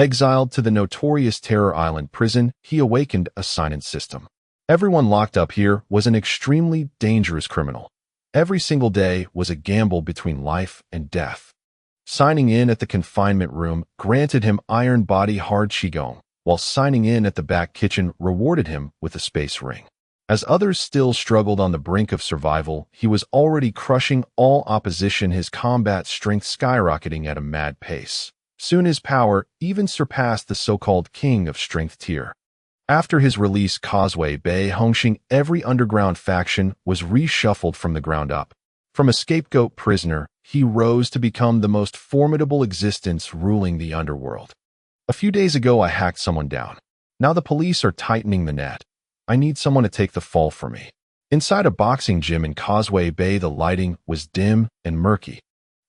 Exiled to the notorious Terror Island prison, he awakened a silent system. Everyone locked up here was an extremely dangerous criminal. Every single day was a gamble between life and death. Signing in at the confinement room granted him Iron Body Qigong, while signing in at the back kitchen rewarded him with a space ring. As others still struggled on the brink of survival, he was already crushing all opposition, his combat strength skyrocketing at a mad pace. Soon his power even surpassed the so-called King of Strength tier. After his release, Causeway Bay Hongxing, every underground faction was reshuffled from the ground up. From a scapegoat prisoner, he rose to become the most formidable existence ruling the underworld. A few days ago, I hacked someone down. Now the police are tightening the net. I need someone to take the fall for me. Inside a boxing gym in Causeway Bay, the lighting was dim and murky.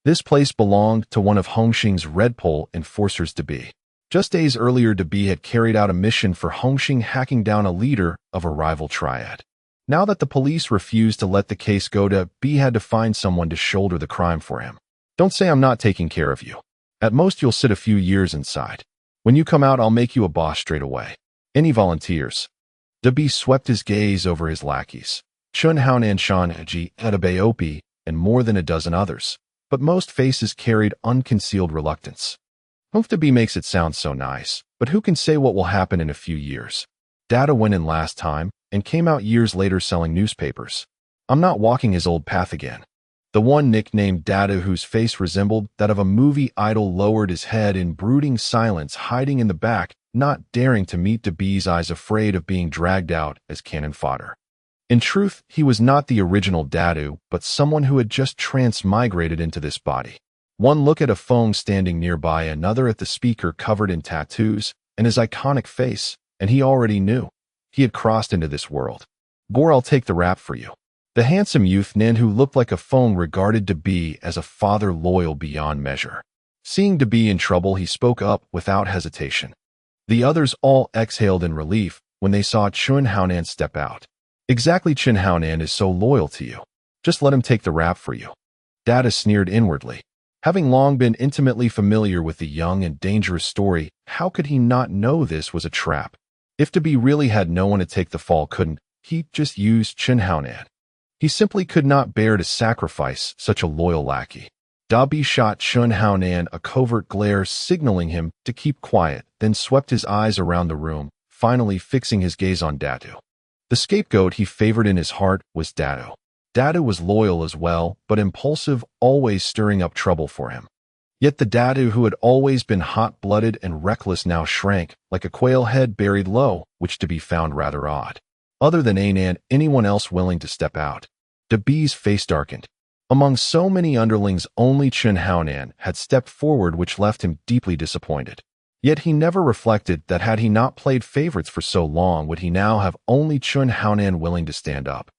This place belonged to one of Hongxing's Red Pole enforcers, Debi. Just days earlier, Debi had carried out a mission for Hongxing, hacking down a leader of a rival triad. Now that the police refused to let the case go, Debi had to find someone to shoulder the crime for him. Don't say I'm not taking care of you. At most, you'll sit a few years inside. When you come out, I'll make you a boss straight away. Any volunteers? Debi swept his gaze over his lackeys. Chun Haonan, Shan Ji, Adabaopi, and more than a dozen others. But most faces carried unconcealed reluctance. Debi makes it sound so nice, but who can say what will happen in a few years? Data went in last time and came out years later selling newspapers. I'm not walking his old path again. The one nicknamed Data, whose face resembled that of a movie idol, lowered his head in brooding silence, hiding in the back, not daring to meet Debi's eyes, afraid of being dragged out as cannon fodder. In truth, he was not the original Dadu, but someone who had just transmigrated into this body. One look at a phone standing nearby, another at the speaker covered in tattoos, and his iconic face, and he already knew. He had crossed into this world. I'll take the rap for you. The handsome youth Nan, who looked like a phone, regarded Debi as a father loyal beyond measure. Seeing Debi in trouble, he spoke up without hesitation. The others all exhaled in relief when they saw Chun Haonan step out. Exactly, Chun Haonan is so loyal to you. Just let him take the rap for you. Data sneered inwardly. Having long been intimately familiar with the young and dangerous story, how could he not know this was a trap? If Debi really had no one to take the fall, couldn't he just use Chun Haonan? He simply could not bear to sacrifice such a loyal lackey. Debi shot Chun Haonan a covert glare, signaling him to keep quiet, then swept his eyes around the room, finally fixing his gaze on Datu. The scapegoat he favored in his heart was Datu. Datu was loyal as well, but impulsive, always stirring up trouble for him. Yet the Datu who had always been hot-blooded and reckless now shrank, like a quail head buried low, which Debi found rather odd. Other than Anan, anyone else willing to step out? Debi's face darkened. Among so many underlings, only Chun Haonan had stepped forward, which left him deeply disappointed. Yet he never reflected that had he not played favorites for so long, would he now have only Chun Haonan willing to stand up?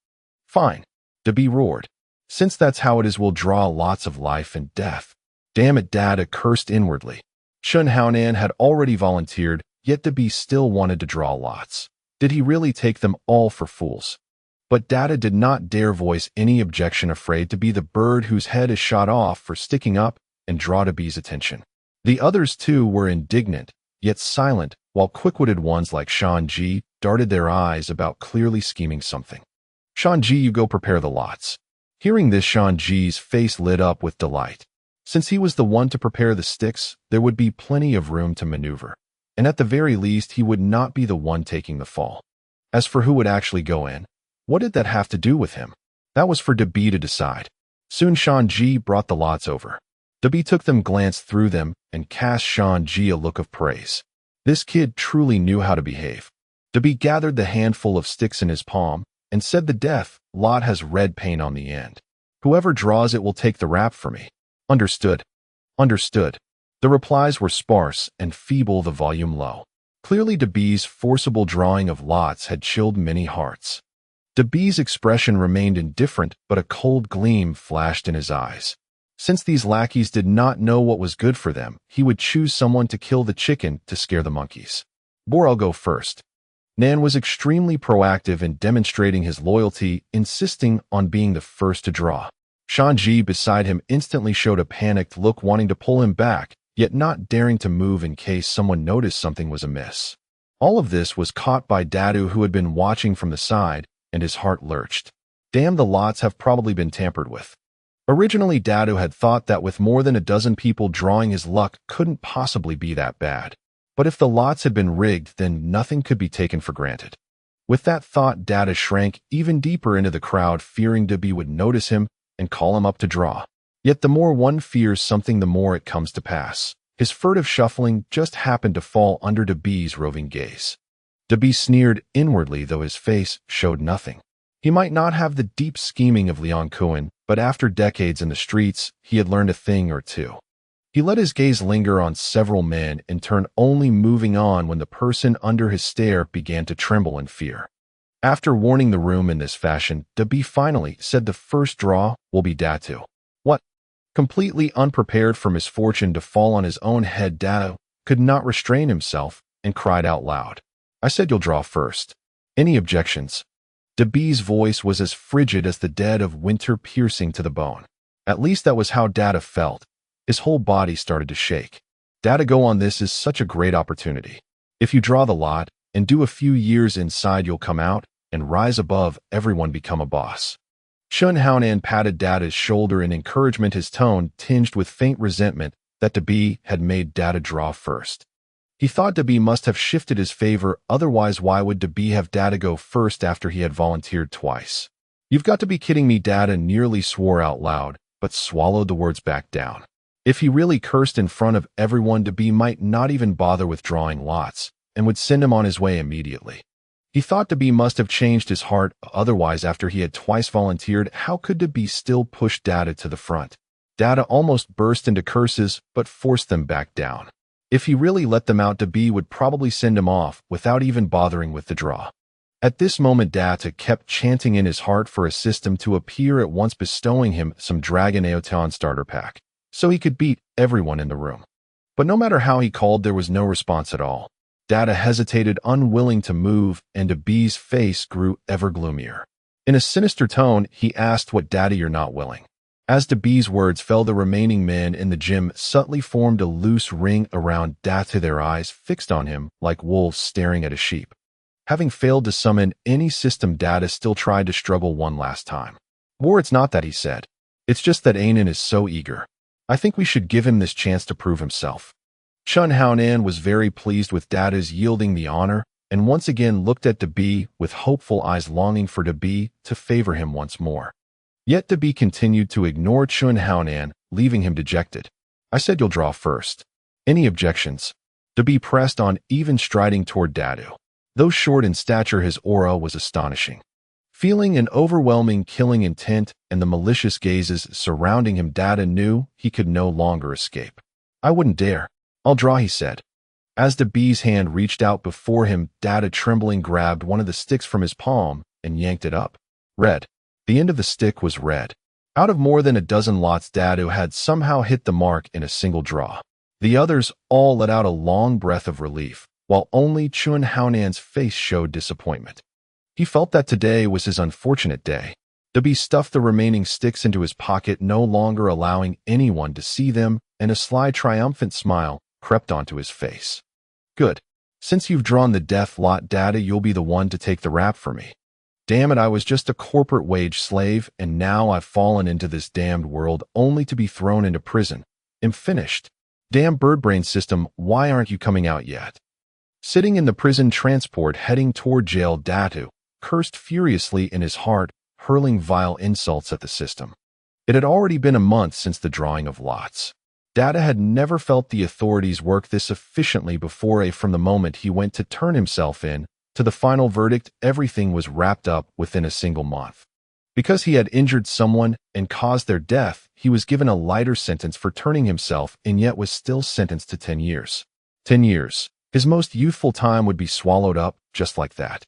Fine, Debi roared. Since that's how it is, we'll draw lots of life and death. Damn it, Data cursed inwardly. Chun Haonan had already volunteered, yet Debi still wanted to draw lots. Did he really take them all for fools? But Data did not dare voice any objection, afraid to be the bird whose head is shot off for sticking up and draw Debi's attention. The others too were indignant, yet silent, while quick-witted ones like Shan-Ji darted their eyes about, clearly scheming something. Shan-Ji, you go prepare the lots. Hearing this, Shan-Ji's face lit up with delight. Since he was the one to prepare the sticks, there would be plenty of room to maneuver, and at the very least he would not be the one taking the fall. As for who would actually go in, what did that have to do with him? That was for Debi to decide. Soon Shan-Ji brought the lots over. Debi took them, glanced through them, and cast Shan-Ji a look of praise. This kid truly knew how to behave. Debi gathered the handful of sticks in his palm and said, the death lot has red paint on the end. Whoever draws it will take the rap for me. Understood. Understood. The replies were sparse and feeble, the volume low. Clearly Debi's forcible drawing of lots had chilled many hearts. Debi's expression remained indifferent, but a cold gleam flashed in his eyes. Since these lackeys did not know what was good for them, he would choose someone to kill the chicken to scare the monkeys. I'll go first. Nan was extremely proactive in demonstrating his loyalty, insisting on being the first to draw. Shan-Ji beside him instantly showed a panicked look, wanting to pull him back, yet not daring to move in case someone noticed something was amiss. All of this was caught by Dadu, who had been watching from the side, and his heart lurched. Damn, the lots have probably been tampered with. Originally, Dadu had thought that with more than a dozen people drawing, his luck couldn't possibly be that bad. But if the lots had been rigged, then nothing could be taken for granted. With that thought, Dadu shrank even deeper into the crowd, fearing Dabi would notice him and call him up to draw. Yet the more one fears something, the more it comes to pass. His furtive shuffling just happened to fall under Dabi's roving gaze. Dabi sneered inwardly, though his face showed nothing. He might not have the deep scheming of Leon Kowloon, but after decades in the streets, he had learned a thing or two. He let his gaze linger on several men in turn, only moving on when the person under his stare began to tremble in fear. After warning the room in this fashion, Dabi finally said the first draw will be Datu. What? Completely unprepared for misfortune to fall on his own head, Datu could not restrain himself and cried out loud. I said you'll draw first. Any objections? Dabi's voice was as frigid as the dead of winter, piercing to the bone. At least that was how Data felt. His whole body started to shake. Data, go on, this is such a great opportunity. If you draw the lot and do a few years inside, you'll come out and rise above everyone, become a boss. Chun Haonan patted Data's shoulder in encouragement, his tone tinged with faint resentment that Dabi had made Data draw first. He thought Dabi must have shifted his favor, otherwise why would Dabi have Data go first after he had volunteered twice? You've got to be kidding me, Data nearly swore out loud, but swallowed the words back down. If he really cursed in front of everyone, Dabi might not even bother with drawing lots, and would send him on his way immediately. He thought Dabi must have changed his heart, otherwise after he had twice volunteered, how could Dabi still push Data to the front? Data almost burst into curses, but forced them back down. If he really let them out, Dabi would probably send him off without even bothering with the draw. At this moment, Data kept chanting in his heart for a system to appear at once, bestowing him some Dragon Aotan starter pack, so he could beat everyone in the room. But no matter how he called, there was no response at all. Data hesitated, unwilling to move, and Dabi's face grew ever gloomier. In a sinister tone, he asked, what, Data, you're not willing? As Dabi's words fell, the remaining men in the gym subtly formed a loose ring around Data, their eyes fixed on him like wolves staring at a sheep. Having failed to summon any system, Data still tried to struggle one last time. War, it's not that, he said. It's just that Anan is so eager. I think we should give him this chance to prove himself. Chun Haonan was very pleased with Data's yielding the honor, and once again looked at Dabi with hopeful eyes, longing for Dabi to favor him once more. Yet Dabi continued to ignore Chun Haonan, leaving him dejected. I said you'll draw first. Any objections? Dabi pressed on, even striding toward Dadu. Though short in stature, his aura was astonishing. Feeling an overwhelming killing intent and the malicious gazes surrounding him, Data knew he could no longer escape. I wouldn't dare. I'll draw, he said. As Dabi's hand reached out before him, Data, trembling, grabbed one of the sticks from his palm and yanked it up. Red. The end of the stick was red. Out of more than a dozen lots, Dadu had somehow hit the mark in a single draw. The others all let out a long breath of relief, while only Chun Haonan's face showed disappointment. He felt that today was his unfortunate day. Dabi stuffed the remaining sticks into his pocket, no longer allowing anyone to see them, and a sly, triumphant smile crept onto his face. Good. Since you've drawn the death lot, Data, you'll be the one to take the rap for me. Damn it, I was just a corporate wage slave, and now I've fallen into this damned world only to be thrown into prison. I'm finished. Damn birdbrain system, why aren't you coming out yet? Sitting in the prison transport heading toward jail, Datu cursed furiously in his heart, hurling vile insults at the system. It had already been a month since the drawing of lots. Data had never felt the authorities work this efficiently before. From the moment he went to turn himself in, to the final verdict, everything was wrapped up within a single month. Because he had injured someone and caused their death, he was given a lighter sentence for turning himself in, yet was still sentenced to 10 years. 10 years. His most youthful time would be swallowed up just like that.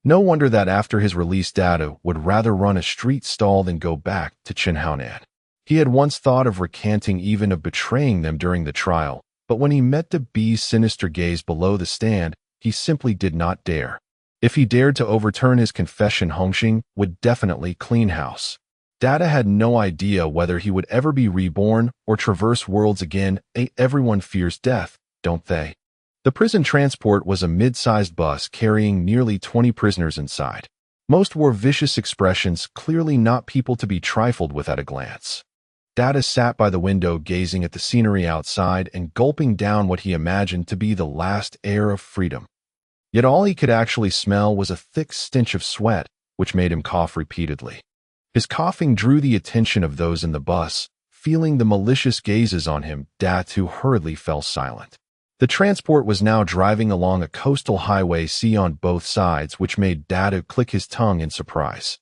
No wonder that after his release, Data would rather run a street stall than go back to Chun Haonan. He had once thought of recanting, even of betraying them during the trial, but when he met Dabi's sinister gaze below the stand, he simply did not dare. If he dared to overturn his confession, Hongxing would definitely clean house. Data had no idea whether he would ever be reborn or traverse worlds again. Everyone fears death, don't they? The prison transport was a mid-sized bus carrying nearly 20 prisoners inside. Most wore vicious expressions, clearly not people to be trifled with at a glance. Data sat by the window gazing at the scenery outside and gulping down what he imagined to be the last air of freedom. Yet all he could actually smell was a thick stench of sweat, which made him cough repeatedly. His coughing drew the attention of those in the bus. Feeling the malicious gazes on him, Datu hurriedly fell silent. The transport was now driving along a coastal highway, sea on both sides, which made Datu click his tongue in surprise.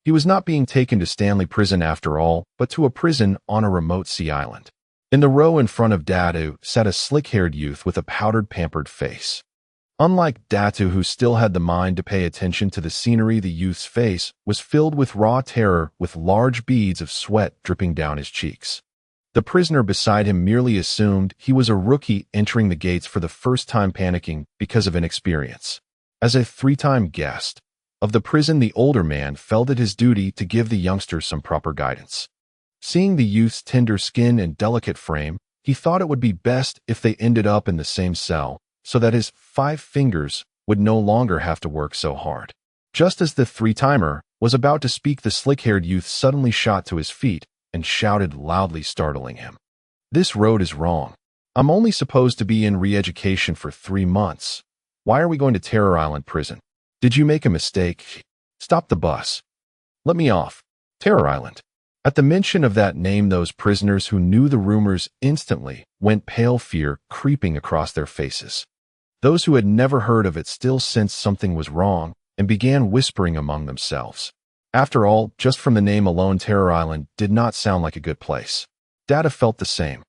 He was not being taken to Stanley Prison after all, but to a prison on a remote sea island. In the row in front of Datu sat a slick-haired youth with a powdered, pampered face. Unlike Datu, who still had the mind to pay attention to the scenery, the youth's face was filled with raw terror, with large beads of sweat dripping down his cheeks. The prisoner beside him merely assumed he was a rookie entering the gates for the first time, panicking because of inexperience. As a 3-time guest of the prison, the older man felt it his duty to give the youngster some proper guidance. Seeing the youth's tender skin and delicate frame, he thought it would be best if they ended up in the same cell, so that his 5 fingers would no longer have to work so hard. Just as the 3-timer was about to speak, the slick-haired youth suddenly shot to his feet and shouted loudly, startling him. "This road is wrong. I'm only supposed to be in re-education for 3 months. Why are we going to Terror Island Prison? Did you make a mistake? Stop the bus. Let me off. Terror Island." At the mention of that name, those prisoners who knew the rumors instantly went pale, fear creeping across their faces. Those who had never heard of it still sensed something was wrong and began whispering among themselves. After all, just from the name alone, Terror Island did not sound like a good place. Data felt the same.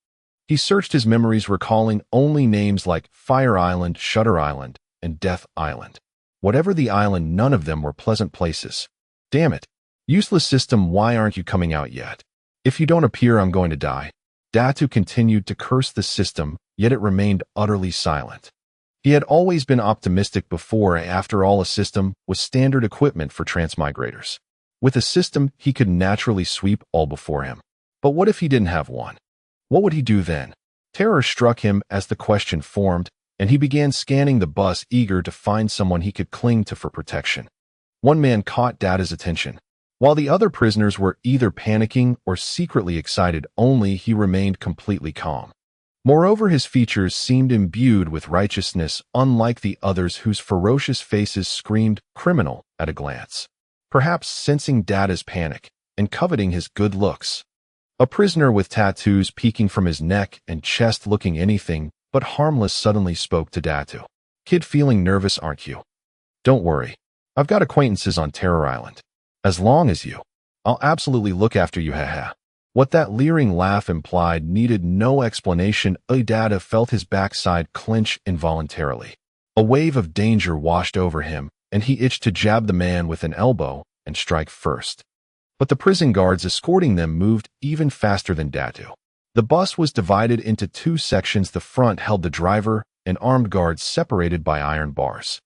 He searched his memories, recalling only names like Fire Island, Shutter Island, and Death Island. Whatever the island, none of them were pleasant places. Damn it. Useless system, why aren't you coming out yet? If you don't appear, I'm going to die. Datu continued to curse the system, yet it remained utterly silent. He had always been optimistic before. After all, a system was standard equipment for transmigrators. With a system, he could naturally sweep all before him. But what if he didn't have one? What would he do then? Terror struck him as the question formed, and he began scanning the bus, eager to find someone he could cling to for protection. One man caught Data's attention. While the other prisoners were either panicking or secretly excited, only he remained completely calm. Moreover, his features seemed imbued with righteousness, unlike the others whose ferocious faces screamed criminal at a glance. Perhaps sensing Data's panic and coveting his good looks, a prisoner with tattoos peeking from his neck and chest, looking anything but harmless, suddenly spoke to Datu. "Kid, feeling nervous, aren't you? Don't worry. I've got acquaintances on Terror Island. As long as I'll absolutely look after you, haha." What that leering laugh implied needed no explanation. Data felt his backside clench involuntarily. A wave of danger washed over him, and he itched to jab the man with an elbow and strike first. But the prison guards escorting them moved even faster than Datu. The bus was divided into 2 sections. The front held the driver and armed guards separated by iron bars.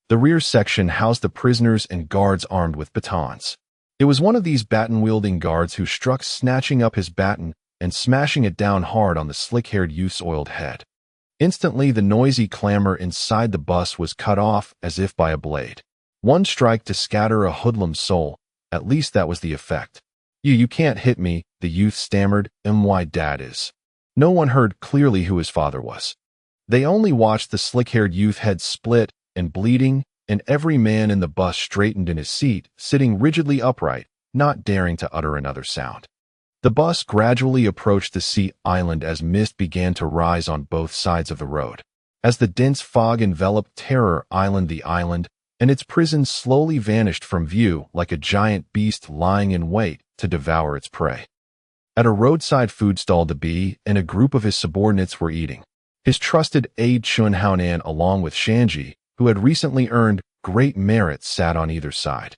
The rear section housed the prisoners and guards armed with batons. It was one of these baton-wielding guards who struck, snatching up his baton and smashing it down hard on the slick-haired youth's oiled head. Instantly, the noisy clamor inside the bus was cut off as if by a blade. One strike to scatter a hoodlum's soul. At least that was the effect. You can't hit me," the youth stammered. "My dad is." No one heard clearly who his father was. They only watched the slick-haired youth head split and bleeding, and every man in the bus straightened in his seat, sitting rigidly upright, not daring to utter another sound. The bus gradually approached the sea island as mist began to rise on both sides of the road. As the dense fog enveloped Terror Island, the island and its prisons slowly vanished from view like a giant beast lying in wait to devour its prey. At a roadside food stall, the bee and a group of his subordinates were eating. His trusted aide Chun Haonan, along with Shanji, who had recently earned great merit, sat on either side.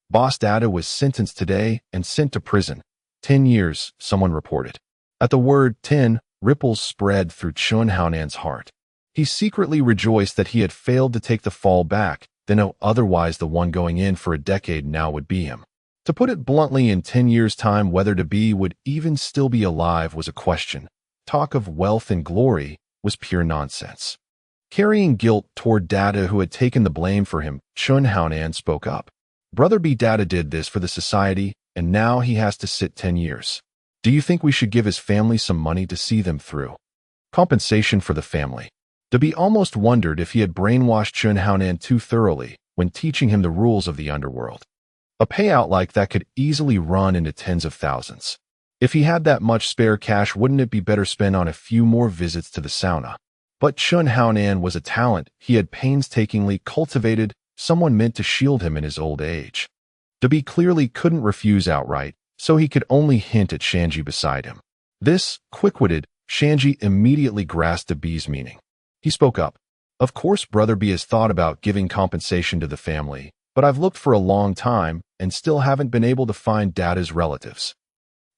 Boss Data was sentenced today and sent to prison. 10 years, someone reported. At the word 10, ripples spread through Chun Haonan's heart. He secretly rejoiced that he had failed to take the fall back, then otherwise the one going in for a decade now would be him. To put it bluntly, in 10 years' time, whether Dabi would even still be alive was a question. Talk of wealth and glory was pure nonsense. Carrying guilt toward Dada, who had taken the blame for him, Chun Haonan spoke up. Brother B, Dada did this for the society, and now he has to sit 10 years. Do you think we should give his family some money to see them through? Compensation for the family. Dabi almost wondered if he had brainwashed Chun Haonan too thoroughly when teaching him the rules of the underworld. A payout like that could easily run into tens of thousands. If he had that much spare cash, wouldn't it be better spent on a few more visits to the sauna? But Chun Haonan was a talent he had painstakingly cultivated, someone meant to shield him in his old age. Dabi clearly couldn't refuse outright, so he could only hint at Shanji beside him. This, quick-witted, Shanji immediately grasped Dabi's meaning. He spoke up. Of course, Brother B has thought about giving compensation to the family, but I've looked for a long time and still haven't been able to find Dada's relatives.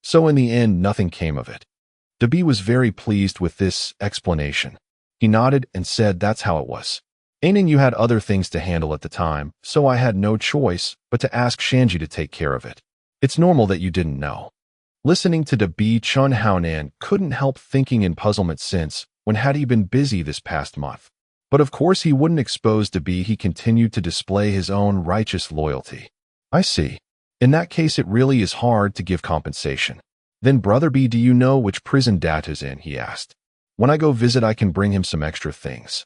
So in the end, nothing came of it. Dabi was very pleased with this explanation. He nodded and said that's how it was. Ainin, you had other things to handle at the time, so I had no choice but to ask Shanji to take care of it. It's normal that you didn't know. Listening to Dabi, Chun Haonan couldn't help thinking in puzzlement since when had he been busy this past month. But of course he wouldn't expose Dabi. He continued to display his own righteous loyalty. I see. In that case, it really is hard to give compensation. Then, Brother B, do you know which prison Data's in? He asked. When I go visit, I can bring him some extra things.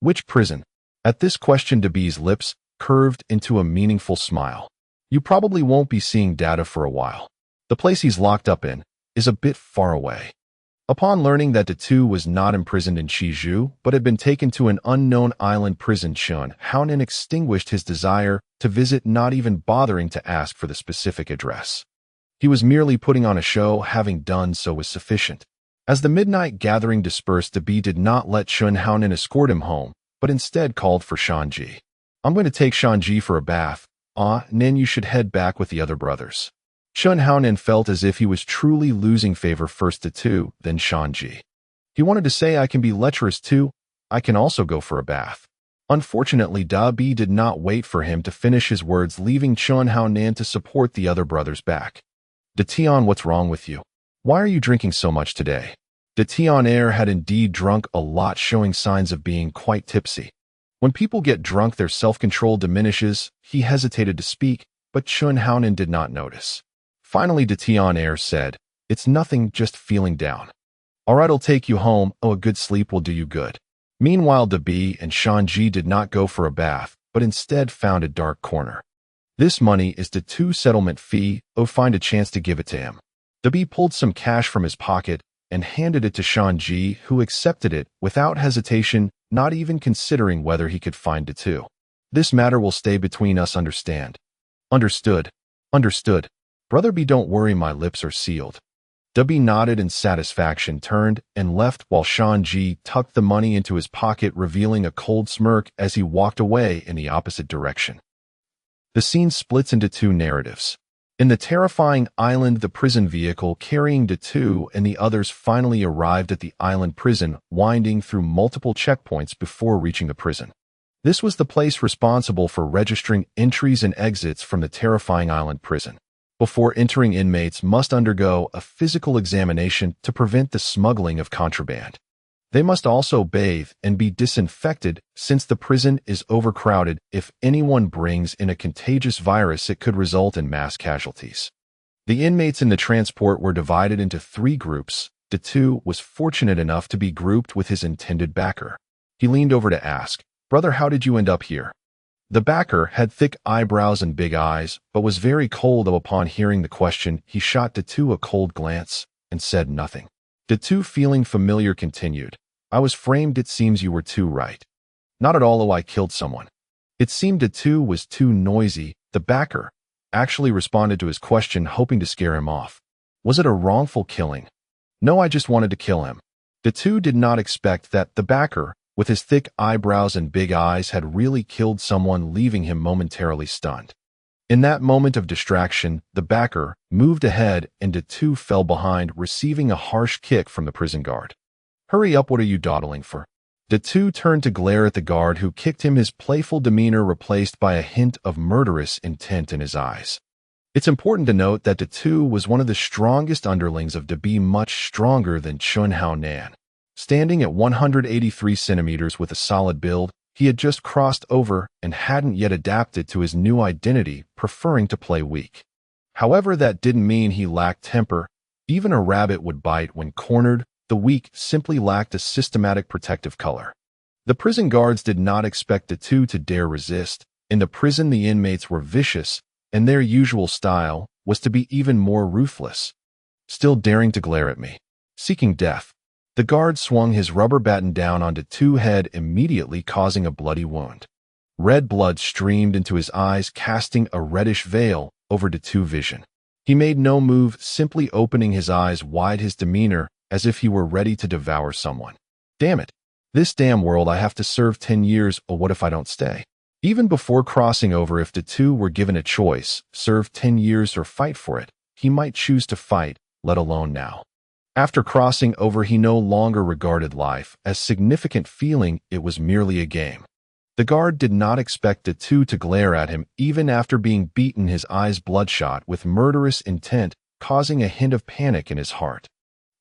Which prison? At this question, Dabi's lips curved into a meaningful smile. You probably won't be seeing Data for a while. The place he's locked up in is a bit far away. Upon learning that Datu was not imprisoned in Chizhou, but had been taken to an unknown island prison, Chun Haonan extinguished his desire to visit, not even bothering to ask for the specific address. He was merely putting on a show. Having done so was sufficient. As the midnight gathering dispersed, Dabi did not let Chun Haonan escort him home, but instead called for Shanji. I'm going to take Shanji for a bath. And then you should head back with the other brothers. Chun Haonan felt as if he was truly losing favor, first Datu, then Shanji. He wanted to say, I can be lecherous too. I can also go for a bath. Unfortunately, Dabi did not wait for him to finish his words, leaving Chun Haonan to support the other brothers back. Datian, what's wrong with you? Why are you drinking so much today? Datian Air had indeed drunk a lot, showing signs of being quite tipsy. When people get drunk, their self-control diminishes. He hesitated to speak, but Chun Haonan did not notice. Finally, Datian Air said, It's nothing, just feeling down. All right, I'll take you home. Oh, a good sleep will do you good. Meanwhile, Dabi and Shanji did not go for a bath, but instead found a dark corner. This money is Datu's settlement fee. Oh, find a chance to give it to him. Dabi pulled some cash from his pocket and handed it to Shanji, who accepted it without hesitation, not even considering whether he could find Datu. This matter will stay between us, understand? Understood. Understood. Brother B, don't worry, my lips are sealed. Dabi nodded in satisfaction, turned and left while Shanji tucked the money into his pocket, revealing a cold smirk as he walked away in the opposite direction. The scene splits into two narratives. In the terrifying island, the prison vehicle carrying Datu and the others finally arrived at the island prison, winding through multiple checkpoints before reaching the prison. This was the place responsible for registering entries and exits from the terrifying island prison. Before entering, inmates must undergo a physical examination to prevent the smuggling of contraband. They must also bathe and be disinfected since the prison is overcrowded. If anyone brings in a contagious virus, it could result in mass casualties. The inmates in the transport were divided into 3 groups. Datu was fortunate enough to be grouped with his intended backer. He leaned over to ask, Brother, how did you end up here? The backer had thick eyebrows and big eyes, but was very cold. Upon hearing the question, he shot Datu a cold glance and said nothing. Datu, feeling familiar, continued, I was framed. It seems you were too right. Not at all. Oh, I killed someone. It seemed Datu was too noisy. The backer actually responded to his question, hoping to scare him off. Was it a wrongful killing? No, I just wanted to kill him. Datu did not expect that the backer, with his thick eyebrows and big eyes, had really killed someone, leaving him momentarily stunned. In that moment of distraction, the backer moved ahead and Datu fell behind, receiving a harsh kick from the prison guard. Hurry up, what are you dawdling for? Datu turned to glare at the guard who kicked him, his playful demeanor replaced by a hint of murderous intent in his eyes. It's important to note that Datu was one of the strongest underlings of to be much stronger than Chun Hao Nan. Standing at 183 centimeters with a solid build, he had just crossed over and hadn't yet adapted to his new identity, preferring to play weak. However, that didn't mean he lacked temper. Even a rabbit would bite when cornered. The weak simply lacked a systematic protective color. The prison guards did not expect Datu to dare resist. In the prison, the inmates were vicious, and their usual style was to be even more ruthless. Still daring to glare at me, seeking death, the guard swung his rubber baton down on Datu's head, immediately causing a bloody wound. Red blood streamed into his eyes, casting a reddish veil over Datu's vision. He made no move, simply opening his eyes wide, his demeanor as if he were ready to devour someone. Damn it. This damn world, I have to serve 10 years, or what if I don't stay? Even before crossing over, if Datu were given a choice, serve 10 years or fight for it, he might choose to fight, let alone now. After crossing over, he no longer regarded life as significant, feeling it was merely a game. The guard did not expect Datu to glare at him, even after being beaten, his eyes bloodshot with murderous intent, causing a hint of panic in his heart.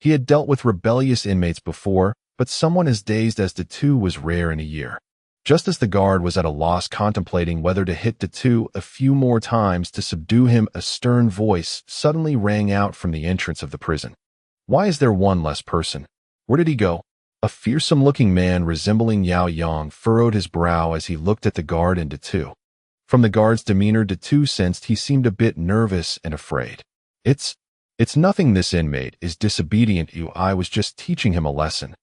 He had dealt with rebellious inmates before, but someone as dazed as Datu was rare in a year. Just as the guard was at a loss, contemplating whether to hit Datu a few more times to subdue him, a stern voice suddenly rang out from the entrance of the prison. Why is there one less person? Where did he go? A fearsome-looking man resembling Yao Yang furrowed his brow as he looked at the guard and Datu. From the guard's demeanor, Datu sensed he seemed a bit nervous and afraid. It's nothing. This inmate is disobedient. I was just teaching him a lesson.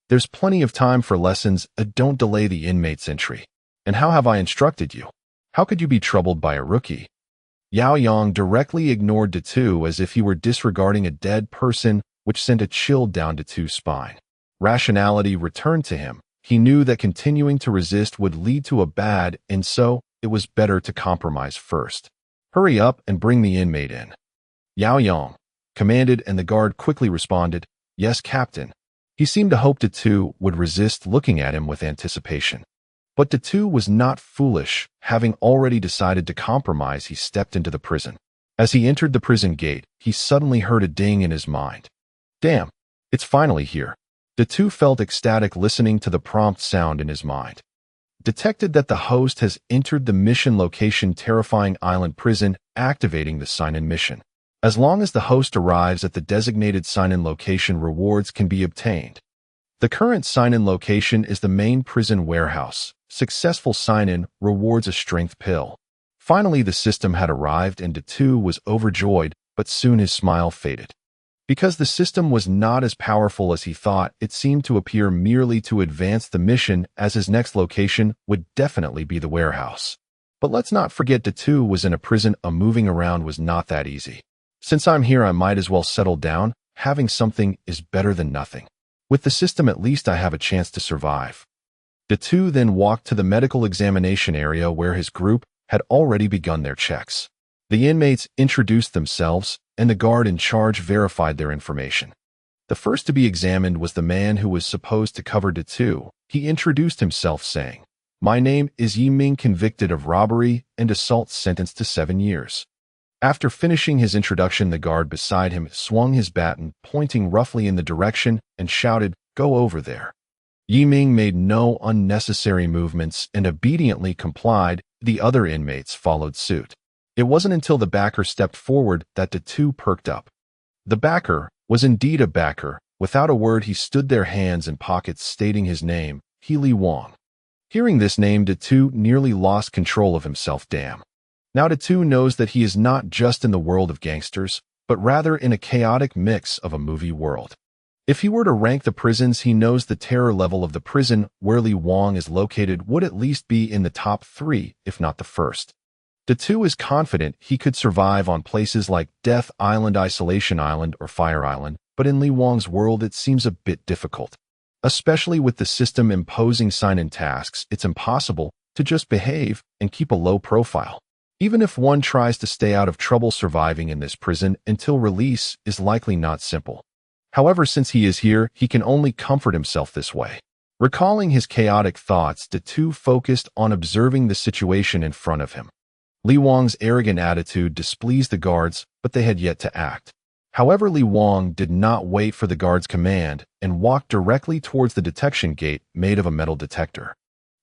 There's plenty of time for lessons. Don't delay the inmate's entry. And how have I instructed you? How could you be troubled by a rookie? Yao Yang directly ignored Datu as if he were disregarding a dead person, which sent a chill down Datu's spine. Rationality returned to him. He knew that continuing to resist would lead to a bad, and so it was better to compromise first. Hurry up and bring the inmate in. Yao Yang commanded, and the guard quickly responded, Yes, Captain. He seemed to hope Datu would resist, looking at him with anticipation. But Datu was not foolish. Having already decided to compromise, he stepped into the prison. As he entered the prison gate, he suddenly heard a ding in his mind. Damn, it's finally here. Datu felt ecstatic, listening to the prompt sound in his mind. Detected that the host has entered the mission location, Terrifying Island Prison, activating the sign-in mission. As long as the host arrives at the designated sign-in location, rewards can be obtained. The current sign-in location is the main prison warehouse. Successful sign-in rewards a strength pill. Finally, the system had arrived, and Datu was overjoyed, but soon his smile faded. Because the system was not as powerful as he thought, it seemed to appear merely to advance the mission, as his next location would definitely be the warehouse. But let's not forget, Datu was in a prison. Moving around was not that easy. Since I'm here, I might as well settle down. Having something is better than nothing. With the system, at least I have a chance to survive. Datu then walked to the medical examination area, where his group had already begun their checks. The inmates introduced themselves, and the guard in charge verified their information. The first to be examined was the man who was supposed to cover Datu. He introduced himself, saying, My name is Yiming, convicted of robbery and assault, sentenced to 7 years. After finishing his introduction, the guard beside him swung his baton, pointing roughly in the direction, and shouted, Go over there. Yiming made no unnecessary movements and obediently complied. The other inmates followed suit. It wasn't until the backer stepped forward that Datu perked up. The backer was indeed a backer. Without a word, he stood there, hands in pockets, stating his name, Healy Wong. Hearing this name, Datu nearly lost control of himself. Damn. Now Datu knows that he is not just in the world of gangsters, but rather in a chaotic mix of a movie world. If he were to rank the prisons, he knows the terror level of the prison where Li Wong is located would at least be in the top 3, if not the first. Datu is confident he could survive on places like Death Island, Isolation Island, or Fire Island, but in Li Wong's world it seems a bit difficult. Especially with the system imposing sign-in tasks, it's impossible to just behave and keep a low profile. Even if one tries to stay out of trouble, surviving in this prison until release is likely not simple. However, since he is here, he can only comfort himself this way. Recalling his chaotic thoughts, Datu focused on observing the situation in front of him. Li Wang's arrogant attitude displeased the guards, but they had yet to act. However, Li Wang did not wait for the guard's command and walked directly towards the detection gate made of a metal detector.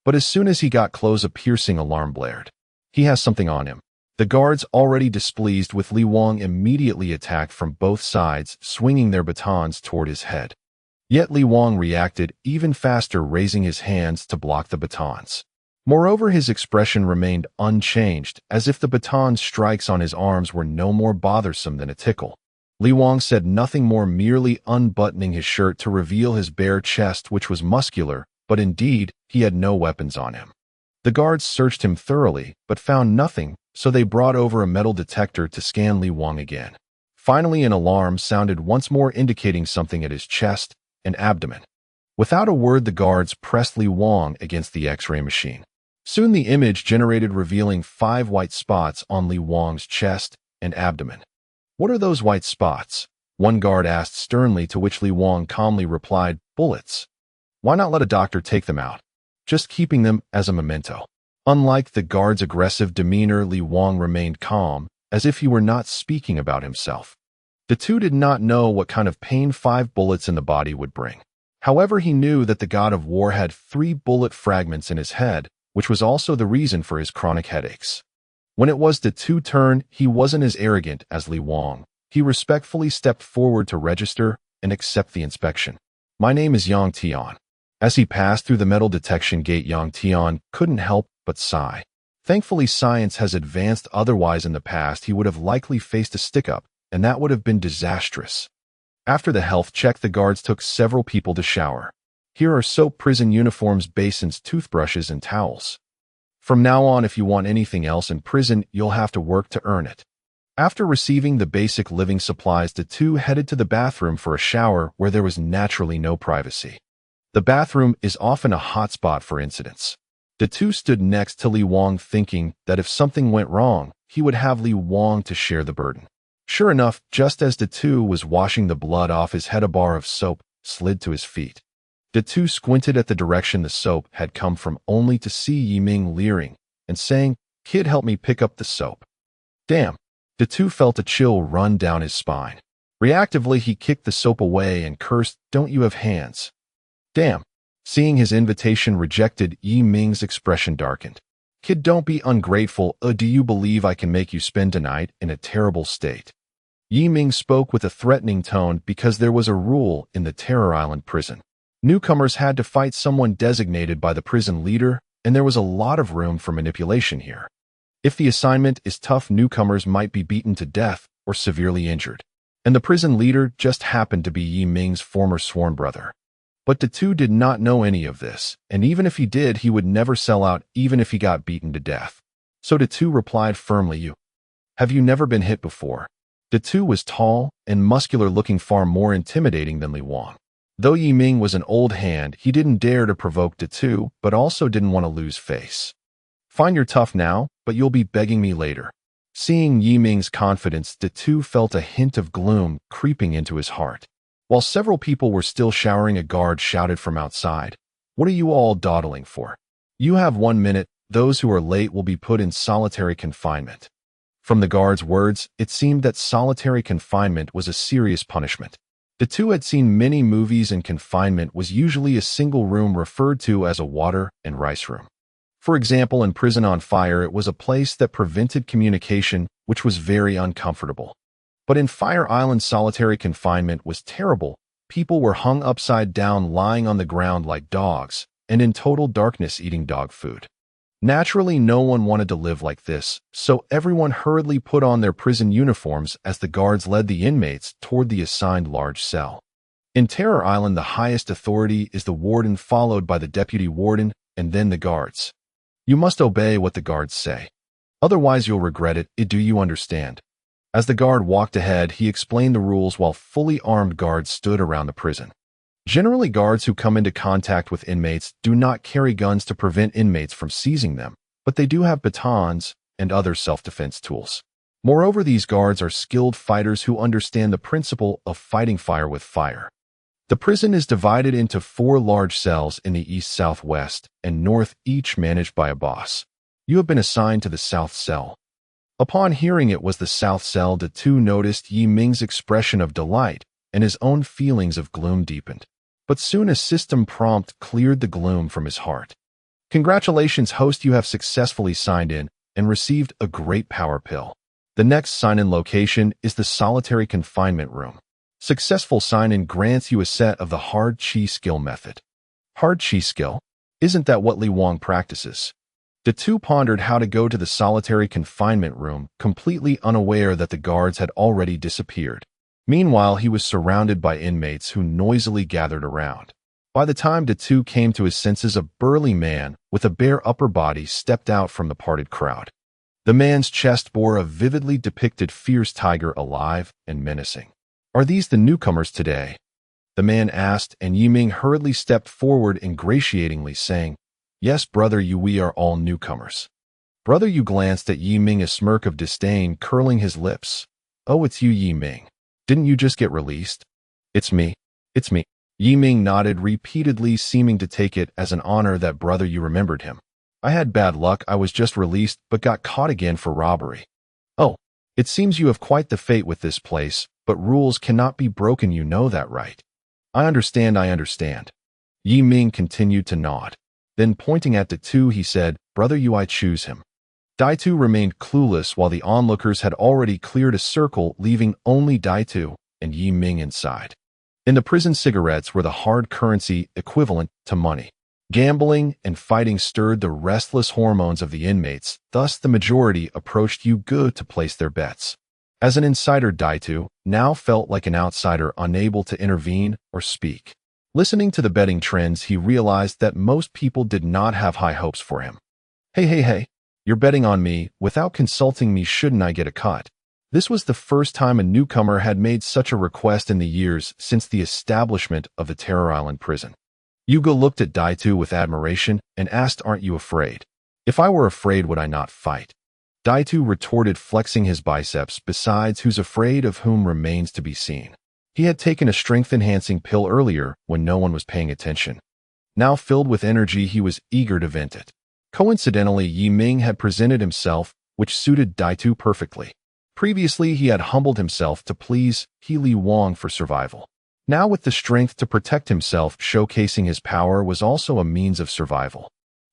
But as soon as he got close, a piercing alarm blared. He has something on him. The guards, already displeased with Li Wang, immediately attacked from both sides, swinging their batons toward his head. Yet Li Wang reacted even faster, raising his hands to block the batons. Moreover, his expression remained unchanged, as if the baton strikes on his arms were no more bothersome than a tickle. Li Wang said nothing more, merely unbuttoning his shirt to reveal his bare chest, which was muscular, but indeed, he had no weapons on him. The guards searched him thoroughly, but found nothing, so they brought over a metal detector to scan Li Wang again. Finally, an alarm sounded once more, indicating something at his chest and abdomen. Without a word, the guards pressed Li Wang against the X-ray machine. Soon the image generated, revealing 5 white spots on Li Wang's chest and abdomen. "What are those white spots?" one guard asked sternly, to which Li Wang calmly replied, "Bullets. Why not let a doctor take them out? Just keeping them as a memento." Unlike the guard's aggressive demeanor, Li Wang remained calm, as if he were not speaking about himself. The two did not know what kind of pain 5 bullets in the body would bring. However, he knew that the god of war had 3 bullet fragments in his head, which was also the reason for his chronic headaches. When it was the Tu's turn, he wasn't as arrogant as Li Wang. He respectfully stepped forward to register and accept the inspection. "My name is Yang Tian." As he passed through the metal detection gate, Yang Tian couldn't help but sigh. Thankfully, science has advanced, otherwise in the past he would have likely faced a stick-up, and that would have been disastrous. After the health check, the guards took several people to shower. Here are soap, prison uniforms, basins, toothbrushes, and towels. From now on, if you want anything else in prison, you'll have to work to earn it. After receiving the basic living supplies, the two headed to the bathroom for a shower, where there was naturally no privacy. The bathroom is often a hotspot for incidents. The two stood next to Li Wang, thinking that if something went wrong, he would have Li Wang to share the burden. Sure enough, just as the two was washing the blood off his head, a bar of soap slid to his feet. The two squinted at the direction the soap had come from, only to see Yiming leering and saying, "Kid, help me pick up the soap." Damn. The two felt a chill run down his spine. Reactively, he kicked the soap away and cursed, "Don't you have hands?" Damn. Seeing his invitation rejected, Yiming's expression darkened. "Kid, don't be ungrateful. Do you believe I can make you spend the night in a terrible state?" Yiming spoke with a threatening tone, because there was a rule in the Terror Island prison. Newcomers had to fight someone designated by the prison leader, and there was a lot of room for manipulation here. If the assignment is tough, newcomers might be beaten to death or severely injured. And the prison leader just happened to be Yiming's former sworn brother. But the two did not know any of this, and even if he did, he would never sell out, even if he got beaten to death. So the two replied firmly, Have you never been hit before?" The two was tall and muscular, looking far more intimidating than Li Wang. Though Yiming was an old hand, he didn't dare to provoke the two, but also didn't want to lose face. "Fine, you're tough now, but you'll be begging me later." Seeing Yiming's confidence, the two felt a hint of gloom creeping into his heart. While several people were still showering, a guard shouted from outside, "What are you all dawdling for? You have 1 minute. Those who are late will be put in solitary confinement." From the guard's words, it seemed that solitary confinement was a serious punishment. The two had seen many movies, and confinement was usually a single room referred to as a water and rice room. For example, in Prison on Fire, it was a place that prevented communication, which was very uncomfortable. But in Fire Island, solitary confinement was terrible. People were hung upside down, lying on the ground like dogs, and in total darkness eating dog food. Naturally, no one wanted to live like this, so everyone hurriedly put on their prison uniforms as the guards led the inmates toward the assigned large cell. In Terror Island, the highest authority is the warden, followed by the deputy warden, and then the guards. You must obey what the guards say. Otherwise, you'll regret it. Do you understand? As the guard walked ahead, he explained the rules while fully armed guards stood around the prison. Generally, guards who come into contact with inmates do not carry guns to prevent inmates from seizing them, but they do have batons and other self-defense tools. Moreover, these guards are skilled fighters who understand the principle of fighting fire with fire. The prison is divided into 4 large cells in the east, south, west, and north, each managed by a boss. You have been assigned to the south cell. Upon hearing it was the South Cell, Datu noticed Yi Ming's expression of delight, and his own feelings of gloom deepened. But soon a system prompt cleared the gloom from his heart. Congratulations, host, you have successfully signed in and received a great power pill. The next sign-in location is the solitary confinement room. Successful sign-in grants you a set of the hard chi skill method. Hard chi skill? Isn't that what Li Wang practices? Datu pondered how to go to the solitary confinement room, completely unaware that the guards had already disappeared. Meanwhile, he was surrounded by inmates who noisily gathered around. By the time Datu came to his senses, a burly man with a bare upper body stepped out from the parted crowd. The man's chest bore a vividly depicted fierce tiger, alive and menacing. Are these the newcomers today? The man asked, and Yi Ming hurriedly stepped forward ingratiatingly, saying, Yes, brother Yu, we are all newcomers. Brother Yu glanced at Yi Ming, a smirk of disdain curling his lips. Oh, it's you, Yi Ming. Didn't you just get released? It's me. It's me. Yi Ming nodded repeatedly, seeming to take it as an honor that brother Yu remembered him. I had bad luck. I was just released, but got caught again for robbery. Oh, it seems you have quite the fate with this place, but rules cannot be broken, you know that, right? I understand. Yi Ming continued to nod. Then pointing at Datu, he said, Brother Yu, I choose him. Daitu remained clueless while the onlookers had already cleared a circle, leaving only Daitu and Yi Ming inside. In the prison, cigarettes were the hard currency equivalent to money. Gambling and fighting stirred the restless hormones of the inmates, thus the majority approached Yu Gu to place their bets. As an insider, Daitu now felt like an outsider, unable to intervene or speak. Listening to the betting trends, he realized that most people did not have high hopes for him. Hey, you're betting on me without consulting me. Shouldn't I get a cut? This was the first time a newcomer had made such a request in the years since the establishment of the Terror Island prison. Yugo looked at Daitu with admiration and asked, Aren't you afraid? If I were afraid, would I not fight? Daitu retorted, flexing his biceps. Besides, who's afraid of whom remains to be seen. He had taken a strength-enhancing pill earlier when no one was paying attention. Now filled with energy, he was eager to vent it. Coincidentally, Yi Ming had presented himself, which suited Daitu perfectly. Previously, he had humbled himself to please Li Wang for survival. Now, with the strength to protect himself, showcasing his power was also a means of survival.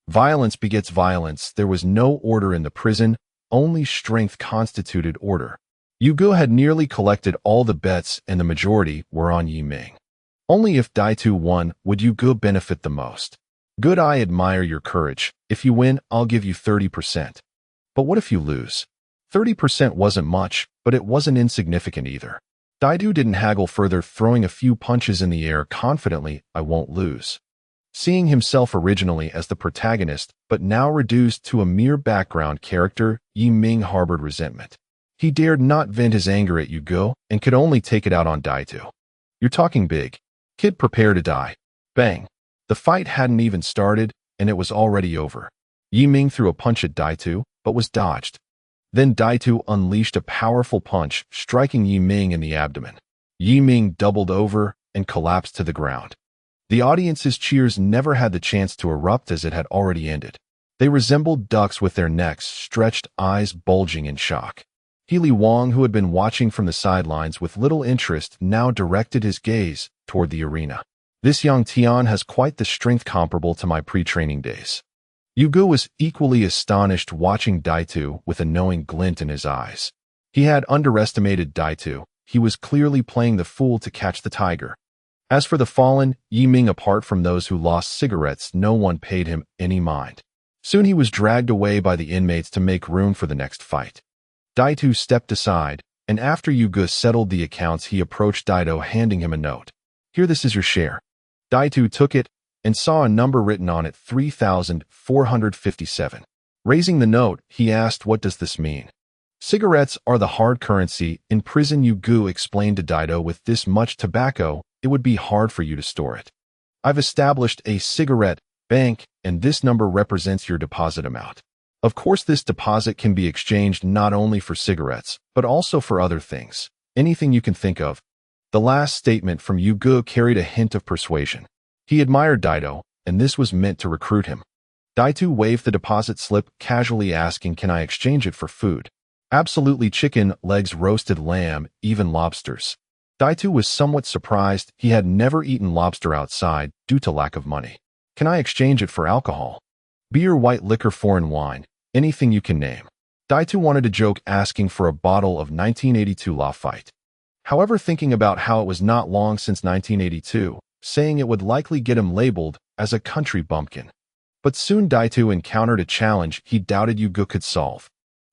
Violence begets violence. There was no order in the prison, only strength constituted order. Yugo had nearly collected all the bets, and the majority were on Yi Ming. Only if Daitu won would Yugo benefit the most. Good, I admire your courage. If you win, I'll give you 30%. But what if you lose? 30% wasn't much, but it wasn't insignificant either. Daitu didn't haggle further, throwing a few punches in the air confidently. I won't lose. Seeing himself originally as the protagonist, but now reduced to a mere background character, Yi Ming harbored resentment. He dared not vent his anger at Yugo and could only take it out on Daitu. You're talking big. Kid, prepare to die. Bang. The fight hadn't even started, and it was already over. Yi Ming threw a punch at Daitu, but was dodged. Then Daitu unleashed a powerful punch, striking Yi Ming in the abdomen. Yi Ming doubled over and collapsed to the ground. The audience's cheers never had the chance to erupt, as it had already ended. They resembled ducks with their necks stretched, eyes bulging in shock. Li Wang, who had been watching from the sidelines with little interest, now directed his gaze toward the arena. This young Tian has quite the strength comparable to my pre-training days. Yugo was equally astonished, watching Daitu with a knowing glint in his eyes. He had underestimated Daitu. He was clearly playing the fool to catch the tiger. As for the fallen, Yi Ming, apart from those who lost cigarettes, no one paid him any mind. Soon he was dragged away by the inmates to make room for the next fight. Daitu stepped aside, and after Yugo settled the accounts, he approached Daido, handing him a note. Here, this is your share. Daitu took it and saw a number written on it, 3,457. Raising the note, he asked, What does this mean? Cigarettes are the hard currency in prison, Yugo explained to Daido. With this much tobacco, it would be hard for you to store it. I've established a cigarette bank, and this number represents your deposit amount. Of course, this deposit can be exchanged not only for cigarettes, but also for other things. Anything you can think of. The last statement from Yugo carried a hint of persuasion. He admired Daido, and this was meant to recruit him. Daitu waved the deposit slip, casually asking, Can I exchange it for food? Absolutely chicken, legs, roasted lamb, even lobsters. Daitu was somewhat surprised. He had never eaten lobster outside due to lack of money. Can I exchange it for alcohol? Beer, white liquor, foreign wine, anything you can name. Daitu wanted to joke, asking for a bottle of 1982 Lafite. However, thinking about how it was not long since 1982, saying it would likely get him labeled as a country bumpkin. But soon Daitu encountered a challenge he doubted Yugo could solve.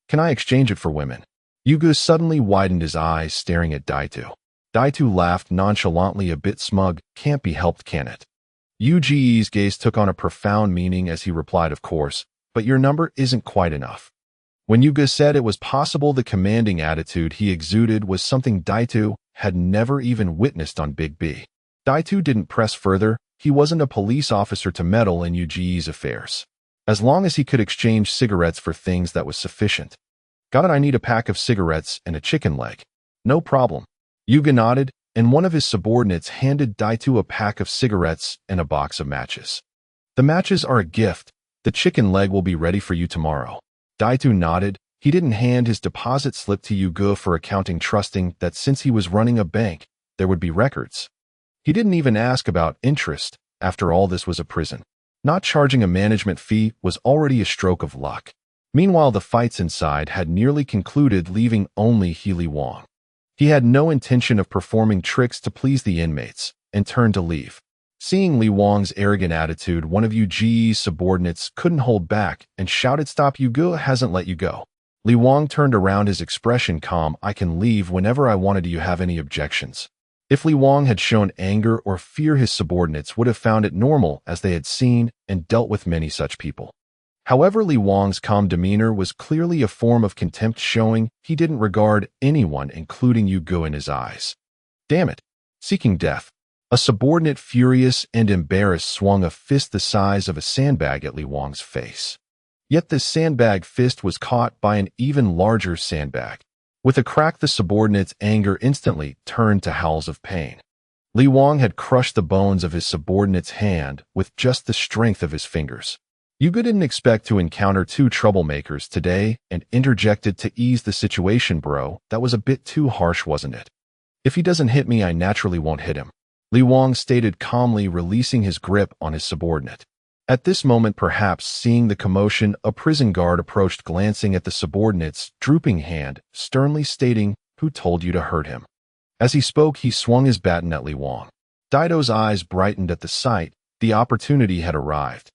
Can I exchange it for women? Yugo suddenly widened his eyes, staring at Daitu. Daitu laughed nonchalantly, a bit smug. Can't be helped, can it? Yuji's gaze took on a profound meaning as he replied, of course, but your number isn't quite enough. When Yuga said it was possible, the commanding attitude he exuded was something Daitu had never even witnessed on Big B. Daitu didn't press further. He wasn't a police officer to meddle in Yuji's affairs. As long as he could exchange cigarettes for things, that was sufficient. Got it, I need a pack of cigarettes and a chicken leg. No problem. Yuga nodded, and one of his subordinates handed Daitu a pack of cigarettes and a box of matches. The matches are a gift. The chicken leg will be ready for you tomorrow. Daitu nodded. He didn't hand his deposit slip to Yuga for accounting, trusting that since he was running a bank, there would be records. He didn't even ask about interest. After all, this was a prison. Not charging a management fee was already a stroke of luck. Meanwhile, the fights inside had nearly concluded, leaving only Li Wang. He had no intention of performing tricks to please the inmates, and turned to leave. Seeing Li Wang's arrogant attitude, one of Yuji's subordinates couldn't hold back and shouted, "Stop, Yuga hasn't let you go." Li Wang turned around, his expression calm. "I can leave whenever I wanted. Do you have any objections?" If Li Wang had shown anger or fear, his subordinates would have found it normal, as they had seen and dealt with many such people. However, Li Wang's calm demeanor was clearly a form of contempt, showing he didn't regard anyone, including Yugo, in his eyes. Damn it! Seeking death. A subordinate, furious and embarrassed, swung a fist the size of a sandbag at Li Wang's face. Yet this sandbag fist was caught by an even larger sandbag. With a crack, the subordinate's anger instantly turned to howls of pain. Li Wang had crushed the bones of his subordinate's hand with just the strength of his fingers. Yuga didn't expect to encounter two troublemakers today and interjected to ease the situation. "Bro, that was a bit too harsh, wasn't it? If he doesn't hit me, I naturally won't hit him," Li Wang stated calmly, releasing his grip on his subordinate. At this moment, perhaps seeing the commotion, a prison guard approached, glancing at the subordinate's drooping hand, sternly stating, "Who told you to hurt him?" As he spoke, he swung his baton at Li Wang. Daido's eyes brightened at the sight. The opportunity had arrived.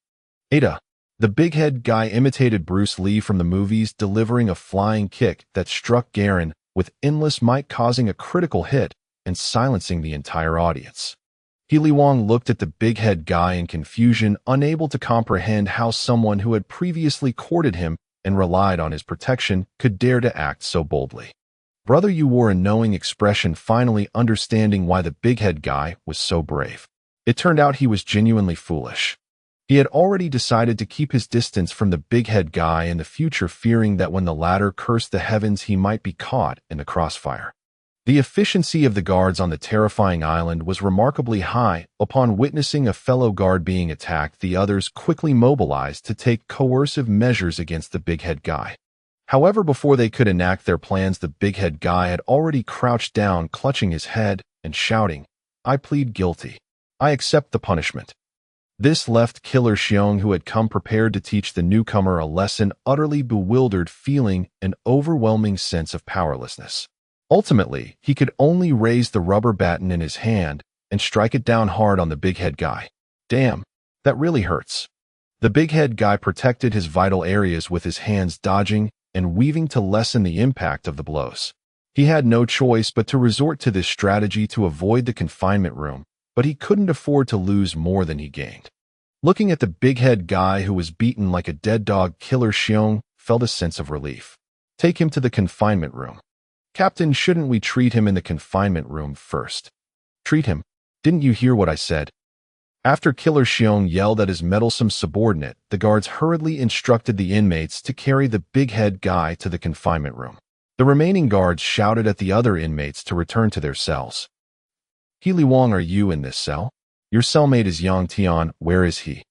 Ada. The big-head guy imitated Bruce Lee from the movies, delivering a flying kick that struck Garen with endless might, causing a critical hit and silencing the entire audience. Li Wang looked at the big-head guy in confusion, unable to comprehend how someone who had previously courted him and relied on his protection could dare to act so boldly. "Brother," you wore a knowing expression, finally understanding why the big-head guy was so brave. It turned out he was genuinely foolish. He had already decided to keep his distance from the big-head guy in the future, fearing that when the latter cursed the heavens, he might be caught in the crossfire. The efficiency of the guards on the terrifying island was remarkably high. Upon witnessing a fellow guard being attacked, the others quickly mobilized to take coercive measures against the big-head guy. However, before they could enact their plans, the big-head guy had already crouched down, clutching his head and shouting, "I plead guilty. I accept the punishment." This left Killer Xiong, who had come prepared to teach the newcomer a lesson, utterly bewildered, feeling an overwhelming sense of powerlessness. Ultimately, he could only raise the rubber baton in his hand and strike it down hard on the big-head guy. "Damn, that really hurts." The big-head guy protected his vital areas with his hands, dodging and weaving to lessen the impact of the blows. He had no choice but to resort to this strategy to avoid the confinement room, but he couldn't afford to lose more than he gained. Looking at the big-head guy who was beaten like a dead dog, Killer Xiong felt a sense of relief. "Take him to the confinement room." "Captain, shouldn't we treat him in the confinement room first?" "Treat him? Didn't you hear what I said?" After Killer Xiong yelled at his meddlesome subordinate, the guards hurriedly instructed the inmates to carry the big-head guy to the confinement room. The remaining guards shouted at the other inmates to return to their cells. "Li Wang, are you in this cell? Your cellmate is Yang Tian. Where is he?"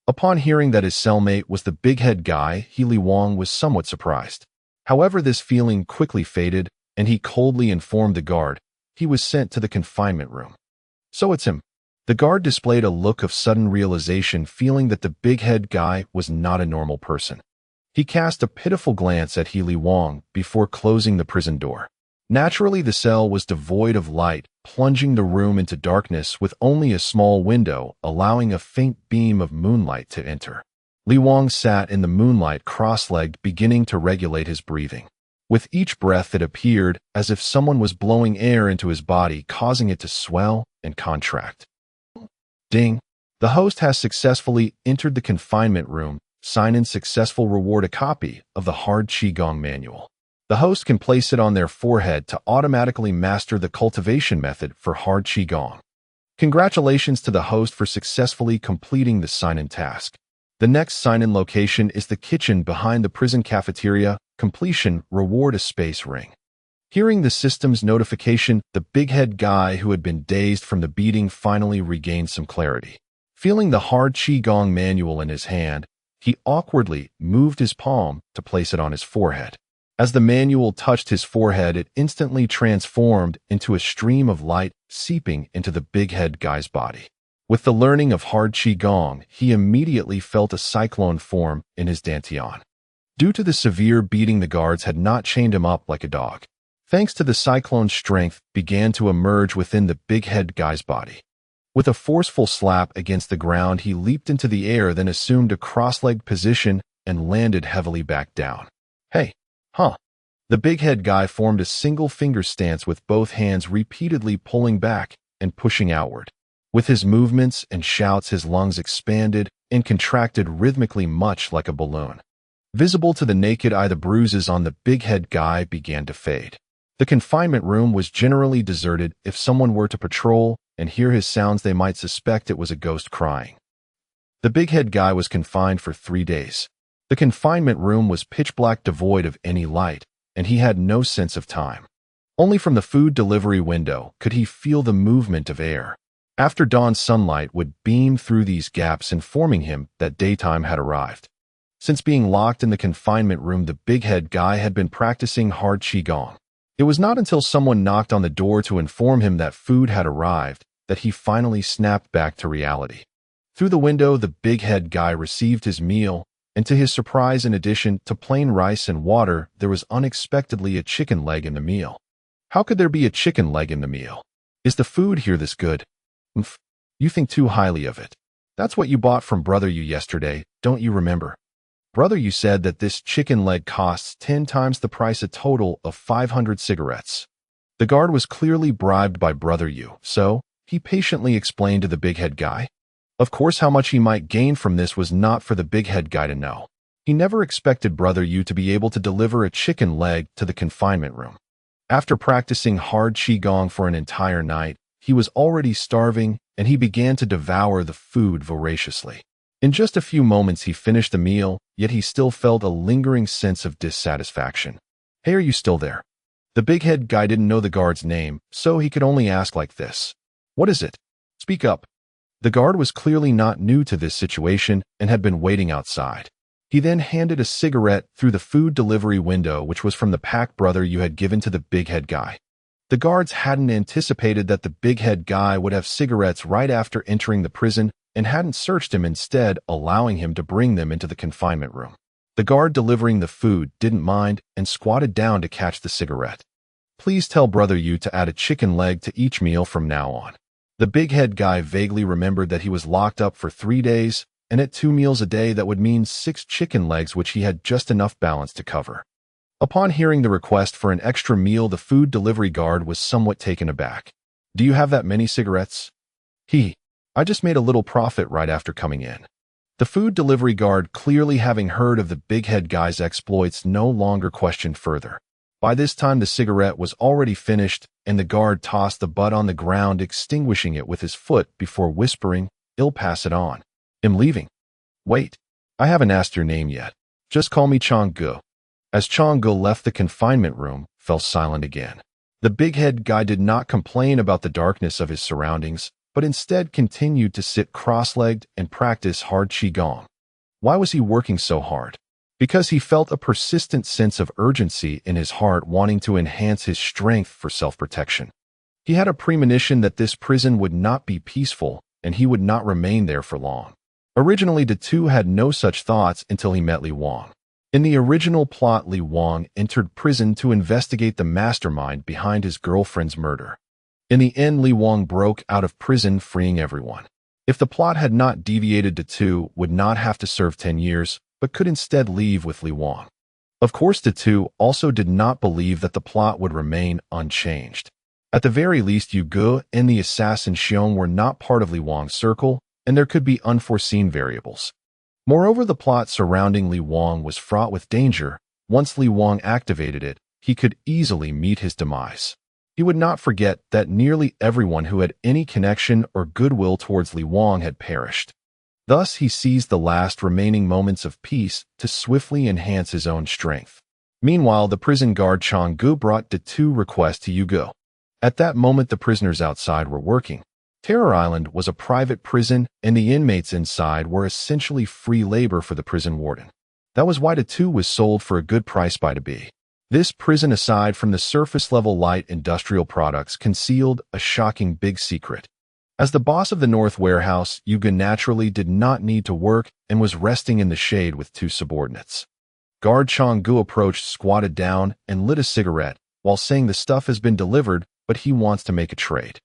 Upon hearing that his cellmate was the big-head guy, Li Wang was somewhat surprised. However, this feeling quickly faded, and he coldly informed the guard he was sent to the confinement room. So it's him. The guard displayed a look of sudden realization, feeling that the big-head guy was not a normal person. He cast a pitiful glance at Li Wang before closing the prison door. Naturally, the cell was devoid of light, plunging the room into darkness with only a small window, allowing a faint beam of moonlight to enter. Li Wang sat in the moonlight cross-legged, beginning to regulate his breathing. With each breath, it appeared as if someone was blowing air into his body, causing it to swell and contract. Ding! The host has successfully entered the confinement room. Sign in successful. Reward a copy of the Hard Qigong manual. The host can place it on their forehead to automatically master the cultivation method for Hard Qigong. Congratulations to the host for successfully completing the sign-in task. The next sign-in location is the kitchen behind the prison cafeteria. Completion. Reward a space ring. Hearing the system's notification, the big-head guy who had been dazed from the beating finally regained some clarity. Feeling the Hard Qigong manual in his hand, he awkwardly moved his palm to place it on his forehead. As the manual touched his forehead, it instantly transformed into a stream of light seeping into the big-head guy's body. With the learning of Hard Qigong, he immediately felt a cyclone form in his dantian. Due to the severe beating, the guards had not chained him up like a dog. Thanks to the cyclone's strength, began to emerge within the big-head guy's body. With a forceful slap against the ground, he leaped into the air, then assumed a cross-legged position and landed heavily back down. Hey, huh? The big-head guy formed a single-finger stance with both hands repeatedly pulling back and pushing outward. With his movements and shouts, his lungs expanded and contracted rhythmically, much like a balloon. Visible to the naked eye, the bruises on the big-head guy began to fade. The confinement room was generally deserted. If someone were to patrol and hear his sounds, they might suspect it was a ghost crying. The big-head guy was confined for 3 days. The confinement room was pitch black, devoid of any light, and he had no sense of time. Only from the food delivery window could he feel the movement of air. After dawn, sunlight would beam through these gaps, informing him that daytime had arrived. Since being locked in the confinement room, the big-head guy had been practicing Hard Qigong. It was not until someone knocked on the door to inform him that food had arrived that he finally snapped back to reality. Through the window, the big-head guy received his meal, and to his surprise, in addition to plain rice and water, there was unexpectedly a chicken leg in the meal. How could there be a chicken leg in the meal? Is the food here this good? You think too highly of it. That's what you bought from Brother Yu yesterday, don't you remember? Brother Yu said that this chicken leg costs 10 times the price, a total of 500 cigarettes. The guard was clearly bribed by Brother Yu, so he patiently explained to the big-head guy. Of course, how much he might gain from this was not for the big-head guy to know. He never expected Brother Yu to be able to deliver a chicken leg to the confinement room. After practicing Hard Qigong for an entire night, he was already starving, and he began to devour the food voraciously. In just a few moments, he finished the meal, yet he still felt a lingering sense of dissatisfaction. Hey, are you still there? The big-head guy didn't know the guard's name, so he could only ask like this. What is it? Speak up. The guard was clearly not new to this situation and had been waiting outside. He then handed a cigarette through the food delivery window, which was from the pack Brother Yu had given to the big-head guy. The guards hadn't anticipated that the big-head guy would have cigarettes right after entering the prison and hadn't searched him, instead allowing him to bring them into the confinement room. The guard delivering the food didn't mind and squatted down to catch the cigarette. Please tell Brother Yu to add a chicken leg to each meal from now on. The big-head guy vaguely remembered that he was locked up for 3 days, and at 2 meals a day that would mean 6 chicken legs, which he had just enough balance to cover. Upon hearing the request for an extra meal, the food delivery guard was somewhat taken aback. Do you have that many cigarettes? I just made a little profit right after coming in. The food delivery guard, clearly having heard of the big-head guy's exploits, no longer questioned further. By this time, the cigarette was already finished, and the guard tossed the butt on the ground, extinguishing it with his foot before whispering, "I'll pass it on. I'm leaving." Wait, I haven't asked your name yet. Just call me Chang-gu. As Chang-gu left the confinement room, fell silent again. The big-head guy did not complain about the darkness of his surroundings, but instead continued to sit cross-legged and practice Hard Qigong. Why was he working so hard? because he felt a persistent sense of urgency in his heart, wanting to enhance his strength for self-protection. He had a premonition that this prison would not be peaceful, and he would not remain there for long. Originally, the two had no such thoughts until he met Li Wang. In the original plot, Li Wang entered prison to investigate the mastermind behind his girlfriend's murder. In the end, Li Wang broke out of prison, freeing everyone. If the plot had not deviated, the two would not have to serve 10 years, but could instead leave with Li Wang. Of course, the two also did not believe that the plot would remain unchanged. At the very least, Yu Ge and the assassin Xiong were not part of Li Wang's circle, and there could be unforeseen variables. Moreover, the plot surrounding Li Wang was fraught with danger. Once Li Wang activated it, he could easily meet his demise. He would not forget that nearly everyone who had any connection or goodwill towards Li Wang had perished. Thus, he seized the last remaining moments of peace to swiftly enhance his own strength. Meanwhile, the prison guard Chang Gu brought the two requests to Yu Ge. At that moment, the prisoners outside were working. Terror Island was a private prison, and the inmates inside were essentially free labor for the prison warden. That was why the two was sold for a good price by the B. This prison, aside from the surface-level light industrial products, concealed a shocking big secret. As the boss of the North Warehouse, Yu Ge naturally did not need to work and was resting in the shade with two subordinates. Guard Chang Gu approached, squatted down, and lit a cigarette, while saying the stuff has been delivered, but he wants to make a trade.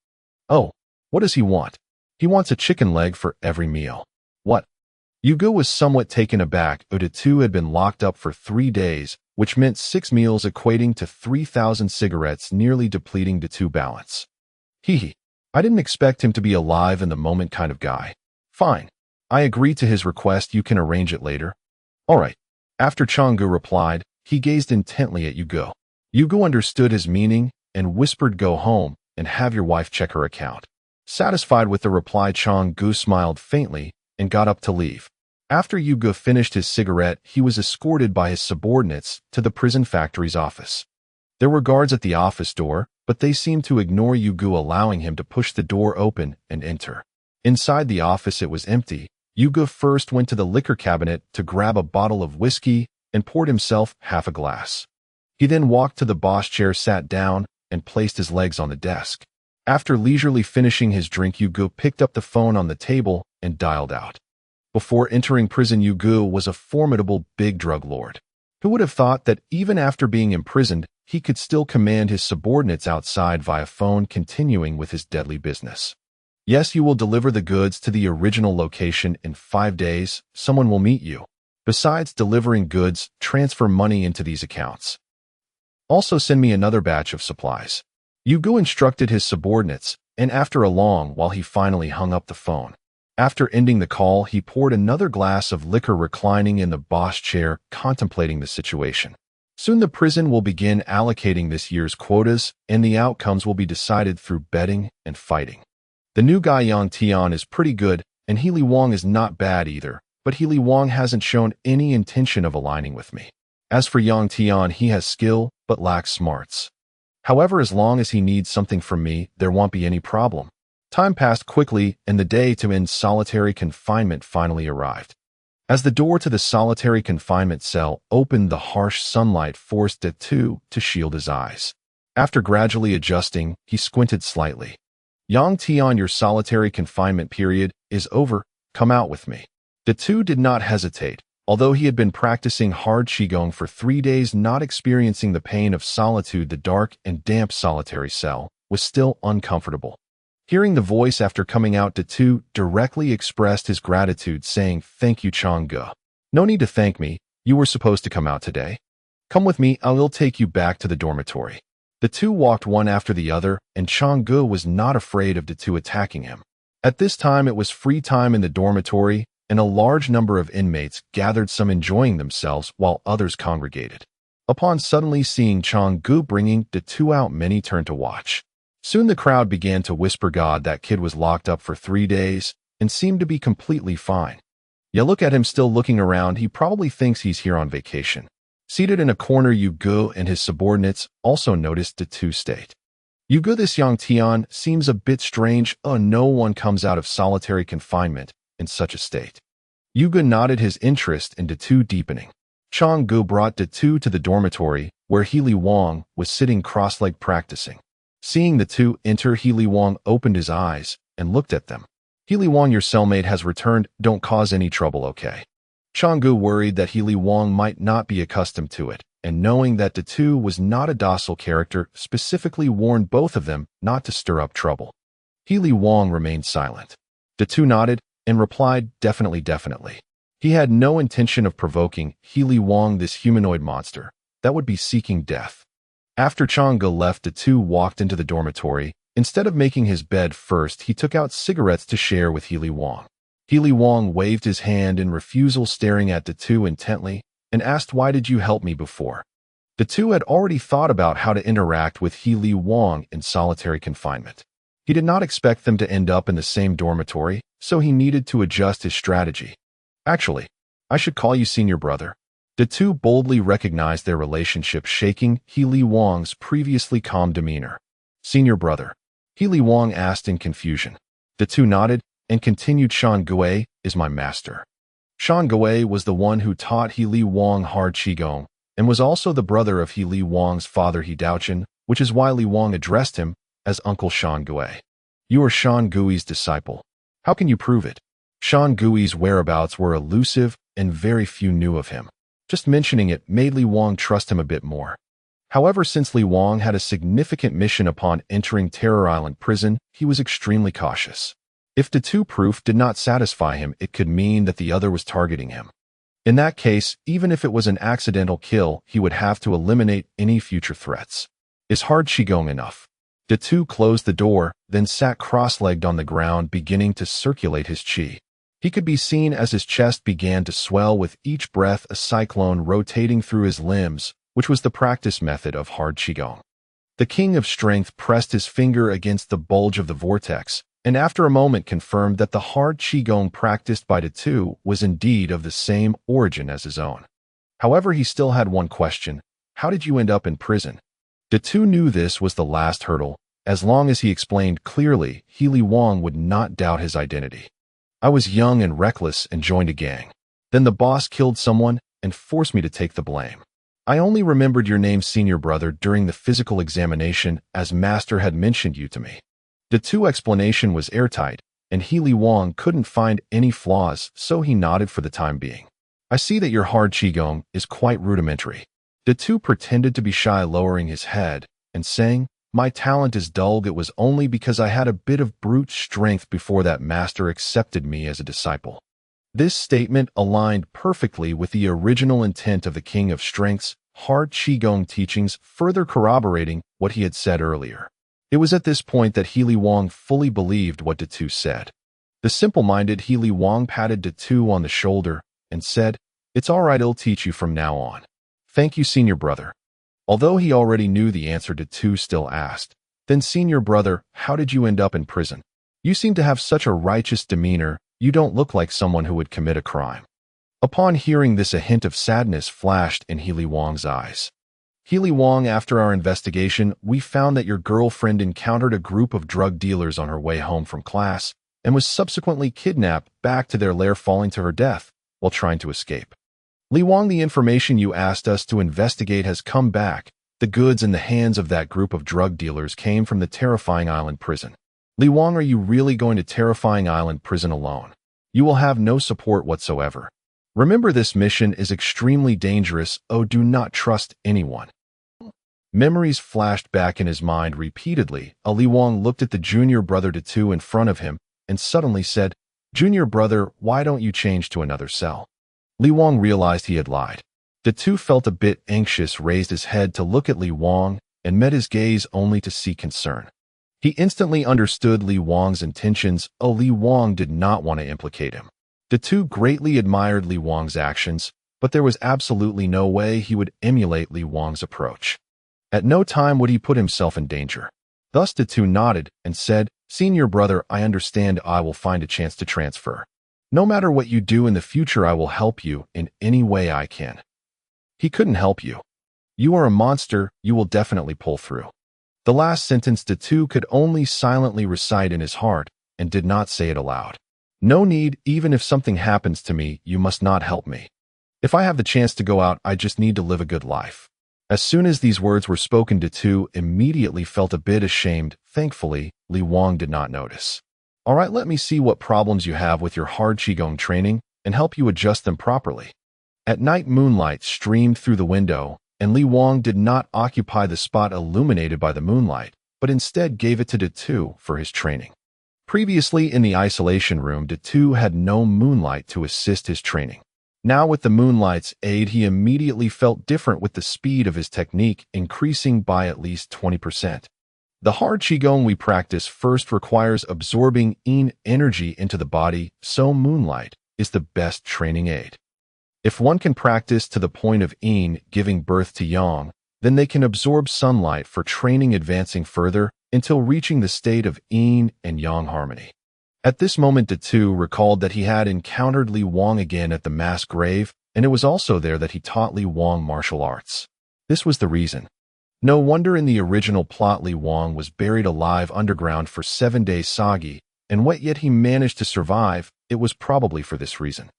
Oh, what does he want? He wants a chicken leg for every meal. What? Yu Ge was somewhat taken aback. The two had been locked up for 3 days, which meant 6 meals equating to 3,000 cigarettes, nearly depleting the two balance. Hee. I didn't expect him to be alive in the moment kind of guy. Fine. I agree to his request. You can arrange it later. All right. After Chang Gu replied, he gazed intently at Yu Ge. Yu Ge understood his meaning and whispered, "Go home and have your wife check her account." Satisfied with the reply, Chang Gu smiled faintly and got up to leave. After Yu Ge finished his cigarette, he was escorted by his subordinates to the prison factory's office. There were guards at the office door, but they seemed to ignore Yu Ge, allowing him to push the door open and enter. Inside the office, it was empty. Yu Ge first went to the liquor cabinet to grab a bottle of whiskey and poured himself half a glass. He then walked to the boss chair, sat down, and placed his legs on the desk. After leisurely finishing his drink, Yu Ge picked up the phone on the table and dialed out. Before entering prison, Yu Ge was a formidable big drug lord. Who would have thought that even after being imprisoned, he could still command his subordinates outside via phone, continuing with his deadly business. Yes, you will deliver the goods to the original location in 5 days. Someone will meet you. Besides delivering goods, transfer money into these accounts. Also send me another batch of supplies. Yu Ge instructed his subordinates, and after a long while he finally hung up the phone. After ending the call, he poured another glass of liquor, reclining in the boss chair, contemplating the situation. Soon the prison will begin allocating this year's quotas, and the outcomes will be decided through betting and fighting. The new guy Yang Tian is pretty good, and He Li Wang is not bad either, but He Li Wang hasn't shown any intention of aligning with me. As for Yang Tian, he has skill, but lacks smarts. However, as long as he needs something from me, there won't be any problem. Time passed quickly, and the day to end solitary confinement finally arrived. As the door to the solitary confinement cell opened, the harsh sunlight forced it to shield his eyes. After gradually adjusting, he squinted slightly. Yang Tian, your solitary confinement period is over. Come out with me. The two did not hesitate. Although he had been practicing hard Qigong for 3 days, not experiencing the pain of solitude, the dark and damp solitary cell was still uncomfortable. Hearing the voice after coming out, the two directly expressed his gratitude, saying, "Thank you, Chang Ge. No need to thank me. You were supposed to come out today. Come with me, I will take you back to the dormitory." The two walked one after the other, and Chang Ge was not afraid of the two attacking him. At this time, it was free time in the dormitory, and a large number of inmates gathered, some enjoying themselves while others congregated. Upon suddenly seeing Chang Ge bringing the two out, many turned to watch. Soon the crowd began to whisper, "God, that kid was locked up for 3 days and seemed to be completely fine. Yeah, look at him still looking around. He probably thinks he's here on vacation." Seated in a corner, Yu Ge and his subordinates also noticed the two state. "Yu Ge, this Yang Tian seems a bit strange. No one comes out of solitary confinement in such a state." Yu Ge nodded, his interest in the two deepening. Changgu brought the two to the dormitory, where Healy Wang was sitting cross-legged practicing. Seeing the two enter, Healy Wang opened his eyes and looked at them. Healy Wang, your cellmate has returned. Don't cause any trouble, okay? Changgu worried that Healy Wang might not be accustomed to it, and knowing that the two was not a docile character, specifically warned both of them not to stir up trouble. Healy Wang remained silent. The two nodded and replied, definitely, definitely. He had no intention of provoking Healy Wang, this humanoid monster that would be seeking death. After Changgu left, the two walked into the dormitory. Instead of making his bed first, he took out cigarettes to share with Healy Wang. Healy Wang waved his hand in refusal, staring at the two intently, and asked, why did you help me before? The two had already thought about how to interact with Healy Wang in solitary confinement. He did not expect them to end up in the same dormitory, so he needed to adjust his strategy. Actually, I should call you senior brother. The two boldly recognized their relationship, shaking Healy Wang's previously calm demeanor. Senior brother, Healy Wang asked in confusion. The two nodded and continued, Shan Gui is my master. Shan Gui was the one who taught Healy Wang hard Qigong, and was also the brother of Healy Wang's father, He Daochen, which is why Li Wang addressed him as Uncle Shan Gui. You are Shan Gui's disciple. How can you prove it? Shan Gui's whereabouts were elusive, and very few knew of him. Just mentioning it made Li Wang trust him a bit more. However, since Li Wang had a significant mission upon entering Terror Island prison, he was extremely cautious. If the two proof did not satisfy him, it could mean that the other was targeting him. In that case, even if it was an accidental kill, he would have to eliminate any future threats. Is hard Qigong enough? The two closed the door, then sat cross-legged on the ground, beginning to circulate his qi. He could be seen as his chest began to swell with each breath, a cyclone rotating through his limbs, which was the practice method of hard Qigong. The King of Strength pressed his finger against the bulge of the vortex, and after a moment confirmed that the hard Qigong practiced by the two was indeed of the same origin as his own. However, he still had one question. How did you end up in prison? The two knew this was the last hurdle. As long as he explained clearly, Healy Wang would not doubt his identity. I was young and reckless and joined a gang. Then the boss killed someone and forced me to take the blame. I only remembered your name, senior brother, during the physical examination, as master had mentioned you to me. The two explanation was airtight, and Healy Wang couldn't find any flaws, so he nodded for the time being. I see that your hard Qigong is quite rudimentary. The two pretended to be shy, lowering his head and saying, my talent is dull. It was only because I had a bit of brute strength before that master accepted me as a disciple. This statement aligned perfectly with the original intent of the King of Strength's hard Qigong teachings, further corroborating what he had said earlier. It was at this point that Healy Wang fully believed what the two said. The simple-minded Healy Wang patted the two on the shoulder and said, it's all right, I'll teach you from now on. Thank you, senior brother. Although he already knew the answer, the two still asked, then senior brother, how did you end up in prison? You seem to have such a righteous demeanor. You don't look like someone who would commit a crime. Upon hearing this, a hint of sadness flashed in Healy Wang's eyes. Healy Wang, after our investigation, we found that your girlfriend encountered a group of drug dealers on her way home from class and was subsequently kidnapped back to their lair, falling to her death while trying to escape. Li Wang, the information you asked us to investigate has come back. The goods in the hands of that group of drug dealers came from the Terrifying Island prison. Li Wang, are you really going to Terrifying Island prison alone? You will have no support whatsoever. Remember, this mission is extremely dangerous. Oh, do not trust anyone. Memories flashed back in his mind repeatedly. Li Wang looked at the junior brother to two in front of him and suddenly said, Junior brother, why don't you change to another cell? Li Wang realized he had lied. The two felt a bit anxious, raised his head to look at Li Wang, and met his gaze only to see concern. He instantly understood Li Wang's intentions. Li Wang did not want to implicate him. The two greatly admired Li Wang's actions, but there was absolutely no way he would emulate Li Wang's approach. At no time would he put himself in danger. Thus the two nodded and said, Senior brother, I understand. I will find a chance to transfer. No matter what you do in the future, I will help you in any way I can. He couldn't help you. You are a monster. You will definitely pull through. The last sentence the two could only silently recite in his heart and did not say it aloud. No need. Even if something happens to me, you must not help me. If I have the chance to go out, I just need to live a good life. As soon as these words were spoken, Tu immediately felt a bit ashamed. Thankfully, Li Wang did not notice. All right, let me see what problems you have with your hard Qigong training and help you adjust them properly. At night, moonlight streamed through the window, and Li Wang did not occupy the spot illuminated by the moonlight, but instead gave it to Tu for his training. Previously, in the isolation room, Tu had no moonlight to assist his training. Now, with the moonlight's aid, he immediately felt different, with the speed of his technique increasing by at least 20%. The hard Qigong we practice first requires absorbing Yin energy into the body, so moonlight is the best training aid. If one can practice to the point of Yin giving birth to Yang, then they can absorb sunlight for training, advancing further until reaching the state of Yin and Yang harmony. At this moment, Tu recalled that he had encountered Li Wang again at the mass grave, and it was also there that he taught Li Wang martial arts. This was the reason. No wonder in the original plot Li Wang was buried alive underground for 7 days soggy, and yet he managed to survive. It was probably for this reason.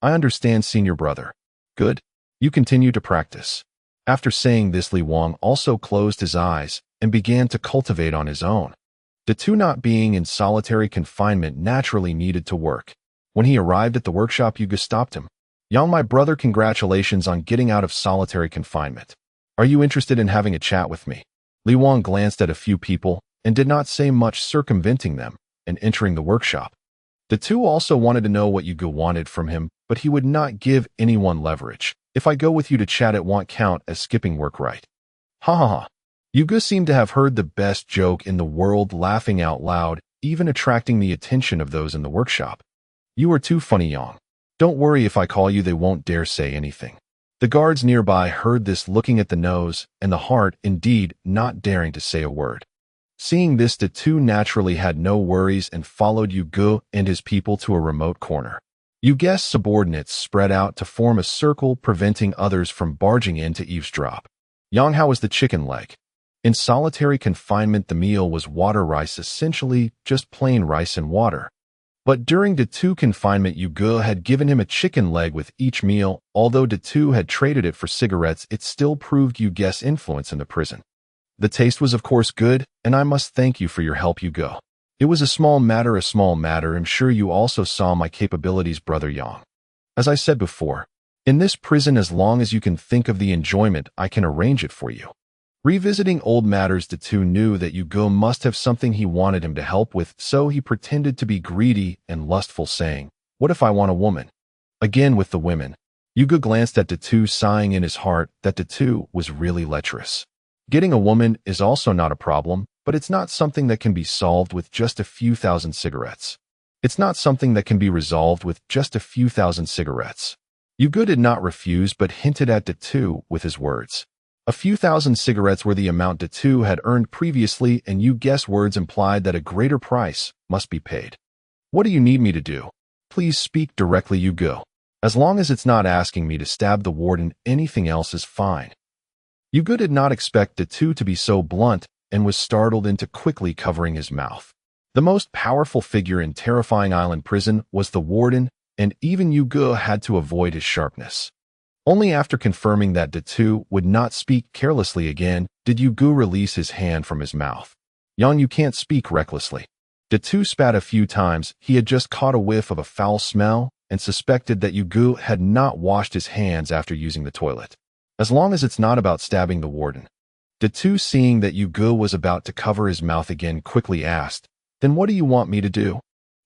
I understand, senior brother. Good. You continue to practice. After saying this, Li Wang also closed his eyes and began to cultivate on his own. Tu, not being in solitary confinement, naturally needed to work. When he arrived at the workshop, Yuga stopped him. Yang, my brother, congratulations on getting out of solitary confinement. Are you interested in having a chat with me? Li Wang glanced at a few people and did not say much, circumventing them and entering the workshop. Tu also wanted to know what Yuga wanted from him, but he would not give anyone leverage. If I go with you to chat, it won't count as skipping work, right? Ha ha ha. Yuga seemed to have heard the best joke in the world, laughing out loud, even attracting the attention of those in the workshop. You are too funny, Yang. Don't worry, if I call you, they won't dare say anything. The guards nearby heard this, looking at the nose and the heart, indeed, not daring to say a word. Seeing this, Tu naturally had no worries and followed Yuga and his people to a remote corner. Yuga's subordinates spread out to form a circle, preventing others from barging in to eavesdrop. Yang, how was the chicken leg? In solitary confinement, the meal was water rice, essentially just plain rice and water. But during Tu confinement, Yuga had given him a chicken leg with each meal. Although Tu had traded it for cigarettes, it still proved Yuga's influence in the prison. The taste was of course good, and I must thank you for your help, Yuga. It was a small matter. I'm sure you also saw my capabilities, brother Yang. As I said before, in this prison, as long as you can think of the enjoyment, I can arrange it for you. Revisiting old matters, Tu knew that Yuga must have something he wanted him to help with, so he pretended to be greedy and lustful, saying, "What if I want a woman?" Again with the women. Yuga glanced at Tu, sighing in his heart that Tu was really lecherous. Getting a woman is also not a problem, but it's not something that can be solved with just a few thousand cigarettes. It's not something that can be resolved with just a few thousand cigarettes. Yuga did not refuse, but hinted at Tu with his words. A few thousand cigarettes were the amount Tu had earned previously, and Yuga's words implied that a greater price must be paid. What do you need me to do? Please speak directly, Yuga. As long as it's not asking me to stab the warden, anything else is fine. Yuga did not expect Tu to be so blunt and was startled into quickly covering his mouth. The most powerful figure in terrifying island prison was the warden, and even Yuga had to avoid his sharpness. Only after confirming that Tu would not speak carelessly again did Yuga release his hand from his mouth. Yang, you can't speak recklessly. Tu spat a few times. He had just caught a whiff of a foul smell and suspected that Yuga had not washed his hands after using the toilet. As long as it's not about stabbing the warden. Tu, seeing that Yuga was about to cover his mouth again, quickly asked, "Then what do you want me to do?"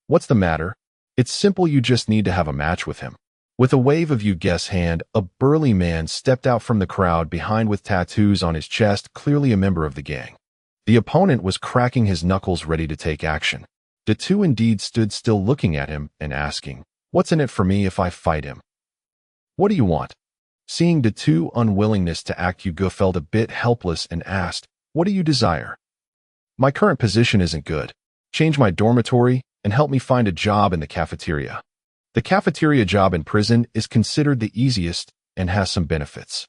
"What's the matter? It's simple, you just need to have a match with him." With a wave of Yuga's hand, a burly man stepped out from the crowd behind with tattoos on his chest, clearly a member of the gang. The opponent was cracking his knuckles, ready to take action. Tu indeed stood still, looking at him and asking, "What's in it for me if I fight him?" "What do you want?" Seeing Tu's unwillingness to act, Yuga felt a bit helpless and asked, "What do you desire?" "My current position isn't good. Change my dormitory and help me find a job in the cafeteria." The cafeteria job in prison is considered the easiest and has some benefits.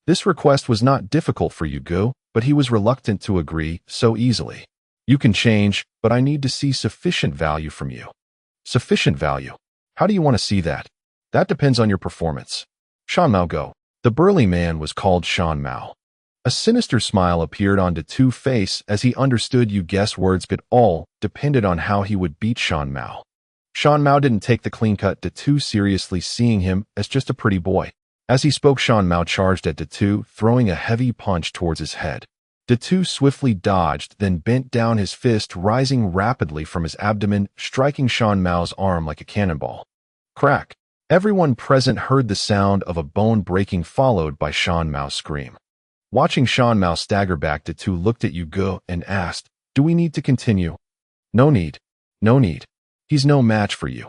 This request was not difficult for Yuga, but he was reluctant to agree so easily. "You can change, but I need to see sufficient value from you." "Sufficient value? How do you want to see that?" "That depends on your performance." Shan Mao go. The burly man was called Shan Mao. A sinister smile appeared on Datu's face as he understood you guess words could all depended on how he would beat Shan Mao. Shan Mao didn't take the clean-cut Datu seriously, seeing him as just a pretty boy. As he spoke, Shan Mao charged at Datu, throwing a heavy punch towards his head. Datu swiftly dodged, then bent down, his fist rising rapidly from his abdomen, striking Shan Mao's arm like a cannonball. Crack! Everyone present heard the sound of a bone breaking, followed by Shan Mao's scream. Watching Shan Mao stagger back, Datu looked at Yugo and asked, "Do we need to continue?" "No need. No need. He's no match for you."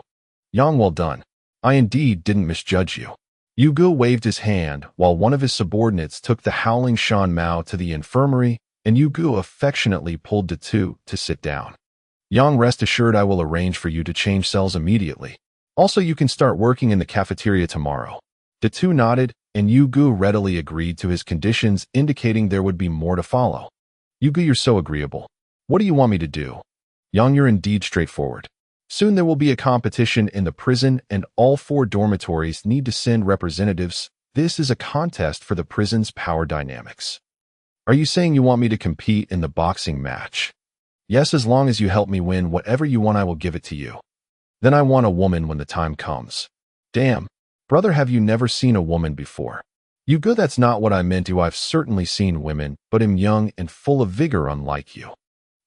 "Yang, well done. I indeed didn't misjudge you." Yugo waved his hand while one of his subordinates took the howling Shan Mao to the infirmary, and Yugo affectionately pulled Datu to sit down. "Yang, rest assured I will arrange for you to change cells immediately. Also, you can start working in the cafeteria tomorrow." Datu nodded, and Yugo readily agreed to his conditions, indicating there would be more to follow. "Yugo, you're so agreeable. What do you want me to do?" "Yang, you're indeed straightforward. Soon there will be a competition in the prison, and all 4 dormitories need to send representatives. This is a contest for the prison's power dynamics." "Are you saying you want me to compete in the boxing match?" "Yes, as long as you help me win whatever you want, I will give it to you." "Then I want a woman when the time comes." "Damn. Brother, have you never seen a woman before?" "Yugo, that's not what I meant to. I've certainly seen women, but am young and full of vigor, unlike you."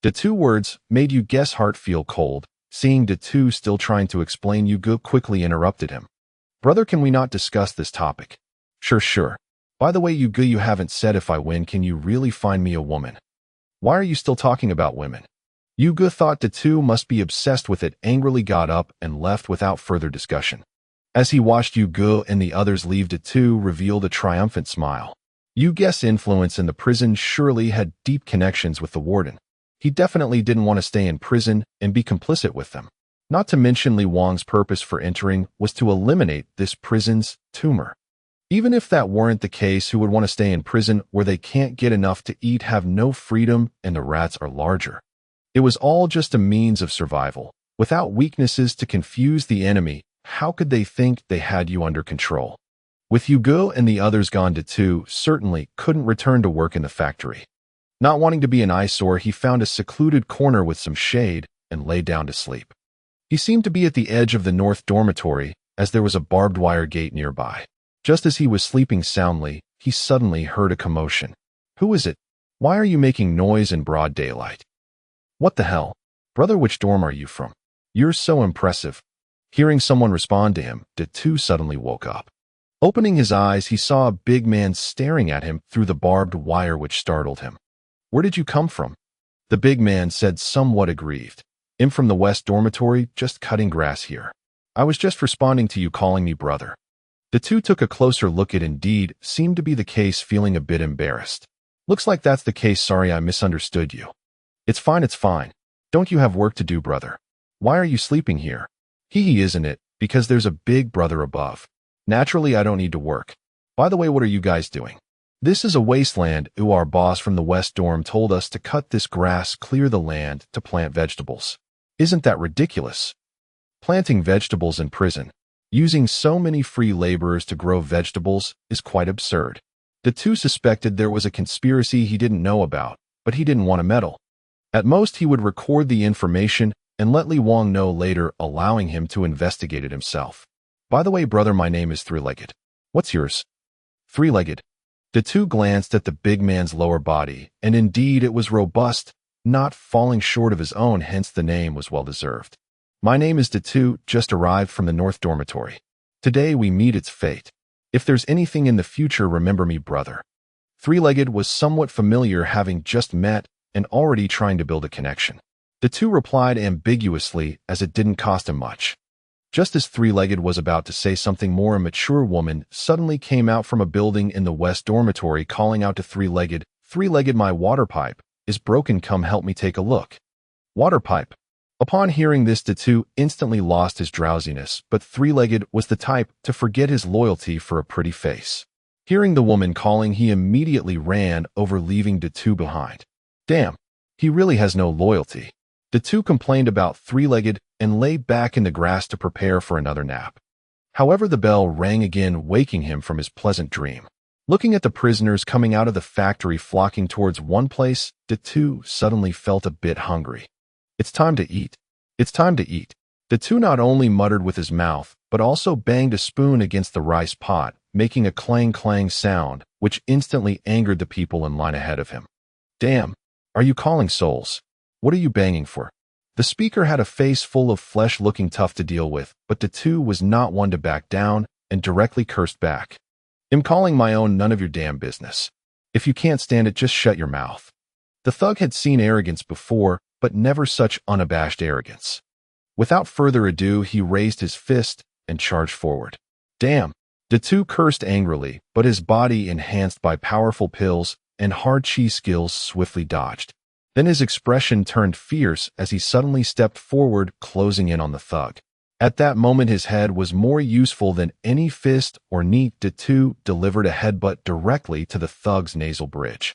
The 2 words made you guess heart feel cold. Seeing Datu still trying to explain, Yugo quickly interrupted him. "Brother, can we not discuss this topic?" Sure. By the way, Yugo, you haven't said if I win, can you really find me a woman?" "Why are you still talking about women?" Yugo thought Datu must be obsessed with it, angrily got up and left without further discussion. As he watched Yugo and the others leave, Datu revealed a triumphant smile. Yugo's influence in the prison surely had deep connections with the warden. He definitely didn't want to stay in prison and be complicit with them. Not to mention Li Wang's purpose for entering was to eliminate this prison's tumor. Even if that weren't the case, who would want to stay in prison where they can't get enough to eat, have no freedom, and the rats are larger? It was all just a means of survival. Without weaknesses to confuse the enemy, how could they think they had you under control? With Yugo and the others gone, Datu certainly couldn't return to work in the factory. Not wanting to be an eyesore, he found a secluded corner with some shade and lay down to sleep. He seemed to be at the edge of the north dormitory, as there was a barbed wire gate nearby. Just as he was sleeping soundly, he suddenly heard a commotion. "Who is it? Why are you making noise in broad daylight?" "What the hell? Brother, which dorm are you from? You're so impressive." Hearing someone respond to him, Datu suddenly woke up. Opening his eyes, he saw a big man staring at him through the barbed wire, which startled him. "Where did you come from?" The big man said, somewhat aggrieved. "I'm from the west dormitory, just cutting grass here. I was just responding to you calling me brother." Datu took a closer look. It indeed seemed to be the case, feeling a bit embarrassed. "Looks like that's the case. Sorry, I misunderstood you." It's fine. Don't you have work to do, brother?" "Why are you sleeping here?" He isn't it, because there's a big brother above. Naturally, I don't need to work. By the way, what are you guys doing?" "This is a wasteland. Our boss from the West Dorm told us to cut this grass, clear the land to plant vegetables." "Isn't that ridiculous? Planting vegetables in prison, using so many free laborers to grow vegetables, is quite absurd." Datu suspected there was a conspiracy he didn't know about, but he didn't want to meddle. At most, he would record the information and let Li Wang know later, allowing him to investigate it himself. "By the way, brother, my name is Three-Legged. What's yours?" "Three-Legged." Datu glanced at the big man's lower body, and indeed it was robust, not falling short of his own, hence the name was well-deserved. "My name is Datu, just arrived from the North Dormitory. Today we meet its fate. If there's anything in the future, remember me, brother." Three-Legged was somewhat familiar, having just met and already trying to build a connection. Datu replied ambiguously, as it didn't cost him much. Just as Three-Legged was about to say something more, a mature woman suddenly came out from a building in the West Dormitory, calling out to Three-Legged, "Three-Legged, my water pipe is broken. Come help me take a look." Water pipe. Upon hearing this, Datu instantly lost his drowsiness, but Three-Legged was the type to forget his loyalty for a pretty face. Hearing the woman calling, he immediately ran over, leaving Datu behind. "Damn, he really has no loyalty." Datu complained about Three-Legged and lay back in the grass to prepare for another nap. However, the bell rang again, waking him from his pleasant dream. Looking at the prisoners coming out of the factory flocking towards one place, Datu suddenly felt a bit hungry. It's time to eat. It's time to eat. Datu not only muttered with his mouth, but also banged a spoon against the rice pot, making a clang-clang sound, which instantly angered the people in line ahead of him. Damn, are you calling souls? What are you banging for? The speaker had a face full of flesh looking tough to deal with, but Datu was not one to back down and directly cursed back. I'm calling my own, none of your damn business. If you can't stand it, just shut your mouth. The thug had seen arrogance before, but never such unabashed arrogance. Without further ado, he raised his fist and charged forward. Damn! Datu cursed angrily, but his body, enhanced by powerful pills and hard chi skills, swiftly dodged. Then his expression turned fierce as he suddenly stepped forward, closing in on the thug. At that moment, his head was more useful than any fist or knee. Datu delivered a headbutt directly to the thug's nasal bridge.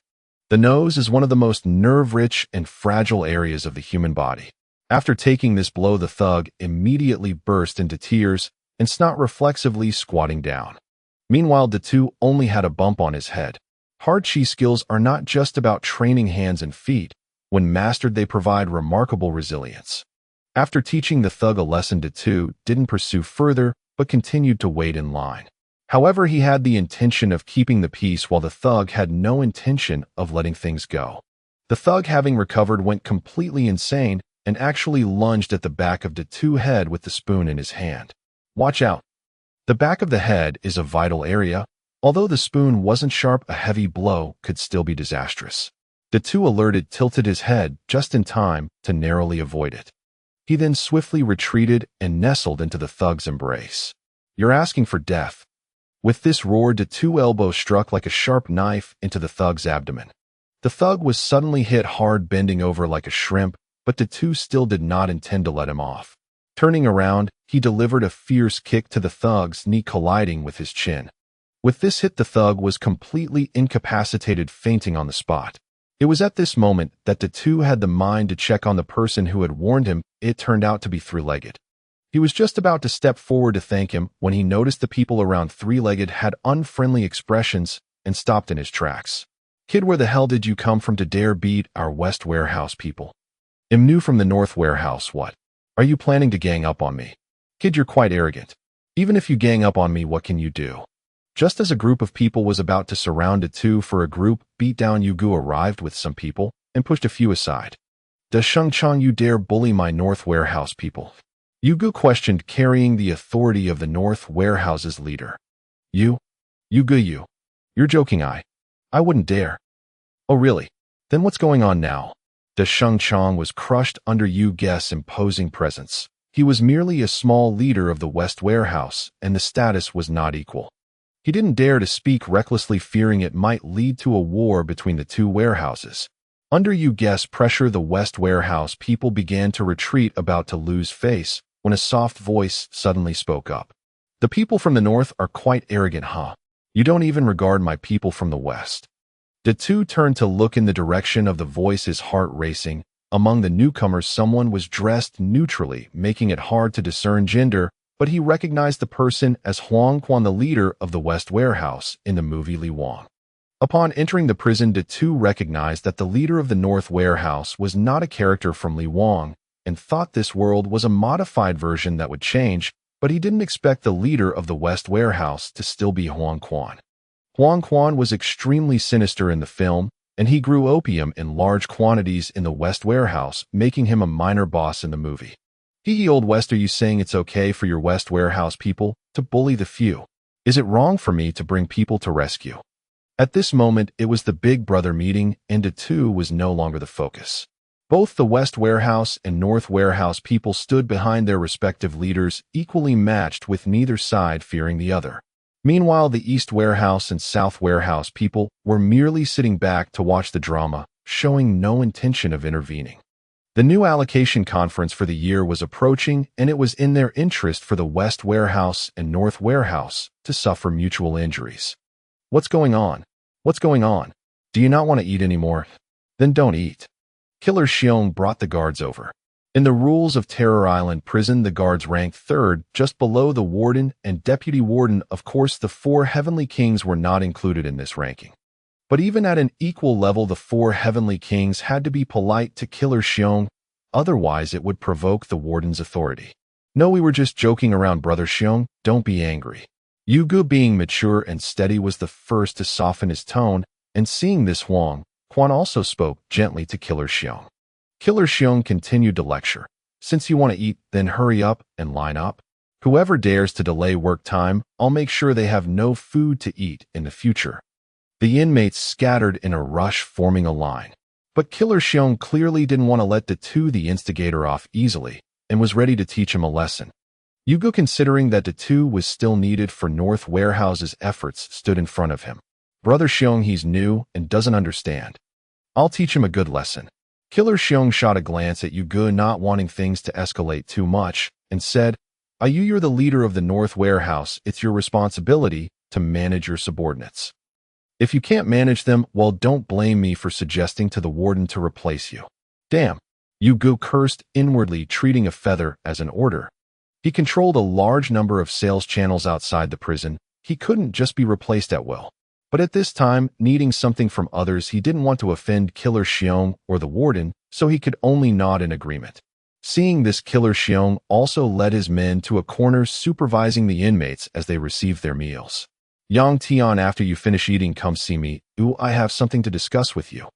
The nose is one of the most nerve-rich and fragile areas of the human body. After taking this blow, the thug immediately burst into tears and snot, reflexively squatting down. Meanwhile, Datu only had a bump on his head. Hard chi skills are not just about training hands and feet. When mastered, they provide remarkable resilience. After teaching the thug a lesson, Datu didn't pursue further, but continued to wait in line. However, he had the intention of keeping the peace, while the thug had no intention of letting things go. The thug, having recovered, went completely insane and actually lunged at the back of Datu's head with the spoon in his hand. Watch out. The back of the head is a vital area. Although the spoon wasn't sharp, a heavy blow could still be disastrous. Datu, alerted, tilted his head just in time to narrowly avoid it. He then swiftly retreated and nestled into the thug's embrace. You're asking for death. With this roar, Datu's elbow struck like a sharp knife into the thug's abdomen. The thug was suddenly hit hard, bending over like a shrimp, but Datu still did not intend to let him off. Turning around, he delivered a fierce kick to the thug's knee, colliding with his chin. With this hit, the thug was completely incapacitated, fainting on the spot. It was at this moment that Datu had the mind to check on the person who had warned him. It turned out to be Three-Legged. He was just about to step forward to thank him when he noticed the people around Three-Legged had unfriendly expressions and stopped in his tracks. Kid, where the hell did you come from to dare beat our West Warehouse people? I'm new from the North Warehouse. What? Are you planning to gang up on me? Kid, you're quite arrogant. Even if you gang up on me, what can you do? Just as a group of people was about to surround Datu for a group beatdown, Yugu arrived with some people and pushed a few aside. Does Shengchang you dare bully my North Warehouse people? Yugu questioned, carrying the authority of the North Warehouse's leader. Yugu, you're joking. I wouldn't dare. Oh really? Then what's going on now? The Shengchang was crushed under Yugu's imposing presence. He was merely a small leader of the West Warehouse, and the status was not equal. He didn't dare to speak recklessly, fearing it might lead to a war between the two warehouses. Under Yugu's pressure, the West Warehouse people began to retreat, about to lose face, when a soft voice suddenly spoke up. The people from the North are quite arrogant, huh? You don't even regard my people from the West. Datu turned to look in the direction of the voice, his heart racing. Among the newcomers, someone was dressed neutrally, making it hard to discern gender, but he recognized the person as Huang Quan, the leader of the West Warehouse in the movie Li Wang. Upon entering the prison, Datu recognized that the leader of the North Warehouse was not a character from Li Wang, and thought this world was a modified version that would change, but he didn't expect the leader of the West Warehouse to still be Huang Quan. Huang Quan was extremely sinister in the film, and he grew opium in large quantities in the West Warehouse, making him a minor boss in the movie. Hee Old West, are you saying it's okay for your West Warehouse people to bully the few? Is it wrong for me to bring people to rescue? At this moment, it was the Big Brother meeting, and Datu was no longer the focus. Both the West Warehouse and North Warehouse people stood behind their respective leaders, equally matched, with neither side fearing the other. Meanwhile, the East Warehouse and South Warehouse people were merely sitting back to watch the drama, showing no intention of intervening. The new allocation conference for the year was approaching, and it was in their interest for the West Warehouse and North Warehouse to suffer mutual injuries. What's going on? What's going on? Do you not want to eat anymore? Then don't eat. Killer Xiong brought the guards over. In the rules of Terror Island Prison, the guards ranked third, just below the warden and deputy warden. Of course, the 4 heavenly kings were not included in this ranking. But even at an equal level, the 4 heavenly kings had to be polite to Killer Xiong, otherwise it would provoke the warden's authority. No, we were just joking around, Brother Xiong, don't be angry. Yugu, being mature and steady, was the first to soften his tone, and seeing this, Huang Quan also spoke gently to Killer Xiong. Killer Xiong continued to lecture. Since you want to eat, then hurry up and line up. Whoever dares to delay work time, I'll make sure they have no food to eat in the future. The inmates scattered in a rush, forming a line. But Killer Xiong clearly didn't want to let the instigator off easily, and was ready to teach him a lesson. Yugo, considering that the was still needed for North Warehouse's efforts, stood in front of him. Brother Xiong, he's new and doesn't understand. I'll teach him a good lesson. Killer Xiong shot a glance at Yugo, not wanting things to escalate too much, and said, You're the leader of the North Warehouse. It's your responsibility to manage your subordinates. If you can't manage them, well, don't blame me for suggesting to the warden to replace you. Damn. Yugo cursed inwardly, treating a feather as an order. He controlled a large number of sales channels outside the prison. He couldn't just be replaced at will. But at this time, needing something from others, he didn't want to offend Killer Xiong or the warden, so he could only nod in agreement. Seeing this, Killer Xiong also led his men to a corner, supervising the inmates as they received their meals. Yang Tian, after you finish eating, come see me. I have something to discuss with you.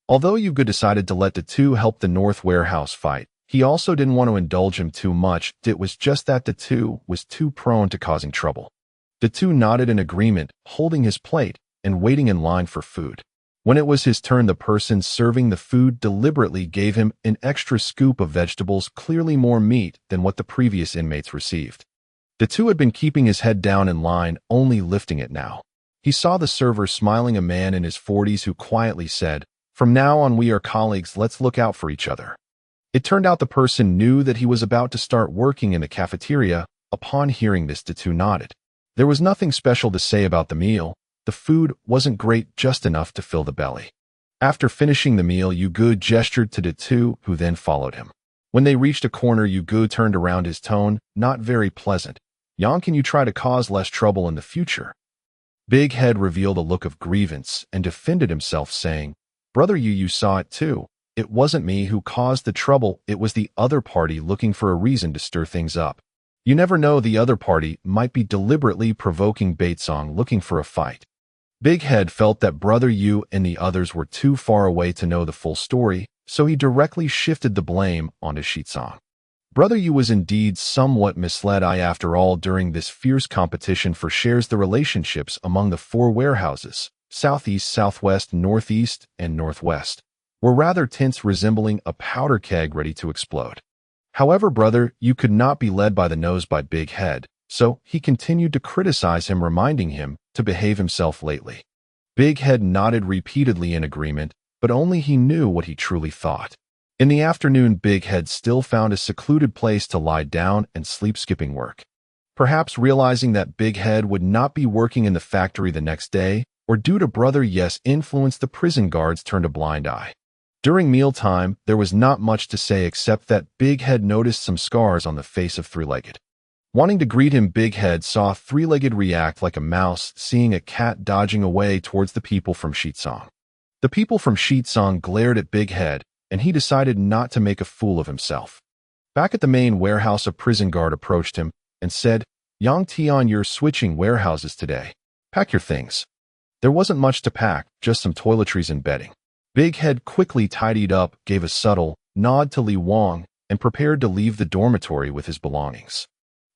Although Yugo decided to let the help the North Warehouse fight, he also didn't want to indulge him too much. It was just that the was too prone to causing trouble. The nodded in agreement, holding his plate and waiting in line for food. When it was his turn, the person serving the food deliberately gave him an extra scoop of vegetables, clearly more meat than what the previous inmates received. The had been keeping his head down in line, only lifting it now. He saw the server smiling, a man in his 40s who quietly said, From now on we are colleagues, let's look out for each other. It turned out the person knew that he was about to start working in the cafeteria. Upon hearing this, the nodded. There was nothing special to say about the meal. The food wasn't great, just enough to fill the belly. After finishing the meal, Yugo gestured to the who then followed him. When they reached a corner, Yugo turned around, his tone not very pleasant. Yang, can you try to cause less trouble in the future? Big Head revealed a look of grievance and defended himself, saying, Brother, you saw it too. It wasn't me who caused the trouble, it was the other party looking for a reason to stir things up. You never know, the other party might be deliberately provoking Baitsong, looking for a fight. Big Head felt that Brother Yu and the others were too far away to know the full story, so he directly shifted the blame onto Shitsong. Brother Yu was indeed somewhat misled. After all, during this fierce competition for shares, the relationships among the 4 warehouses, southeast, southwest, northeast, and northwest, were rather tense, resembling a powder keg ready to explode. However, Brother Yu could not be led by the nose by Big Head, so he continued to criticize him, reminding him to behave himself lately. Big Head nodded repeatedly in agreement, but only he knew what he truly thought. In the afternoon, Big Head still found a secluded place to lie down and sleep, skipping work. Perhaps realizing that Big Head would not be working in the factory the next day, or due to Brother Yes' influence, the prison guards turned a blind eye. During mealtime, there was not much to say except that Big Head noticed some scars on the face of Three-Legged. Wanting to greet him, Big Head saw Three-Legged react like a mouse, seeing a cat dodging away towards the people from Shitsong. The people from Shitsong glared at Big Head, and he decided not to make a fool of himself. Back at the main warehouse, a prison guard approached him and said, Yang Tian, you're switching warehouses today. Pack your things. There wasn't much to pack, just some toiletries and bedding. Big Head quickly tidied up, gave a subtle nod to Li Wang, and prepared to leave the dormitory with his belongings.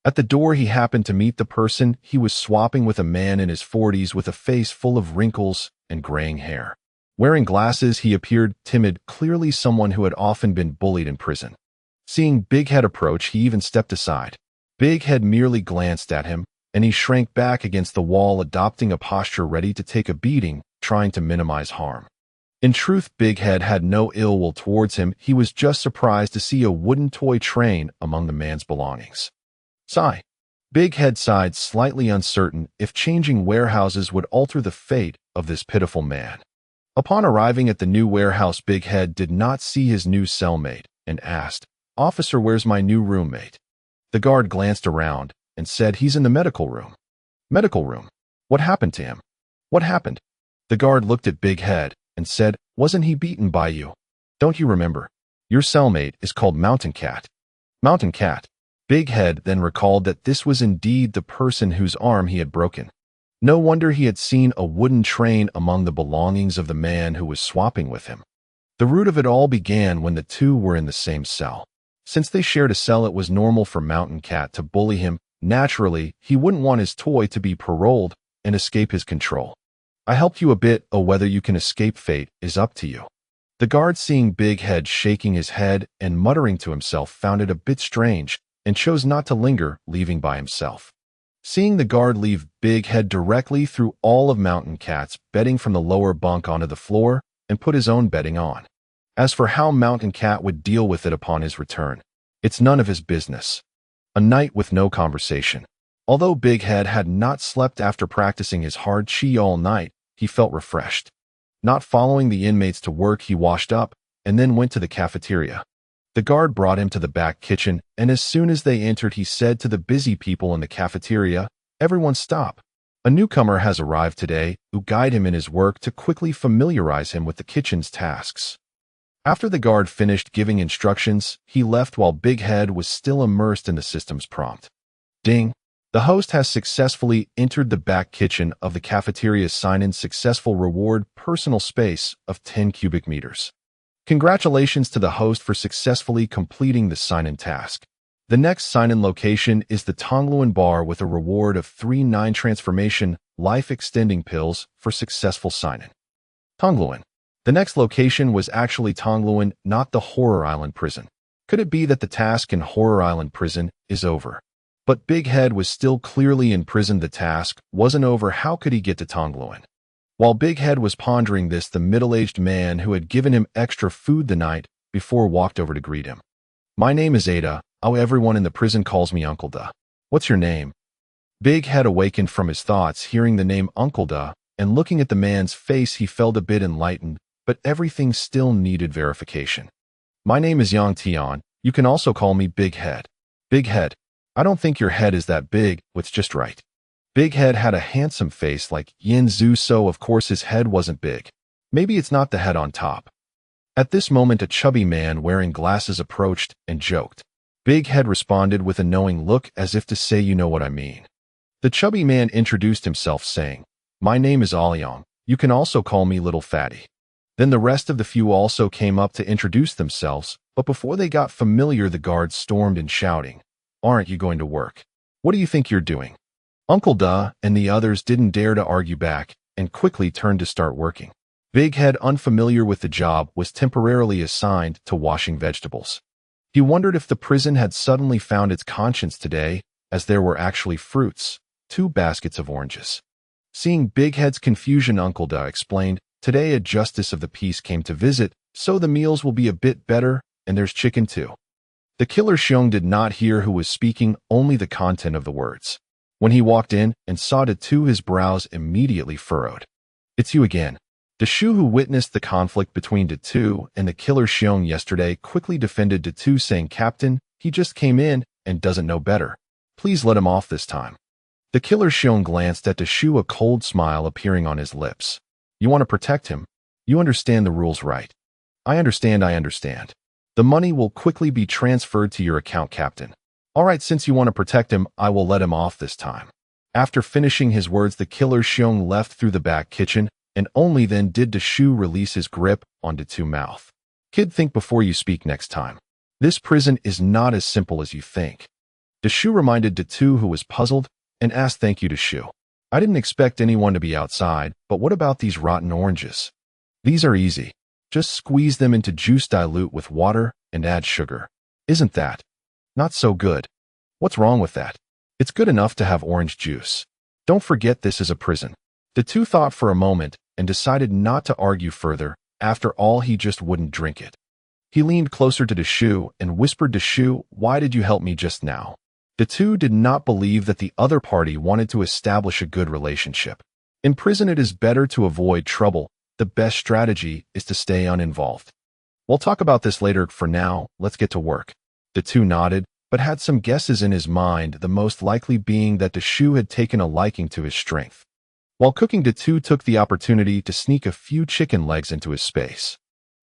At the door, he happened to meet the person he was swapping with, a man in his 40s with a face full of wrinkles and graying hair. Wearing glasses, he appeared timid, clearly someone who had often been bullied in prison. Seeing Big Head approach, he even stepped aside. Big Head merely glanced at him, and he shrank back against the wall, adopting a posture ready to take a beating, trying to minimize harm. In truth, Big Head had no ill will towards him. He was just surprised to see a wooden toy train among the man's belongings. Sigh. Big Head sighed, slightly uncertain if changing warehouses would alter the fate of this pitiful man. Upon arriving at the new warehouse, Big Head did not see his new cellmate and asked, "Officer, where's my new roommate?" The guard glanced around and said, "He's in the medical room." "Medical room? What happened to him?" "What happened?" The guard looked at Big Head and said, "Wasn't he beaten by you? Don't you remember? Your cellmate is called Mountain Cat." Mountain Cat. Big Head then recalled that this was indeed the person whose arm he had broken. No wonder he had seen a wooden train among the belongings of the man who was swapping with him. The root of it all began when the two were in the same cell. Since they shared a cell, it was normal for Mountain Cat to bully him. Naturally, he wouldn't want his toy to be paroled and escape his control. "I helped you a bit, whether you can escape fate is up to you." The guard, seeing Big Head shaking his head and muttering to himself, found it a bit strange and chose not to linger, leaving by himself. Seeing the guard leave Big Head directly through all of Mountain Cat's bedding from the lower bunk onto the floor and put his own bedding on. As for how Mountain Cat would deal with it upon his return, it's none of his business. A night with no conversation. Although Big Head had not slept after practicing his hard chi all night, he felt refreshed. Not following the inmates to work, he washed up and then went to the cafeteria. The guard brought him to the back kitchen, and as soon as they entered, he said to the busy people in the cafeteria, "Everyone stop. A newcomer has arrived today who guide him in his work to quickly familiarize him with the kitchen's tasks." After the guard finished giving instructions, he left while Big Head was still immersed in the system's prompt. Ding! The host has successfully entered the back kitchen of the cafeteria's sign-in. Successful reward, personal space of 10 cubic meters. Congratulations to the host for successfully completing the sign-in task. The next sign-in location is the Kowloon bar with a reward of 3 transformation life-extending pills for successful sign-in. Kowloon. The next location was actually Kowloon, not the Horror Island prison. Could it be that the task in Horror Island prison is over? But Big Head was still clearly in prison. The task wasn't over. How could he get to Kowloon? While Big Head was pondering this, the middle-aged man who had given him extra food the night before walked over to greet him. "My name is Ada. Everyone in the prison calls me Uncle Da. What's your name?" Big Head awakened from his thoughts, hearing the name Uncle Da, and looking at the man's face, he felt a bit enlightened, but everything still needed verification. "My name is Yang Tian. You can also call me Big Head." "Big Head, I don't think your head is that big. It's just right." Big Head had a handsome face like Yin Zhu, so of course his head wasn't big. Maybe it's not the head on top. At this moment, a chubby man wearing glasses approached and joked. Big Head responded with a knowing look, as if to say, "You know what I mean." The chubby man introduced himself, saying, "My name is Alyong. You can also call me Little Fatty." Then the rest of the few also came up to introduce themselves, but before they got familiar, the guards stormed in, shouting, "Aren't you going to work? What do you think you're doing?" Uncle Da and the others didn't dare to argue back and quickly turned to start working. Big Head, unfamiliar with the job, was temporarily assigned to washing vegetables. He wondered if the prison had suddenly found its conscience today, as there were actually fruits, 2 baskets of oranges. Seeing Big Head's confusion, Uncle Da explained, "Today a justice of the peace came to visit, so the meals will be a bit better, and there's chicken too." The killer Xiong did not hear who was speaking, only the content of the words. When he walked in and saw Datu, his brows immediately furrowed. "It's you again." Datu, who witnessed the conflict between Datu and the killer Xiong yesterday, quickly defended Datu, saying, "Captain, he just came in and doesn't know better. Please let him off this time." The killer Xiong glanced at Datu, a cold smile appearing on his lips. "You want to protect him? You understand the rules, right?" I understand. The money will quickly be transferred to your account, Captain." "All right, since you want to protect him, I will let him off this time." After finishing his words, the killer Xiong left through the back kitchen, and only then did Datu release his grip on Datu's mouth. "Kid, think before you speak next time. This prison is not as simple as you think." Datu reminded Datu, who was puzzled, and asked, "Thank you, Datu. I didn't expect anyone to be outside, but what about these rotten oranges?" "These are easy. Just squeeze them into juice, dilute with water, and add sugar." "Isn't that not so good?" "What's wrong with that? It's good enough to have orange juice. Don't forget this is a prison." Datu thought for a moment and decided not to argue further. After all, he just wouldn't drink it. He leaned closer to Datu and whispered, "Datu, why did you help me just now?" Datu did not believe that the other party wanted to establish a good relationship. In prison, it is better to avoid trouble. The best strategy is to stay uninvolved. We'll talk about this later. For now, let's get to work. The two nodded, but had some guesses in his mind, the most likely being that the Shu had taken a liking to his strength. While cooking, the two took the opportunity to sneak a few chicken legs into his space.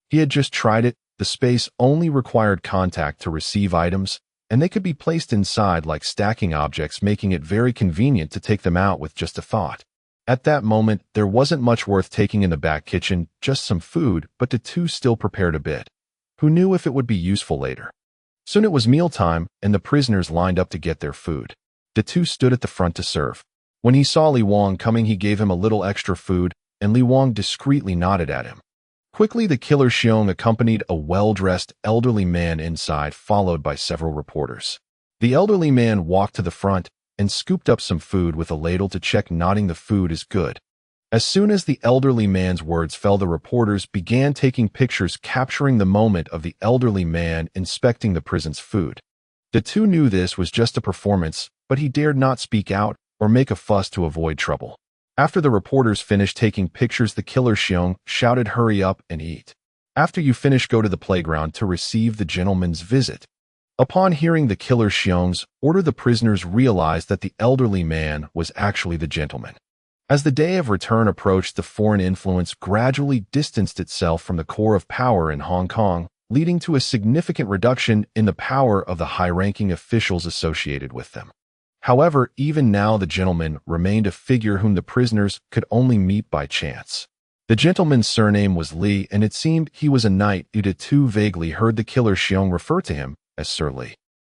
He had just tried it. The space only required contact to receive items, and they could be placed inside like stacking objects, making it very convenient to take them out with just a thought. At that moment, there wasn't much worth taking in the back kitchen, just some food, but the two still prepared a bit. Who knew if it would be useful later? Soon it was mealtime, and the prisoners lined up to get their food. The two stood at the front to serve. When he saw Li Wang coming, he gave him a little extra food, and Li Wang discreetly nodded at him. Quickly, the killer Xiong accompanied a well-dressed elderly man inside, followed by several reporters. The elderly man walked to the front and scooped up some food with a ladle to check, nodding the food is good. As soon as the elderly man's words fell, the reporters began taking pictures, capturing the moment of the elderly man inspecting the prison's food. The two knew this was just a performance, but he dared not speak out or make a fuss to avoid trouble. After the reporters finished taking pictures, the killer Xiong shouted, "Hurry up and eat. After you finish, go to the playground to receive the gentleman's visit." Upon hearing the killer Xiong's order, the prisoners realized that the elderly man was actually the gentleman. As the day of return approached, the foreign influence gradually distanced itself from the core of power in Hong Kong, leading to a significant reduction in the power of the high-ranking officials associated with them. However, even now the gentleman remained a figure whom the prisoners could only meet by chance. The gentleman's surname was Li, and it seemed he was a knight. The two vaguely heard the killer Xiong refer to him as Sir Li.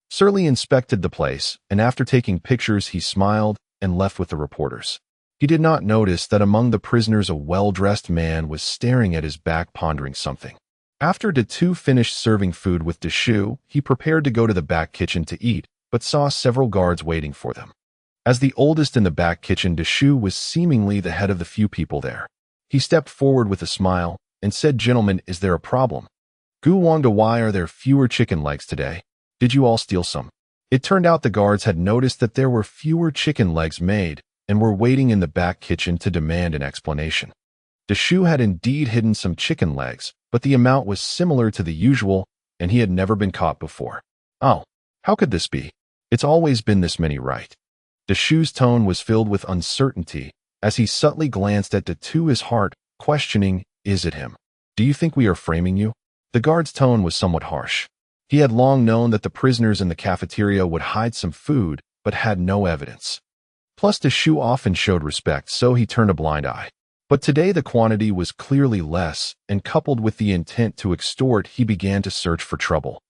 Sir Li inspected the place, and after taking pictures, he smiled and left with the reporters. He did not notice that among the prisoners a well-dressed man was staring at his back, pondering something. After the two finished serving food with the Shu, he prepared to go to the back kitchen to eat, but saw several guards waiting for them. As the oldest in the back kitchen, the Shu was seemingly the head of the few people there. He stepped forward with a smile and said, "Gentlemen, is there a problem? Gu Wang, why are there fewer chicken legs today? Did you all steal some?" It turned out the guards had noticed that there were fewer chicken legs made and were waiting in the back kitchen to demand an explanation. The Shu had indeed hidden some chicken legs, but the amount was similar to the usual, and he had never been caught before. "Oh, how could this be? It's always been this many, right?" The Shu's tone was filled with uncertainty as he subtly glanced at the two, his heart questioning, "Is it him? Do you think we are framing you?" The guard's tone was somewhat harsh. He had long known that the prisoners in the cafeteria would hide some food, but had no evidence. Plus, the Shu often showed respect, so he turned a blind eye. But today the quantity was clearly less, and coupled with the intent to extort, he began to search for trouble.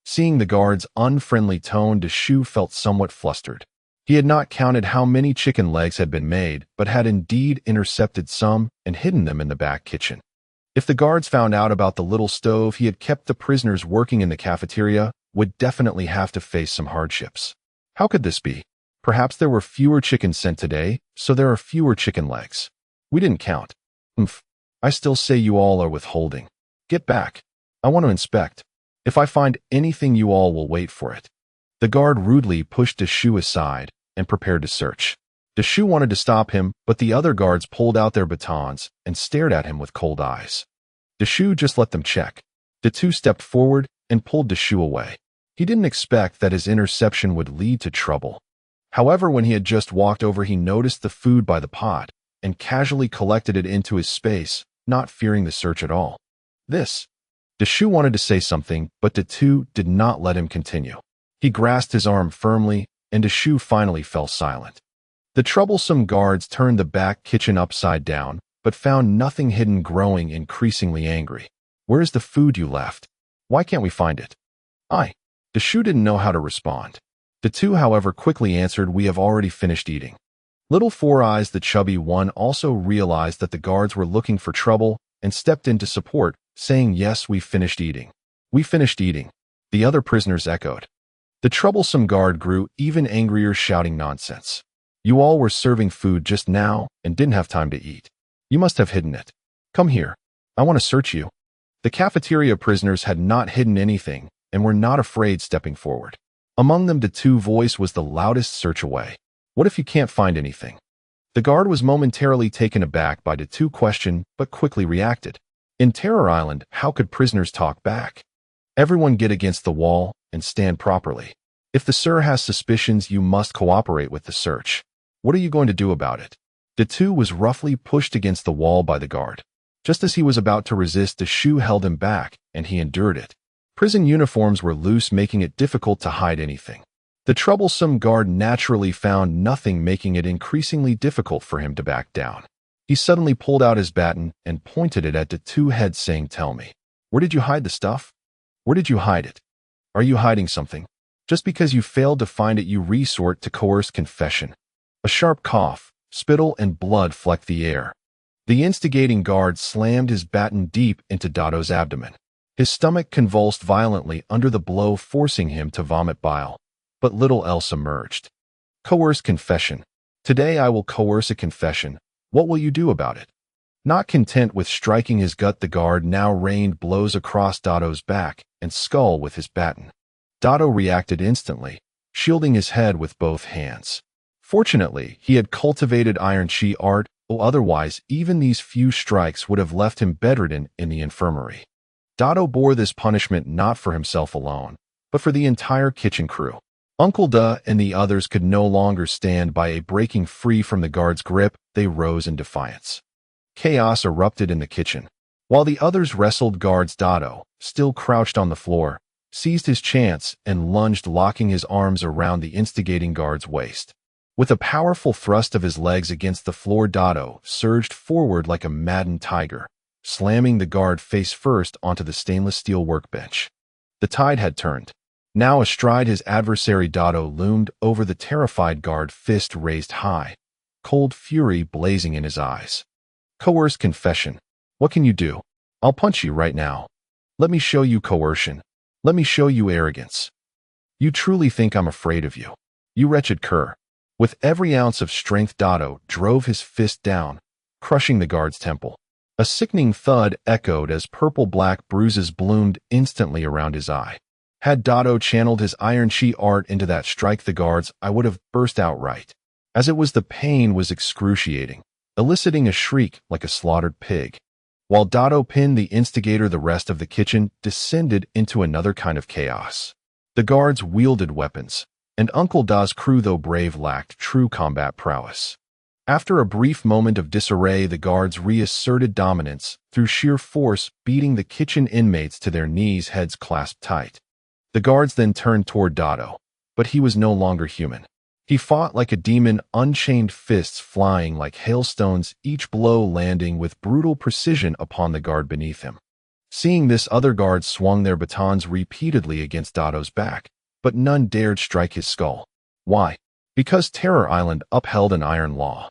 Seeing the guard's unfriendly tone, the Shu felt somewhat flustered. He had not counted how many chicken legs had been made, but had indeed intercepted some and hidden them in the back kitchen. If the guards found out about the little stove he had kept the prisoners working in the cafeteria, would definitely have to face some hardships. How could this be? Perhaps there were fewer chickens sent today, so there are fewer chicken legs. We didn't count. I still say you all are withholding. Get back. I want to inspect. If I find anything, you all will wait for it." The guard rudely pushed the Shu aside and prepared to search. The Shu wanted to stop him, but the other guards pulled out their batons and stared at him with cold eyes. The Shu just let them check. The two stepped forward and pulled the Shu away. He didn't expect that his interception would lead to trouble. However, when he had just walked over, he noticed the food by the pot and casually collected it into his space, not fearing the search at all. The Shu wanted to say something, but the two did not let him continue. He grasped his arm firmly, and the Shu finally fell silent. The troublesome guards turned the back kitchen upside down, but found nothing hidden, growing increasingly angry. "Where is the food you left? Why can't we find it?" The Shu didn't know how to respond. The two, however, quickly answered, "We have already finished eating." Little Four Eyes, the chubby one, also realized that the guards were looking for trouble and stepped in to support, saying, "Yes, we finished eating. We finished eating." The other prisoners echoed. The troublesome guard grew even angrier, shouting, "Nonsense. You all were serving food just now and didn't have time to eat. You must have hidden it. Come here. I want to search you." The cafeteria prisoners had not hidden anything and were not afraid, stepping forward. Among them, the two voice was the loudest, "Search away. What if you can't find anything?" The guard was momentarily taken aback by the two question, but quickly reacted. In Terror Island, how could prisoners talk back? Everyone get against the wall and stand properly. If the sir has suspicions, you must cooperate with the search. What are you going to do about it? Datu was roughly pushed against the wall by the guard. Just as he was about to resist, the shoe held him back, and he endured it. Prison uniforms were loose, making it difficult to hide anything. The troublesome guard naturally found nothing, making it increasingly difficult for him to back down. He suddenly pulled out his baton and pointed it at Datu's head, saying, "Tell me, where did you hide the stuff? Where did you hide it? Are you hiding something? Just because you failed to find it, you resort to coerced confession." A sharp cough, spittle, and blood flecked the air. The instigating guard slammed his baton deep into Dato's abdomen. His stomach convulsed violently under the blow, forcing him to vomit bile. But little else emerged. Coerced confession. Today I will coerce a confession. What will you do about it? Not content with striking his gut, the guard now rained blows across Dato's back and skull with his baton. Dato reacted instantly, shielding his head with both hands. Fortunately, he had cultivated iron chi art, or otherwise even these few strikes would have left him bedridden in the infirmary. Dato bore this punishment not for himself alone, but for the entire kitchen crew. Uncle Da and the others could no longer stand by. Breaking free from the guard's grip, they rose in defiance. Chaos erupted in the kitchen. While the others wrestled, guards, Dato, still crouched on the floor, seized his chance and lunged, locking his arms around the instigating guard's waist. With a powerful thrust of his legs against the floor, Dato surged forward like a maddened tiger, slamming the guard face first onto the stainless steel workbench. The tide had turned. Now astride his adversary, Dato loomed over the terrified guard, fist raised high, cold fury blazing in his eyes. Coerced confession. What can you do? I'll punch you right now. Let me show you coercion. Let me show you arrogance. You truly think I'm afraid of you? You wretched cur. With every ounce of strength, Dato drove his fist down, crushing the guard's temple. A sickening thud echoed as purple-black bruises bloomed instantly around his eye. Had Dato channeled his iron chi art into that strike, the guard's eye would have burst outright. As it was, the pain was excruciating, eliciting a shriek like a slaughtered pig. While Dato pinned the instigator, the rest of the kitchen descended into another kind of chaos. The guards wielded weapons, and Uncle Da's crew, though brave, lacked true combat prowess. After a brief moment of disarray, the guards reasserted dominance through sheer force, beating the kitchen inmates to their knees, heads clasped tight. The guards then turned toward Dato, but he was no longer human. He fought like a demon, unchained fists flying like hailstones, each blow landing with brutal precision upon the guard beneath him. Seeing this, other guards swung their batons repeatedly against Dato's back, but none dared strike his skull. Why? Because Terror Island upheld an iron law.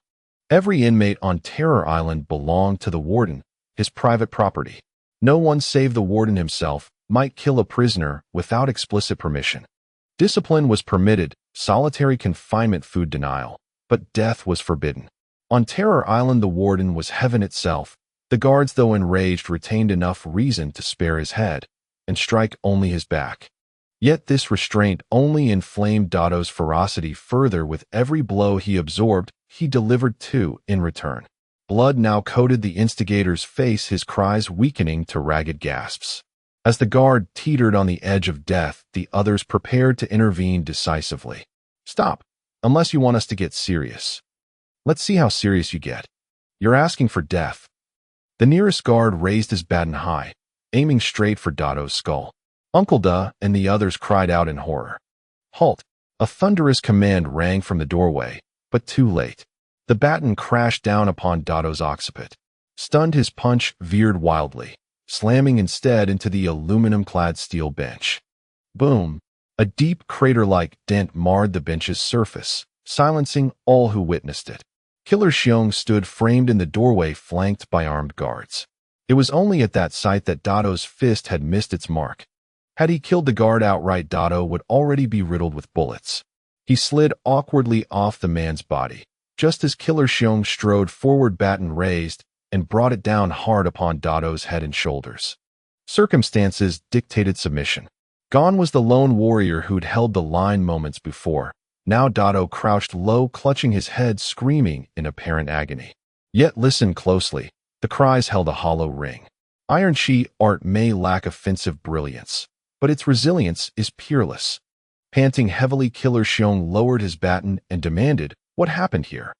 Every inmate on Terror Island belonged to the warden, his private property. No one save the warden himself might kill a prisoner without explicit permission. Discipline was permitted, solitary confinement, food denial, but death was forbidden. On Terror Island, the warden was heaven itself. The guards, though enraged, retained enough reason to spare his head and strike only his back. Yet this restraint only inflamed Dato's ferocity further. With every blow he absorbed, he delivered two in return. Blood now coated the instigator's face, his cries weakening to ragged gasps. As the guard teetered on the edge of death, the others prepared to intervene decisively. "Stop, unless you want us to get serious." "Let's see how serious you get. You're asking for death." The nearest guard raised his baton high, aiming straight for Dato's skull. Uncle Da and the others cried out in horror. "Halt!" A thunderous command rang from the doorway, but too late. The baton crashed down upon Dato's occiput. Stunned, his punch veered wildly, slamming instead into the aluminum-clad steel bench. Boom! A deep crater-like dent marred the bench's surface, silencing all who witnessed it. Killer Xiong stood framed in the doorway, flanked by armed guards. It was only at that sight that Dato's fist had missed its mark. Had he killed the guard outright, Dato would already be riddled with bullets. He slid awkwardly off the man's body, just as Killer Xiong strode forward, baton raised, and brought it down hard upon Dato's head and shoulders. Circumstances dictated submission. Gone was the lone warrior who'd held the line moments before. Now Dato crouched low, clutching his head, screaming in apparent agony. Yet listen closely. The cries held a hollow ring. Iron chi art may lack offensive brilliance, but its resilience is peerless. Panting heavily, Killer Xiong lowered his baton and demanded, "What happened here?"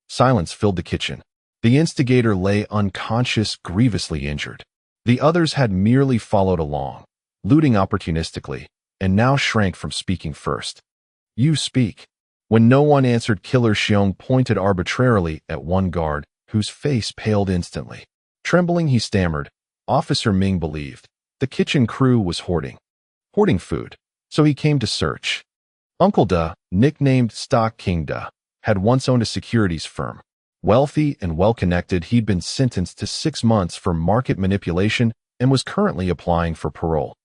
Silence filled the kitchen. The instigator lay unconscious, grievously injured. The others had merely followed along, looting opportunistically, and now shrank from speaking first. "You speak." When no one answered, Killer Xiong pointed arbitrarily at one guard, whose face paled instantly. Trembling, he stammered, "Officer Ming believed the kitchen crew was hoarding food, so he came to search." Uncle Da, nicknamed Stock King Da, had once owned a securities firm. Wealthy and well-connected, he'd been sentenced to 6 months for market manipulation and was currently applying for parole.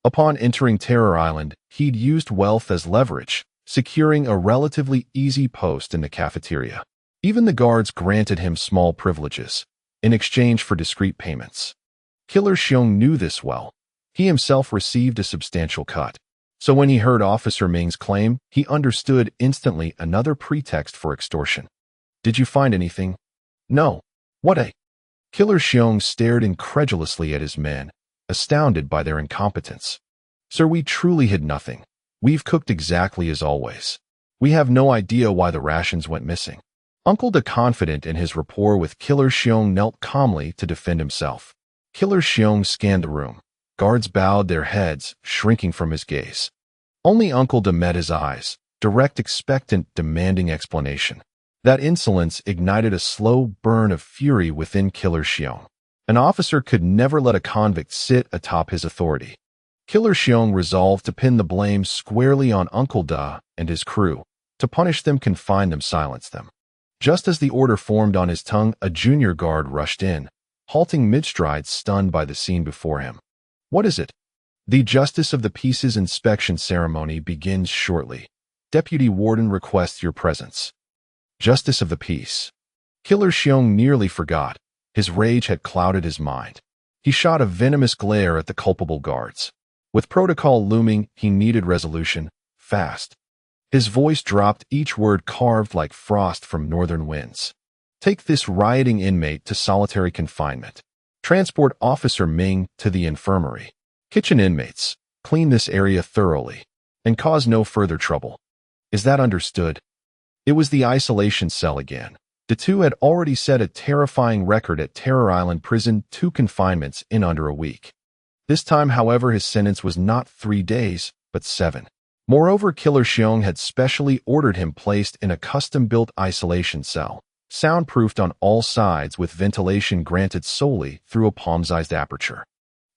Upon entering Terror Island, he'd used wealth as leverage, securing a relatively easy post in the cafeteria. Even the guards granted him small privileges, in exchange for discreet payments. Killer Xiong knew this well. He himself received a substantial cut. So when he heard Officer Ming's claim, he understood instantly another pretext for extortion. "Did you find anything?" "No." "What a—" Killer Xiong stared incredulously at his men, astounded by their incompetence. "Sir, we truly hid nothing. We've cooked exactly as always. We have no idea why the rations went missing." Uncle Da, confident in his rapport with Killer Xiong, knelt calmly to defend himself. Killer Xiong scanned the room. Guards bowed their heads, shrinking from his gaze. Only Uncle Da met his eyes, direct, expectant, demanding explanation. That insolence ignited a slow burn of fury within Killer Xiong. An officer could never let a convict sit atop his authority. Killer Xiong resolved to pin the blame squarely on Uncle Da and his crew. To punish them, confine them, silence them. Just as the order formed on his tongue, a junior guard rushed in, halting mid-stride, stunned by the scene before him. "What is it?" "The Justice of the Peace's inspection ceremony begins shortly. Deputy Warden requests your presence." Justice of the Peace. Killer Xiong nearly forgot. His rage had clouded his mind. He shot a venomous glare at the culpable guards. With protocol looming, he needed resolution, fast. His voice dropped, each word carved like frost from northern winds. "Take this rioting inmate to solitary confinement. Transport Officer Ming to the infirmary. Kitchen inmates, clean this area thoroughly, and cause no further trouble. Is that understood?" It was the isolation cell again. The two had already set a terrifying record at Terror Island Prison, 2 confinements in under a week. This time, however, his sentence was not 3 days, but 7. Moreover, Killer Xiong had specially ordered him placed in a custom-built isolation cell, soundproofed on all sides with ventilation granted solely through a palm-sized aperture.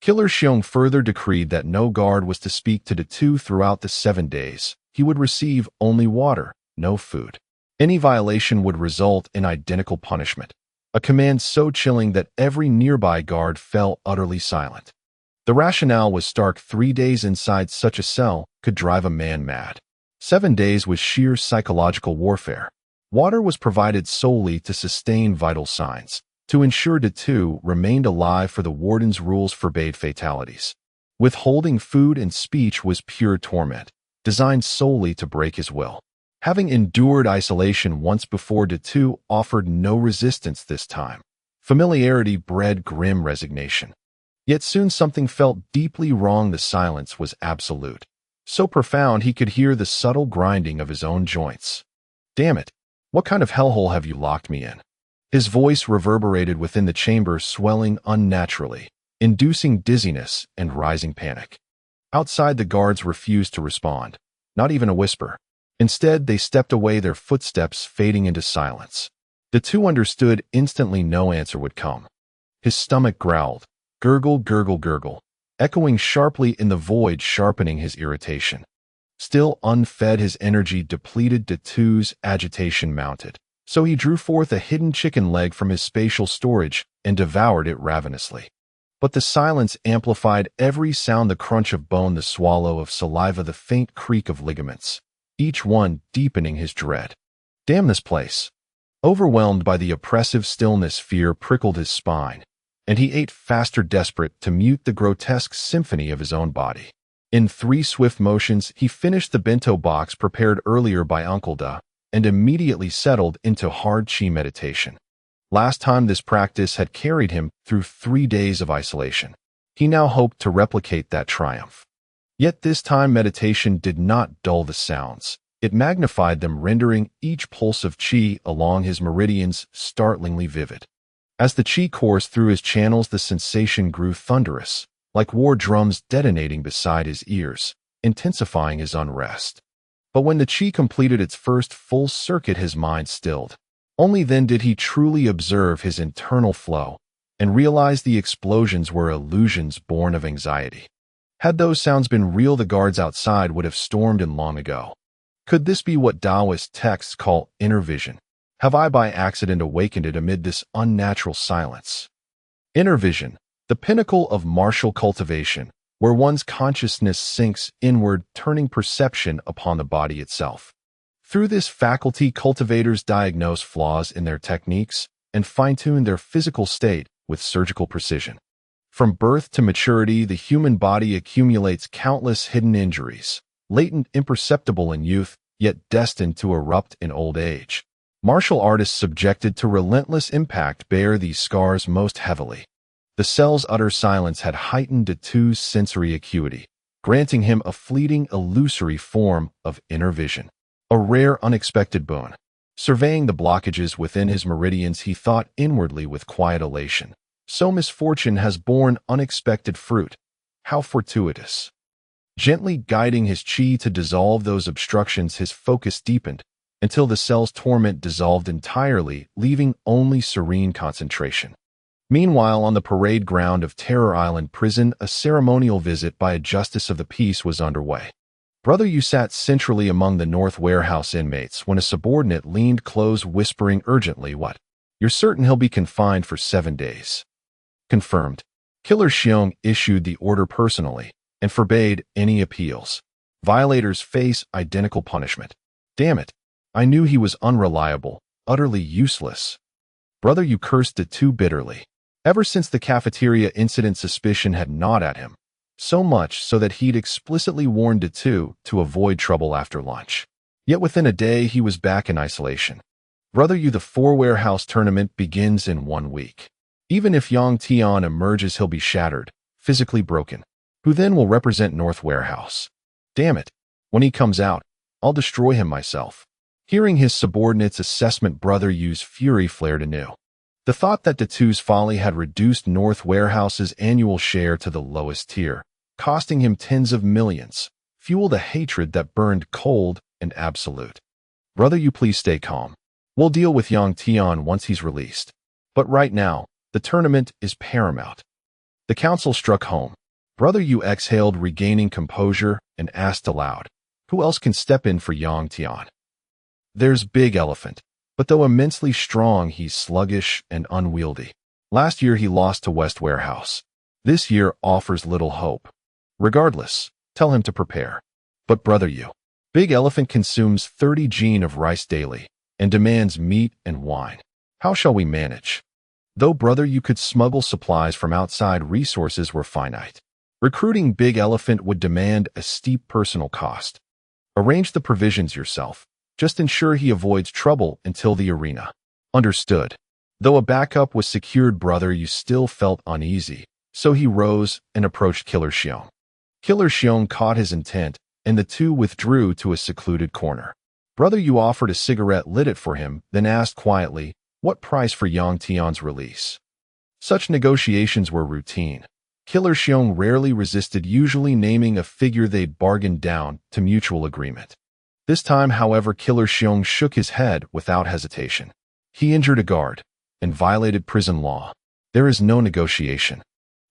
Killer Xiong further decreed that no guard was to speak to the two throughout the 7 days. He would receive only water, no food. Any violation would result in identical punishment, a command so chilling that every nearby guard fell utterly silent. The rationale was stark: 3 days inside such a cell could drive a man mad. 7 days was sheer psychological warfare. Water was provided solely to sustain vital signs, to ensure the two remained alive, for the warden's rules forbade fatalities. Withholding food and speech was pure torment, designed solely to break his will. Having endured isolation once before, the two offered no resistance this time. Familiarity bred grim resignation. Yet soon something felt deeply wrong. The silence was absolute, so profound he could hear the subtle grinding of his own joints. "Damn it! What kind of hellhole have you locked me in?" His voice reverberated within the chamber, swelling unnaturally, inducing dizziness and rising panic. Outside, the guards refused to respond, not even a whisper. Instead, they stepped away, their footsteps fading into silence. The two understood instantly no answer would come. His stomach growled, gurgle, gurgle, gurgle, echoing sharply in the void, sharpening his irritation. Still unfed, his energy depleted, the two's agitation mounted. So he drew forth a hidden chicken leg from his spatial storage and devoured it ravenously. But the silence amplified every sound: the crunch of bone, the swallow of saliva, the faint creak of ligaments, each one deepening his dread. Damn this place! Overwhelmed by the oppressive stillness, fear prickled his spine, and he ate faster, desperate to mute the grotesque symphony of his own body. In 3 swift motions, he finished the bento box prepared earlier by Uncle Da, and immediately settled into hard chi meditation. Last time this practice had carried him through 3 days of isolation. He now hoped to replicate that triumph. Yet this time meditation did not dull the sounds. It magnified them, rendering each pulse of qi along his meridians startlingly vivid. As the qi coursed through his channels, the sensation grew thunderous, like war drums detonating beside his ears, intensifying his unrest. But when the qi completed its first full circuit, his mind stilled. Only then did he truly observe his internal flow and realize the explosions were illusions born of anxiety. Had those sounds been real, the guards outside would have stormed in long ago. Could this be what Taoist texts call inner vision? Have I by accident awakened it amid this unnatural silence? Inner vision, the pinnacle of martial cultivation, where one's consciousness sinks inward, turning perception upon the body itself. Through this faculty, cultivators diagnose flaws in their techniques and fine-tune their physical state with surgical precision. From birth to maturity, the human body accumulates countless hidden injuries, latent, imperceptible in youth, yet destined to erupt in old age. Martial artists subjected to relentless impact bear these scars most heavily. The cell's utter silence had heightened Datu's sensory acuity, granting him a fleeting, illusory form of inner vision. A rare, unexpected boon. Surveying the blockages within his meridians, he thought inwardly with quiet elation. So misfortune has borne unexpected fruit. How fortuitous. Gently guiding his qi to dissolve those obstructions, his focus deepened, until the cell's torment dissolved entirely, leaving only serene concentration. Meanwhile, on the parade ground of Terror Island Prison, a ceremonial visit by a justice of the peace was underway. Brother Yu sat centrally among the North Warehouse inmates when a subordinate leaned close, whispering urgently, "What? You're certain he'll be confined for 7 days?" Confirmed. Killer Xiong issued the order personally and forbade any appeals. Violators face identical punishment. Damn it. I knew he was unreliable, utterly useless. Brother Yu cursed Datu bitterly. Ever since the cafeteria incident, suspicion had gnawed at him, so much so that he'd explicitly warned Datu to avoid trouble after lunch. Yet within a day, he was back in isolation. Brother Yu, the 4-warehouse tournament begins in 1 week. Even if Yang Tian emerges, he'll be shattered, physically broken. Who then will represent North Warehouse? Damn it. When he comes out, I'll destroy him myself. Hearing his subordinate's assessment, Brother Yu's fury flared anew. The thought that Datu's folly had reduced North Warehouse's annual share to the lowest tier, costing him tens of millions, fueled a hatred that burned cold and absolute. Brother Yu, please stay calm. We'll deal with Yang Tian once he's released. But right now, the tournament is paramount. The council struck home. Brother Yu exhaled, regaining composure, and asked aloud, "Who else can step in for Yang Tian?" "There's Big Elephant, but though immensely strong, he's sluggish and unwieldy. Last year he lost to West Warehouse. This year offers little hope. Regardless, tell him to prepare." "But Brother Yu, Big Elephant consumes 30 jin of rice daily and demands meat and wine. How shall we manage?" Though Brother Yu could smuggle supplies from outside, resources were finite. Recruiting Big Elephant would demand a steep personal cost. "Arrange the provisions yourself. Just ensure he avoids trouble until the arena." "Understood." Though a backup was secured, Brother Yu still felt uneasy, so he rose and approached Killer Xiong. Killer Xiong caught his intent, and the two withdrew to a secluded corner. Brother Yu offered a cigarette, lit it for him, then asked quietly, "What price for Yang Tian's release?" Such negotiations were routine. Killer Xiong rarely resisted, usually naming a figure they'd bargained down to mutual agreement. This time, however, Killer Xiong shook his head without hesitation. He injured a guard and violated prison law. There is no negotiation.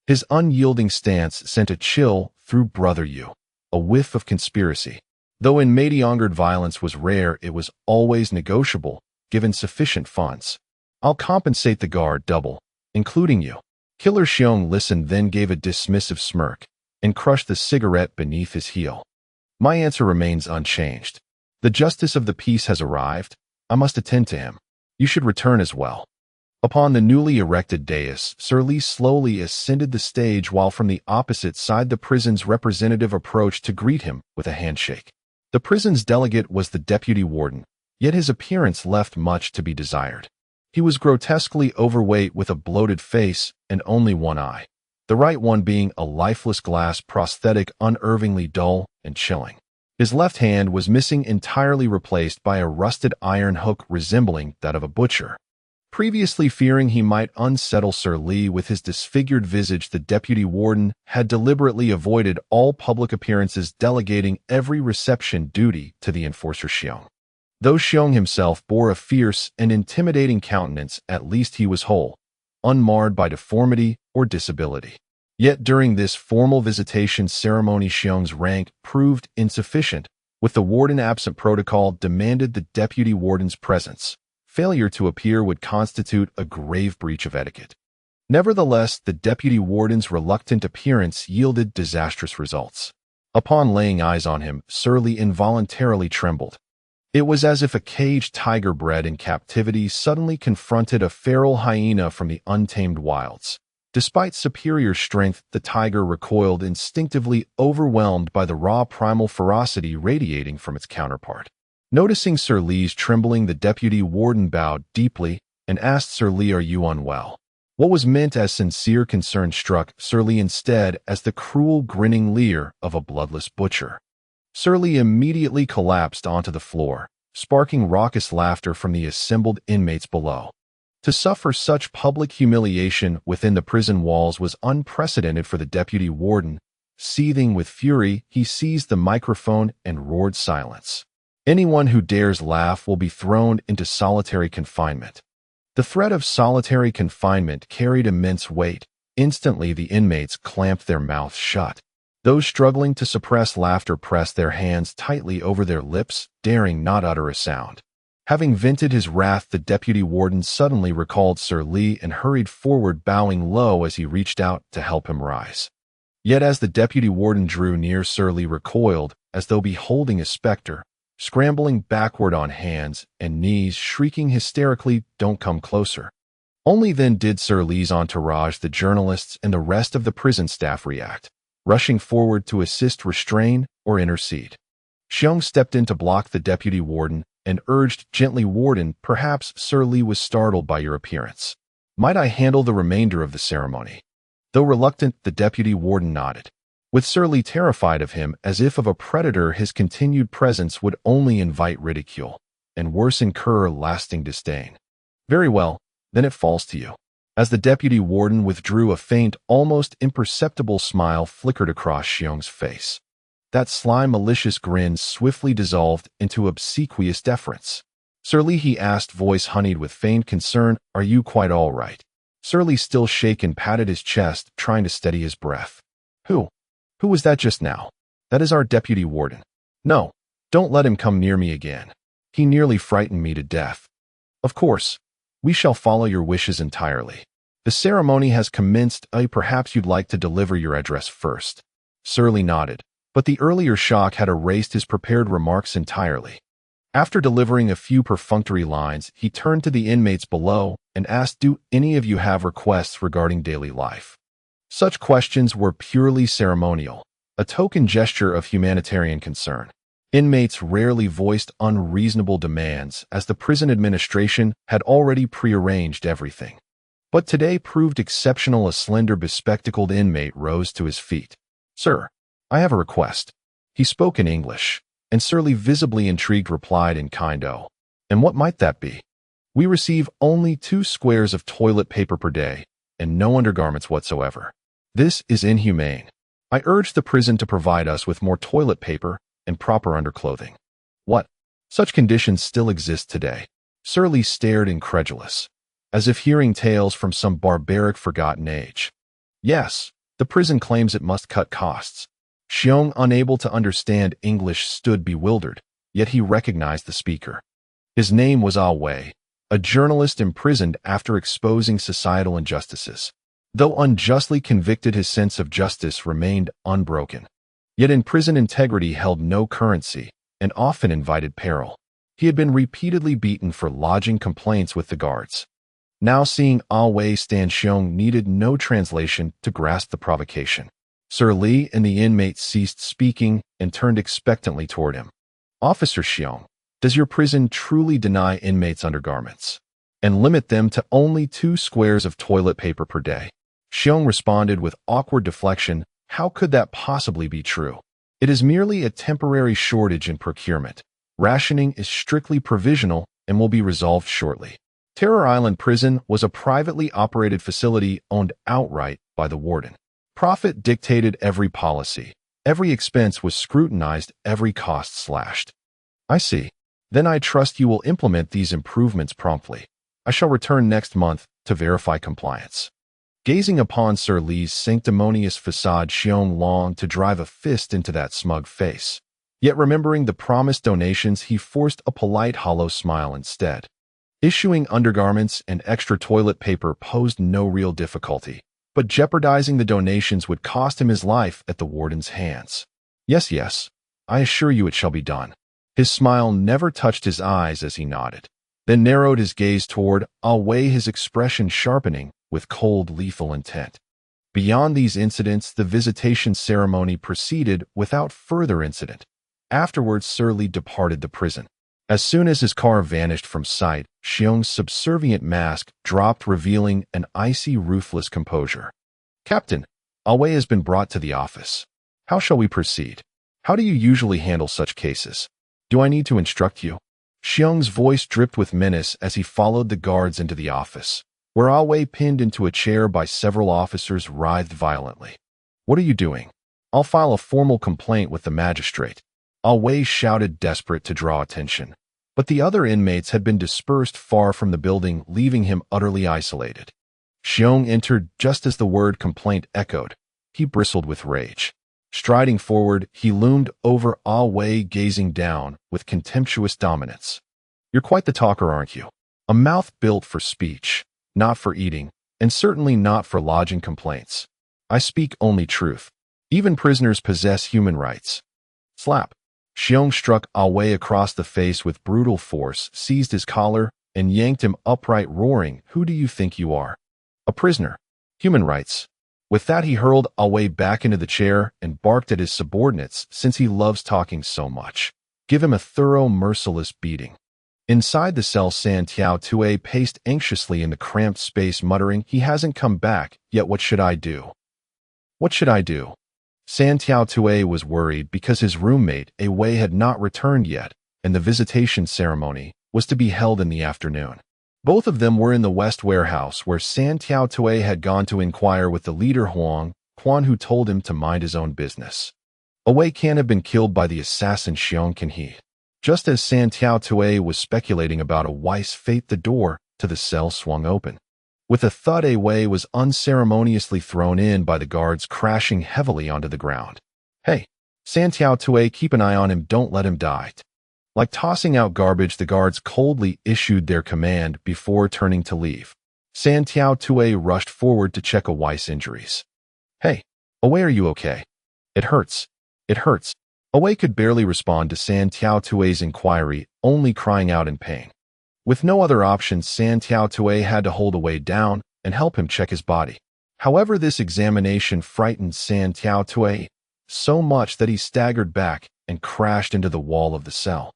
His unyielding stance sent a chill through Brother Yu, a whiff of conspiracy. Though in Meidiongered violence was rare, it was always negotiable, given sufficient funds. "I'll compensate the guard double, including you." Killer Xiong listened, then gave a dismissive smirk and crushed the cigarette beneath his heel. "My answer remains unchanged. The justice of the peace has arrived. I must attend to him. You should return as well." Upon the newly erected dais, Sir Li slowly ascended the stage, while from the opposite side the prison's representative approached to greet him with a handshake. The prison's delegate was the deputy warden, yet his appearance left much to be desired. He was grotesquely overweight with a bloated face and only one eye. the right one being a lifeless glass prosthetic unnervingly dull and chilling. His left hand was missing, entirely replaced by a rusted iron hook resembling that of a butcher. Previously fearing he might unsettle Sir Lee with his disfigured visage, the deputy warden had deliberately avoided all public appearances, delegating every reception duty to the enforcer Xiong. Though Xiong himself bore a fierce and intimidating countenance, at least he was whole, unmarred by deformity or disability. Yet during this formal visitation ceremony, Xiong's rank proved insufficient. With the warden absent, protocol demanded the deputy warden's presence. Failure to appear would constitute a grave breach of etiquette. Nevertheless, the deputy warden's reluctant appearance yielded disastrous results. Upon laying eyes on him, Sir Lee involuntarily trembled. It was as if a caged tiger bred in captivity suddenly confronted a feral hyena from the untamed wilds. Despite superior strength, the tiger recoiled, instinctively overwhelmed by the raw primal ferocity radiating from its counterpart. Noticing Sir Lee's trembling, the deputy warden bowed deeply and asked Sir Lee, "Are you unwell?" What was meant as sincere concern struck Sir Lee instead as the cruel, grinning leer of a bloodless butcher. Sir Lee immediately collapsed onto the floor, sparking raucous laughter from the assembled inmates below. To suffer such public humiliation within the prison walls was unprecedented for the deputy warden. Seething with fury, he seized the microphone and roared, "Silence! Anyone who dares laugh will be thrown into solitary confinement." The threat of solitary confinement carried immense weight. Instantly, the inmates clamped their mouths shut. Those struggling to suppress laughter pressed their hands tightly over their lips, daring not utter a sound. Having vented his wrath, the deputy warden suddenly recalled Sir Lee and hurried forward, bowing low as he reached out to help him rise. Yet as the deputy warden drew near, Sir Lee recoiled, as though beholding a specter, scrambling backward on hands and knees, shrieking hysterically, "Don't come closer." Only then did Sir Lee's entourage, the journalists, and the rest of the prison staff react, rushing forward to assist, restrain, or intercede. Xiong stepped in to block the deputy warden and urged gently, "Warden, perhaps Sir Lee was startled by your appearance. Might I handle the remainder of the ceremony?" Though reluctant, the deputy warden nodded. With Sir Lee terrified of him as if of a predator, his continued presence would only invite ridicule, and worse, incur lasting disdain. "Very well, then it falls to you." As the deputy warden withdrew, a faint, almost imperceptible smile flickered across Xiong's face. That sly, malicious grin swiftly dissolved into obsequious deference. "Sir Lee," he asked, voice honeyed with feigned concern, "are you quite all right?" Sir Lee, still shaken, patted his chest, trying to steady his breath. Who was that just now?" "That is our deputy warden." "No, don't let him come near me again. He nearly frightened me to death." "Of course, we shall follow your wishes entirely. The ceremony has commenced. Perhaps you'd like to deliver your address first." Sir Lee nodded, but the earlier shock had erased his prepared remarks entirely. After delivering a few perfunctory lines, he turned to the inmates below and asked, "Do any of you have requests regarding daily life?" Such questions were purely ceremonial, a token gesture of humanitarian concern. Inmates rarely voiced unreasonable demands, as the prison administration had already prearranged everything. But today proved exceptional. A slender, bespectacled inmate rose to his feet. "Sir, I have a request." He spoke in English, and Sir Lee, visibly intrigued, replied in kind-o. "And what might that be?" "We receive only 2 squares of toilet paper per day, and no undergarments whatsoever. This is inhumane. I urge the prison to provide us with more toilet paper and proper underclothing." "What? Such conditions still exist today?" Sir Lee stared, incredulous, as if hearing tales from some barbaric, forgotten age. "Yes, the prison claims it must cut costs." Xiong, unable to understand English, stood bewildered, yet he recognized the speaker. His name was Ah Wei, a journalist imprisoned after exposing societal injustices. Though unjustly convicted, his sense of justice remained unbroken. Yet in prison, integrity held no currency and often invited peril. He had been repeatedly beaten for lodging complaints with the guards. Now seeing Ah Wei stand, Xiong needed no translation to grasp the provocation. Sir Lee and the inmate ceased speaking and turned expectantly toward him. "Officer Xiong, does your prison truly deny inmates undergarments and limit them to only 2 squares of toilet paper per day?" Xiong responded with awkward deflection. How could that possibly be true? It is merely a temporary shortage in procurement. Rationing is strictly provisional and will be resolved shortly. Terror Island Prison was a privately operated facility owned outright by the warden. Profit dictated every policy. Every expense was scrutinized, every cost slashed. I see. Then I trust you will implement these improvements promptly. I shall return next month to verify compliance. Gazing upon Sir Lee's sanctimonious facade, Xiong longed to drive a fist into that smug face. Yet remembering the promised donations, he forced a polite hollow smile instead. Issuing undergarments and extra toilet paper posed no real difficulty, but jeopardizing the donations would cost him his life at the warden's hands. Yes, I assure you it shall be done. His smile never touched his eyes as he nodded, then narrowed his gaze toward Away, his expression sharpening with cold, lethal intent. Beyond these incidents, the visitation ceremony proceeded without further incident. Afterwards, Sir Lee departed the prison. As soon as his car vanished from sight, Xiong's subservient mask dropped, revealing an icy, ruthless composure. Captain, Away has been brought to the office. How shall we proceed? How do you usually handle such cases? Do I need to instruct you? Xiong's voice dripped with menace as he followed the guards into the office, where Away, pinned into a chair by several officers, writhed violently. What are you doing? I'll file a formal complaint with the magistrate. Away shouted, desperate to draw attention. But the other inmates had been dispersed far from the building, leaving him utterly isolated. Xiong entered just as the word complaint echoed. He bristled with rage. Striding forward, he loomed over Away, gazing down with contemptuous dominance. You're quite the talker, aren't you? A mouth built for speech, not for eating, and certainly not for lodging complaints. I speak only truth. Even prisoners possess human rights. Slap. Xiong struck Away across the face with brutal force, seized his collar, and yanked him upright, roaring, Who do you think you are? A prisoner. Human rights. With that, he hurled Away back into the chair and barked at his subordinates, since he loves talking so much. Give him a thorough, merciless beating. Inside the cell, San Tiao Tue paced anxiously in the cramped space, muttering, He hasn't come back, yet what should I do? What should I do? San Tiao Tue was worried because his roommate, Away, had not returned yet, and the visitation ceremony was to be held in the afternoon. Both of them were in the West Warehouse, where San Tiao Tue had gone to inquire with the leader Huang Quan, who told him to mind his own business. Away can't have been killed by the assassin Xiong, can he? Just as San Tiao Tue was speculating about Away's fate, the door to the cell swung open. With a thud, Away was unceremoniously thrown in by the guards, crashing heavily onto the ground. Hey, San Tiao Tue, keep an eye on him, don't let him die. Like tossing out garbage, the guards coldly issued their command before turning to leave. San Tiao Tue rushed forward to check Away's injuries. Hey, Away, are you okay? It hurts. It hurts. Away could barely respond to San Tiao Tue's inquiry, only crying out in pain. With no other option, San Tiao Tue had to hold Away down and help him check his body. However, this examination frightened San Tiao Tue so much that he staggered back and crashed into the wall of the cell.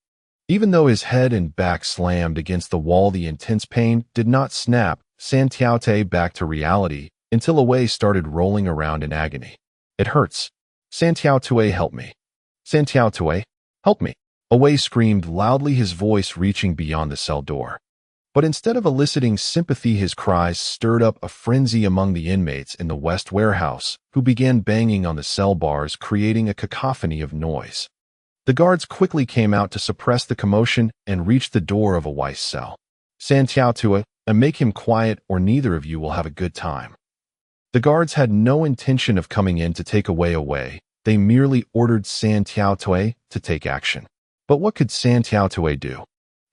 Even though his head and back slammed against the wall, the intense pain did not snap San Tiao Tue back to reality until Away started rolling around in agony. It hurts. San Tiao Tue, help me. San Tiao Tue, help me. Away screamed loudly, his voice reaching beyond the cell door. But instead of eliciting sympathy, his cries stirred up a frenzy among the inmates in the West Warehouse, who began banging on the cell bars, creating a cacophony of noise. The guards quickly came out to suppress the commotion and reached the door of Away's cell. San Tiao Tue, make him quiet or neither of you will have a good time. The guards had no intention of coming in to take Away. They merely ordered San Tiao Tue to take action. But what could San Tiao Tue do?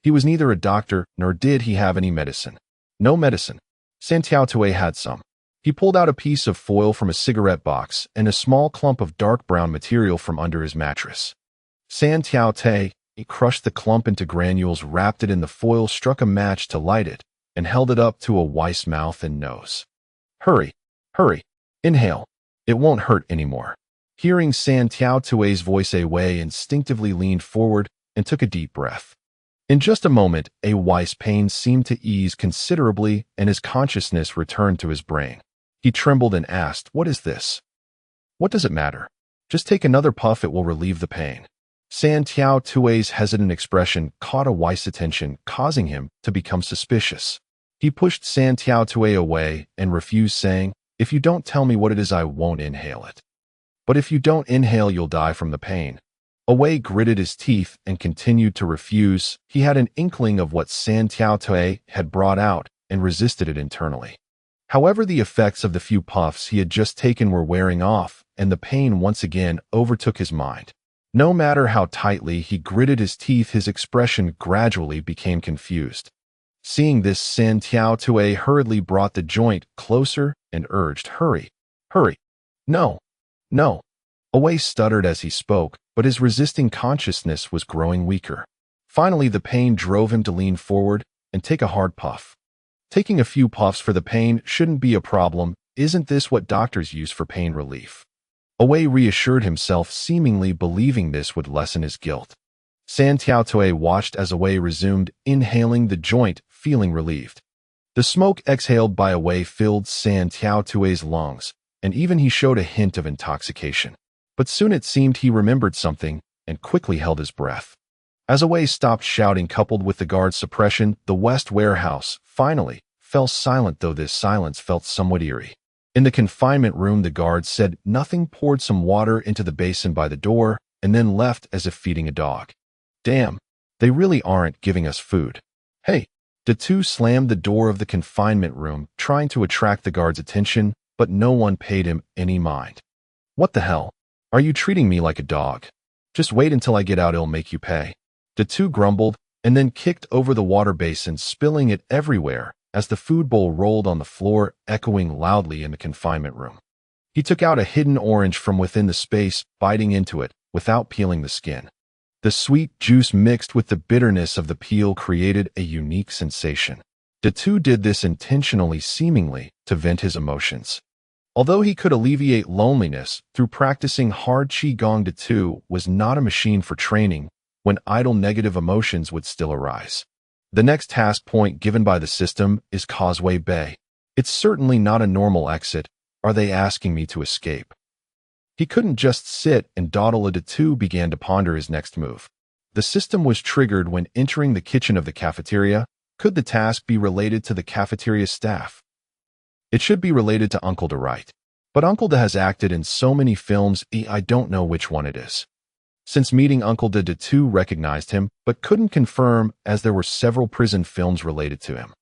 He was neither a doctor, nor did he have any medicine. No medicine. San Tiao Tue had some. He pulled out a piece of foil from a cigarette box and a small clump of dark brown material from under his mattress. San Tiao Tue crushed the clump into granules, wrapped it in the foil, struck a match to light it, and held it up to Away's mouth and nose. Hurry, hurry, inhale. It won't hurt anymore. Hearing San Tiao Tue's voice, Away instinctively leaned forward and took a deep breath. In just a moment, Away's pain seemed to ease considerably and his consciousness returned to his brain. He trembled and asked, "What is this?" "What does it matter? Just take another puff, it will relieve the pain." San Tiao Tui's hesitant expression caught Awai's attention, causing him to become suspicious. He pushed San Tiao Tui away and refused, saying, "If you don't tell me what it is, I won't inhale it." "But if you don't inhale, you'll die from the pain." Away gritted his teeth and continued to refuse. He had an inkling of what San Tiao Tui had brought out and resisted it internally. However, the effects of the few puffs he had just taken were wearing off, and the pain once again overtook his mind. No matter how tightly he gritted his teeth, his expression gradually became confused. Seeing this, San Tiao Tui hurriedly brought the joint closer and urged, "Hurry, hurry. No, no." Away stuttered as he spoke, but his resisting consciousness was growing weaker. Finally, the pain drove him to lean forward and take a hard puff. Taking a few puffs for the pain shouldn't be a problem. Isn't this what doctors use for pain relief? Away reassured himself, seemingly believing this would lessen his guilt. San Tiao Tui watched as Away resumed inhaling the joint, feeling relieved. The smoke exhaled by Away filled San Tiao Tui's lungs, and even he showed a hint of intoxication. But soon it seemed he remembered something and quickly held his breath. As Away stopped shouting, coupled with the guard's suppression, the West warehouse, finally, fell silent, though this silence felt somewhat eerie. In the confinement room, the guard said nothing, poured some water into the basin by the door, and then left as if feeding a dog. "Damn, they really aren't giving us food. Hey!" The two slammed the door of the confinement room, trying to attract the guard's attention, but no one paid him any mind. "What the hell? Are you treating me like a dog? Just wait until I get out, it'll make you pay." The two grumbled, and then kicked over the water basin, spilling it everywhere as the food bowl rolled on the floor, echoing loudly in the confinement room. He took out a hidden orange from within the space, biting into it without peeling the skin. The sweet juice mixed with the bitterness of the peel created a unique sensation. The two did this intentionally, seemingly to vent his emotions. Although he could alleviate loneliness through practicing hard Qigong, the two was not a machine for training when idle negative emotions would still arise. The next task point given by the system is Causeway Bay. It's certainly not a normal exit. Are they asking me to escape? He couldn't just sit and dawdle. The two began to ponder his next move. The system was triggered when entering the kitchen of the cafeteria. Could the task be related to the cafeteria staff? It should be related to Uncle Da, right? But Uncle Da has acted in so many films, I don't know which one it is. Since meeting Uncle Da, the two recognized him, but couldn't confirm as there were several prison films related to him.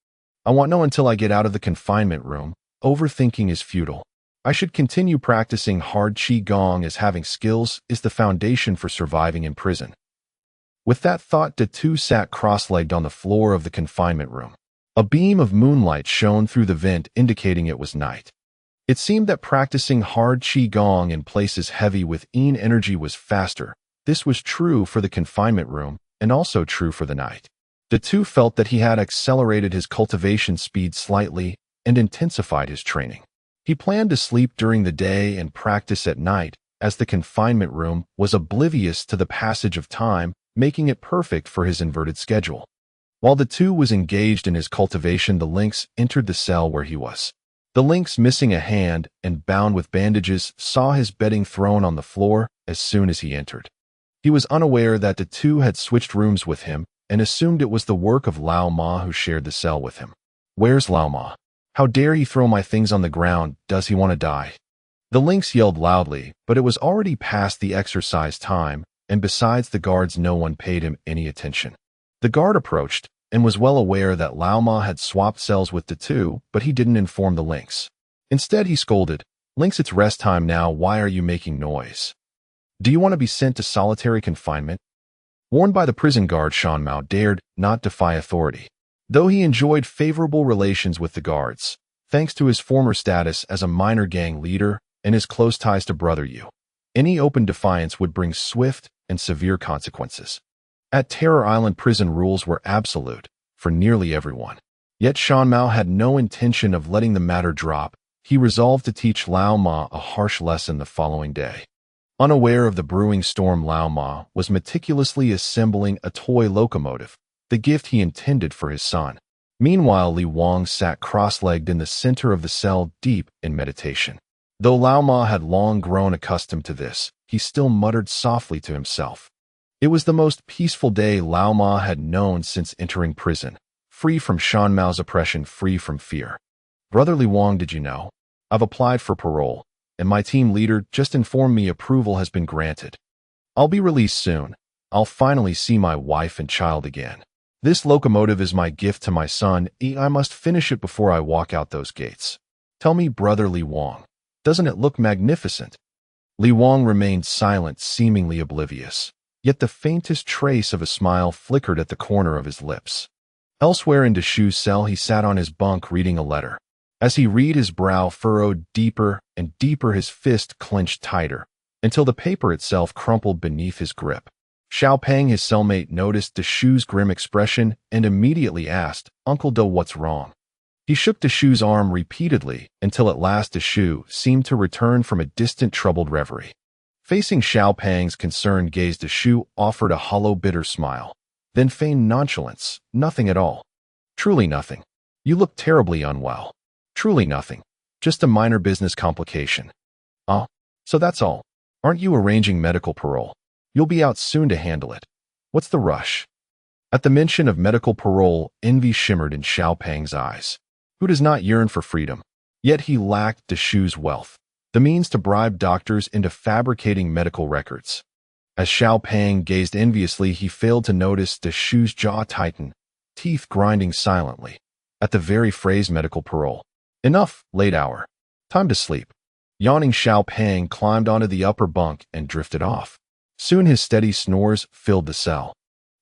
"I won't know until I get out of the confinement room. Overthinking is futile. I should continue practicing hard Qigong, as having skills is the foundation for surviving in prison." With that thought, the two sat cross-legged on the floor of the confinement room. A beam of moonlight shone through the vent, indicating it was night. It seemed that practicing hard Qigong in places heavy with yin energy was faster. This was true for the confinement room and also true for the night. The two felt that he had accelerated his cultivation speed slightly and intensified his training. He planned to sleep during the day and practice at night, as the confinement room was oblivious to the passage of time, making it perfect for his inverted schedule. While the two was engaged in his cultivation, the lynx entered the cell where he was. The lynx, missing a hand and bound with bandages, saw his bedding thrown on the floor as soon as he entered. He was unaware that the two had switched rooms with him and assumed it was the work of Lao Ma, who shared the cell with him. "Where's Lao Ma? How dare he throw my things on the ground? Does he want to die?" The lynx yelled loudly, but it was already past the exercise time, and besides the guards, no one paid him any attention. The guard approached and was well aware that Lao Ma had swapped cells with the two, but he didn't inform the lynx. Instead, he scolded, "Lynx, it's rest time now. Why are you making noise? Do you want to be sent to solitary confinement?" Warned by the prison guard, Shan Mao dared not defy authority. Though he enjoyed favorable relations with the guards, thanks to his former status as a minor gang leader and his close ties to Brother Yu, any open defiance would bring swift and severe consequences. At Terror Island, prison rules were absolute for nearly everyone. Yet Shan Mao had no intention of letting the matter drop. He resolved to teach Lao Ma a harsh lesson the following day. Unaware of the brewing storm, Lao Ma was meticulously assembling a toy locomotive, the gift he intended for his son. Meanwhile, Li Wang sat cross-legged in the center of the cell, deep in meditation. Though Lao Ma had long grown accustomed to this, he still muttered softly to himself. It was the most peaceful day Lao Ma had known since entering prison, free from Shan Mao's oppression, free from fear. Brother Li Wang, did you know? I've applied for parole, and my team leader just informed me approval has been granted. I'll be released soon. I'll finally see my wife and child again. This locomotive is my gift to my son. I must finish it before I walk out those gates. Tell me, Brother Li Wang, doesn't it look magnificent? Li Wang remained silent, seemingly oblivious, yet the faintest trace of a smile flickered at the corner of his lips. Elsewhere in Deshu's cell, he sat on his bunk reading a letter. As he read, his brow furrowed deeper and deeper, his fist clenched tighter, until the paper itself crumpled beneath his grip. Xiao Peng, his cellmate, noticed Deshu's grim expression and immediately asked, "Uncle Do, what's wrong?" He shook Deshu's arm repeatedly until at last Deshu seemed to return from a distant troubled reverie. Facing Xiao Peng's concerned gaze, Deshu offered a hollow, bitter smile, then feigned nonchalance. "Nothing at all. Truly nothing. You look terribly unwell. Truly nothing. Just a minor business complication." "Oh, so that's all. Aren't you arranging medical parole? You'll be out soon to handle it. What's the rush?" At the mention of medical parole, envy shimmered in Xiao Peng's eyes. Who does not yearn for freedom? Yet he lacked Deshu's wealth, the means to bribe doctors into fabricating medical records. As Xiao Peng gazed enviously, he failed to notice Deshu's jaw tighten, teeth grinding silently, at the very phrase medical parole. Enough, late hour. Time to sleep. Yawning, Xiao Peng climbed onto the upper bunk and drifted off. Soon his steady snores filled the cell.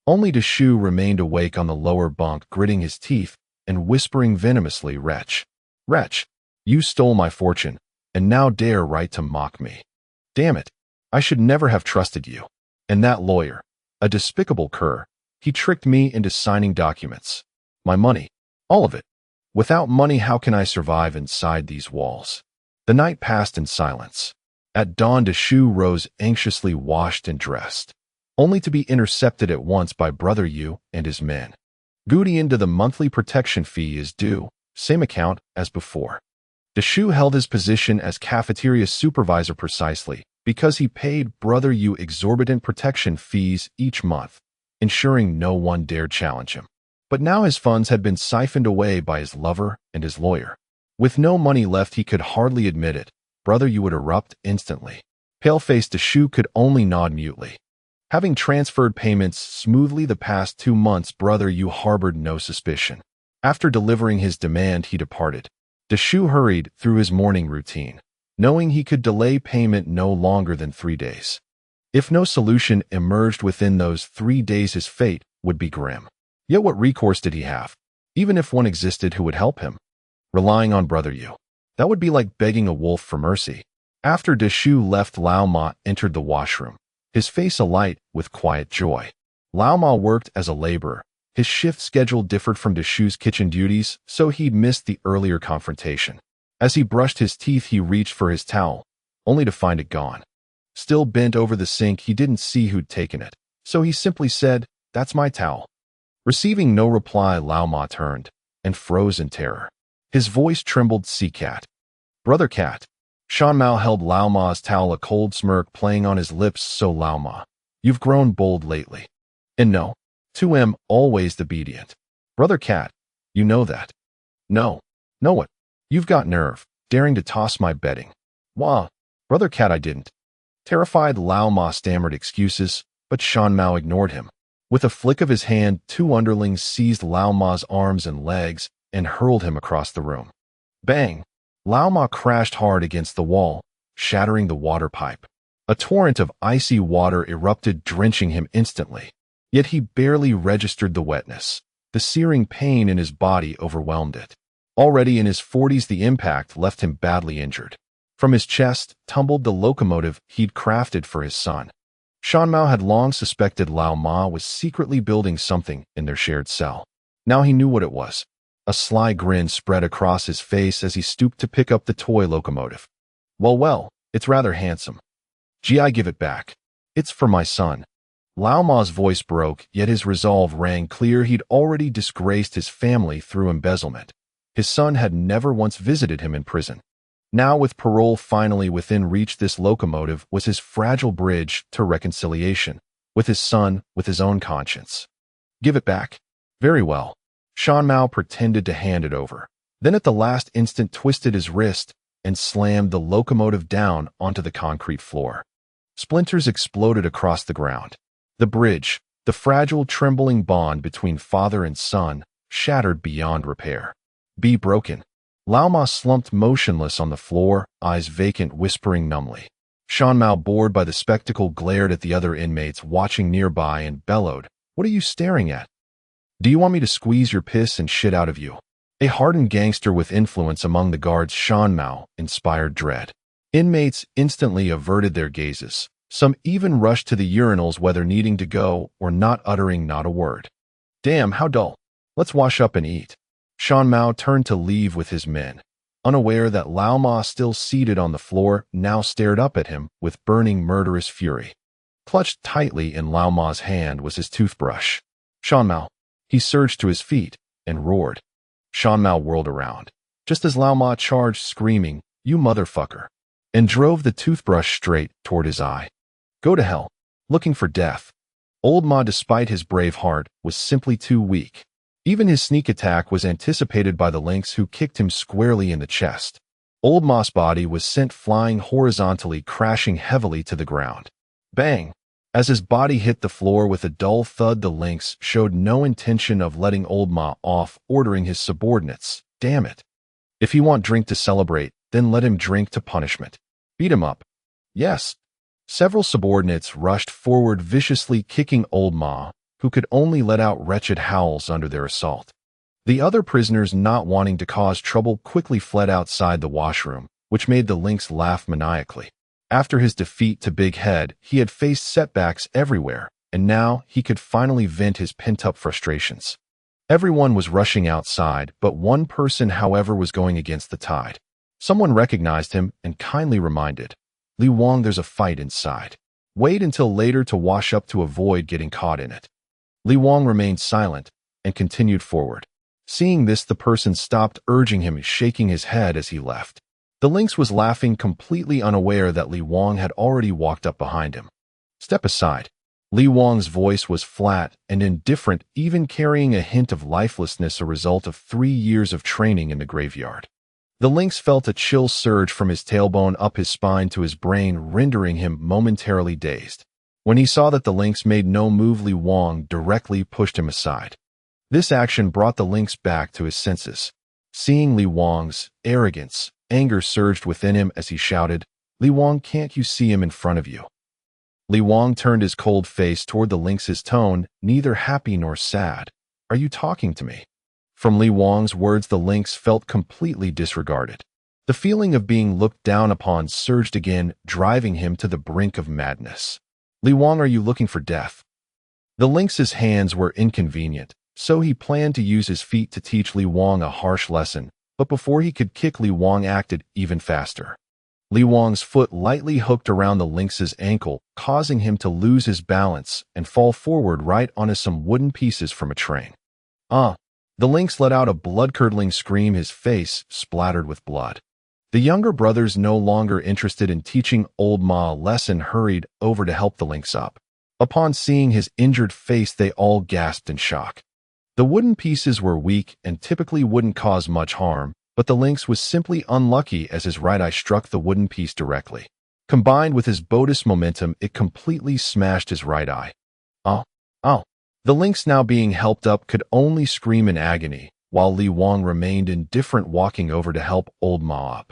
Only Deshu remained awake on the lower bunk, gritting his teeth and whispering venomously, "Wretch, wretch, you stole my fortune, and now dare write to mock me. Damn it, I should never have trusted you. And that lawyer, a despicable cur, he tricked me into signing documents. My money, all of it. Without money, how can I survive inside these walls?" The night passed in silence. At dawn, Deshu rose anxiously, washed and dressed, only to be intercepted at once by Brother Yu and his men. "Goody, into the monthly protection fee is due, same account as before." Deshu held his position as cafeteria supervisor precisely because he paid Brother Yu exorbitant protection fees each month, ensuring no one dared challenge him. But now his funds had been siphoned away by his lover and his lawyer. With no money left, he could hardly admit it, Brother Yu would erupt instantly. Pale-faced Deshu could only nod mutely. Having transferred payments smoothly the past 2 months, Brother Yu harbored no suspicion. After delivering his demand, he departed. Deshu hurried through his morning routine, knowing he could delay payment no longer than 3 days. If no solution emerged within those 3 days, his fate would be grim. Yet what recourse did he have? Even if one existed who would help him? Relying on Brother Yu. That would be like begging a wolf for mercy. After Deshu left, Lao Ma entered the washroom, his face alight with quiet joy. Lao Ma worked as a laborer. His shift schedule differed from Deshu's kitchen duties, so he'd missed the earlier confrontation. As he brushed his teeth, he reached for his towel, only to find it gone. Still bent over the sink, he didn't see who'd taken it, so he simply said, "That's my towel." Receiving no reply, Lao Ma turned and froze in terror. His voice trembled, "See cat. Brother cat." Shan Mao held Lao Ma's towel, a cold smirk playing on his lips. "So Lao Ma, you've grown bold lately. And no, 2M, always obedient. Brother cat, you know that." "No. Know what? You've got nerve, daring to toss my bedding." "Wah, Brother cat, I didn't." Terrified, Lao Ma stammered excuses, but Shan Mao ignored him. With a flick of his hand, 2 underlings seized Lao Ma's arms and legs and hurled him across the room. Bang! Lao Ma crashed hard against the wall, shattering the water pipe. A torrent of icy water erupted, drenching him instantly. Yet he barely registered the wetness. The searing pain in his body overwhelmed it. Already in his 40s, the impact left him badly injured. From his chest tumbled the locomotive he'd crafted for his son. Shan Mao had long suspected Lao Ma was secretly building something in their shared cell. Now he knew what it was. A sly grin spread across his face as he stooped to pick up the toy locomotive. Well, it's rather handsome. Gee, I give it back. It's for my son." Lao Ma's voice broke, yet his resolve rang clear. He'd already disgraced his family through embezzlement. His son had never once visited him in prison. Now, with parole finally within reach, this locomotive was his fragile bridge to reconciliation, with his son, with his own conscience. Give it back. Very well. Shan Mao pretended to hand it over, then at the last instant twisted his wrist and slammed the locomotive down onto the concrete floor. Splinters exploded across the ground. The bridge, the fragile, trembling bond between father and son, shattered beyond repair. Be broken. Lao Ma slumped motionless on the floor, eyes vacant, whispering numbly. Shan Mao, bored by the spectacle, glared at the other inmates watching nearby and bellowed, "What are you staring at? Do you want me to squeeze your piss and shit out of you?" A hardened gangster with influence among the guards, Shan Mao inspired dread. Inmates instantly averted their gazes. Some even rushed to the urinals, whether needing to go or not, uttering not a word. Damn, how dull. Let's wash up and eat. Shan Mao turned to leave with his men, unaware that Lao Ma, still seated on the floor, now stared up at him with burning, murderous fury. Clutched tightly in Lao Ma's hand was his toothbrush. Shan Mao. He surged to his feet and roared. Shan Mao whirled around, just as Lao Ma charged, screaming, "You motherfucker," and drove the toothbrush straight toward his eye. Go to hell. Looking for death. Old Ma, despite his brave heart, was simply too weak. Even his sneak attack was anticipated by the lynx, who kicked him squarely in the chest. Old Ma's body was sent flying horizontally, crashing heavily to the ground. Bang! As his body hit the floor with a dull thud, the lynx showed no intention of letting Old Ma off, ordering his subordinates, "Damn it. If he want drink to celebrate, then let him drink to punishment. Beat him up." Yes. Several subordinates rushed forward, viciously kicking Old Ma, who could only let out wretched howls under their assault. The other prisoners, not wanting to cause trouble, quickly fled outside the washroom, which made the lynx laugh maniacally. After his defeat to Big Head, he had faced setbacks everywhere, and now he could finally vent his pent-up frustrations. Everyone was rushing outside, but one person, however, was going against the tide. Someone recognized him and kindly reminded, "Li Wang, there's a fight inside. Wait until later to wash up to avoid getting caught in it." Li Wang remained silent and continued forward. Seeing this, the person stopped urging him, shaking his head as he left. The lynx was laughing, completely unaware that Li Wang had already walked up behind him. "Step aside." Li Wang's voice was flat and indifferent, even carrying a hint of lifelessness, a result of 3 years of training in the graveyard. The lynx felt a chill surge from his tailbone up his spine to his brain, rendering him momentarily dazed. When he saw that the lynx made no move, Li Wang directly pushed him aside. This action brought the lynx back to his senses. Seeing Li Wang's arrogance, anger surged within him as he shouted, "Li Wang, can't you see him in front of you?" Li Wang turned his cold face toward the lynx's tone, neither happy nor sad. "Are you talking to me?" From Li Wang's words, the lynx felt completely disregarded. The feeling of being looked down upon surged again, driving him to the brink of madness. "Li Wang, are you looking for death?" The lynx's hands were inconvenient, so he planned to use his feet to teach Li Wang a harsh lesson, but before he could kick, Li Wang acted even faster. Li Wang's foot lightly hooked around the lynx's ankle, causing him to lose his balance and fall forward right onto some wooden pieces from a train. The lynx let out a blood-curdling scream, his face splattered with blood. The younger brothers, no longer interested in teaching Old Ma a lesson, hurried over to help the lynx up. Upon seeing his injured face, they all gasped in shock. The wooden pieces were weak and typically wouldn't cause much harm, but the lynx was simply unlucky as his right eye struck the wooden piece directly. Combined with his bonus momentum, it completely smashed his right eye. Ow. The lynx, now being helped up, could only scream in agony, while Li Wang remained indifferent, walking over to help Old Ma up.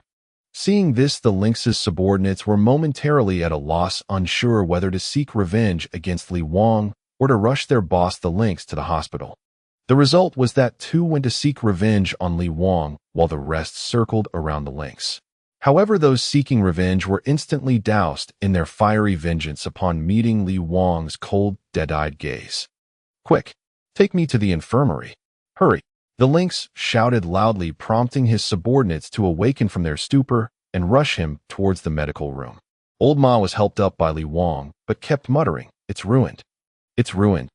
Seeing this, the lynx's subordinates were momentarily at a loss, unsure whether to seek revenge against Li Wang or to rush their boss, the lynx, to the hospital. The result was that 2 went to seek revenge on Li Wang, while the rest circled around the lynx. However, those seeking revenge were instantly doused in their fiery vengeance upon meeting Li Wang's cold, dead-eyed gaze. "Quick, take me to the infirmary. Hurry." The lynx shouted loudly, prompting his subordinates to awaken from their stupor and rush him towards the medical room. Old Ma was helped up by Li Wang, but kept muttering, "It's ruined. It's ruined.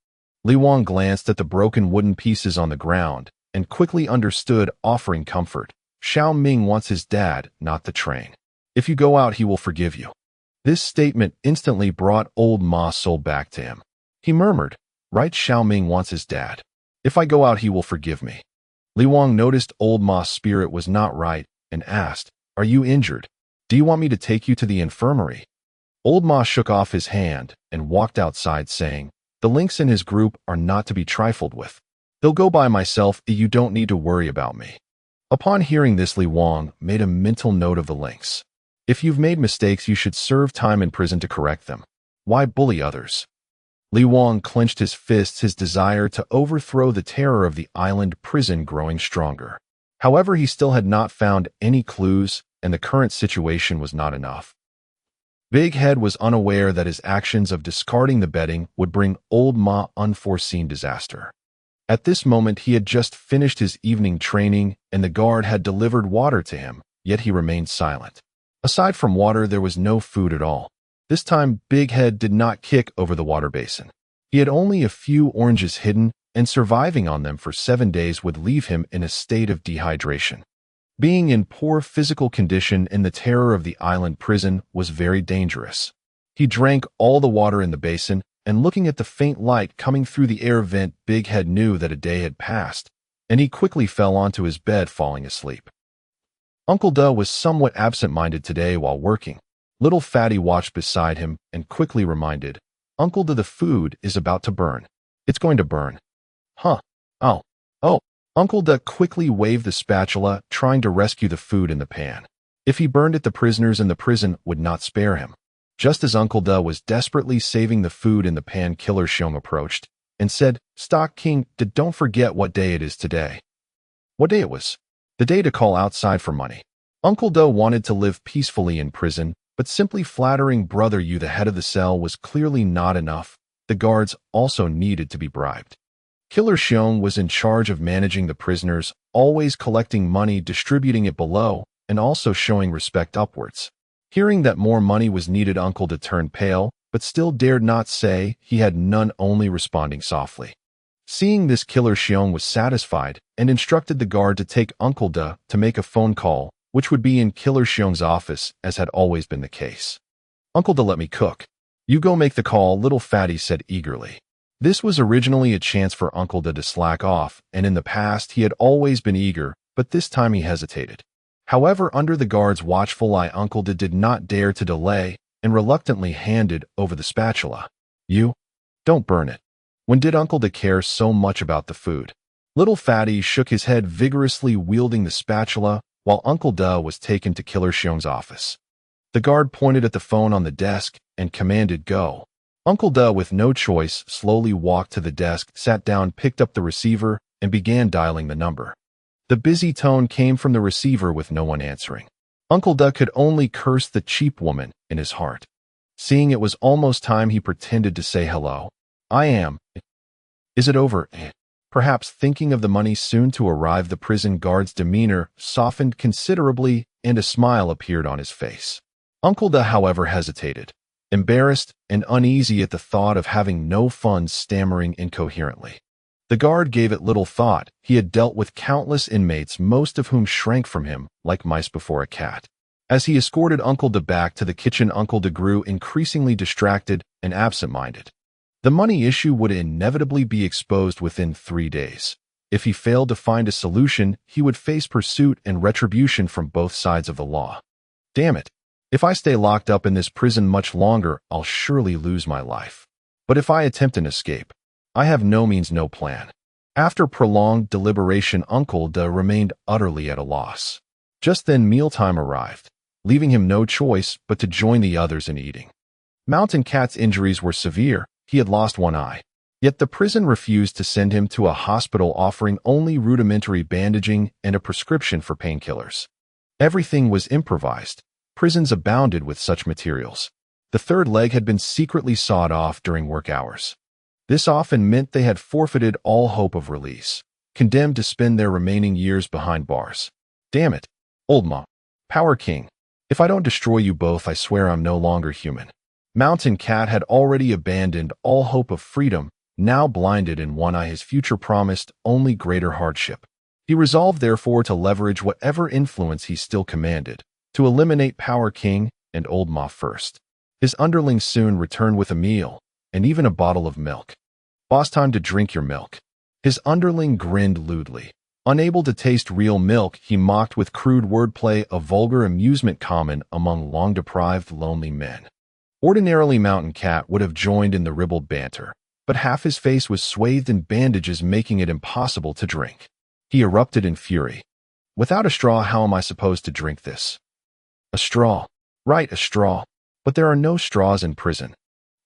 Li Wang glanced at the broken wooden pieces on the ground and quickly understood, offering comfort. Xiao Ming wants his dad, not the train. If you go out, he will forgive you. This statement instantly brought old Ma's soul back to him. He murmured, right, Xiao Ming wants his dad. If I go out, he will forgive me. Li Wang noticed old Ma's spirit was not right and asked, are you injured? Do you want me to take you to the infirmary? Old Ma shook off his hand and walked outside saying, the links in his group are not to be trifled with. They'll go by myself, you don't need to worry about me. Upon hearing this, Li Wang made a mental note of the links. If you've made mistakes, you should serve time in prison to correct them. Why bully others? Li Wang clenched his fists, his desire to overthrow the terror of the island prison growing stronger. However, he still had not found any clues, and the current situation was not enough. Big Head was unaware that his actions of discarding the bedding would bring old Ma unforeseen disaster. At this moment, he had just finished his evening training, and the guard had delivered water to him, yet he remained silent. Aside from water, there was no food at all. This time, Big Head did not kick over the water basin. He had only a few oranges hidden, and surviving on them for 7 days would leave him in a state of dehydration. Being in poor physical condition in the terror of the island prison was very dangerous. He drank all the water in the basin, and looking at the faint light coming through the air vent, Big Head knew that a day had passed, and he quickly fell onto his bed, falling asleep. Uncle Da was somewhat absent-minded today while working. Little Fatty watched beside him and quickly reminded, Uncle Da, the food is about to burn. It's going to burn. Huh. Oh. Uncle Da quickly waved the spatula, trying to rescue the food in the pan. If he burned it, the prisoners in the prison would not spare him. Just as Uncle Da was desperately saving the food in the pan, Killer Xiong approached and said, Stock King, don't forget what day it is today. What day it was? The day to call outside for money. Uncle Da wanted to live peacefully in prison, but simply flattering Brother Yu, the head of the cell, was clearly not enough. The guards also needed to be bribed. Killer Xiong was in charge of managing the prisoners, always collecting money, distributing it below, and also showing respect upwards. Hearing that more money was needed, Uncle Da turned pale, but still dared not say he had none, only responding softly. Seeing this, Killer Xiong was satisfied and instructed the guard to take Uncle Da to make a phone call, which would be in Killer Xiong's office, as had always been the case. Uncle Da, let me cook. You go make the call, Little Fatty said eagerly. This was originally a chance for Uncle Da to slack off, and in the past he had always been eager, but this time he hesitated. However, under the guard's watchful eye, Uncle Da did not dare to delay and reluctantly handed over the spatula. You? Don't burn it. When did Uncle Da care so much about the food? Little Fatty shook his head vigorously, wielding the spatula, while Uncle Da was taken to Killer Xiong's office. The guard pointed at the phone on the desk and commanded, go. Uncle Da, with no choice, slowly walked to the desk, sat down, picked up the receiver, and began dialing the number. The busy tone came from the receiver with no one answering. Uncle Da could only curse the cheap woman in his heart. Seeing it was almost time, he pretended to say hello. I am. Is it over? Perhaps thinking of the money soon to arrive, the prison guard's demeanor softened considerably and a smile appeared on his face. Uncle Da, however, hesitated, embarrassed and uneasy at the thought of having no funds, stammering incoherently. The guard gave it little thought. He had dealt with countless inmates, most of whom shrank from him like mice before a cat. As he escorted Uncle Da back to the kitchen, Uncle Da grew increasingly distracted and absent-minded. The money issue would inevitably be exposed within 3 days. If he failed to find a solution, he would face pursuit and retribution from both sides of the law. Damn it. If I stay locked up in this prison much longer, I'll surely lose my life. But if I attempt an escape, I have no means, no plan. After prolonged deliberation, Uncle Da remained utterly at a loss. Just then mealtime arrived, leaving him no choice but to join the others in eating. Mountain Cat's injuries were severe. He had lost one eye. Yet the prison refused to send him to a hospital, offering only rudimentary bandaging and a prescription for painkillers. Everything was improvised. Prisons abounded with such materials. The third leg had been secretly sawed off during work hours. This often meant they had forfeited all hope of release, condemned to spend their remaining years behind bars. Damn it, Old Ma, Power King. If I don't destroy you both, I swear I'm no longer human. Mountain Cat had already abandoned all hope of freedom, now blinded in one eye his future promised only greater hardship. He resolved therefore to leverage whatever influence he still commanded, to eliminate Power King and Old Ma first. His underlings soon returned with a meal, and even a bottle of milk. "Boss, time to drink your milk." His underling grinned lewdly. Unable to taste real milk, he mocked with crude wordplay, a vulgar amusement common among long-deprived, lonely men. Ordinarily, Mountain Cat would have joined in the ribald banter, but half his face was swathed in bandages, making it impossible to drink. He erupted in fury. "Without a straw, how am I supposed to drink this?" "A straw. Right, a straw. But there are no straws in prison."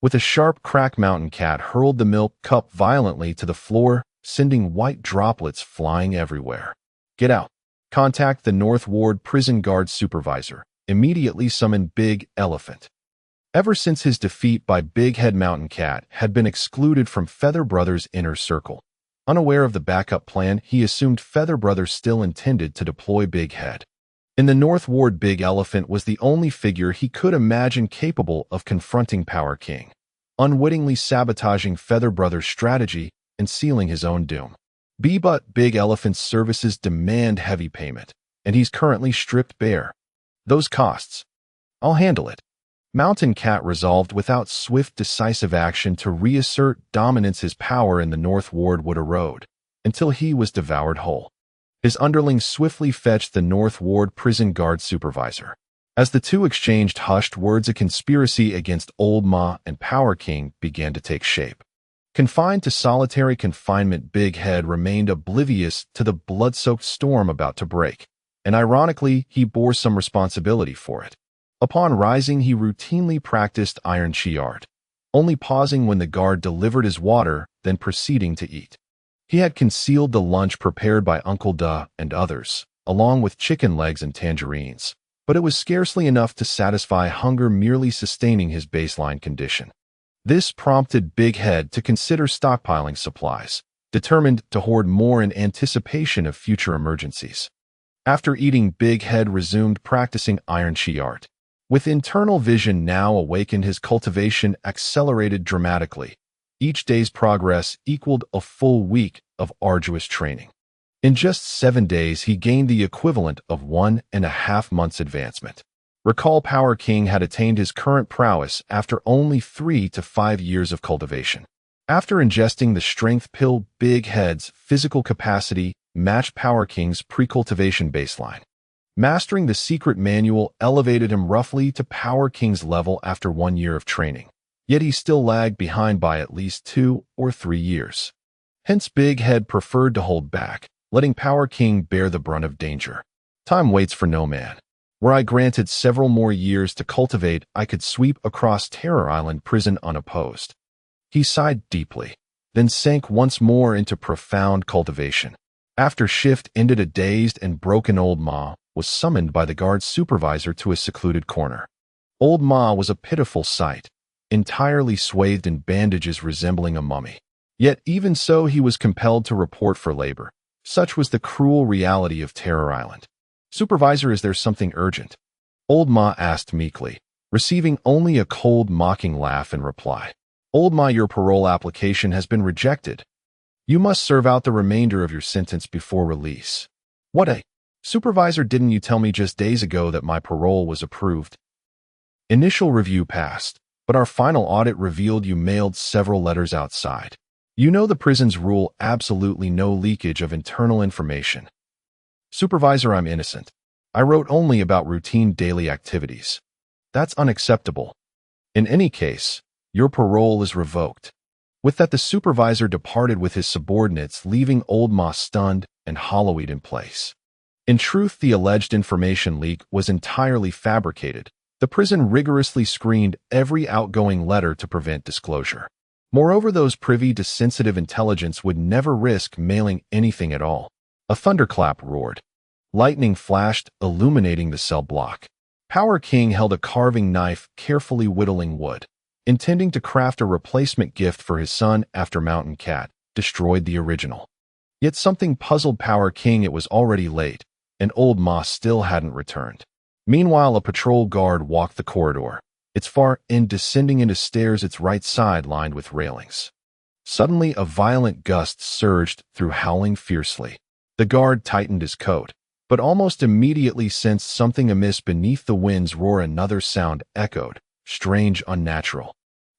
With a sharp crack, Mountain Cat hurled the milk cup violently to the floor, sending white droplets flying everywhere. "Get out. Contact the North Ward prison guard supervisor. Immediately summon Big Elephant." Ever since his defeat by Big Head, Mountain Cat had been excluded from Feather Brothers' inner circle. Unaware of the backup plan, he assumed Feather Brothers still intended to deploy Big Head. In the North Ward, Big Elephant was the only figure he could imagine capable of confronting Power King, unwittingly sabotaging Feather Brothers' strategy and sealing his own doom. But Big Elephant's services demand heavy payment, and he's currently stripped bare. "Those costs. I'll handle it." Mountain Cat resolved without swift, decisive action to reassert dominance. His power in the North Ward would erode until he was devoured whole. His underlings swiftly fetched the North Ward prison guard supervisor. As the two exchanged hushed words, a conspiracy against Old Ma and Power King began to take shape. Confined to solitary confinement, Big Head remained oblivious to the blood-soaked storm about to break, and ironically, he bore some responsibility for it. Upon rising, he routinely practiced Iron Chi art, only pausing when the guard delivered his water, then proceeding to eat. He had concealed the lunch prepared by Uncle Da and others, along with chicken legs and tangerines, but it was scarcely enough to satisfy hunger, merely sustaining his baseline condition. This prompted Big Head to consider stockpiling supplies, determined to hoard more in anticipation of future emergencies. After eating, Big Head resumed practicing Iron Chi art. With internal vision now awakened, his cultivation accelerated dramatically. Each day's progress equaled a full week of arduous training. In just 7 days, he gained the equivalent of 1.5 months advancement. Recall, Power King had attained his current prowess after only 3 to 5 years of cultivation. After ingesting the strength pill, Big Head's physical capacity matched Power King's pre-cultivation baseline. Mastering the secret manual elevated him roughly to Power King's level after 1 year of training. Yet he still lagged behind by at least 2 or 3 years. Hence, Big Head preferred to hold back, letting Power King bear the brunt of danger. "Time waits for no man. Were I granted several more years to cultivate, I could sweep across Terror Island prison unopposed." He sighed deeply, then sank once more into profound cultivation. After shift ended, a dazed and broken Old Ma was summoned by the guard supervisor to a secluded corner. Old Ma was a pitiful sight, entirely swathed in bandages resembling a mummy. Yet even so, he was compelled to report for labor. Such was the cruel reality of Terror Island. "Supervisor, is there something urgent?" Old Ma asked meekly, receiving only a cold, mocking laugh in reply. "Old Ma, your parole application has been rejected. You must serve out the remainder of your sentence before release." "What a... Supervisor, didn't you tell me just days ago that my parole was approved?" "Initial review passed, but our final audit revealed you mailed several letters outside. You know the prison's rule, absolutely no leakage of internal information." "Supervisor, I'm innocent. I wrote only about routine daily activities." "That's unacceptable. In any case, your parole is revoked." With that, the supervisor departed with his subordinates, leaving Old Ma stunned and hollow-eyed in place. In truth, the alleged information leak was entirely fabricated. The prison rigorously screened every outgoing letter to prevent disclosure. Moreover, those privy to sensitive intelligence would never risk mailing anything at all. A thunderclap roared. Lightning flashed, illuminating the cell block. Power King held a carving knife, carefully whittling wood, intending to craft a replacement gift for his son after Mountain Cat destroyed the original. Yet something puzzled Power King. It was already late, and Old Ma still hadn't returned. Meanwhile, a patrol guard walked the corridor, its far end descending into stairs, its right side lined with railings. Suddenly, a violent gust surged through, howling fiercely. The guard tightened his coat, but almost immediately sensed something amiss. Beneath the wind's roar, another sound echoed, strange, unnatural.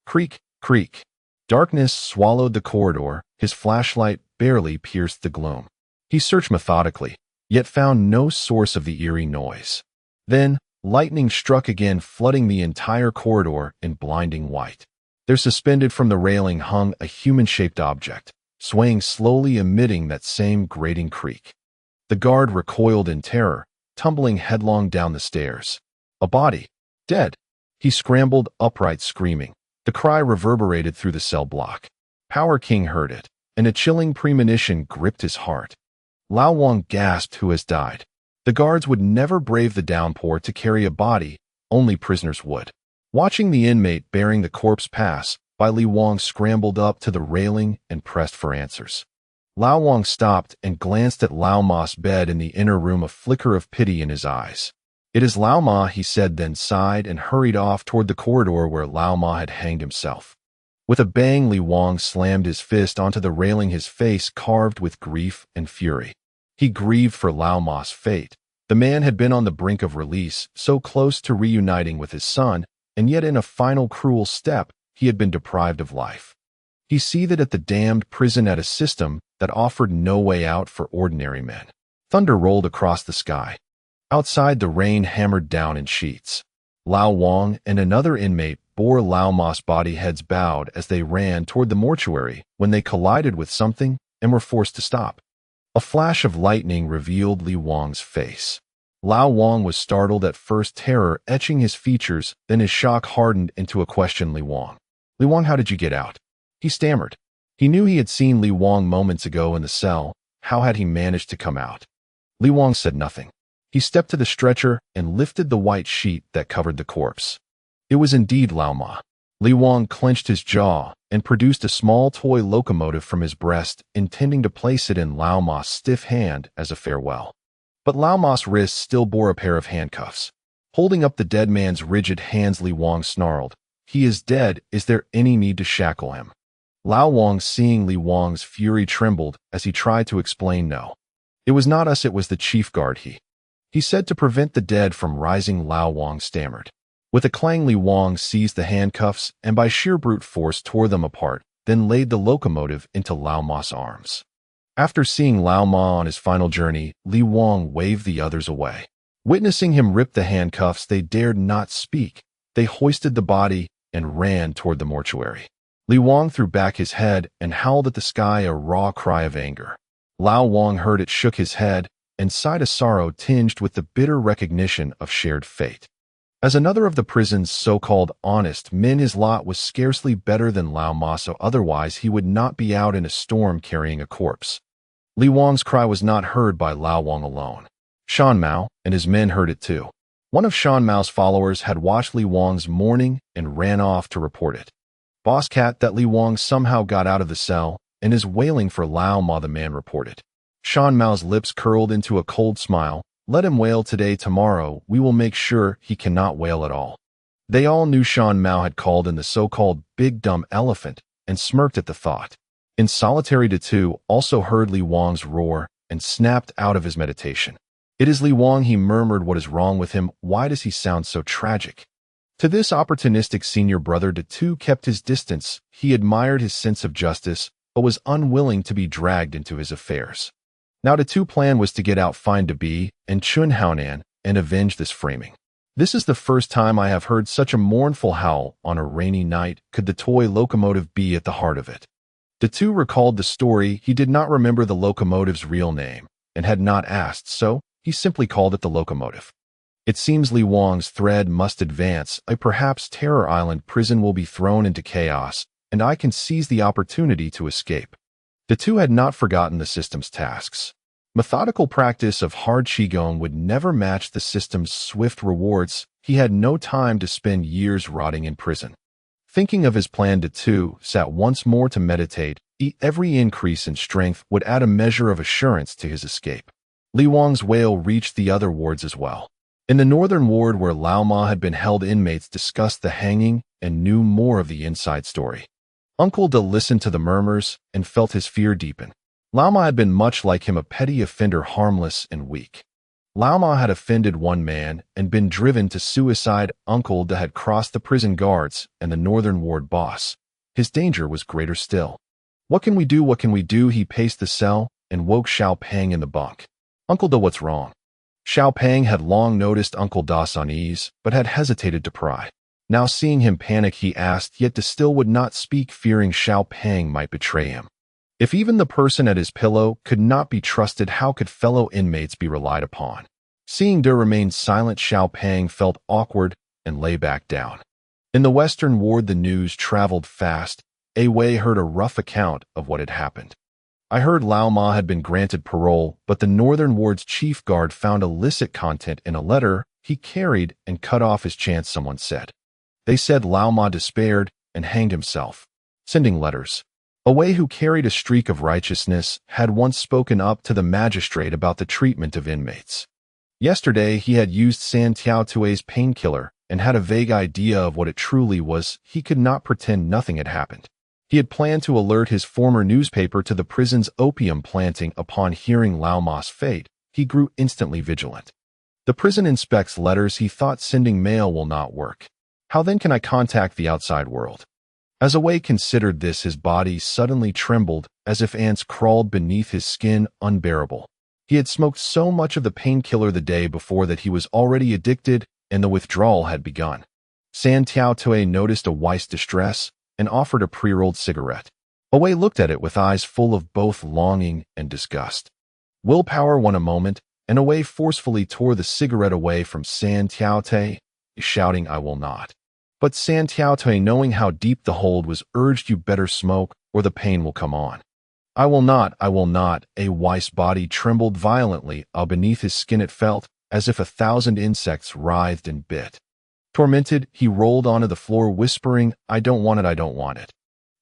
Creak, creak. Darkness swallowed the corridor. His flashlight barely pierced the gloom. He searched methodically, yet found no source of the eerie noise. Then, lightning struck again, flooding the entire corridor in blinding white. There, suspended from the railing, hung a human-shaped object, swaying slowly, emitting that same grating creak. The guard recoiled in terror, tumbling headlong down the stairs. A body. Dead. He scrambled upright, screaming. The cry reverberated through the cell block. Power King heard it, and a chilling premonition gripped his heart. Lao Wang gasped. Who has died? The guards would never brave the downpour to carry a body, only prisoners would. Watching the inmate bearing the corpse pass by, Li Wang scrambled up to the railing and pressed for answers. Lao Wang stopped and glanced at Lao Ma's bed in the inner room, a flicker of pity in his eyes. It is Lao Ma, he said, then sighed and hurried off toward the corridor where Lao Ma had hanged himself. With a bang, Li Wang slammed his fist onto the railing, his face carved with grief and fury. He grieved for Lao Ma's fate. The man had been on the brink of release, so close to reuniting with his son, and yet in a final cruel step, he had been deprived of life. He seethed at the damned prison, at a system that offered no way out for ordinary men. Thunder rolled across the sky. Outside, the rain hammered down in sheets. Lao Wang and another inmate bore Lao Ma's body, heads bowed, as they ran toward the mortuary when they collided with something and were forced to stop. A flash of lightning revealed Li Wang's face. Lao Wang was startled at first, terror etching his features, then his shock hardened into a question. Li Wang, how did you get out? He stammered. He knew he had seen Li Wang moments ago in the cell. How had he managed to come out? Li Wang said nothing. He stepped to the stretcher and lifted the white sheet that covered the corpse. It was indeed Lao Ma. Li Wang clenched his jaw and produced a small toy locomotive from his breast, intending to place it in Lao Ma's stiff hand as a farewell. But Lao Ma's wrist still bore a pair of handcuffs. Holding up the dead man's rigid hands, Li Wang snarled, "He is dead. Is there any need to shackle him?" Lao Wang, seeing Li Wang's fury, trembled as he tried to explain. No. It was not us, it was the chief guard. He said to prevent the dead from rising. Lao Wang stammered. With a clang, Li Wang seized the handcuffs and by sheer brute force tore them apart, then laid the locomotive into Lao Ma's arms. After seeing Lao Ma on his final journey, Li Wang waved the others away. Witnessing him rip the handcuffs, they dared not speak. They hoisted the body and ran toward the mortuary. Li Wang threw back his head and howled at the sky, a raw cry of anger. Lao Wang heard it, shook his head, and sighed a sorrow tinged with the bitter recognition of shared fate. As another of the prison's so-called honest men, his lot was scarcely better than Lao Ma, so otherwise he would not be out in a storm carrying a corpse. Li Wang's cry was not heard by Lao Wang alone. Shan Mao and his men heard it too. One of Shan Mao's followers had watched Li Wang's mourning and ran off to report it. "Boss Cat, that Li Wang somehow got out of the cell and is wailing for Lao Ma," the man reported. Shan Mao's lips curled into a cold smile. "Let him wail today, tomorrow we will make sure he cannot wail at all." They all knew Shan Mao had called in the so-called big dumb elephant and smirked at the thought. In solitary, De Tu also heard Li Wang's roar and snapped out of his meditation. "It is Li Wang," he murmured. "What is wrong with him? Why does he sound so tragic?" To this opportunistic senior brother, De Tu kept his distance. He admired his sense of justice, but was unwilling to be dragged into his affairs. Now De Tu's plan was to get out, find De Bi and Chun Haonan, and avenge this framing. "This is the first time I have heard such a mournful howl on a rainy night. Could the toy locomotive be at the heart of it?" De Tu recalled the story. He did not remember the locomotive's real name and had not asked, so he simply called it the locomotive. "It seems Li Wang's thread must advance. Perhaps Terror Island prison will be thrown into chaos, and I can seize the opportunity to escape." De Tu had not forgotten the system's tasks. Methodical practice of hard Qigong would never match the system's swift rewards. He had no time to spend years rotting in prison. Thinking of his plan, De Tu sat once more to meditate. Every increase in strength would add a measure of assurance to his escape. Li Wang's wail reached the other wards as well. In the northern ward where Lao Ma had been held, inmates discussed the hanging and knew more of the inside story. Uncle De listened to the murmurs and felt his fear deepen. Lao Ma had been much like him, a petty offender, harmless and weak. Lao Ma had offended one man and been driven to suicide. Uncle De had crossed the prison guards and the northern ward boss. His danger was greater still. What can we do? What can we do? He paced the cell and woke Xiao Pang in the bunk. Uncle De, what's wrong? Xiao Pang had long noticed Uncle Da's unease, but had hesitated to pry. Now seeing him panic, he asked, yet De still would not speak, fearing Xiao Pang might betray him. If even the person at his pillow could not be trusted, how could fellow inmates be relied upon? Seeing De remain silent, Xiao Pang felt awkward and lay back down. In the western ward, the news traveled fast. A Wei heard a rough account of what had happened. I heard Lao Ma had been granted parole, but the northern ward's chief guard found illicit content in a letter he carried and cut off his chance, someone said. They said Lao Ma despaired and hanged himself. Sending letters. A Wei who carried a streak of righteousness had once spoken up to the magistrate about the treatment of inmates. Yesterday he had used San Tiao Tui's painkiller and had a vague idea of what it truly was. He could not pretend nothing had happened. He had planned to alert his former newspaper to the prison's opium planting. Upon hearing Lao Ma's fate, he grew instantly vigilant. The prison inspects letters. He thought sending mail will not work. How then can I contact the outside world? As Away considered this, his body suddenly trembled, as if ants crawled beneath his skin, unbearable. He had smoked so much of the painkiller the day before that he was already addicted, and the withdrawal had begun. San Tiao Tui noticed Away's distress and offered a pre-rolled cigarette. Away looked at it with eyes full of both longing and disgust. Willpower won a moment, and Away forcefully tore the cigarette away from San Tiao Tui, shouting, "I will not." But San Tiao Tui, knowing how deep the hold was, urged, "You better smoke, or the pain will come on." "I will not, I will not." Away's body trembled violently. Beneath his skin it felt as if 1,000 insects writhed and bit. Tormented, he rolled onto the floor, whispering, "I don't want it, I don't want it."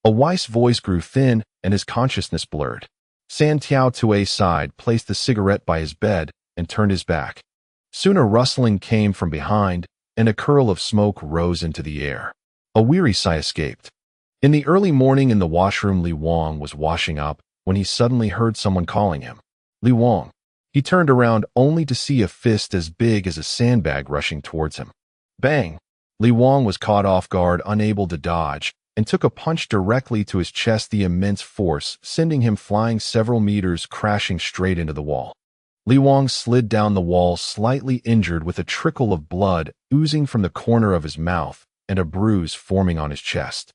Away's voice grew thin, and his consciousness blurred. San Tiao Tui sighed, placed the cigarette by his bed, and turned his back. Soon a rustling came from behind, and a curl of smoke rose into the air. A weary sigh escaped. In the early morning in the washroom, Li Wang was washing up when he suddenly heard someone calling him. "Li Wang." He turned around only to see a fist as big as a sandbag rushing towards him. Bang! Li Wang was caught off guard, unable to dodge, and took a punch directly to his chest, the immense force sending him flying several meters, crashing straight into the wall. Li Wang slid down the wall, slightly injured, with a trickle of blood oozing from the corner of his mouth and a bruise forming on his chest.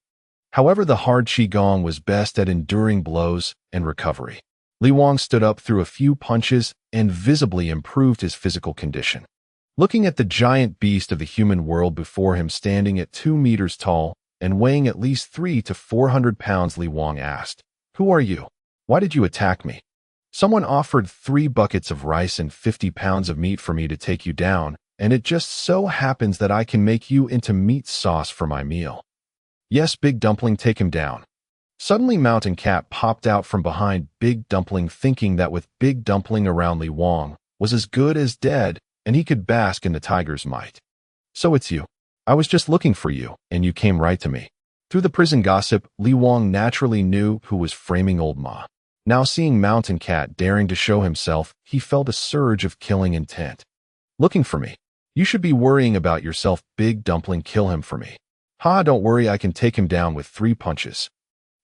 However, the hard Qigong was best at enduring blows and recovery. Li Wang stood up through a few punches and visibly improved his physical condition. Looking at the giant beast of the human world before him, standing at 2 meters tall and weighing at least 300 to 400 pounds, Li Wang asked, "Who are you? Why did you attack me?" "Someone offered 3 buckets of rice and 50 pounds of meat for me to take you down, and it just so happens that I can make you into meat sauce for my meal." "Yes, Big Dumpling, take him down." Suddenly Mountain Cat popped out from behind Big Dumpling, thinking that with Big Dumpling around, Li Wang was as good as dead, and he could bask in the tiger's might. "So it's you. I was just looking for you, and you came right to me." Through the prison gossip, Li Wang naturally knew who was framing Old Ma. Now seeing Mountain Cat daring to show himself, he felt a surge of killing intent. "Looking for me? You should be worrying about yourself, Big Dumpling. Kill him for me." "Ha, don't worry, I can take him down with 3 punches."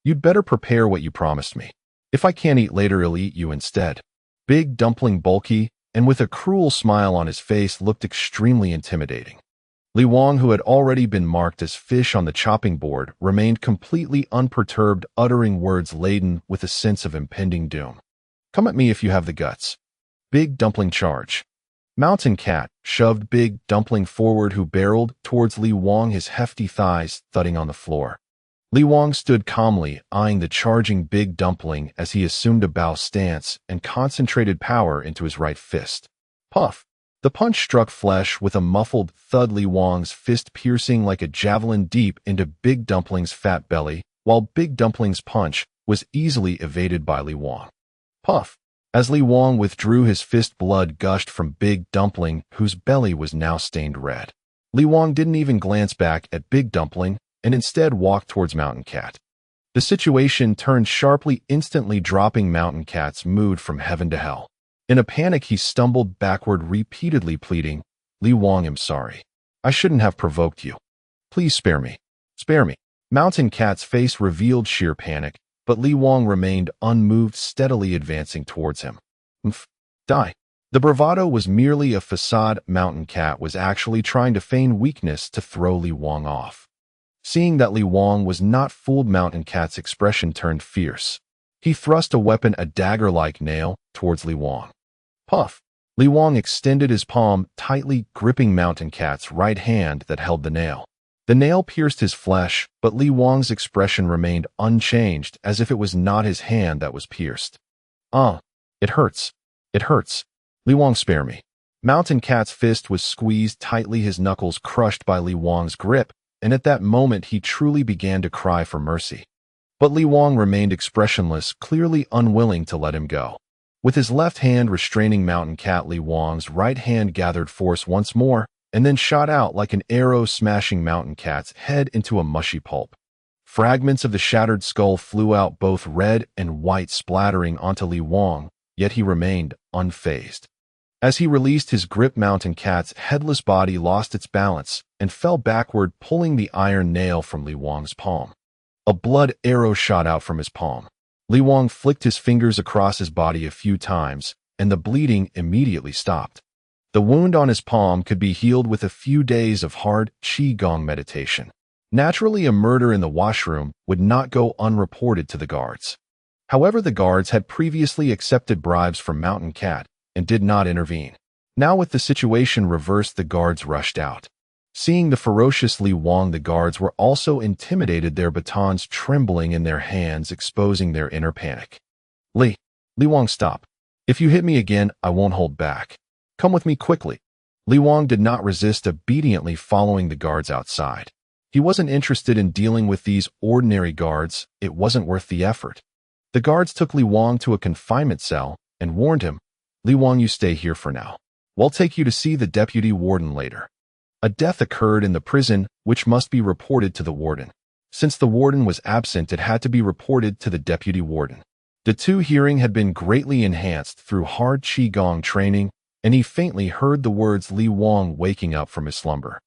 "You'd better prepare what you promised me. If I can't eat later, I'll eat you instead." Big Dumpling, bulky and with a cruel smile on his face, looked extremely intimidating. Li Wang, who had already been marked as fish on the chopping board, remained completely unperturbed, uttering words laden with a sense of impending doom. "Come at me if you have the guts." Big Dumpling charge. Mountain Cat shoved Big Dumpling forward, who barreled towards Li Wang, his hefty thighs thudding on the floor. Li Wang stood calmly, eyeing the charging Big Dumpling as he assumed a bow stance and concentrated power into his right fist. Puff! The punch struck flesh with a muffled thud, Li Wang's fist piercing like a javelin deep into Big Dumpling's fat belly, while Big Dumpling's punch was easily evaded by Li Wang. Puff! As Li Wang withdrew his fist, blood gushed from Big Dumpling, whose belly was now stained red. Li Wang didn't even glance back at Big Dumpling and instead walked towards Mountain Cat. The situation turned sharply, instantly dropping Mountain Cat's mood from heaven to hell. In a panic, he stumbled backward, repeatedly pleading, "Li Wang, I'm sorry. I shouldn't have provoked you. Please spare me. Spare me." Mountain Cat's face revealed sheer panic, but Li Wang remained unmoved, steadily advancing towards him. Die. The bravado was merely a facade. Mountain Cat was actually trying to feign weakness to throw Li Wang off. Seeing that Li Wang was not fooled, Mountain Cat's expression turned fierce. He thrust a weapon, a dagger-like nail, towards Li Wang. Puff! Li Wang extended his palm, tightly gripping Mountain Cat's right hand that held the nail. The nail pierced his flesh, but Li Wang's expression remained unchanged, as if it was not his hand that was pierced. It hurts. It hurts. Li Wang, spare me." Mountain Cat's fist was squeezed tightly, his knuckles crushed by Li Wang's grip, and at that moment he truly began to cry for mercy. But Li Wang remained expressionless, clearly unwilling to let him go. With his left hand restraining Mountain Cat, Li Wang's right hand gathered force once more, and then shot out like an arrow, smashing Mountain Cat's head into a mushy pulp. Fragments of the shattered skull flew out, both red and white, splattering onto Li Wang, yet he remained unfazed. As he released his grip, Mountain Cat's headless body lost its balance and fell backward, pulling the iron nail from Li Wang's palm. A blood arrow shot out from his palm. Li Wang flicked his fingers across his body a few times, and the bleeding immediately stopped. The wound on his palm could be healed with a few days of hard Qigong meditation. Naturally, a murder in the washroom would not go unreported to the guards. However, the guards had previously accepted bribes from Mountain Cat and did not intervene. Now, with the situation reversed, the guards rushed out. Seeing the ferocious Li Wang, the guards were also intimidated, their batons trembling in their hands, exposing their inner panic. Li Wang, stop. If you hit me again, I won't hold back. Come with me quickly." Li Wang did not resist, obediently following the guards outside. He wasn't interested in dealing with these ordinary guards. It wasn't worth the effort. The guards took Li Wang to a confinement cell and warned him, "Li Wang, you stay here for now. We'll take you to see the deputy warden later." A death occurred in the prison, which must be reported to the warden. Since the warden was absent, it had to be reported to the deputy warden. The two hearing had been greatly enhanced through hard Qigong training, and he faintly heard the words Li Wang waking up from his slumber.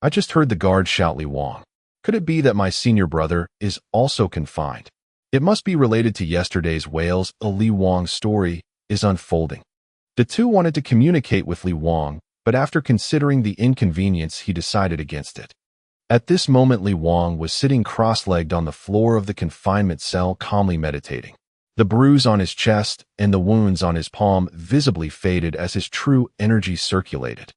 "I just heard the guard shout Li Wang. Could it be that my senior brother is also confined? It must be related to yesterday's whales. A Li Wang story is unfolding." The two wanted to communicate with Li Wang, but after considering the inconvenience, he decided against it. At this moment, Li Wang was sitting cross-legged on the floor of the confinement cell, calmly meditating. The bruise on his chest and the wounds on his palm visibly faded as his true energy circulated.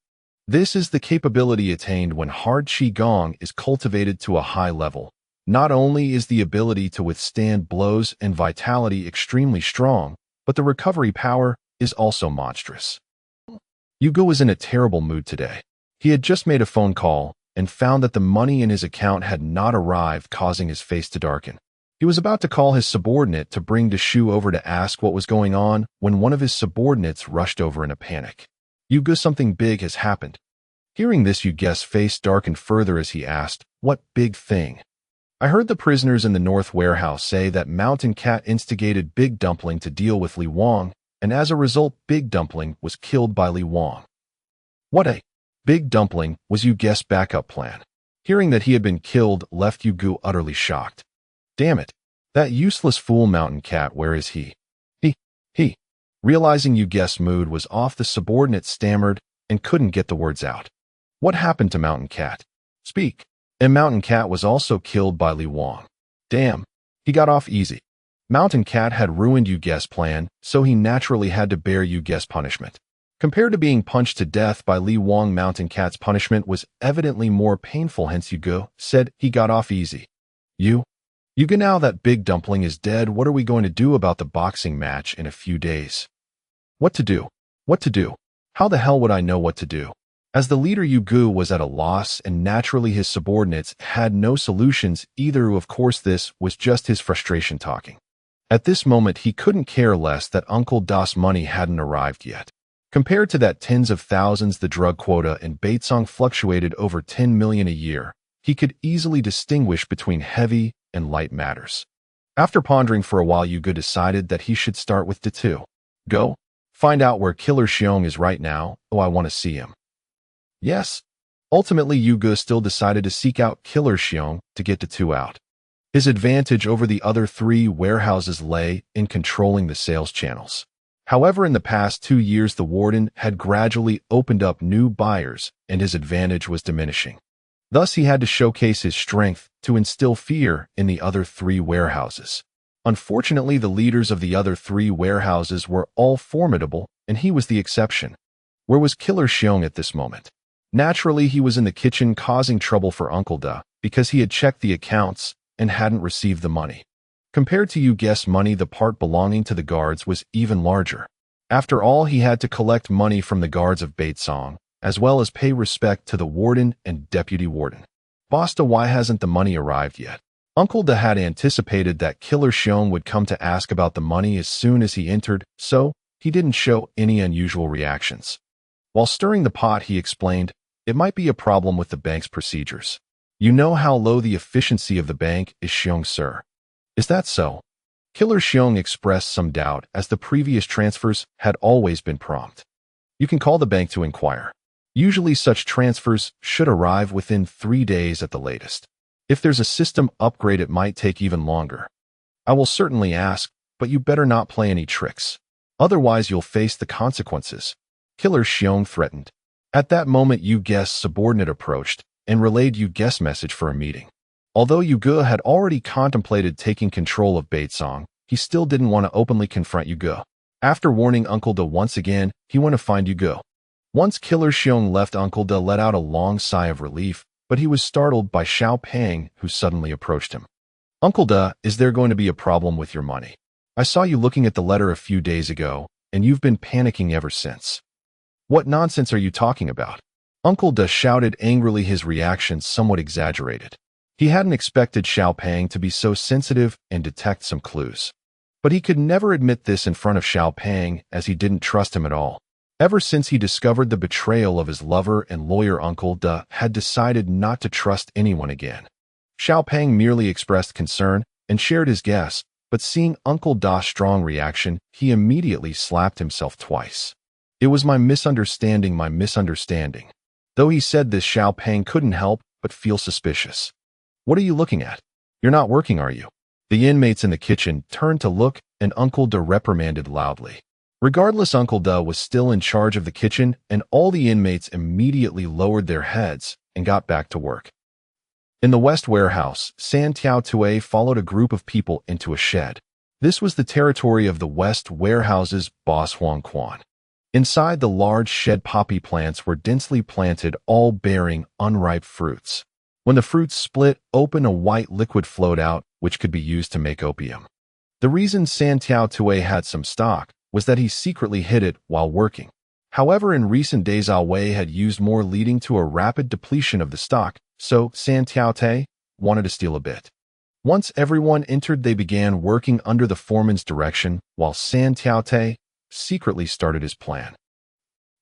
This is the capability attained when hard Qigong is cultivated to a high level. Not only is the ability to withstand blows and vitality extremely strong, but the recovery power is also monstrous. Hugo was in a terrible mood today. He had just made a phone call and found that the money in his account had not arrived, causing his face to darken. He was about to call his subordinate to bring Deshu over to ask what was going on when one of his subordinates rushed over in a panic. "Hugo, something big has happened." Hearing this, Hugo's face darkened further as he asked, "What big thing?" "I heard the prisoners in the North Warehouse say that Mountain Cat instigated Big Dumpling to deal with Li Wang, and as a result, Big Dumpling was killed by Li Wang." "What a..." Big Dumpling was Hugo's backup plan. Hearing that he had been killed left Hugo utterly shocked. "Damn it. That useless fool Mountain Cat, where is he?" He. Realizing Hugo's mood was off, the subordinate stammered and couldn't get the words out. "What happened to Mountain Cat? Speak." "And Mountain Cat was also killed by Li Wang." "Damn. He got off easy." Mountain Cat had ruined Hugo's plan, so he naturally had to bear Hugo's punishment. Compared to being punched to death by Li Wang, Mountain Cat's punishment was evidently more painful, hence Hugo said he got off easy. Hugo, now that Big Dumpling is dead, what are we going to do about the boxing match in a few days?" What to do? What to do? How the hell would I know what to do? As the leader, Hugo was at a loss, and naturally his subordinates had no solutions either. Of course, this was just his frustration talking. At this moment, he couldn't care less that Uncle Da's money hadn't arrived yet. Compared to that tens of thousands the drug quota in Baitsong fluctuated over 10 million a year, he could easily distinguish between heavy and light matters. After pondering for a while, Yuga decided that he should start with Datu. Go. Find out where Killer Xiong is right now. Oh, I want to see him. Yes. Ultimately, Yuga still decided to seek out Killer Xiong to get Datu out. His advantage over the other 3 warehouses lay in controlling the sales channels. However, in the past 2 years, the warden had gradually opened up new buyers, and his advantage was diminishing. Thus, he had to showcase his strength to instill fear in the other 3 warehouses. Unfortunately, the leaders of the other 3 warehouses were all formidable, and he was the exception. Where was Killer Xiong at this moment? Naturally, he was in the kitchen causing trouble for Uncle Da, because he had checked the accounts and hadn't received the money. Compared to Yuga's money, the part belonging to the guards was even larger. After all, he had to collect money from the guards of Baitsong, as well as pay respect to the warden and deputy warden. Basta, why hasn't the money arrived yet? Uncle Da had anticipated that Killer Xiong would come to ask about the money as soon as he entered, so he didn't show any unusual reactions. While stirring the pot, he explained, "It might be a problem with the bank's procedures. You know how low the efficiency of the bank is, Xiong, sir." "Is that so?" Killer Xiong expressed some doubt, as the previous transfers had always been prompt. "You can call the bank to inquire. Usually such transfers should arrive within 3 days at the latest. If there's a system upgrade, it might take even longer. I will certainly ask, but you better not play any tricks. Otherwise you'll face the consequences," Killer Xiong threatened. At that moment, Yuga's subordinate approached and relayed Yuga's message for a meeting. Although Yuga had already contemplated taking control of Baitsong, he still didn't want to openly confront Yuga. After warning Uncle Da once again, he went to find Yuga. Once Killer Xiong left, Uncle Da let out a long sigh of relief, but he was startled by Xiao Pang, who suddenly approached him. "Uncle Da, is there going to be a problem with your money? I saw you looking at the letter a few days ago, and you've been panicking ever since." "What nonsense are you talking about?" Uncle Da shouted angrily, his reaction somewhat exaggerated. He hadn't expected Xiao Pang to be so sensitive and detect some clues. But he could never admit this in front of Xiao Pang, as he didn't trust him at all. Ever since he discovered the betrayal of his lover and lawyer, Uncle Da had decided not to trust anyone again. Xiao Pang merely expressed concern and shared his guess, but seeing Uncle Da's strong reaction, he immediately slapped himself twice. "It was my misunderstanding, my misunderstanding." Though he said this, Xiao Pang couldn't help but feel suspicious. "What are you looking at? You're not working, are you?" The inmates in the kitchen turned to look, and Uncle Da reprimanded loudly. Regardless, Uncle Da was still in charge of the kitchen, and all the inmates immediately lowered their heads and got back to work. In the West Warehouse, San Tiao Tue followed a group of people into a shed. This was the territory of the West Warehouse's boss, Huang Quan. Inside the large shed, poppy plants were densely planted, all bearing unripe fruits. When the fruits split open, a white liquid flowed out, which could be used to make opium. The reason San Tiao Tue had some stock was that he secretly hid it while working. However, in recent days, Wei had used more, leading to a rapid depletion of the stock, so San Tiao Tue wanted to steal a bit. Once everyone entered, they began working under the foreman's direction, while San Tiao Tue secretly started his plan.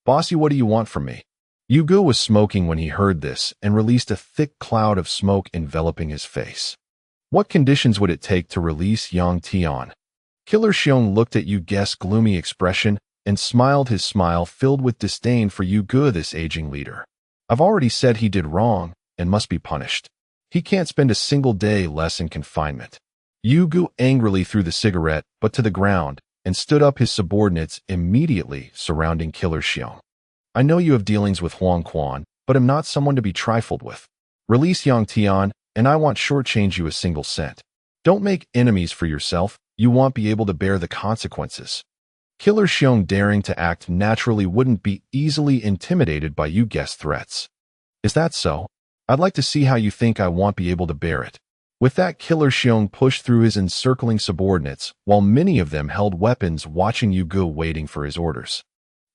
"Bossy, what do you want from me?" Yuga was smoking when he heard this and released a thick cloud of smoke enveloping his face. What conditions would it take to release Yang Tian? Killer Xiong looked at Yuga's gloomy expression and smiled, his smile filled with disdain for Yuga, this aging leader. "I've already said he did wrong and must be punished. He can't spend a single day less in confinement." Yuga angrily threw the cigarette but to the ground and stood up, his subordinates immediately surrounding Killer Xiong. "I know you have dealings with Huang Quan, but am not someone to be trifled with. Release Yang Tian, and I won't shortchange you a single cent. Don't make enemies for yourself. You won't be able to bear the consequences." Killer Xiong, daring to act naturally, wouldn't be easily intimidated by Yuga's threats. "Is that so? I'd like to see how you think I won't be able to bear it." With that, Killer Xiong pushed through his encircling subordinates, while many of them held weapons, watching Yuga, waiting for his orders.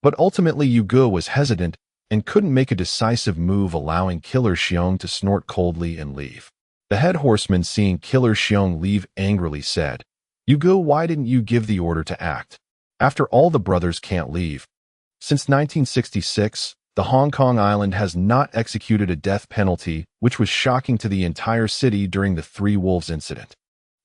But ultimately, Yuga was hesitant and couldn't make a decisive move, allowing Killer Xiong to snort coldly and leave. The head horseman, seeing Killer Xiong leave, angrily said, Yugo, why didn't you give the order to act? After all, the brothers can't leave. Since 1966, the Hong Kong island has not executed a death penalty, which was shocking to the entire city during the Three Wolves incident.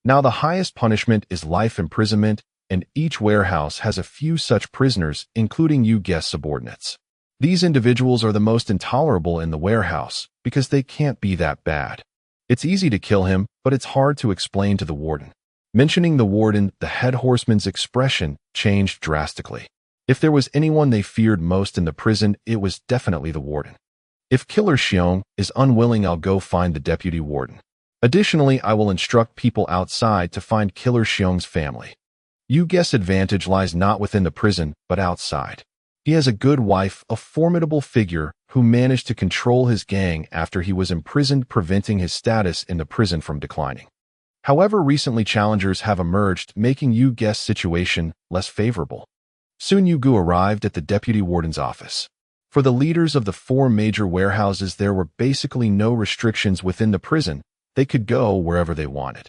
Now the highest punishment is life imprisonment, and each warehouse has a few such prisoners, including you guest subordinates. These individuals are the most intolerable in the warehouse because they can't be that bad. It's easy to kill him, but it's hard to explain to the warden. Mentioning the warden, the head horseman's expression changed drastically. If there was anyone they feared most in the prison, it was definitely the warden. If Killer Xiong is unwilling, I'll go find the deputy warden. Additionally, I will instruct people outside to find Killer Xiong's family. You guess advantage lies not within the prison, but outside. He has a good wife, a formidable figure who managed to control his gang after he was imprisoned, preventing his status in the prison from declining. However, recently challengers have emerged, making Yu Guess' situation less favorable. Soon Yugu arrived at the deputy warden's office. For the leaders of the 4 major warehouses, there were basically no restrictions within the prison. They could go wherever they wanted.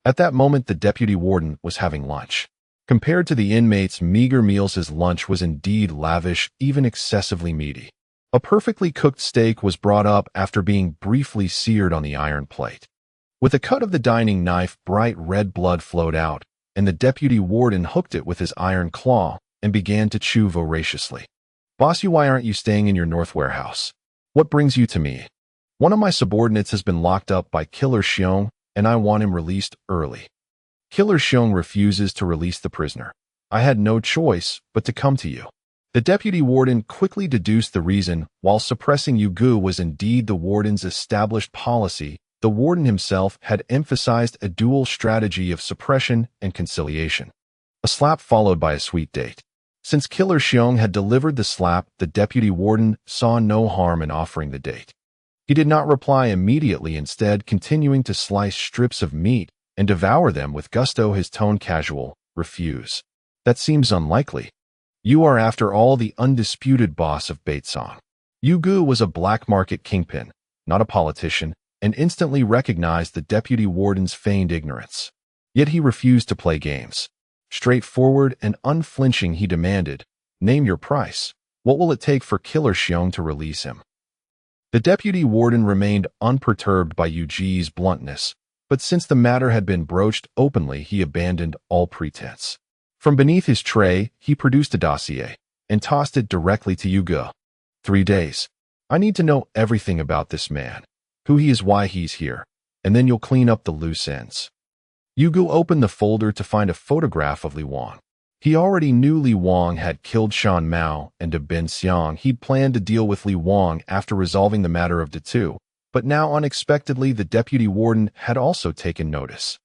At that moment, the deputy warden was having lunch. Compared to the inmates' meager meals, his lunch was indeed lavish, even excessively meaty. A perfectly cooked steak was brought up after being briefly seared on the iron plate. With a cut of the dining knife, bright red blood flowed out, and the deputy warden hooked it with his iron claw and began to chew voraciously. Boss, why aren't you staying in your north warehouse? What brings you to me? One of my subordinates has been locked up by Killer Xiong, and I want him released early. Killer Xiong refuses to release the prisoner. I had no choice but to come to you. The deputy warden quickly deduced the reason. While suppressing Yugu was indeed the warden's established policy, the warden himself had emphasized a dual strategy of suppression and conciliation. A slap followed by a sweet date. Since Killer Xiong had delivered the slap, the deputy warden saw no harm in offering the date. He did not reply immediately, instead continuing to slice strips of meat and devour them with gusto. His tone casual. Refuse. That seems unlikely. You are, after all, the undisputed boss of Baitsong. Yugu was a black market kingpin, not a politician, and instantly recognized the deputy warden's feigned ignorance. Yet he refused to play games. Straightforward and unflinching, he demanded, "Name your price. What will it take for Killer Xiong to release him?" The deputy warden remained unperturbed by Yuji's bluntness, but since the matter had been broached openly, he abandoned all pretense. From beneath his tray, he produced a dossier and tossed it directly to Yugu. 3 days. I need to know everything about this man, who he is, why he's here, and then you'll clean up the loose ends. Yugu opened the folder to find a photograph of Li Wang. He already knew Li Wang had killed Shan Mao and De Ben Xiang. He'd planned to deal with Li Wang after resolving the matter of Datu, but now unexpectedly the deputy warden had also taken notice.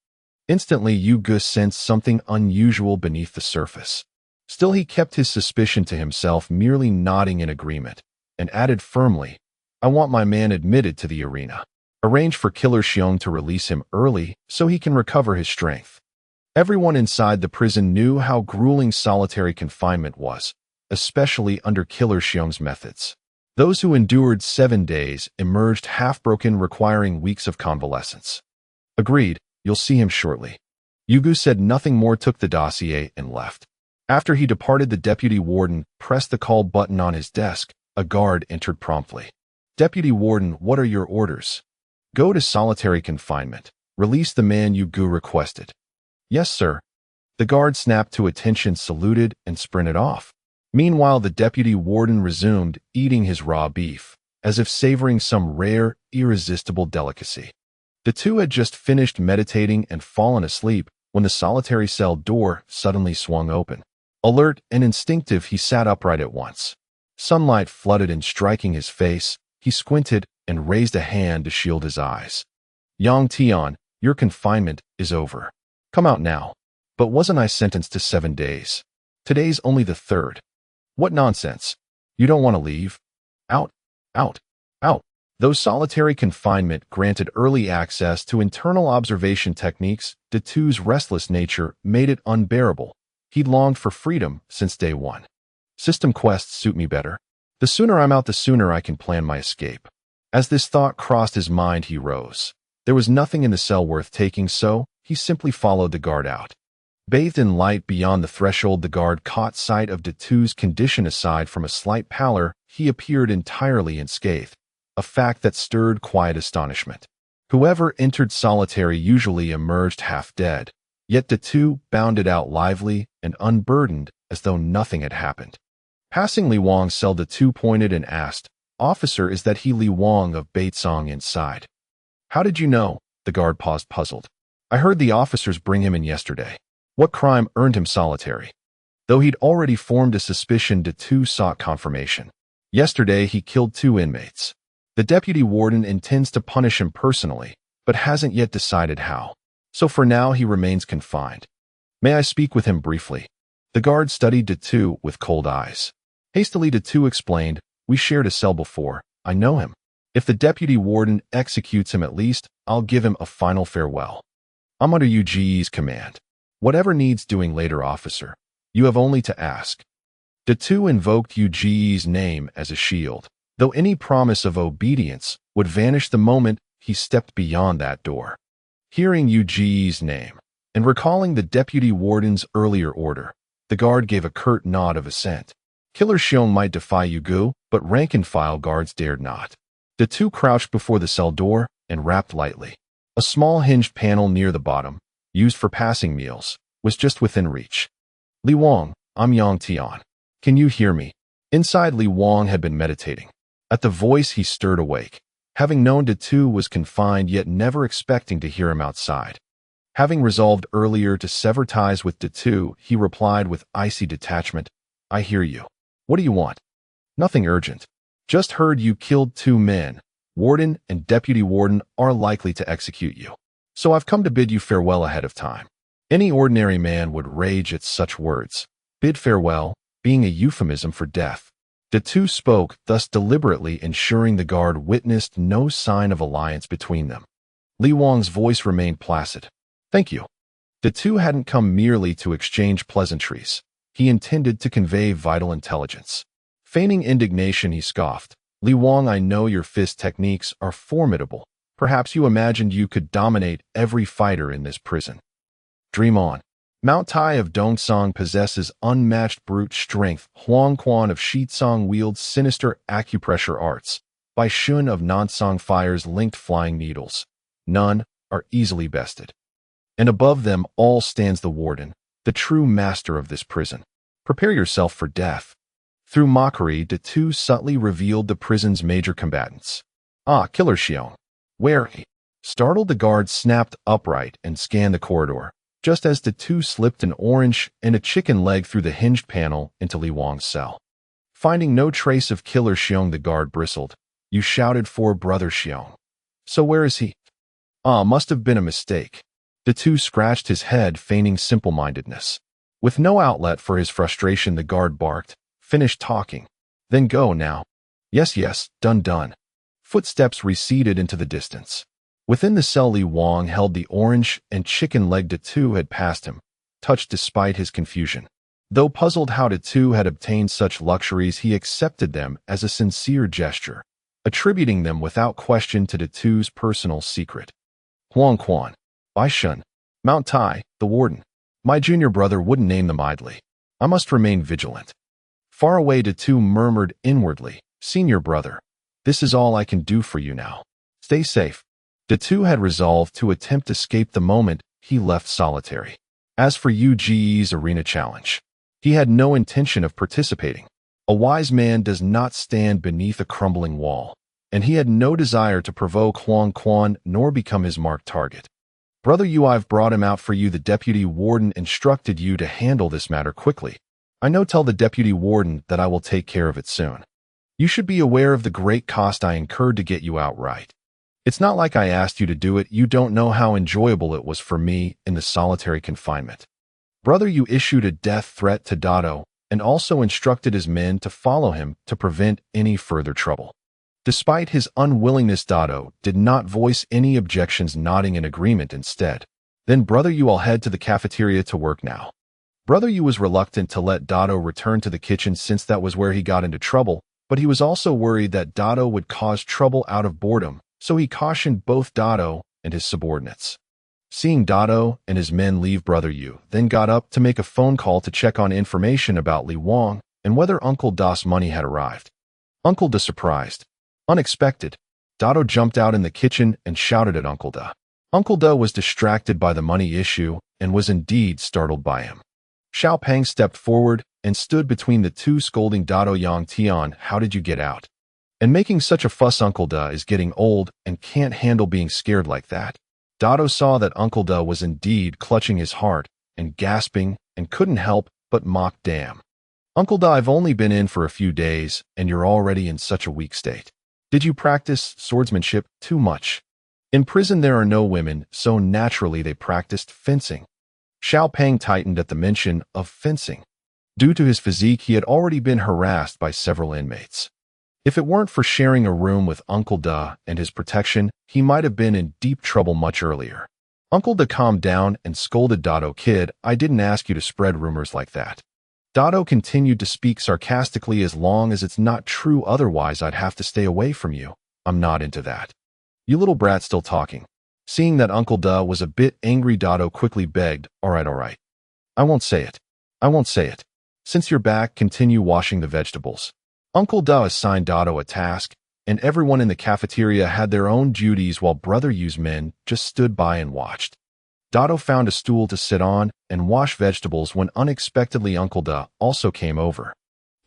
Instantly, Yugu sensed something unusual beneath the surface. Still, he kept his suspicion to himself, merely nodding in agreement, and added firmly, I want my man admitted to the arena. Arrange for Killer Xiong to release him early so he can recover his strength. Everyone inside the prison knew how grueling solitary confinement was, especially under Killer Xiong's methods. Those who endured 7 days emerged half-broken, requiring weeks of convalescence. Agreed, you'll see him shortly. Yugu said nothing more, took the dossier, and left. After he departed, the deputy warden pressed the call button on his desk. A guard entered promptly. Deputy warden, what are your orders? Go to solitary confinement. Release the man, Yugu requested. Yes, sir. The guard snapped to attention, saluted, and sprinted off. Meanwhile, the deputy warden resumed eating his raw beef, as if savoring some rare, irresistible delicacy. The two had just finished meditating and fallen asleep when the solitary cell door suddenly swung open. Alert and instinctive, he sat upright at once. Sunlight flooded in, striking his face. He squinted and raised a hand to shield his eyes. Yang Tian, your confinement is over. Come out now. But wasn't I sentenced to 7 days? Today's only the 3rd. What nonsense. You don't want to leave? Out, out, out. Though solitary confinement granted early access to internal observation techniques, Datu's restless nature made it unbearable. He'd longed for freedom since day one. System quests suit me better. The sooner I'm out, the sooner I can plan my escape. As this thought crossed his mind, he rose. There was nothing in the cell worth taking, so he simply followed the guard out. Bathed in light beyond the threshold, the guard caught sight of Datu's condition. Aside from a slight pallor, he appeared entirely unscathed, a fact that stirred quiet astonishment. Whoever entered solitary usually emerged half dead, yet Datu bounded out lively and unburdened as though nothing had happened. Passing Li Wang's cell, Datu pointed and asked, "Officer, is that he Li Wang of Baitsong inside?" "How did you know?" The guard paused, puzzled. "I heard the officers bring him in yesterday." "What crime earned him solitary?" Though he'd already formed a suspicion, Datu sought confirmation. "Yesterday he killed 2 inmates. The deputy warden intends to punish him personally, but hasn't yet decided how. So for now he remains confined. May I speak with him briefly?" The guard studied Datu with cold eyes. Hastily, Datu explained, "We shared a cell before. I know him. If the deputy warden executes him, at least I'll give him a final farewell. I'm under UGE's command. Whatever needs doing later, officer. You have only to ask." Datu invoked UGE's name as a shield, though any promise of obedience would vanish the moment he stepped beyond that door. Hearing UGE's name, and recalling the deputy warden's earlier order, the guard gave a curt nod of assent. Killer Xiong might defy Yugu, but rank-and-file guards dared not. Datu crouched before the cell door and rapped lightly. A small hinged panel near the bottom, used for passing meals, was just within reach. "Li Wang, I'm Yang Tian. Can you hear me?" Inside, Li Wang had been meditating. At the voice, he stirred awake, having known Datu was confined yet never expecting to hear him outside. Having resolved earlier to sever ties with Datu, he replied with icy detachment, "I hear you. What do you want?" "Nothing urgent. Just heard you killed 2 men. Warden and deputy warden are likely to execute you. So I've come to bid you farewell ahead of time." Any ordinary man would rage at such words, bid farewell being a euphemism for death. Datu spoke, thus deliberately ensuring the guard witnessed no sign of alliance between them. Li Wang's voice remained placid. "Thank you." Datu hadn't come merely to exchange pleasantries. He intended to convey vital intelligence. Feigning indignation, he scoffed, "Li Wang, I know your fist techniques are formidable. Perhaps you imagined you could dominate every fighter in this prison. Dream on. Mount Tai of Dongsong possesses unmatched brute strength. Huang Quan of Shitsong wields sinister acupressure arts. Bai Shun of Nansong fires linked flying needles. None are easily bested. And above them all stands the warden, the true master of this prison. Prepare yourself for death." Through mockery, Datu subtly revealed the prison's major combatants. "Ah, Killer Xiong. Where?" Startled, the guard snapped upright and scanned the corridor, just as Datu slipped an orange and a chicken leg through the hinged panel into Li Wang's cell. Finding no trace of Killer Xiong, the guard bristled. "You shouted for Brother Xiong. So where is he?" "Ah, must have been a mistake." Datu scratched his head, feigning simple-mindedness. With no outlet for his frustration, the guard barked, "Finish talking. Then go now." Yes, done. Footsteps receded into the distance. Within the cell, Li Wang held the orange and chicken leg Datu had passed him, touched despite his confusion. Though puzzled how Datu had obtained such luxuries, he accepted them as a sincere gesture, attributing them without question to Datu's personal secret. "Huang Quan, Bai Shun, Mount Tai, the warden. My junior brother wouldn't name them idly. I must remain vigilant." Far away, Datu murmured inwardly, "Senior brother, this is all I can do for you now. Stay safe." Datu had resolved to attempt escape the moment he left solitary. As for UGE's arena challenge, he had no intention of participating. A wise man does not stand beneath a crumbling wall, and he had no desire to provoke Huang Quan nor become his marked target. "Brother Yu, I've brought him out for you. The deputy warden instructed you to handle this matter quickly. I know, tell the deputy warden that I will take care of it soon. You should be aware of the great cost I incurred to get you out right. It's not like I asked you to do it. You don't know how enjoyable it was for me in the solitary confinement." Brother Yu issued a death threat to Dado and also instructed his men to follow him to prevent any further trouble. Despite his unwillingness, Dado did not voice any objections, nodding in agreement instead. "Then Brother Yu, I'll head to the cafeteria to work now." Brother Yu was reluctant to let Dado return to the kitchen since that was where he got into trouble, but he was also worried that Dado would cause trouble out of boredom, so he cautioned both Dado and his subordinates. Seeing Dado and his men leave Brother Yu, then got up to make a phone call to check on information about Li Wang and whether Uncle Da's money had arrived. Uncle Da surprised. Unexpected. Dado jumped out in the kitchen and shouted at Uncle Da. Uncle Da was distracted by the money issue and was indeed startled by him. Xiao Pang stepped forward and stood between the two, scolding Dado. Yang Tian, how did you get out? And making such a fuss? Uncle Da is getting old and can't handle being scared like that. Dado saw that Uncle Da was indeed clutching his heart and gasping and couldn't help but mock, damn. Uncle Da, I've only been in for a few days and you're already in such a weak state. Did you practice swordsmanship too much? In prison there are no women, so naturally they practiced fencing. Xiao Pang tightened at the mention of fencing. Due to his physique, he had already been harassed by several inmates. If it weren't for sharing a room with Uncle Da and his protection, he might have been in deep trouble much earlier. Uncle Da calmed down and scolded Dado. Kid, I didn't ask you to spread rumors like that. Dado continued to speak sarcastically, as long as it's not true, otherwise I'd have to stay away from you. I'm not into that. You little brat, still talking. Seeing that Uncle Da was a bit angry, Dado quickly begged, all right. I won't say it. I won't say it. Since you're back, continue washing the vegetables. Uncle Da assigned Dado a task, and everyone in the cafeteria had their own duties while Brother Yu's men just stood by and watched. Dado found a stool to sit on and wash vegetables when unexpectedly Uncle Da also came over.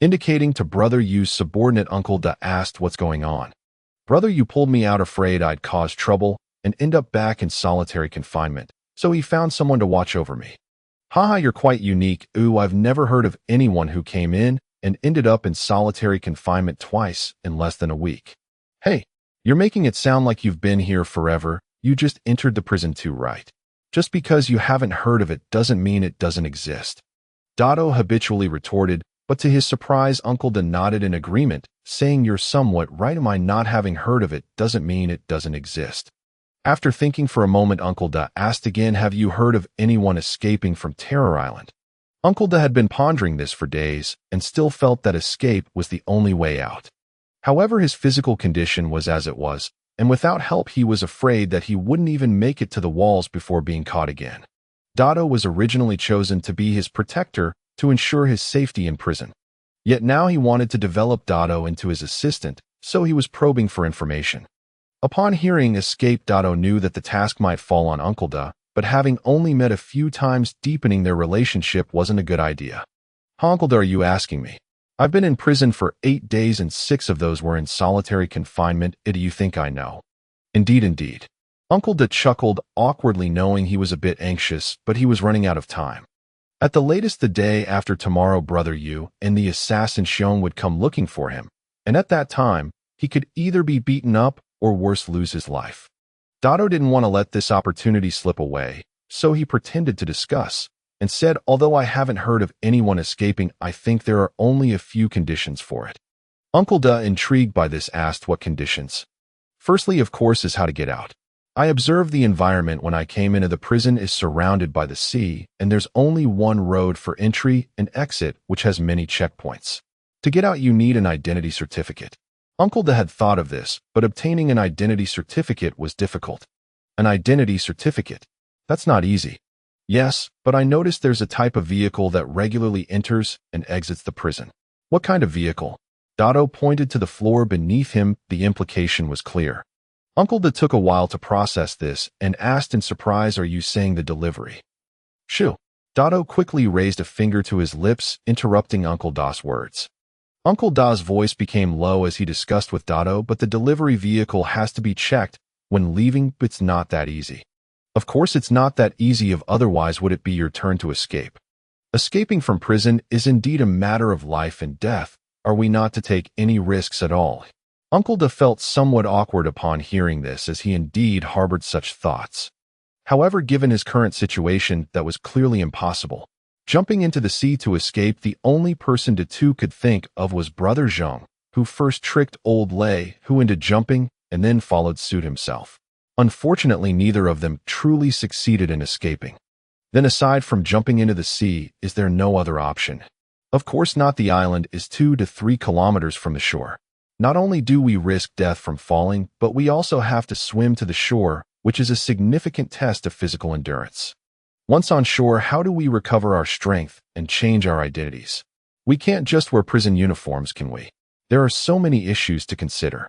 Indicating to Brother Yu's subordinate, Uncle Da asked, what's going on? Brother Yu pulled me out afraid I'd cause trouble and end up back in solitary confinement, so he found someone to watch over me. Haha, you're quite unique. Ooh, I've never heard of anyone who came in and ended up in solitary confinement twice in less than a week. Hey, you're making it sound like you've been here forever. You just entered the prison too, right? Just because you haven't heard of it doesn't mean it doesn't exist. Dado habitually retorted, but to his surprise Uncle Da nodded in agreement, saying you're somewhat right. My not having heard of it doesn't mean it doesn't exist. After thinking for a moment, Uncle Da asked again, have you heard of anyone escaping from Terror Island? Uncle Da had been pondering this for days and still felt that escape was the only way out. However, his physical condition was as it was, and without help he was afraid that he wouldn't even make it to the walls before being caught again. Dado was originally chosen to be his protector to ensure his safety in prison. Yet now he wanted to develop Dado into his assistant, so he was probing for information. Upon hearing escape, Dado knew that the task might fall on Uncle Da, but having only met a few times, deepening their relationship wasn't a good idea. Uncle Da, are you asking me? I've been in prison for 8 days and 6 of those were in solitary confinement. Do you think I know? Indeed. Uncle Da chuckled awkwardly, knowing he was a bit anxious, but he was running out of time. At the latest the day after tomorrow, Brother Yu and the assassin Xiong would come looking for him, and at that time, he could either be beaten up or worse, lose his life. Dado didn't want to let this opportunity slip away, so he pretended to discuss and said, although I haven't heard of anyone escaping, I think there are only a few conditions for it. Uncle Da, intrigued by this, asked what conditions. Firstly, of course, is how to get out. I observed the environment when I came into the prison is surrounded by the sea, and there's only one road for entry and exit, which has many checkpoints. To get out, you need an identity certificate. Uncle Da had thought of this, but obtaining an identity certificate was difficult. An identity certificate? That's not easy. Yes, but I noticed there's a type of vehicle that regularly enters and exits the prison. What kind of vehicle? Dado pointed to the floor beneath him. The implication was clear. Uncle Da took a while to process this and asked in surprise, are you saying the delivery? Shoo. Dado quickly raised a finger to his lips, interrupting Uncle Da's words. Uncle Da's voice became low as he discussed with Dado, but the delivery vehicle has to be checked when leaving. It's not that easy. Of course it's not that easy, if otherwise would it be your turn to escape? Escaping from prison is indeed a matter of life and death. Are we not to take any risks at all? Uncle Da felt somewhat awkward upon hearing this, as he indeed harbored such thoughts. However, given his current situation, that was clearly impossible. Jumping into the sea to escape, the only person Datu could think of was Brother Zhang, who first tricked old Lei, who into jumping, and then followed suit himself. Unfortunately, neither of them truly succeeded in escaping. Then aside from jumping into the sea, is there no other option? Of course not. The island is 2 to 3 kilometers from the shore. Not only do we risk death from falling, but we also have to swim to the shore, which is a significant test of physical endurance. Once on shore, how do we recover our strength and change our identities? We can't just wear prison uniforms, can we? There are so many issues to consider.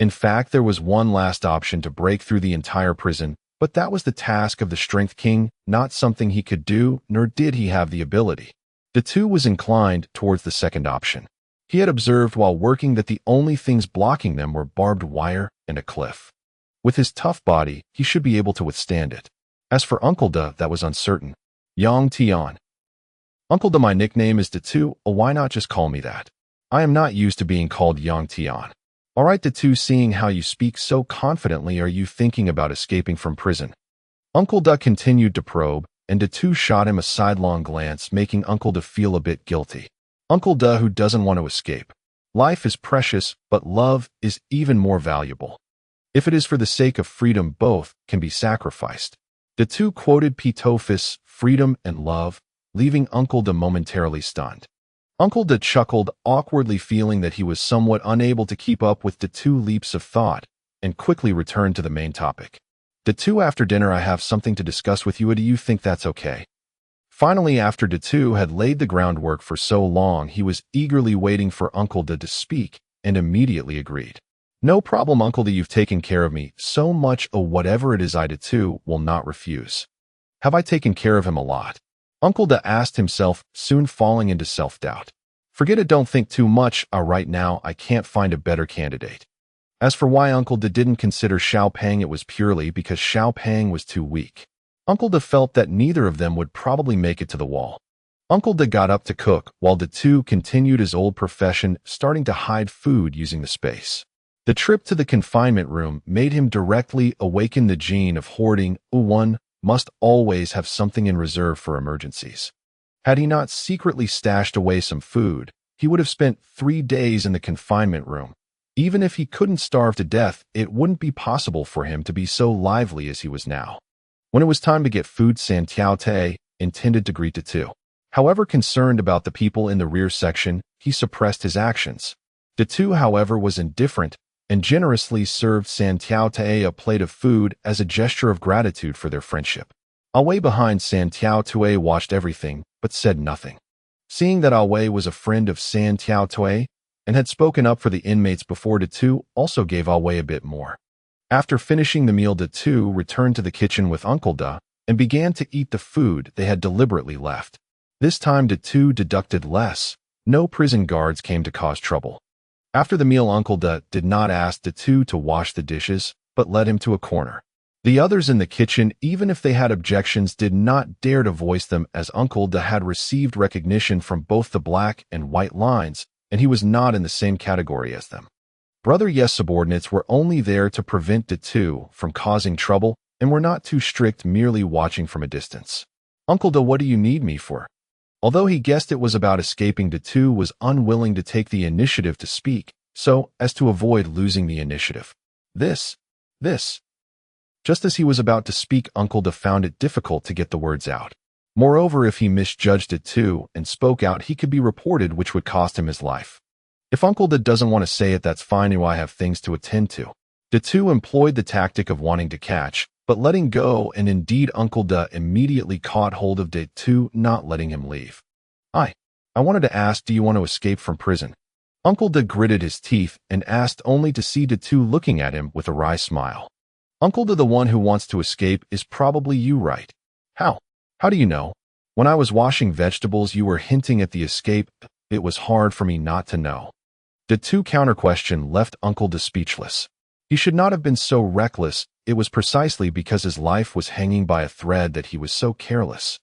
In fact, there was one last option to break through the entire prison, but that was the task of the Strength King, not something he could do, nor did he have the ability. Datu was inclined towards the second option. He had observed while working that the only things blocking them were barbed wire and a cliff. With his tough body, he should be able to withstand it. As for Uncle Da, that was uncertain. Yang Tian. Uncle Da, my nickname is Datu, why not just call me that? I am not used to being called Yang Tian. All right, Datu, seeing how you speak so confidently, are you thinking about escaping from prison? Uncle Da continued to probe, and Datu shot him a sidelong glance, making Uncle Da feel a bit guilty. Uncle Da, who doesn't want to escape? Life is precious, but love is even more valuable. If it is for the sake of freedom, both can be sacrificed. Datu quoted Pitofis, freedom and love, leaving Uncle Da momentarily stunned. Uncle Da chuckled, awkwardly feeling that he was somewhat unable to keep up with Datu's leaps of thought, and quickly returned to the main topic. Datu, after dinner I have something to discuss with you. Do you think that's okay? Finally, after Datu had laid the groundwork for so long, he was eagerly waiting for Uncle Da to speak, and immediately agreed. No problem, Uncle Da, you've taken care of me so much, whatever it is I Datu will not refuse. Have I taken care of him a lot? Uncle Da asked himself, soon falling into self-doubt. Forget it, don't think too much, right now I can't find a better candidate. As for why Uncle Da didn't consider Xiao Pang, it was purely because Xiao Pang was too weak. Uncle Da felt that neither of them would probably make it to the wall. Uncle Da got up to cook, while Datu continued his old profession, starting to hide food using the space. The trip to the confinement room made him directly awaken the gene of hoarding. One must always have something in reserve for emergencies. Had he not secretly stashed away some food, he would have spent 3 days in the confinement room. Even if he couldn't starve to death, it wouldn't be possible for him to be so lively as he was now. When it was time to get food, San Tiao Te intended to greet Datu. However, concerned about the people in the rear section, he suppressed his actions. Datu, however, was indifferent and generously served San Tiao Te a plate of food as a gesture of gratitude for their friendship. Away behind, San Tiao Te watched everything, but said nothing. Seeing that Away was a friend of San Tiao Te and had spoken up for the inmates before, Datu also gave Away a bit more. After finishing the meal, Datu returned to the kitchen with Uncle Da and began to eat the food they had deliberately left. This time, Datu deducted less. No prison guards came to cause trouble. After the meal, Uncle Da did not ask Datu to wash the dishes, but led him to a corner. The others in the kitchen, even if they had objections, did not dare to voice them, as Uncle Da had received recognition from both the black and white lines, and he was not in the same category as them. Brother Yes subordinates were only there to prevent Datu from causing trouble and were not too strict, merely watching from a distance. Uncle Da, what do you need me for? Although he guessed it was about escaping, Datu was unwilling to take the initiative to speak, so as to avoid losing the initiative. This. Just as he was about to speak, Uncle Da found it difficult to get the words out. Moreover, if he misjudged Datu and spoke out, he could be reported, which would cost him his life. If Uncle Da doesn't want to say it, that's fine, I have things to attend to. Datu employed the tactic of wanting to catch, but letting go, and indeed Uncle Da immediately caught hold of Datu, not letting him leave. I wanted to ask, do you want to escape from prison? Uncle Da gritted his teeth and asked, only to see Datu looking at him with a wry smile. Uncle Da, the one who wants to escape is probably you, right? How? How do you know? When I was washing vegetables, you were hinting at the escape. It was hard for me not to know. Datu counter-question left Uncle Da speechless. He should not have been so reckless. It was precisely because his life was hanging by a thread that he was so careless.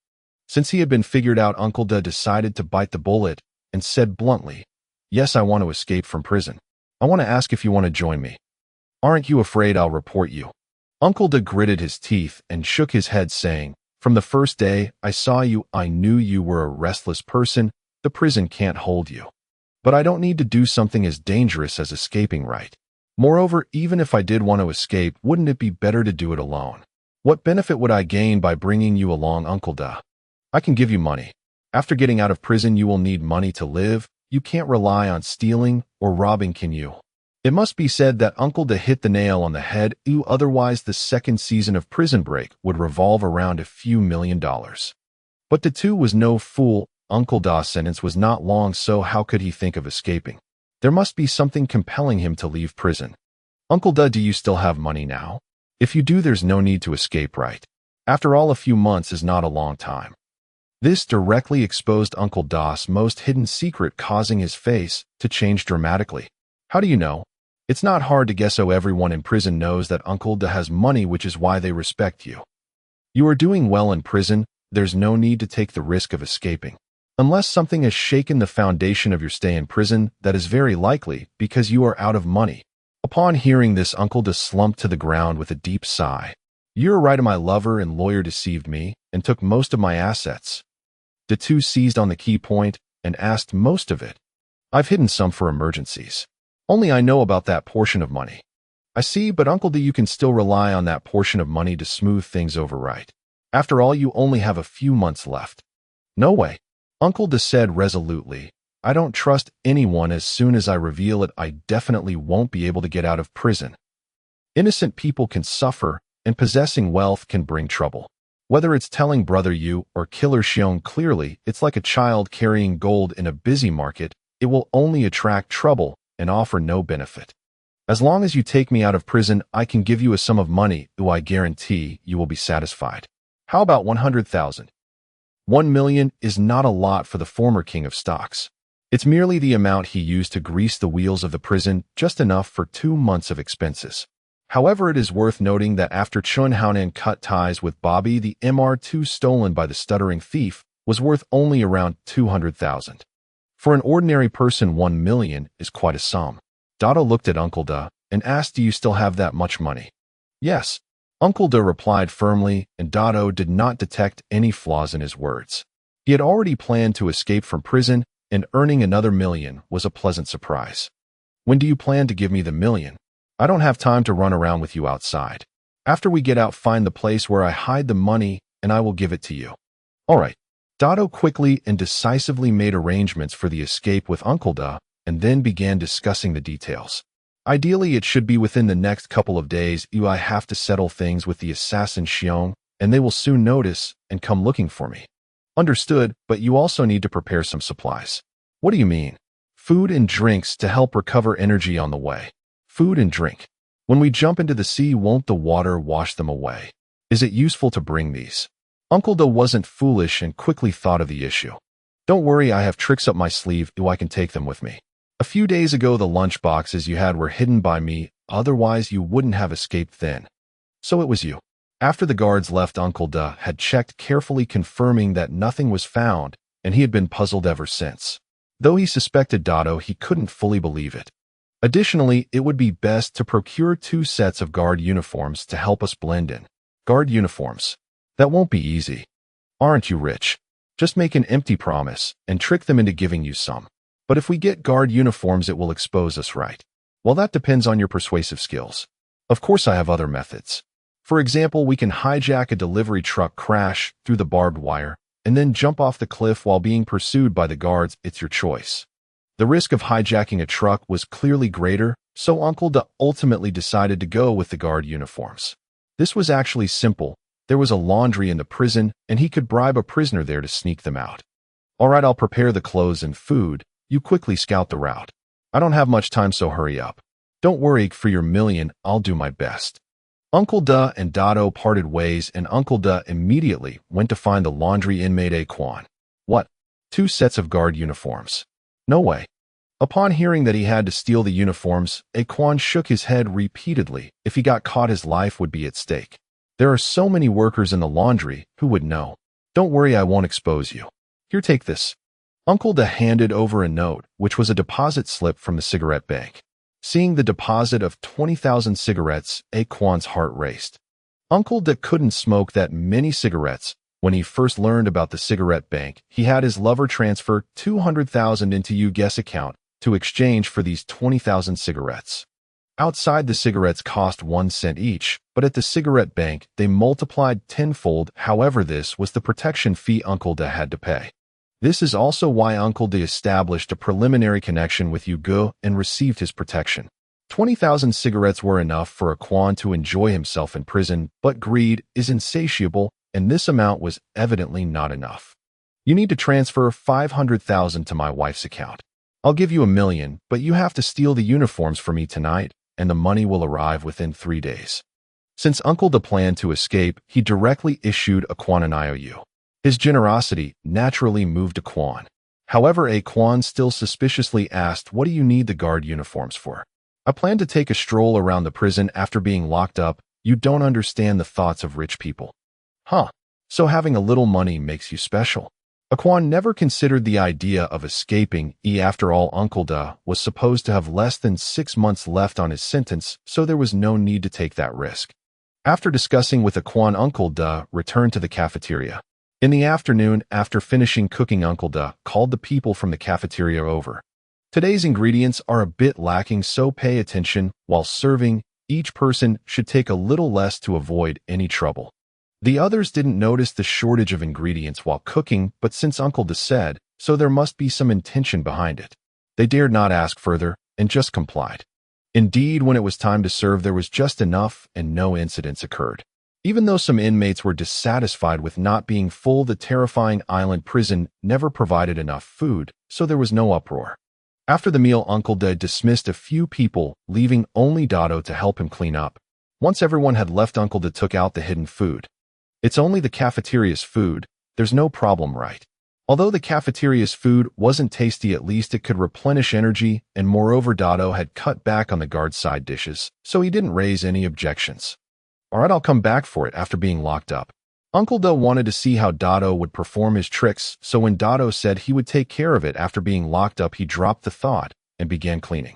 Since he had been figured out, Uncle Da decided to bite the bullet and said bluntly, yes, I want to escape from prison. I want to ask if you want to join me. Aren't you afraid I'll report you? Uncle Da gritted his teeth and shook his head, saying, from the first day I saw you, I knew you were a restless person. The prison can't hold you. But I don't need to do something as dangerous as escaping, right? Moreover, even if I did want to escape, wouldn't it be better to do it alone? What benefit would I gain by bringing you along, Uncle Da? I can give you money. After getting out of prison, you will need money to live. You can't rely on stealing or robbing, can you? It must be said that Uncle Da hit the nail on the head, otherwise the second season of Prison Break would revolve around a few $1,000,000. But Da was no fool. Uncle Da's sentence was not long, so how could he think of escaping? There must be something compelling him to leave prison. Uncle Da, do you still have money now? If you do, there's no need to escape, right? After all, a few months is not a long time. This directly exposed Uncle Da's most hidden secret, causing his face to change dramatically. How do you know? It's not hard to guess. Everyone in prison knows that Uncle Da has money, which is why they respect you. You are doing well in prison. There's no need to take the risk of escaping. Unless something has shaken the foundation of your stay in prison, that is very likely because you are out of money. Upon hearing this, Uncle Da slumped to the ground with a deep sigh. You're right, my lover and lawyer deceived me and took most of my assets. Da seized on the key point and asked, most of it? I've hidden some for emergencies. Only I know about that portion of money. I see, but Uncle Da, you can still rely on that portion of money to smooth things over, right? After all, you only have a few months left. No way, Uncle Da said resolutely. I don't trust anyone. As soon as I reveal it, I definitely won't be able to get out of prison. Innocent people can suffer, and possessing wealth can bring trouble. Whether it's telling Brother Yu or Killer Xiong clearly, it's like a child carrying gold in a busy market. It will only attract trouble and offer no benefit. As long as you take me out of prison, I can give you a sum of money, I guarantee you will be satisfied. How about 100,000? 1 million is not a lot for the former king of stocks. It's merely the amount he used to grease the wheels of the prison, just enough for 2 months of expenses. However, it is worth noting that after Chun Haonan cut ties with Bobby, the MR2 stolen by the stuttering thief was worth only around 200,000. For an ordinary person, 1 million is quite a sum. Dado looked at Uncle Da and asked, do you still have that much money? Yes, Uncle Da replied firmly, and Dado did not detect any flaws in his words. He had already planned to escape from prison, and earning another million was a pleasant surprise. When do you plan to give me the million? I don't have time to run around with you outside. After we get out, find the place where I hide the money, and I will give it to you. All right. Dado quickly and decisively made arrangements for the escape with Uncle Da, and then began discussing the details. Ideally, it should be within the next couple of days. I have to settle things with the assassin Xiong, and they will soon notice and come looking for me. Understood, but you also need to prepare some supplies. What do you mean? Food and drinks to help recover energy on the way. Food and drink. When we jump into the sea, won't the water wash them away? Is it useful to bring these? Uncle Da wasn't foolish and quickly thought of the issue. Don't worry, I have tricks up my sleeve. I can take them with me. A few days ago, the lunch boxes you had were hidden by me, otherwise you wouldn't have escaped then. So it was you. After the guards left, Uncle Da had checked carefully, confirming that nothing was found, and he had been puzzled ever since. Though he suspected Dado, he couldn't fully believe it. Additionally, it would be best to procure 2 sets of guard uniforms to help us blend in. Guard uniforms. That won't be easy. Aren't you rich? Just make an empty promise and trick them into giving you some. But if we get guard uniforms, it will expose us, right? Well, that depends on your persuasive skills. Of course, I have other methods. For example, we can hijack a delivery truck, crash through the barbed wire, and then jump off the cliff while being pursued by the guards. It's your choice. The risk of hijacking a truck was clearly greater, so Uncle Da ultimately decided to go with the guard uniforms. This was actually simple. There was a laundry in the prison, and he could bribe a prisoner there to sneak them out. All right, I'll prepare the clothes and food. You quickly scout the route. I don't have much time, so hurry up. Don't worry, for your million, I'll do my best. Uncle Da and Dado parted ways, and Uncle Da immediately went to find the laundry inmate Aquan. What? 2 sets of guard uniforms? No way. Upon hearing that he had to steal the uniforms, Aquan shook his head repeatedly. If he got caught, his life would be at stake. There are so many workers in the laundry, who would know? Don't worry, I won't expose you. Here, take this. Uncle Da handed over a note, which was a deposit slip from the cigarette bank. Seeing the deposit of 20,000 cigarettes, Aquan's heart raced. Uncle Da couldn't smoke that many cigarettes. When he first learned about the cigarette bank, he had his lover transfer 200,000 into Yuge's account to exchange for these 20,000 cigarettes. Outside, the cigarettes cost 1 cent each, but at the cigarette bank, they multiplied tenfold. However, this was the protection fee Uncle Da had to pay. This is also why Uncle Da established a preliminary connection with Yuge and received his protection. 20,000 cigarettes were enough for a Quan to enjoy himself in prison, but greed is insatiable, and this amount was evidently not enough. You need to transfer 500,000 to my wife's account. I'll give you 1,000,000, but you have to steal the uniforms for me tonight, and the money will arrive within 3 days. Since Uncle Da planned to escape, he directly issued a Quan an IOU. His generosity naturally moved a Quan. However, a Quan still suspiciously asked, "What do you need the guard uniforms for?" "I plan to take a stroll around the prison after being locked up. You don't understand the thoughts of rich people." "Huh. So having a little money makes you special?" A Quan never considered the idea of escaping. After all, Uncle Da was supposed to have less than 6 months left on his sentence, so there was no need to take that risk. After discussing with a Quan, Uncle Da returned to the cafeteria. In the afternoon, after finishing cooking, Uncle Da called the people from the cafeteria over. "Today's ingredients are a bit lacking, so pay attention. While serving, each person should take a little less to avoid any trouble." The others didn't notice the shortage of ingredients while cooking, but since Uncle Da said, so there must be some intention behind it. They dared not ask further and just complied. Indeed, when it was time to serve, there was just enough and no incidents occurred. Even though some inmates were dissatisfied with not being full, the terrifying island prison never provided enough food, so there was no uproar. After the meal, Uncle Da dismissed a few people, leaving only Dado to help him clean up. Once everyone had left, Uncle Da took out the hidden food. "It's only the cafeteria's food. There's no problem, right?" Although the cafeteria's food wasn't tasty, at least it could replenish energy, and moreover, Dado had cut back on the guard side dishes, so he didn't raise any objections. "All right, I'll come back for it after being locked up." Uncle Da wanted to see how Dado would perform his tricks, so when Dado said he would take care of it after being locked up, he dropped the thought and began cleaning.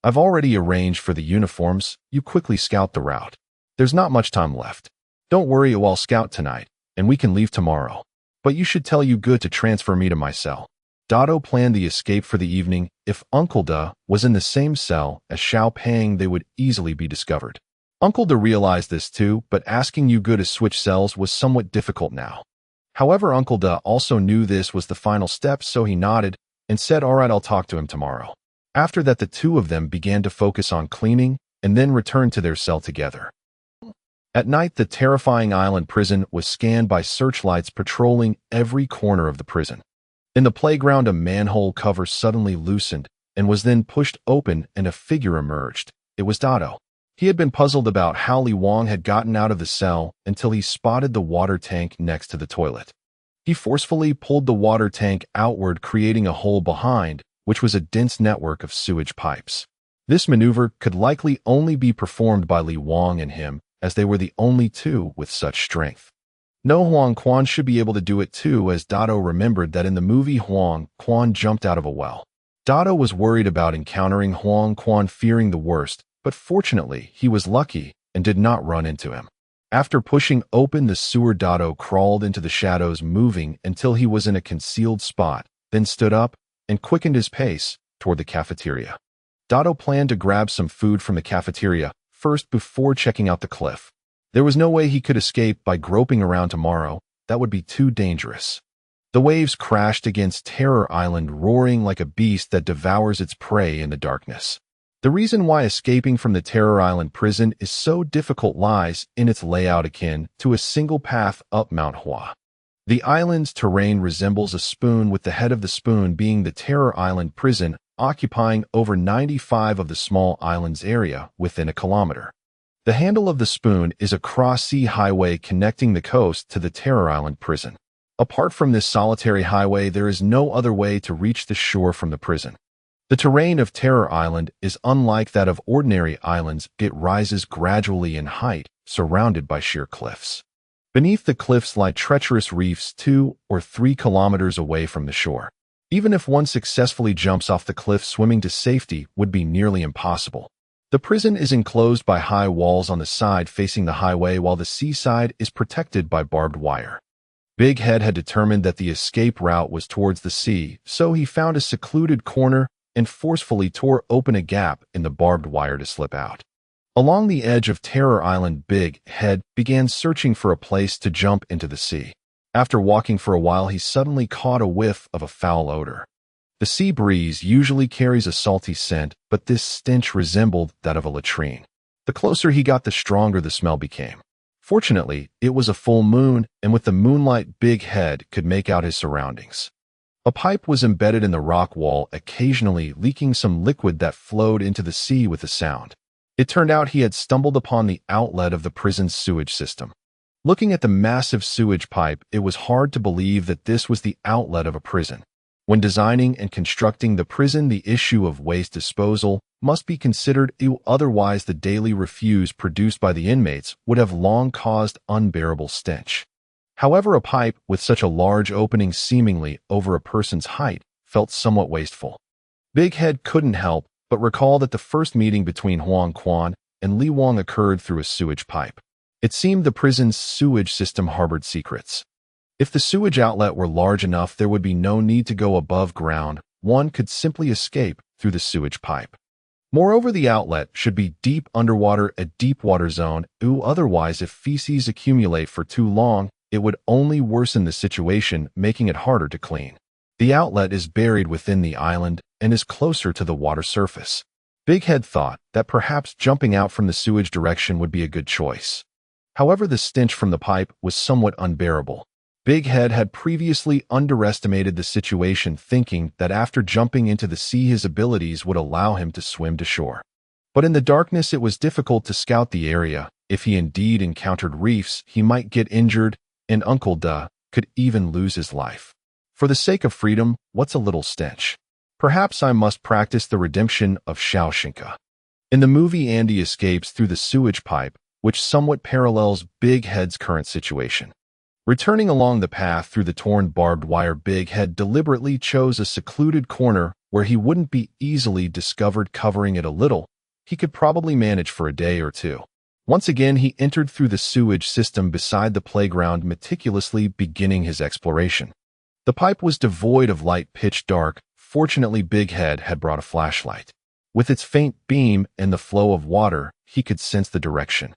"I've already arranged for the uniforms. You quickly scout the route. There's not much time left. Don't worry, I'll scout tonight, and we can leave tomorrow. But you should tell you good to transfer me to my cell." Dado planned the escape for the evening. If Uncle Da was in the same cell as Xiao Pang, they would easily be discovered. Uncle Da realized this too, but asking Yu Gu to switch cells was somewhat difficult now. However, Uncle Da also knew this was the final step, so he nodded and said, "All right, I'll talk to him tomorrow." After that, the two of them began to focus on cleaning and then returned to their cell together. At night, the terrifying island prison was scanned by searchlights patrolling every corner of the prison. In the playground, a manhole cover suddenly loosened and was then pushed open, and a figure emerged. It was Dado. He had been puzzled about how Li Wang had gotten out of the cell until he spotted the water tank next to the toilet. He forcefully pulled the water tank outward, creating a hole behind, which was a dense network of sewage pipes. This maneuver could likely only be performed by Li Wang and him, as they were the only two with such strength. No, Huang Quan should be able to do it too, as Dado remembered that in the movie Huang Quan jumped out of a well. Dado was worried about encountering Huang Quan, fearing the worst, but fortunately he was lucky and did not run into him. After pushing open the sewer, Dado crawled into the shadows, moving until he was in a concealed spot, then stood up and quickened his pace toward the cafeteria. Dado planned to grab some food from the cafeteria first before checking out the cliff. There was no way he could escape by groping around tomorrow. That would be too dangerous. The waves crashed against Terror Island, roaring like a beast that devours its prey in the darkness. The reason why escaping from the Terror Island prison is so difficult lies in its layout, akin to a single path up Mount Hua. The island's terrain resembles a spoon, with the head of the spoon being the Terror Island prison, occupying over 95% of the small island's area within a kilometer. The handle of the spoon is a cross-sea highway connecting the coast to the Terror Island prison. Apart from this solitary highway, there is no other way to reach the shore from the prison. The terrain of Terror Island is unlike that of ordinary islands. It rises gradually in height, surrounded by sheer cliffs. Beneath the cliffs lie treacherous reefs 2 or 3 kilometers away from the shore. Even if one successfully jumps off the cliff, swimming to safety would be nearly impossible. The prison is enclosed by high walls on the side facing the highway, while the seaside is protected by barbed wire. Big Head had determined that the escape route was towards the sea, so he found a secluded corner and forcefully tore open a gap in the barbed wire to slip out. Along the edge of Terror Island, Big Head began searching for a place to jump into the sea. After walking for a while, he suddenly caught a whiff of a foul odor. The sea breeze usually carries a salty scent, but this stench resembled that of a latrine. The closer he got, the stronger the smell became. Fortunately, it was a full moon, and with the moonlight, Big Head could make out his surroundings. A pipe was embedded in the rock wall, occasionally leaking some liquid that flowed into the sea with a sound. It turned out he had stumbled upon the outlet of the prison's sewage system. Looking at the massive sewage pipe, it was hard to believe that this was the outlet of a prison. When designing and constructing the prison, the issue of waste disposal must be considered, otherwise the daily refuse produced by the inmates would have long caused unbearable stench. However, a pipe with such a large opening seemingly over a person's height felt somewhat wasteful. Big Head couldn't help but recall that the first meeting between Huang Quan and Li Wang occurred through a sewage pipe. It seemed the prison's sewage system harbored secrets. If the sewage outlet were large enough, there would be no need to go above ground. One could simply escape through the sewage pipe. Moreover, the outlet should be deep underwater, a deep water zone. Otherwise, if feces accumulate for too long, it would only worsen the situation, making it harder to clean. The outlet is buried within the island and is closer to the water surface. Big Head thought that perhaps jumping out from the sewage direction would be a good choice. However, the stench from the pipe was somewhat unbearable. Big Head had previously underestimated the situation, thinking that after jumping into the sea his abilities would allow him to swim to shore. But in the darkness it was difficult to scout the area. If he indeed encountered reefs, he might get injured, and Uncle Da could even lose his life. For the sake of freedom, what's a little stench? Perhaps I must practice the redemption of Shaoshinka. In the movie, Andy escapes through the sewage pipe, which somewhat parallels Big Head's current situation. Returning along the path through the torn barbed wire, Big Head deliberately chose a secluded corner where he wouldn't be easily discovered. Covering it a little, he could probably manage for a day or two. Once again, he entered through the sewage system beside the playground, meticulously beginning his exploration. The pipe was devoid of light, pitch dark. Fortunately, Big Head had brought a flashlight. With its faint beam and the flow of water, he could sense the direction.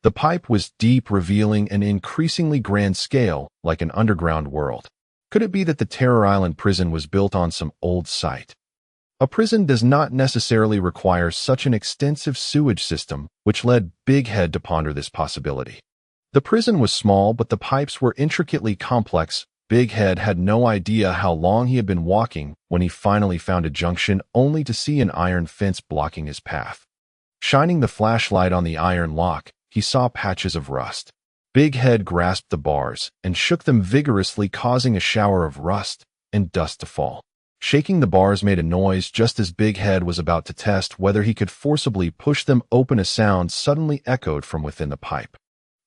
The pipe was deep, revealing an increasingly grand scale, like an underground world. Could it be that the Terror Island prison was built on some old site? A prison does not necessarily require such an extensive sewage system, which led Big Head to ponder this possibility. The prison was small, but the pipes were intricately complex. Big Head had no idea how long he had been walking when he finally found a junction, only to see an iron fence blocking his path. Shining the flashlight on the iron lock, he saw patches of rust. Big Head grasped the bars and shook them vigorously, causing a shower of rust and dust to fall. Shaking the bars made a noise just as Big Head was about to test whether he could forcibly push them open. A sound suddenly echoed from within the pipe.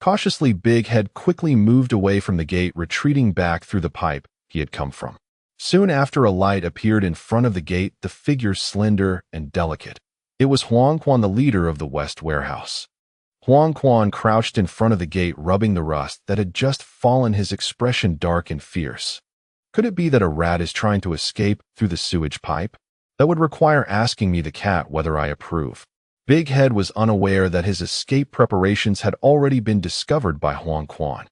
Cautiously, Big Head quickly moved away from the gate, retreating back through the pipe he had come from. Soon after, a light appeared in front of the gate, the figure slender and delicate. It was Huang Quan, the leader of the West Warehouse. Huang Quan crouched in front of the gate, rubbing the rust that had just fallen, his expression dark and fierce. Could it be that a rat is trying to escape through the sewage pipe? That would require asking me, the cat, whether I approve. Big Head was unaware that his escape preparations had already been discovered by Huang Quan.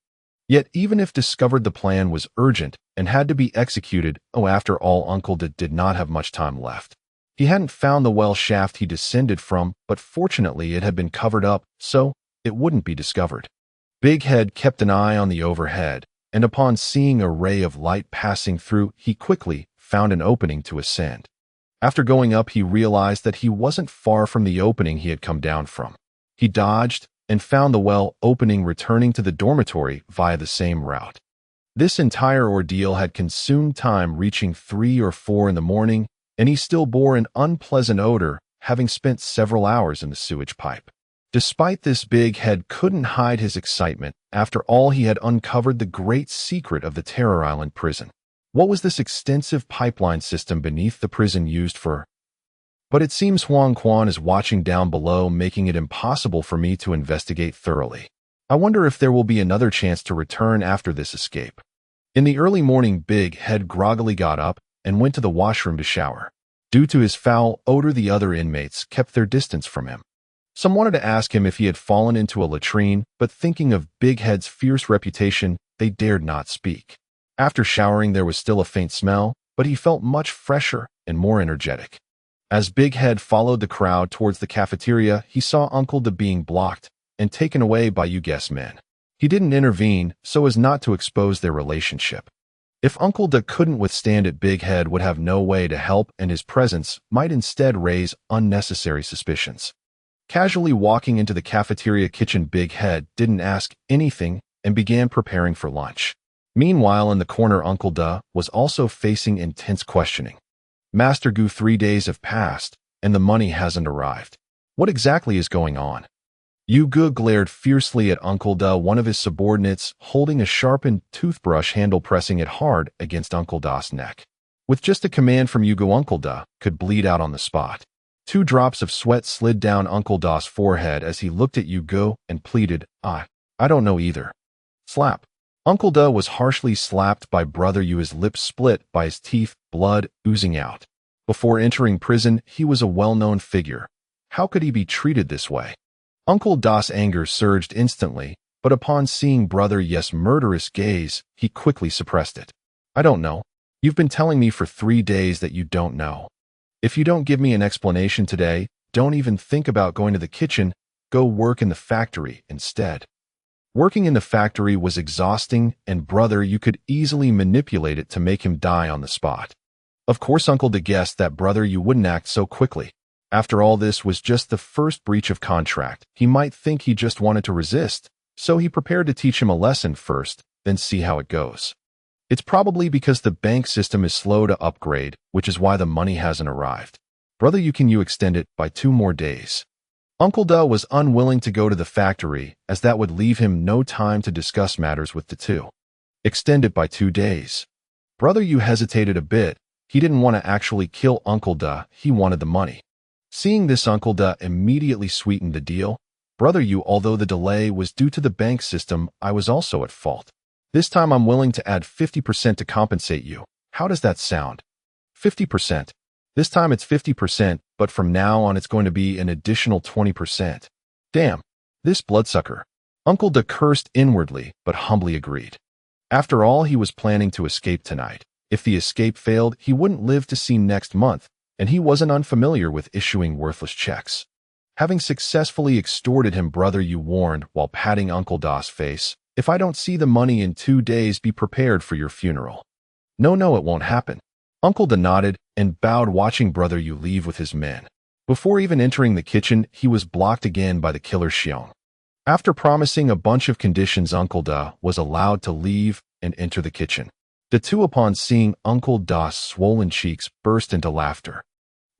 Yet even if discovered, the plan was urgent and had to be executed. After all, Uncle Da did not have much time left. He hadn't found the well shaft he descended from, but fortunately it had been covered up, so it wouldn't be discovered. Big Head kept an eye on the overhead, and upon seeing a ray of light passing through, he quickly found an opening to ascend. After going up, he realized that he wasn't far from the opening he had come down from. He dodged and found the well opening, returning to the dormitory via the same route. This entire ordeal had consumed time, reaching 3 or 4 in the morning, and he still bore an unpleasant odor, having spent several hours in the sewage pipe. Despite this, Big Head couldn't hide his excitement. After all, he had uncovered the great secret of the Terror Island prison. What was this extensive pipeline system beneath the prison used for? But it seems Huang Quan is watching down below, making it impossible for me to investigate thoroughly. I wonder if there will be another chance to return after this escape. In the early morning, Big Head groggily got up and went to the washroom to shower. Due to his foul odor, the other inmates kept their distance from him. Some wanted to ask him if he had fallen into a latrine, but thinking of Big Head's fierce reputation, they dared not speak. After showering, there was still a faint smell, but he felt much fresher and more energetic. As Big Head followed the crowd towards the cafeteria, he saw Uncle Da being blocked and taken away by you guess men. He didn't intervene so as not to expose their relationship. If Uncle Da couldn't withstand it, Big Head would have no way to help, and his presence might instead raise unnecessary suspicions. Casually walking into the cafeteria kitchen, Big Head didn't ask anything and began preparing for lunch. Meanwhile, in the corner, Uncle Da was also facing intense questioning. Master Gu, 3 days have passed, and the money hasn't arrived. What exactly is going on? Yu Gu glared fiercely at Uncle Da, one of his subordinates, holding a sharpened toothbrush handle, pressing it hard against Uncle Da's neck. With just a command from Yu Gu, Uncle Da could bleed out on the spot. 2 drops of sweat slid down Uncle Da's forehead as he looked at Yu Gu and pleaded, I don't know either. Slap. Uncle Da was harshly slapped by Brother Yu, his lips split by his teeth, blood oozing out. Before entering prison, he was a well-known figure. How could he be treated this way? Uncle Da's anger surged instantly, but upon seeing Brother Yu's murderous gaze, he quickly suppressed it. I don't know. You've been telling me for 3 days that you don't know. If you don't give me an explanation today, don't even think about going to the kitchen, go work in the factory instead. Working in the factory was exhausting, and Brother Yu could easily manipulate it to make him die on the spot. Of course, Uncle Da guessed that Brother Yu wouldn't act so quickly. After all, this was just the first breach of contract. He might think he just wanted to resist, so he prepared to teach him a lesson first, then see how it goes. It's probably because the bank system is slow to upgrade, which is why the money hasn't arrived. Brother Yu, can you extend it by 2 more days? Uncle Da was unwilling to go to the factory, as that would leave him no time to discuss matters with the two. Extend it by 2 days. Brother Yu hesitated a bit. He didn't want to actually kill Uncle Da, he wanted the money. Seeing this, Uncle Da immediately sweetened the deal. Brother Yu, although the delay was due to the bank system, I was also at fault. This time I'm willing to add 50% to compensate you. How does that sound? 50%. This time it's 50%, but from now on it's going to be an additional 20%. Damn, this bloodsucker. Uncle Da cursed inwardly, but humbly agreed. After all, he was planning to escape tonight. If the escape failed, he wouldn't live to see next month, and he wasn't unfamiliar with issuing worthless checks. Having successfully extorted him, Brother Yu warned while patting Uncle Da's face, if I don't see the money in 2 days, be prepared for your funeral. No, it won't happen. Uncle Da nodded and bowed, watching Brother Yu leave with his men. Before even entering the kitchen, he was blocked again by the killer Xiong. After promising a bunch of conditions, Uncle Da was allowed to leave and enter the kitchen. The two, upon seeing Uncle Da's swollen cheeks, burst into laughter.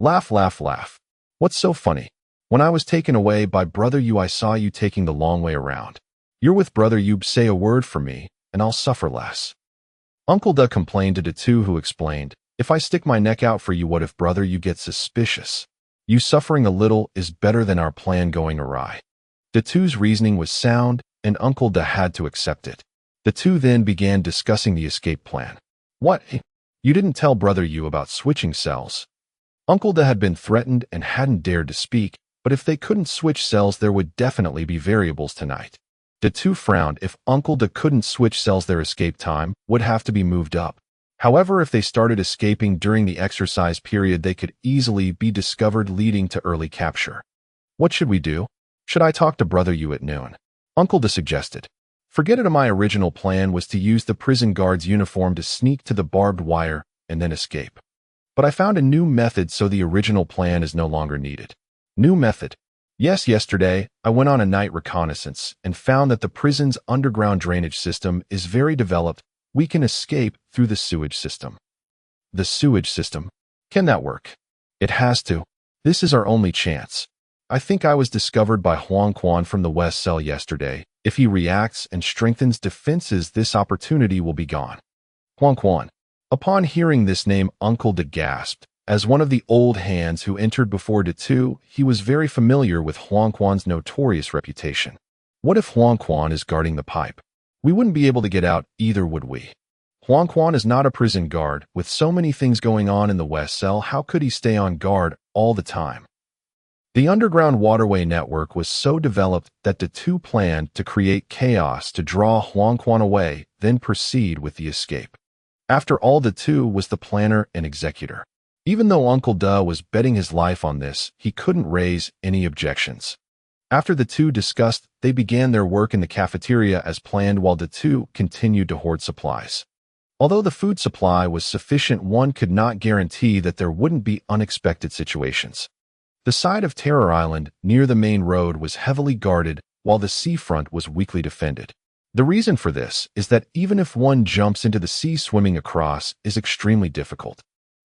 Laugh, laugh, laugh. What's so funny? When I was taken away by Brother Yu, I saw you taking the long way around. You're with Brother Yu, say a word for me, and I'll suffer less. Uncle Da complained to the two, who explained, if I stick my neck out for you, what if Brother Yu gets suspicious? You suffering a little is better than our plan going awry. The two's reasoning was sound, and Uncle Da had to accept it. The two then began discussing the escape plan. What? You didn't tell Brother Yu about switching cells? Uncle Da had been threatened and hadn't dared to speak, but if they couldn't switch cells, there would definitely be variables tonight. The two frowned. If Uncle Da couldn't switch cells, their escape time would have to be moved up. However, if they started escaping during the exercise period, they could easily be discovered, leading to early capture. What should we do? Should I talk to Brother Yu at noon? Uncle Da suggested. Forget it. My original plan was to use the prison guard's uniform to sneak to the barbed wire and then escape. But I found a new method, so the original plan is no longer needed. New method? Yes, yesterday I went on a night reconnaissance and found that the prison's underground drainage system is very developed. We can escape through the sewage system. The sewage system? Can that work? It has to. This is our only chance. I think I was discovered by Huang Quan from the West Cell yesterday. If he reacts and strengthens defenses, this opportunity will be gone. Huang Quan. Upon hearing this name, Uncle Da gasped. As one of the old hands who entered before the two, he was very familiar with Huang Quan's notorious reputation. What if Huang Quan is guarding the pipe? We wouldn't be able to get out either, would we? Huang Quan is not a prison guard. With so many things going on in the West Cell, how could he stay on guard all the time? The underground waterway network was so developed that the two planned to create chaos to draw Huang Quan away, then proceed with the escape. After all, the two was the planner and executor. Even though Uncle Da was betting his life on this, he couldn't raise any objections. After the two discussed, they began their work in the cafeteria as planned while the two continued to hoard supplies. Although the food supply was sufficient, one could not guarantee that there wouldn't be unexpected situations. The side of Terror Island, near the main road, was heavily guarded, while the seafront was weakly defended. The reason for this is that even if one jumps into the sea, swimming across is extremely difficult.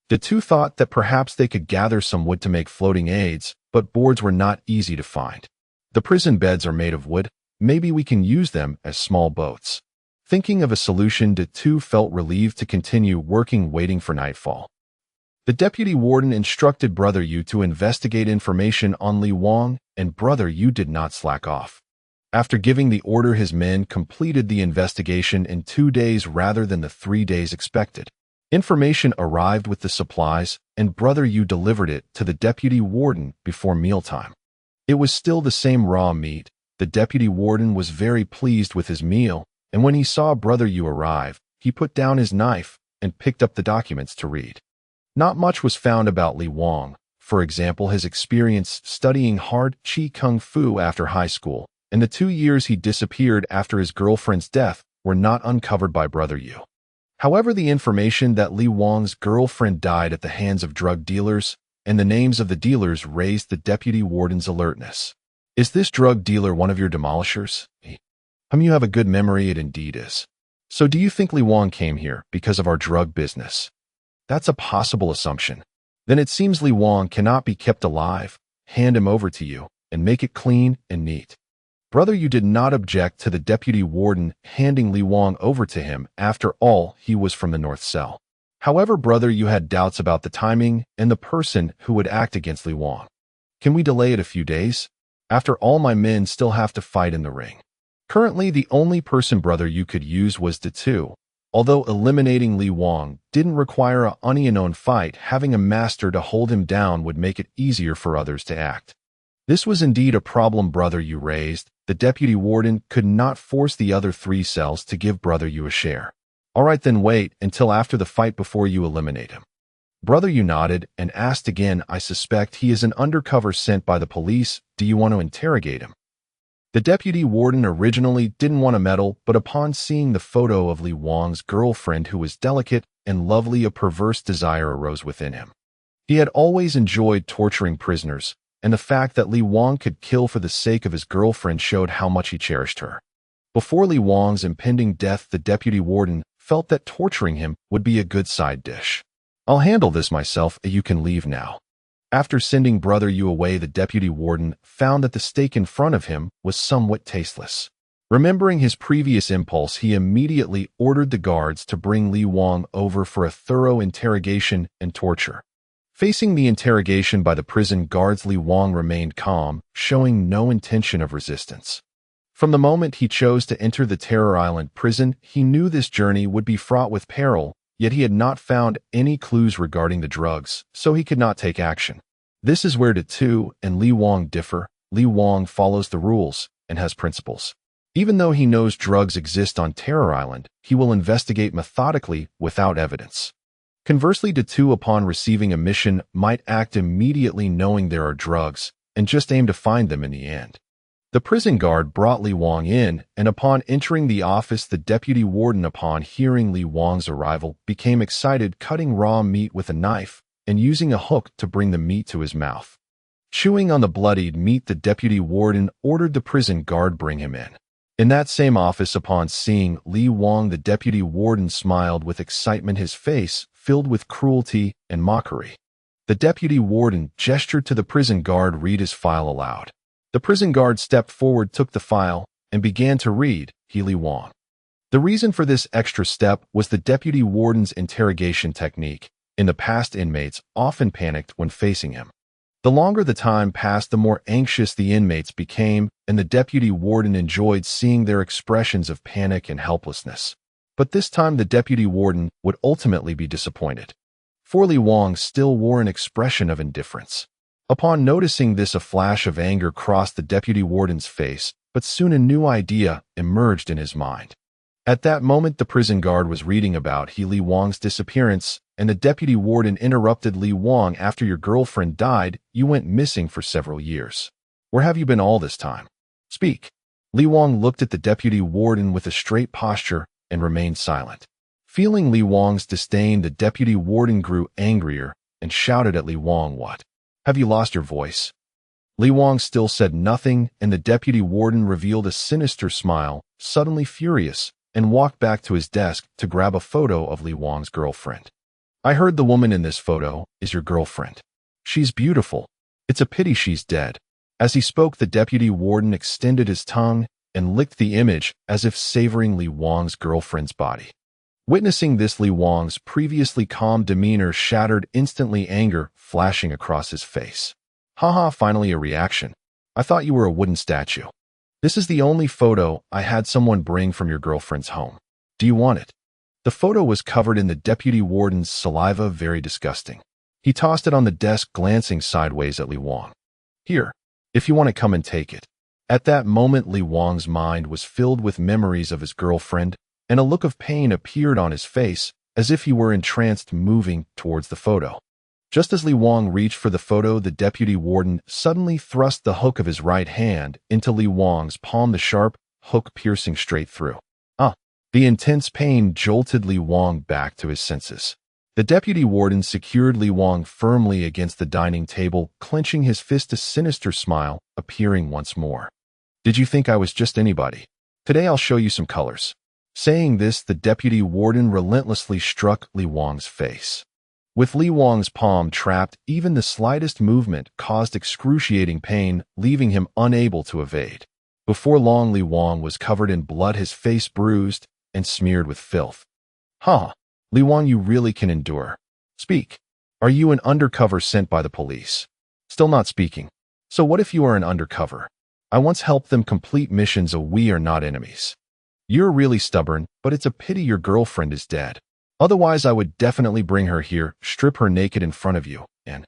The two thought that perhaps they could gather some wood to make floating aids, but boards were not easy to find. The prison beds are made of wood. Maybe we can use them as small boats. Thinking of a solution, the two felt relieved to continue working, waiting for nightfall. The deputy warden instructed Brother Yu to investigate information on Li Wang, and Brother Yu did not slack off. After giving the order, his men completed the investigation in 2 days rather than the 3 days expected. Information arrived with the supplies, and Brother Yu delivered it to the deputy warden before mealtime. It was still the same raw meat. The deputy warden was very pleased with his meal, and when he saw Brother Yu arrive, he put down his knife and picked up the documents to read. Not much was found about Li Wang. For example, his experience studying hard Qi Kung Fu after high school, and the 2 years he disappeared after his girlfriend's death were not uncovered by Brother Yu. However, the information that Li Wang's girlfriend died at the hands of drug dealers and the names of the dealers raised the deputy warden's alertness. Is this drug dealer one of your demolishers? You have a good memory, it indeed is. So do you think Li Wang came here because of our drug business? That's a possible assumption. Then it seems Li Wang cannot be kept alive. Hand him over to you and make it clean and neat. Brother Yu did not object to the deputy warden handing Li Wang over to him. After all, he was from the North Cell. However, Brother Yu had doubts about the timing and the person who would act against Li Wang. Can we delay it a few days? After all, my men still have to fight in the ring. Currently, the only person Brother Yu could use was the two. Although eliminating Li Wang didn't require an unknown fight, having a master to hold him down would make it easier for others to act. This was indeed a problem Brother Yu raised. The deputy warden could not force the other 3 cells to give Brother Yu a share. All right, then wait until after the fight before you eliminate him. Brother Yu nodded and asked again, I suspect he is an undercover sent by the police. Do you want to interrogate him? The deputy warden originally didn't want to meddle, but upon seeing the photo of Li Wang's girlfriend, who was delicate and lovely, a perverse desire arose within him. He had always enjoyed torturing prisoners, and the fact that Li Wang could kill for the sake of his girlfriend showed how much he cherished her. Before Li Wang's impending death, the deputy warden felt that torturing him would be a good side dish. I'll handle this myself, you can leave now. After sending Brother Yu away, the deputy warden found that the steak in front of him was somewhat tasteless. Remembering his previous impulse, he immediately ordered the guards to bring Li Wang over for a thorough interrogation and torture. Facing the interrogation by the prison guards, Li Wang remained calm, showing no intention of resistance. From the moment he chose to enter the Terror Island prison, he knew this journey would be fraught with peril, yet he had not found any clues regarding the drugs, so he could not take action. This is where the two and Li Wang differ. Li Wang follows the rules and has principles. Even though he knows drugs exist on Terror Island, he will investigate methodically without evidence. Conversely, the two, upon receiving a mission, might act immediately knowing there are drugs and just aim to find them in the end. The prison guard brought Li Wang in, and upon entering the office, the deputy warden, upon hearing Li Wang's arrival, became excited, cutting raw meat with a knife and using a hook to bring the meat to his mouth. Chewing on the bloodied meat, the deputy warden ordered the prison guard bring him in. In that same office, upon seeing Li Wang, the deputy warden smiled with excitement, his face filled with cruelty and mockery. The deputy warden gestured to the prison guard, read his file aloud. The prison guard stepped forward, took the file, and began to read, Li Wang. The reason for this extra step was the deputy warden's interrogation technique. In the past, inmates often panicked when facing him. The longer the time passed, the more anxious the inmates became, and the deputy warden enjoyed seeing their expressions of panic and helplessness. But this time the deputy warden would ultimately be disappointed. For Li Wang still wore an expression of indifference. Upon noticing this, a flash of anger crossed the deputy warden's face, but soon a new idea emerged in his mind. At that moment, the prison guard was reading about Li Wang's disappearance, and the deputy warden interrupted. Li Wang, after your girlfriend died, you went missing for several years. Where have you been all this time? Speak. Li Wang looked at the deputy warden with a straight posture and remained silent. Feeling Li Wang's disdain, the deputy warden grew angrier and shouted at Li Wang, "What? Have you lost your voice?" Li Wang still said nothing, and the deputy warden revealed a sinister smile, suddenly furious, and walked back to his desk to grab a photo of Li Wang's girlfriend. "I heard the woman in this photo is your girlfriend. She's beautiful. It's a pity she's dead." As he spoke, the deputy warden extended his tongue and licked the image as if savoring Li Wang's girlfriend's body. Witnessing this, Li Wang's previously calm demeanor shattered instantly, anger flashing across his face. "Haha, finally a reaction. I thought you were a wooden statue. This is the only photo I had someone bring from your girlfriend's home. Do you want it?" The photo was covered in the deputy warden's saliva, very disgusting. He tossed it on the desk, glancing sideways at Li Wang. "Here, if you want to come and take it." At that moment, Li Wang's mind was filled with memories of his girlfriend, and a look of pain appeared on his face, as if he were entranced, moving towards the photo. Just as Li Wang reached for the photo, the deputy warden suddenly thrust the hook of his right hand into Li Wang's palm, the sharp hook piercing straight through. The intense pain jolted Li Wang back to his senses. The deputy warden secured Li Wang firmly against the dining table, clenching his fist, a sinister smile appearing once more. "Did you think I was just anybody? Today I'll show you some colors." Saying this, the deputy warden relentlessly struck Li Wang's face. With Li Wang's palm trapped, even the slightest movement caused excruciating pain, leaving him unable to evade. Before long, Li Wang was covered in blood, his face bruised and smeared with filth. Li Wang, you really can endure. Speak. Are you an undercover sent by the police?" Still not speaking. "So what if you are an undercover? I once helped them complete missions. We are not enemies. You're really stubborn, but it's a pity your girlfriend is dead. Otherwise, I would definitely bring her here, strip her naked in front of you, and..."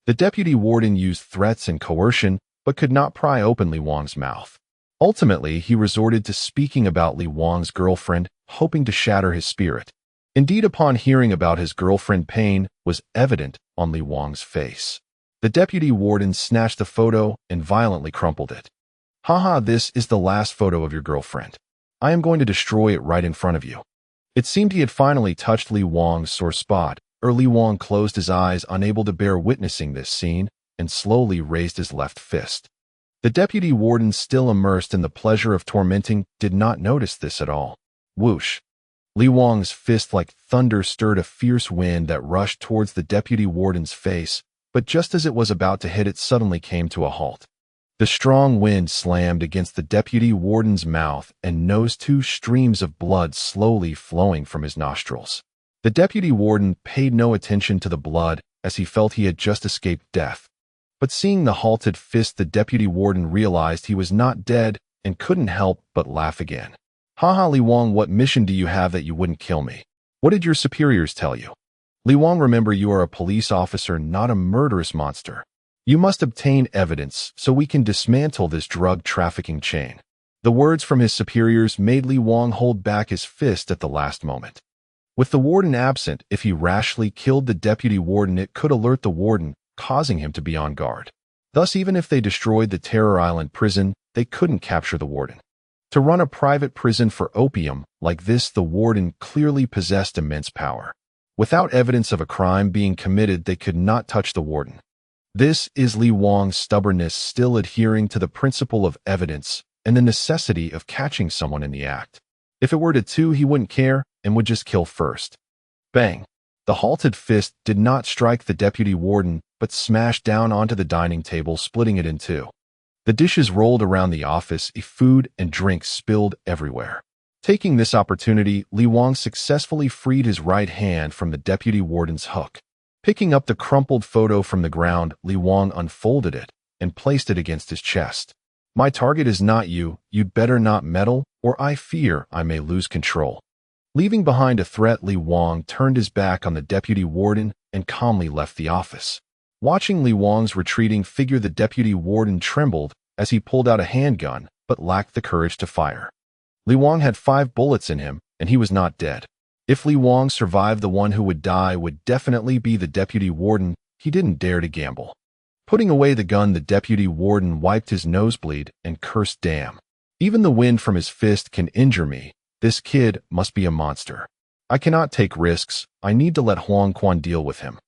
The deputy warden used threats and coercion, but could not pry open Li Wang's mouth. Ultimately, he resorted to speaking about Li Wang's girlfriend, hoping to shatter his spirit. Indeed, upon hearing about his girlfriend, pain was evident on Li Wang's face. The deputy warden snatched the photo and violently crumpled it. This is the last photo of your girlfriend. I am going to destroy it right in front of you." It seemed he had finally touched Li Wang's sore spot, or Li Wang closed his eyes, unable to bear witnessing this scene, and slowly raised his left fist. The deputy warden, still immersed in the pleasure of tormenting, did not notice this at all. Whoosh! Li Wang's fist like thunder stirred a fierce wind that rushed towards the deputy warden's face, but just as it was about to hit, it suddenly came to a halt. The strong wind slammed against the deputy warden's mouth and nose, two streams of blood slowly flowing from his nostrils. The deputy warden paid no attention to the blood, as he felt he had just escaped death. But seeing the halted fist, the deputy warden realized he was not dead and couldn't help but laugh again. Li Wang, what mission do you have that you wouldn't kill me? What did your superiors tell you?" "Li Wang, remember you are a police officer, not a murderous monster. You must obtain evidence so we can dismantle this drug trafficking chain." The words from his superiors made Li Wang hold back his fist at the last moment. With the warden absent, if he rashly killed the deputy warden, it could alert the warden, causing him to be on guard. Thus, even if they destroyed the Terror Island prison, they couldn't capture the warden. To run a private prison for opium like this, the warden clearly possessed immense power. Without evidence of a crime being committed, they could not touch the warden. This is Li Wang's stubbornness, still adhering to the principle of evidence and the necessity of catching someone in the act. If it were to two, he wouldn't care and would just kill first. Bang! The halted fist did not strike the deputy warden, but smashed down onto the dining table, splitting it in two. The dishes rolled around the office, food and drinks spilled everywhere. Taking this opportunity, Li Wang successfully freed his right hand from the deputy warden's hook. Picking up the crumpled photo from the ground, Li Wang unfolded it and placed it against his chest. "My target is not you. You'd better not meddle, or I fear I may lose control." Leaving behind a threat, Li Wang turned his back on the deputy warden and calmly left the office. Watching Li Wang's retreating figure, the deputy warden trembled as he pulled out a handgun, but lacked the courage to fire. Li Wang had 5 bullets in him, and he was not dead. If Li Wang survived, the one who would die would definitely be the deputy warden. He didn't dare to gamble. Putting away the gun, the deputy warden wiped his nosebleed and cursed, "Damn. Even the wind from his fist can injure me. This kid must be a monster. I cannot take risks. I need to let Huang Quan deal with him."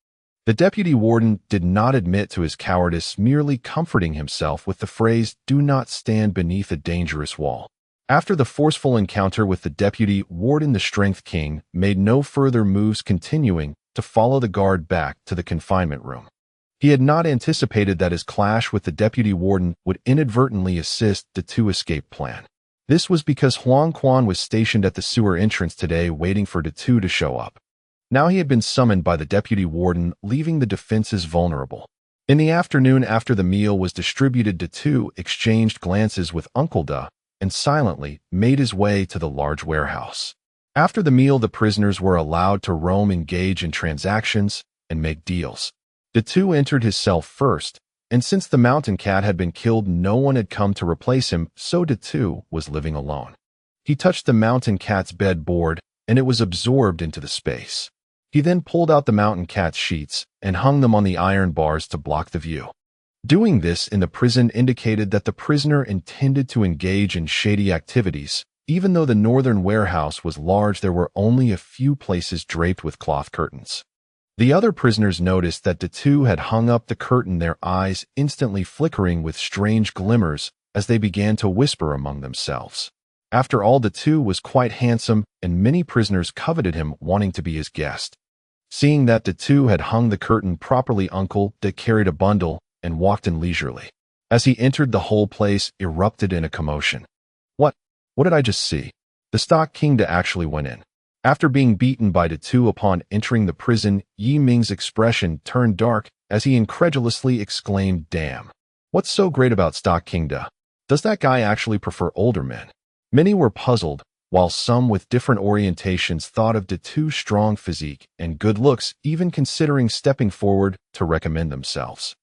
The deputy warden did not admit to his cowardice, merely comforting himself with the phrase, "Do not stand beneath a dangerous wall." After the forceful encounter with the deputy warden, the Strength King made no further moves, continuing to follow the guard back to the confinement room. He had not anticipated that his clash with the deputy warden would inadvertently assist the two escape plan. This was because Huang Quan was stationed at the sewer entrance today, waiting for the two to show up. Now he had been summoned by the deputy warden, leaving the defenses vulnerable. In the afternoon, after the meal was distributed, the two exchanged glances with Uncle Da and silently made his way to the large warehouse. After the meal, the prisoners were allowed to roam, engage in transactions, and make deals. The two entered his cell first, and since the mountain cat had been killed, no one had come to replace him, so the two was living alone. He touched the mountain cat's bed board, and it was absorbed into the space. He then pulled out the mountain cat's sheets and hung them on the iron bars to block the view. Doing this in the prison indicated that the prisoner intended to engage in shady activities. Even though the northern warehouse was large, there were only a few places draped with cloth curtains. The other prisoners noticed that the two had hung up the curtain, their eyes instantly flickering with strange glimmers as they began to whisper among themselves. After all, the two was quite handsome, and many prisoners coveted him, wanting to be his guest. Seeing that the two had hung the curtain properly, Uncle Da carried a bundle and walked in leisurely. As he entered, the whole place erupted in a commotion. What did I just see? The stock king Da actually went in. After being beaten by the two upon entering the prison, Yi Ming's expression turned dark as he incredulously exclaimed, "Damn. What's so great about stock king Da? Does that guy actually prefer older men?" Many were puzzled, while some with different orientations thought of the two's strong physique and good looks, even considering stepping forward to recommend themselves.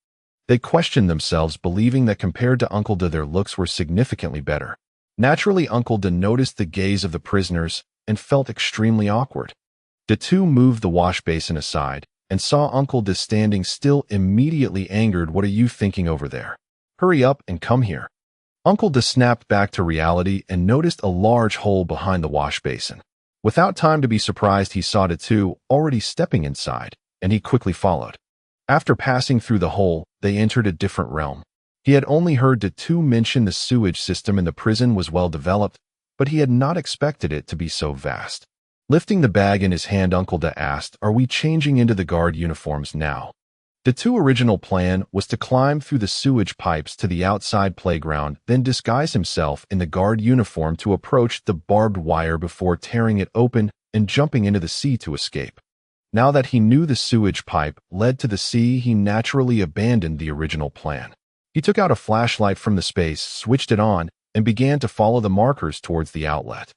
They questioned themselves, believing that compared to Uncle Da, their looks were significantly better. Naturally, Uncle Da noticed the gaze of the prisoners and felt extremely awkward. The two moved the wash basin aside and saw Uncle Da standing still, immediately angered. "What are you thinking over there? Hurry up and come here." Uncle Da snapped back to reality and noticed a large hole behind the wash basin. Without time to be surprised, he saw the two already stepping inside, and he quickly followed. After passing through the hole, they entered a different realm. He had only heard the two mention the sewage system in the prison was well developed, but he had not expected it to be so vast. Lifting the bag in his hand, Uncle Da asked, "Are we changing into the guard uniforms now?" The two original plan was to climb through the sewage pipes to the outside playground, then disguise himself in the guard uniform to approach the barbed wire before tearing it open and jumping into the sea to escape. Now that he knew the sewage pipe led to the sea, he naturally abandoned the original plan. He took out a flashlight from the space, switched it on, and began to follow the markers towards the outlet.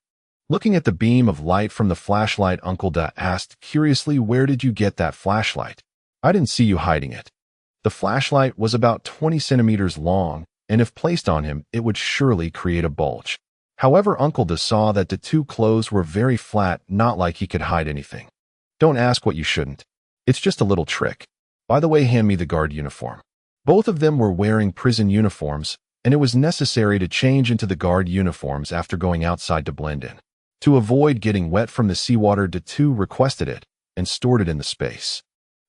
Looking at the beam of light from the flashlight, Uncle Da asked curiously, "Where did you get that flashlight? I didn't see you hiding it." The flashlight was about 20 centimeters long, and if placed on him, it would surely create a bulge. However, Uncle Da saw that the two clothes were very flat, not like he could hide anything. "Don't ask what you shouldn't. It's just a little trick. By the way, hand me the guard uniform." Both of them were wearing prison uniforms, and it was necessary to change into the guard uniforms after going outside to blend in. To avoid getting wet from the seawater, the two requested it and stored it in the space.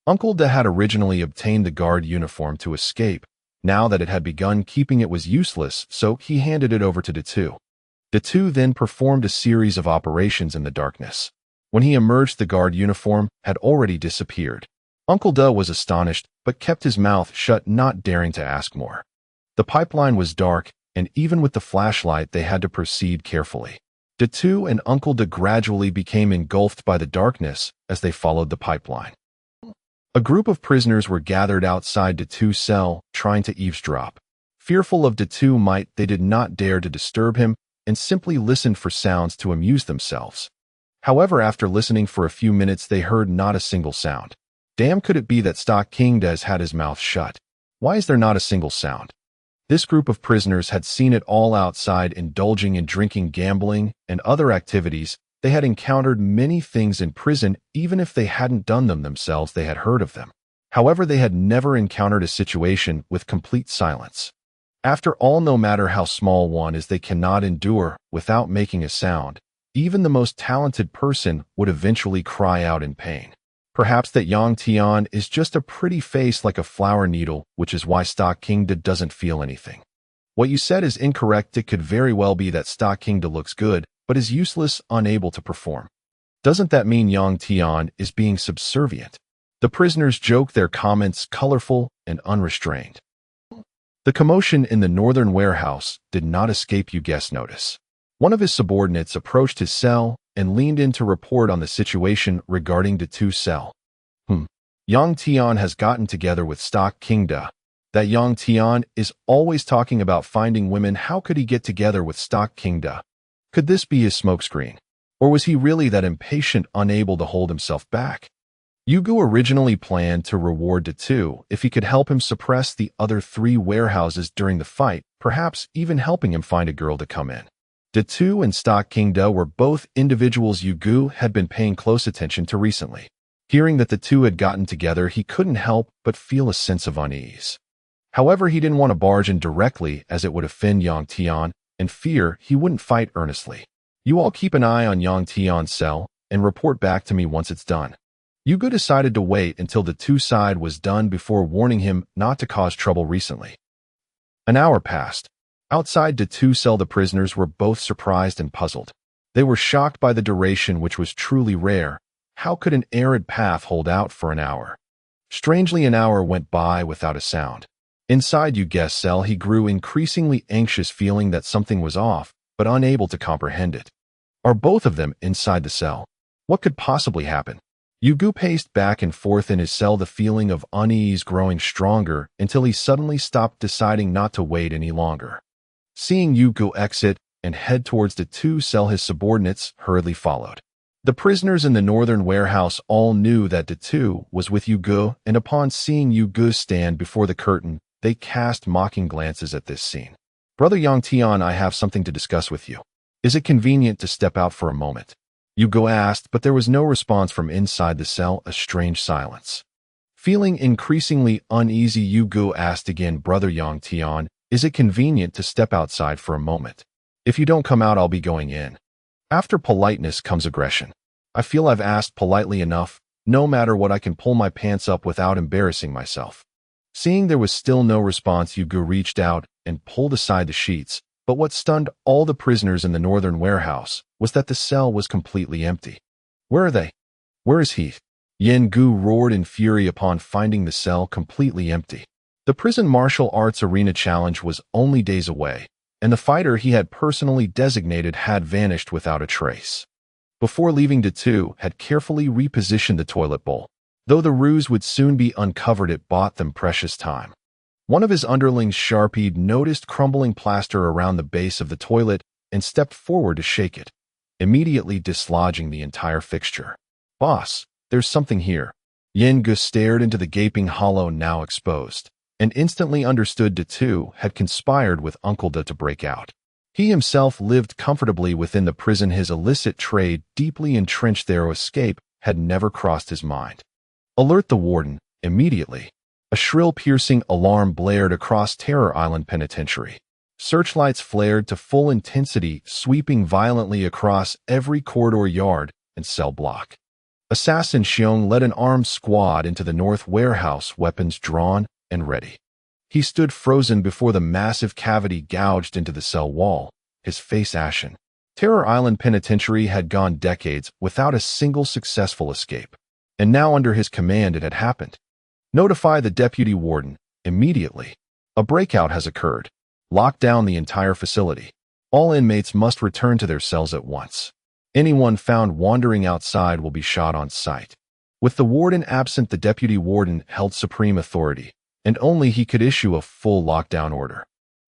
Uncle Da had originally obtained the guard uniform to escape. Now that it had begun, keeping it was useless, so he handed it over to the two. The two then performed a series of operations in the darkness. When he emerged, the guard uniform had already disappeared. Uncle Da was astonished, but kept his mouth shut, not daring to ask more. The pipeline was dark, and even with the flashlight, they had to proceed carefully. The two and Uncle Da gradually became engulfed by the darkness as they followed the pipeline. A group of prisoners were gathered outside the two's cell, trying to eavesdrop. Fearful of the two might, they did not dare to disturb him and simply listened for sounds to amuse themselves. However, after listening for a few minutes, they heard not a single sound. Damn, could it be that Stock King Da has had his mouth shut? Why is there not a single sound? This group of prisoners had seen it all outside, indulging in drinking, gambling, and other activities. They had encountered many things in prison, even if they hadn't done them themselves, they had heard of them. However, they had never encountered a situation with complete silence. After all, no matter how small one is, they cannot endure without making a sound. Even the most talented person would eventually cry out in pain. Perhaps that Yang Tian is just a pretty face like a flower needle, which is why Stock Kingda doesn't feel anything. What you said is incorrect. It could very well be that Stock Kingda looks good, but is useless, unable to perform. Doesn't that mean Yang Tian is being subservient? The prisoners joked, their comments colorful and unrestrained. The commotion in the northern warehouse did not escape Yu Gu's notice. One of his subordinates approached his cell and leaned in to report on the situation regarding the two cell. Yang Tian has gotten together with Stock Kingda. That Yang Tian is always talking about finding women. How could he get together with Stock Kingda? Could this be his smokescreen? Or was he really that impatient, unable to hold himself back? Yu Gu originally planned to reward the two if he could help him suppress the other 3 warehouses during the fight, perhaps even helping him find a girl to come in. The two and Stock Kingda were both individuals Yu Gu had been paying close attention to recently. Hearing that the two had gotten together, he couldn't help but feel a sense of unease. However, he didn't want to barge in directly, as it would offend Yang Tian, and fear he wouldn't fight earnestly. You all keep an eye on Yang Tian's cell and report back to me once it's done. Yu Gu decided to wait until the two side was done before warning him not to cause trouble recently. An hour passed. Outside the two cell, the prisoners were both surprised and puzzled. They were shocked by the duration, which was truly rare. How could an arid path hold out for an hour? Strangely, an hour went by without a sound. Inside Yu Gu's cell, he grew increasingly anxious, feeling that something was off, but unable to comprehend it. Are both of them inside the cell? What could possibly happen? Yu Gu paced back and forth in his cell, the feeling of unease growing stronger until he suddenly stopped, deciding not to wait any longer. Seeing Yu Gu exit and head towards the two cell, his subordinates hurriedly followed. The prisoners in the northern warehouse all knew that the two was with Yu Gu, and upon seeing Yu Gu stand before the curtain, they cast mocking glances at this scene. Brother Yang Tian, I have something to discuss with you. Is it convenient to step out for a moment? Yu Gu asked, but there was no response from inside the cell, a strange silence. Feeling increasingly uneasy, Yu Gu asked again, Brother Yang Tian, is it convenient to step outside for a moment? If you don't come out, I'll be going in. After politeness comes aggression. I feel I've asked politely enough. No matter what, I can pull my pants up without embarrassing myself. Seeing there was still no response, Yu Gu reached out and pulled aside the sheets, but what stunned all the prisoners in the northern warehouse was that the cell was completely empty. Where are they? Where is he? Yen Gu roared in fury upon finding the cell completely empty. The prison martial arts arena challenge was only days away, and the fighter he had personally designated had vanished without a trace. Before leaving, the two had carefully repositioned the toilet bowl. Though the ruse would soon be uncovered, it bought them precious time. One of his underlings, Sharpie, noticed crumbling plaster around the base of the toilet and stepped forward to shake it, immediately dislodging the entire fixture. Boss, there's something here. Yen Gu stared into the gaping hollow now exposed, and instantly understood the two had conspired with Uncle Da to break out. He himself lived comfortably within the prison. His illicit trade, deeply entrenched there, escape had never crossed his mind. Alert the warden, immediately. A shrill, piercing alarm blared across Terror Island Penitentiary. Searchlights flared to full intensity, sweeping violently across every corridor, yard, and cell block. Assassin Xiong led an armed squad into the north warehouse, weapons drawn and ready. He stood frozen before the massive cavity gouged into the cell wall, his face ashen. Terror Island Penitentiary had gone decades without a single successful escape, and now under his command it had happened. Notify the deputy warden, immediately. A breakout has occurred. Lock down the entire facility. All inmates must return to their cells at once. Anyone found wandering outside will be shot on sight. With the warden absent, the deputy warden held supreme authority, and only he could issue a full lockdown order.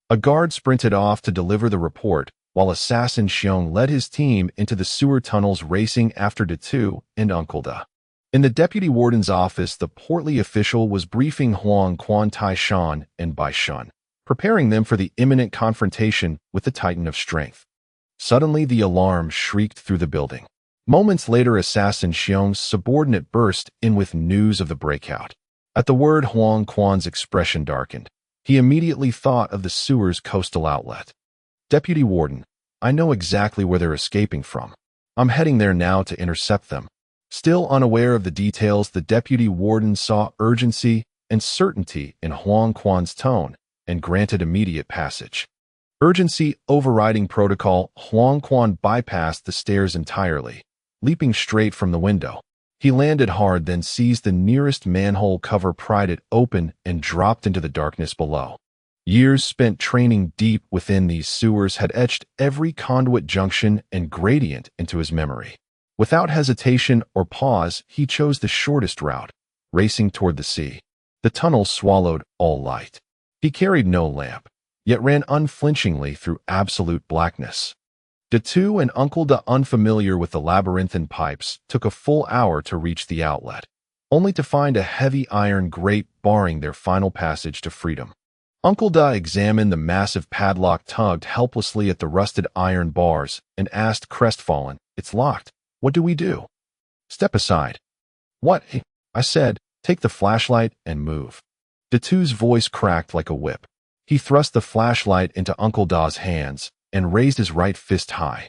A guard sprinted off to deliver the report, while Assassin Xiong led his team into the sewer tunnels, racing after the two and Uncle Da. In the deputy warden's office, the portly official was briefing Huang Quan Tai Shan and Bai Shun, preparing them for the imminent confrontation with the Titan of Strength. Suddenly, the alarm shrieked through the building. Moments later, Assassin Xiong's subordinate burst in with news of the breakout. At the word, Huang Quan's expression darkened. He immediately thought of the sewer's coastal outlet. Deputy Warden, I know exactly where they're escaping from. I'm heading there now to intercept them. Still unaware of the details, the Deputy Warden saw urgency and certainty in Huang Quan's tone and granted immediate passage. Urgency overriding protocol, Huang Quan bypassed the stairs entirely, leaping straight from the window. He landed hard, then seized the nearest manhole cover, pried it open, and dropped into the darkness below. Years spent training deep within these sewers had etched every conduit junction and gradient into his memory. Without hesitation or pause, he chose the shortest route, racing toward the sea. The tunnel swallowed all light. He carried no lamp, yet ran unflinchingly through absolute blackness. Datu and Uncle Da, unfamiliar with the labyrinthine pipes, took a full hour to reach the outlet, only to find a heavy iron grate barring their final passage to freedom. Uncle Da examined the massive padlock, tugged helplessly at the rusted iron bars, and asked crestfallen, "It's locked. What do we do?" "Step aside." "What?" I said. "Take the flashlight and move." Datu's voice cracked like a whip. He thrust the flashlight into Uncle Da's hands and raised his right fist high.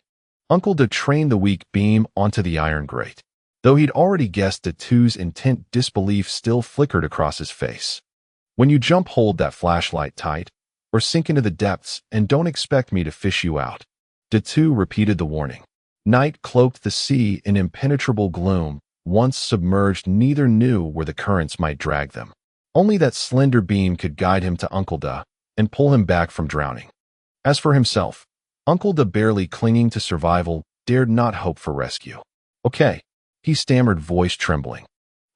Uncle Da trained the weak beam onto the iron grate. Though he'd already guessed Datu's intent, disbelief still flickered across his face. "When you jump, hold that flashlight tight, or sink into the depths, and don't expect me to fish you out." Datu repeated the warning. Night cloaked the sea in impenetrable gloom. Once submerged, neither knew where the currents might drag them. Only that slender beam could guide him to Uncle Da and pull him back from drowning. As for himself, Uncle Da, barely clinging to survival, dared not hope for rescue. "Okay," he stammered, voice trembling.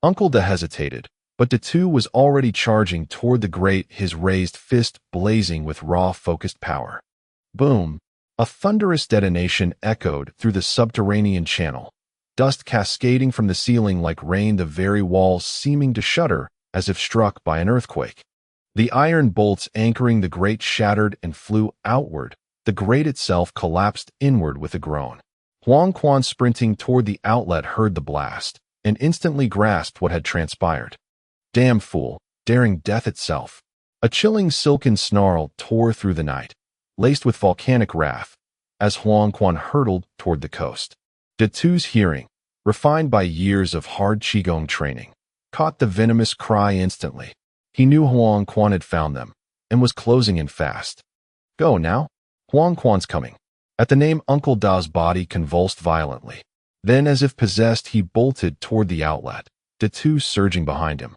Uncle Da hesitated, but Datu was already charging toward the grate, his raised fist blazing with raw, focused power. Boom! A thunderous detonation echoed through the subterranean channel, dust cascading from the ceiling like rain, the very walls seeming to shudder as if struck by an earthquake. The iron bolts anchoring the grate shattered and flew outward. The grate itself collapsed inward with a groan. Huang Quan, sprinting toward the outlet, heard the blast and instantly grasped what had transpired. Damn fool, daring death itself. A chilling silken snarl tore through the night, laced with volcanic wrath, as Huang Quan hurtled toward the coast. Datu's hearing, refined by years of hard Qigong training, caught the venomous cry instantly. He knew Huang Quan had found them and was closing in fast. "Go now. Huang Quan's coming." At the name, Uncle Da's body convulsed violently. Then, as if possessed, he bolted toward the outlet, Datu surging behind him.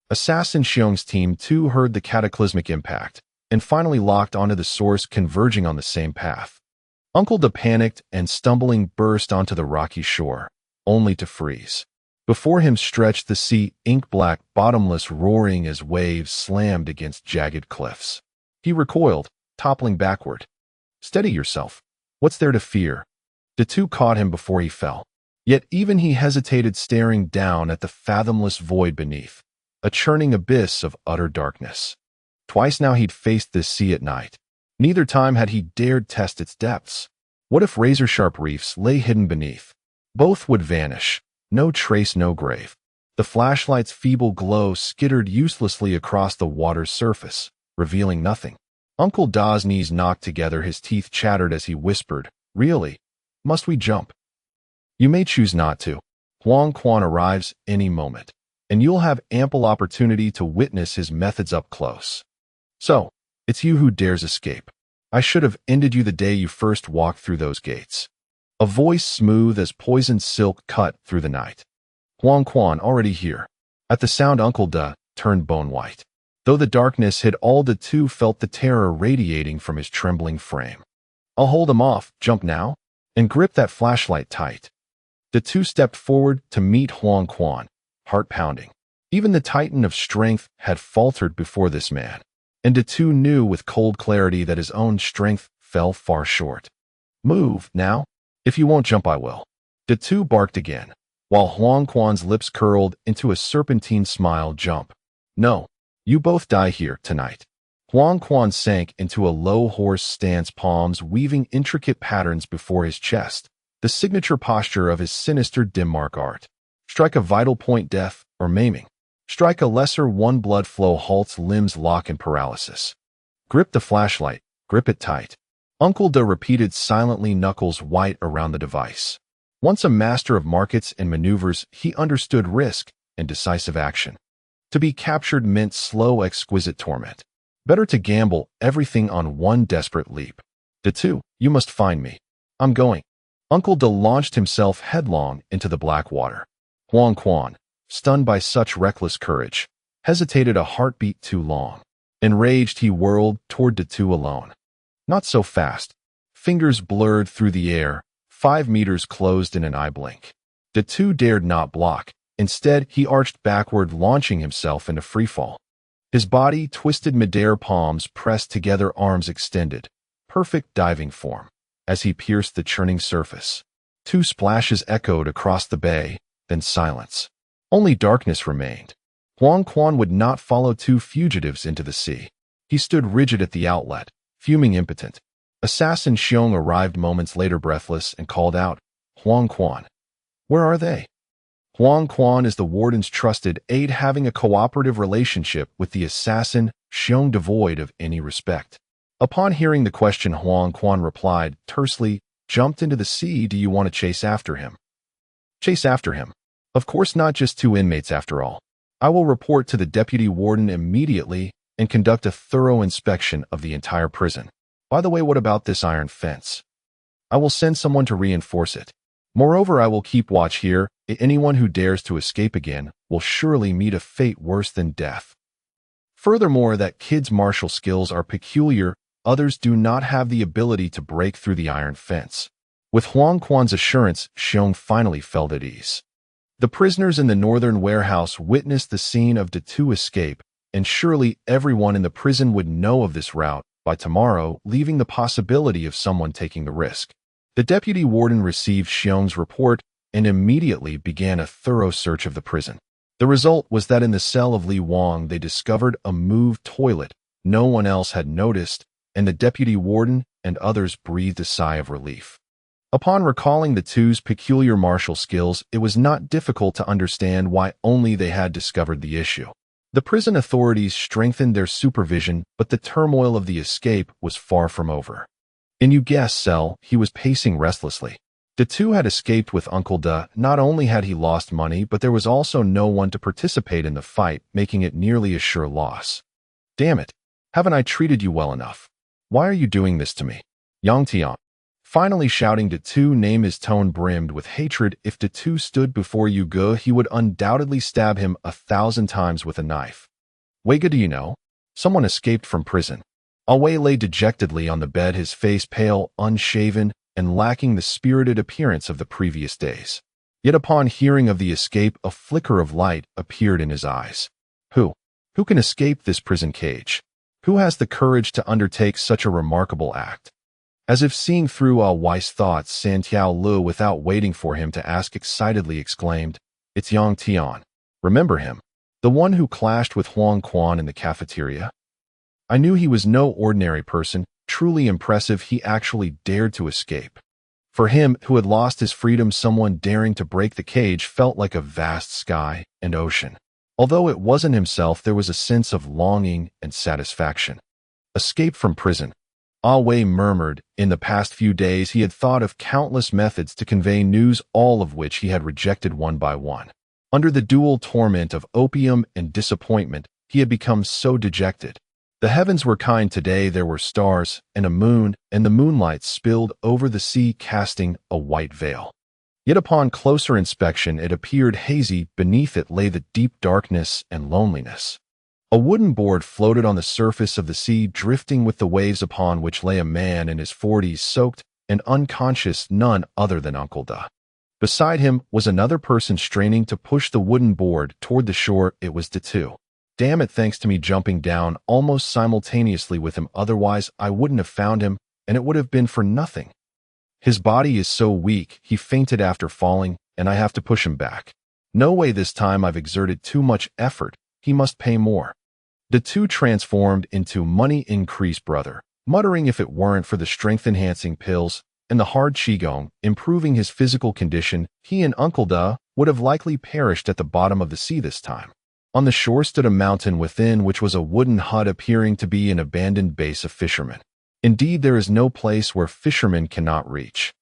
Assassin Xiong's team too heard the cataclysmic impact and finally locked onto the source, converging on the same path. Uncle Da panicked and, stumbling, burst onto the rocky shore, only to freeze. Before him stretched the sea, ink-black, bottomless, roaring as waves slammed against jagged cliffs. He recoiled, toppling backward. "Steady yourself. What's there to fear?" Datu caught him before he fell. Yet even he hesitated, staring down at the fathomless void beneath, a churning abyss of utter darkness. Twice now he'd faced this sea at night. Neither time had he dared test its depths. What if razor-sharp reefs lay hidden beneath? Both would vanish. No trace, no grave. The flashlight's feeble glow skittered uselessly across the water's surface, revealing nothing. Uncle Da's knees knocked together, his teeth chattered as he whispered, "Really? Must we jump?" "You may choose not to. Huang Quan arrives any moment, and you'll have ample opportunity to witness his methods up close. So, it's you who dares escape. I should have ended you the day you first walked through those gates." A voice smooth as poisoned silk cut through the night. Huang Quan, already here. At the sound, Uncle Da turned bone white. Though the darkness hid all, the two felt the terror radiating from his trembling frame. "I'll hold him off. Jump now, and grip that flashlight tight." The two stepped forward to meet Huang Quan, heart pounding. Even the Titan of Strength had faltered before this man, and Datu knew with cold clarity that his own strength fell far short. "Move, now. If you won't jump, I will." Datu barked again, while Huang Quan's lips curled into a serpentine smile. "Jump. No, you both die here tonight." Huang Quan sank into a low horse stance, palms weaving intricate patterns before his chest, the signature posture of his sinister dim mark art. Strike a vital point, death or maiming. Strike a lesser one, blood flow halts, limbs lock in paralysis. Grip the flashlight, grip it tight. Uncle De repeated silently, knuckles white around the device. Once a master of markets and maneuvers, he understood risk and decisive action. To be captured meant slow, exquisite torment. Better to gamble everything on one desperate leap. De two, you must find me. I'm going. Uncle De launched himself headlong into the black water. Huang Quan, stunned by such reckless courage, hesitated a heartbeat too long. Enraged, he whirled toward De two alone. Not so fast. Fingers blurred through the air, 5 meters closed in an eye blink. De two dared not block. Instead, he arched backward, launching himself into freefall. His body twisted midair, palms pressed together, arms extended. Perfect diving form. As he pierced the churning surface, 2 splashes echoed across the bay, then silence. Only darkness remained. Huang Quan would not follow 2 fugitives into the sea. He stood rigid at the outlet, fuming, impotent. Assassin Xiong arrived moments later, breathless, and called out, Huang Quan. Where are they? Huang Quan is the warden's trusted aide, having a cooperative relationship with the assassin Xiong, devoid of any respect. Upon hearing the question, Huang Quan replied tersely, jumped into the sea. Do you want to chase after him? Chase after him? Of course not, just 2 inmates after all. I will report to the deputy warden immediately and conduct a thorough inspection of the entire prison. By the way, what about this iron fence? I will send someone to reinforce it. Moreover, I will keep watch here. Anyone who dares to escape again will surely meet a fate worse than death. Furthermore, that kid's martial skills are peculiar. Others do not have the ability to break through the iron fence. With Huang Quan's assurance, Xiong finally felt at ease. The prisoners in the northern warehouse witnessed the scene of De two escape, and surely everyone in the prison would know of this route by tomorrow, leaving the possibility of someone taking the risk. The deputy warden received Xiong's report and immediately began a thorough search of the prison. The result was that in the cell of Li Wang they discovered a moved toilet no one else had noticed, and the deputy warden and others breathed a sigh of relief. Upon recalling the 2's peculiar martial skills, it was not difficult to understand why only they had discovered the issue. The prison authorities strengthened their supervision, but the turmoil of the escape was far from over. In you guessed, cell, he was pacing restlessly. De two had escaped with Uncle De. Not only had he lost money, but there was also no one to participate in the fight, making it nearly a sure loss. Damn it! Haven't I treated you well enough? Why are you doing this to me? Yang Tian. Finally shouting De two name, his tone brimmed with hatred. If De two stood before Yu Ge, he would undoubtedly stab him 1,000 times with a knife. Weiga, do you know? Someone escaped from prison. Awei lay dejectedly on the bed, his face pale, unshaven, and lacking the spirited appearance of the previous days. Yet upon hearing of the escape, a flicker of light appeared in his eyes. Who can escape this prison cage? Who has the courage to undertake such a remarkable act? As if seeing through Wei's thoughts, Santiao Lu, without waiting for him to ask, excitedly exclaimed, It's Yang Tian. Remember him? The one who clashed with Huang Quan in the cafeteria? I knew he was no ordinary person. Truly impressive, he actually dared to escape. For him, who had lost his freedom, someone daring to break the cage felt like a vast sky and ocean. Although it wasn't himself, there was a sense of longing and satisfaction. Escape from prison. Wei murmured. In the past few days he had thought of countless methods to convey news, all of which he had rejected one by one. Under the dual torment of opium and disappointment, he had become so dejected. The heavens were kind today. There were stars and a moon, and the moonlight spilled over the sea, casting a white veil. Yet upon closer inspection it appeared hazy. Beneath it lay the deep darkness and loneliness. A wooden board floated on the surface of the sea, drifting with the waves, upon which lay a man in his 40s, soaked and unconscious, none other than Uncle De. Beside him was another person straining to push the wooden board toward the shore. It was De two. Damn it, thanks to me jumping down almost simultaneously with him, otherwise I wouldn't have found him, and it would have been for nothing. His body is so weak, he fainted after falling, and I have to push him back. No way this time, I've exerted too much effort. He must pay more. The two transformed into money increase brother, muttering if it weren't for the strength-enhancing pills and the hard Qigong improving his physical condition, he and Uncle Da would have likely perished at the bottom of the sea this time. On the shore stood a mountain within which was a wooden hut appearing to be an abandoned base of fishermen. Indeed, there is no place where fishermen cannot reach.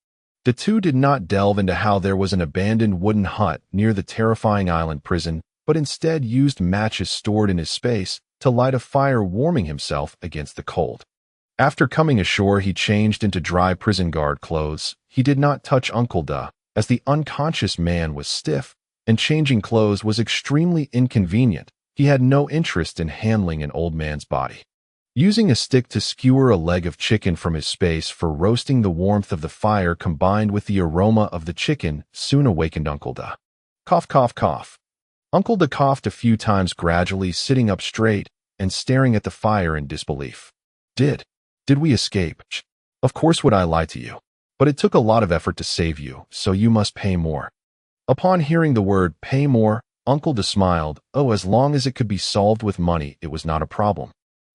The two did not delve into how there was an abandoned wooden hut near the terrifying island prison, but instead used matches stored in his space to light a fire, warming himself against the cold. After coming ashore, he changed into dry prison guard clothes. He did not touch Uncle Da, as the unconscious man was stiff, and changing clothes was extremely inconvenient. He had no interest in handling an old man's body. Using a stick to skewer a leg of chicken from his space for roasting, the warmth of the fire combined with the aroma of the chicken soon awakened Uncle Da. Cough, cough, cough. Uncle Da coughed a few times, gradually sitting up straight and staring at the fire in disbelief. Did we escape? Of course would I lie to you. But it took a lot of effort to save you, so you must pay more. Upon hearing the word pay more, Uncle Da smiled. Oh, as long as it could be solved with money, it was not a problem.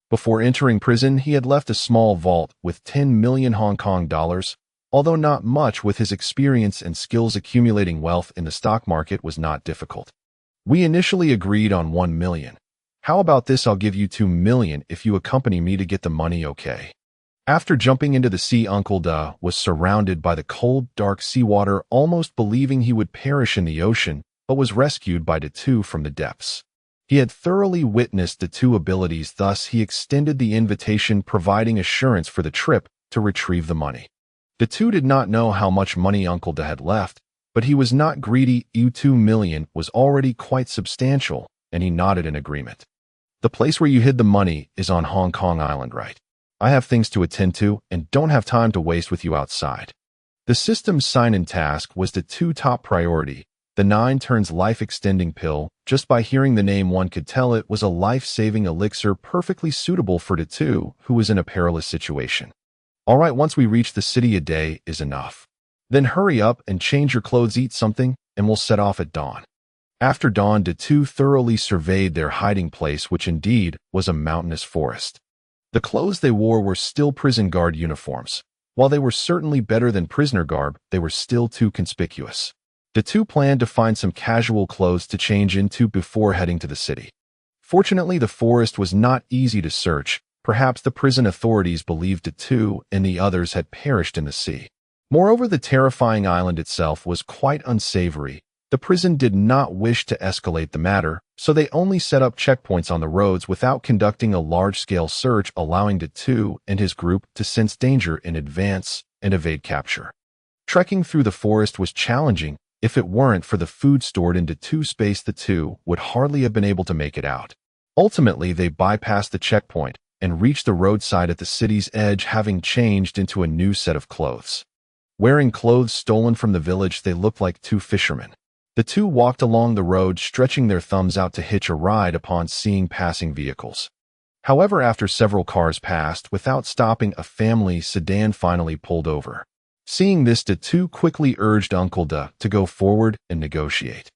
Before entering prison, he had left a small vault with 10 million Hong Kong dollars. Although not much, with his experience and skills, accumulating wealth in the stock market was not difficult. We initially agreed on 1 million. How about this? I'll give you 2 million if you accompany me to get the money, okay? After jumping into the sea, Uncle Da was surrounded by the cold, dark seawater, almost believing he would perish in the ocean, but was rescued by the two from the depths. He had thoroughly witnessed the two abilities, thus he extended the invitation, providing assurance for the trip to retrieve the money. The two did not know how much money Uncle Da had left, but he was not greedy. 2 million was already quite substantial, and he nodded in agreement. The place where you hid the money is on Hong Kong Island, right? I have things to attend to and don't have time to waste with you outside. The system's sign-in task was the two top priority. The 9 turns life-extending pill. Just by hearing the name, one could tell it was a life-saving elixir perfectly suitable for the two who was in a perilous situation. All right, once we reach the city, a day is enough. Then hurry up and change your clothes, eat something, and we'll set off at dawn. After dawn, the two thoroughly surveyed their hiding place, which indeed was a mountainous forest. The clothes they wore were still prison guard uniforms. While they were certainly better than prisoner garb, they were still too conspicuous. The two planned to find some casual clothes to change into before heading to the city. Fortunately, the forest was not easy to search. Perhaps the prison authorities believed the two and the others had perished in the sea. Moreover, the terrifying island itself was quite unsavory. The prison did not wish to escalate the matter, so they only set up checkpoints on the roads without conducting a large-scale search, allowing the two and his group to sense danger in advance and evade capture. Trekking through the forest was challenging. If it weren't for the food stored into two space, the two would hardly have been able to make it out. Ultimately, they bypassed the checkpoint and reached the roadside at the city's edge, having changed into a new set of clothes. Wearing clothes stolen from the village, they looked like two fishermen. The two walked along the road, stretching their thumbs out to hitch a ride upon seeing passing vehicles. However, after several cars passed without stopping, a family sedan finally pulled over. Seeing this, the two quickly urged Uncle Da to go forward and negotiate.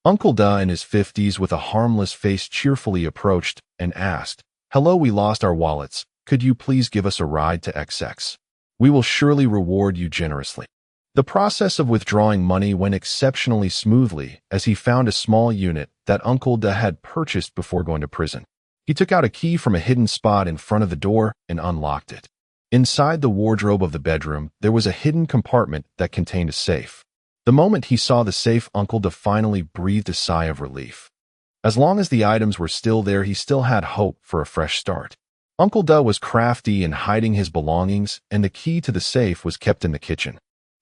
Uncle Da, in his 50s, with a harmless face, cheerfully approached and asked, "Hello, we lost our wallets. Could you please give us a ride to XX? We will surely reward you generously." The process of withdrawing money went exceptionally smoothly, as he found a small unit that Uncle Da had purchased before going to prison. He took out a key from a hidden spot in front of the door and unlocked it. Inside the wardrobe of the bedroom, there was a hidden compartment that contained a safe. The moment he saw the safe, Uncle Da finally breathed a sigh of relief. As long as the items were still there, he still had hope for a fresh start. Uncle Da was crafty in hiding his belongings, and the key to the safe was kept in the kitchen.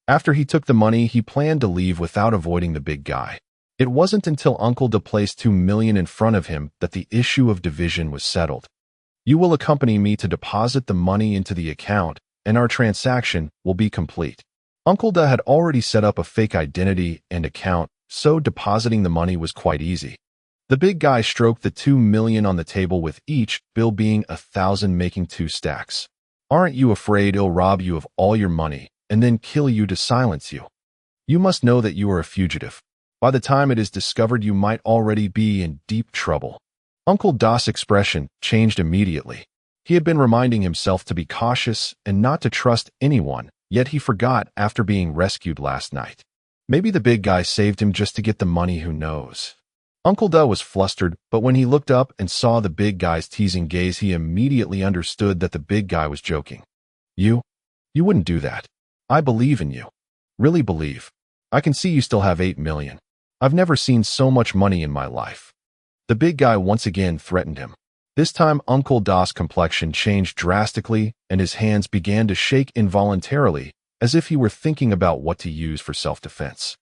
After he took the money, he planned to leave without avoiding the big guy. It wasn't until Uncle Da placed 2 million in front of him that the issue of division was settled. "You will accompany me to deposit the money into the account, and our transaction will be complete." Uncle Da had already set up a fake identity and account, so depositing the money was quite easy. The big guy stroked the 2 million on the table, with each bill being 1,000, making 2 stacks. "Aren't you afraid he'll rob you of all your money and then kill you to silence you? You must know that you are a fugitive. By the time it is discovered, you might already be in deep trouble." Uncle Das' expression changed immediately. He had been reminding himself to be cautious and not to trust anyone, yet he forgot after being rescued last night. Maybe the big guy saved him just to get the money, who knows? Uncle Da was flustered, but when he looked up and saw the big guy's teasing gaze, he immediately understood that the big guy was joking. You wouldn't do that. I believe in you. Really believe. I can see you still have 8 million. I've never seen so much money in my life. The big guy once again threatened him. This time Uncle Da's complexion changed drastically and his hands began to shake involuntarily, as if he were thinking about what to use for self-defense.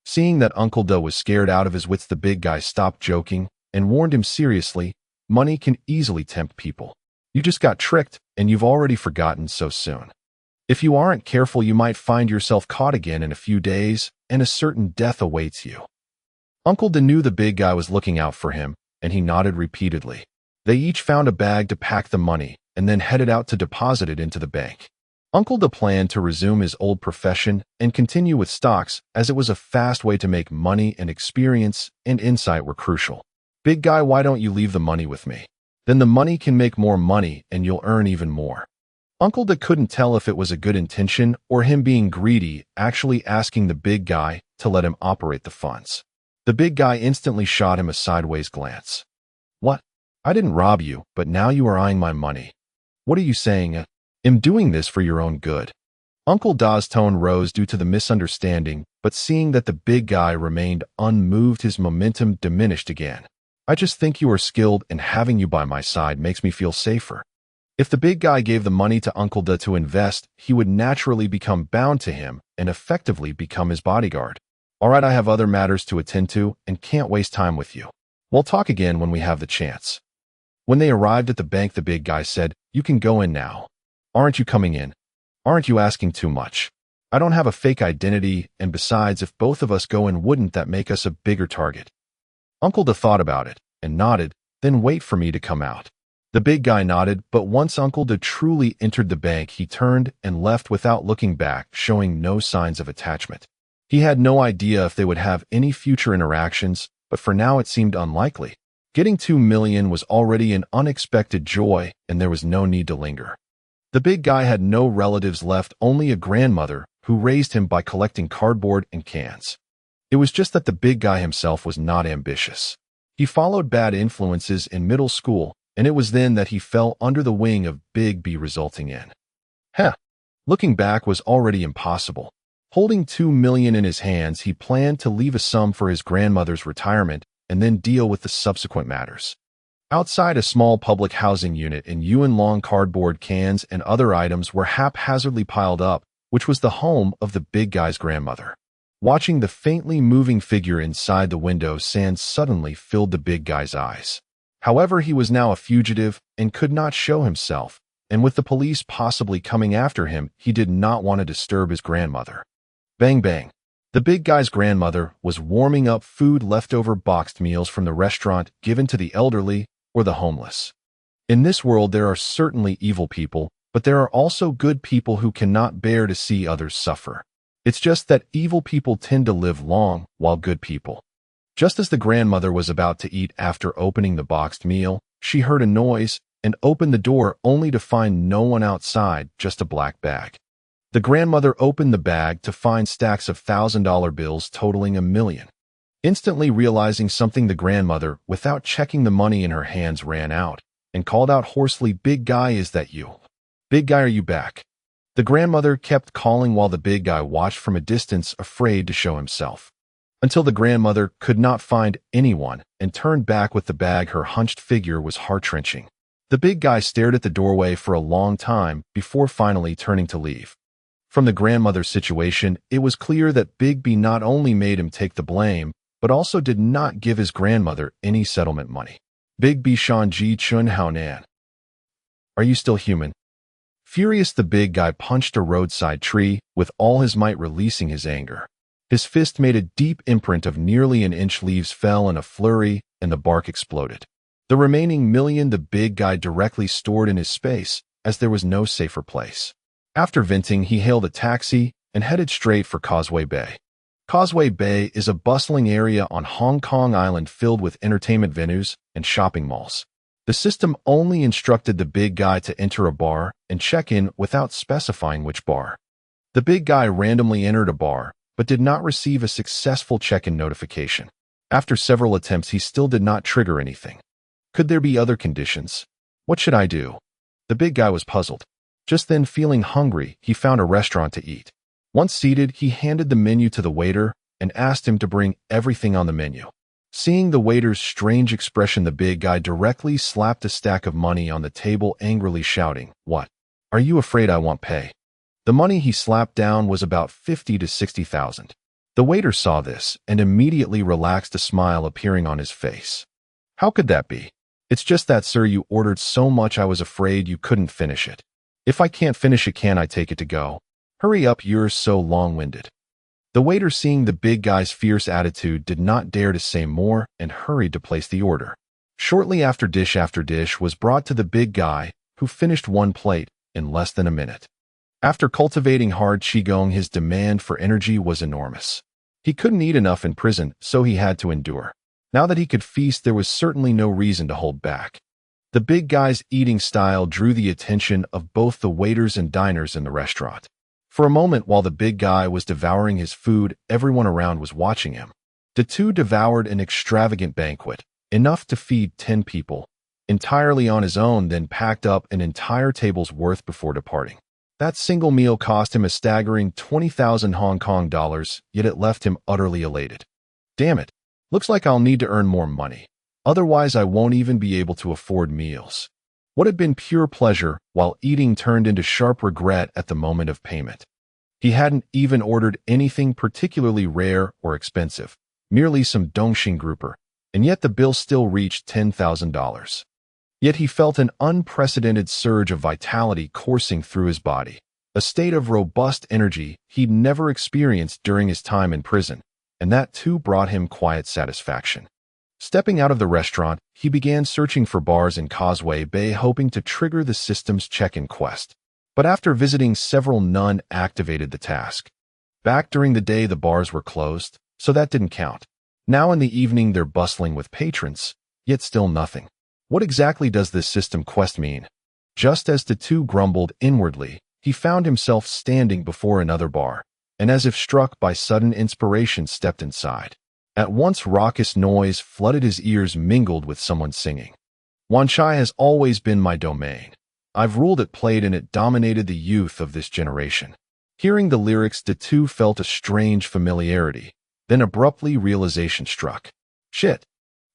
Seeing that Uncle Da was scared out of his wits, the big guy stopped joking and warned him seriously, money can easily tempt people. You just got tricked and you've already forgotten so soon. If you aren't careful, you might find yourself caught again in a few days and a certain death awaits you. Uncle Da knew the big guy was looking out for him and he nodded repeatedly. They each found a bag to pack the money and then headed out to deposit it into the bank. Uncle Da planned to resume his old profession and continue with stocks, as it was a fast way to make money, and experience and insight were crucial. Big guy, why don't you leave the money with me? Then the money can make more money and you'll earn even more. Uncle Da couldn't tell if it was a good intention or him being greedy, actually asking the big guy to let him operate the funds. The big guy instantly shot him a sideways glance. What? I didn't rob you, but now you are eyeing my money. What are you saying? I'm doing this for your own good. Uncle Da's tone rose due to the misunderstanding, but seeing that the big guy remained unmoved, his momentum diminished again. I just think you are skilled and having you by my side makes me feel safer. If the big guy gave the money to Uncle Da to invest, he would naturally become bound to him and effectively become his bodyguard. All right, I have other matters to attend to and can't waste time with you. We'll talk again when we have the chance. When they arrived at the bank, the big guy said, "You can go in now. Aren't you coming in? Aren't you asking too much? I don't have a fake identity, and besides, if both of us go in, wouldn't that make us a bigger target?" Uncle Da thought about it and nodded, "Then wait for me to come out." The big guy nodded, but once Uncle Da truly entered the bank, he turned and left without looking back, showing no signs of attachment. He had no idea if they would have any future interactions, but for now it seemed unlikely. Getting 2 million was already an unexpected joy, and there was no need to linger. The big guy had no relatives left, only a grandmother who raised him by collecting cardboard and cans. It was just that the big guy himself was not ambitious. He followed bad influences in middle school, and it was then that he fell under the wing of Big B, resulting in. Looking back was already impossible. Holding 2 million in his hands, he planned to leave a sum for his grandmother's retirement and then deal with the subsequent matters. Outside a small public housing unit in Yuan Long, cardboard cans and other items were haphazardly piled up, which was the home of the big guy's grandmother. Watching the faintly moving figure inside the window, sand suddenly filled the big guy's eyes. However, he was now a fugitive and could not show himself, and with the police possibly coming after him, he did not want to disturb his grandmother. Bang bang. The big guy's grandmother was warming up food, leftover boxed meals from the restaurant given to the elderly or the homeless. In this world there are certainly evil people, but there are also good people who cannot bear to see others suffer. It's just that evil people tend to live long, while good people. Just as the grandmother was about to eat after opening the boxed meal, she heard a noise and opened the door only to find no one outside, just a black bag. The grandmother opened the bag to find stacks of $1,000 bills totaling 1 million. Instantly realizing something, the grandmother, without checking the money in her hands, ran out and called out hoarsely, "Big guy, is that you? Big guy, are you back?" The grandmother kept calling while the big guy watched from a distance, afraid to show himself. Until the grandmother could not find anyone and turned back with the bag. Her hunched figure was heart-wrenching. The big guy stared at the doorway for a long time before finally turning to leave. From the grandmother's situation, it was clear that Big B not only made him take the blame, but also did not give his grandmother any settlement money. Big B Shan Ji Chun Hao Nan. Are you still human? Furious, the big guy punched a roadside tree with all his might, releasing his anger. His fist made a deep imprint of nearly 1 inch. Leaves fell in a flurry, and the bark exploded. The remaining 1 million the big guy directly stored in his space, as there was no safer place. After venting, he hailed a taxi and headed straight for Causeway Bay. Causeway Bay is a bustling area on Hong Kong Island filled with entertainment venues and shopping malls. The system only instructed the big guy to enter a bar and check in without specifying which bar. The big guy randomly entered a bar, but did not receive a successful check-in notification. After several attempts, he still did not trigger anything. Could there be other conditions? What should I do? The big guy was puzzled. Just then, feeling hungry, he found a restaurant to eat. Once seated, he handed the menu to the waiter and asked him to bring everything on the menu. Seeing the waiter's strange expression, the big guy directly slapped a stack of money on the table, angrily shouting, "What? Are you afraid I won't pay?" The money he slapped down was about 50 to 60,000. The waiter saw this and immediately relaxed, a smile appearing on his face. "How could that be?" "It's just that, sir, you ordered so much I was afraid you couldn't finish it." "If I can't finish it, can I take it to go?" "Hurry up, you're so long-winded." The waiter, seeing the big guy's fierce attitude, did not dare to say more and hurried to place the order. Shortly after dish was brought to the big guy, who finished one plate in less than a minute. After cultivating hard Qigong, his demand for energy was enormous. He couldn't eat enough in prison, so he had to endure. Now that he could feast, there was certainly no reason to hold back. The big guy's eating style drew the attention of both the waiters and diners in the restaurant. For a moment, while the big guy was devouring his food, everyone around was watching him. The two devoured an extravagant banquet, enough to feed 10 people, entirely on his own, then packed up an entire table's worth before departing. That single meal cost him a staggering 20,000 Hong Kong dollars, yet it left him utterly elated. "Damn it, looks like I'll need to earn more money. Otherwise, I won't even be able to afford meals." What had been pure pleasure while eating turned into sharp regret at the moment of payment. He hadn't even ordered anything particularly rare or expensive, merely some Dongxing grouper, and yet the bill still reached $10,000. Yet he felt an unprecedented surge of vitality coursing through his body, a state of robust energy he'd never experienced during his time in prison, and that too brought him quiet satisfaction. Stepping out of the restaurant, he began searching for bars in Causeway Bay, hoping to trigger the system's check-in quest. But after visiting several, none activated the task. Back during the day, the bars were closed, so that didn't count. Now in the evening, they're bustling with patrons, yet still nothing. What exactly does this system quest mean? Just as the two grumbled inwardly, he found himself standing before another bar, and as if struck by sudden inspiration, stepped inside. At once, raucous noise flooded his ears, mingled with someone singing. "Wan Chai has always been my domain. I've ruled it, played, and it dominated the youth of this generation." Hearing the lyrics, the two felt a strange familiarity. Then abruptly realization struck. Shit.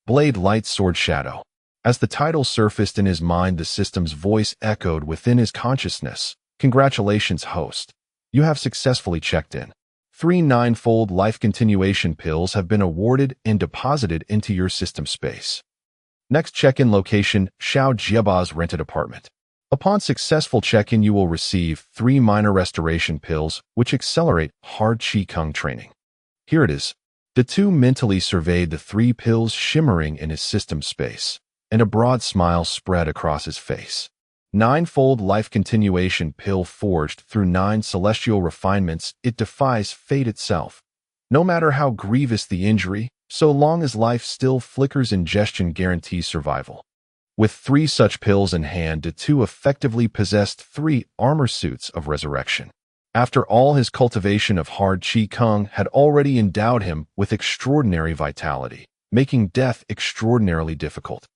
Blade, light, sword, shadow. As the title surfaced in his mind, the system's voice echoed within his consciousness. "Congratulations, host. You have successfully checked in. 3 9-fold life continuation pills have been awarded and deposited into your system space. Next check-in location, Xiao Jieba's rented apartment. Upon successful check-in, you will receive 3 minor restoration pills, which accelerate hard Qigong training." Here it is. The two mentally surveyed the 3 pills shimmering in his system space, and a broad smile spread across his face. 9-fold life continuation pill, forged through 9 celestial refinements. It defies fate itself. No matter how grievous the injury, so long as life still flickers, ingestion guarantees survival. With 3 such pills in hand, the two effectively possessed 3 armor suits of resurrection. After all, his cultivation of hard Qigong had already endowed him with extraordinary vitality, making death extraordinarily difficult.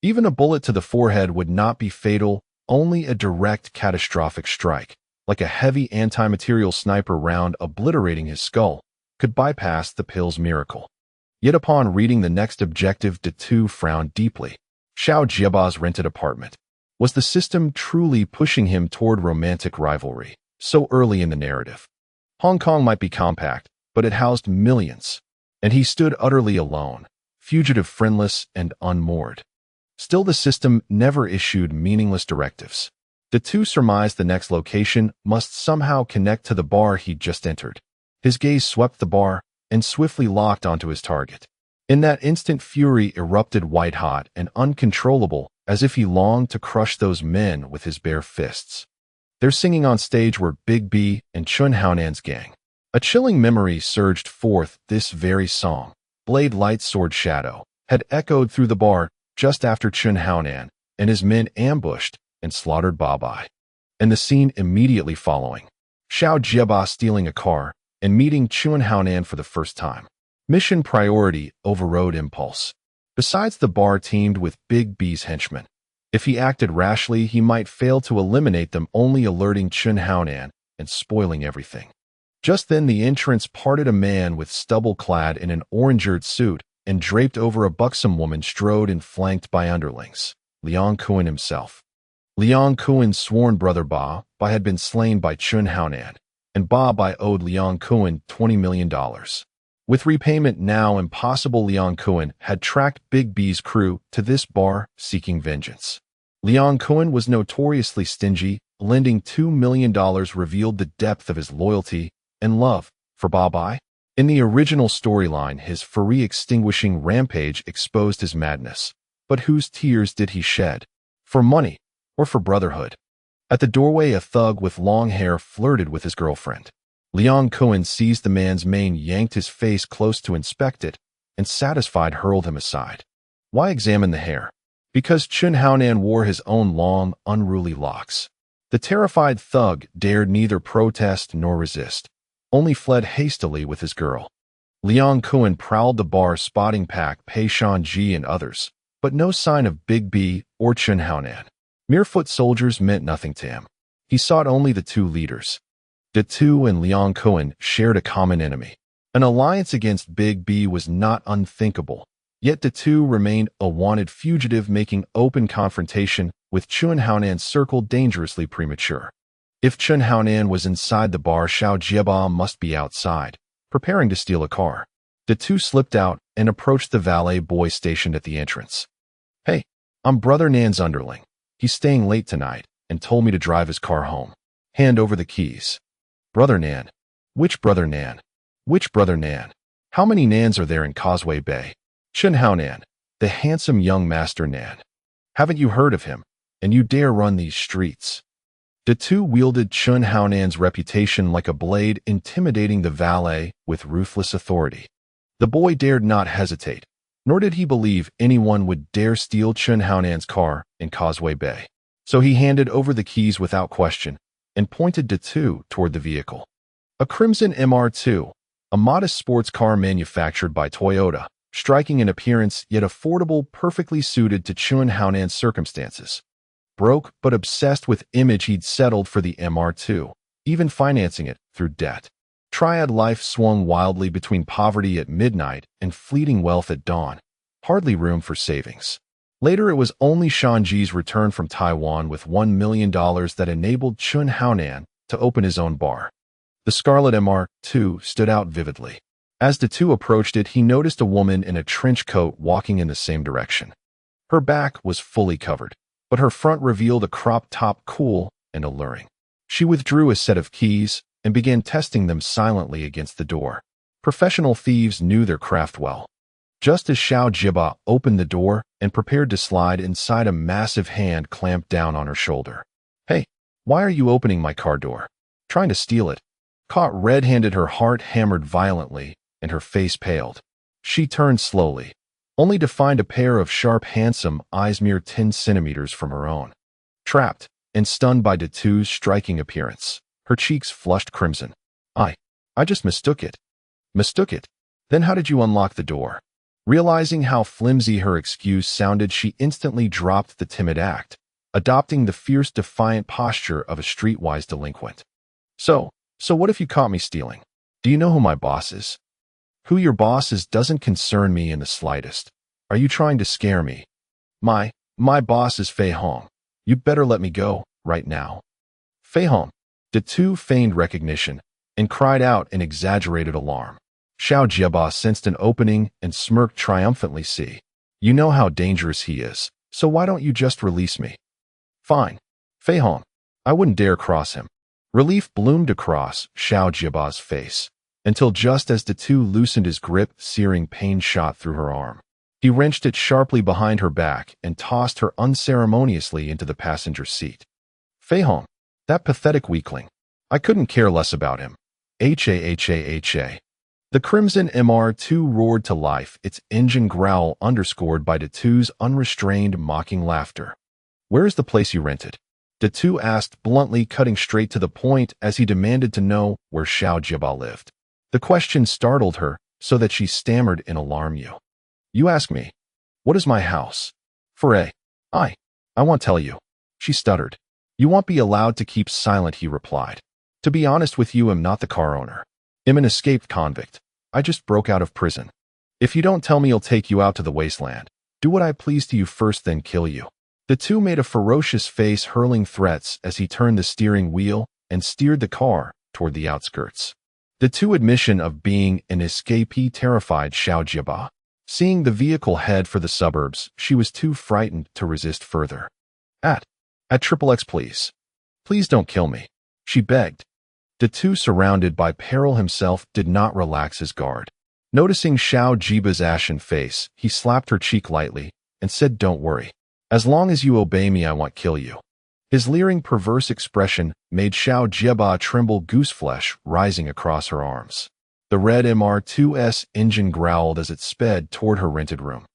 Even a bullet to the forehead would not be fatal. Only a direct catastrophic strike, like a heavy anti-material sniper round obliterating his skull, could bypass the pill's miracle. Yet upon reading the next objective, the two frowned deeply. Xiao Jieba's rented apartment. Was the system truly pushing him toward romantic rivalry so early in the narrative? Hong Kong might be compact, but it housed millions, and he stood utterly alone, fugitive, friendless, and unmoored. Still, the system never issued meaningless directives. The two surmised the next location must somehow connect to the bar he'd just entered. His gaze swept the bar and swiftly locked onto his target. In that instant, fury erupted, white-hot and uncontrollable, as if he longed to crush those men with his bare fists. Their singing on stage were Big B and Chun Haonan's gang. A chilling memory surged forth. This very song, Blade Light Sword Shadow, had echoed through the bar just after Chun Haonan and his men ambushed and slaughtered Ba. And the scene immediately following, Xiao Jieba stealing a car and meeting Chun Haonan for the first time. Mission priority overrode impulse. Besides, the bar teamed with Big B's henchmen. If he acted rashly, he might fail to eliminate them, only alerting Chun Haonan and spoiling everything. Just then the entrance parted. A man with stubble clad in an orangered suit and draped over a buxom woman strode in, flanked by underlings. Liang Kuan himself. Liang Kuan's sworn brother Ba had been slain by Chun Haonan, and Ba owed Liang Kuan $20 million. With repayment now impossible, Liang Kuan had tracked Big B's crew to this bar seeking vengeance. Liang Kuan was notoriously stingy. Lending $2 million revealed the depth of his loyalty and love for Ba. In the original storyline, his fury-extinguishing rampage exposed his madness. But whose tears did he shed? For money or for brotherhood? At the doorway, a thug with long hair flirted with his girlfriend. Liang Kuan seized the man's mane, yanked his face close to inspect it, and satisfied hurled him aside. Why examine the hair? Because Chun Haonan wore his own long, unruly locks. The terrified thug dared neither protest nor resist, only fled hastily with his girl. Liang Kuan prowled the bar, spotting Pak, Pei Shanji and others, but no sign of Big B or Chun Haonan. Mere foot soldiers meant nothing to him. He sought only the two leaders. The two and Liang Kuan shared a common enemy. An alliance against Big B was not unthinkable, yet the two remained a wanted fugitive, making open confrontation with Chun Haonan circle dangerously premature. If Chun Haonan was inside the bar, Xiao Jieba must be outside, preparing to steal a car. The two slipped out and approached the valet boy stationed at the entrance. "Hey, I'm Brother Nan's underling. He's staying late tonight and told me to drive his car home. Hand over the keys." Brother Nan? Which Brother Nan? Which Brother Nan? How many Nans are there in Causeway Bay? Chun Haonan, the handsome young master Nan. Haven't you heard of him? And you dare run these streets? The two wielded Chun Haonan's reputation like a blade, intimidating the valet with ruthless authority. The boy dared not hesitate, nor did he believe anyone would dare steal Chun Haonan's car in Causeway Bay. So he handed over the keys without question and pointed the two toward the vehicle. A crimson MR2, a modest sports car manufactured by Toyota, striking in appearance yet affordable, perfectly suited to Chun Haonan's circumstances. Broke but obsessed with image, he'd settled for the MR2, even financing it through debt. Triad life swung wildly between poverty at midnight and fleeting wealth at dawn. Hardly room for savings. Later, it was only Shanji's return from Taiwan with $1 million that enabled Chun Haonan to open his own bar. The scarlet MR2 stood out vividly. As the two approached it, he noticed a woman in a trench coat walking in the same direction. Her back was fully covered, but her front revealed a crop top, cool and alluring. She withdrew a set of keys and began testing them silently against the door. Professional thieves knew their craft well. Just as Xiao Jieba opened the door and prepared to slide inside, a massive hand clamped down on her shoulder. "Hey, why are you opening my car door? Trying to steal it?" Caught red-handed, her heart hammered violently and her face paled. She turned slowly, only to find a pair of sharp, handsome eyes mere 10 centimeters from her own. Trapped and stunned by Datu's striking appearance, her cheeks flushed crimson. I just mistook it." "Mistook it? Then how did you unlock the door?" Realizing how flimsy her excuse sounded, she instantly dropped the timid act, adopting the fierce, defiant posture of a streetwise delinquent. So what if you caught me stealing? Do you know who my boss is?" "Who your boss is doesn't concern me in the slightest. Are you trying to scare me?" My boss is Fei Hong. You'd better let me go, right now." "Fei Hong." The two feigned recognition and cried out in exaggerated alarm. Xiao Jieba sensed an opening and smirked triumphantly. "See, you know how dangerous he is, so why don't you just release me?" "Fine, Fei Hong. I wouldn't dare cross him." Relief bloomed across Xiao Jieba's face, until just as the two loosened his grip, searing pain shot through her arm. He wrenched it sharply behind her back and tossed her unceremoniously into the passenger seat. "Fei Hong, that pathetic weakling. I couldn't care less about him. Ha. The crimson MR2 roared to life, its engine growl underscored by Datu's unrestrained, mocking laughter. "Where is the place you rented?" Datu asked bluntly, cutting straight to the point as he demanded to know where Xiao Jiaba lived. The question startled her, so that she stammered in alarm. You ask me? What is my house? I won't tell you." She stuttered. "You won't be allowed to keep silent," he replied. "To be honest with you, I'm not the car owner. I'm an escaped convict. I just broke out of prison. If you don't tell me, I'll take you out to the wasteland. Do what I please to you first, then kill you." The two made a ferocious face, hurling threats as he turned the steering wheel and steered the car toward the outskirts. The two admission of being an escapee terrified Xiao Jiaba. Seeing the vehicle head for the suburbs, she was too frightened to resist further. At XXX, please. Please don't kill me," she begged. Datu, surrounded by peril himself, did not relax his guard. Noticing Xiao Jiba's ashen face, he slapped her cheek lightly and said, "Don't worry. As long as you obey me, I won't kill you." His leering, perverse expression made Xiao Jiaba tremble, gooseflesh rising across her arms. The red MR2's engine growled as it sped toward her rented room.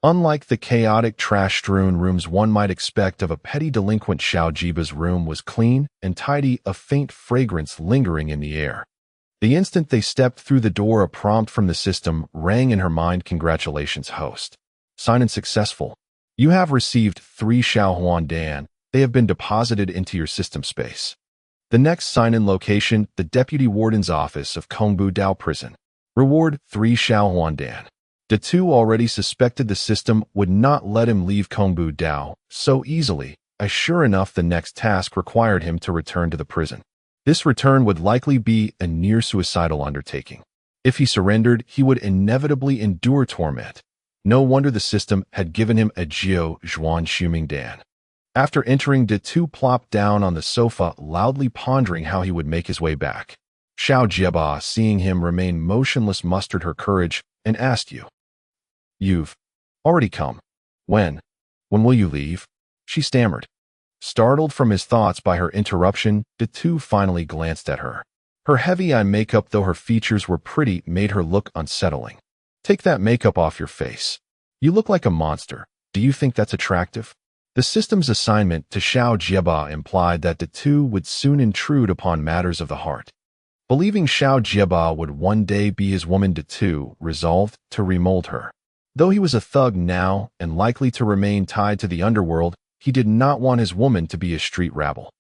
Unlike the chaotic, trash-strewn rooms one might expect of a petty delinquent, Xiao Jiba's room was clean and tidy, a faint fragrance lingering in the air. The instant they stepped through the door, a prompt from the system rang in her mind. "Congratulations, host. Sign-in successful. You have received 3 Xiaohuan Dan. They have been deposited into your system space. The next sign-in location, the Deputy Warden's office of Kongbu Dao Prison. Reward 3 Xiaohuan Dan." Datu already suspected the system would not let him leave Kongbu Dao so easily, as sure enough the next task required him to return to the prison. This return would likely be a near-suicidal undertaking. If he surrendered, he would inevitably endure torment. No wonder the system had given him a Jiao Zhuan Shuming Dan. After entering, Datu plopped down on the sofa, loudly pondering how he would make his way back. Xiao Jiaba, seeing him remain motionless, mustered her courage and asked, You've already come. When will you leave?" she stammered. Startled from his thoughts by her interruption, Datu finally glanced at her. Her heavy eye makeup, though her features were pretty, made her look unsettling. "Take that makeup off your face. You look like a monster. Do you think that's attractive?" The system's assignment to Xiao Jiaba implied that Datu would soon intrude upon matters of the heart. Believing Xiao Jiaba would one day be his woman, Datu resolved to remold her. Though he was a thug now and likely to remain tied to the underworld, he did not want his woman to be a street rabble.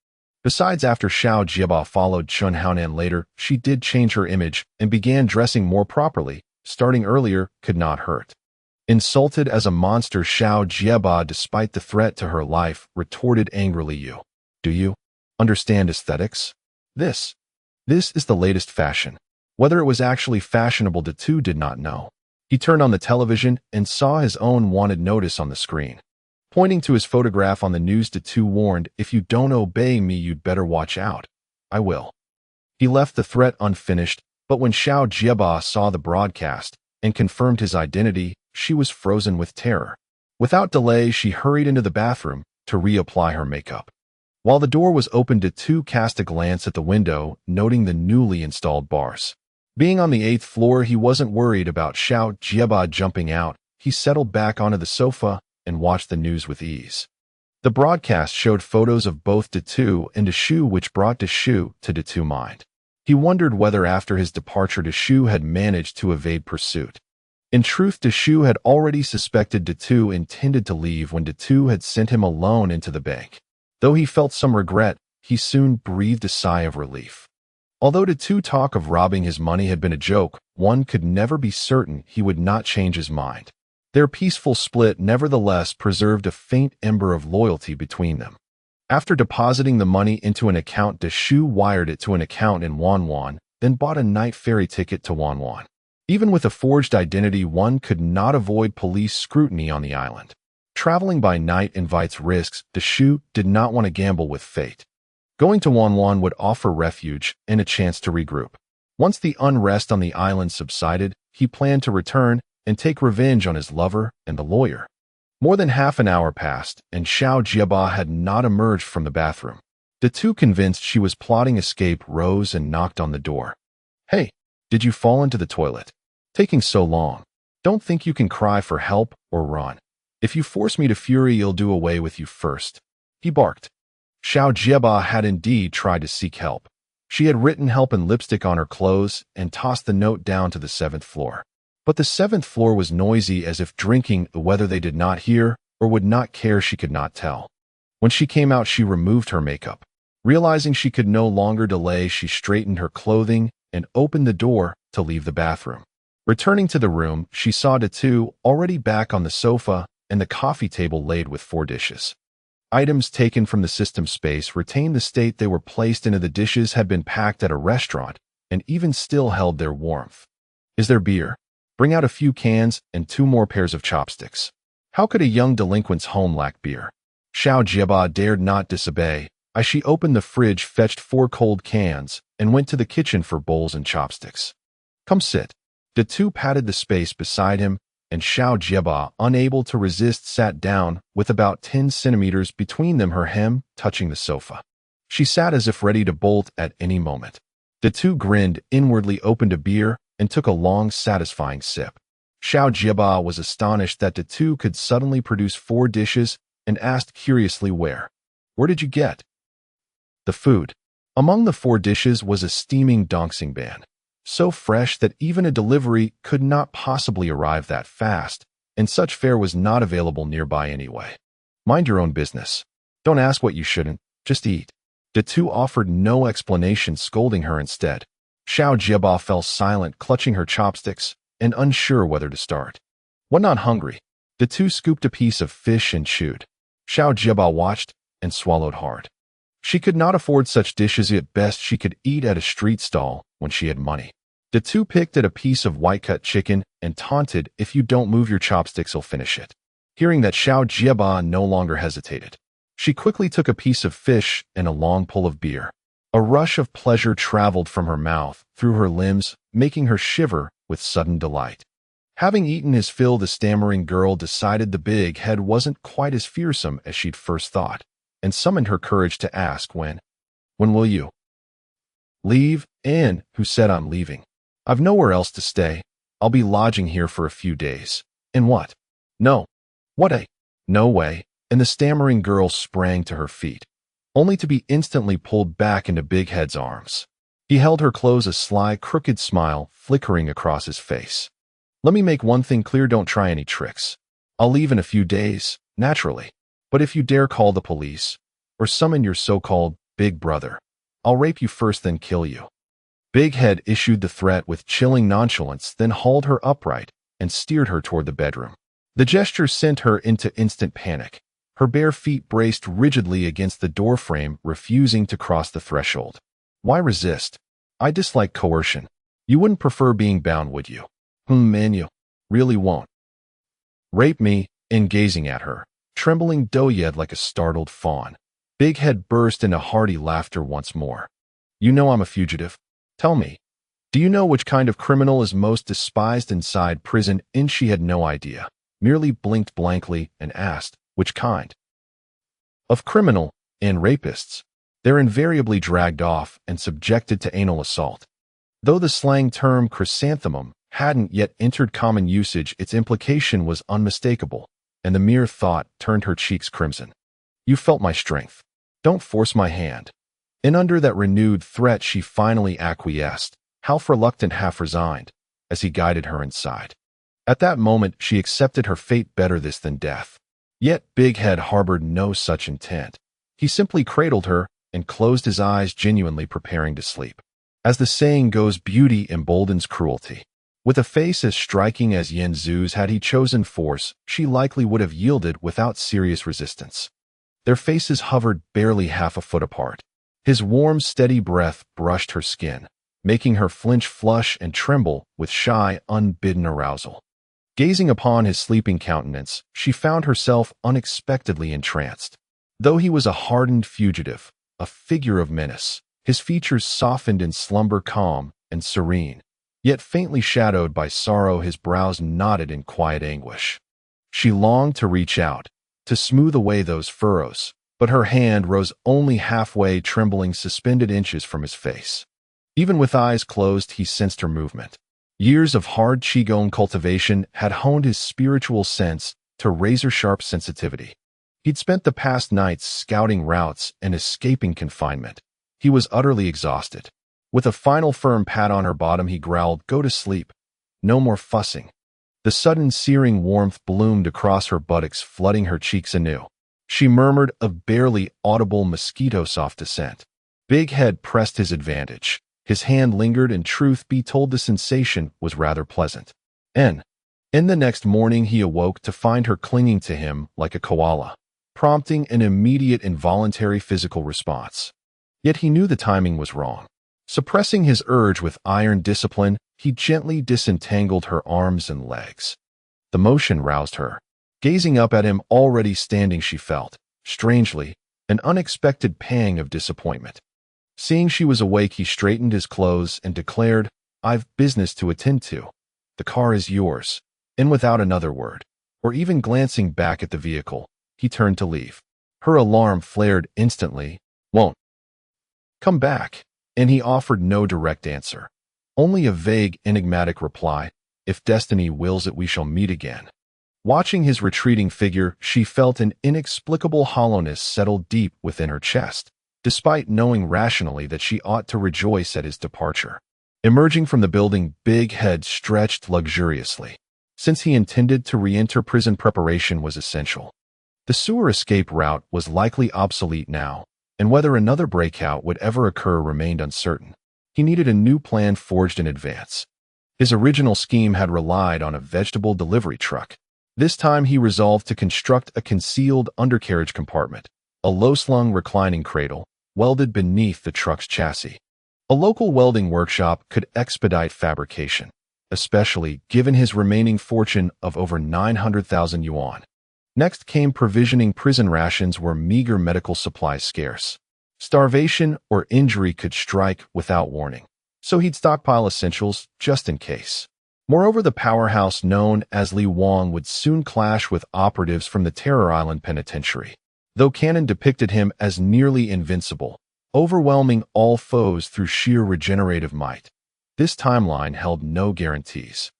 Besides, after Xiao Jiaba followed Chun Haonan later, she did change her image and began dressing more properly. Starting earlier could not hurt. Insulted as a monster, Xiao Jiaba, despite the threat to her life, retorted angrily, Do you understand aesthetics? This is the latest fashion." Whether it was actually fashionable, Datu did not know. He turned on the television and saw his own wanted notice on the screen. Pointing to his photograph on the news, Datu warned, "If you don't obey me, you'd better watch out." "I will." He left the threat unfinished, but when Xiao Jiaba saw the broadcast and confirmed his identity, she was frozen with terror. Without delay, she hurried into the bathroom to reapply her makeup. While the door was open, Datu cast a glance at the window, noting the newly installed bars. Being on the 8th floor, he wasn't worried about Xiao Jiaba jumping out. He settled back onto the sofa and watched the news with ease. The broadcast showed photos of both Datu and Deshu, which brought Deshu to Datu's mind. He wondered whether after his departure Deshu had managed to evade pursuit. In truth, Deshu had already suspected Datu intended to leave when Datu had sent him alone into the bank. Though he felt some regret, he soon breathed a sigh of relief. Although Datu's talk of robbing his money had been a joke, one could never be certain he would not change his mind. Their peaceful split nevertheless preserved a faint ember of loyalty between them. After depositing the money into an account, Deshu wired it to an account in Wanwan, then bought a night ferry ticket to Wanwan. Even with a forged identity, one could not avoid police scrutiny on the island. Traveling by night invites risks. Deshu did not want to gamble with fate. Going to Wanwan would offer refuge and a chance to regroup. Once the unrest on the island subsided, he planned to return and take revenge on his lover and the lawyer. More than half an hour passed, and Xiao Jiaba had not emerged from the bathroom. Datu, convinced she was plotting escape, rose and knocked on the door. Hey, did you fall into the toilet? Taking so long. Don't think you can cry for help or run. If you force me to fury, you'll do away with you first. He barked. Xiao Jieba had indeed tried to seek help. She had written help in lipstick on her clothes and tossed the note down to the 7th floor. But the 7th floor was noisy as if drinking, whether they did not hear or would not care she could not tell. When she came out, she removed her makeup. Realizing she could no longer delay, she straightened her clothing and opened the door to leave the bathroom. Returning to the room, she saw Datu already back on the sofa and the coffee table laid with 4 dishes. Items taken from the system space retained the state they were placed into. The dishes had been packed at a restaurant and even still held their warmth. Is there beer? Bring out a few cans and 2 more pairs of chopsticks. How could a young delinquent's home lack beer? Xiao Jieba dared not disobey. As she opened the fridge, fetched 4 cold cans, and went to the kitchen for bowls and chopsticks. Come sit. Datu patted the space beside him, and Xiao Jieba, unable to resist, sat down with about 10 centimeters between them, her hem touching the sofa. She sat as if ready to bolt at any moment. Datu grinned inwardly, opened a beer, and took a long, satisfying sip. Xiao Jieba was astonished that Datu could suddenly produce 4 dishes and asked curiously, Where did you get the food? Among the 4 dishes was a steaming dongsingban, so fresh that even a delivery could not possibly arrive that fast, and such fare was not available nearby anyway. Mind your own business. Don't ask what you shouldn't, just eat. Datu offered no explanation, scolding her instead. Xiao Jieba fell silent, clutching her chopsticks and unsure whether to start. When not hungry, Datu scooped a piece of fish and chewed. Xiao Jieba watched and swallowed hard. She could not afford such dishes. At best, she could eat at a street stall when she had money. Datu picked at a piece of white-cut chicken and taunted, If you don't move your chopsticks, I'll finish it. Hearing that, Xiao Jieba no longer hesitated. She quickly took a piece of fish and a long pull of beer. A rush of pleasure traveled from her mouth through her limbs, making her shiver with sudden delight. Having eaten his fill, the stammering girl decided the big head wasn't quite as fearsome as she'd first thought, and summoned her courage to ask, When will you leave? And who said I'm leaving? I've nowhere else to stay. I'll be lodging here for a few days. And what? No. What? No way. And the stammering girl sprang to her feet, only to be instantly pulled back into Big Head's arms. He held her close, a sly, crooked smile flickering across his face. Let me make one thing clear, don't try any tricks. I'll leave in a few days, naturally. But if you dare call the police, or summon your so-called big brother, I'll rape you first, then kill you. Big Head issued the threat with chilling nonchalance, then hauled her upright and steered her toward the bedroom. The gesture sent her into instant panic. Her bare feet braced rigidly against the doorframe, refusing to cross the threshold. Why resist? I dislike coercion. You wouldn't prefer being bound, would you? Man, you really won't. Rape me. In gazing at her, trembling doyed like a startled fawn, Big Head burst into hearty laughter once more. You know I'm a fugitive. Tell me, do you know which kind of criminal is most despised inside prison? And she had no idea, merely blinked blankly and asked, Which kind of criminal? And rapists. They're invariably dragged off and subjected to anal assault. Though the slang term chrysanthemum hadn't yet entered common usage, its implication was unmistakable, and the mere thought turned her cheeks crimson. You felt my strength. Don't force my hand. And under that renewed threat, she finally acquiesced, half reluctant, half resigned, as he guided her inside. At that moment, she accepted her fate, better this than death. Yet Big Head harbored no such intent. He simply cradled her and closed his eyes, genuinely preparing to sleep. As the saying goes, beauty emboldens cruelty. With a face as striking as Yen Zhu's, had he chosen force, she likely would have yielded without serious resistance. Their faces hovered barely half a foot apart. His warm, steady breath brushed her skin, making her flinch, flush, and tremble with shy, unbidden arousal. Gazing upon his sleeping countenance, she found herself unexpectedly entranced. Though he was a hardened fugitive, a figure of menace, his features softened in slumber, calm and serene, yet faintly shadowed by sorrow, his brows knotted in quiet anguish. She longed to reach out, to smooth away those furrows, but her hand rose only halfway, trembling, suspended inches from his face. Even with eyes closed, he sensed her movement. Years of hard Qigong cultivation had honed his spiritual sense to razor-sharp sensitivity. He'd spent the past nights scouting routes and escaping confinement. He was utterly exhausted. With a final firm pat on her bottom, he growled, "Go to sleep. No more fussing." The sudden searing warmth bloomed across her buttocks, flooding her cheeks anew. She murmured a barely audible mosquito-soft dissent. Big Head pressed his advantage. His hand lingered, and truth be told, the sensation was rather pleasant. In the next morning, he awoke to find her clinging to him like a koala, prompting an immediate involuntary physical response. Yet he knew the timing was wrong. Suppressing his urge with iron discipline, he gently disentangled her arms and legs. The motion roused her. Gazing up at him already standing, she felt, strangely, an unexpected pang of disappointment. Seeing she was awake, he straightened his clothes and declared, "I've business to attend to. The car is yours." And without another word, or even glancing back at the vehicle, he turned to leave. Her alarm flared instantly. "Won't come back?" And he offered no direct answer. Only a vague, enigmatic reply, "If destiny wills it, we shall meet again." Watching his retreating figure, she felt an inexplicable hollowness settle deep within her chest, despite knowing rationally that she ought to rejoice at his departure. Emerging from the building, Big Head stretched luxuriously. Since he intended to re-enter prison, preparation was essential. The sewer escape route was likely obsolete now, and whether another breakout would ever occur remained uncertain. He needed a new plan forged in advance. His original scheme had relied on a vegetable delivery truck. This time he resolved to construct a concealed undercarriage compartment, a low-slung reclining cradle, welded beneath the truck's chassis. A local welding workshop could expedite fabrication, especially given his remaining fortune of over 900,000 yuan. Next came provisioning prison rations where meager medical supplies scarce. Starvation or injury could strike without warning, so he'd stockpile essentials just in case. Moreover, the powerhouse known as Li Wang would soon clash with operatives from the Terror Island Penitentiary. Though canon depicted him as nearly invincible, overwhelming all foes through sheer regenerative might, this timeline held no guarantees.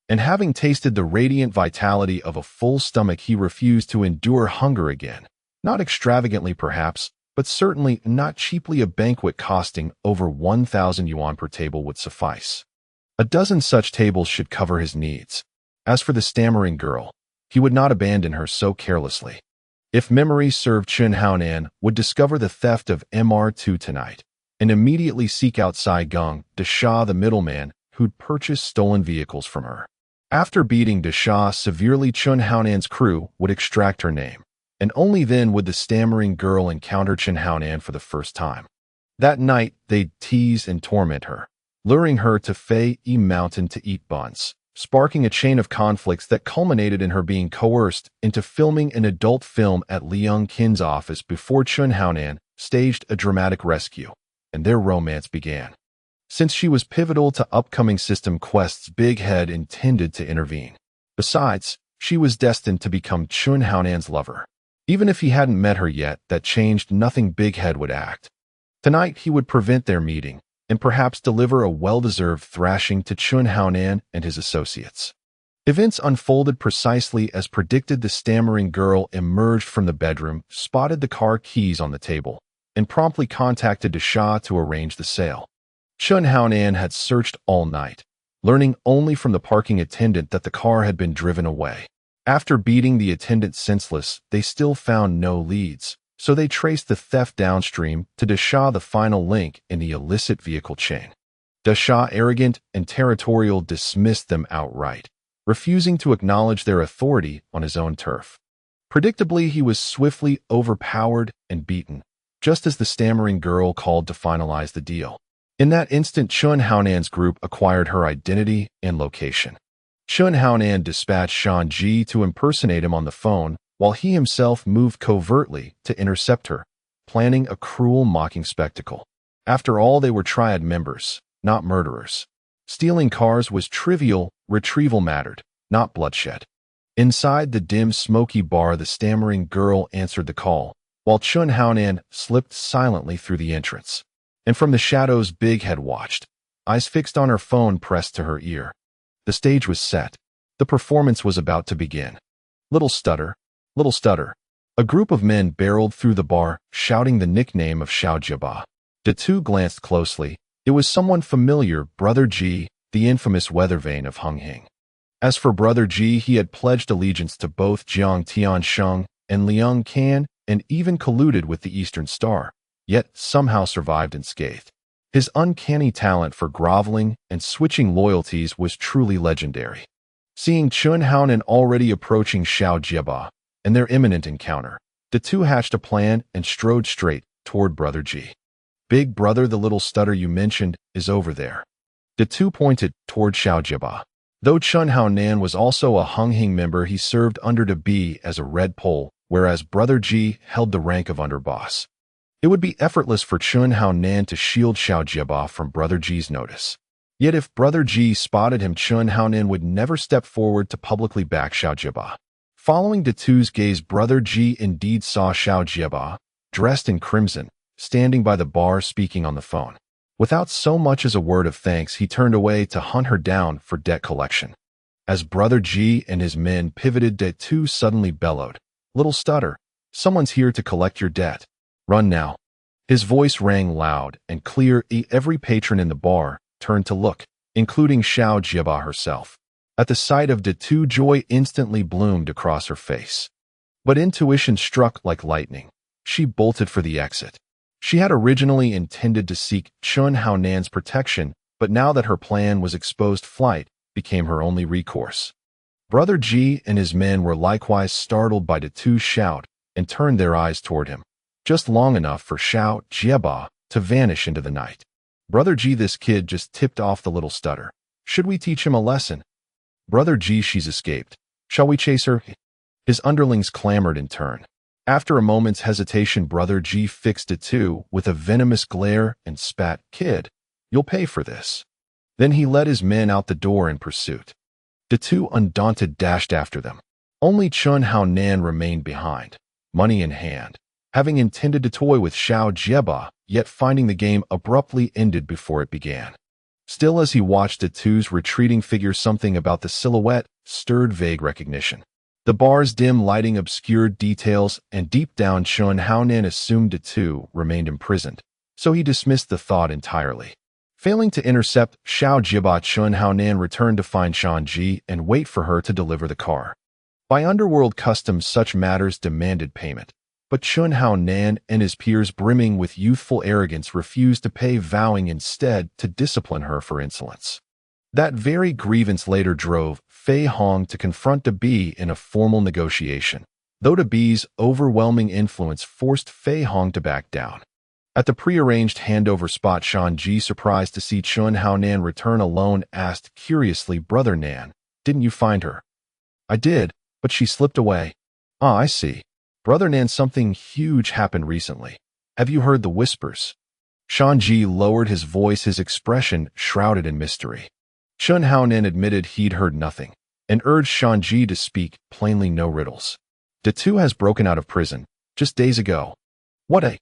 And having tasted the radiant vitality of a full stomach, he refused to endure hunger again. Not extravagantly, perhaps, but certainly not cheaply. A banquet costing over 1,000 yuan per table would suffice. A dozen such tables should cover his needs. As for the stammering girl, he would not abandon her so carelessly. If memory served, Chun Haonan would discover the theft of MR2 tonight and immediately seek out Sai Geng, Desha the middleman, who'd purchased stolen vehicles from her. After beating Desha severely, Chun Haonan's crew would extract her name, and only then would the stammering girl encounter Chun Haonan for the first time. That night, they'd tease and torment her, luring her to Fei Yi Mountain to eat buns, sparking a chain of conflicts that culminated in her being coerced into filming an adult film at Liang Qin's office before Chun Haonan staged a dramatic rescue, and their romance began. Since she was pivotal to upcoming system quests, Big Head intended to intervene. Besides, she was destined to become Chun Haonan's lover. Even if he hadn't met her yet, that changed nothing. Big Head would act. Tonight, he would prevent their meeting, and perhaps deliver a well-deserved thrashing to Chun Haonan and his associates. Events unfolded precisely as predicted. The stammering girl emerged from the bedroom, spotted the car keys on the table, and promptly contacted Desha to arrange the sale. Chun Haonan had searched all night, learning only from the parking attendant that the car had been driven away. After beating the attendant senseless, they still found no leads, so they traced the theft downstream to Desha, the final link in the illicit vehicle chain. Desha, arrogant and territorial, dismissed them outright, refusing to acknowledge their authority on his own turf. Predictably, he was swiftly overpowered and beaten, just as the stammering girl called to finalize the deal. In that instant, Chun Haonan's group acquired her identity and location. Chun Haonan dispatched Shan Ji to impersonate him on the phone, while he himself moved covertly to intercept her, planning a cruel, mocking spectacle. After all, they were Triad members, not murderers. Stealing cars was trivial, retrieval mattered, not bloodshed. Inside the dim, smoky bar, the stammering girl answered the call, while Chun Haonan slipped silently through the entrance. And from the shadows, Big Head watched, eyes fixed on her phone pressed to her ear. The stage was set. The performance was about to begin. Little stutter, little stutter. A group of men barreled through the bar, shouting the nickname of Xiao Jiaba. The two glanced closely. It was someone familiar, Brother Ji, the infamous weathervane of Hunghing. As for Brother Ji, he had pledged allegiance to both Jiang Tiansheng and Liang Can, and even colluded with the Eastern Star, yet somehow survived unscathed. His uncanny talent for groveling and switching loyalties was truly legendary. Seeing Chun Haonan already approaching Xiao Jiaba and their imminent encounter, the two hatched a plan and strode straight toward Brother Ji. Big brother, the little stutter you mentioned, is over there. The two pointed toward Xiao Jiaba. Though Chun Haonan was also a Hunghing member, he served under the B as a red pole, whereas Brother Ji held the rank of underboss. It would be effortless for Chun Haonan to shield Xiao Jiaba from Brother Ji's notice. Yet if Brother Ji spotted him, Chun Haonan would never step forward to publicly back Xiao Jiaba. Following the two's gaze, Brother Ji indeed saw Xiao Jiaba, dressed in crimson, standing by the bar speaking on the phone. Without so much as a word of thanks, he turned away to hunt her down for debt collection. As Brother Ji and his men pivoted, the two suddenly bellowed, "Little stutter, someone's here to collect your debt. Run now." His voice rang loud and clear. Every patron in the bar turned to look, including Xiao Jiaba herself. At the sight of the two, joy instantly bloomed across her face. But intuition struck like lightning. She bolted for the exit. She had originally intended to seek Chun Haonan's protection, but now that her plan was exposed, flight became her only recourse. Brother Ji and his men were likewise startled by the two's shout and turned their eyes toward him, just long enough for Xiao Jiaba to vanish into the night. Brother Ji, this kid just tipped off the little stutter. Should we teach him a lesson? Brother Ji, she's escaped. Shall we chase her? His underlings clamored in turn. After a moment's hesitation, Brother Ji fixed it too with a venomous glare and spat, "Kid, you'll pay for this." Then he led his men out the door in pursuit. The two, undaunted, dashed after them. Only Chun Haonan remained behind, money in hand, having intended to toy with Xiao Jiaba, yet finding the game abruptly ended before it began. Still, as he watched the two's retreating figure, something about the silhouette stirred vague recognition. The bar's dim lighting obscured details, and deep down Chun Haonan assumed the two remained imprisoned, so he dismissed the thought entirely. Failing to intercept Xiao Jiaba, Chun Haonan returned to find Shanji and wait for her to deliver the car. By underworld customs, such matters demanded payment, but Chun Haonan and his peers, brimming with youthful arrogance, refused to pay, vowing instead to discipline her for insolence. That very grievance later drove Fei Hong to confront the Bee in a formal negotiation, though the Bee's overwhelming influence forced Fei Hong to back down. At the prearranged handover spot, Shanji, surprised to see Chun Haonan return alone, asked curiously, "Brother Nan, didn't you find her?" "I did, but she slipped away." "Ah, I see. Brother Nan, something huge happened recently. Have you heard the whispers?" Shanji lowered his voice, his expression shrouded in mystery. Chun Haonan admitted he'd heard nothing, and urged Shanji to speak, plainly no riddles. "The two has broken out of prison, just days ago." "What a—"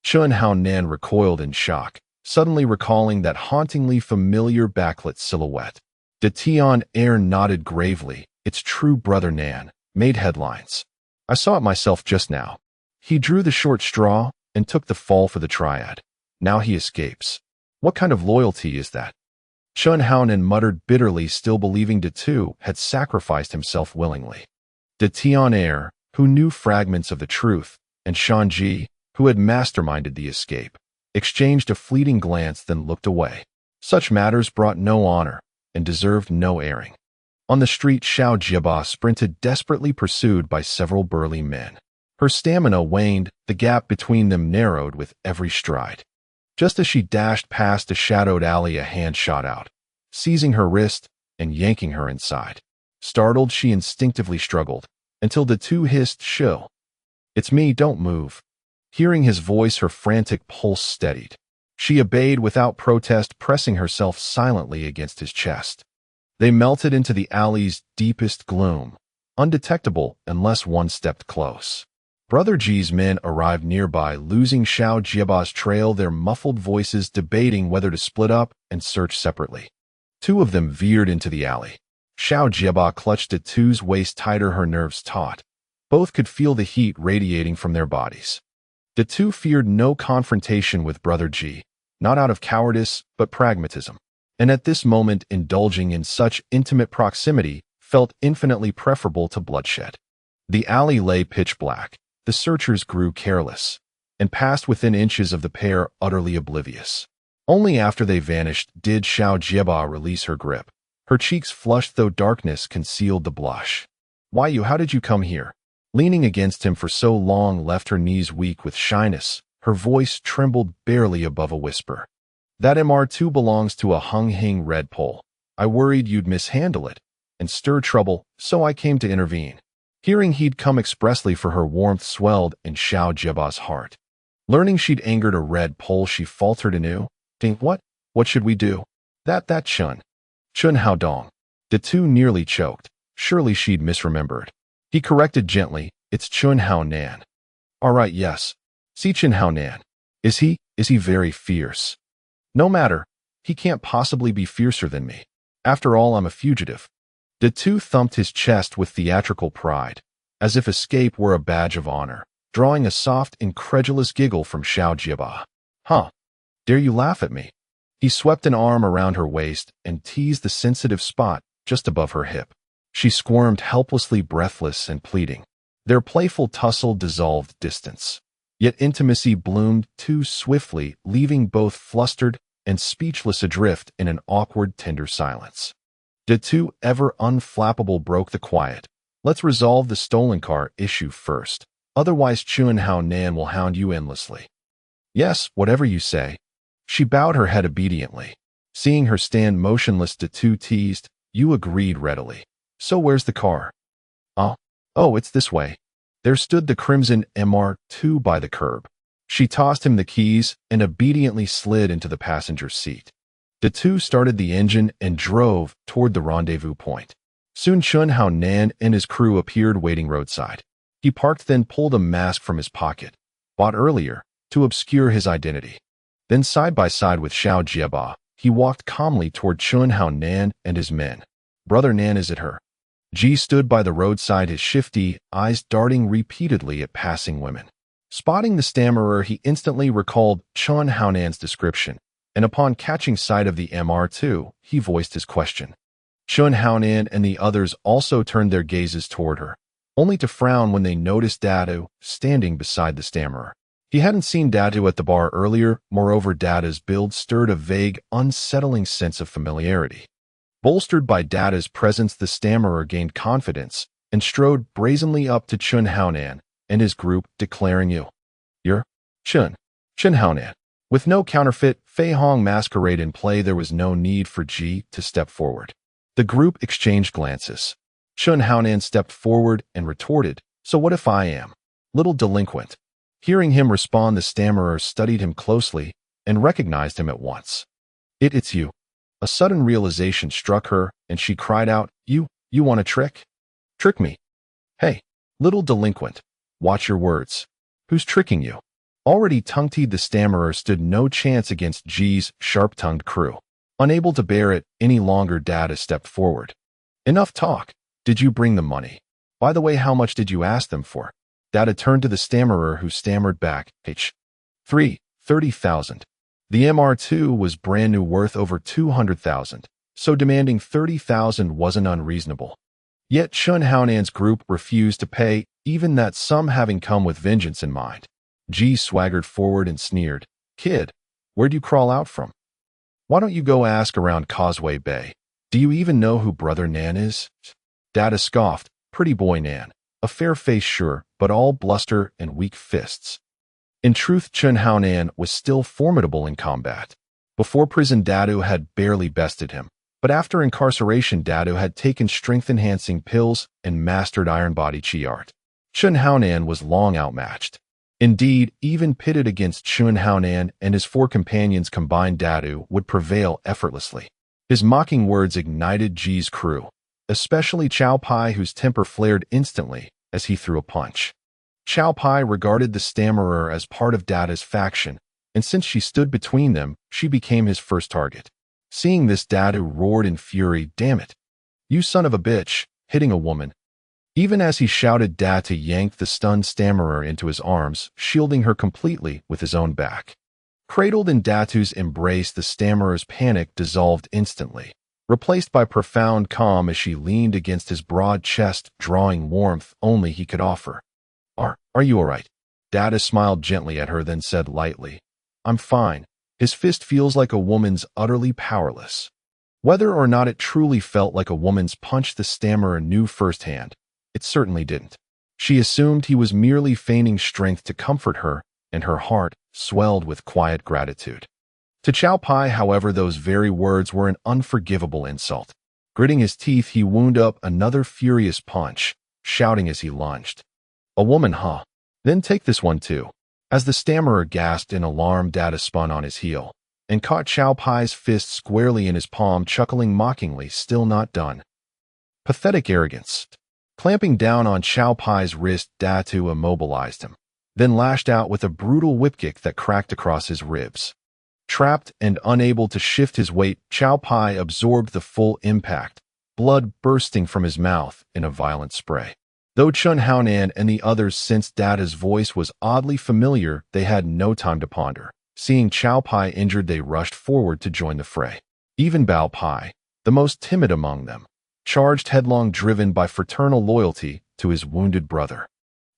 Chun Haonan recoiled in shock, suddenly recalling that hauntingly familiar backlit silhouette. The Tian heir nodded gravely. "It's true, Brother Nan. Made headlines. I saw it myself just now." He drew the short straw and took the fall for the Triad. Now he escapes. What kind of loyalty is that? Chun Haonan muttered bitterly, still believing the two had sacrificed himself willingly. The Tian heir, who knew fragments of the truth, and Shanji, who had masterminded the escape, exchanged a fleeting glance, then looked away. Such matters brought no honor and deserved no airing. On the street, Xiao Jiaba sprinted, desperately pursued by several burly men. Her stamina waned, the gap between them narrowed with every stride. Just as she dashed past a shadowed alley, a hand shot out, seizing her wrist and yanking her inside. Startled, she instinctively struggled, until the two hissed, "Chill. It's me, don't move." Hearing his voice, her frantic pulse steadied. She obeyed without protest, pressing herself silently against his chest. They melted into the alley's deepest gloom, undetectable unless one stepped close. Brother G's men arrived nearby, losing Xiao Jieba's trail, their muffled voices debating whether to split up and search separately. Two of them veered into the alley. Xiao Jieba clutched at Tu's waist tighter, her nerves taut. Both could feel the heat radiating from their bodies. The two feared no confrontation with Brother G, not out of cowardice, but pragmatism. And at this moment, indulging in such intimate proximity felt infinitely preferable to bloodshed. The alley lay pitch black. The searchers grew careless and passed within inches of the pair, utterly oblivious. Only after they vanished did Xiao Jieba release her grip. Her cheeks flushed, though darkness concealed the blush. "Why, how did you come here?" Leaning against him for so long left her knees weak with shyness. Her voice trembled barely above a whisper. "That MR2 belongs to a Hung-Hing red pole. I worried you'd mishandle it and stir trouble, so I came to intervene." Hearing he'd come expressly for her, warmth swelled in Xiao Jieba's heart. Learning she'd angered a red pole, she faltered anew. What? What should we do?" That Chun Hao Dong." The two nearly choked. Surely she'd misremembered. He corrected gently, "It's Chun Hao Nan." "All right, yes. See Chun Hao Nan. Is he very fierce?" "No matter. He can't possibly be fiercer than me. After all, I'm a fugitive." The two thumped his chest with theatrical pride, as if escape were a badge of honor, drawing a soft, incredulous giggle from Xiao Jieba. "Huh? Dare you laugh at me?" He swept an arm around her waist and teased the sensitive spot just above her hip. She squirmed helplessly, breathless and pleading. Their playful tussle dissolved distance. Yet intimacy bloomed too swiftly, leaving both flustered and speechless adrift in an awkward, tender silence. The two, ever unflappable, broke the quiet. "Let's resolve the stolen car issue first. Otherwise Chun Hao Nan will hound you endlessly." "Yes, whatever you say." She bowed her head obediently. Seeing her stand motionless, the two teased, "You agreed readily. So where's the car?" Oh, it's this way." There stood the crimson MR2 by the curb. She tossed him the keys and obediently slid into the passenger seat. The two started the engine and drove toward the rendezvous point. Soon Chun Hao Nan and his crew appeared waiting roadside. He parked, then pulled a mask from his pocket, bought earlier, to obscure his identity. Then side by side with Xiao Jieba, he walked calmly toward Chun Hao Nan and his men. "Brother Nan, is it her?" Ji stood by the roadside, his shifty eyes darting repeatedly at passing women. Spotting the stammerer, he instantly recalled Chun Hao Nan's description, and upon catching sight of the MR2, he voiced his question. Chun Hao Nan and the others also turned their gazes toward her, only to frown when they noticed Dadu standing beside the stammerer. He hadn't seen Dadu at the bar earlier. Moreover, Dadu's build stirred a vague, unsettling sense of familiarity. Bolstered by Dada's presence, the stammerer gained confidence and strode brazenly up to Chun Hao Nan and his group, declaring, "You're Chun Hao Nan." With no counterfeit Fei Hong masquerade in play, there was no need for Ji to step forward. The group exchanged glances. Chun Hao Nan stepped forward and retorted, "So what if I am? Little delinquent." Hearing him respond, the stammerer studied him closely and recognized him at once. It's you." A sudden realization struck her, and she cried out, You want a trick? Trick me? Hey, little delinquent, watch your words. Who's tricking you?" Already tongue-tied, the stammerer stood no chance against G's sharp-tongued crew. Unable to bear it any longer, Dada stepped forward. "Enough talk. Did you bring the money? By the way, how much did you ask them for?" Dada turned to the stammerer, who stammered back, "30,000. The MR2 was brand new, worth over 200,000, so demanding 30,000 wasn't unreasonable. Yet Chun Hao Nan's group refused to pay, even that sum having come with vengeance in mind. Ji swaggered forward and sneered, "Kid, where'd you crawl out from? Why don't you go ask around Causeway Bay? Do you even know who Brother Nan is?" Dada scoffed, "Pretty boy Nan. A fair face, sure, but all bluster and weak fists." In truth, Chun Hao Nan was still formidable in combat. Before prison, Dadu had barely bested him, but after incarceration, Dadu had taken strength-enhancing pills and mastered Iron Body Qigong. Chun Hao Nan was long outmatched. Indeed, even pitted against Chun Hao Nan and his four companions combined, Dadu would prevail effortlessly. His mocking words ignited Ji's crew, especially Chow Pai, whose temper flared instantly as he threw a punch. Chow Pai regarded the Stammerer as part of Data's faction, and since she stood between them, she became his first target. Seeing this, Data roared in fury, "Damn it! You son of a bitch, hitting a woman." Even as he shouted, Data yanked the stunned Stammerer into his arms, shielding her completely with his own back. Cradled in Datu's embrace, the Stammerer's panic dissolved instantly, replaced by profound calm as she leaned against his broad chest, drawing warmth only he could offer. Are you all right?" Data smiled gently at her, then said lightly, "I'm fine." His fist feels like a woman's, utterly powerless. Whether or not it truly felt like a woman's punch, the Stammerer knew firsthand. It certainly didn't. She assumed he was merely feigning strength to comfort her, and her heart swelled with quiet gratitude. To Chow Pai, however, those very words were an unforgivable insult. Gritting his teeth, he wound up another furious punch, shouting as he lunged, "A woman, huh? Then take this one too." As the Stammerer gasped in alarm, Data spun on his heel and caught Chow Pai's fist squarely in his palm, chuckling mockingly, "Still not done. Pathetic arrogance." Clamping down on Chow Pai's wrist, Datu immobilized him, then lashed out with a brutal whip kick that cracked across his ribs. Trapped and unable to shift his weight, Chow Pai absorbed the full impact, blood bursting from his mouth in a violent spray. Though Chun Haonan and the others sensed Data's voice was oddly familiar, they had no time to ponder. Seeing Chow Pai injured, they rushed forward to join the fray. Even Bao Pai, the most timid among them, charged headlong, driven by fraternal loyalty to his wounded brother.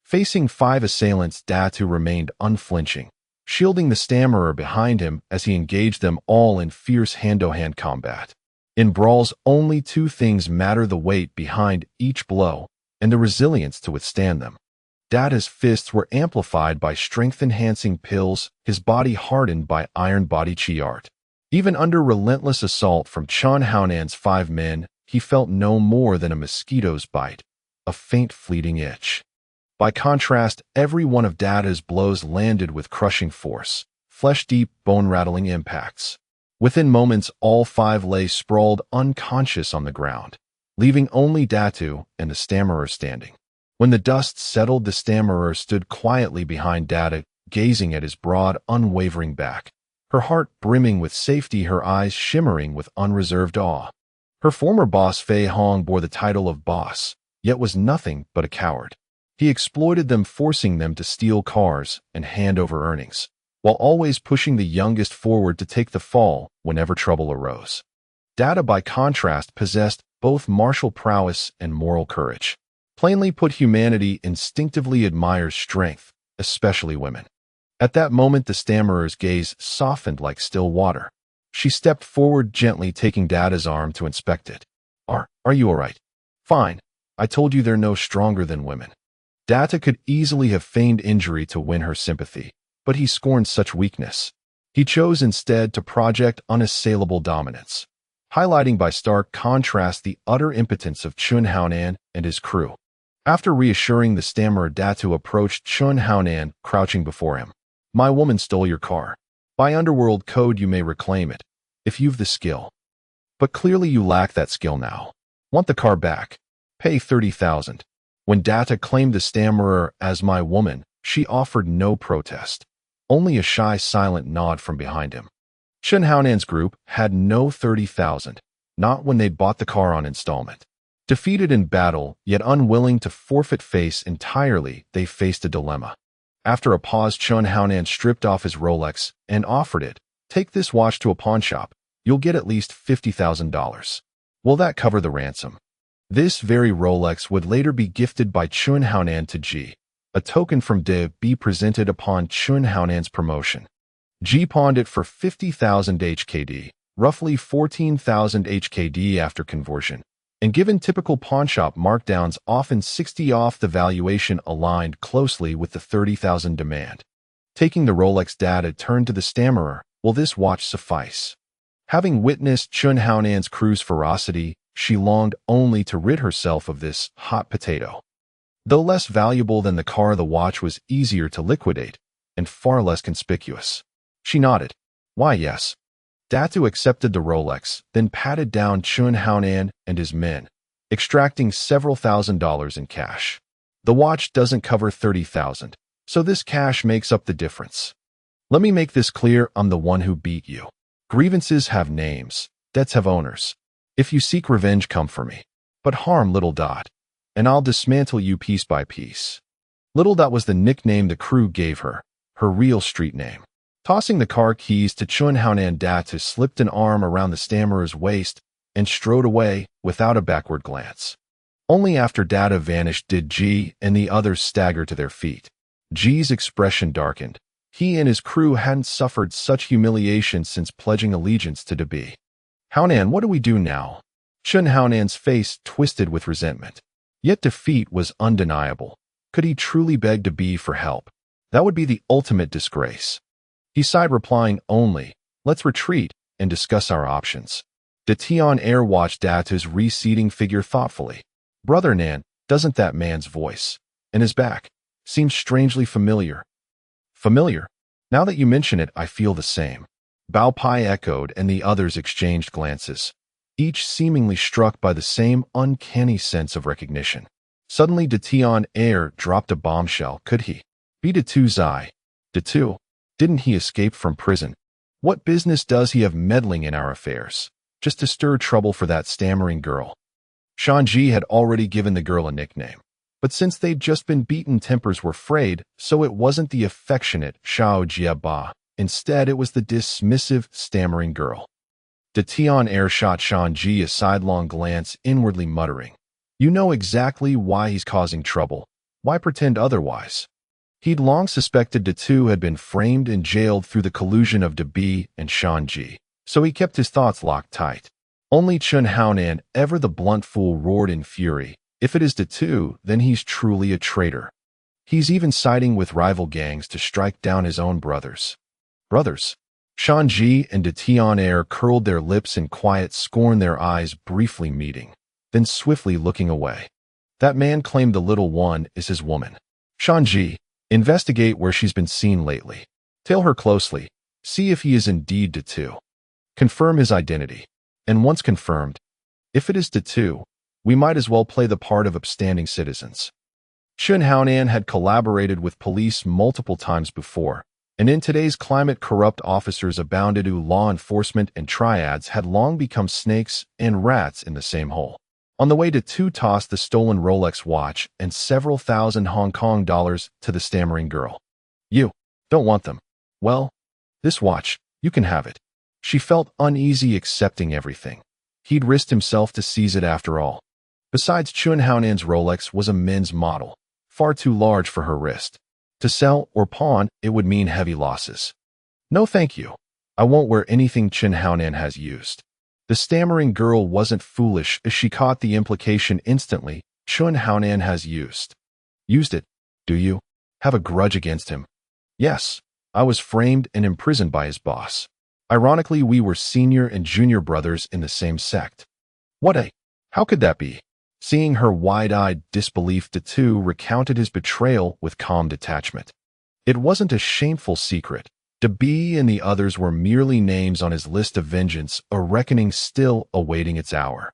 Facing 5 assailants, Datu remained unflinching, shielding the Stammerer behind him as he engaged them all in fierce hand-to-hand combat. In brawls, only 2 things matter: the weight behind each blow and the resilience to withstand them. Data's fists were amplified by strength-enhancing pills, his body hardened by Iron Body Qigong. Even under relentless assault from Chun Haonan's 5 men, he felt no more than a mosquito's bite, a faint fleeting itch. By contrast, every one of Data's blows landed with crushing force, flesh-deep, bone-rattling impacts. Within moments, all 5 lay sprawled unconscious on the ground, leaving only Datu and the Stammerer standing. When the dust settled, the Stammerer stood quietly behind Data, gazing at his broad, unwavering back, her heart brimming with safety, her eyes shimmering with unreserved awe. Her former boss, Fei Hong, bore the title of boss, yet was nothing but a coward. He exploited them, forcing them to steal cars and hand over earnings, while always pushing the youngest forward to take the fall whenever trouble arose. Data, by contrast, possessed both martial prowess and moral courage. Plainly put, humanity instinctively admires strength, especially women. At that moment, the Stammerer's gaze softened like still water. She stepped forward gently, taking Data's arm to inspect it. Are you all right?" "Fine. I told you they're no stronger than women." Data could easily have feigned injury to win her sympathy, but he scorned such weakness. He chose instead to project unassailable dominance, highlighting by stark contrast the utter impotence of Chun Haonan and his crew. After reassuring the Stammerer, Datu approached Chun Haonan, crouching before him. "My woman stole your car. By Underworld code, you may reclaim it, if you've the skill. But clearly you lack that skill now. Want the car back? Pay 30,000. When Data claimed the Stammerer as "my woman," she offered no protest, only a shy, silent nod from behind him. Chun Haonan's group had no 30,000, not when they'd bought the car on installment. Defeated in battle, yet unwilling to forfeit face entirely, they faced a dilemma. After a pause, Chun Haonan stripped off his Rolex and offered it. "Take this watch to a pawn shop. You'll get at least $50,000. Will that cover the ransom?" This very Rolex would later be gifted by Chun Haonan to Ji, a token from De be presented upon Chun Haonan's promotion. Ji pawned it for 50,000 HKD, roughly 14,000 HKD after conversion, and given typical pawnshop markdowns, often 60 off the valuation, aligned closely with the 30,000 demand. Taking the Rolex, Data turned to the Stammerer. "Will this watch suffice?" Having witnessed Chun Haonan's crew's ferocity, she longed only to rid herself of this hot potato. Though less valuable than the car, the watch was easier to liquidate and far less conspicuous. She nodded. "Why, yes." Datu accepted the Rolex, then patted down Chun Haonan and his men, extracting several $1,000s in cash. The watch doesn't cover 30,000, so this cash makes up the difference. Let me make this clear, I'm the one who beat you. Grievances have names, debts have owners. If you seek revenge, come for me. But harm Little Dot, and I'll dismantle you piece by piece. Little Dot was the nickname the crew gave her, her real street name. Tossing the car keys to Chun Haonan, Datu slipped an arm around the stammerer's waist and strode away without a backward glance. Only after Data vanished did Ji and the others stagger to their feet. Ji's expression darkened. He and his crew hadn't suffered such humiliation since pledging allegiance to Dabi. Haonan, what do we do now? Chun Haonan's face twisted with resentment. Yet defeat was undeniable. Could he truly beg Dabi for help? That would be the ultimate disgrace. He sighed, replying only, let's retreat and discuss our options. De Tian Air watched Datu's receding figure thoughtfully. Brother Nan, doesn't that man's voice, and his back, seem strangely familiar? Familiar? Now that you mention it, I feel the same. Bao Pai echoed, and the others exchanged glances, each seemingly struck by the same uncanny sense of recognition. Suddenly, De Tian Air dropped a bombshell. Could he be Datu Zai? Datu? Didn't he escape from prison? What business does he have meddling in our affairs? Just to stir trouble for that stammering girl. Shanji had already given the girl a nickname. But since they'd just been beaten, tempers were frayed, so it wasn't the affectionate Xiao Jiaba. Instead, it was the dismissive, stammering girl. De Tian Air shot Shanji a sidelong glance, inwardly muttering, you know exactly why he's causing trouble. Why pretend otherwise? He'd long suspected Datu had been framed and jailed through the collusion of Dabi and Shanji, so he kept his thoughts locked tight. Only Chun Haonan, ever the blunt fool, roared in fury. If it is Datu, then he's truly a traitor. He's even siding with rival gangs to strike down his own brothers. Brothers? Shanji and De Tian Air curled their lips in quiet scorn, their eyes briefly meeting, then swiftly looking away. That man claimed the little one is his woman. Shanji, investigate where she's been seen lately. Tail her closely. See if he is indeed Datu. Confirm his identity. And once confirmed, if it is Datu, we might as well play the part of upstanding citizens. Chun Haonan had collaborated with police multiple times before, and in today's climate, corrupt officers abounded who law enforcement and triads had long become snakes and rats in the same hole. On the way, Datu tossed the stolen Rolex watch and several thousand Hong Kong dollars to the stammering girl. You don't want them. Well, this watch, you can have it. She felt uneasy accepting everything. He'd risked himself to seize it after all. Besides, Chun Haonan's Rolex was a men's model, far too large for her wrist. To sell or pawn, it would mean heavy losses. No thank you. I won't wear anything Chun Haonan has used. The stammering girl wasn't foolish as she caught the implication instantly. Chun Haonan has used. Used it, do you? Have a grudge against him? Yes, I was framed and imprisoned by his boss. Ironically, we were senior and junior brothers in the same sect. How could that be? Seeing her wide-eyed disbelief, Datu recounted his betrayal with calm detachment. It wasn't a shameful secret. Dabi and the others were merely names on his list of vengeance, a reckoning still awaiting its hour.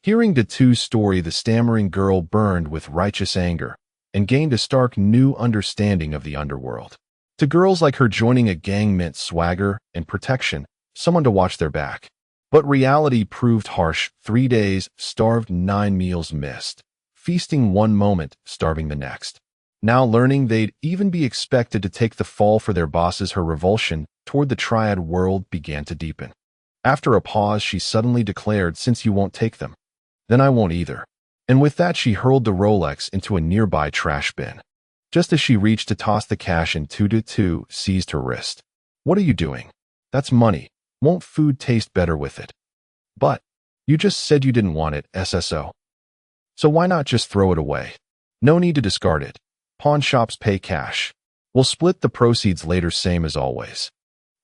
Hearing Datu's story, the stammering girl burned with righteous anger and gained a stark new understanding of the underworld. To girls like her, joining a gang meant swagger and protection, someone to watch their back. But reality proved harsh. 3 days, starved, 9 meals missed. Feasting one moment, starving the next. Now learning they'd even be expected to take the fall for their bosses, her revulsion toward the Triad world began to deepen. After a pause, she suddenly declared, since you won't take them, then I won't either. And with that, she hurled the Rolex into a nearby trash bin. Just as she reached to toss the cash in, Datu seized her wrist. What are you doing? That's money. Won't food taste better with it? But you just said you didn't want it, SSO. So why not just throw it away? No need to discard it. Pawn shops pay cash. We'll split the proceeds later, same as always.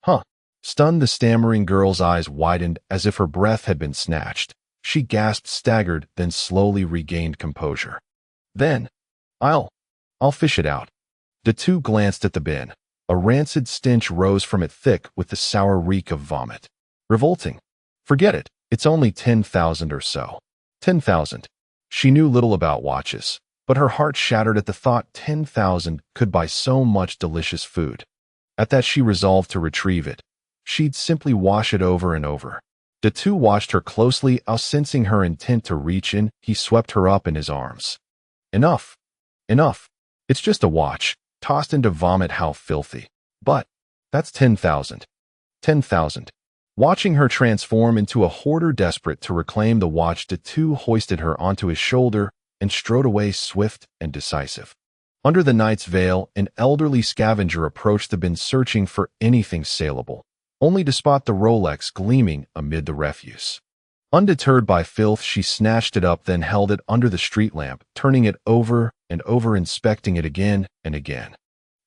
Huh. Stunned, the stammering girl's eyes widened as if her breath had been snatched. She gasped, staggered, then slowly regained composure. Then, I'll fish it out. Datu glanced at the bin. A rancid stench rose from it, thick with the sour reek of vomit. Revolting. Forget it. It's only 10,000 or so. 10,000. She knew little about watches, but her heart shattered at the thought 10,000 could buy so much delicious food. At that, she resolved to retrieve it. She'd simply wash it over and over. The two watched her closely, sensing her intent to reach in. He swept her up in his arms. Enough. Enough. It's just a watch. Tossed into vomit, how filthy. But that's 10,000. 10,000. Watching her transform into a hoarder desperate to reclaim the watch, the two hoisted her onto his shoulder and strode away swift and decisive. Under the night's veil, an elderly scavenger approached the bin searching for anything saleable, only to spot the Rolex gleaming amid the refuse. Undeterred by filth, she snatched it up, then held it under the street lamp, turning it over and over, inspecting it again and again.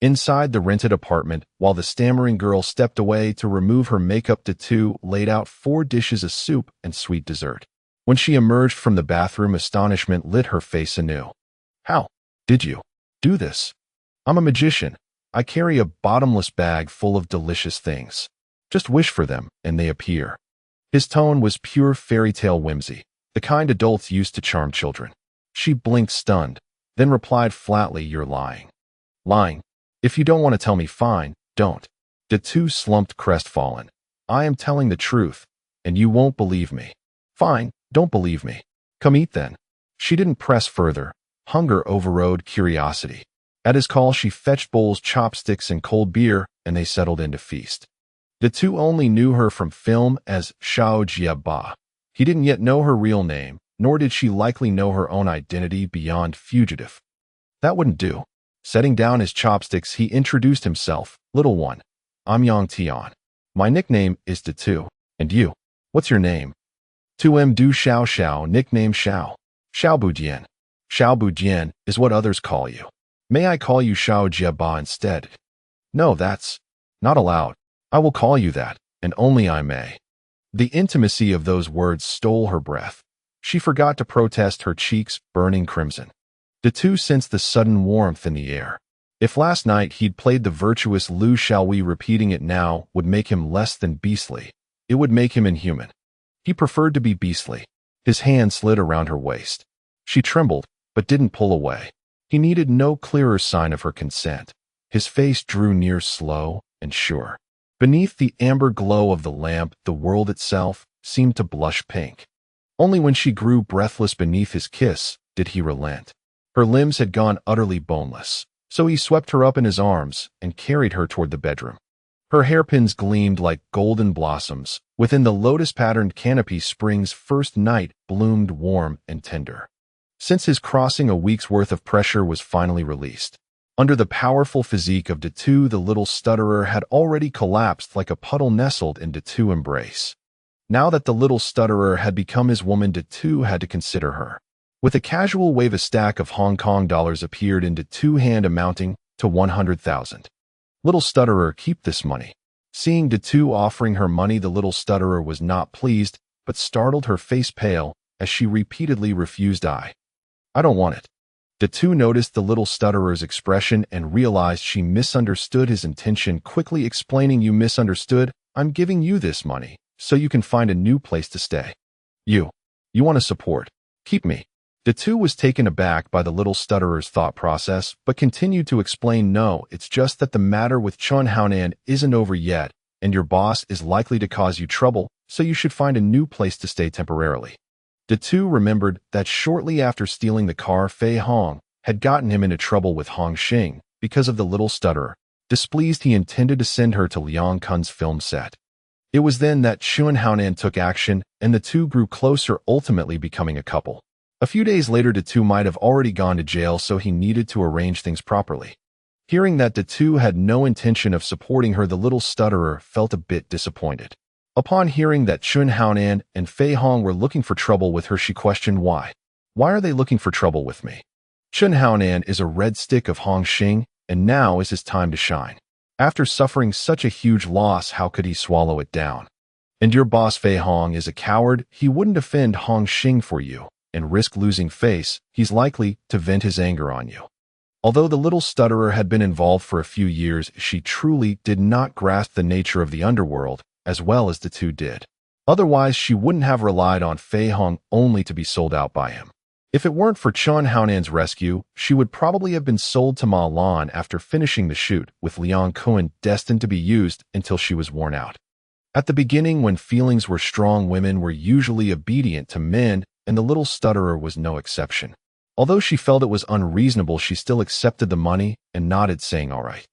Inside the rented apartment, while the stammering girl stepped away to remove her makeup, the two laid out 4 dishes of soup and sweet dessert. When she emerged from the bathroom, astonishment lit her face anew. How did you do this? I'm a magician. I carry a bottomless bag full of delicious things. Just wish for them, and they appear. His tone was pure fairy tale whimsy, the kind adults use to charm children. She blinked stunned, then replied flatly, "You're lying." Lying? If you don't want to tell me, fine, don't. The two slumped crestfallen. I am telling the truth, and you won't believe me. Fine, don't believe me. Come eat then. She didn't press further. Hunger overrode curiosity. At his call, she fetched bowls, chopsticks, and cold beer, and they settled in to feast. The two only knew her from film as Xiao Jiaba. He didn't yet know her real name, nor did she likely know her own identity beyond fugitive. That wouldn't do. Setting down his chopsticks, he introduced himself. "Little one, I'm Yang Tian. My nickname is De Tu. And you? What's your name?" "Tu M Du Xiao Xiao, nickname Xiao. Xiao Bujian. Xiao Bujian is what others call you. May I call you Xiao Jiaba instead?" "No, that's not allowed. I will call you that, and only I may." The intimacy of those words stole her breath. She forgot to protest, her cheeks burning crimson. The two sensed the sudden warmth in the air. If last night he'd played the virtuous Lu Xiaowei, repeating it now would make him less than beastly. It would make him inhuman. He preferred to be beastly. His hand slid around her waist. She trembled, but didn't pull away. He needed no clearer sign of her consent. His face drew near, slow and sure. Beneath the amber glow of the lamp, the world itself seemed to blush pink. Only when she grew breathless beneath his kiss did he relent. Her limbs had gone utterly boneless, so he swept her up in his arms and carried her toward the bedroom. Her hairpins gleamed like golden blossoms. Within the lotus-patterned canopy, spring's first night bloomed warm and tender. Since his crossing, a week's worth of pressure was finally released. Under the powerful physique of De Tu, the little stutterer had already collapsed like a puddle nestled in De Tu's embrace. Now that the little stutterer had become his woman, De Tu had to consider her. With a casual wave, a stack of Hong Kong dollars appeared in De Tu's hand, amounting to 100,000. "Little stutterer, keep this money." Seeing De Tu offering her money, the little stutterer was not pleased, but startled, her face pale, as she repeatedly refused. I don't want it." De Tu noticed the little stutterer's expression and realized she misunderstood his intention, quickly explaining, "You misunderstood. I'm giving you this money so you can find a new place to stay. You want to support. Keep me." De Tu was taken aback by the little stutterer's thought process, but continued to explain, "No, it's just that the matter with Chun Haonan isn't over yet, and your boss is likely to cause you trouble, so you should find a new place to stay temporarily." De Tu remembered that shortly after stealing the car, Fei Hong had gotten him into trouble with Hong Xing because of the little stutterer. Displeased, he intended to send her to Liang Kun's film set. It was then that Chun Haonan took action, and the two grew closer, ultimately becoming a couple. A few days later, De Tu might have already gone to jail, so he needed to arrange things properly. Hearing that De Tu had no intention of supporting her, the little stutterer felt a bit disappointed. Upon hearing that Chun Haonan and Fei Hong were looking for trouble with her, she questioned, "Why? Why are they looking for trouble with me? Chun Haonan is a red stick of Hong Xing, and now is his time to shine. After suffering such a huge loss, how could he swallow it down? And your boss Fei Hong is a coward. He wouldn't defend Hong Xing for you and risk losing face. He's likely to vent his anger on you." Although the little stutterer had been involved for a few years, she truly did not grasp the nature of the underworld as well as the two did. Otherwise, she wouldn't have relied on Fei Hong only to be sold out by him. If it weren't for Chun Haonan's rescue, she would probably have been sold to Ma Lan after finishing the shoot, with Liang Kun destined to be used until she was worn out. At the beginning, when feelings were strong, women were usually obedient to men, and the little stutterer was no exception. Although she felt it was unreasonable, she still accepted the money and nodded, saying, "All right.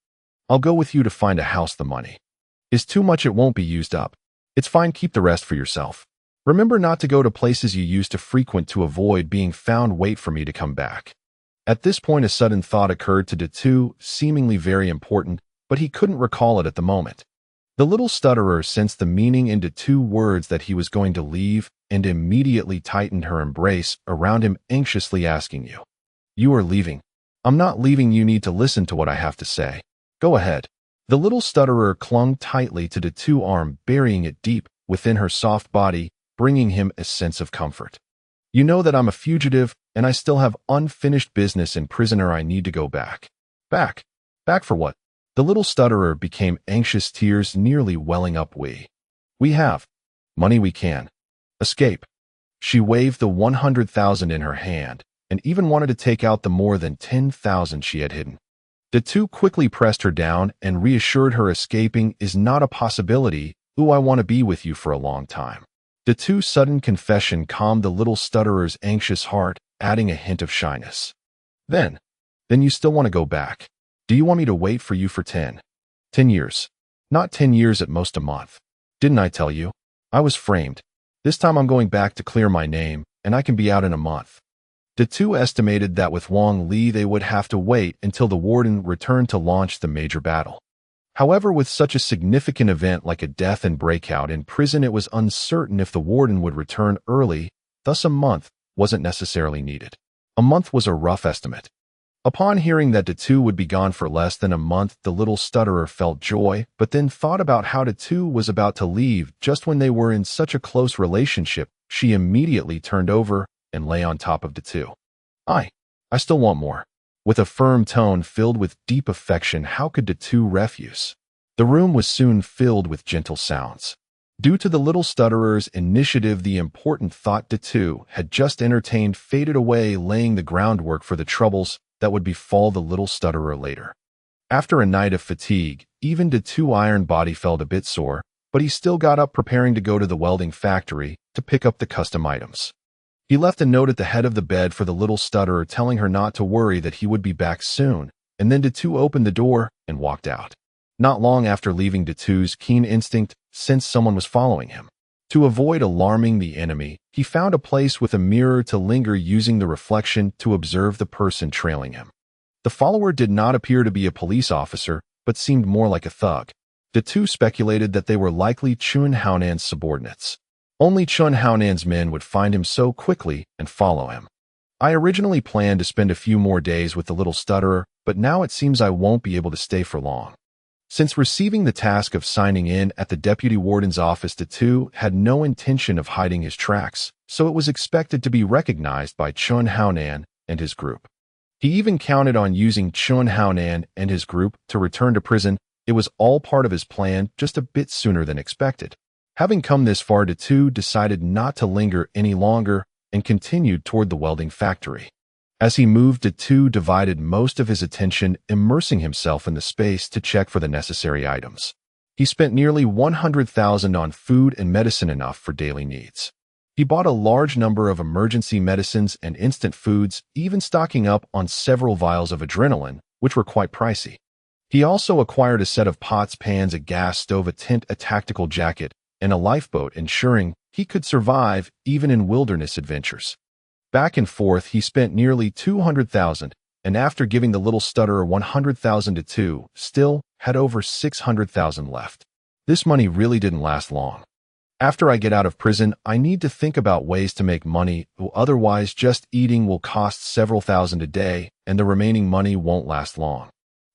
I'll go with you to find a house. The money is too much, it won't be used up. It's fine, keep the rest for yourself. Remember not to go to places you used to frequent to avoid being found. Wait for me to come back." At this point, a sudden thought occurred to Datu, seemingly very important, but he couldn't recall it at the moment. The little stutterer sensed the meaning in Datu's words that he was going to leave and immediately tightened her embrace around him, anxiously asking, You are leaving?" "I'm not leaving. You need to listen to what I have to say. Go ahead." The little stutterer clung tightly to Datu's arm, burying it deep within her soft body, bringing him a sense of comfort. "You know that I'm a fugitive, and I still have unfinished business in prison. I need to go back." "Back? Back for what?" The little stutterer became anxious, tears nearly welling up. We have money. We can escape." She waved the 100,000 in her hand, and even wanted to take out the more than 10,000 she had hidden. Datu quickly pressed her down and reassured her escaping is not a possibility. "Ooh, I want to be with you for a long time." Datu's sudden confession calmed the little stutterer's anxious heart, adding a hint of shyness. Then you still want to go back? Do you want me to wait for you for 10 years? Not 10 years, at most a month. Didn't I tell you? I was framed. This time I'm going back to clear my name, and I can be out in a month. Datu estimated that with Wang Li they would have to wait until the warden returned to launch the major battle. However, with such a significant event like a death and breakout in prison, it was uncertain if the warden would return early, thus a month wasn't necessarily needed. A month was a rough estimate. Upon hearing that Datu would be gone for less than a month, the little stutterer felt joy, but then thought about how Datu was about to leave just when they were in such a close relationship. She immediately turned over and lay on top of Datu. I still want more." With a firm tone filled with deep affection, how could Datu refuse? The room was soon filled with gentle sounds. Due to the little stutterer's initiative, the important thought Datu had just entertained faded away, laying the groundwork for the troubles that would befall the little stutterer later. After a night of fatigue, even Datu's iron body felt a bit sore, but he still got up, preparing to go to the welding factory to pick up the custom items. He left a note at the head of the bed for the little stutterer, telling her not to worry, that he would be back soon, and then Datu opened the door and walked out. Not long after leaving, Datu's keen instinct sensed someone was following him. To avoid alarming the enemy, he found a place with a mirror to linger, using the reflection to observe the person trailing him. The follower did not appear to be a police officer, but seemed more like a thug. Datu speculated that they were likely Chun Haonan's subordinates. Only Chun Haonan's men would find him so quickly and follow him. "I originally planned to spend a few more days with the little stutterer, but now it seems I won't be able to stay for long." Since receiving the task of signing in at the deputy warden's office, Datu had no intention of hiding his tracks, so it was expected to be recognized by Chun Haonan and his group. He even counted on using Chun Haonan and his group to return to prison. It was all part of his plan, just a bit sooner than expected. Having come this far, Datu decided not to linger any longer and continued toward the welding factory. As he moved, Datu divided most of his attention immersing himself in the space to check for the necessary items. He spent nearly 100,000 on food and medicine, enough for daily needs. He bought a large number of emergency medicines and instant foods, even stocking up on several vials of adrenaline, which were quite pricey. He also acquired a set of pots, pans, a gas stove, a tent, a tactical jacket, and a lifeboat, ensuring he could survive even in wilderness adventures. Back and forth, he spent nearly 200,000, and after giving the little stutterer 100,000, Datu still had over 600,000 left. This money really didn't last long. "After I get out of prison, I need to think about ways to make money, otherwise just eating will cost several thousand a day, and the remaining money won't last long."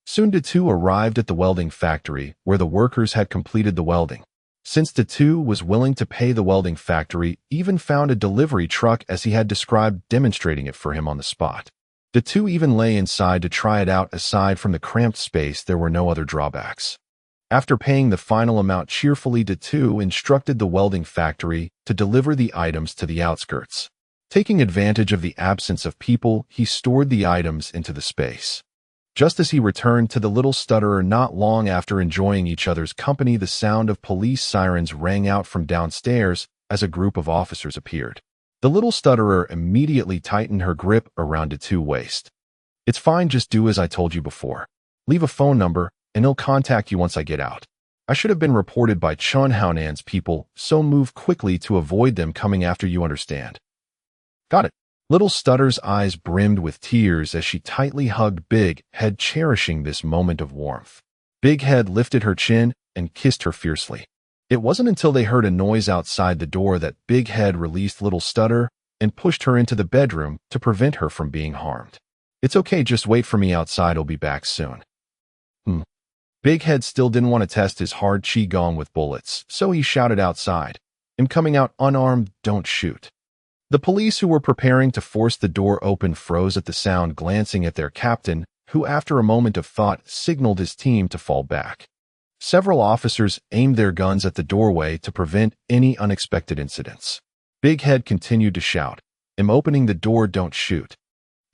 Soon Datu arrived at the welding factory, where the workers had completed the welding. Since Datu was willing to pay, the welding factory even found a delivery truck as he had described, demonstrating it for him on the spot. Datu even lay inside to try it out. Aside from the cramped space, there were no other drawbacks. After paying the final amount cheerfully, Datu instructed the welding factory to deliver the items to the outskirts. Taking advantage of the absence of people, he stored the items into the space. Just as he returned to the little stutterer not long after enjoying each other's company, the sound of police sirens rang out from downstairs as a group of officers appeared. The little stutterer immediately tightened her grip around Datu's waist. "It's fine, just do as I told you before. Leave a phone number, and he'll contact you once I get out. I should have been reported by Chun Haonan's people, so move quickly to avoid them coming after you, understand?" "Got it." Little Stutter's eyes brimmed with tears as she tightly hugged Big Head, cherishing this moment of warmth. Big Head lifted her chin and kissed her fiercely. It wasn't until they heard a noise outside the door that Big Head released Little Stutter and pushed her into the bedroom to prevent her from being harmed. "It's okay, just wait for me outside, I'll be back soon." Big Head still didn't want to test his hard Qigong with bullets, so he shouted outside, "I'm coming out unarmed, don't shoot." The police who were preparing to force the door open froze at the sound, glancing at their captain, who after a moment of thought signaled his team to fall back. Several officers aimed their guns at the doorway to prevent any unexpected incidents. Big Head continued to shout, "I'm opening the door, don't shoot."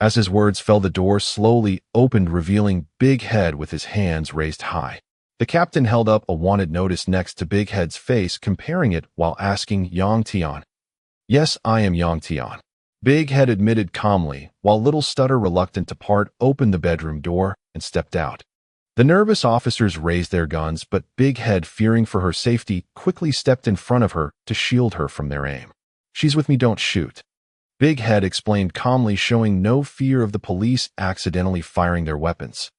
As his words fell, the door slowly opened, revealing Big Head with his hands raised high. The captain held up a wanted notice next to Big Head's face, comparing it while asking, "Yang Tian?" "Yes, I am Yang Tian." Big Head admitted calmly, while Little Stutter, reluctant to part, opened the bedroom door and stepped out. The nervous officers raised their guns, but Big Head, fearing for her safety, quickly stepped in front of her to shield her from their aim. "She's with me, don't shoot." Big Head explained calmly, showing no fear of the police accidentally firing their weapons.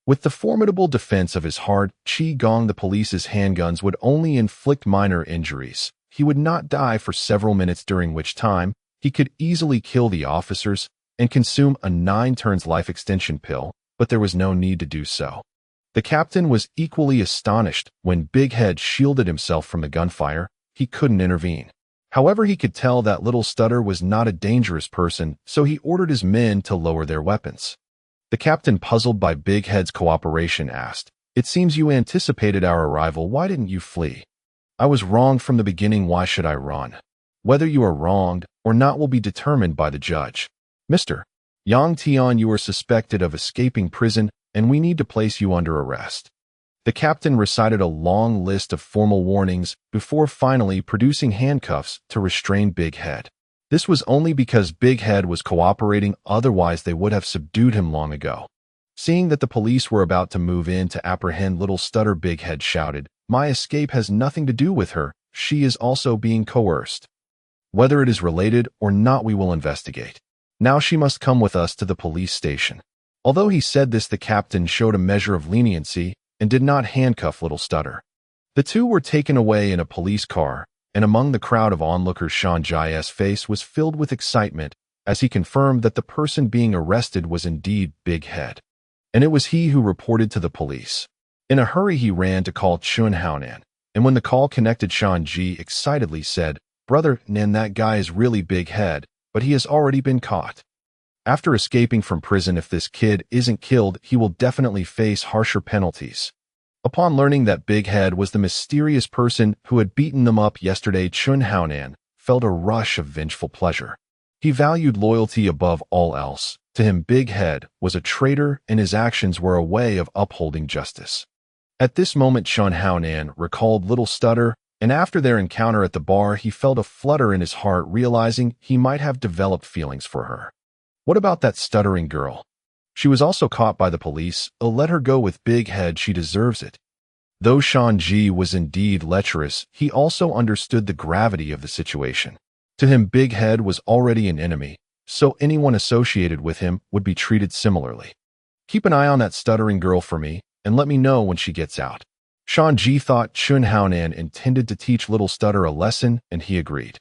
With the formidable defense of his hard Qigong, the police's handguns would only inflict minor injuries. He would not die for several minutes, during which time he could easily kill the officers and consume a 9 turns life extension pill, but there was no need to do so. The captain was equally astonished when Big Head shielded himself from the gunfire. He couldn't intervene. However, he could tell that Little Stutter was not a dangerous person, so he ordered his men to lower their weapons. The captain, puzzled by Big Head's cooperation, asked, "It seems you anticipated our arrival. Why didn't you flee?" "I was wrong from the beginning. Why should I run? Whether you are wronged or not will be determined by the judge. Mr. Yang Tian, you are suspected of escaping prison, and we need to place you under arrest." The captain recited a long list of formal warnings before finally producing handcuffs to restrain Big Head. This was only because Big Head was cooperating, otherwise they would have subdued him long ago. Seeing that the police were about to move in to apprehend Little Stutter, Big Head shouted, "My escape has nothing to do with her. She is also being coerced. Whether it is related or not, we will investigate. Now she must come with us to the police station." Although he said this, the captain showed a measure of leniency and did not handcuff Little Stutter. The two were taken away in a police car, and among the crowd of onlookers, Sean Jai's face was filled with excitement as he confirmed that the person being arrested was indeed Big Head. And it was he who reported to the police. In a hurry, he ran to call Chun Haonan, and when the call connected, Sean Ji excitedly said, "Brother Nan, that guy is really Big Head, but he has already been caught. After escaping from prison, if this kid isn't killed, he will definitely face harsher penalties." Upon learning that Big Head was the mysterious person who had beaten them up yesterday, Chun Haonan felt a rush of vengeful pleasure. He valued loyalty above all else. To him, Big Head was a traitor, and his actions were a way of upholding justice. At this moment, Chun Haonan recalled Little Stutter, and after their encounter at the bar, he felt a flutter in his heart, realizing he might have developed feelings for her. What about that stuttering girl? She was also caught by the police. Oh, let her go with Big Head. She deserves it. Though Sean Ji was indeed lecherous, he also understood the gravity of the situation. To him, Big Head was already an enemy, so anyone associated with him would be treated similarly. "Keep an eye on that stuttering girl for me, and let me know when she gets out." Sean Ji thought Chun Haonan intended to teach Little Stutter a lesson, and he agreed.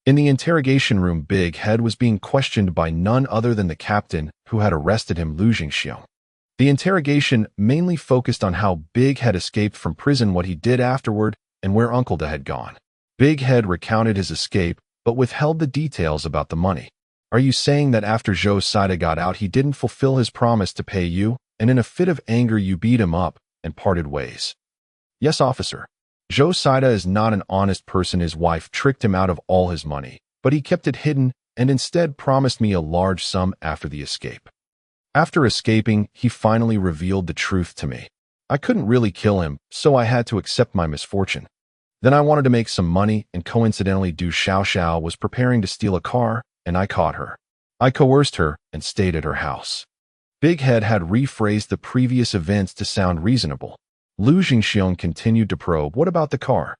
In the interrogation room, Big Head was being questioned by none other than the captain who had arrested him, Lu Jingxiong. The interrogation mainly focused on how Big Head escaped from prison, what he did afterward, and where Uncle Da had gone. Big Head recounted his escape, but withheld the details about the money. "Are you saying that after Zhou Saida got out, he didn't fulfill his promise to pay you, and in a fit of anger you beat him up and parted ways?" "Yes, officer. Zhou Saida is not an honest person. His wife tricked him out of all his money, but he kept it hidden and instead promised me a large sum after the escape. After escaping, he finally revealed the truth to me. I couldn't really kill him, so I had to accept my misfortune. Then I wanted to make some money, and coincidentally Du Xiao was preparing to steal a car, and I caught her. I coerced her and stayed at her house. Big Head had rephrased the previous events to sound reasonable. Lu Jingxiong continued to probe, what about the car?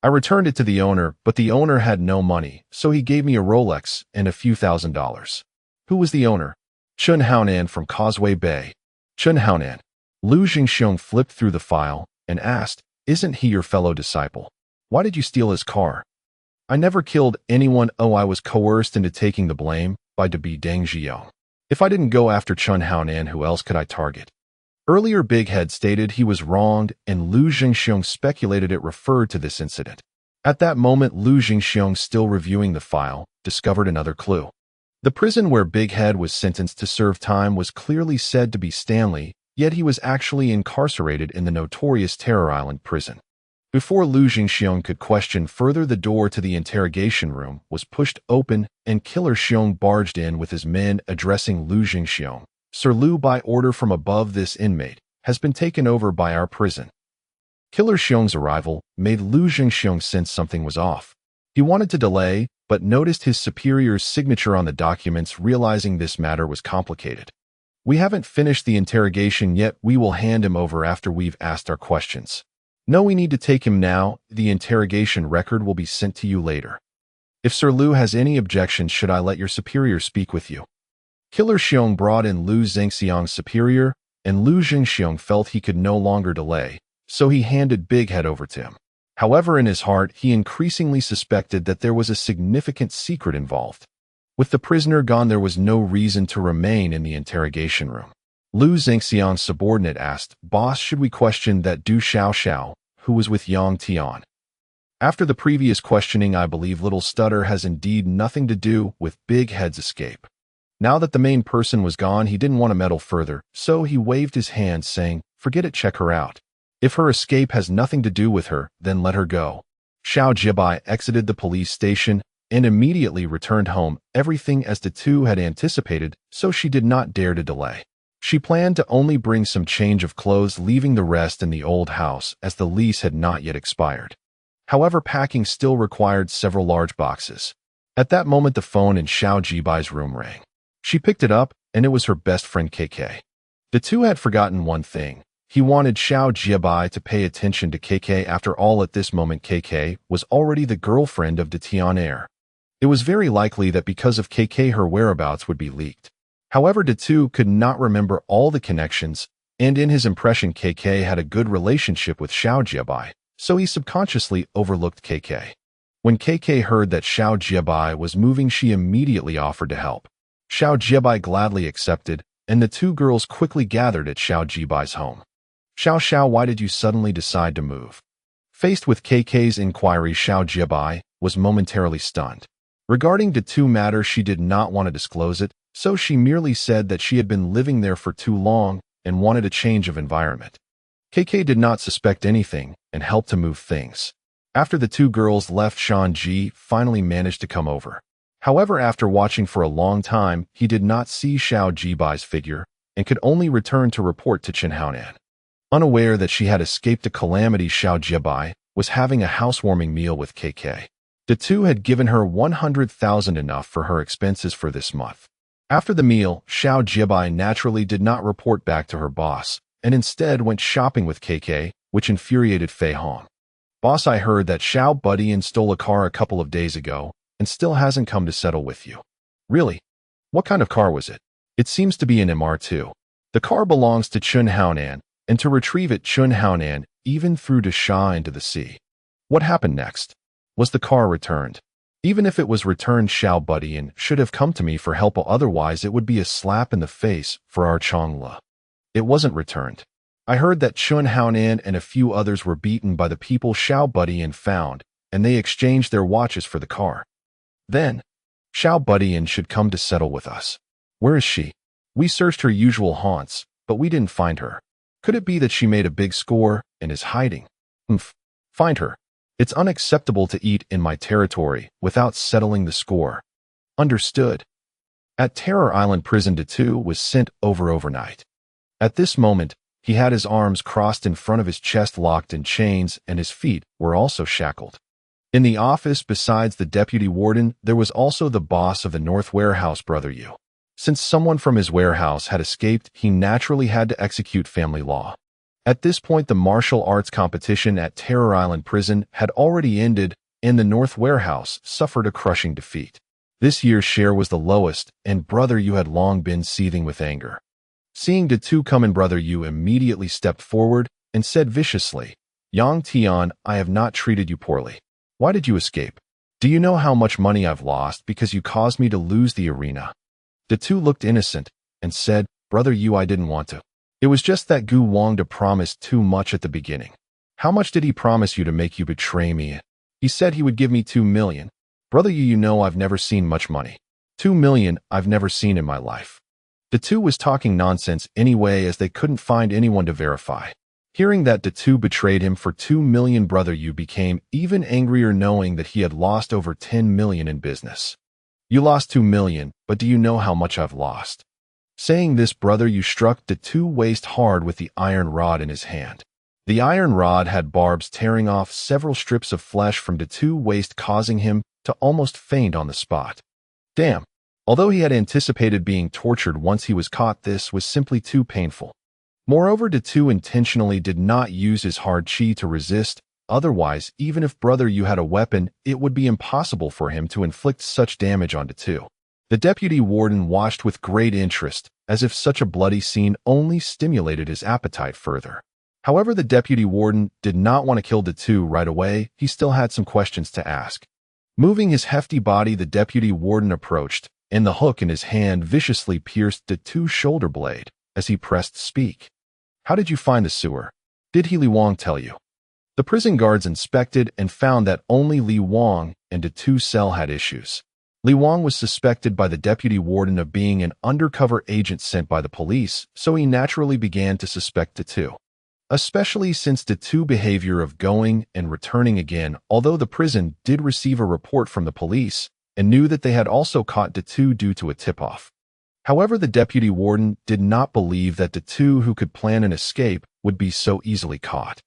I returned it to the owner, but the owner had no money, so he gave me a Rolex and a few $1,000s. Who was the owner? Chun Haonan from Causeway Bay. Chun Haonan. Lu Jingxiong flipped through the file and asked, isn't he your fellow disciple? Why did you steal his car? I never killed anyone. Oh, I was coerced into taking the blame by Debi Dengzhiyong. If I didn't go after Chun Haonan, who else could I target? Earlier, Big Head stated he was wronged, and Lu Jingxiong speculated it referred to this incident. At that moment, Lu Jingxiong, still reviewing the file, discovered another clue. The prison where Big Head was sentenced to serve time was clearly said to be Stanley, yet he was actually incarcerated in the notorious Terror Island prison. Before Lu Jingxiong could question further, the door to the interrogation room was pushed open, and Killer Xiong barged in with his men, addressing Lu Jingxiong. Sir Lu, by order from above, this inmate has been taken over by our prison. Killer Xiong's arrival made Lu Jingxiong sense something was off. He wanted to delay, but noticed his superior's signature on the documents, realizing this matter was complicated. We haven't finished the interrogation yet. We will hand him over after we've asked our questions. No, we need to take him now. The interrogation record will be sent to you later. If Sir Lu has any objections, should I let your superior speak with you? Killer Xiong brought in Lu Zhengxiang's superior, and Lu Jingxiong felt he could no longer delay, so he handed Big Head over to him. However, in his heart, he increasingly suspected that there was a significant secret involved. With the prisoner gone, there was no reason to remain in the interrogation room. Lu Zhengxiang's subordinate asked, Boss, should we question that Du Xiao, who was with Yang Tian? After the previous questioning, I believe Little Stutter has indeed nothing to do with Big Head's escape. Now that the main person was gone, he didn't want to meddle further, so he waved his hand, saying, forget it, check her out. If her escape has nothing to do with her, then let her go. Xiao Jibai exited the police station and immediately returned home, everything as the two had anticipated, so she did not dare to delay. She planned to only bring some change of clothes, leaving the rest in the old house as the lease had not yet expired. However, packing still required several large boxes. At that moment, the phone in Xiao Jibai's room rang. She picked it up, and it was her best friend KK. The two had forgotten one thing. He wanted Xiao Jibai to pay attention to KK. After all, at this moment, KK was already the girlfriend of the Tian. It was very likely that because of KK, her whereabouts would be leaked. However, the two could not remember all the connections, and in his impression, KK had a good relationship with Xiao Jibai, so he subconsciously overlooked KK. When KK heard that Xiao Jibai was moving, she immediately offered to help. Xiao Jibai gladly accepted, and the two girls quickly gathered at Xiao Jibai's home. Xiao, why did you suddenly decide to move? Faced with KK's inquiry, Xiao Jibai was momentarily stunned. Regarding the two matter, she did not want to disclose it, so she merely said that she had been living there for too long and wanted a change of environment. KK did not suspect anything and helped to move things. After the two girls left, Shanji finally managed to come over. However, after watching for a long time, he did not see Xiao Jibai's figure and could only return to report to Chen Haonan. Unaware that she had escaped a calamity, Xiao Jibai was having a housewarming meal with KK. The two had given her 100,000, enough for her expenses for this month. After the meal, Xiao Jibai naturally did not report back to her boss, and instead went shopping with KK, which infuriated Fei Hong. Boss, I heard that Xiao Buddy stole a car a couple of days ago, and still hasn't come to settle with you. Really? What kind of car was it? It seems to be an MR2. The car belongs to Chun Haonan, and to retrieve it, Chun Haonan even threw the Sha into the sea. What happened next? Was the car returned? Even if it was returned, Xiao Buddy should have come to me for help, otherwise it would be a slap in the face for our Chongla. It wasn't returned. I heard that Chun Haonan and a few others were beaten by the people Xiao Buddy found, and they exchanged their watches for the car. Then, Xiao Buddy should come to settle with us. Where is she? We searched her usual haunts, but we didn't find her. Could it be that she made a big score and is hiding? Find her. It's unacceptable to eat in my territory without settling the score. Understood. At Terror Island Prison, Datu was sent over overnight. At this moment, he had his arms crossed in front of his chest locked in chains, and his feet were also shackled. In the office, besides the deputy warden, there was also the boss of the North Warehouse, Brother Yu. Since someone from his warehouse had escaped, he naturally had to execute family law. At this point, the martial arts competition at Terror Island Prison had already ended, and the North Warehouse suffered a crushing defeat. This year's share was the lowest, and Brother Yu had long been seething with anger. Seeing Datu come in, Brother Yu immediately stepped forward and said viciously, "Yang Tian, I have not treated you poorly. Why did you escape? Do you know how much money I've lost because you caused me to lose the arena?" Datu looked innocent and said, "Brother Yu, I didn't want to. It was just that Gu Wangda promised too much at the beginning." "How much did he promise you to make you betray me?" "He said he would give me 2 million. Brother Yu, you know I've never seen much money. 2 million I've never seen in my life." Datu was talking nonsense anyway, as they couldn't find anyone to verify. Hearing that Datu betrayed him for 2 million, Brother Yu became even angrier, knowing that he had lost over 10 million in business. "You lost 2 million, but do you know how much I've lost?" Saying this, Brother Yu struck Datu's waist hard with the iron rod in his hand. The iron rod had barbs tearing off several strips of flesh from Datu's waist, causing him to almost faint on the spot. Damn. Although he had anticipated being tortured once he was caught, this was simply too painful. Moreover, Datu intentionally did not use his hard chi to resist. Otherwise, even if Brother Yu had a weapon, it would be impossible for him to inflict such damage on Datu. The deputy warden watched with great interest, as if such a bloody scene only stimulated his appetite further. However, the deputy warden did not want to kill Datu right away. He still had some questions to ask. Moving his hefty body, the deputy warden approached, and the hook in his hand viciously pierced Datu's shoulder blade as he pressed speak. "How did you find the sewer? Did Li Wang tell you?" The prison guards inspected and found that only Li Wang and Datu's cell had issues. Li Wang was suspected by the deputy warden of being an undercover agent sent by the police, so he naturally began to suspect Datu. Especially since Datu's behavior of going and returning again, although the prison did receive a report from the police and knew that they had also caught Datu due to a tip-off. However, the deputy warden did not believe that Datu, who could plan an escape, would be so easily caught.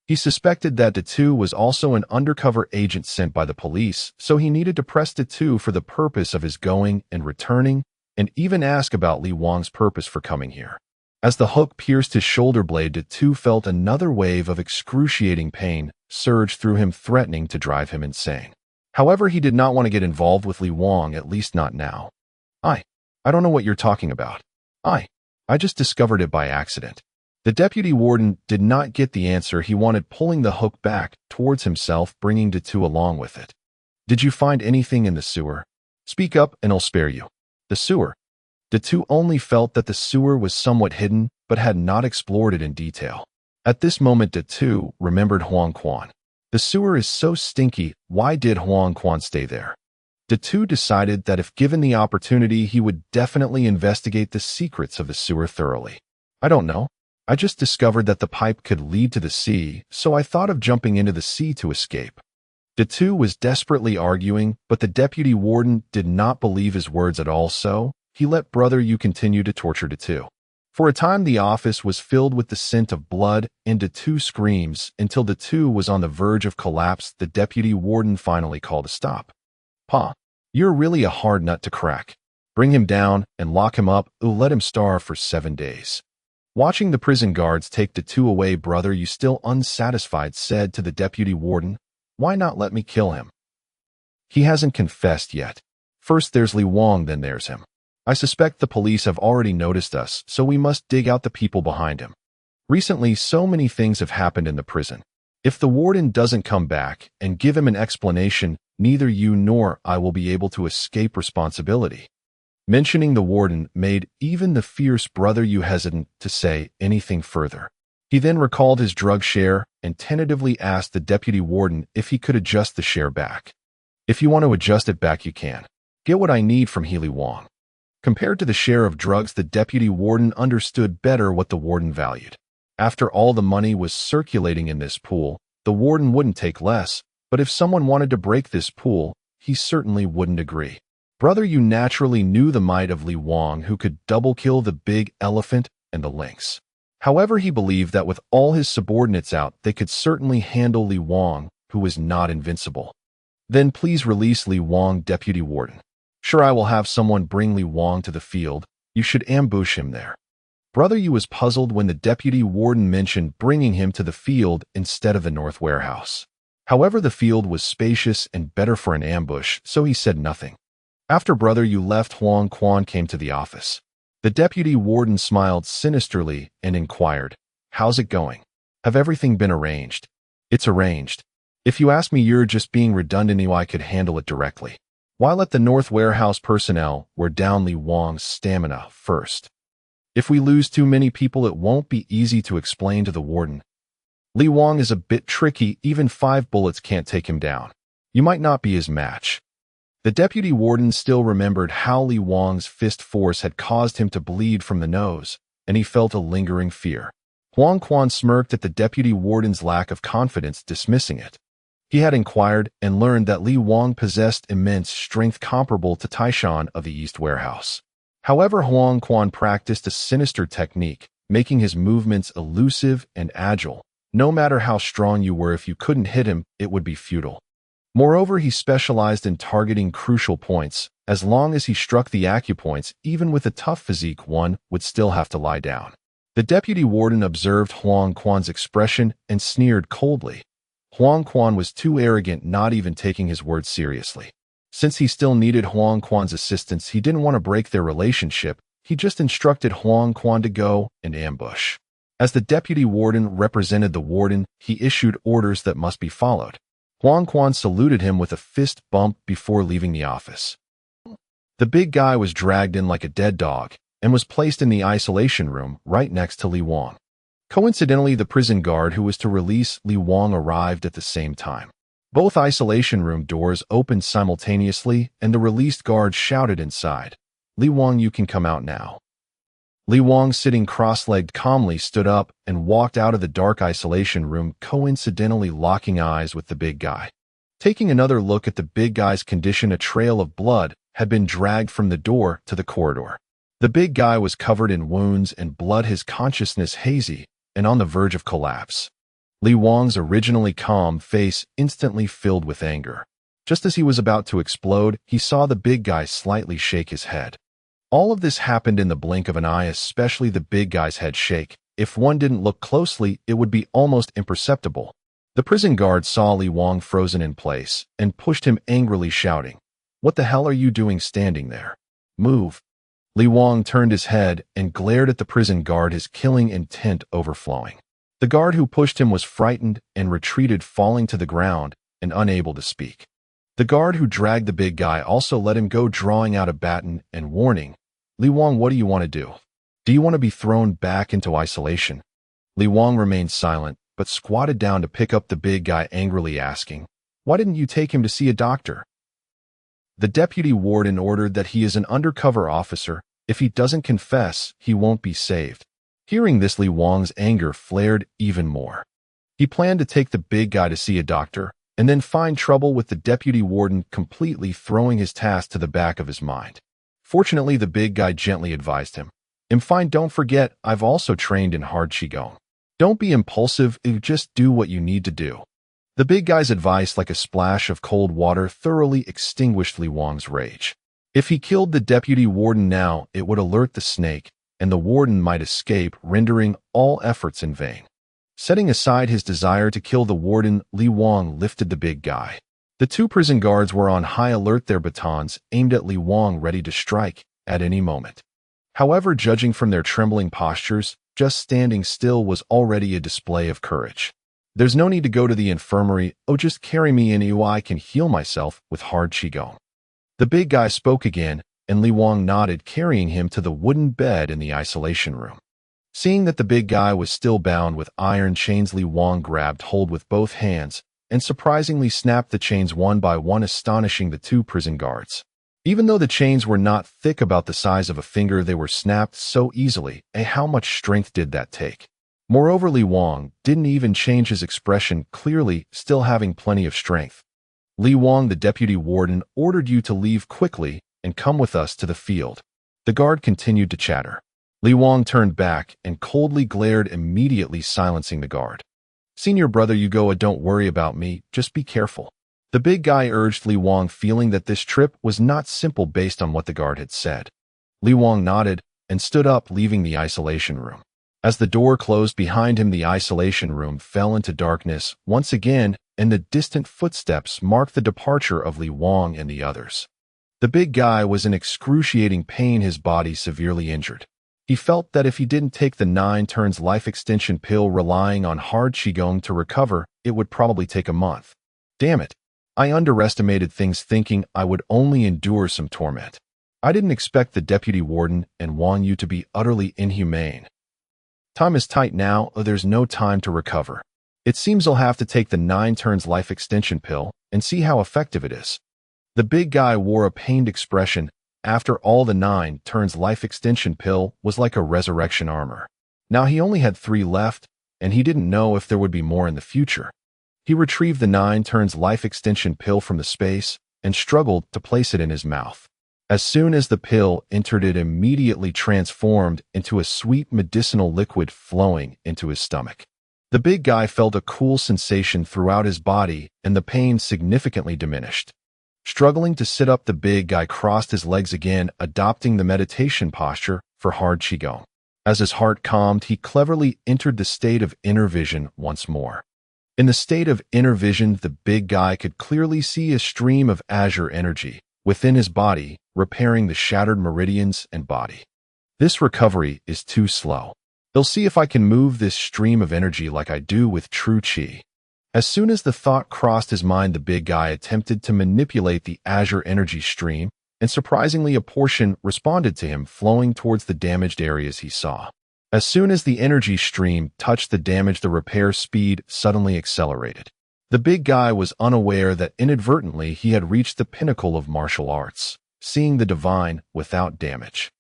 He suspected that Datu was also an undercover agent sent by the police, so he needed to press Datu for the purpose of his going and returning, and even ask about Li Wang's purpose for coming here. As the hook pierced his shoulder blade, Datu felt another wave of excruciating pain surge through him, threatening to drive him insane. However, he did not want to get involved with Li Wang, at least not now. I don't know what you're talking about. I just discovered it by accident." The deputy warden did not get the answer he wanted, pulling the hook back towards himself, bringing Datu along with it. "Did you find anything in the sewer? Speak up and I'll spare you." "The sewer?" Datu only felt that the sewer was somewhat hidden, but had not explored it in detail. At this moment, Datu remembered Huang Quan. The sewer is so stinky, why did Huang Quan stay there? Datu decided that if given the opportunity, he would definitely investigate the secrets of the sewer thoroughly. "I don't know. I just discovered that the pipe could lead to the sea, so I thought of jumping into the sea to escape." Datu was desperately arguing, but the deputy warden did not believe his words at all, so he let Brother Yu continue to torture Datu. For a time, the office was filled with the scent of blood and Datu's screams until Datu was on the verge of collapse. The deputy warden finally called a stop. "Pa, you're really a hard nut to crack. Bring him down and lock him up, or let him starve for 7 days." Watching the prison guards take Datu away, Brother Yu, still unsatisfied, said to the deputy warden, "Why not let me kill him? He hasn't confessed yet. First there's Li Wang, then there's him. I suspect the police have already noticed us, so we must dig out the people behind him. Recently, so many things have happened in the prison. If the warden doesn't come back and give him an explanation, neither you nor I will be able to escape responsibility." Mentioning the warden made even the fierce Brother Yu hesitant to say anything further. He then recalled his drug share and tentatively asked the deputy warden if he could adjust the share back. "If you want to adjust it back, you can. Get what I need from Li Wang." Compared to the share of drugs, the deputy warden understood better what the warden valued. After all the money was circulating in this pool, the warden wouldn't take less, but if someone wanted to break this pool, he certainly wouldn't agree. Brother, you naturally knew the might of Li Wang, who could double-kill the big elephant and the lynx. However, he believed that with all his subordinates out, they could certainly handle Li Wang, who was not invincible. Then please release Li Wang, Deputy Warden. Sure, I will have someone bring Li Wang to the field. You should ambush him there. Brother Yu was puzzled when the Deputy Warden mentioned bringing him to the field instead of the North Warehouse. However, the field was spacious and better for an ambush, so he said nothing. After Brother Yu left, Huang Quan came to the office. The Deputy Warden smiled sinisterly and inquired, "How's it going? Have everything been arranged?" "It's arranged. If you ask me, you're just being redundant. I could handle it directly." While at the North Warehouse, personnel were down Li Wang's stamina first. "If we lose too many people, it won't be easy to explain to the Warden. Li Wang is a bit tricky. Even 5 bullets can't take him down. You might not be his match." The Deputy Warden still remembered how Li Wang's fist force had caused him to bleed from the nose, and he felt a lingering fear. Huang Quan smirked at the Deputy Warden's lack of confidence, dismissing it. He had inquired and learned that Li Wang possessed immense strength comparable to Taishan of the East Warehouse. However, Huang Quan practiced a sinister technique, making his movements elusive and agile. No matter how strong you were, if you couldn't hit him, it would be futile. Moreover, he specialized in targeting crucial points. As long as he struck the acupoints, even with a tough physique, one would still have to lie down. The Deputy Warden observed Huang Quan's expression and sneered coldly. Huang Quan was too arrogant, not even taking his words seriously. Since he still needed Huang Quan's assistance, he didn't want to break their relationship. He just instructed Huang Quan to go and ambush. As the Deputy Warden represented the Warden, he issued orders that must be followed. Huang Quan saluted him with a fist bump before leaving the office. The big guy was dragged in like a dead dog and was placed in the isolation room right next to Li Wang. Coincidentally, the prison guard who was to release Li Wang arrived at the same time. Both isolation room doors opened simultaneously, and the released guard shouted inside, "Li Wang, you can come out now." Li Wang, sitting cross-legged, calmly stood up and walked out of the dark isolation room, coincidentally locking eyes with the big guy. Taking another look at the big guy's condition, a trail of blood had been dragged from the door to the corridor. The big guy was covered in wounds and blood, his consciousness hazy and on the verge of collapse. Li Wang's originally calm face instantly filled with anger. Just as he was about to explode, he saw the big guy slightly shake his head. All of this happened in the blink of an eye, especially the big guy's head shake. If one didn't look closely, it would be almost imperceptible. The prison guard saw Li Wang frozen in place and pushed him angrily, shouting, "What the hell are you doing standing there? Move." Li Wang turned his head and glared at the prison guard, his killing intent overflowing. The guard who pushed him was frightened and retreated, falling to the ground and unable to speak. The guard who dragged the big guy also let him go, drawing out a baton and warning, "Li Wang, what do you want to do? Do you want to be thrown back into isolation?" Li Wang remained silent, but squatted down to pick up the big guy, angrily asking, "Why didn't you take him to see a doctor?" The Deputy Warden ordered that he is an undercover officer. If he doesn't confess, he won't be saved. Hearing this, Li Wang's anger flared even more. He planned to take the big guy to see a doctor and then find trouble with the Deputy Warden, completely throwing his task to the back of his mind. Fortunately, the big guy gently advised him, "I'm fine, don't forget, I've also trained in hard Qigong. Don't be impulsive, just do what you need to do." The big guy's advice, like a splash of cold water, thoroughly extinguished Li Wang's rage. If he killed the Deputy Warden now, it would alert the snake, and the Warden might escape, rendering all efforts in vain. Setting aside his desire to kill the Warden, Li Wang lifted the big guy. The 2 prison guards were on high alert, their batons aimed at Li Wang, ready to strike at any moment. However, judging from their trembling postures, just standing still was already a display of courage. "There's no need to go to the infirmary. Oh, just carry me in. I can heal myself with hard Qigong." The big guy spoke again, and Li Wang nodded, carrying him to the wooden bed in the isolation room. Seeing that the big guy was still bound with iron chains, Li Wang grabbed hold with both hands and surprisingly snapped the chains one by one, astonishing the 2 prison guards. Even though the chains were not thick, about the size of a finger, they were snapped so easily. How much strength did that take? Moreover, Li Wang didn't even change his expression, clearly still having plenty of strength. "Li Wang, the Deputy Warden ordered you to leave quickly. and come with us to the field." The guard continued to chatter. Li Wang turned back and coldly glared, immediately silencing the guard. "Senior brother Yugoa, don't worry about me, just be careful." The big guy urged Li Wang, feeling that this trip was not simple based on what the guard had said. Li Wang nodded and stood up, leaving the isolation room. As the door closed behind him, the isolation room fell into darkness once again, and the distant footsteps marked the departure of Li Wang and the others. The big guy was in excruciating pain, his body severely injured. He felt that if he didn't take the 9 turns life extension pill relying on hard Qigong to recover, it would probably take a month. Damn it. I underestimated things, thinking I would only endure some torment. I didn't expect the deputy warden and Wang Yu to be utterly inhumane. Time is tight now, there's no time to recover. It seems I'll have to take the 9 turns life extension pill and see how effective it is. The big guy wore a pained expression. After all, the 9 turns life extension pill was like a resurrection armor. Now he only had 3 left, and he didn't know if there would be more in the future. He retrieved the 9 turns life extension pill from the space and struggled to place it in his mouth. As soon as the pill entered, it immediately transformed into a sweet medicinal liquid flowing into his stomach. The big guy felt a cool sensation throughout his body, and the pain significantly diminished. Struggling to sit up, the big guy crossed his legs again, adopting the meditation posture for hard Qigong. As his heart calmed, he cleverly entered the state of inner vision once more. In the state of inner vision, the big guy could clearly see a stream of azure energy within his body, repairing the shattered meridians and body. This recovery is too slow. I'll see if I can move this stream of energy like I do with true Qi. As soon as the thought crossed his mind, the big guy attempted to manipulate the azure energy stream, and surprisingly a portion responded to him, flowing towards the damaged areas he saw. As soon as the energy stream touched the damage, the repair speed suddenly accelerated. The big guy was unaware that inadvertently he had reached the pinnacle of martial arts, seeing the divine without damage.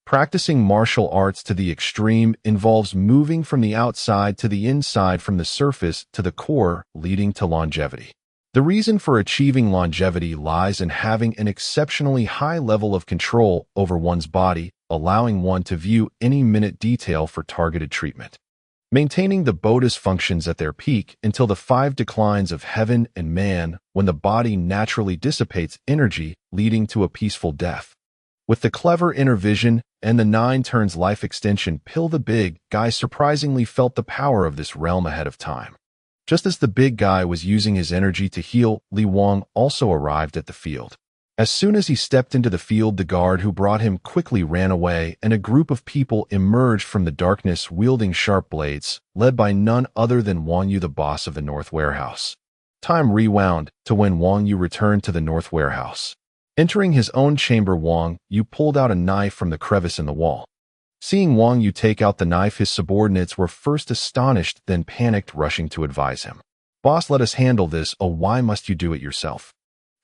Practicing martial arts to the extreme involves moving from the outside to the inside, from the surface to the core, leading to longevity. The reason for achieving longevity lies in having an exceptionally high level of control over one's body, allowing one to view any minute detail for targeted treatment. Maintaining the bodhis functions at their peak until the 5 declines of heaven and man, when the body naturally dissipates energy, leading to a peaceful death. With the clever inner vision and the 9 turns life extension pill, the big guy surprisingly felt the power of this realm ahead of time. Just as the big guy was using his energy to heal, Li Wang also arrived at the field. As soon as he stepped into the field, the guard who brought him quickly ran away, and a group of people emerged from the darkness wielding sharp blades, led by none other than Wang Yu, the boss of the North Warehouse. Time rewound to when Wang Yu returned to the North Warehouse. Entering his own chamber, Wang Yu pulled out a knife from the crevice in the wall. Seeing Wang Yu take out the knife, his subordinates were first astonished, then panicked, rushing to advise him. "Boss, let us handle this. Oh, why must you do it yourself?"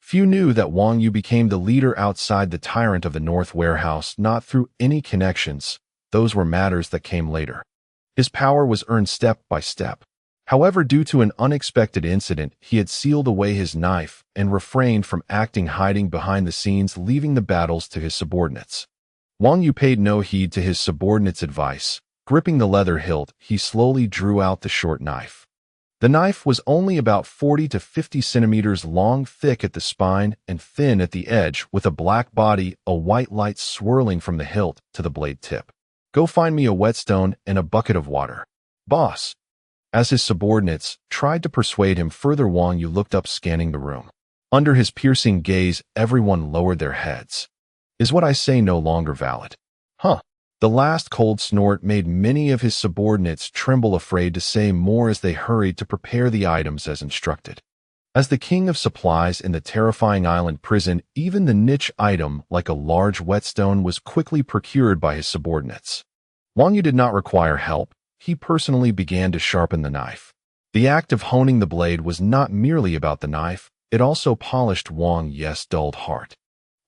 Few knew that Wang Yu became the leader outside the tyrant of the North Warehouse, not through any connections. Those were matters that came later. His power was earned step by step. However, due to an unexpected incident, he had sealed away his knife and refrained from acting, hiding behind the scenes, leaving the battles to his subordinates. Wang Yu paid no heed to his subordinates' advice. Gripping the leather hilt, he slowly drew out the short knife. The knife was only about 40 to 50 centimeters long, thick at the spine and thin at the edge, with a black body, a white light swirling from the hilt to the blade tip. "Go find me a whetstone and a bucket of water, boss." As his subordinates tried to persuade him further, Wang Yu looked up, scanning the room. Under his piercing gaze, everyone lowered their heads. "Is what I say no longer valid?" "Huh." The last cold snort made many of his subordinates tremble, afraid to say more as they hurried to prepare the items as instructed. As the king of supplies in the terrifying island prison, even the niche item like a large whetstone was quickly procured by his subordinates. Wang Yu did not require help. He personally began to sharpen the knife. The act of honing the blade was not merely about the knife, it also polished Wang Yu's dulled heart.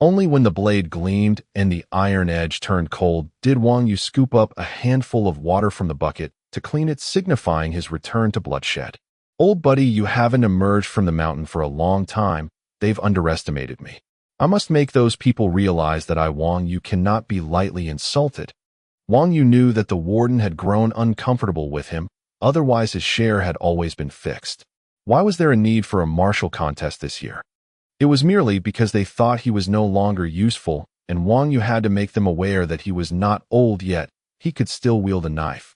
Only when the blade gleamed and the iron edge turned cold did Wang Yu scoop up a handful of water from the bucket to clean it, signifying his return to bloodshed. "Old buddy, you haven't emerged from the mountain for a long time. They've underestimated me." I must make those people realize that Wang Yu cannot be lightly insulted. Wang Yu knew that the warden had grown uncomfortable with him, otherwise his share had always been fixed. Why was there a need for a martial contest this year? It was merely because they thought he was no longer useful, and Wang Yu had to make them aware that he was not old yet, he could still wield a knife.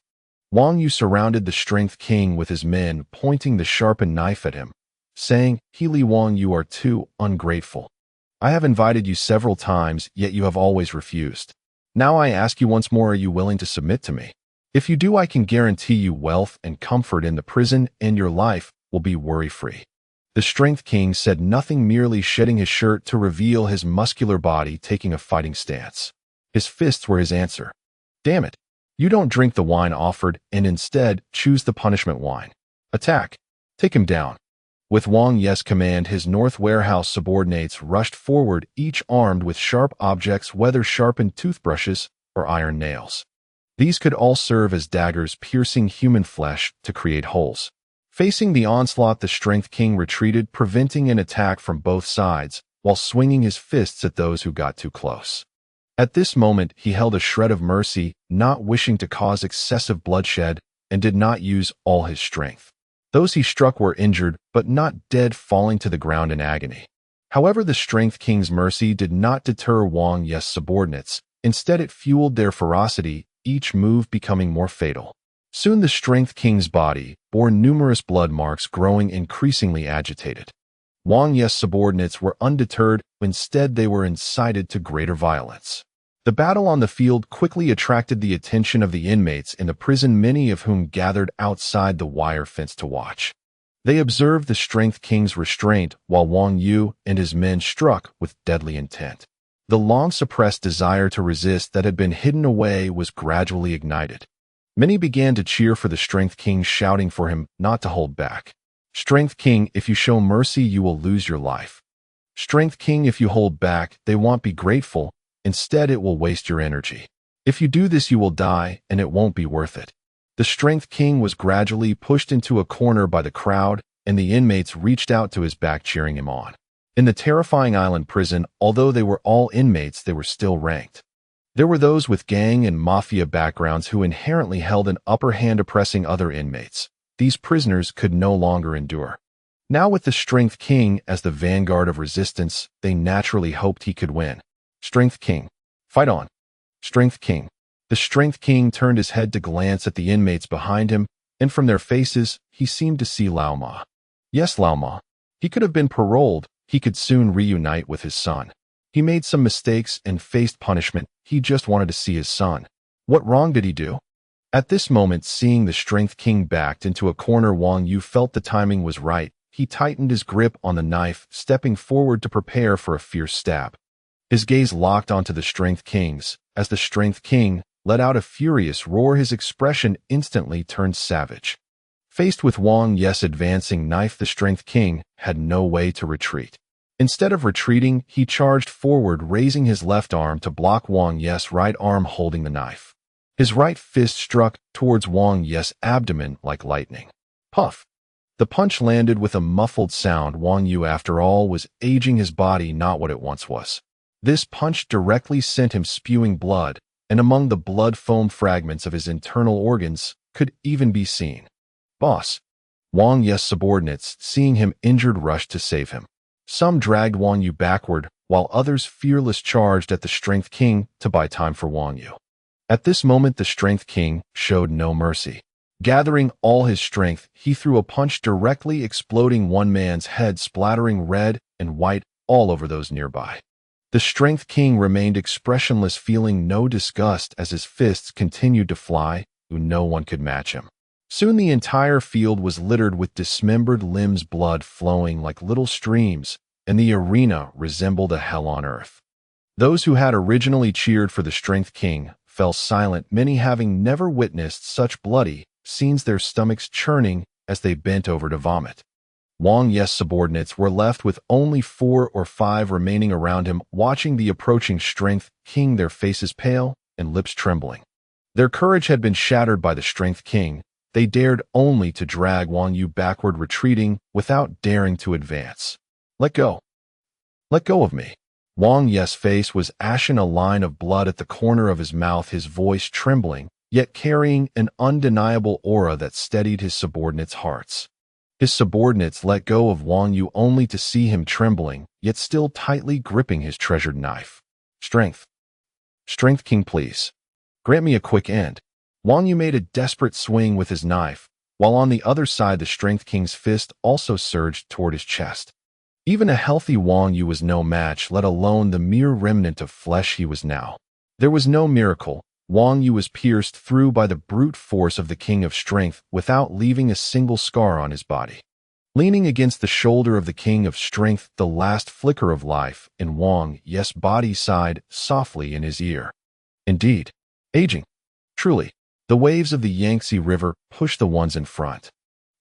Wang Yu surrounded the Strength King with his men, pointing the sharpened knife at him, saying, "Li Wang, you are too ungrateful. I have invited you several times, yet you have always refused. Now I ask you once more, are you willing to submit to me? If you do, I can guarantee you wealth and comfort in the prison, and your life will be worry-free." The Strength King said nothing, merely shedding his shirt to reveal his muscular body, taking a fighting stance. His fists were his answer. "Damn it. You don't drink the wine offered, and instead choose the punishment wine. Attack. Take him down." With Wang Yu's command, his North Warehouse subordinates rushed forward, each armed with sharp objects, whether sharpened toothbrushes or iron nails. These could all serve as daggers, piercing human flesh to create holes. Facing the onslaught, the Strength King retreated, preventing an attack from both sides, while swinging his fists at those who got too close. At this moment, he held a shred of mercy, not wishing to cause excessive bloodshed, and did not use all his strength. Those he struck were injured, but not dead, falling to the ground in agony. However, the Strength King's mercy did not deter Wang Yu's subordinates. Instead, it fueled their ferocity, each move becoming more fatal. Soon the Strength King's body bore numerous blood marks, growing increasingly agitated. Wang Yu's subordinates were undeterred, instead they were incited to greater violence. The battle on the field quickly attracted the attention of the inmates in the prison, many of whom gathered outside the wire fence to watch. They observed the Strength King's restraint while Wang Yu and his men struck with deadly intent. The long-suppressed desire to resist that had been hidden away was gradually ignited. Many began to cheer for the Strength King, shouting for him not to hold back. "Strength King, if you show mercy, you will lose your life. Strength King, if you hold back, they won't be grateful. Instead, it will waste your energy. If you do this, you will die, and it won't be worth it." The Strength King was gradually pushed into a corner by the crowd, and the inmates reached out to his back, cheering him on. In the terrifying island prison, although they were all inmates, they were still ranked. There were those with gang and mafia backgrounds who inherently held an upper hand, oppressing other inmates. These prisoners could no longer endure. Now, with the Strength King as the vanguard of resistance, they naturally hoped he could win. "Strength King, fight on. Strength King." The Strength King turned his head to glance at the inmates behind him, and from their faces, he seemed to see Lao Ma. Yes, Lao Ma. He could have been paroled. He could soon reunite with his son. He made some mistakes and faced punishment. He just wanted to see his son. What wrong did he do? At this moment, seeing the Strength King backed into a corner, Wang Yu felt the timing was right. He tightened his grip on the knife, stepping forward to prepare for a fierce stab. His gaze locked onto the Strength King's. As the Strength King let out a furious roar, his expression instantly turned savage. Faced with Wang Yu's advancing knife, the Strength King had no way to retreat. Instead of retreating, he charged forward, raising his left arm to block Wang Yu's right arm holding the knife. His right fist struck towards Wang Yu's abdomen like lightning. Puff! The punch landed with a muffled sound. Wang Yu, after all, was aging, his body not what it once was. This punch directly sent him spewing blood, and among the blood, foam fragments of his internal organs could even be seen. "Boss!" Wang Yu's subordinates, seeing him injured, rushed to save him. Some dragged Wang Yu backward, while others fearless charged at the Strength King to buy time for Wang Yu. At this moment, the Strength King showed no mercy. Gathering all his strength, he threw a punch directly exploding one man's head, splattering red and white all over those nearby. The Strength King remained expressionless, feeling no disgust as his fists continued to fly, no one could match him. Soon the entire field was littered with dismembered limbs, blood flowing like little streams, and the arena resembled a hell on earth. Those who had originally cheered for the Strength King fell silent, many having never witnessed such bloody scenes, their stomachs churning as they bent over to vomit. Wang Yu's subordinates were left with only 4 or 5 remaining around him, watching the approaching Strength King, their faces pale and lips trembling. Their courage had been shattered by the Strength King. They dared only to drag Wang Yu backward, retreating without daring to advance. "Let go. Let go of me." Wang Ye's face was ashen, a line of blood at the corner of his mouth, his voice trembling, yet carrying an undeniable aura that steadied his subordinates' hearts. His subordinates let go of Wang Yu only to see him trembling, yet still tightly gripping his treasured knife. Strength. Strength, King, please. Grant me a quick end. Wang Yu made a desperate swing with his knife, while on the other side the Strength King's fist also surged toward his chest. Even a healthy Wang Yu was no match, let alone the mere remnant of flesh he was now. There was no miracle. Wang Yu was pierced through by the brute force of the King of Strength without leaving a single scar on his body. Leaning against the shoulder of the King of Strength, the last flicker of life in Wang Ye's body sighed softly in his ear. Indeed, aging. Truly, the waves of the Yangtze River push the ones in front.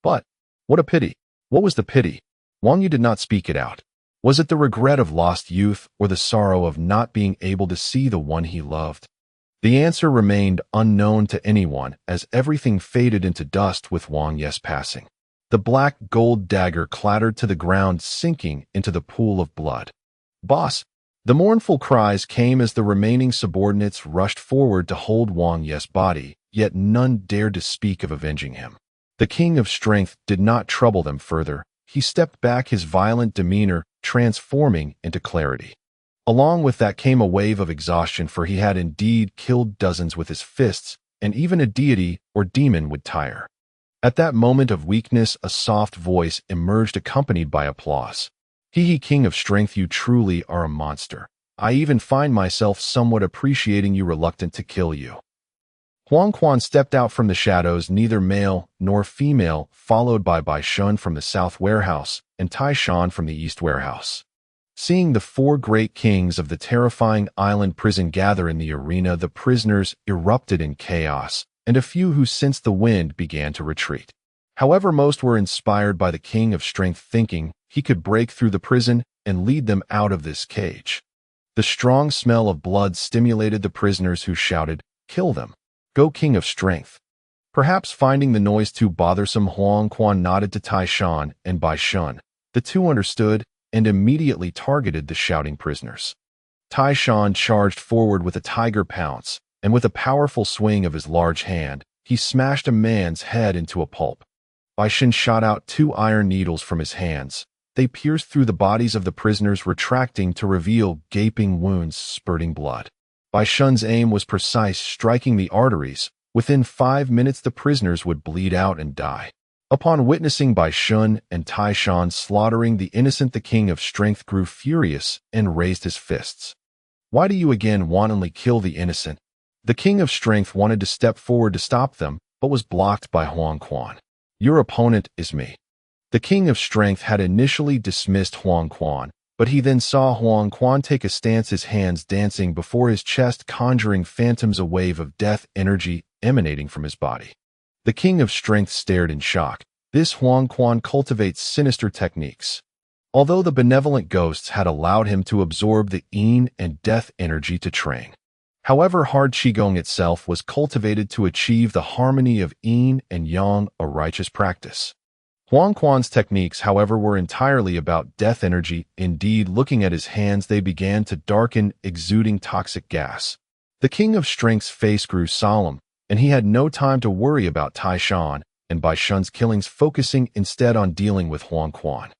But, what a pity. What was the pity? Wang Yu did not speak it out. Was it the regret of lost youth or the sorrow of not being able to see the one he loved? The answer remained unknown to anyone as everything faded into dust with Wang Ye's passing. The black gold dagger clattered to the ground, sinking into the pool of blood. Boss! The mournful cries came as the remaining subordinates rushed forward to hold Wang Ye's body, yet none dared to speak of avenging him. The King of Strength did not trouble them further. He stepped back, his violent demeanor transforming into clarity. Along with that came a wave of exhaustion, for he had indeed killed dozens with his fists, and even a deity or demon would tire. At that moment of weakness, a soft voice emerged, accompanied by applause. He, King of Strength, you truly are a monster. I even find myself somewhat appreciating you, reluctant to kill you. Huang Quan stepped out from the shadows, neither male nor female, followed by Bai Shun from the south warehouse and Tai Shan from the east warehouse. Seeing the four great kings of the terrifying island prison gather in the arena, the prisoners erupted in chaos, and a few who sensed the wind began to retreat. However, most were inspired by the King of Strength, thinking he could break through the prison and lead them out of this cage. The strong smell of blood stimulated the prisoners, who shouted, "Kill them! Go, King of Strength!" Perhaps finding the noise too bothersome, Huang Quan nodded to Tai Shan and Bai Shun. The two understood and immediately targeted the shouting prisoners. Tai Shan charged forward with a tiger pounce, and with a powerful swing of his large hand, he smashed a man's head into a pulp. Bai Shun shot out two iron needles from his hands. They pierced through the bodies of the prisoners, retracting to reveal gaping wounds spurting blood. Bai Shun's aim was precise, striking the arteries. Within 5 minutes, the prisoners would bleed out and die. Upon witnessing Bai Shun and Tai Shan slaughtering the innocent, the King of Strength grew furious and raised his fists. Why do you again wantonly kill the innocent? The King of Strength wanted to step forward to stop them, but was blocked by Huang Quan. Your opponent is me. The King of Strength had initially dismissed Huang Quan, but he then saw Huang Quan take a stance, his hands dancing before his chest, conjuring phantoms, a wave of death energy emanating from his body. The King of Strength stared in shock. This Huang Quan cultivates sinister techniques. Although the benevolent ghosts had allowed him to absorb the yin and death energy to train. However, hard Qigong itself was cultivated to achieve the harmony of yin and yang, a righteous practice. Huang Quan's techniques, however, were entirely about death energy. Indeed, looking at his hands, they began to darken, exuding toxic gas. The King of Strength's face grew solemn, and he had no time to worry about Tai Shan and Bai Shun's killings, focusing instead on dealing with Huang Quan.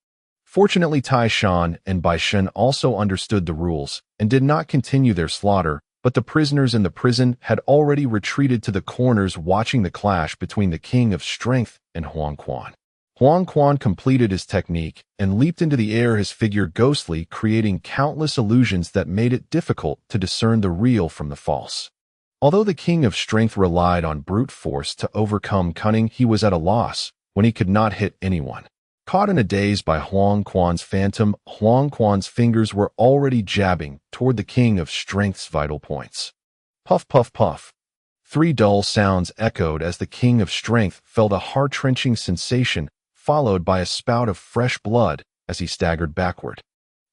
Fortunately, Tai Shan and Bai Shun also understood the rules and did not continue their slaughter, but the prisoners in the prison had already retreated to the corners, watching the clash between the King of Strength and Huang Quan. Huang Quan completed his technique and leaped into the air, his figure ghostly, creating countless illusions that made it difficult to discern the real from the false. Although the King of Strength relied on brute force to overcome cunning, he was at a loss when he could not hit anyone. Caught in a daze by Huang Quan's phantom, Huang Quan's fingers were already jabbing toward the King of Strength's vital points. Puff, puff, puff. 3 dull sounds echoed as the King of Strength felt a heart-wrenching sensation, followed by a spout of fresh blood as he staggered backward.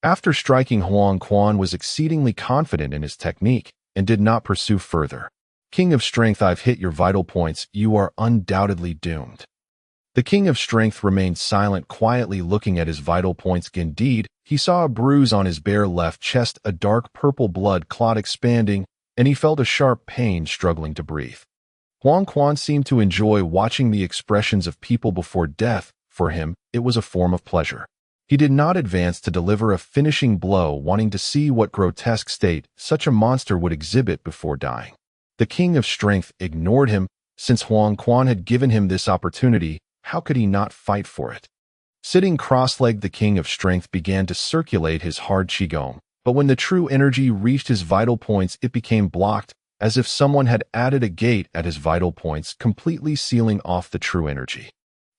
After striking, Huang Quan was exceedingly confident in his technique and did not pursue further. King of Strength, I've hit your vital points. You are undoubtedly doomed. The King of Strength remained silent, quietly looking at his vital points. Indeed, He saw a bruise on his bare left chest, a dark purple blood clot expanding, and he felt a sharp pain struggling to breathe. Huang Quan seemed to enjoy watching the expressions of people before death. For him, it was a form of pleasure. He did not advance to deliver a finishing blow, wanting to see what grotesque state such a monster would exhibit before dying. The King of Strength ignored him. Since Huang Quan had given him this opportunity, how could he not fight for it? Sitting cross-legged, the King of Strength began to circulate his hard Qigong, but when the true energy reached his vital points, it became blocked, as if someone had added a gate at his vital points, completely sealing off the true energy.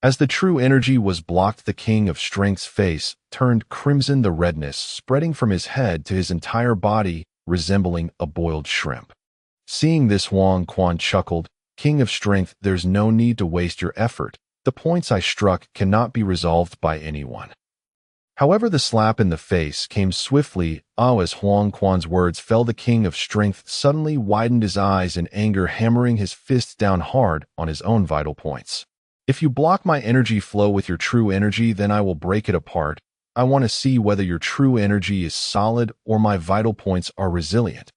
As the true energy was blocked, the King of Strength's face turned crimson, the redness spreading from his head to his entire body, resembling a boiled shrimp. Seeing this, Huang Quan chuckled. King of Strength, there's no need to waste your effort. The points I struck cannot be resolved by anyone. However, the slap in the face came swiftly. As Huang Quan's words fell, the King of Strength suddenly widened his eyes in anger, hammering his fists down hard on his own vital points. If you block my energy flow with your true energy, then I will break it apart. I want to see whether your true energy is solid or my vital points are resilient.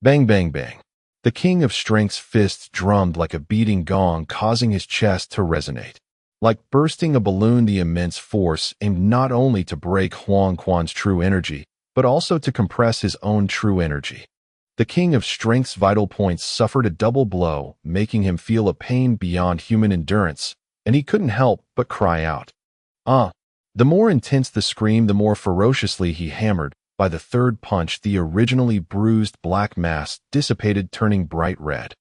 Bang, bang, bang. The King of Strength's fists drummed like a beating gong, causing his chest to resonate. Like bursting a balloon, the immense force aimed not only to break Huang Quan's true energy, but also to compress his own true energy. The King of Strength's vital points suffered a double blow, making him feel a pain beyond human endurance, and he couldn't help but cry out. The more intense the scream, the more ferociously he hammered. By the third punch, the originally bruised black mass dissipated, turning bright red.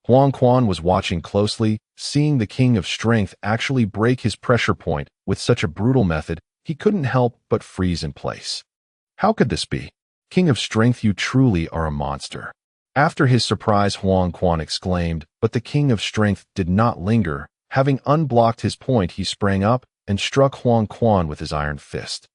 Huang Quan was watching closely. Seeing the King of Strength actually break his pressure point with such a brutal method, he couldn't help but freeze in place. How could this be? King of Strength, you truly are a monster. After his surprise, Huang Quan exclaimed, but the King of Strength did not linger. Having unblocked his point, he sprang up and struck Huang Quan with his iron fist.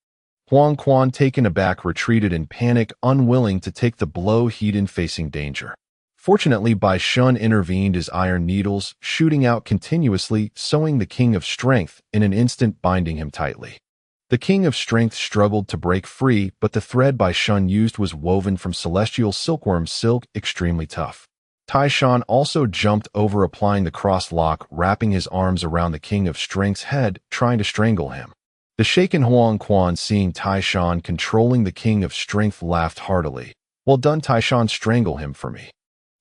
Huang Quan, taken aback, retreated in panic, unwilling to take the blow he'd in, facing danger. Fortunately, Bai Shun intervened, his iron needles shooting out continuously, sewing the King of Strength in an instant, binding him tightly. The King of Strength struggled to break free, but the thread Bai Shun used was woven from celestial silkworm silk, extremely tough. Tai Shan also jumped over, applying the cross lock, wrapping his arms around the King of Strength's head, trying to strangle him. The shaken Huang Quan, seeing Tai Shan controlling the King of Strength, laughed heartily. Well done, Tai Shan, strangle him for me.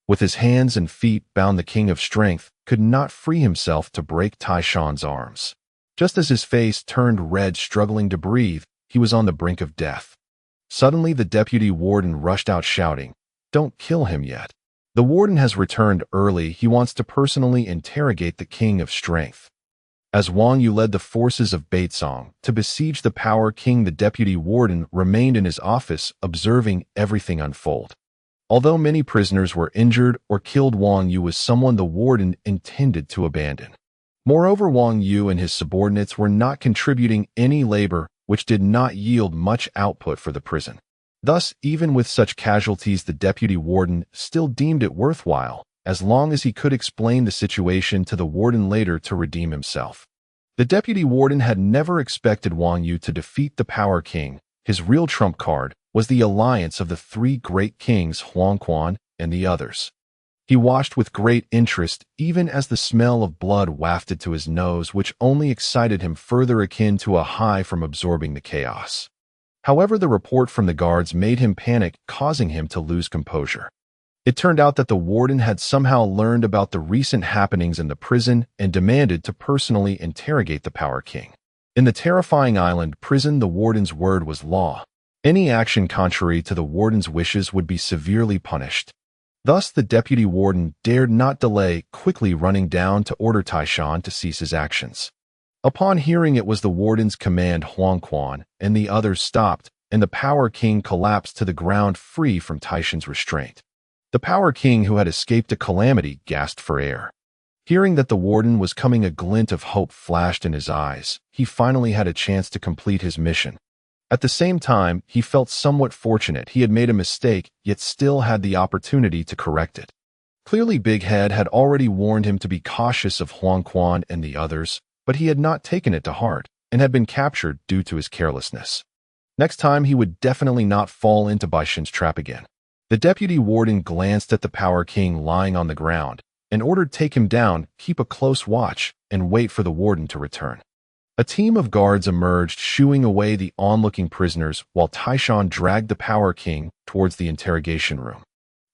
With his hands and feet bound, the King of Strength could not free himself to break Tai Shan's arms. Just as his face turned red, struggling to breathe, he was on the brink of death. Suddenly, the deputy warden rushed out, shouting, "Don't kill him yet. The warden has returned early. He wants to personally interrogate the King of Strength." As Wang Yu led the forces of Baitsong to besiege the Power King, the deputy warden remained in his office, observing everything unfold. Although many prisoners were injured or killed, Wang Yu was someone the warden intended to abandon. Moreover, Wang Yu and his subordinates were not contributing any labor, which did not yield much output for the prison. Thus, even with such casualties, the deputy warden still deemed it worthwhile, as long as he could explain the situation to the warden later to redeem himself. The deputy warden had never expected Wang Yu to defeat the Power King. His real trump card was the alliance of the three great kings, Huang Quan and the others. He watched with great interest, even as the smell of blood wafted to his nose, which only excited him further, akin to a high from absorbing the chaos. However, the report from the guards made him panic, causing him to lose composure. It turned out that the warden had somehow learned about the recent happenings in the prison and demanded to personally interrogate the Power King. In the terrifying island prison, the warden's word was law. Any action contrary to the warden's wishes would be severely punished. Thus, the deputy warden dared not delay, quickly running down to order Tai Shan to cease his actions. Upon hearing it was the warden's command, Huang Quan and the others stopped, and the Power King collapsed to the ground, free from Tai Shan's restraint. The Power King, who had escaped a calamity, gasped for air. Hearing that the warden was coming, a glint of hope flashed in his eyes. He finally had a chance to complete his mission. At the same time, he felt somewhat fortunate. He had made a mistake, yet still had the opportunity to correct it. Clearly, Big Head had already warned him to be cautious of Huang Quan and the others, but he had not taken it to heart and had been captured due to his carelessness. Next time, he would definitely not fall into Baishin's trap again. The deputy warden glanced at the Power King lying on the ground and ordered take him down, keep a close watch, and wait for the warden to return. A team of guards emerged, shooing away the onlooking prisoners while Taishan dragged the Power King towards the interrogation room.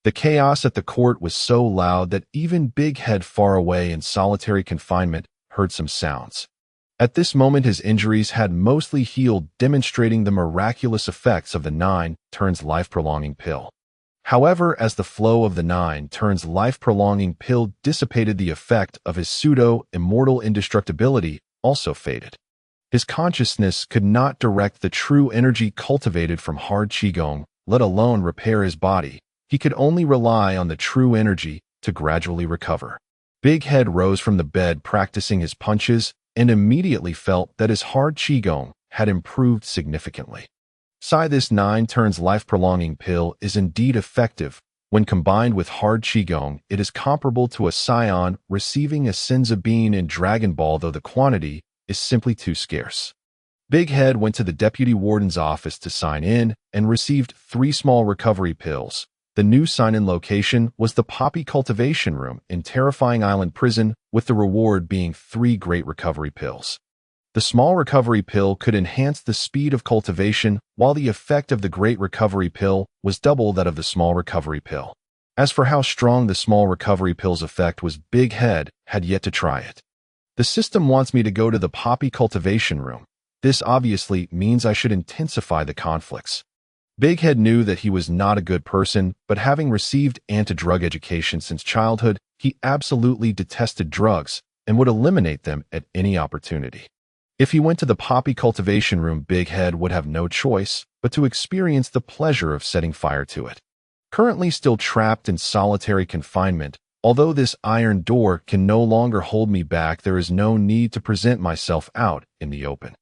The chaos at the court was so loud that even Big Head, far away in solitary confinement, heard some sounds. At this moment, his injuries had mostly healed, demonstrating the miraculous effects of the 9 turns life-prolonging pill. However, as the flow of the 9 turns life-prolonging pill dissipated, the effect of his pseudo-immortal indestructibility also faded. His consciousness could not direct the true energy cultivated from hard Qigong, let alone repair his body. He could only rely on the true energy to gradually recover. Big Head rose from the bed, practicing his punches, and immediately felt that his hard Qigong had improved significantly. This 9 turns life-prolonging pill is indeed effective. When combined with hard Qigong, it is comparable to a scion receiving a Senza bean in Dragon Ball, though the quantity is simply too scarce. Big Head went to the deputy warden's office to sign in and received 3 small recovery pills. The new sign-in location was the Poppy Cultivation Room in Terrifying Island Prison, with the reward being 3 great recovery pills. The small recovery pill could enhance the speed of cultivation, while the effect of the great recovery pill was double that of the small recovery pill. As for how strong the small recovery pill's effect was, Big Head had yet to try it. The system wants me to go to the Poppy Cultivation Room. This obviously means I should intensify the conflicts. Big Head knew that he was not a good person, but having received anti-drug education since childhood, he absolutely detested drugs and would eliminate them at any opportunity. If he went to the Poppy Cultivation Room, Big Head would have no choice but to experience the pleasure of setting fire to it. Currently still trapped in solitary confinement, although this iron door can no longer hold me back, there is no need to present myself out in the open.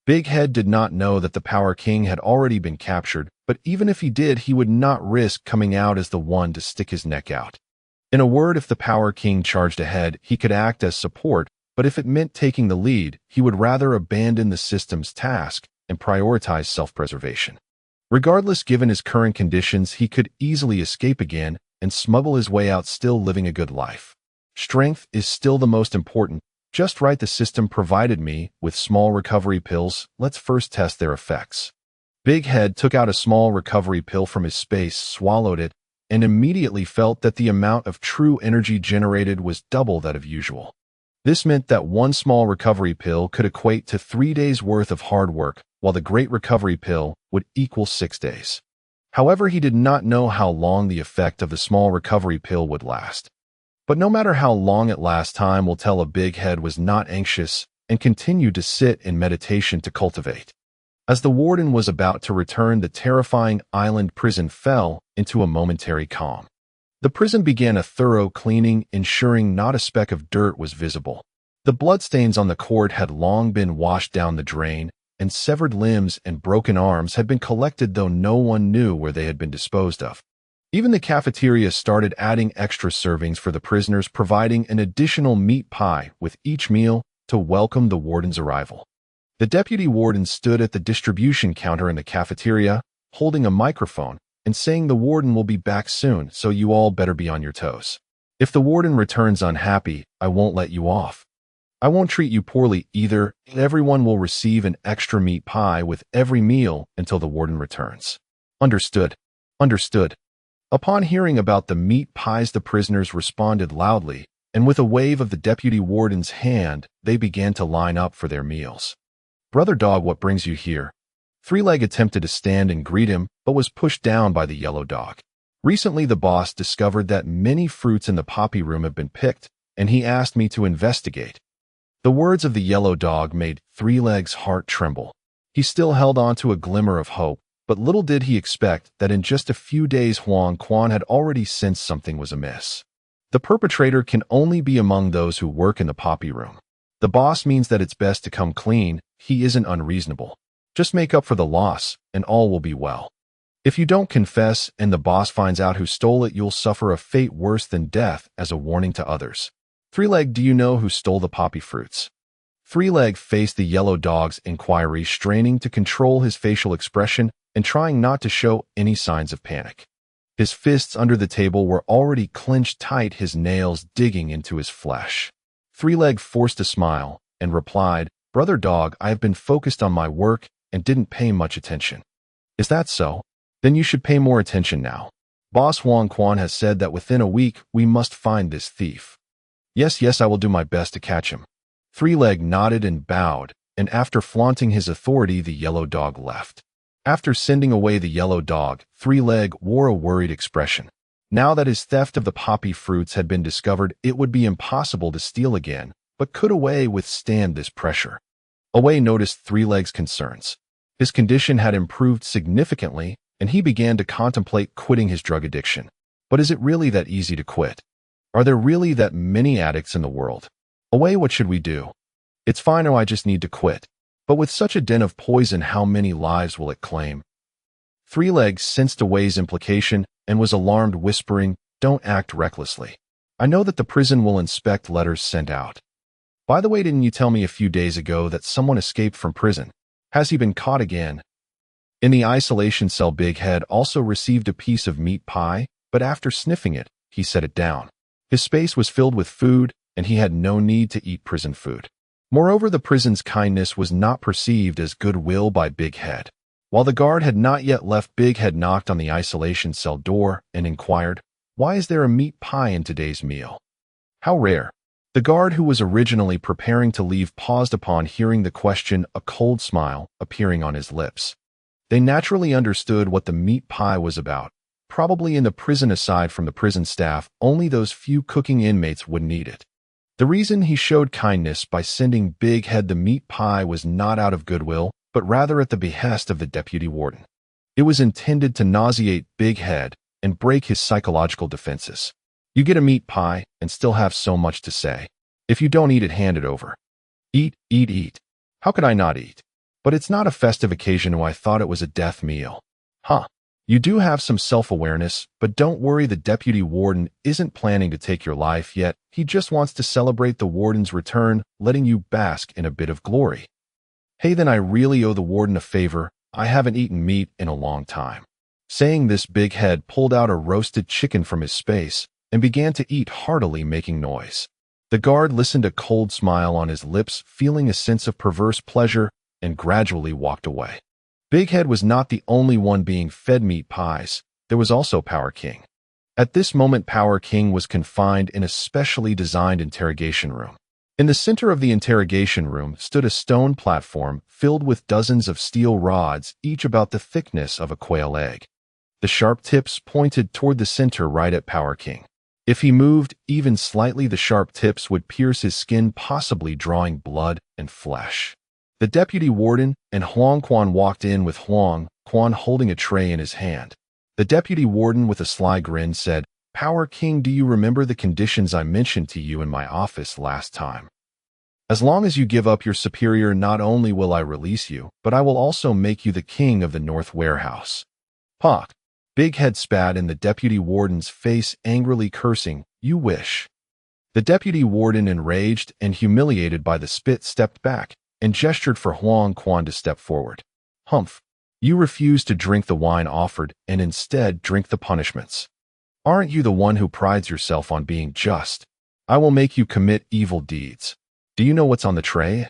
Big Head did not know that the Power King had already been captured, but even if he did, he would not risk coming out as the one to stick his neck out. In a word, if the Power King charged ahead, he could act as support, but if it meant taking the lead, he would rather abandon the system's task and prioritize self-preservation. Regardless, given his current conditions, he could easily escape again and smuggle his way out, still living a good life. Strength is still the most important. Just right, the system provided me with small recovery pills. Let's first test their effects. Big Head took out a small recovery pill from his space, swallowed it, and immediately felt that the amount of true energy generated was double that of usual. This meant that 1 small recovery pill could equate to 3 days' worth of hard work, while the great recovery pill would equal 6 days. However, he did not know how long the effect of the small recovery pill would last. But no matter how long it lasts, time will tell. A Big Head was not anxious and continued to sit in meditation to cultivate. As the warden was about to return, the terrifying island prison fell into a momentary calm. The prison began a thorough cleaning, ensuring not a speck of dirt was visible. The bloodstains on the court had long been washed down the drain, and severed limbs and broken arms had been collected, though no one knew where they had been disposed of. Even the cafeteria started adding extra servings for the prisoners, providing an additional meat pie with each meal to welcome the warden's arrival. The deputy warden stood at the distribution counter in the cafeteria, holding a microphone and saying, "The warden will be back soon, so you all better be on your toes. If the warden returns unhappy, I won't let you off. I won't treat you poorly either. Everyone will receive an extra meat pie with every meal until the warden returns." Understood. Understood. Upon hearing about the meat pies, the prisoners responded loudly, and with a wave of the deputy warden's hand, they began to line up for their meals. "Brother Dog, what brings you here?" Three-Leg attempted to stand and greet him, but was pushed down by the yellow dog. Recently, the boss discovered that many fruits in the poppy room have been picked, and he asked me to investigate. The words of the yellow dog made Three-Leg's heart tremble. He still held on to a glimmer of hope, but little did he expect that in just a few days Huang Quan had already sensed something was amiss. The perpetrator can only be among those who work in the poppy room. The boss means that it's best to come clean. He isn't unreasonable. Just make up for the loss, and all will be well. If you don't confess and the boss finds out who stole it, you'll suffer a fate worse than death as a warning to others. Three-Leg, do you know who stole the poppy fruits? Three-Leg faced the yellow dog's inquiry, straining to control his facial expression and trying not to show any signs of panic. His fists under the table were already clenched tight, his nails digging into his flesh. Three-Leg forced a smile and replied, "Brother Dog, I have been focused on my work and didn't pay much attention." "Is that so? Then you should pay more attention now. Boss Huang Quan has said that within a week we must find this thief." Yes, I will do my best to catch him." Three-Leg nodded and bowed, and after flaunting his authority, the yellow dog left. After sending away the yellow dog, Three-Leg wore a worried expression. Now that his theft of the poppy fruits had been discovered, it would be impossible to steal again, but could Away withstand this pressure? Away noticed Three-Leg's concerns. His condition had improved significantly, and he began to contemplate quitting his drug addiction. But is it really that easy to quit? Are there really that many addicts in the world? Away, what should we do? It's fine, or I just need to quit. But with such a den of poison, how many lives will it claim? Three-Leg sensed Away's implication and was alarmed, whispering, "Don't act recklessly. I know that the prison will inspect letters sent out. By the way, didn't you tell me a few days ago that someone escaped from prison? Has he been caught again?" In the isolation cell, Big Head also received a piece of meat pie, but after sniffing it, he set it down. His space was filled with food, and he had no need to eat prison food. Moreover, the prison's kindness was not perceived as goodwill by Big Head. While the guard had not yet left, Big Head knocked on the isolation cell door and inquired, "Why is there a meat pie in today's meal?" "How rare." The guard, who was originally preparing to leave, paused upon hearing the question, a cold smile appearing on his lips. They naturally understood what the meat pie was about. Probably in the prison, aside from the prison staff, only those few cooking inmates wouldn't eat it. The reason he showed kindness by sending Big Head the meat pie was not out of goodwill, but rather at the behest of the deputy warden. It was intended to nauseate Big Head and break his psychological defenses. You get a meat pie and still have so much to say. If you don't eat it, hand it over. Eat, eat, eat. How could I not eat? But it's not a festive occasion, I thought it was a death meal. Huh. You do have some self-awareness, but don't worry, the deputy warden isn't planning to take your life yet. He just wants to celebrate the warden's return, letting you bask in a bit of glory. Hey, then I really owe the warden a favor. I haven't eaten meat in a long time. Saying this, Big Head pulled out a roasted chicken from his space and began to eat heartily, making noise. The guard listened, a cold smile on his lips, feeling a sense of perverse pleasure, and gradually walked away. Big Head was not the only one being fed meat pies. There was also Power King. At this moment, Power King was confined in a specially designed interrogation room. In the center of the interrogation room stood a stone platform filled with dozens of steel rods, each about the thickness of a quail egg. The sharp tips pointed toward the center, right at Power King. If he moved even slightly, the sharp tips would pierce his skin, possibly drawing blood and flesh. The deputy warden and Huang Quan walked in, with Huang Quan holding a tray in his hand. The deputy warden, with a sly grin, said, "Power King, do you remember the conditions I mentioned to you in my office last time? As long as you give up your superior, not only will I release you, but I will also make you the king of the North Warehouse." Pock. Big Head spat in the deputy warden's face, angrily cursing, "You wish." The deputy warden, enraged and humiliated by the spit, stepped back and gestured for Huang Quan to step forward. "Humph. You refuse to drink the wine offered and instead drink the punishments. Aren't you the one who prides yourself on being just? I will make you commit evil deeds. Do you know what's on the tray?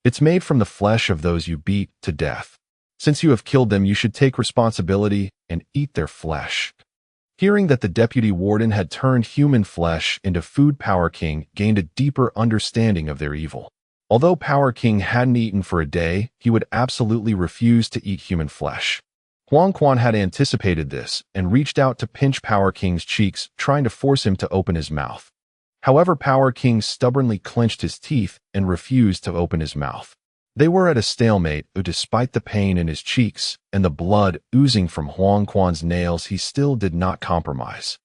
It's made from the flesh of those you beat to death. Since you have killed them, you should take responsibility and eat their flesh." Hearing that the deputy warden had turned human flesh into food, Power King gained a deeper understanding of their evil. Although Power King hadn't eaten for a day, he would absolutely refuse to eat human flesh. Huang Quan had anticipated this and reached out to pinch Power King's cheeks, trying to force him to open his mouth. However, Power King stubbornly clenched his teeth and refused to open his mouth. They were at a stalemate, despite the pain in his cheeks and the blood oozing from Huang Quan's nails, he still did not compromise.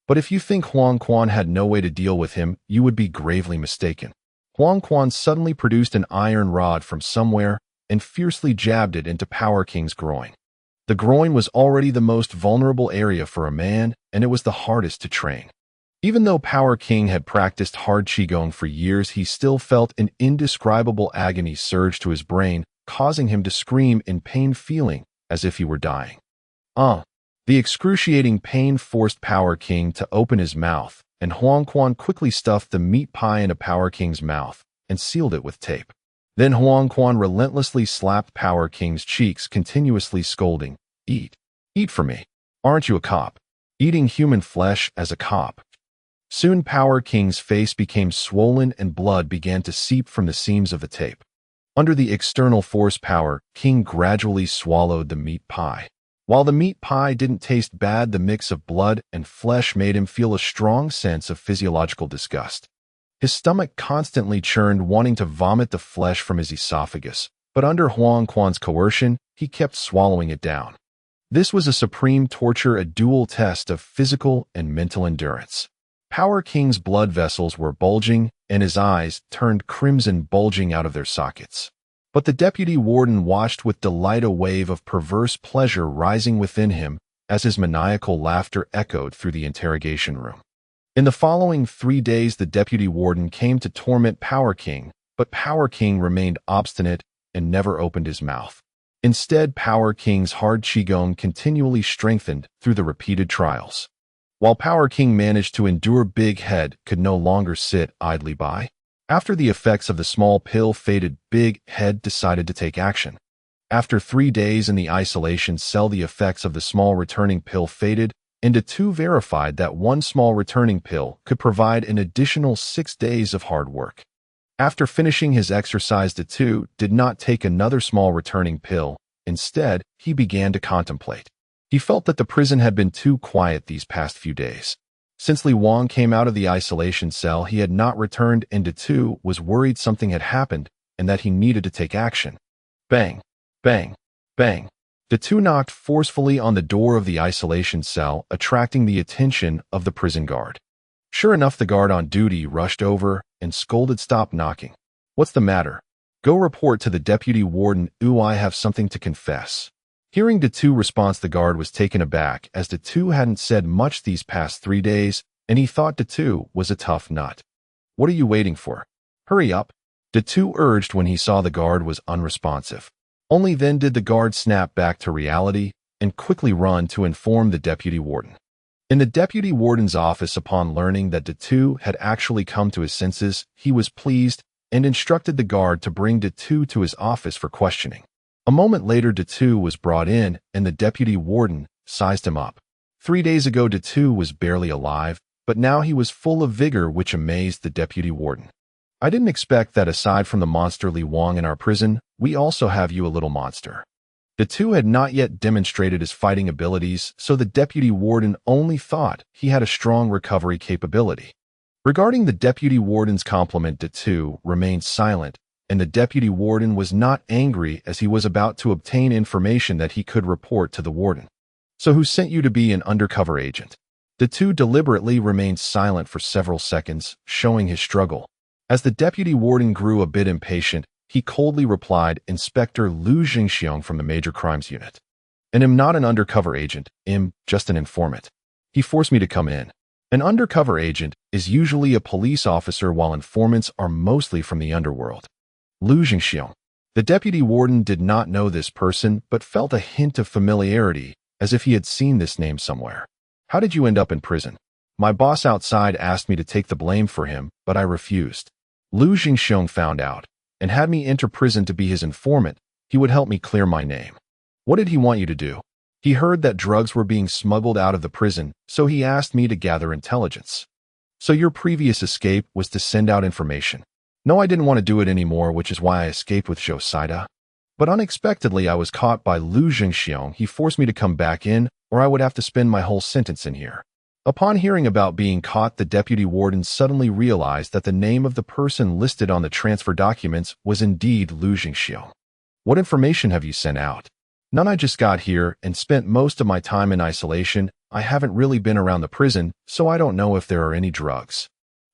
But if you think Huang Quan had no way to deal with him, you would be gravely mistaken. Huang Quan suddenly produced an iron rod from somewhere and fiercely jabbed it into Power King's groin. The groin was already the most vulnerable area for a man, and it was the hardest to train. Even though Power King had practiced hard Qigong for years, he still felt an indescribable agony surge to his brain, causing him to scream in pain, feeling as if he were dying. The excruciating pain forced Power King to open his mouth, and Huang Quan quickly stuffed the meat pie into Power King's mouth and sealed it with tape. Then Huang Quan relentlessly slapped Power King's cheeks, continuously scolding, "Eat. Eat for me. Aren't you a cop? Eating human flesh as a cop." Soon Power King's face became swollen and blood began to seep from the seams of the tape. Under the external force, Power King gradually swallowed the meat pie. While the meat pie didn't taste bad, the mix of blood and flesh made him feel a strong sense of physiological disgust. His stomach constantly churned, wanting to vomit the flesh from his esophagus, but under Huang Quan's coercion, he kept swallowing it down. This was a supreme torture, a dual test of physical and mental endurance. Power King's blood vessels were bulging, and his eyes turned crimson, bulging out of their sockets. But the deputy warden watched with delight, a wave of perverse pleasure rising within him as his maniacal laughter echoed through the interrogation room. In the following 3 days, the deputy warden came to torment Power King, but Power King remained obstinate and never opened his mouth. Instead, Power King's hard Qigong continually strengthened through the repeated trials. While Power King managed to endure, Big Head could no longer sit idly by. After the effects of the small pill faded, Big Head decided to take action. After 3 days in the isolation cell, the effects of the small returning pill faded, and Datu verified that one small returning pill could provide an additional 6 days of hard work. After finishing his exercise, Datu did not take another small returning pill. Instead, he began to contemplate. He felt that the prison had been too quiet these past few days. Since Li Wang came out of the isolation cell, he had not returned, and Datu was worried something had happened and that he needed to take action. Bang! Bang! Bang! Datu knocked forcefully on the door of the isolation cell, attracting the attention of the prison guard. Sure enough, the guard on duty rushed over and scolded, "Stop knocking. What's the matter? Go report to the deputy warden. I have something to confess." Hearing Datu's response, the guard was taken aback, as Datu hadn't said much these past 3 days, and he thought Datu was a tough nut. "What are you waiting for? Hurry up," Datu urged when he saw the guard was unresponsive. Only then did the guard snap back to reality and quickly run to inform the deputy warden. In the deputy warden's office, upon learning that Datu had actually come to his senses, he was pleased and instructed the guard to bring Datu to his office for questioning. A moment later, Datu was brought in, and the deputy warden sized him up. 3 days ago, Datu was barely alive, but now he was full of vigor, which amazed the deputy warden. "I didn't expect that aside from the monster Li Wang in our prison, we also have you, a little monster." Datu had not yet demonstrated his fighting abilities, so the deputy warden only thought he had a strong recovery capability. Regarding the deputy warden's compliment, Datu remained silent, and the deputy warden was not angry, as he was about to obtain information that he could report to the warden. "So who sent you to be an undercover agent?" Datu deliberately remained silent for several seconds, showing his struggle. As the deputy warden grew a bit impatient, he coldly replied, "Inspector Lu Jingxiong from the Major Crimes Unit. And I'm not an undercover agent, I'm just an informant. He forced me to come in." An undercover agent is usually a police officer, while informants are mostly from the underworld. Lu Jingxiong. The deputy warden did not know this person, but felt a hint of familiarity, as if he had seen this name somewhere. "How did you end up in prison?" "My boss outside asked me to take the blame for him, but I refused. Lu Jingxiong found out and had me enter prison to be his informant. He would help me clear my name." "What did he want you to do?" "He heard that drugs were being smuggled out of the prison, so he asked me to gather intelligence." "So your previous escape was to send out information?" "No, I didn't want to do it anymore, which is why I escaped with Josida. But unexpectedly, I was caught by Lu Jingxiong. He forced me to come back in, or I would have to spend my whole sentence in here." Upon hearing about being caught, the deputy warden suddenly realized that the name of the person listed on the transfer documents was indeed Lu Jingxiong. "What information have you sent out?" "None. I just got here and spent most of my time in isolation. I haven't really been around the prison, so I don't know if there are any drugs.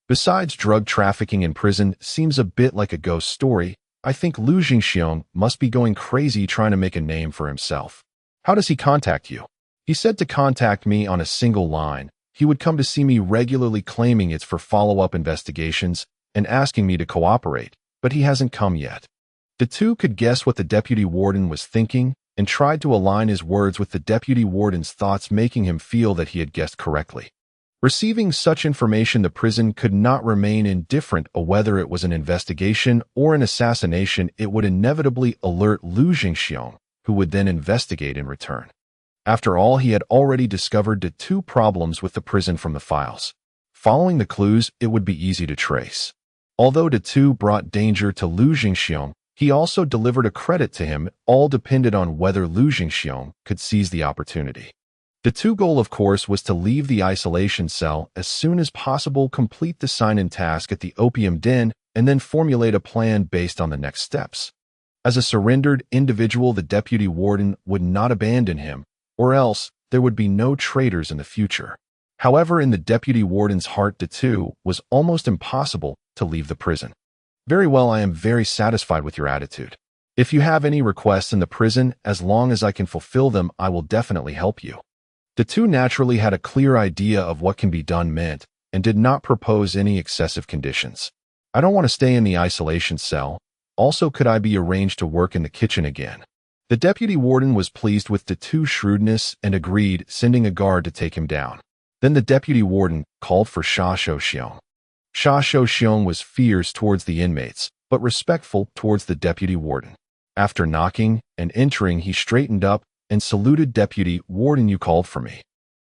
Besides, drug trafficking in prison seems a bit like a ghost story. I think Lu Jingxiong must be going crazy trying to make a name for himself." "How does he contact you?" "He said to contact me on a single line, He would come to see me regularly, claiming it's for follow-up investigations and asking me to cooperate, but he hasn't come yet. The two could guess what the deputy warden was thinking and tried to align his words with the deputy warden's thoughts, making him feel that he had guessed correctly. Receiving such information, the prison could not remain indifferent. Whether it was an investigation or an assassination, it would inevitably alert Lu Jingxiong, who would then investigate in return. After all, he had already discovered the two problems with the prison from the files. Following the clues, it would be easy to trace. Although the two brought danger to Lu Jingxiong, he also delivered a credit to him. All depended on whether Lu Jingxiong could seize the opportunity. The two goal, of course, was to leave the isolation cell as soon as possible, complete the sign-in task at the opium den, and then formulate a plan based on the next steps. As a surrendered individual, the deputy warden would not abandon him, or else there would be no traitors in the future. However, in the deputy warden's heart, the two was almost impossible to leave the prison. Very well, I am very satisfied with your attitude. If you have any requests in the prison, as long as I can fulfill them, I will definitely help you. The two naturally had a clear idea of what can be done meant and did not propose any excessive conditions. I don't want to stay in the isolation cell. Also, could I be arranged to work in the kitchen again? The deputy warden was pleased with the two shrewdness and agreed, sending a guard to take him down. Then the deputy warden called for Sha Shouxiong. Sha Shouxiong was fierce towards the inmates, but respectful towards the deputy warden. After knocking and entering, he straightened up and saluted. Deputy warden, you called for me.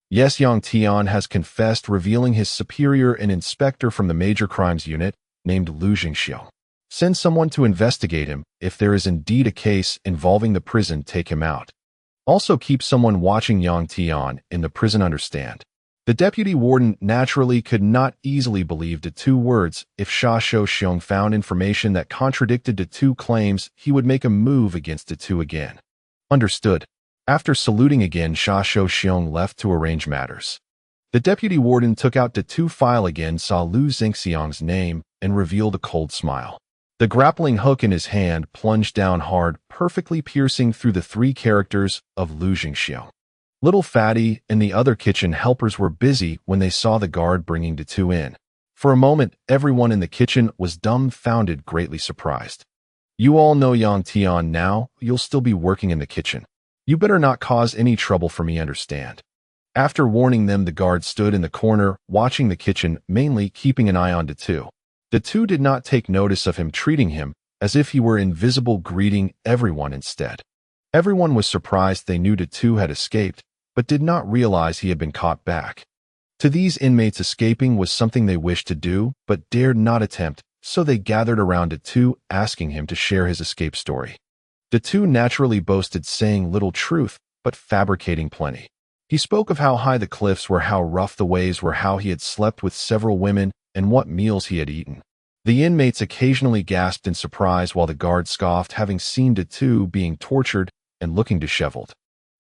Yes, Yang Tian has confessed, revealing his superior, an inspector from the major crimes unit named Lu Jingxiong. Send someone to investigate him. If there is indeed a case involving the prison, take him out. Also keep someone watching Yang Tian in the prison, understand? The deputy warden naturally could not easily believe the two words. If Sha Shouxiong found information that contradicted the two claims, he would make a move against the two again. Understood. After saluting again, Sha Shouxiong left to arrange matters. The deputy warden took out the two file again, saw Lu Jingxiong's name, and revealed a cold smile. The grappling hook in his hand plunged down hard, perfectly piercing through the three characters of Lu Jingxiong. Little Fatty and the other kitchen helpers were busy when they saw the guard bringing the two in. For a moment, everyone in the kitchen was dumbfounded, greatly surprised. You all know Yang Tian now. You'll still be working in the kitchen. You better not cause any trouble for me, understand? After warning them, the guard stood in the corner, watching the kitchen, mainly keeping an eye on the two. The two did not take notice of him, treating him as if he were invisible, greeting everyone instead. Everyone was surprised. They knew the two had escaped, but did not realize he had been caught back. To these inmates, escaping was something they wished to do, but dared not attempt, so they gathered around the two, asking him to share his escape story. The two naturally boasted, saying little truth, but fabricating plenty. He spoke of how high the cliffs were, how rough the waves were, how he had slept with several women, and what meals he had eaten. The inmates occasionally gasped in surprise, while the guard scoffed, having seen the two being tortured and looking disheveled.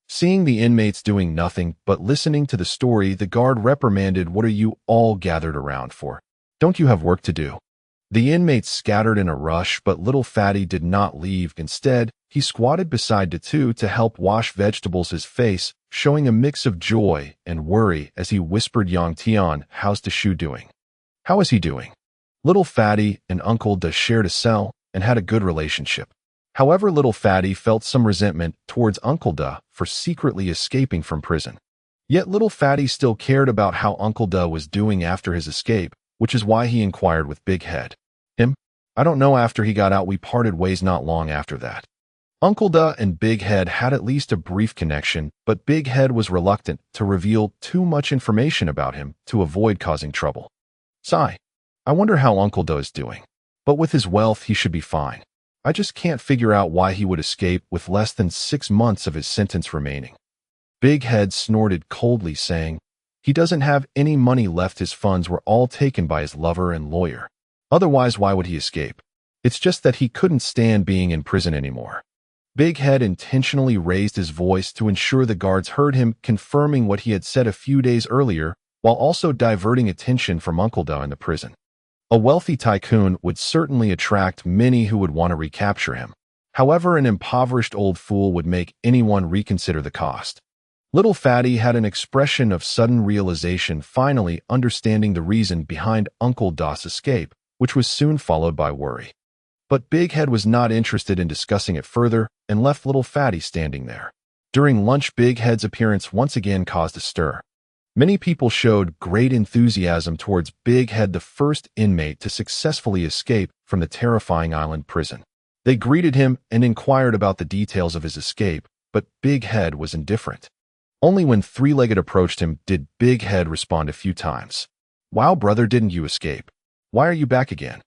Seeing the inmates doing nothing but listening to the story, the guard reprimanded, "What are you all gathered around for? Don't you have work to do?" The inmates scattered in a rush, but little Fatty did not leave. Instead, he squatted beside the two to help wash vegetables, his face showing a mix of joy and worry as he whispered, "Yang Tian, how's the shoe doing? How is he doing?" Little Fatty and Uncle Da shared a cell and had a good relationship. However, little Fatty felt some resentment towards Uncle Da for secretly escaping from prison. Yet little Fatty still cared about how Uncle Da was doing after his escape, which is why he inquired with Big Head. Him? I don't know. After he got out, we parted ways not long after that. Uncle Da and Big Head had at least a brief connection, but Big Head was reluctant to reveal too much information about him to avoid causing trouble. Sigh. I wonder how Uncle Da is doing. But with his wealth, he should be fine. I just can't figure out why he would escape with less than 6 months of his sentence remaining. Big Head snorted coldly, saying, he doesn't have any money left. His funds were all taken by his lover and lawyer. Otherwise, why would he escape? It's just that he couldn't stand being in prison anymore. Big Head intentionally raised his voice to ensure the guards heard him, confirming what he had said a few days earlier, while also diverting attention from Uncle Da in the prison. A wealthy tycoon would certainly attract many who would want to recapture him. However, an impoverished old fool would make anyone reconsider the cost. Little Fatty had an expression of sudden realization, finally understanding the reason behind Uncle Dot's escape, which was soon followed by worry. But Big Head was not interested in discussing it further and left Little Fatty standing there. During lunch, Big Head's appearance once again caused a stir. Many people showed great enthusiasm towards Big Head, the first inmate to successfully escape from the terrifying island prison. They greeted him and inquired about the details of his escape, but Big Head was indifferent. Only when Three-Legged approached him did Big Head respond a few times. "Wow, brother, didn't you escape? Why are you back again?"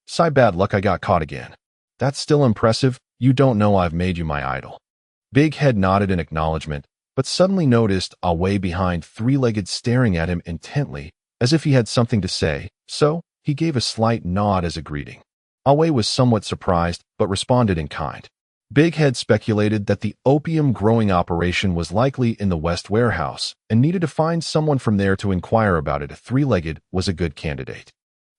"Sigh, bad luck, I got caught again." "That's still impressive. You don't know I've made you my idol." Big Head nodded in acknowledgement, but suddenly noticed Away behind Three-Legged staring at him intently, as if he had something to say, so he gave a slight nod as a greeting. Away was somewhat surprised, but responded in kind. Big Head speculated that the opium-growing operation was likely in the West Warehouse and needed to find someone from there to inquire about it. Three-Legged was a good candidate.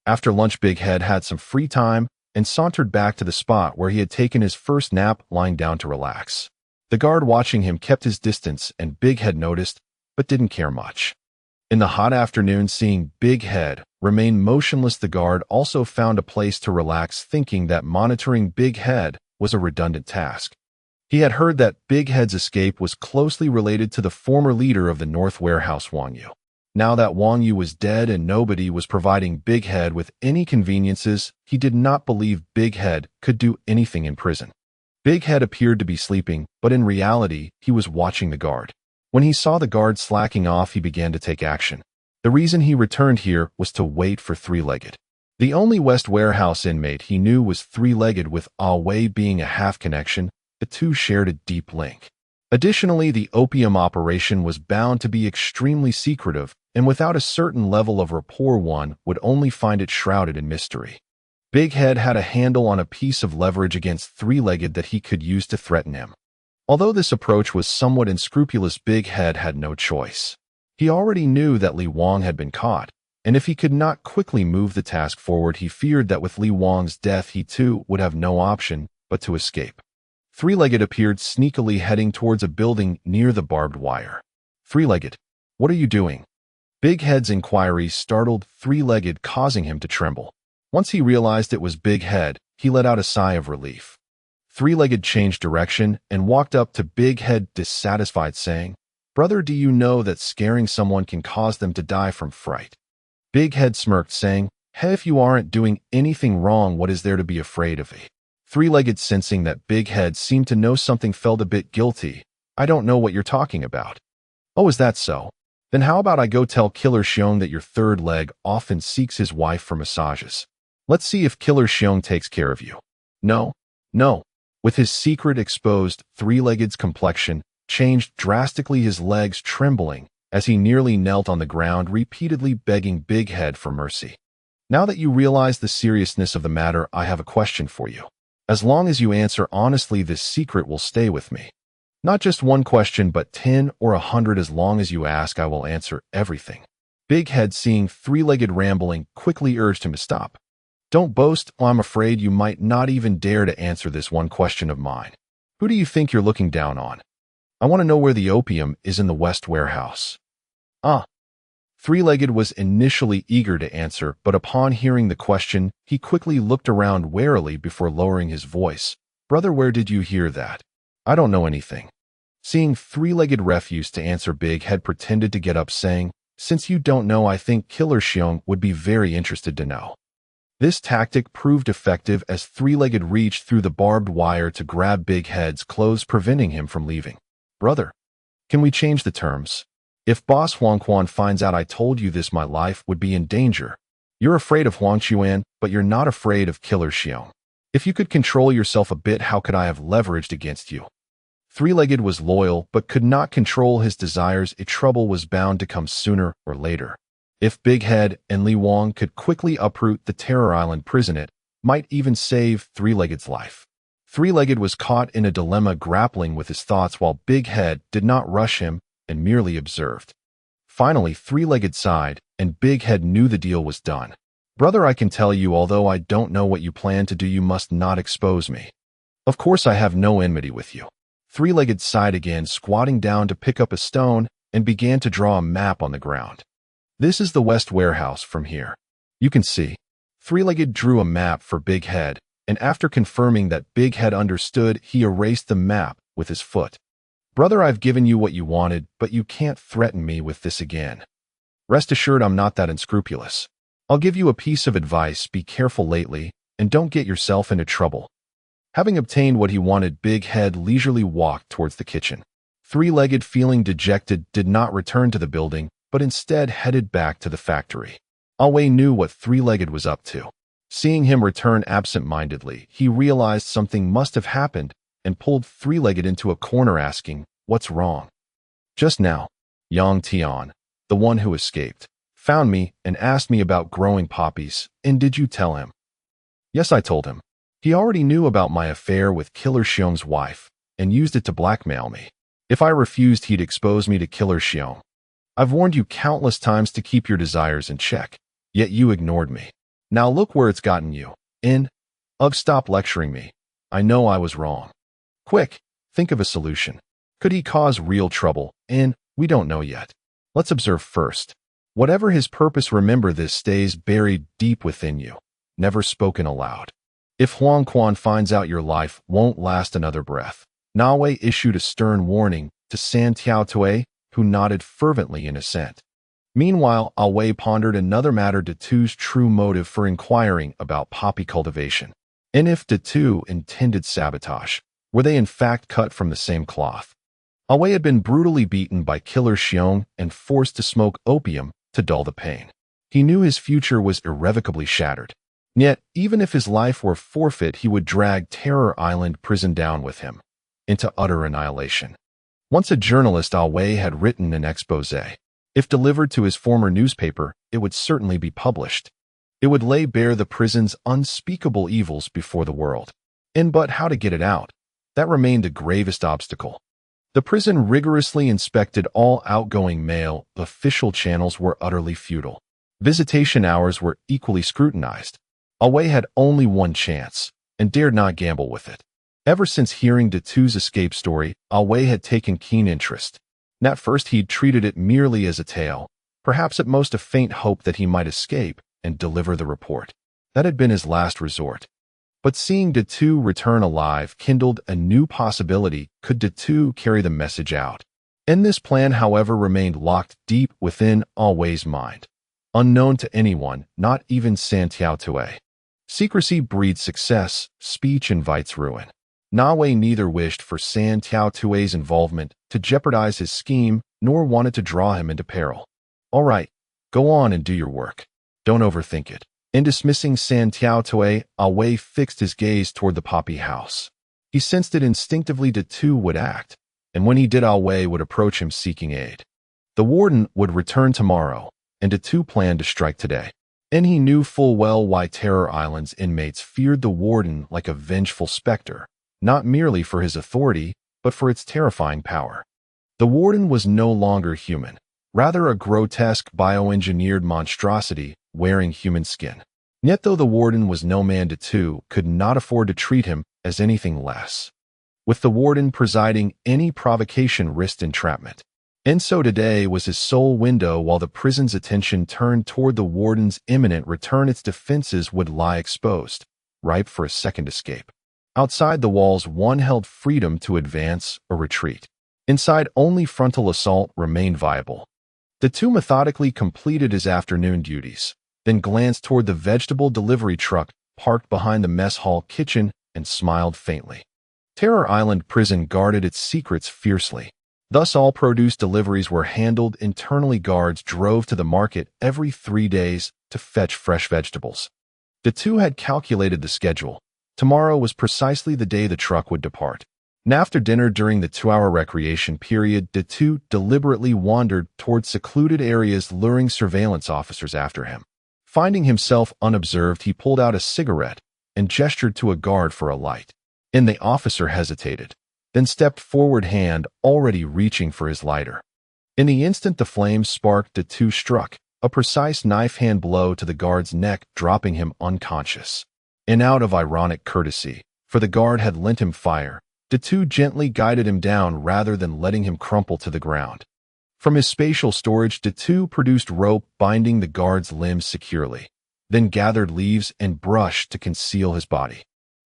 After lunch, Big Head had some free time and sauntered back to the spot where he had taken his first nap, lying down to relax. The guard watching him kept his distance, and Big Head noticed, but didn't care much. In the hot afternoon, seeing Big Head remain motionless, the guard also found a place to relax, thinking that monitoring Big Head was a redundant task. He had heard that Big Head's escape was closely related to the former leader of the North Warehouse, Wang Yu. Now that Wang Yu was dead and nobody was providing Big Head with any conveniences, he did not believe Big Head could do anything in prison. Big Head appeared to be sleeping, but in reality, he was watching the guard. When he saw the guard slacking off, he began to take action. The reason he returned here was to wait for Three-Legged. The only West Warehouse inmate he knew was Three-Legged, with Away being a half-connection. The two shared a deep link. Additionally, the opium operation was bound to be extremely secretive, and without a certain level of rapport, one would only find it shrouded in mystery. Big Head had a handle on a piece of leverage against Three-Legged that he could use to threaten him. Although this approach was somewhat unscrupulous, Big Head had no choice. He already knew that Li Wang had been caught, and if he could not quickly move the task forward, he feared that with Li Wang's death he too would have no option but to escape. Three-Legged appeared sneakily, heading towards a building near the barbed wire. "Three-Legged, what are you doing?" Big Head's inquiry startled Three-Legged, causing him to tremble. Once he realized it was Big Head, he let out a sigh of relief. Three-Legged changed direction and walked up to Big Head, dissatisfied, saying, "Brother, do you know that scaring someone can cause them to die from fright?" Big Head smirked, saying, "Hey, if you aren't doing anything wrong, what is there to be afraid of?" Three-Legged, sensing that Big Head seemed to know something, felt a bit guilty. "I don't know what you're talking about." "Oh, is that so? Then how about I go tell Killer Xiong that your third leg often seeks his wife for massages? Let's see if Killer Xiong takes care of you." "No, no." With his secret exposed, Three-Legged's complexion changed drastically, his legs trembling as he nearly knelt on the ground, repeatedly begging Big Head for mercy. "Now that you realize the seriousness of the matter, I have a question for you. As long as you answer honestly, this secret will stay with me. Not just one question, but 10 or 100. As long as you ask, I will answer everything." Big Head, seeing Three-Legged rambling, quickly urged him to stop. "Don't boast. I'm afraid you might not even dare to answer this one question of mine. Who do you think you're looking down on?" "I want to know where the opium is in the West Warehouse." "Ah." Three-Legged was initially eager to answer, but upon hearing the question, he quickly looked around warily before lowering his voice. "Brother, where did you hear that?" "I don't know anything." Seeing Three-Legged refused to answer, Big Head pretended to get up, saying, "Since you don't know, I think Killer Xiong would be very interested to know." This tactic proved effective as Three-Legged reached through the barbed wire to grab Big Head's clothes, preventing him from leaving. "Brother, can we change the terms? If Boss Huang Quan finds out I told you this, my life would be in danger. You're afraid of Huang Chuan, but you're not afraid of Killer Xiong. If you could control yourself a bit, how could I have leveraged against you?" Three-Legged was loyal, but could not control his desires. Trouble was bound to come sooner or later. If Big Head and Li Wang could quickly uproot the Terror Island prison, it might even save Three-Legged's life. Three-Legged was caught in a dilemma, grappling with his thoughts, while Big Head did not rush him and merely observed. Finally, Three-Legged sighed, and Big Head knew the deal was done. "Brother, I can tell you, although I don't know what you plan to do, you must not expose me." "Of course I have no enmity with you." Three-legged sighed again, squatting down to pick up a stone, and began to draw a map on the ground. This is the West Warehouse from here. You can see. Three-legged drew a map for Big Head, and after confirming that Big Head understood, he erased the map with his foot. Brother, I've given you what you wanted, but you can't threaten me with this again. Rest assured I'm not that unscrupulous. I'll give you a piece of advice: be careful lately, and don't get yourself into trouble. Having obtained what he wanted, Big Head leisurely walked towards the kitchen. Three-legged, feeling dejected, did not return to the building, but instead headed back to the factory. Away knew what Three-legged was up to. Seeing him return absent-mindedly, he realized something must have happened and pulled Three-legged into a corner, asking, "What's wrong?" "Just now, Yang Tian, the one who escaped, found me and asked me about growing poppies, and did you tell him?" "Yes, I told him. He already knew about my affair with Killer Xiong's wife and used it to blackmail me. If I refused, he'd expose me to Killer Xiong. I've warned you countless times to keep your desires in check, yet you ignored me. Now look where it's gotten you. Ugh, stop lecturing me. I know I was wrong. Quick, think of a solution. Could he cause real trouble? We don't know yet. Let's observe first. Whatever his purpose, remember this stays buried deep within you, never spoken aloud. If Huang Quan finds out, your life won't last another breath." Nahui issued a stern warning to San Tiao Tue, who nodded fervently in assent. Meanwhile, Awei pondered another matter: Datu's true motive for inquiring about poppy cultivation. And if Datu intended sabotage, were they in fact cut from the same cloth? Awei had been brutally beaten by Killer Xiong and forced to smoke opium to dull the pain. He knew his future was irrevocably shattered. Yet, even if his life were forfeit, he would drag Terror Island prison down with him, into utter annihilation. Once a journalist, Awei had written an exposé. If delivered to his former newspaper, it would certainly be published. It would lay bare the prison's unspeakable evils before the world. But how to get it out? That remained the gravest obstacle. The prison rigorously inspected all outgoing mail. Official channels were utterly futile. Visitation hours were equally scrutinized. Awei had only one chance, and dared not gamble with it. Ever since hearing Datu's escape story, Awei had taken keen interest. At first he'd treated it merely as a tale, perhaps at most a faint hope that he might escape and deliver the report. That had been his last resort. But seeing Datu return alive kindled a new possibility: could Datu carry the message out? And this plan, however, remained locked deep within Awei's mind, unknown to anyone, not even San Tiao Tue. Secrecy breeds success, speech invites ruin. Nahui neither wished for San Tiao Tue's involvement to jeopardize his scheme, nor wanted to draw him into peril. "All right, go on and do your work. Don't overthink it." In dismissing San Tiao Tue, Awei fixed his gaze toward the poppy house. He sensed it instinctively. Datu would act, and when he did, Awei would approach him seeking aid. The warden would return tomorrow, and Datu planned to strike today. And he knew full well why Terror Island's inmates feared the warden like a vengeful specter, not merely for his authority, but for its terrifying power. The warden was no longer human, rather a grotesque bioengineered monstrosity wearing human skin. Yet though the warden was no man, Datu could not afford to treat him as anything less. With the warden presiding, any provocation risked entrapment. And so today was his sole window. While the prison's attention turned toward the warden's imminent return, its defenses would lie exposed, ripe for a second escape. Outside the walls, one held freedom to advance or retreat. Inside, only frontal assault remained viable. Datu methodically completed his afternoon duties, then glanced toward the vegetable delivery truck parked behind the mess hall kitchen and smiled faintly. Terror Island prison guarded its secrets fiercely. Thus all produce deliveries were handled internally. Guards drove to the market every 3 days to fetch fresh vegetables. Datu had calculated the schedule. Tomorrow was precisely the day the truck would depart. And after dinner, during the 2-hour recreation period, Datu deliberately wandered toward secluded areas, luring surveillance officers after him. Finding himself unobserved, he pulled out a cigarette and gestured to a guard for a light. And the officer hesitated, then stepped forward, hand already reaching for his lighter. In the instant the flames sparked, Datu struck a precise knife-hand blow to the guard's neck, dropping him unconscious. And out of ironic courtesy, for the guard had lent him fire, Datu gently guided him down rather than letting him crumple to the ground. From his spatial storage, Datu produced rope binding the guard's limbs securely, then gathered leaves and brush to conceal his body.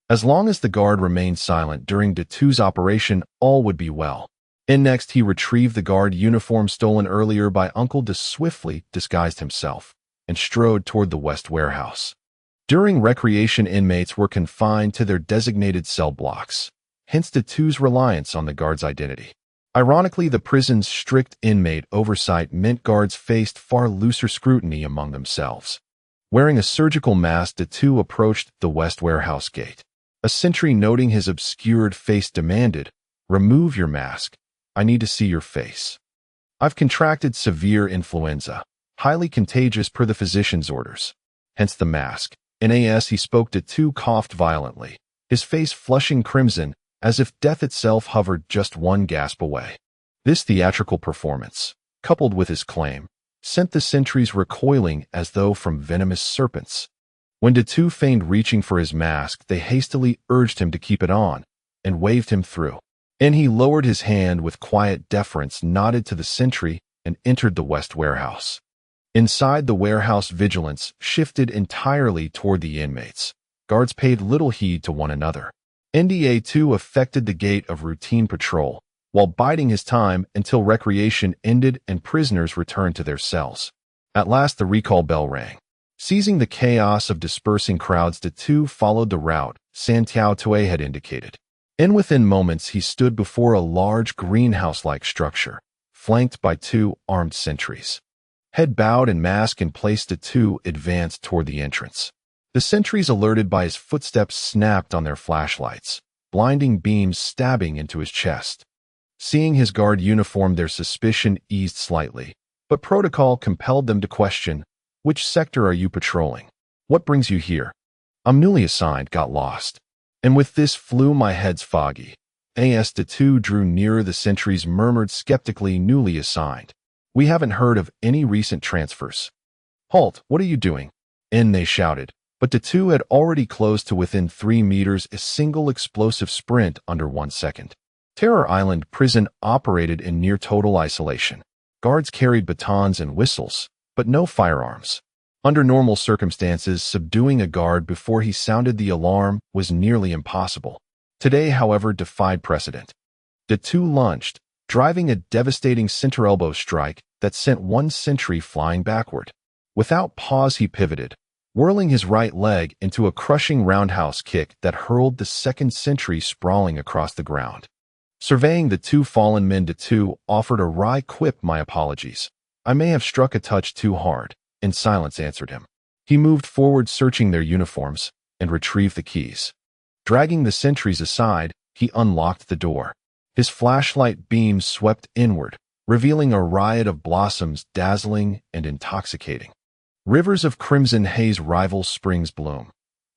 As long as the guard remained silent during Datu's operation, all would be well. And next, he retrieved the guard uniform stolen earlier by Uncle Da, swiftly disguised himself, and strode toward the West Warehouse. During recreation, inmates were confined to their designated cell blocks, hence Datu's reliance on the guard's identity. Ironically, the prison's strict inmate oversight meant guards faced far looser scrutiny among themselves. Wearing a surgical mask, Datu approached the West Warehouse gate. A sentry noting his obscured face demanded, "Remove your mask. I need to see your face. I've contracted severe influenza, highly contagious per the physician's orders." Hence the mask. As he spoke, Datu coughed violently, his face flushing crimson, as if death itself hovered just one gasp away. This theatrical performance, coupled with his claim, sent the sentries recoiling as though from venomous serpents. When Datu feigned reaching for his mask, they hastily urged him to keep it on, and waved him through. And he lowered his hand with quiet deference, nodded to the sentry, and entered the West Warehouse. Inside, the warehouse vigilance shifted entirely toward the inmates. Guards paid little heed to one another. NDA-2 affected the gate of routine patrol, while biding his time until recreation ended and prisoners returned to their cells. At last, the recall bell rang. Seizing the chaos of dispersing crowds, Datu followed the route Santiao Tue had indicated. And within moments, he stood before a large greenhouse-like structure, flanked by 2 armed sentries. Head bowed and mask in place, Datu advanced toward the entrance. The sentries, alerted by his footsteps, snapped on their flashlights, blinding beams stabbing into his chest. Seeing his guard uniform, their suspicion eased slightly, but protocol compelled them to question, "Which sector are you patrolling? What brings you here?" "I'm newly assigned, got lost. And with this flu, my head's foggy." Datu drew nearer. The sentries murmured skeptically, "Newly assigned. We haven't heard of any recent transfers." "Halt, what are you doing?" They shouted, but Datu had already closed to within 3 meters, a single explosive sprint under 1 second. Terror Island prison operated in near total isolation. Guards carried batons and whistles, but no firearms. Under normal circumstances, subduing a guard before he sounded the alarm was nearly impossible. Today, however, defied precedent. Datu lunged, driving a devastating center elbow strike that sent 1 sentry flying backward. Without pause, he pivoted, whirling his right leg into a crushing roundhouse kick that hurled the 2nd sentry sprawling across the ground. Surveying the 2 fallen men, Datu offered a wry quip, "My apologies. I may have struck a touch too hard." And silence answered him. He moved forward, searching their uniforms, and retrieved the keys. Dragging the sentries aside, he unlocked the door. His flashlight beams swept inward, revealing a riot of blossoms, dazzling and intoxicating. Rivers of crimson haze rival spring's bloom.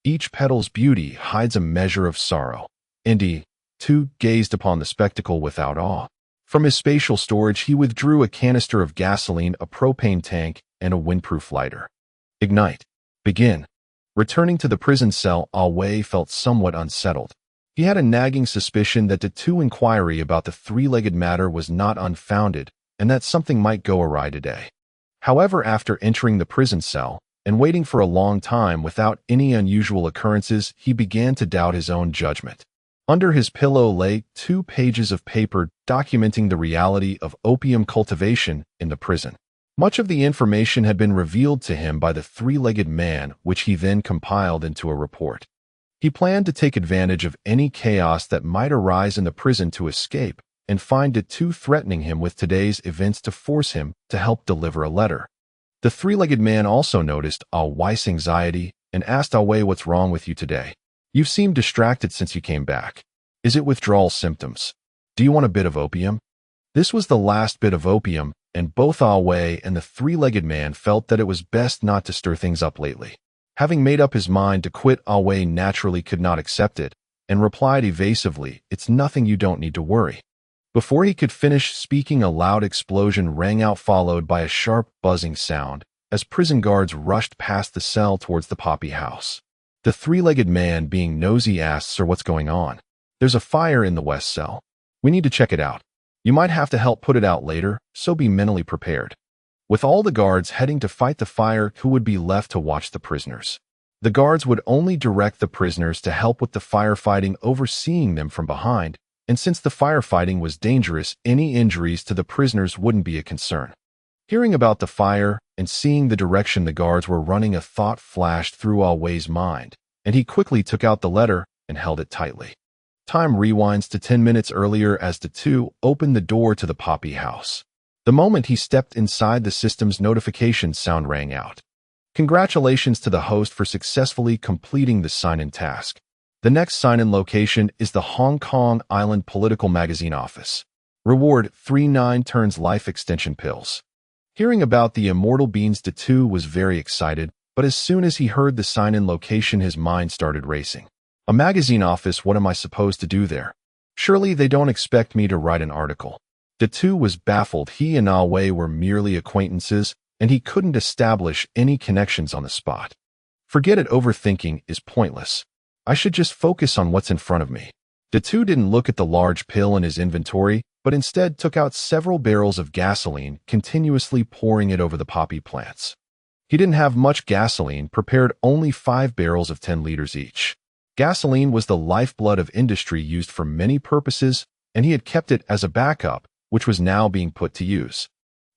Each petal's beauty hides a measure of sorrow. Datu gazed upon the spectacle without awe. From his spatial storage, he withdrew a canister of gasoline, a propane tank, and a windproof lighter. "Ignite. Begin." Returning to the prison cell, Wei felt somewhat unsettled. He had a nagging suspicion that Datu's inquiry about the 3-legged matter was not unfounded, and that something might go awry today. However, after entering the prison cell and waiting for a long time without any unusual occurrences, he began to doubt his own judgment. Under his pillow lay 2 pages of paper documenting the reality of opium cultivation in the prison. Much of the information had been revealed to him by the 3-legged man, which he then compiled into a report. He planned to take advantage of any chaos that might arise in the prison to escape, and find Datu threatening him with today's events to force him to help deliver a letter. The 3-legged man also noticed Wei's anxiety and asked Wei, "What's wrong with you today? You seem distracted since you came back. Is it withdrawal symptoms? Do you want a bit of opium?" This was the last bit of opium, and both Wei and the 3-legged man felt that it was best not to stir things up lately. Having made up his mind to quit, Wei naturally could not accept it, and replied evasively, "It's nothing, you don't need to worry." Before he could finish speaking, a loud explosion rang out, followed by a sharp buzzing sound, as prison guards rushed past the cell towards the poppy house. The 3-legged man, being nosy, asked, "Sir, what's going on?" There's a fire in the west cell. We need to check it out. You might have to help put it out later, so be mentally prepared. With all the guards heading to fight the fire, who would be left to watch the prisoners? The guards would only direct the prisoners to help with the firefighting, overseeing them from behind, and since the firefighting was dangerous, any injuries to the prisoners wouldn't be a concern. Hearing about the fire and seeing the direction the guards were running, a thought flashed through Away's mind, and he quickly took out the letter and held it tightly. Time rewinds to 10 minutes earlier as the two opened the door to the Poppy house. The moment he stepped inside, the system's notification sound rang out. Congratulations to the host for successfully completing the sign-in task. The next sign-in location is the Hong Kong Island Political Magazine office. Reward 39 turns life extension pills. Hearing about the immortal beans, Datu was very excited, but as soon as he heard the sign-in location, his mind started racing. A magazine office, what am I supposed to do there? Surely they don't expect me to write an article. Datu was baffled. He and Away were merely acquaintances, and he couldn't establish any connections on the spot. Forget it, overthinking is pointless. I should just focus on what's in front of me. Datu didn't look at the large pill in his inventory, but instead took out several barrels of gasoline, continuously pouring it over the poppy plants. He didn't have much gasoline, prepared only 5 barrels of 10 liters each. Gasoline was the lifeblood of industry, used for many purposes, and he had kept it as a backup, which was now being put to use.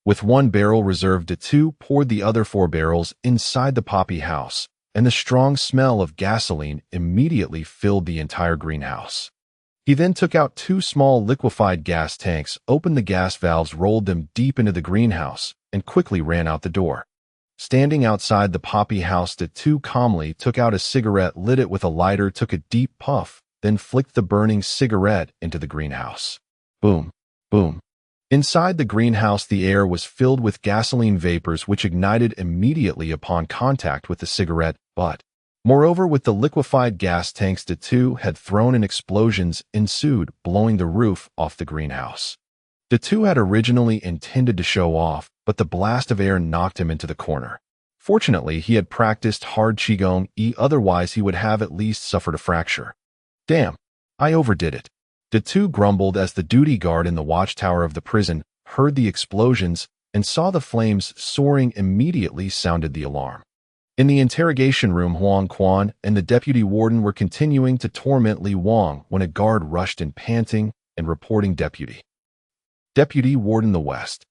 With 1 barrel reserved, Datu poured the other 4 barrels inside the poppy house, and the strong smell of gasoline immediately filled the entire greenhouse. He then took out 2 small liquefied gas tanks, opened the gas valves, rolled them deep into the greenhouse, and quickly ran out the door. Standing outside the poppy house, Datu calmly took out a cigarette, lit it with a lighter, took a deep puff, then flicked the burning cigarette into the greenhouse. Boom, boom. Inside the greenhouse, the air was filled with gasoline vapors, which ignited immediately upon contact with the cigarette butt. Moreover, with the liquefied gas tanks Datu had thrown in, explosions ensued, blowing the roof off the greenhouse. Datu had originally intended to show off, but the blast of air knocked him into the corner. Fortunately, he had practiced hard Qigong, otherwise he would have at least suffered a fracture. Damn, I overdid it. Datu grumbled as the duty guard in the watchtower of the prison heard the explosions and saw the flames soaring. Immediately sounded the alarm. In the interrogation room, Huang Quan and the deputy warden were continuing to torment Li Wang when a guard rushed in, panting and reporting, Deputy Warden, the West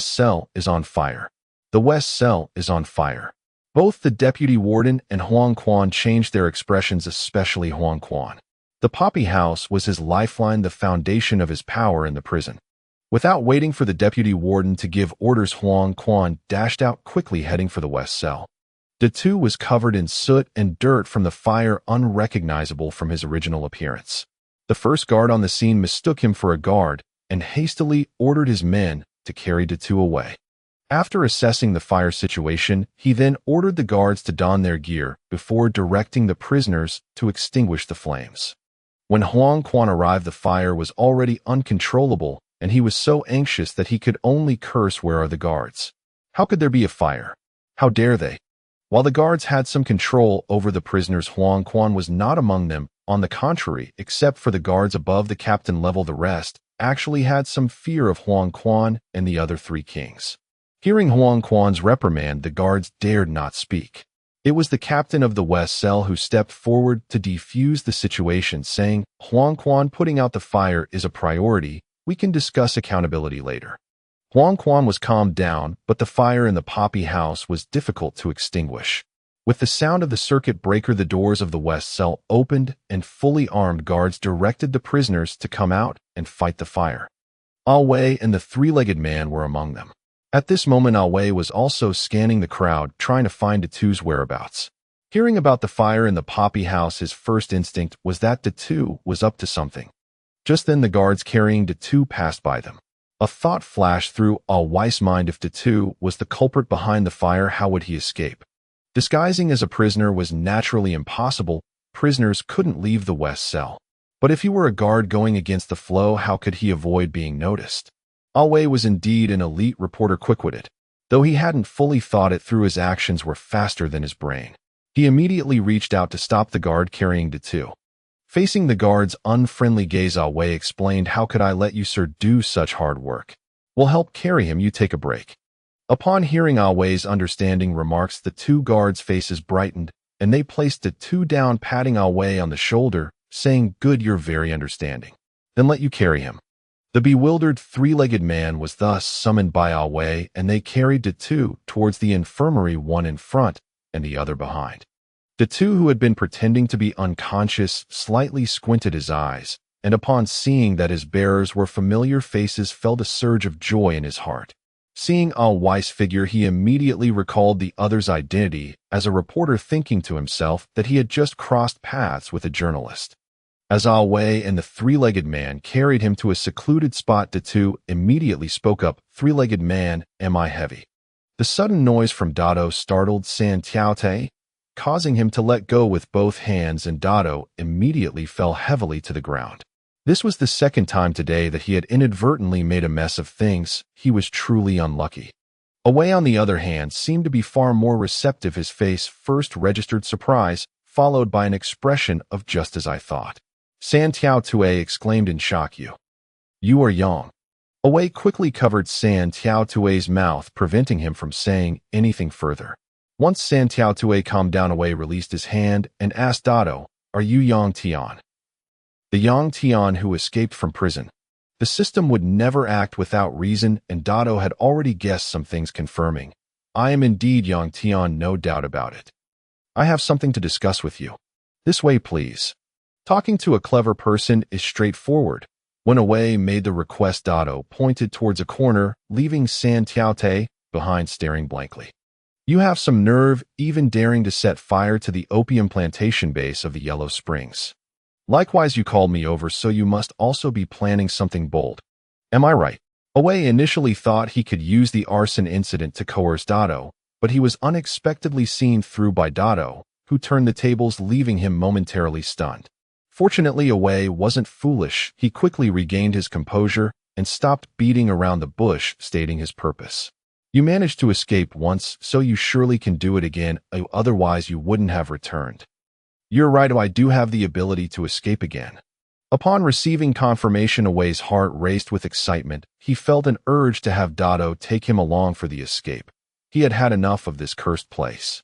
cell is on fire. The West cell is on fire. Both the deputy warden and Huang Quan changed their expressions, especially Huang Quan. The poppy house was his lifeline, the foundation of his power in the prison. Without waiting for the deputy warden to give orders, Huang Quan dashed out quickly, heading for the West cell. Datu was covered in soot and dirt from the fire, unrecognizable from his original appearance. The first guard on the scene mistook him for a guard and hastily ordered his men to carry Datu away. After assessing the fire situation, he then ordered the guards to don their gear before directing the prisoners to extinguish the flames. When Huang Quan arrived, the fire was already uncontrollable, and he was so anxious that he could only curse, "Where are the guards? How could there be a fire? How dare they?" While the guards had some control over the prisoners, Huang Quan was not among them. On the contrary, except for the guards above the captain level, the rest actually had some fear of Huang Quan and the other 3 kings. Hearing Huang Quan's reprimand, the guards dared not speak. It was the captain of the West cell who stepped forward to defuse the situation, saying, "Huang Quan, putting out the fire is a priority. We can discuss accountability later." Huang Quan was calmed down, but the fire in the poppy house was difficult to extinguish. With the sound of the circuit breaker, the doors of the West cell opened, and fully armed guards directed the prisoners to come out and fight the fire. Away and the 3-legged man were among them. At this moment, Away was also scanning the crowd, trying to find Datu's whereabouts. Hearing about the fire in the poppy house, his first instinct was that Datu was up to something. Just then, the guards carrying Datu passed by them. A thought flashed through Away's mind. If Datu was the culprit behind the fire, how would he escape? Disguising as a prisoner was naturally impossible. Prisoners couldn't leave the West cell. But if he were a guard going against the flow, how could he avoid being noticed? Away was indeed an elite reporter, quick-witted. Though he hadn't fully thought it through, his actions were faster than his brain. He immediately reached out to stop the guard carrying Datu. Facing the guard's unfriendly gaze, Wei explained, "How could I let you, sir, do such hard work? We'll help carry him, you take a break." Upon hearing Wei's understanding remarks, the two guards' faces brightened, and they placed the two down, patting Wei on the shoulder, saying, "Good, you're very understanding. Then let you carry him." The bewildered three-legged man was thus summoned by Wei, and they carried the two towards the infirmary, one in front and the other behind. The two, who had been pretending to be unconscious, slightly squinted his eyes, and upon seeing that his bearers were familiar faces, felt a surge of joy in his heart. Seeing Wei's figure, he immediately recalled the other's identity as a reporter, thinking to himself that he had just crossed paths with a journalist. As Wei and the three-legged man carried him to a secluded spot, the two immediately spoke up. "Three-legged man, am I heavy?" The sudden noise from Dado startled San Tiaote, causing him to let go with both hands, and Dado immediately fell heavily to the ground. This was the second time today that he had inadvertently made a mess of things. He was truly unlucky. Wei, on the other hand, seemed to be far more receptive. His face first registered surprise, followed by an expression of "just as I thought." San Tiaote exclaimed in shock, You are Yang." Wei quickly covered San Tiaotue's mouth, preventing him from saying anything further. Once San Tiaotue calmed down, Wei released his hand and asked Dado, "Are you Yang Tian?" The Yang Tian who escaped from prison. The system would never act without reason, and Dado had already guessed some things, confirming, "I am indeed Yang Tian, no doubt about it. I have something to discuss with you. This way, please." Talking to a clever person is straightforward. When Wei made the request, Dado pointed towards a corner, leaving San Tiaote behind staring blankly. "You have some nerve, even daring to set fire to the opium plantation base of the Yellow Springs. Likewise, you called me over, so you must also be planning something bold. Am I right?" Wei initially thought he could use the arson incident to coerce Dado, but he was unexpectedly seen through by Dado, who turned the tables, leaving him momentarily stunned. Fortunately, Wei wasn't foolish. He quickly regained his composure and stopped beating around the bush, stating his purpose. "You managed to escape once, so you surely can do it again, otherwise you wouldn't have returned." "You're right, I do have the ability to escape again." Upon receiving confirmation, Wei's heart raced with excitement. He felt an urge to have Dado take him along for the escape. He had had enough of this cursed place.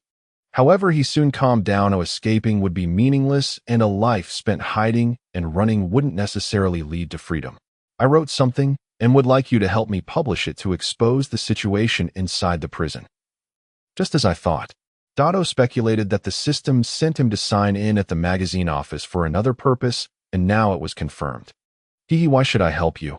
However, he soon calmed down. Escaping would be meaningless, and a life spent hiding and running wouldn't necessarily lead to freedom. "I wrote something and would like you to help me publish it to expose the situation inside the prison." Just as I thought. Dado speculated that the system sent him to sign in at the magazine office for another purpose, and now it was confirmed. Why should I help you?"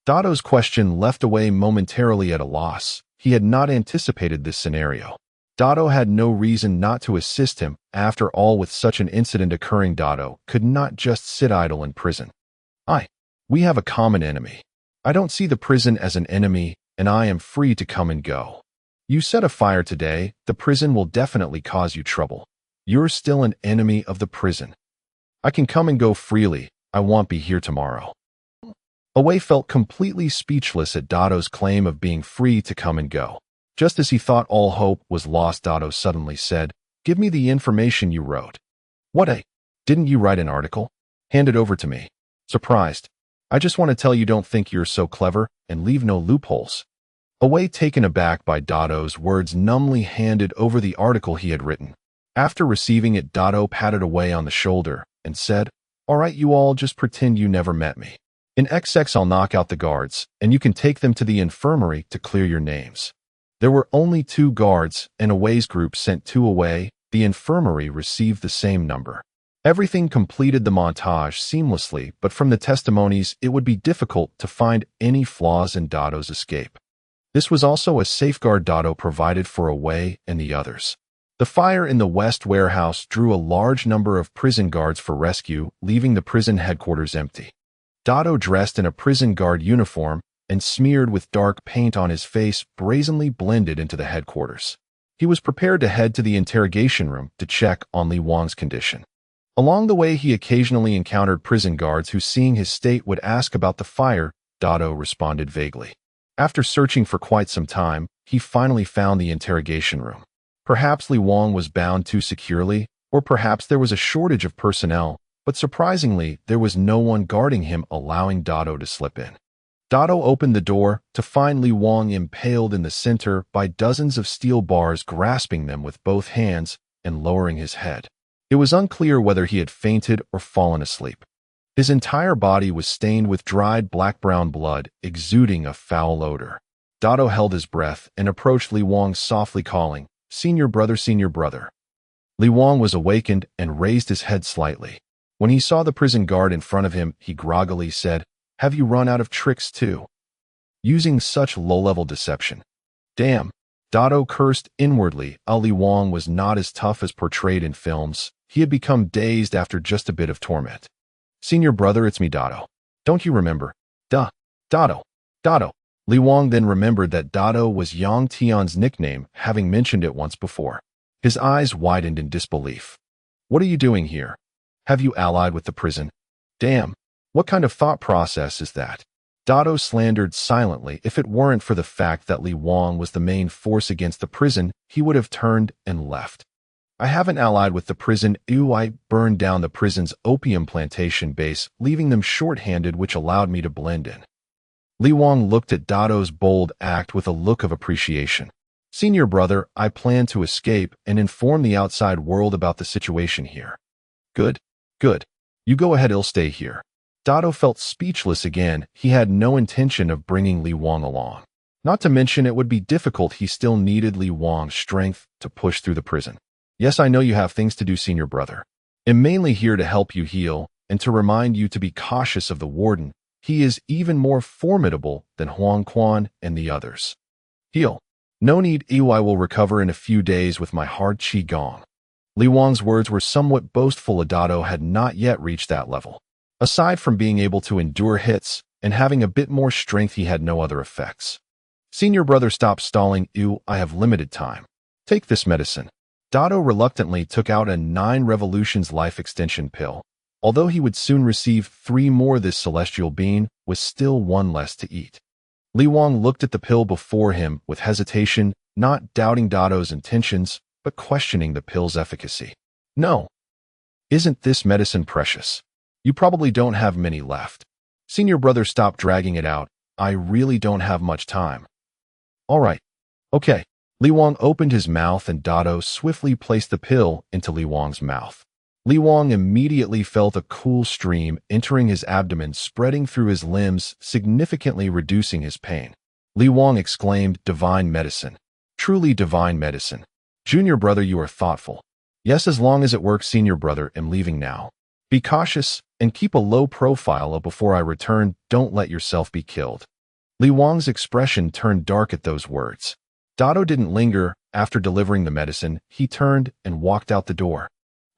Dado's question left Wei momentarily at a loss. He had not anticipated this scenario. Dado had no reason not to assist him. After all, with such an incident occurring, Dado could not just sit idle in prison. We have a common enemy. I don't see the prison as an enemy, and I am free to come and go. You set a fire today, the prison will definitely cause you trouble. You're still an enemy of the prison. I can come and go freely. I won't be here tomorrow." Wei felt completely speechless at Dado's claim of being free to come and go. Just as he thought all hope was lost, Dado suddenly said, "Give me the information you wrote." "What? Didn't you write an article? Hand it over to me." Surprised. "I just want to tell you, don't think you're so clever, and leave no loopholes." Wei, taken aback by Dado's words, numbly handed over the article he had written. After receiving it, Dado patted Wei on the shoulder and said, "All right, you all just pretend you never met me. In XX, I'll knock out the guards, and you can take them to the infirmary to clear your names." There were only 2 guards, and Wei's group sent 2 away. The infirmary received the same number. Everything completed the montage seamlessly, but from the testimonies, it would be difficult to find any flaws in Dado's escape. This was also a safeguard Dado provided for Wei and the others. The fire in the West warehouse drew a large number of prison guards for rescue, leaving the prison headquarters empty. Dado, dressed in a prison guard uniform and smeared with dark paint on his face, brazenly blended into the headquarters. He was prepared to head to the interrogation room to check on Li Wang's condition. Along the way, he occasionally encountered prison guards who, seeing his state, would ask about the fire. Dado responded vaguely. After searching for quite some time, he finally found the interrogation room. Perhaps Li Wang was bound too securely, or perhaps there was a shortage of personnel. But surprisingly, there was no one guarding him, allowing Dado to slip in. Dado opened the door to find Li Wang impaled in the center by dozens of steel bars, grasping them with both hands and lowering his head. It was unclear whether he had fainted or fallen asleep. His entire body was stained with dried black-brown blood, exuding a foul odor. Dado held his breath and approached Li Wang, softly calling, "Senior brother, senior brother." Li Wang was awakened and raised his head slightly. When he saw the prison guard in front of him, he groggily said, "Have you run out of tricks too? Using such low-level deception." Damn, Dado cursed inwardly. Li Wang was not as tough as portrayed in films. He had become dazed after just a bit of torment. "Senior brother, it's me, Dado. Don't you remember?" Dado. Li Wang then remembered that Dado was Yang Tian's nickname, having mentioned it once before. His eyes widened in disbelief. "What are you doing here? Have you allied with the prison?" "Damn, what kind of thought process is that?" Dado slandered silently. If it weren't for the fact that Li Wang was the main force against the prison, he would have turned and left. "I haven't allied with the prison. I burned down the prison's opium plantation base, leaving them short-handed, which allowed me to blend in." Li Wang looked at Dado's bold act with a look of appreciation. "Senior brother, I plan to escape and inform the outside world about the situation here." Good. You go ahead, I'll stay here." Dado felt speechless again. He had no intention of bringing Li Wang along. Not to mention it would be difficult. He still needed Li Wang's strength to push through the prison. "Yes, I know you have things to do, senior brother. I'm mainly here to help you heal and to remind you to be cautious of the warden. He is even more formidable than Huang Quan and the others." "Heal. No need. I will recover in a few days with my hard Qigong." Li Wang's words were somewhat boastful. Dado had not yet reached that level. Aside from being able to endure hits and having a bit more strength, he had no other effects. "Senior brother, stop stalling. I have limited time. Take this medicine." Dado reluctantly took out a 9 revolutions life extension pill. Although he would soon receive 3 more, this celestial being was still 1 less to eat. Li Wang looked at the pill before him with hesitation, not doubting Dado's intentions, but questioning the pill's efficacy. "No. Isn't this medicine precious? You probably don't have many left. Senior brother, stop dragging it out. I really don't have much time." "All right. Okay." Li Wang opened his mouth and Dado swiftly placed the pill into Li Wang's mouth. Li Wang immediately felt a cool stream entering his abdomen, spreading through his limbs, significantly reducing his pain. Li Wang exclaimed, "Divine medicine. Truly divine medicine. Junior brother, you are thoughtful." "Yes, as long as it works, senior brother. I'm leaving now. Be cautious and keep a low profile before I return. Don't let yourself be killed." Li Wang's expression turned dark at those words. Dado didn't linger. After delivering the medicine, he turned and walked out the door.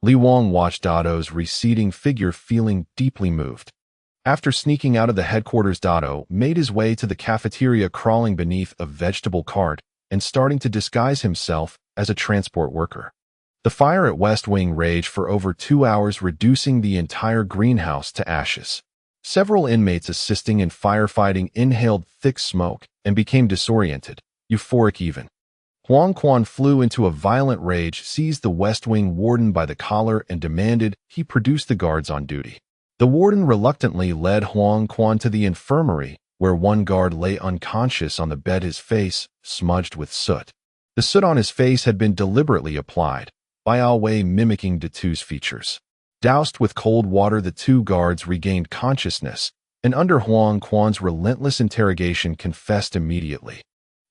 Li Wang watched Dado's receding figure, feeling deeply moved. After sneaking out of the headquarters, Dado made his way to the cafeteria, crawling beneath a vegetable cart and starting to disguise himself as a transport worker. The fire at West Wing raged for over 2 hours, reducing the entire greenhouse to ashes. Several inmates assisting in firefighting inhaled thick smoke and became disoriented, euphoric even. Huang Quan flew into a violent rage, seized the West Wing warden by the collar and demanded he produce the guards on duty. The warden reluctantly led Huang Quan to the infirmary, where one guard lay unconscious on the bed, his face smudged with soot. The soot on his face had been deliberately applied, by a way mimicking Datu's features. Doused with cold water, the 2 guards regained consciousness, and under Huang Quan's relentless interrogation confessed immediately.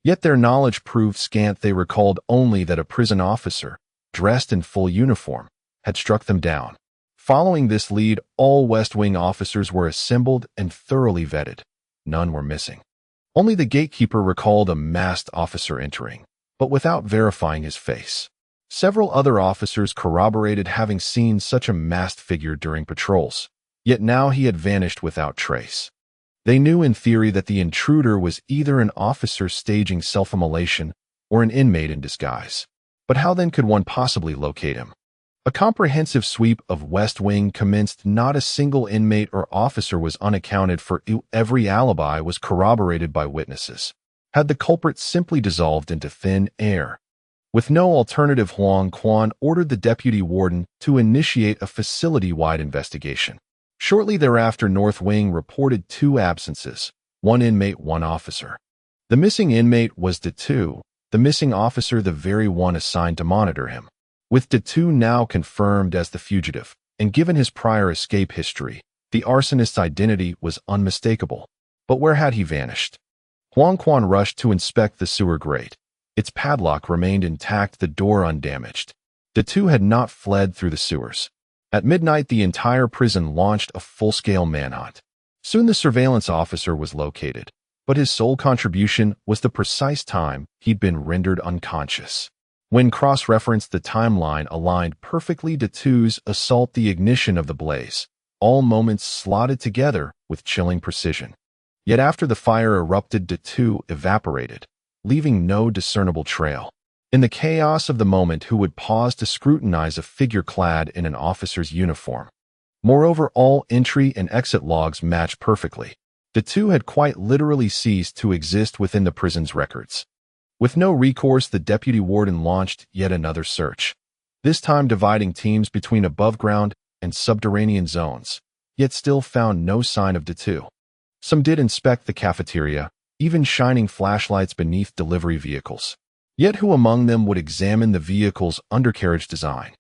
Yet their knowledge proved scant. They recalled only that a prison officer, dressed in full uniform, had struck them down. Following this lead, all West Wing officers were assembled and thoroughly vetted. None were missing. Only the gatekeeper recalled a masked officer entering, but without verifying his face. Several other officers corroborated having seen such a masked figure during patrols, yet now he had vanished without trace. They knew in theory that the intruder was either an officer staging self-immolation or an inmate in disguise. But how then could one possibly locate him? A comprehensive sweep of West Wing commenced. Not a single inmate or officer was unaccounted for. Every alibi was corroborated by witnesses. Had the culprit simply dissolved into thin air? With no alternative, Huang Quan ordered the deputy warden to initiate a facility-wide investigation. Shortly thereafter, North Wing reported 2 absences, 1 inmate, 1 officer. The missing inmate was Datu, the missing officer the very one assigned to monitor him. With Datu now confirmed as the fugitive, and given his prior escape history, the arsonist's identity was unmistakable. But where had he vanished? Huang Quan rushed to inspect the sewer grate. Its padlock remained intact, the door undamaged. Datu had not fled through the sewers. At midnight, the entire prison launched a full-scale manhunt. Soon the surveillance officer was located, but his sole contribution was the precise time he'd been rendered unconscious. When cross-referenced, the timeline aligned perfectly. Datu's assault, the ignition of the blaze, all moments slotted together with chilling precision. Yet after the fire erupted, Datu evaporated, leaving no discernible trail. In the chaos of the moment, who would pause to scrutinize a figure clad in an officer's uniform? Moreover, all entry and exit logs matched perfectly. Datu had quite literally ceased to exist within the prison's records. With no recourse, the deputy warden launched yet another search, this time dividing teams between above-ground and subterranean zones, yet still found no sign of Datu. Some did inspect the cafeteria, even shining flashlights beneath delivery vehicles. Yet who among them would examine the vehicle's undercarriage design?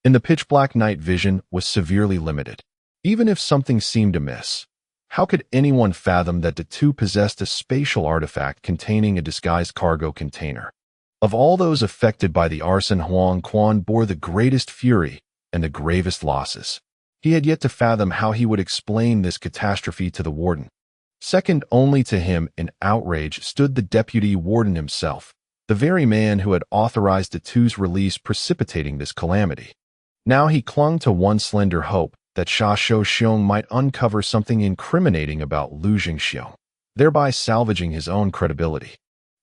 In the pitch-black, night vision was severely limited. Even if something seemed amiss, how could anyone fathom that Datu possessed a spatial artifact containing a disguised cargo container? Of all those affected by the arson, Huang Quan bore the greatest fury and the gravest losses. He had yet to fathom how he would explain this catastrophe to the warden. Second only to him in outrage stood the deputy warden himself, the very man who had authorized Datu's release, precipitating this calamity. Now he clung to one slender hope, that Sha Shou-xiong might uncover something incriminating about Lu Jingxiong, thereby salvaging his own credibility.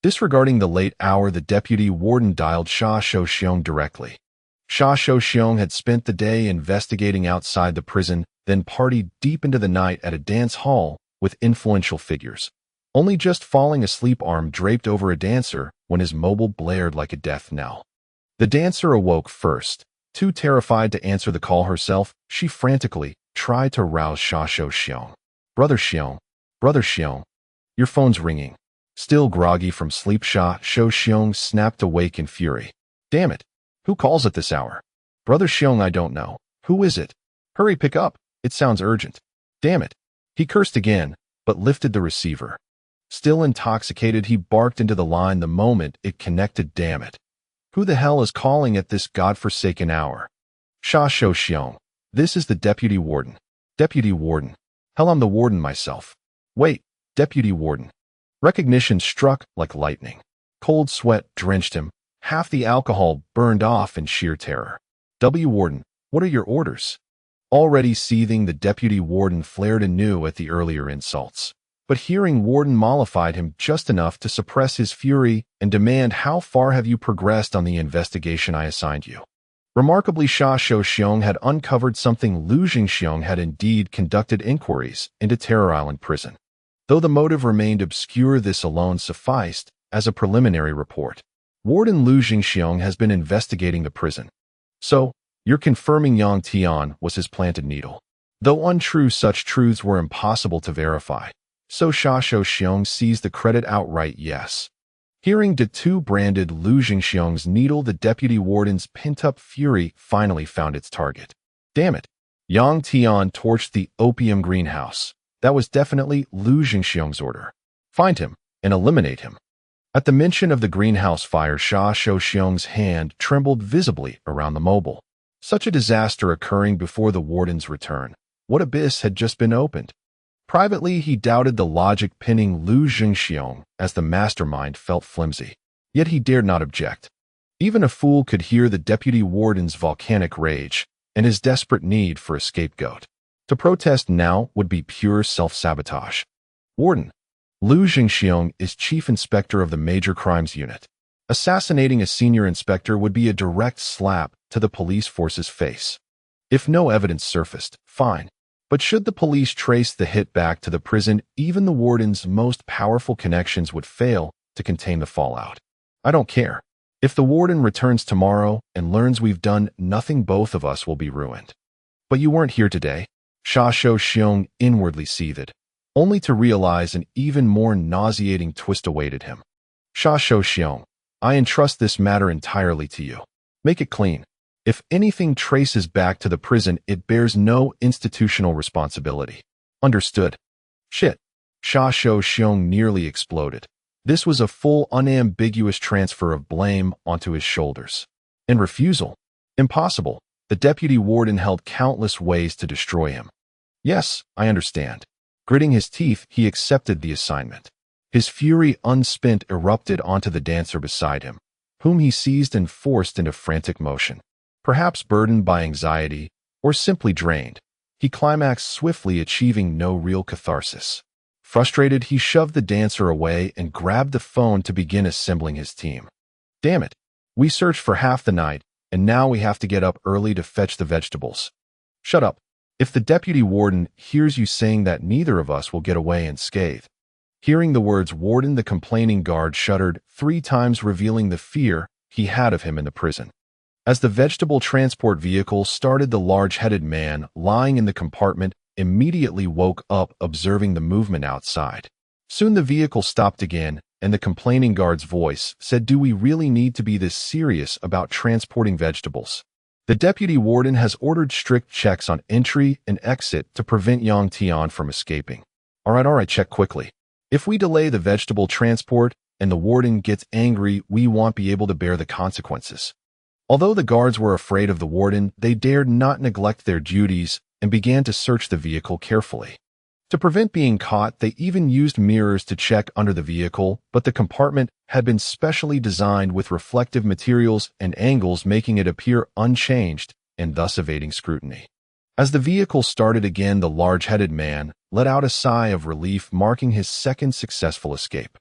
Disregarding the late hour, the deputy warden dialed Sha Shou-xiong directly. Sha Shou-xiong had spent the day investigating outside the prison, then partied deep into the night at a dance hall with influential figures, only just falling asleep, arm draped over a dancer, when his mobile blared like a death knell. The dancer awoke first. Too terrified to answer the call herself, she frantically tried to rouse Sha Shou-xiong. Brother Xiong, your phone's ringing." Still groggy from sleep, Sha Shou-xiong snapped awake in fury. "Damn it! Who calls at this hour?" "Brother Xiong, I don't know. Who is it? Hurry, pick up. It sounds urgent." "Damn it!" He cursed again, but lifted the receiver. Still intoxicated, he barked into the line the moment it connected. "Damn it! Who the hell is calling at this godforsaken hour?" "Sha Shou-xiong, this is the deputy warden." "Deputy warden? Hell, I'm the warden myself." "Wait, deputy warden." Recognition struck like lightning. Cold sweat drenched him. Half the alcohol burned off in sheer terror. "Warden, what are your orders?" Already seething, the deputy warden flared anew at the earlier insults. But hearing warden mollified him just enough to suppress his fury and demand, "How far have you progressed on the investigation I assigned you?" Remarkably, Sha Shou-xiong had uncovered something. Lu Jingxiong had indeed conducted inquiries into Terror Island prison. Though the motive remained obscure, this alone sufficed as a preliminary report. Warden Lu Jingxiong has been investigating the prison. "So, you're confirming Yang Tian was his planted needle?" Though untrue, such truths were impossible to verify. So Sha Shou-xiong seized the credit outright. Yes. Hearing Datu branded Lu Jingxiong's needle, the deputy warden's pent-up fury finally found its target. "Damn it! Yang Tian torched the opium greenhouse. That was definitely Lu Jingxiong's order. Find him and eliminate him." At the mention of the greenhouse fire, Sha Shou-xiong's hand trembled visibly around the mobile. Such a disaster occurring before the warden's return. What abyss had just been opened? Privately, he doubted the logic pinning Lu Jingxiong as the mastermind felt flimsy. Yet he dared not object. Even a fool could hear the deputy warden's volcanic rage and his desperate need for a scapegoat. To protest now would be pure self-sabotage. "Warden, Lu Jingxiong is chief inspector of the Major Crimes Unit. Assassinating a senior inspector would be a direct slap to the police force's face. If no evidence surfaced, fine. But should the police trace the hit back to the prison, even the warden's most powerful connections would fail to contain the fallout. I don't care. If the warden returns tomorrow and learns we've done nothing, both of us will be ruined. But you weren't here today. Sha Shou Xiong inwardly seethed, only to realize an even more nauseating twist awaited him. Sha Shou Xiong, I entrust this matter entirely to you. Make it clean. If anything traces back to the prison, it bears no institutional responsibility. Understood? Shit. Sha Shou Xiong nearly exploded. This was a full, unambiguous transfer of blame onto his shoulders. And refusal? Impossible. The deputy warden held countless ways to destroy him. Yes, I understand. Gritting his teeth, he accepted the assignment. His fury unspent erupted onto the dancer beside him, whom he seized and forced into frantic motion. Perhaps burdened by anxiety, or simply drained, he climaxed swiftly, achieving no real catharsis. Frustrated, he shoved the dancer away and grabbed the phone to begin assembling his team. Damn it. We searched for half the night, and now we have to get up early to fetch the vegetables. Shut up. If the deputy warden hears you saying that, neither of us will get away unscathed. Hearing the words warden, the complaining guard shuddered 3 times, revealing the fear he had of him in the prison. As the vegetable transport vehicle started, the large-headed man lying in the compartment immediately woke up, observing the movement outside. Soon the vehicle stopped again, and the complaining guard's voice said, "Do we really need to be this serious about transporting vegetables? The deputy warden has ordered strict checks on entry and exit to prevent Yang Tian from escaping." All right, check quickly. If we delay the vegetable transport and the warden gets angry, we won't be able to bear the consequences. Although the guards were afraid of the warden, they dared not neglect their duties and began to search the vehicle carefully. To prevent being caught, they even used mirrors to check under the vehicle, but the compartment had been specially designed with reflective materials and angles, making it appear unchanged and thus evading scrutiny. As the vehicle started again, the large-headed man let out a sigh of relief, marking his second successful escape.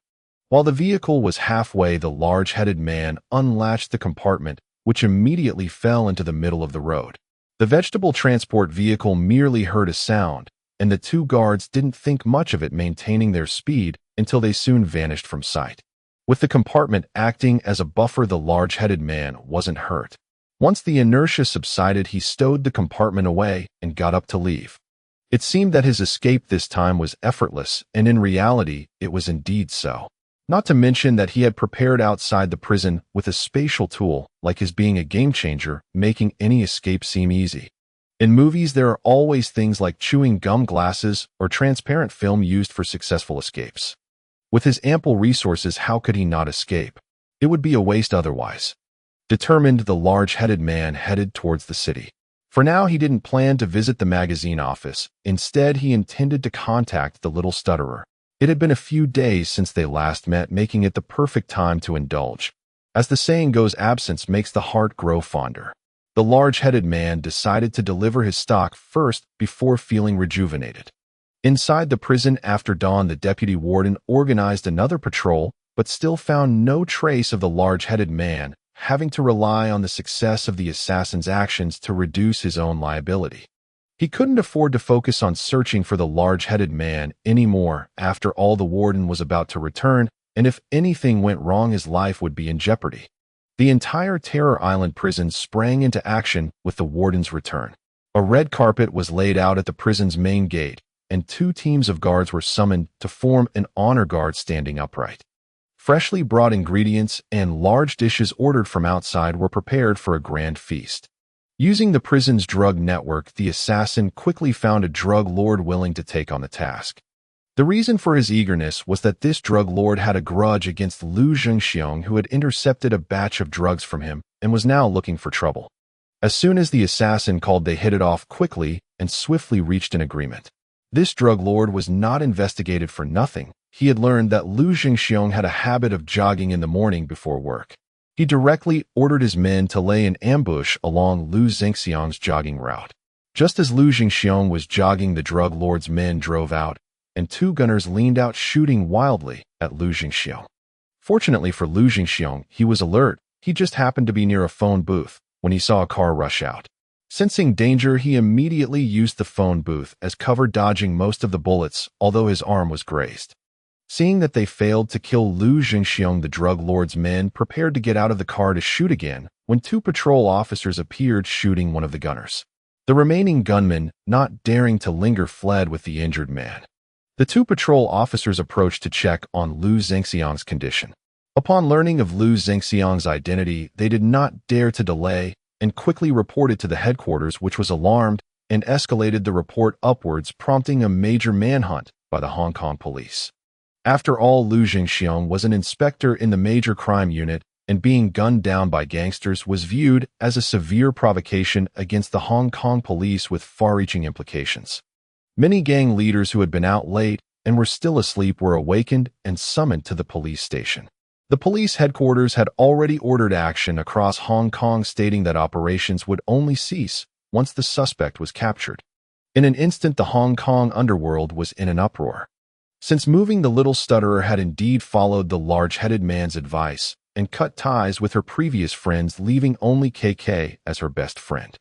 While the vehicle was halfway, the large-headed man unlatched the compartment, which immediately fell into the middle of the road. The vegetable transport vehicle merely heard a sound, and the 2 guards didn't think much of it, maintaining their speed until they soon vanished from sight. With the compartment acting as a buffer, the large-headed man wasn't hurt. Once the inertia subsided, he stowed the compartment away and got up to leave. It seemed that his escape this time was effortless, and in reality, it was indeed so. Not to mention that he had prepared outside the prison with a spatial tool, like his being a game-changer, making any escape seem easy. In movies, there are always things like chewing gum glasses or transparent film used for successful escapes. With his ample resources, how could he not escape? It would be a waste otherwise. Determined, the large-headed man headed towards the city. For now, he didn't plan to visit the magazine office. Instead, he intended to contact the little stutterer. It had been a few days since they last met, making it the perfect time to indulge. As the saying goes, absence makes the heart grow fonder. The large-headed man decided to deliver his stock first before feeling rejuvenated. Inside the prison after dawn, the deputy warden organized another patrol, but still found no trace of the large-headed man, having to rely on the success of the assassin's actions to reduce his own liability. He couldn't afford to focus on searching for the large-headed man anymore. After all, the warden was about to return, and if anything went wrong, his life would be in jeopardy. The entire Terror Island prison sprang into action with the warden's return. A red carpet was laid out at the prison's main gate, and 2 teams of guards were summoned to form an honor guard standing upright. Freshly brought ingredients and large dishes ordered from outside were prepared for a grand feast. Using the prison's drug network, the assassin quickly found a drug lord willing to take on the task. The reason for his eagerness was that this drug lord had a grudge against Lu Zhengxiong, who had intercepted a batch of drugs from him and was now looking for trouble. As soon as the assassin called, they hit it off quickly and swiftly reached an agreement. This drug lord was not investigated for nothing. He had learned that Lu Zhengxiong had a habit of jogging in the morning before work. He directly ordered his men to lay an ambush along Lu Zhengxiong's jogging route. Just as Lu Zhengxiong was jogging, the drug lord's men drove out, and 2 gunners leaned out, shooting wildly at Lu Zhengxiong. Fortunately for Lu Zhengxiong, he was alert. He just happened to be near a phone booth when he saw a car rush out. Sensing danger, he immediately used the phone booth as cover, dodging most of the bullets, although his arm was grazed. Seeing that they failed to kill Lu Jingxiong, the drug lord's men prepared to get out of the car to shoot again when two patrol officers appeared, shooting one of the gunners. The remaining gunmen, not daring to linger, fled with the injured man. The two patrol officers approached to check on Lu Zhengxiang's condition. Upon learning of Lu Zhengxiang's identity, they did not dare to delay and quickly reported to the headquarters, which was alarmed and escalated the report upwards, prompting a major manhunt by the Hong Kong police. After all, Lu Jingxiong was an inspector in the major crime unit, and being gunned down by gangsters was viewed as a severe provocation against the Hong Kong police with far-reaching implications. Many gang leaders who had been out late and were still asleep were awakened and summoned to the police station. The police headquarters had already ordered action across Hong Kong, stating that operations would only cease once the suspect was captured. In an instant, the Hong Kong underworld was in an uproar. Since moving, the little stutterer had indeed followed the large-headed man's advice and cut ties with her previous friends, leaving only KK as her best friend.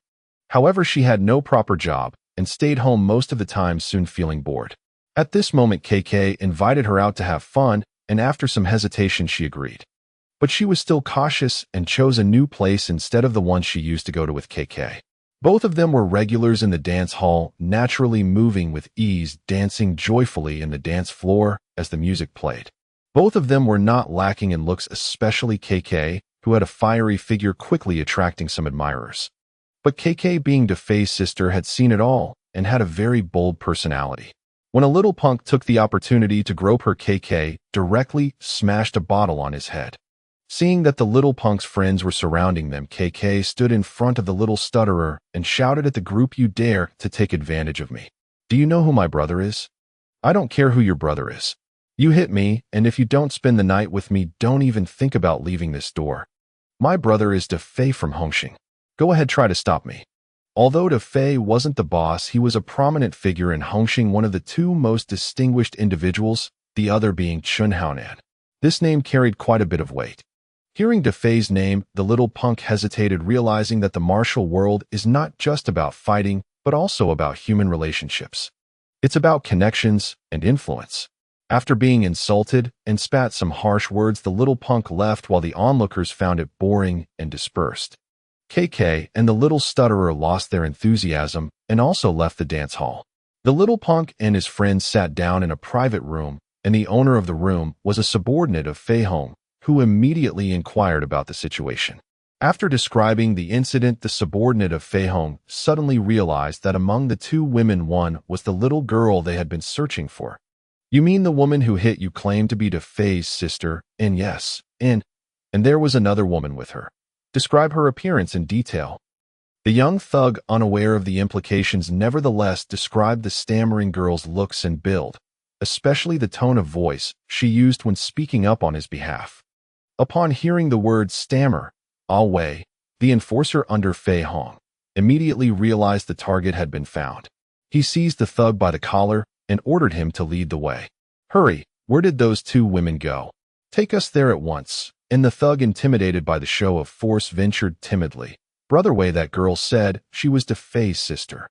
However, she had no proper job and stayed home most of the time, soon feeling bored. At this moment, KK invited her out to have fun, and after some hesitation she agreed. But she was still cautious and chose a new place instead of the one she used to go to with KK. Both of them were regulars in the dance hall, naturally moving with ease, dancing joyfully in the dance floor as the music played. Both of them were not lacking in looks, especially KK, who had a fiery figure, quickly attracting some admirers. But KK, being DeFei's sister, had seen it all and had a very bold personality. When a little punk took the opportunity to grope her, KK directly smashed a bottle on his head. Seeing that the little punk's friends were surrounding them, KK stood in front of the little stutterer and shouted at the group, "You dare to take advantage of me? Do you know who my brother is? I don't care who your brother is. You hit me, and if you don't spend the night with me, don't even think about leaving this door. My brother is DeFei from Hongqing. Go ahead, try to stop me." Although DeFei wasn't the boss, he was a prominent figure in Hongqing, one of the two most distinguished individuals, the other being Chun Haonan. This name carried quite a bit of weight. Hearing DeFei's name, the little punk hesitated, realizing that the martial world is not just about fighting, but also about human relationships. It's about connections and influence. After being insulted and spat some harsh words, the little punk left while the onlookers found it boring and dispersed. KK and the little stutterer lost their enthusiasm and also left the dance hall. The little punk and his friends sat down in a private room, and the owner of the room was a subordinate of Fei Hong, who immediately inquired about the situation. After describing the incident, the subordinate of Fei Hong suddenly realized that among the two women, one was the little girl they had been searching for. "You mean the woman who hit you claimed to be DeFei's sister?" "And yes, and there was another woman with her. Describe her appearance in detail." The young thug, unaware of the implications, nevertheless described the stammering girl's looks and build, especially the tone of voice she used when speaking up on his behalf. Upon hearing the word stammer, Wei, the enforcer under Fei Hong, immediately realized the target had been found. He seized the thug by the collar and ordered him to lead the way. "Hurry, where did those two women go? Take us there at once." And the thug, intimidated by the show of force, ventured timidly. "Brother Wei, that girl said she was DeFei's sister.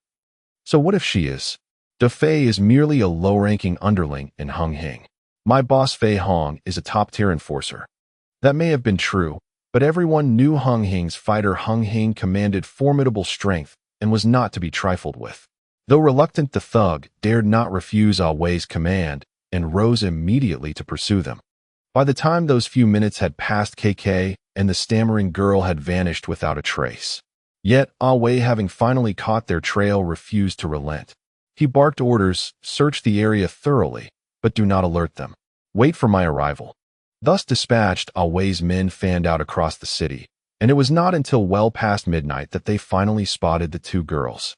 So what if she is? DeFei is merely a low-ranking underling in Hongqing. My boss Fei Hong is a top-tier enforcer." That may have been true, but everyone knew Hongqing's fighter. Hongqing commanded formidable strength and was not to be trifled with. Though reluctant, the thug dared not refuse Wei's command and rose immediately to pursue them. By the time those few minutes had passed, KK and the stammering girl had vanished without a trace. Yet Wei, having finally caught their trail, refused to relent. He barked orders: "Search the area thoroughly, but do not alert them. Wait for my arrival." Thus dispatched, Wei's men fanned out across the city, and it was not until well past midnight that they finally spotted the two girls.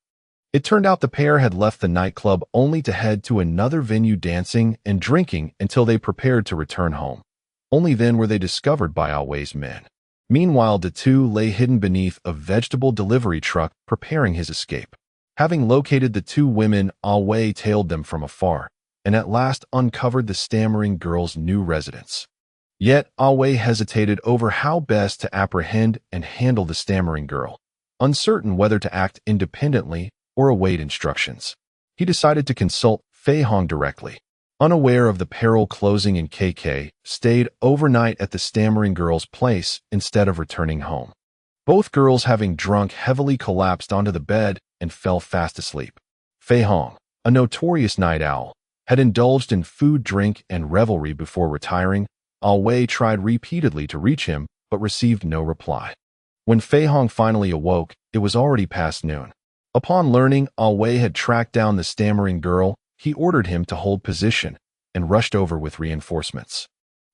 It turned out the pair had left the nightclub only to head to another venue, dancing and drinking until they prepared to return home. Only then were they discovered by Wei's men. Meanwhile, the two lay hidden beneath a vegetable delivery truck, preparing his escape. Having located the two women, Wei tailed them from afar, and at last uncovered the stammering girl's new residence. Yet Wei hesitated over how best to apprehend and handle the stammering girl. Uncertain whether to act independently or await instructions, he decided to consult Fei Hong directly. Unaware of the peril closing in, KK stayed overnight at the stammering girl's place instead of returning home. Both girls, having drunk heavily, collapsed onto the bed and fell fast asleep. Fei Hong, a notorious night owl, had indulged in food, drink, and revelry before retiring. Wei tried repeatedly to reach him, but received no reply. When Fei Hong finally awoke, it was already past noon. Upon learning Wei had tracked down the stammering girl, he ordered him to hold position and rushed over with reinforcements.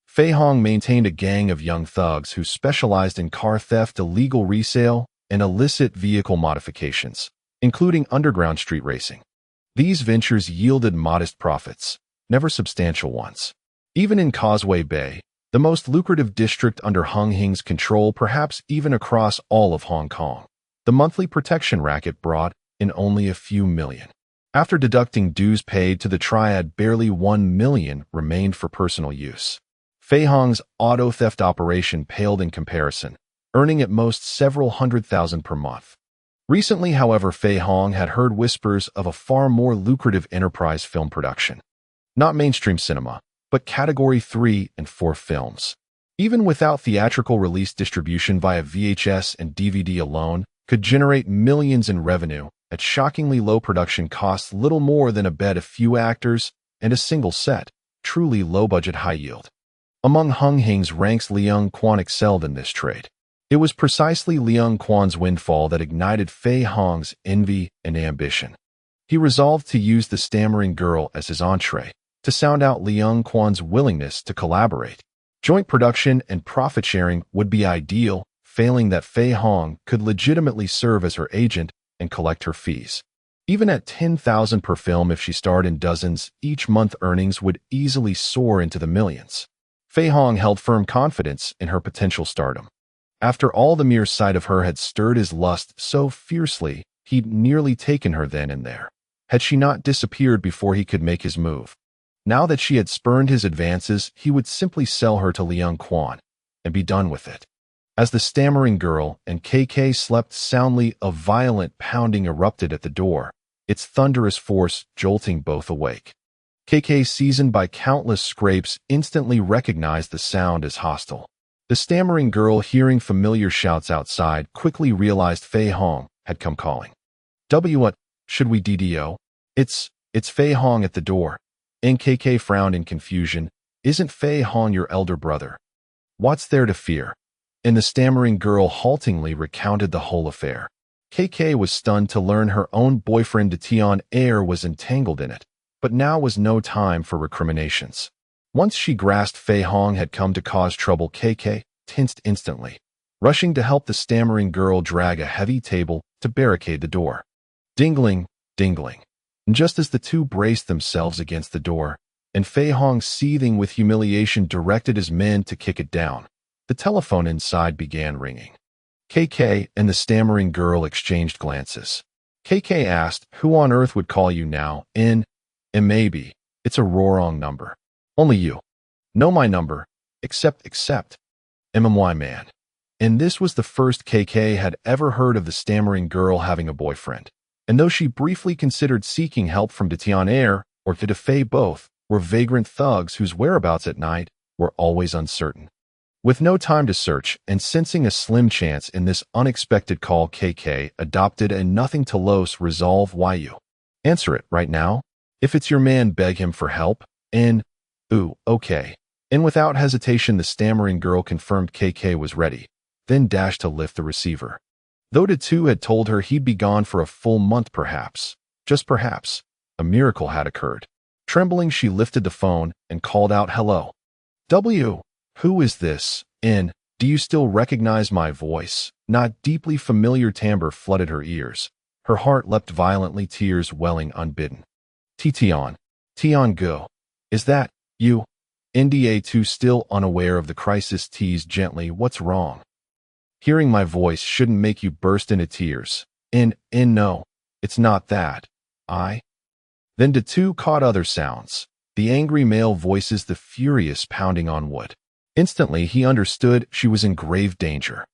Fei Hong maintained a gang of young thugs who specialized in car theft, illegal resale, and illicit vehicle modifications, including underground street racing. These ventures yielded modest profits, never substantial ones. Even in Causeway Bay, the most lucrative district under Hung Hing's control, perhaps even across all of Hong Kong, the monthly protection racket brought in only a few million. After deducting dues paid to the Triad, barely 1 million remained for personal use. Fei Hong's auto theft operation paled in comparison, earning at most several $100,000 per month. Recently, however, Fei Hong had heard whispers of a far more lucrative enterprise film production. Not mainstream cinema, but Category 3 and 4 films. Even without theatrical release, distribution via VHS and DVD alone could generate millions in revenue at shockingly low production costs, little more than a bed, a few actors, and a single set. Truly low-budget, high-yield. Among Hung Hing's ranks, Leung Kwan excelled in this trade. It was precisely Leung Kwan's windfall that ignited Fei Hong's envy and ambition. He resolved to use the stammering girl as his entree to sound out Leung Kwan's willingness to collaborate. Joint production and profit sharing would be ideal. Failing that, Fei Hong could legitimately serve as her agent and collect her fees. Even at $10,000 per film, if she starred in dozens, each month earnings would easily soar into the millions. Fei Hong held firm confidence in her potential stardom. After all, the mere sight of her had stirred his lust so fiercely, he'd nearly taken her then and there, had she not disappeared before he could make his move. Now that she had spurned his advances, he would simply sell her to Leung Kwan and be done with it. As the stammering girl and KK slept soundly, a violent pounding erupted at the door, its thunderous force jolting both awake. KK, seasoned by countless scrapes, instantly recognized the sound as hostile. The stammering girl, hearing familiar shouts outside, quickly realized Fei Hong had come calling. What should we DDO? It's Fei Hong at the door. NKK frowned in confusion. Isn't Fei Hong your elder brother? What's there to fear? And the stammering girl haltingly recounted the whole affair. KK was stunned to learn her own boyfriend Tian Air was entangled in it, but now was no time for recriminations. Once she grasped Fei Hong had come to cause trouble, KK tensed instantly, rushing to help the stammering girl drag a heavy table to barricade the door. Dingling, dingling. And just as the two braced themselves against the door, and Fei Hong, seething with humiliation, directed his men to kick it down, the telephone inside began ringing. KK and the stammering girl exchanged glances. KK asked, "Who on earth would call you now?" And maybe, it's a wrong number. Only you. Know my number. Except. MMY man. And this was the first KK had ever heard of the stammering girl having a boyfriend. And though she briefly considered seeking help from Tian Air or to Fei, both were vagrant thugs whose whereabouts at night were always uncertain. With no time to search and sensing a slim chance in this unexpected call, KK adopted a nothing to lose resolve. Why you? Answer it right now. If it's your man, beg him for help. And, ooh, okay. And without hesitation, the stammering girl confirmed KK was ready, then dashed to lift the receiver. Though the two had told her he'd be gone for a full month, perhaps, just perhaps, a miracle had occurred. Trembling, she lifted the phone and called out, "Hello. Who is this? And do you still recognize my voice?" Not deeply familiar timbre flooded her ears. Her heart leapt violently, tears welling unbidden. Tian Go. Is that you? NDA2, still unaware of the crisis, teased gently, "What's wrong?" Hearing my voice shouldn't make you burst into tears. No, it's not that. Then the two caught other sounds, the angry male voices, the furious pounding on wood. Instantly, he understood she was in grave danger.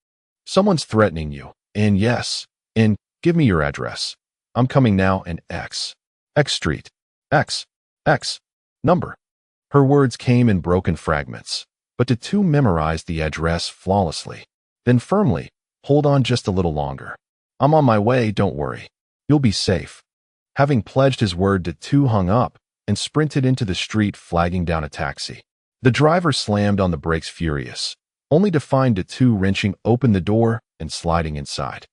Someone's threatening you. And yes. And give me your address. I'm coming now. And X Street. X. Number. Her words came in broken fragments, but the two memorized the address flawlessly. Then firmly, hold on just a little longer. I'm on my way, don't worry. You'll be safe. Having pledged his word, the two hung up and sprinted into the street, flagging down a taxi. The driver slammed on the brakes furious, only to find the two wrenching open the door and sliding inside.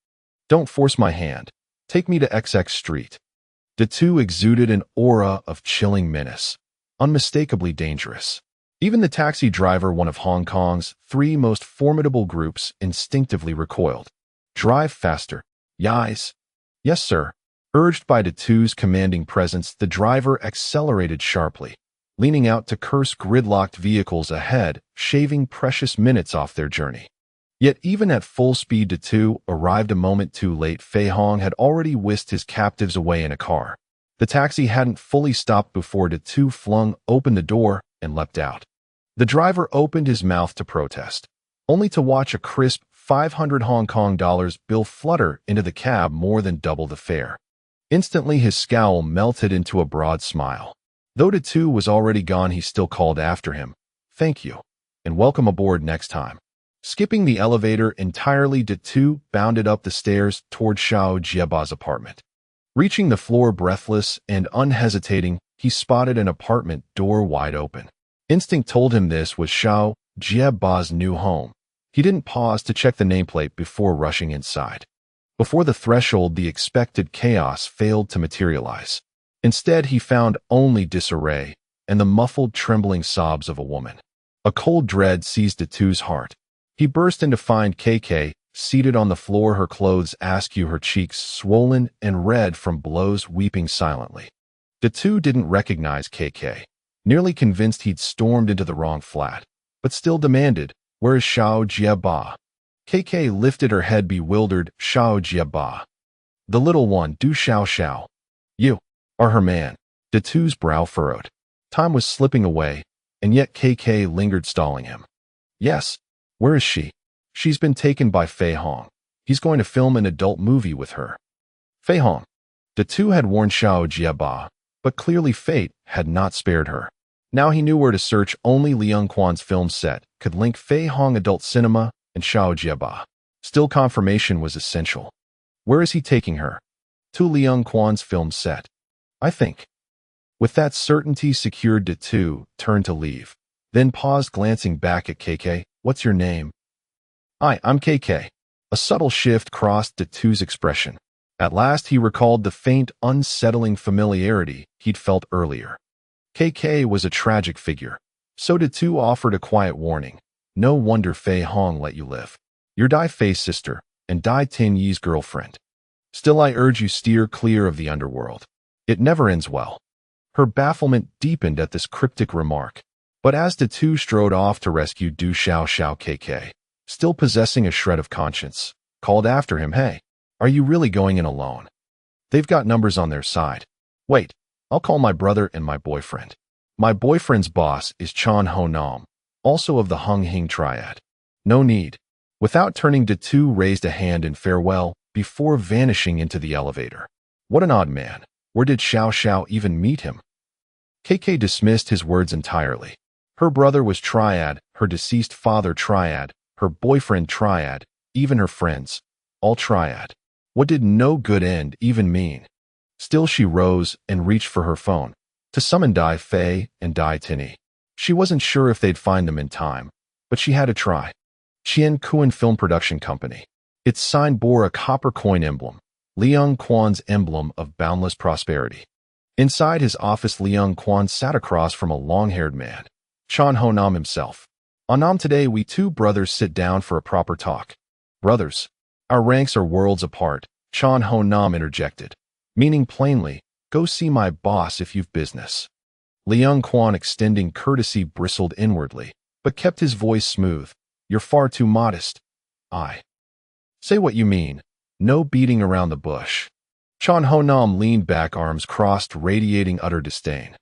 Don't force my hand. Take me to XX Street. The two exuded an aura of chilling menace, unmistakably dangerous. Even the taxi driver, one of Hong Kong's three most formidable groups, instinctively recoiled. Drive faster. Yais. Yes, sir. Urged by the two's commanding presence, the driver accelerated sharply, leaning out to curse gridlocked vehicles ahead, shaving precious minutes off their journey. Yet even at full speed, the two arrived a moment too late. Fei Hong had already whisked his captives away in a car. The taxi hadn't fully stopped before the two flung open the door and leapt out. The driver opened his mouth to protest, only to watch a crisp 500 Hong Kong dollars bill flutter into the cab, more than double the fare. Instantly, his scowl melted into a broad smile. Though the two was already gone, he still called after him, "Thank you, and welcome aboard next time." Skipping the elevator entirely, the two bounded up the stairs toward Xiao Jieba's apartment. Reaching the floor breathless and unhesitating, he spotted an apartment door wide open. Instinct told him this was Xiao Jieba's new home. He didn't pause to check the nameplate before rushing inside. Before the threshold, the expected chaos failed to materialize. Instead, he found only disarray and the muffled, trembling sobs of a woman. A cold dread seized the two's heart. He burst in to find KK seated on the floor, her clothes askew, her cheeks swollen and red from blows, weeping silently. The two didn't recognize KK, nearly convinced he'd stormed into the wrong flat, but still demanded, "Where is Xiao Jieba?" KK lifted her head, bewildered. "Xiao Jieba. The little one, Du Xiao Xiao. You are her man." The two's brow furrowed. Time was slipping away, and yet KK lingered, stalling him. "Yes. Where is she?" "She's been taken by Fei Hong. He's going to film an adult movie with her." Fei Hong. The two had warned Xiao Jieba, but clearly fate had not spared her. Now he knew where to search. Only Liang Quan's film set could link Fei Hong adult cinema and Xiao Jieba. Still, confirmation was essential. Where is he taking her? To Liang Quan's film set, I think. With that certainty secured, the two turned to leave, then paused, glancing back at KK. "What's your name?" I'm KK." A subtle shift crossed the two's expression. At last he recalled the faint, unsettling familiarity he'd felt earlier. KK was a tragic figure. So the two offered a quiet warning. "No wonder Fei Hong let you live. You're Dai Fei's sister, and Dai Tin Yi's girlfriend. Still, I urge you steer clear of the underworld. It never ends well." Her bafflement deepened at this cryptic remark. But as the two strode off to rescue Du Xiao Xiao, KK, still possessing a shred of conscience, called after him, "Hey, are you really going in alone? They've got numbers on their side. Wait, I'll call my brother and my boyfriend. My boyfriend's boss is Chan Ho Nam, also of the Hung Hing Triad." "No need." Without turning, the two raised a hand in farewell before vanishing into the elevator. What an odd man. Where did Xiao Xiao even meet him? KK dismissed his words entirely. Her brother was Triad, her deceased father Triad, her boyfriend Triad, even her friends, all Triad. What did "no good end" even mean? Still, she rose and reached for her phone to summon Dai Fei and Dai Tinny. She wasn't sure if they'd find them in time, but she had to try. Chien Kuan Film Production Company. Its sign bore a copper coin emblem, Liang Quan's emblem of boundless prosperity. Inside his office, Liang Quan sat across from a long-haired man, Chan Ho Nam himself. "Anam, today we two brothers sit down for a proper talk." "Brothers? Our ranks are worlds apart," Chan Ho Nam interjected, meaning plainly, "Go see my boss if you've business." Liang Quan, extending courtesy, bristled inwardly, but kept his voice smooth. "You're far too modest." "I say what you mean. No beating around the bush." Chan Ho Nam leaned back, arms crossed, radiating utter disdain.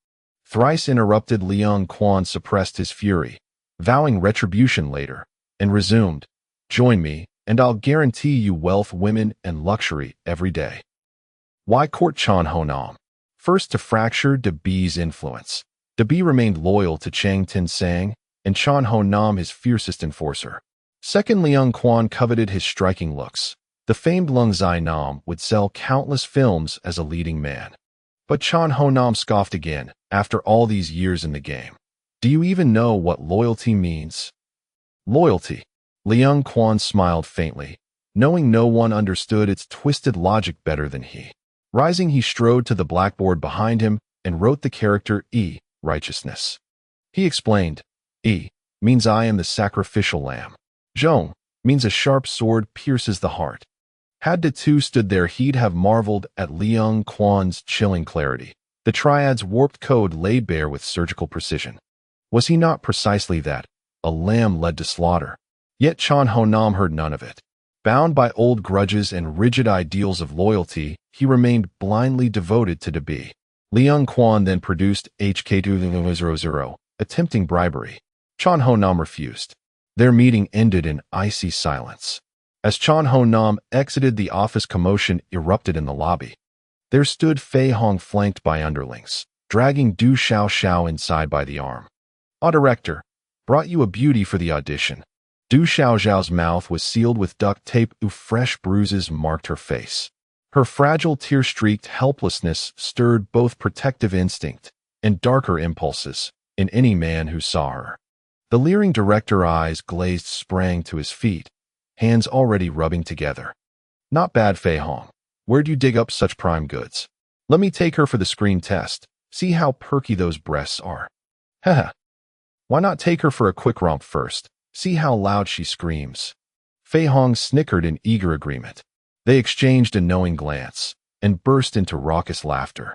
Thrice interrupted, Liang Quan suppressed his fury, vowing retribution later, and resumed, "Join me, and I'll guarantee you wealth, women, and luxury every day." Why court Chan Ho Nam? First, to fracture De B's influence. Dabi remained loyal to Chang Tin-sang, and Chan Ho Nam his fiercest enforcer. Second, Leung Kwan coveted his striking looks. The famed Lung Zai Nam would sell countless films as a leading man. But Chan Ho Nam scoffed again, after all these years in the game. Do you even know what loyalty means? Loyalty. Leung Kwan smiled faintly, knowing no one understood its twisted logic better than he. Rising, he strode to the blackboard behind him and wrote the character E, righteousness. He explained, E means I am the sacrificial lamb. Zhong means a sharp sword pierces the heart. Had the two stood there, he'd have marveled at Leung Kwan's chilling clarity. The Triads' warped code laid bare with surgical precision. Was he not precisely that, a lamb led to slaughter? Yet Chan Ho Nam heard none of it. Bound by old grudges and rigid ideals of loyalty, he remained blindly devoted to Dabi. Leung Kwan then produced HK200, attempting bribery. Chan Ho Nam refused. Their meeting ended in icy silence. As Chan Ho Nam exited the office, commotion erupted in the lobby. There stood Fei Hong flanked by underlings, dragging Du Xiao Xiao inside by the arm. "Our director brought you a beauty for the audition." Du Xiao Xiao's mouth was sealed with duct tape. Fresh bruises marked her face. Her fragile, tear-streaked helplessness stirred both protective instinct and darker impulses in any man who saw her. The leering director, eyes glazed, sprang to his feet, hands already rubbing together. "Not bad, Fei Hong. Where'd you dig up such prime goods? Let me take her for the screen test. See how perky those breasts are." "Haha. Why not take her for a quick romp first? See how loud she screams." Fei Hong snickered in eager agreement. They exchanged a knowing glance and burst into raucous laughter.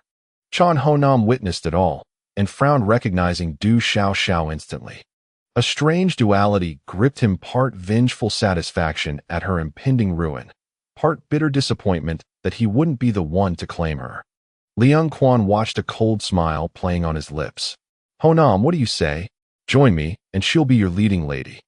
Chan Ho Nam witnessed it all and frowned, recognizing Du Xiao Xiao instantly. A strange duality gripped him, part vengeful satisfaction at her impending ruin, part bitter disappointment that he wouldn't be the one to claim her. Leung Kwan watched, a cold smile playing on his lips. "Ho Nam, what do you say? Join me, and she'll be your leading lady."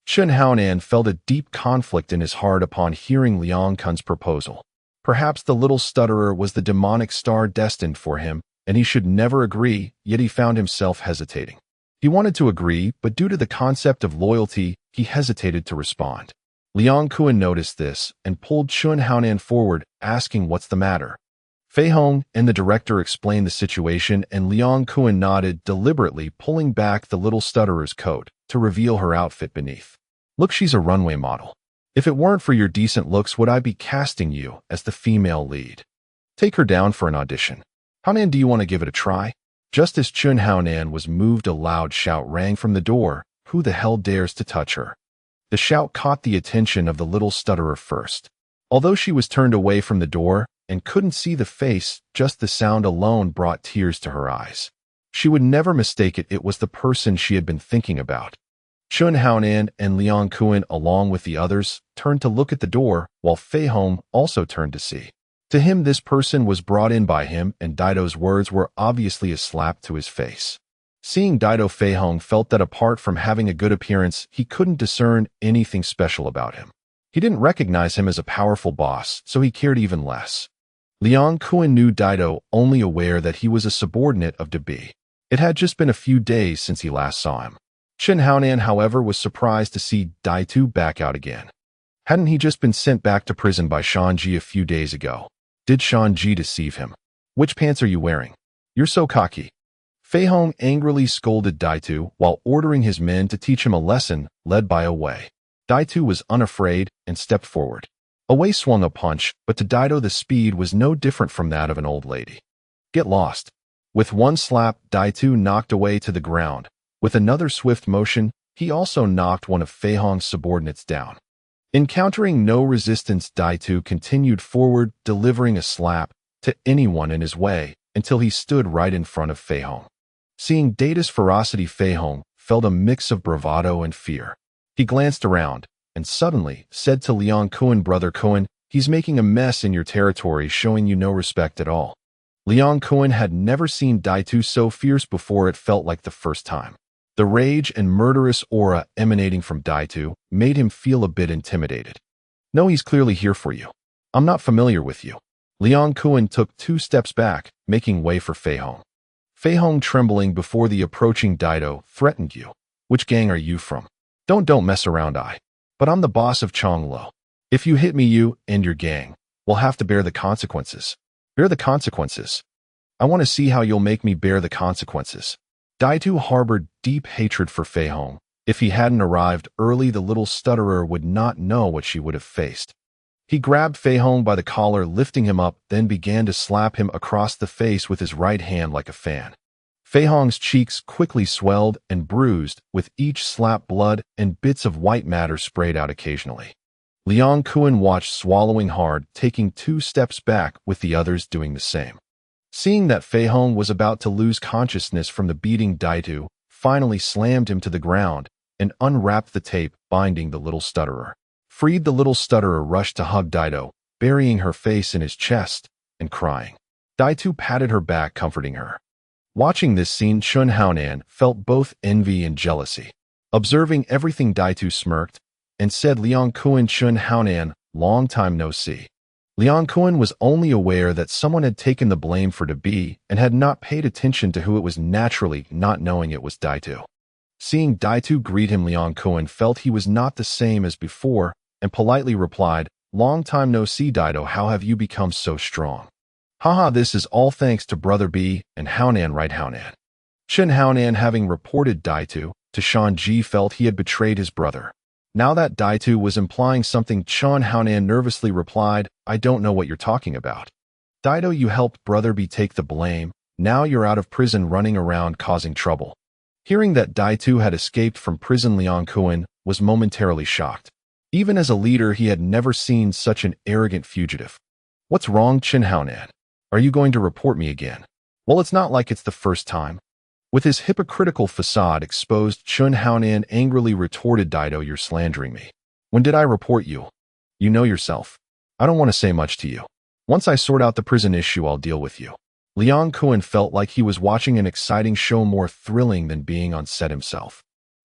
Chun Haonan felt a deep conflict in his heart upon hearing Leung Kun's proposal. Perhaps the little stutterer was the demonic star destined for him, and he should never agree, yet he found himself hesitating. He wanted to agree, but due to the concept of loyalty, he hesitated to respond. Leung Kun noticed this and pulled Chun Haonan forward, asking what's the matter. Fei Hong and the director explained the situation, and Leung Kun nodded, deliberately pulling back the little stutterer's coat to reveal her outfit beneath. "Look, she's a runway model. If it weren't for your decent looks, would I be casting you as the female lead? Take her down for an audition. Haonan, do you want to give it a try?" Just as Chun Haonan was moved, a loud shout rang from the door. "Who the hell dares to touch her?" The shout caught the attention of the little stutterer first. Although she was turned away from the door and couldn't see the face, just the sound alone brought tears to her eyes. She would never mistake it. It was the person she had been thinking about. Chun Haonan and Leung Kun, along with the others, turned to look at the door, while Fei Hong also turned to see. To him, this person was brought in by him, and Dido's words were obviously a slap to his face. Seeing Dido, Fei Hong felt that apart from having a good appearance, he couldn't discern anything special about him. He didn't recognize him as a powerful boss, so he cared even less. Leung Kun knew Dido, only aware that he was a subordinate of Dabi. It had just been a few days since he last saw him. Chun Haonan, however, was surprised to see Daitu back out again. Hadn't he just been sent back to prison by Shanji a few days ago? Did Shanji deceive him? "Which pants are you wearing? You're so cocky." Fei Hong angrily scolded Daitu while ordering his men to teach him a lesson, led by Away. Daitu was unafraid and stepped forward. Away swung a punch, but to Dido the speed was no different from that of an old lady. "Get lost." With one slap, Daitu knocked Away to the ground. With another swift motion, he also knocked one of Fei Hong's subordinates down. Encountering no resistance, Daitu continued forward, delivering a slap to anyone in his way until he stood right in front of Fei Hong. Seeing Data's ferocity, Fei Hong felt a mix of bravado and fear. He glanced around and suddenly said to Leung Kun, "Brother Kun, he's making a mess in your territory, showing you no respect at all." Leung Kun had never seen Daitu so fierce before. It felt like the first time. The rage and murderous aura emanating from Daitu made him feel a bit intimidated. "No, he's clearly here for you. I'm not familiar with you." Leung Kun took 2 steps back, making way for Fei Hong. Fei Hong, trembling before the approaching Dido, threatened you. Which gang are you from? Don't mess around, But I'm the boss of Chonglo. If you hit me, you and your gang will have to bear the consequences. Bear the consequences? I want to see how you'll make me bear the consequences. Dido harbored deep hatred for Fei Hong. If he hadn't arrived early, the little stutterer would not know what she would have faced. He grabbed Fei Hong by the collar, lifting him up, then began to slap him across the face with his right hand like a fan. Fei Hong's cheeks quickly swelled and bruised, with each slap blood and bits of white matter sprayed out occasionally. Liang Kuan watched, swallowing hard, taking 2 steps back, with the others doing the same. Seeing that Fei Hong was about to lose consciousness from the beating, Dido finally slammed him to the ground and unwrapped the tape binding the little stutterer. Freed, the little stutterer rushed to hug Dido, burying her face in his chest and crying. Dido patted her back, comforting her. Watching this scene, Chun Haonan felt both envy and jealousy. Observing everything, Dido smirked and said, Liang Kuan, Chun Haonan, long time no see. Liang Kuan was only aware that someone had taken the blame for Dabi and had not paid attention to who it was, naturally not knowing it was Dido. Seeing Dido greet him, Liang Kuan felt he was not the same as before and politely replied, Long time no see, Dido, how have you become so strong? Haha, this is all thanks to Brother B and Haonan, right Haonan? Chun Haonan, having reported Dido to Shan Ji, felt he had betrayed his brother. Now that Dido was implying something, Chun Haonan nervously replied, I don't know what you're talking about. Dido, you helped Brother B take the blame. Now you're out of prison running around causing trouble. Hearing that Dido had escaped from prison, Liang Kuan was momentarily shocked. Even as a leader, he had never seen such an arrogant fugitive. What's wrong, Chun Haonan? Are you going to report me again? Well, it's not like it's the first time. With his hypocritical facade exposed, Chun Haonan angrily retorted, Dido, you're slandering me. When did I report you? You know yourself. I don't want to say much to you. Once I sort out the prison issue, I'll deal with you. Liang Kuan felt like he was watching an exciting show, more thrilling than being on set himself.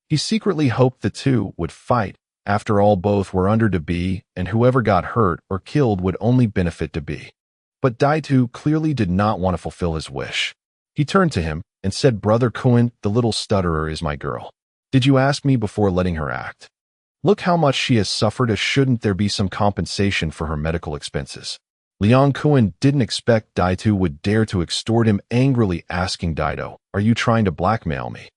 He secretly hoped the two would fight. After all, both were under Dabi, and whoever got hurt or killed would only benefit Dabi. But Dido clearly did not want to fulfill his wish. He turned to him and said, Brother Kuan, the little stutterer is my girl. Did you ask me before letting her act? Look how much she has suffered. Shouldn't there be some compensation for her medical expenses? Liang Kuan didn't expect Dido would dare to extort him, angrily asking Dido, are you trying to blackmail me?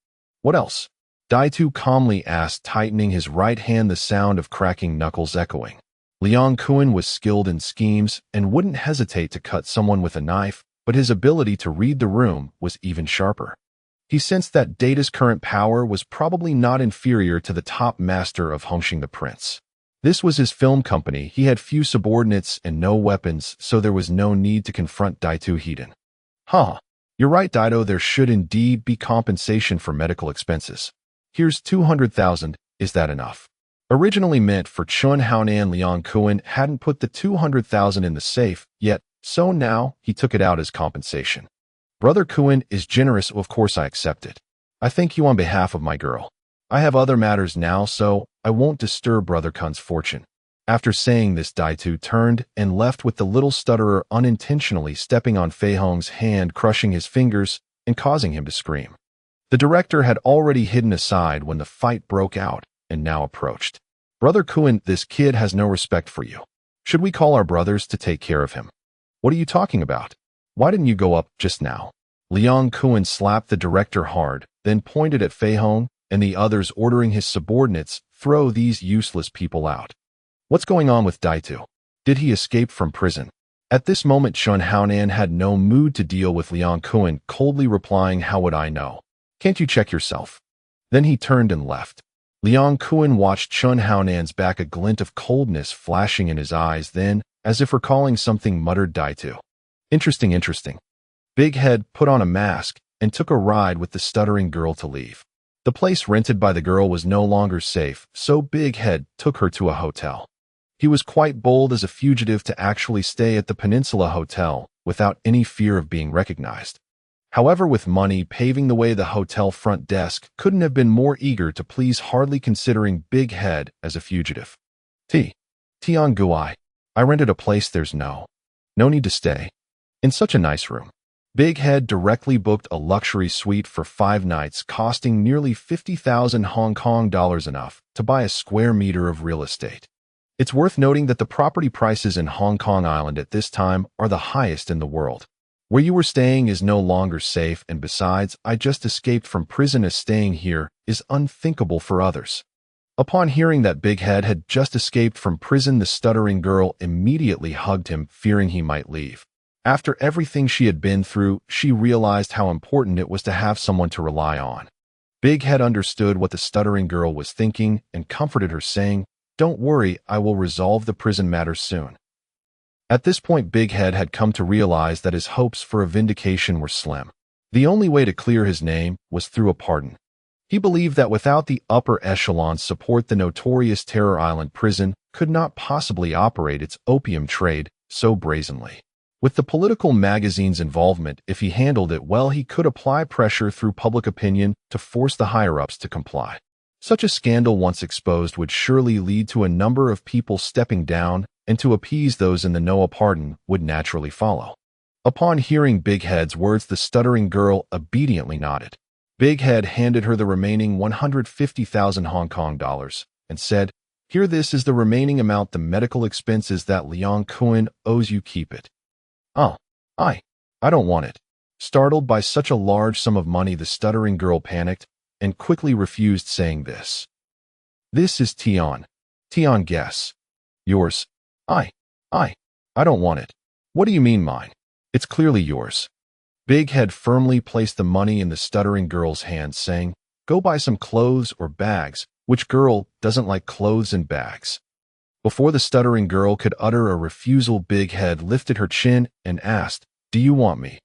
What else? Dido calmly asked, tightening his right hand, the sound of cracking knuckles echoing. Liang Kuan was skilled in schemes and wouldn't hesitate to cut someone with a knife, but his ability to read the room was even sharper. He sensed that Data's current power was probably not inferior to the top master of Hongxing the Prince. This was his film company. He had few subordinates and no weapons, so there was no need to confront Dido head-on. You're right, Dido, there should indeed be compensation for medical expenses. Here's 200,000, is that enough? Originally meant for Chun Haonan, Liang Kuan hadn't put the 200,000 in the safe yet, so now he took it out as compensation. Brother Kuan is generous, of course I accept it. I thank you on behalf of my girl. I have other matters now, so I won't disturb Brother Kun's fortune. After saying this, Dido turned and left, with the little stutterer unintentionally stepping on Fei Hong's hand, crushing his fingers and causing him to scream. The director had already hidden aside when the fight broke out and now approached. Brother Kuan, this kid has no respect for you. Should we call our brothers to take care of him? What are you talking about? Why didn't you go up just now? Liang Kuan slapped the director hard, then pointed at Fei Hong and the others, ordering his subordinates, throw these useless people out. What's going on with Dido? Did he escape from prison? At this moment, Chun Haonan had no mood to deal with Liang Kuan, coldly replying, how would I know? Can't you check yourself? Then he turned and left. Liang Kuan watched Chun Haonan's back, a glint of coldness flashing in his eyes, then, as if recalling something, muttered Dido. Interesting. Big Head put on a mask and took a ride with the stuttering girl to leave. The place rented by the girl was no longer safe, so Big Head took her to a hotel. He was quite bold as a fugitive to actually stay at the Peninsula Hotel without any fear of being recognized. However, with money paving the way, the hotel front desk couldn't have been more eager to please, hardly considering Big Head as a fugitive. Tian Gui, I rented a place, there's no need to stay in such a nice room. Big Head directly booked a luxury suite for 5 nights, costing nearly 50,000 Hong Kong dollars, enough to buy a square meter of real estate. It's worth noting that the property prices in Hong Kong Island at this time are the highest in the world. Where you were staying is no longer safe, and besides, I just escaped from prison, as staying here is unthinkable for others. Upon hearing that Big Head had just escaped from prison, the stuttering girl immediately hugged him, fearing he might leave. After everything she had been through, she realized how important it was to have someone to rely on. Big Head understood what the stuttering girl was thinking and comforted her, saying, "Don't worry, I will resolve the prison matter soon." At this point, Big Head had come to realize that his hopes for a vindication were slim. The only way to clear his name was through a pardon. He believed that without the upper echelon's support, the notorious Terror Island prison could not possibly operate its opium trade so brazenly. With the political magazine's involvement, if he handled it well, he could apply pressure through public opinion to force the higher-ups to comply. Such a scandal, once exposed, would surely lead to a number of people stepping down, and to appease those in the know, a pardon would naturally follow. Upon hearing Big Head's words, the stuttering girl obediently nodded. Big Head handed her the remaining 150,000 Hong Kong dollars and said, "Here, this is the remaining amount, the medical expenses that Leon Cohen owes you. Keep it." "Oh, I don't want it." Startled by such a large sum of money, the stuttering girl panicked and quickly refused, saying, This is Tion. Tion, guess. Yours." I don't want it." "What do you mean mine? It's clearly yours." Big Head firmly placed the money in the stuttering girl's hands, saying, "Go buy some clothes or bags. Which girl doesn't like clothes and bags?" Before the stuttering girl could utter a refusal, Big Head lifted her chin and asked, "Do you want me?"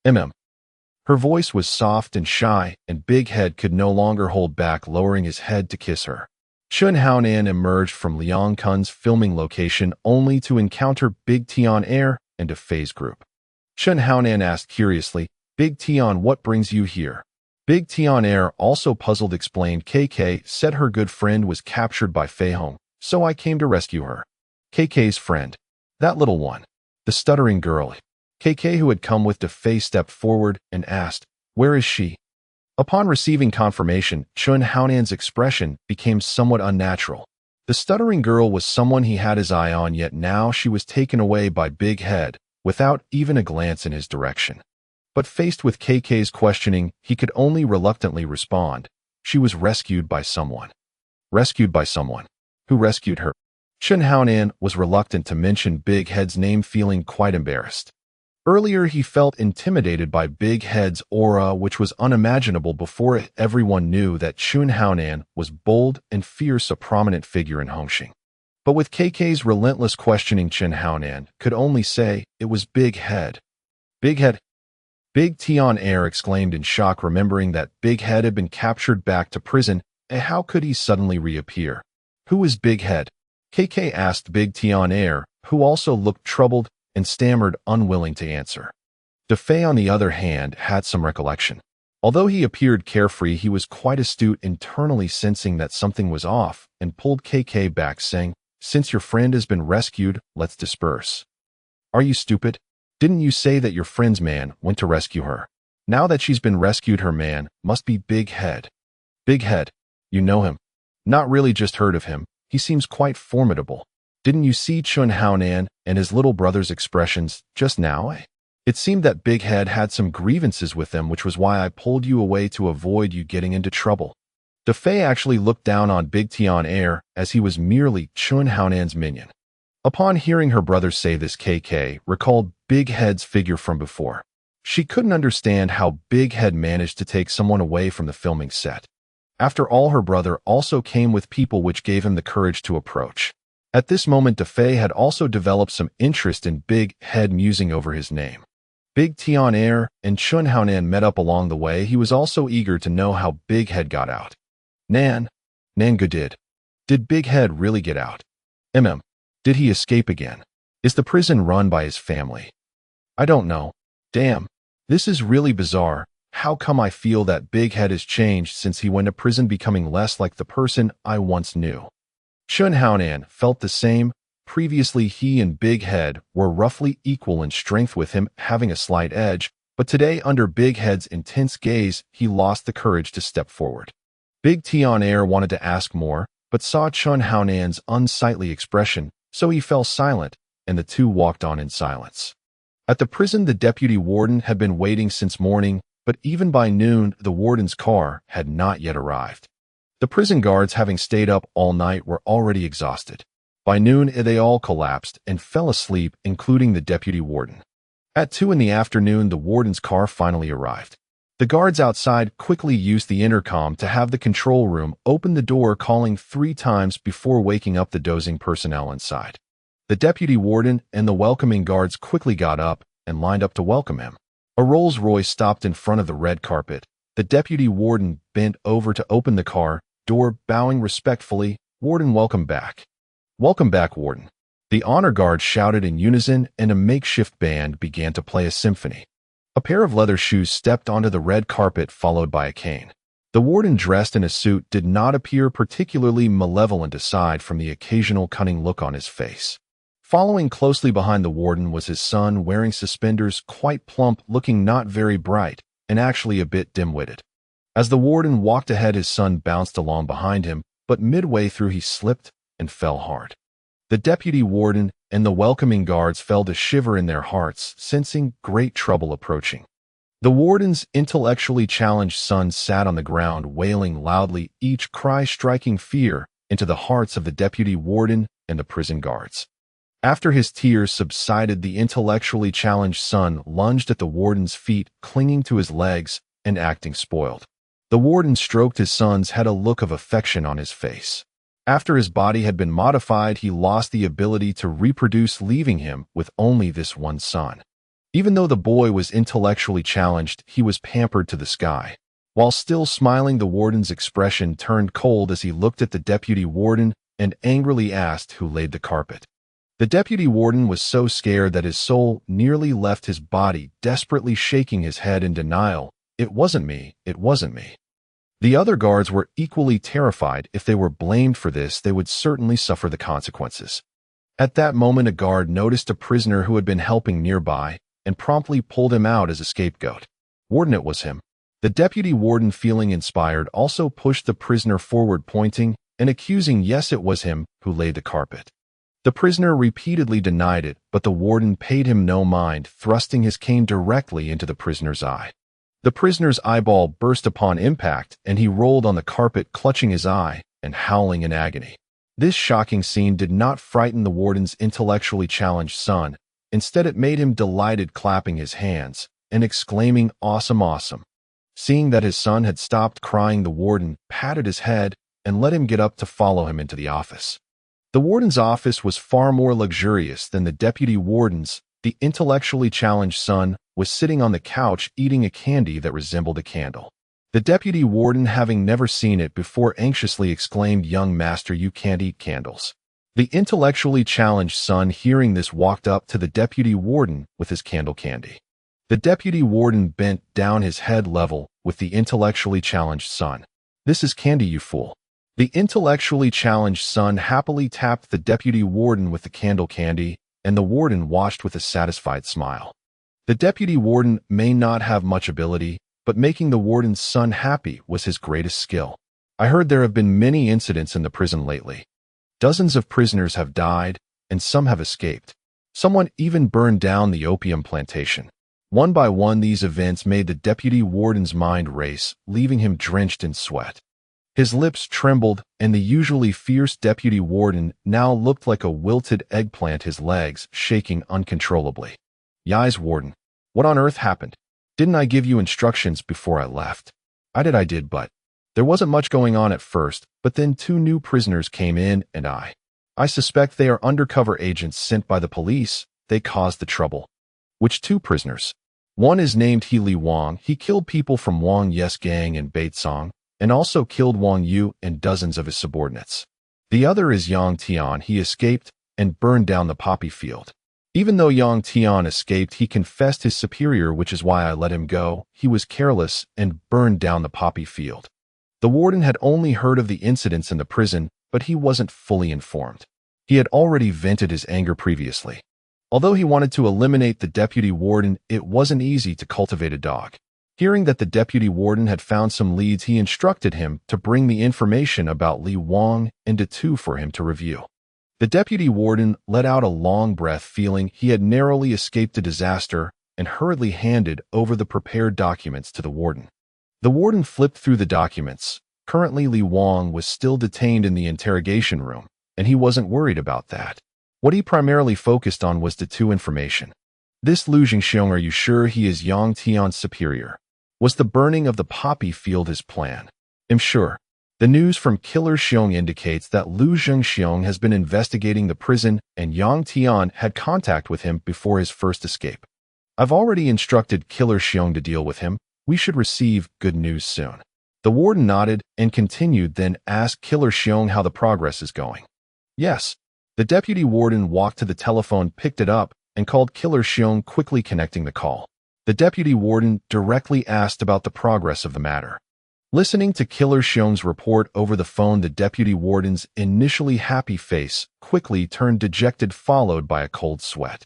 Her voice was soft and shy, and Big Head could no longer hold back, lowering his head to kiss her. Chun Haonan emerged from Leon Kun's filming location only to encounter Big Tion Air and a phase group. Chun Haonan asked curiously, "Big Tion, what brings you here?" Big Tion Air, also puzzled, explained, "KK said her good friend was captured by Fei Hong, so I came to rescue her." "KK's friend? That little one?" The stuttering girl, KK, who had come with Fei, stepped forward and asked, "Where is she?" Upon receiving confirmation, Chun Haonan's expression became somewhat unnatural. The stuttering girl was someone he had his eye on, yet now she was taken away by Big Head without even a glance in his direction. But faced with KK's questioning, he could only reluctantly respond, "She was rescued by someone." Rescued by someone? Who rescued her? Chun Haonan was reluctant to mention Big Head's name, feeling quite embarrassed. Earlier, he felt intimidated by Big Head's aura, which was unimaginable before everyone knew that Chun Haonan was bold and fierce, a prominent figure in Hongxing. But with KK's relentless questioning, Chun Haonan could only say it was Big Head. "Big Head?" Big Tion Air exclaimed in shock, remembering that Big Head had been captured back to prison, and how could he suddenly reappear? "Who is Big Head?" KK asked Big Tion Air, who also looked troubled and stammered, unwilling to answer. Fei, on the other hand, had some recollection. Although he appeared carefree, he was quite astute, internally sensing that something was off, and pulled KK back, saying, "Since your friend has been rescued, let's disperse." "Are you stupid? Didn't you say that your friend's man went to rescue her? Now that she's been rescued, her man must be Big Head." "Big Head? You know him?" "Not really, just heard of him. He seems quite formidable." "Didn't you see Chun Haonan and his little brother's expressions just now? It seemed that Big Head had some grievances with them, which was why I pulled you away, to avoid you getting into trouble." Fei actually looked down on Big Tion Air, as he was merely Chun Haonan's minion. Upon hearing her brother say this, KK recalled Big Head's figure from before. She couldn't understand how Big Head managed to take someone away from the filming set. After all, her brother also came with people, which gave him the courage to approach. At this moment, Fei had also developed some interest in Big Head, musing over his name. Big Tion Air and Chun Haonan met up along the way. He was also eager to know how Big Head got out. Nan Good. Did Big Head really get out? Did he escape again? Is the prison run by his family? I don't know. Damn, this is really bizarre. How come I feel that Big Head has changed since he went to prison, becoming less like the person I once knew? Chun Haonan felt the same. Previously, he and Big Head were roughly equal in strength, with him having a slight edge, But today, under Big Head's intense gaze, he lost the courage to step forward. Big Tian Air wanted to ask more, but saw Chun Haonan's unsightly expression, so he fell silent, and the two walked on in silence. At the prison, the deputy warden had been waiting since morning, but even by noon, the warden's car had not yet arrived. The prison guards, having stayed up all night, were already exhausted. By noon, they all collapsed and fell asleep, including the deputy warden. At 2 in the afternoon, the warden's car finally arrived. The guards outside quickly used the intercom to have the control room open the door, calling 3 times before waking up the dozing personnel inside. The deputy warden and the welcoming guards quickly got up and lined up to welcome him. A Rolls-Royce stopped in front of the red carpet. The deputy warden bent over to open the car door, bowing respectfully. "Warden, welcome back." "Welcome back, Warden." The honor guards shouted in unison, and a makeshift band began to play a symphony. A pair of leather shoes stepped onto the red carpet, followed by a cane. The warden, dressed in a suit, did not appear particularly malevolent aside from the occasional cunning look on his face. Following closely behind the warden was his son, wearing suspenders, quite plump, looking not very bright, and actually a bit dim-witted. As the warden walked ahead, his son bounced along behind him, but midway through he slipped and fell hard. The deputy warden and the welcoming guards felt a shiver in their hearts, sensing great trouble approaching. The warden's intellectually challenged son sat on the ground, wailing loudly, each cry striking fear into the hearts of the deputy warden and the prison guards. After his tears subsided, the intellectually challenged son lunged at the warden's feet, clinging to his legs and acting spoiled. The warden stroked his son's head, a look of affection on his face. After his body had been modified, he lost the ability to reproduce, leaving him with only this one son. Even though the boy was intellectually challenged, he was pampered to the sky. While still smiling, the warden's expression turned cold as he looked at the deputy warden and angrily asked who laid the carpet. The deputy warden was so scared that his soul nearly left his body, desperately shaking his head in denial. "It wasn't me, it wasn't me." The other guards were equally terrified. If they were blamed for this, they would certainly suffer the consequences. At that moment, a guard noticed a prisoner who had been helping nearby and promptly pulled him out as a scapegoat. "Warden, it was him." The deputy warden, feeling inspired, also pushed the prisoner forward, pointing and accusing, "Yes, it was him who laid the carpet." The prisoner repeatedly denied it, but the warden paid him no mind, thrusting his cane directly into the prisoner's eye. The prisoner's eyeball burst upon impact, and he rolled on the carpet, clutching his eye and howling in agony. This shocking scene did not frighten the warden's intellectually challenged son. Instead, it made him delighted, clapping his hands and exclaiming, "Awesome, awesome." Seeing that his son had stopped crying, the warden patted his head and let him get up to follow him into the office. The warden's office was far more luxurious than the deputy warden's. The intellectually challenged son was sitting on the couch, eating a candy that resembled a candle. The deputy warden, having never seen it before, anxiously exclaimed, "Young master, you can't eat candles." The intellectually challenged son, hearing this, walked up to the deputy warden with his candle candy. The deputy warden bent down, his head level with the intellectually challenged son. "This is candy, you fool." The intellectually challenged son happily tapped the deputy warden with the candle candy, and the warden watched with a satisfied smile. The deputy warden may not have much ability, but making the warden's son happy was his greatest skill. "I heard there have been many incidents in the prison lately. Dozens of prisoners have died, and some have escaped. Someone even burned down the opium plantation." One by one, these events made the deputy warden's mind race, leaving him drenched in sweat. His lips trembled, and the usually fierce deputy warden now looked like a wilted eggplant, his legs shaking uncontrollably. "Yais, warden. What on earth happened? Didn't I give you instructions before I left?" I did, but there wasn't much going on at first, but then 2 new prisoners came in, and I suspect they are undercover agents sent by the police. They caused the trouble." "Which 2 prisoners?" "One is named He Li Wang. He killed people from Wang Yes gang in Baitsong, and also killed Wang Yu and dozens of his subordinates. The other is Yang Tian. He escaped and burned down the poppy field. Even though Yang Tian escaped, he confessed his superior, which is why I let him go. He was careless and burned down the poppy field." The warden had only heard of the incidents in the prison, but he wasn't fully informed. He had already vented his anger previously. Although he wanted to eliminate the deputy warden, it wasn't easy to cultivate a dog. Hearing that the deputy warden had found some leads, he instructed him to bring the information about Li Wang into two for him to review. The deputy warden let out a long breath, feeling he had narrowly escaped a disaster, and hurriedly handed over the prepared documents to the warden. The warden flipped through the documents. Currently, Li Wang was still detained in the interrogation room, and he wasn't worried about that. What he primarily focused on was the two information. This Lu Jingxiong, are you sure he is Yang Tian's superior? Was the burning of the poppy field his plan? I'm sure. The news from Killer Xiong indicates that Lu Jingxiong has been investigating the prison, and Yang Tian had contact with him before his first escape. I've already instructed Killer Xiong to deal with him. We should receive good news soon. The warden nodded and continued, then asked Killer Xiong how the progress is going. Yes. The deputy warden walked to the telephone, picked it up, and called Killer Xiong, quickly connecting the call. The deputy warden directly asked about the progress of the matter. Listening to Killer Xiong's report over the phone, the deputy warden's initially happy face quickly turned dejected, followed by a cold sweat.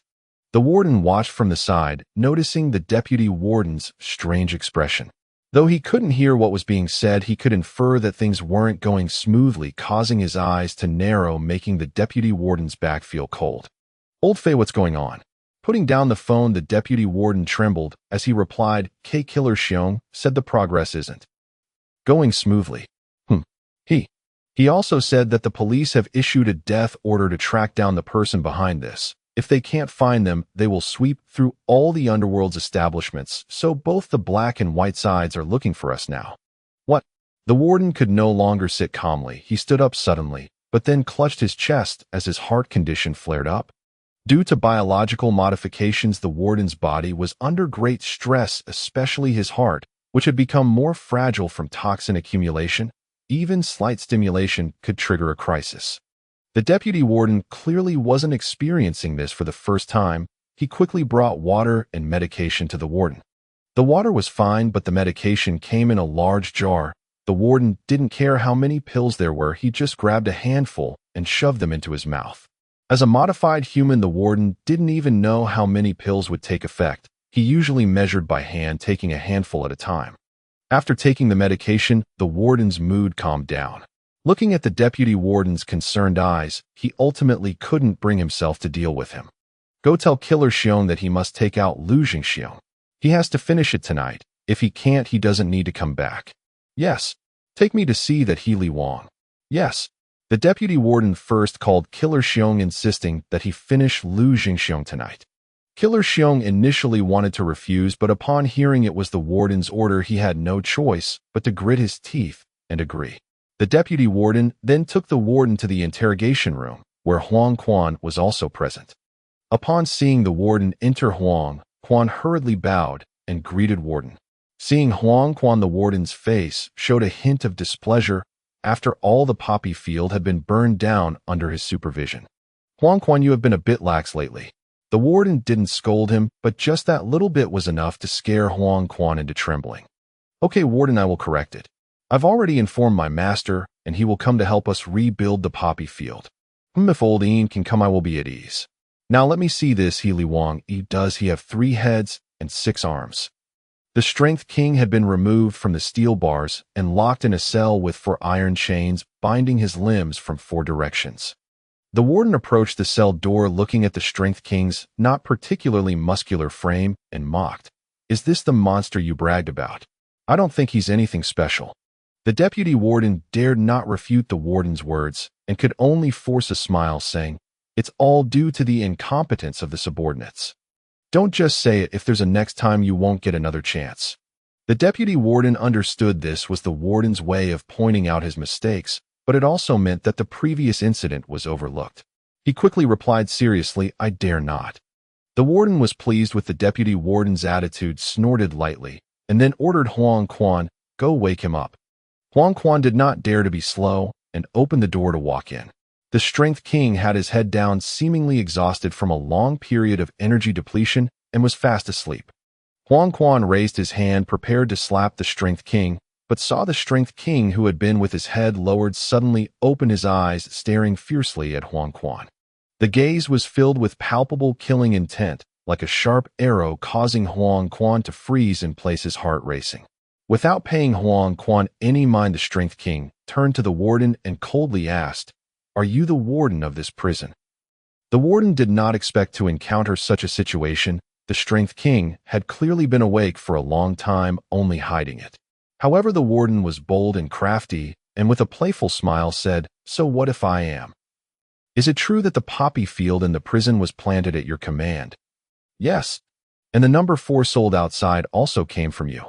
The warden watched from the side, noticing the deputy warden's strange expression. Though he couldn't hear what was being said, he could infer that things weren't going smoothly, causing his eyes to narrow, making the deputy warden's back feel cold. Old Fei, what's going on? Putting down the phone, the deputy warden trembled as he replied, Killer Xiong said the progress isn't going smoothly. He also said that the police have issued a death order to track down the person behind this. If they can't find them, they will sweep through all the Underworld's establishments, so both the black and white sides are looking for us now. What? The warden could no longer sit calmly. He stood up suddenly, but then clutched his chest as his heart condition flared up. Due to biological modifications, the warden's body was under great stress, especially his heart, which had become more fragile from toxin accumulation. Even slight stimulation could trigger a crisis. The deputy warden clearly wasn't experiencing this for the first time. He quickly brought water and medication to the warden. The water was fine, but the medication came in a large jar. The warden didn't care how many pills there were. He just grabbed a handful and shoved them into his mouth. As a modified human, the warden didn't even know how many pills would take effect. He usually measured by hand, taking a handful at a time. After taking the medication, the warden's mood calmed down. Looking at the deputy warden's concerned eyes, he ultimately couldn't bring himself to deal with him. Go tell Killer Xiong that he must take out Lu Jingxiong. He has to finish it tonight. If he can't, he doesn't need to come back. Yes. Take me to see that Li Wang. Yes. The deputy warden first called Killer Xiong, insisting that he finish Lu Jingxiong tonight. Killer Xiong initially wanted to refuse, but upon hearing it was the warden's order, he had no choice but to grit his teeth and agree. The deputy warden then took the warden to the interrogation room, where Huang Quan was also present. Upon seeing the warden enter, Huang Quan hurriedly bowed and greeted warden. Seeing Huang Quan, the warden's face showed a hint of displeasure after all the poppy field had been burned down under his supervision. Huang Quan, you have been a bit lax lately. The warden didn't scold him, but just that little bit was enough to scare Huang Quan into trembling. Okay, warden, I will correct it. I've already informed my master, and he will come to help us rebuild the poppy field. If old Ian can come, I will be at ease. Now let me see this Li Wang. Does he have 3 heads and 6 arms? The Strength King had been removed from the steel bars and locked in a cell with 4 iron chains binding his limbs from 4 directions. The warden approached the cell door, looking at the Strength King's not particularly muscular frame, and mocked. Is this the monster you bragged about? I don't think he's anything special. The deputy warden dared not refute the warden's words and could only force a smile, saying, It's all due to the incompetence of the subordinates. Don't just say it. If there's a next time, you won't get another chance. The deputy warden understood this was the warden's way of pointing out his mistakes, but it also meant that the previous incident was overlooked. He quickly replied seriously, I dare not. The warden was pleased with the deputy warden's attitude, snorted lightly, and then ordered Huang Quan, go wake him up. Huang Quan did not dare to be slow and opened the door to walk in. The Strength King had his head down, seemingly exhausted from a long period of energy depletion, and was fast asleep. Huang Quan raised his hand, prepared to slap the Strength King, but saw the Strength King, who had been with his head lowered, suddenly open his eyes, staring fiercely at Huang Quan. The gaze was filled with palpable killing intent, like a sharp arrow causing Huang Quan to freeze in place, his heart racing. Without paying Huang Quan any mind, the Strength King turned to the warden and coldly asked, "Are you the warden of this prison?" The warden did not expect to encounter such a situation. The Strength King had clearly been awake for a long time, only hiding it. However, the warden was bold and crafty, and with a playful smile said, "So what if I am? Is it true that the poppy field in the prison was planted at your command?" "Yes. And the number 4 sold outside also came from you."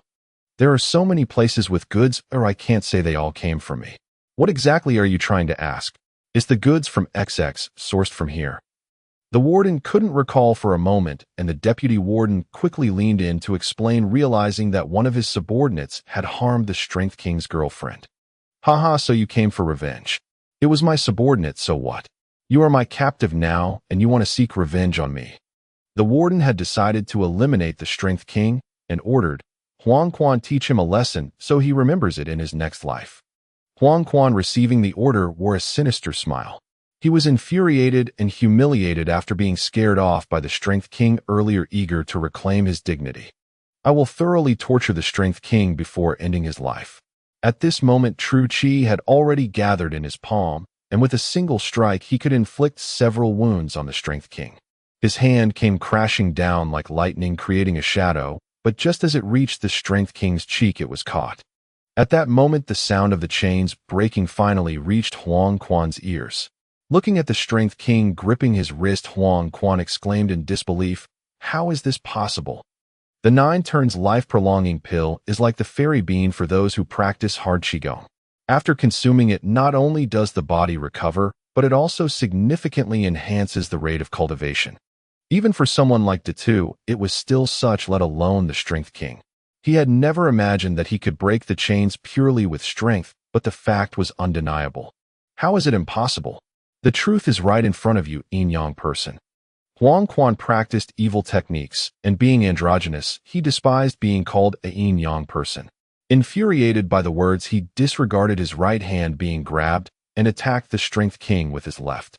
"There are so many places with goods, or I can't say they all came from me." "What exactly are you trying to ask? Is the goods from XX sourced from here?" The warden couldn't recall for a moment, and the deputy warden quickly leaned in to explain, realizing that one of his subordinates had harmed the Strength King's girlfriend. "Haha, so you came for revenge. It was my subordinate, so what? You are my captive now, and you want to seek revenge on me." The warden had decided to eliminate the Strength King and ordered, "Huang Quan, teach him a lesson so he remembers it in his next life." Huang Quan, receiving the order, wore a sinister smile. He was infuriated and humiliated after being scared off by the Strength King earlier, eager to reclaim his dignity. "I will thoroughly torture the Strength King before ending his life." At this moment, true Qi had already gathered in his palm, and with a single strike he could inflict several wounds on the Strength King. His hand came crashing down like lightning, creating a shadow, but just as it reached the Strength King's cheek, it was caught. At that moment, the sound of the chains breaking finally reached Huang Quan's ears. Looking at the Strength King gripping his wrist, Huang Quan exclaimed in disbelief, "How is this possible?" The 9 turns life-prolonging pill is like the fairy bean for those who practice hard Qigong. After consuming it, not only does the body recover, but it also significantly enhances the rate of cultivation. Even for someone like Datu, it was still such, let alone the Strength King. He had never imagined that he could break the chains purely with strength, but the fact was undeniable. How is it impossible? The truth is right in front of you, yin-yang person. Huang Quan practiced evil techniques, and being androgynous, he despised being called a yin-yang person. Infuriated by the words, he disregarded his right hand being grabbed and attacked the Strength King with his left.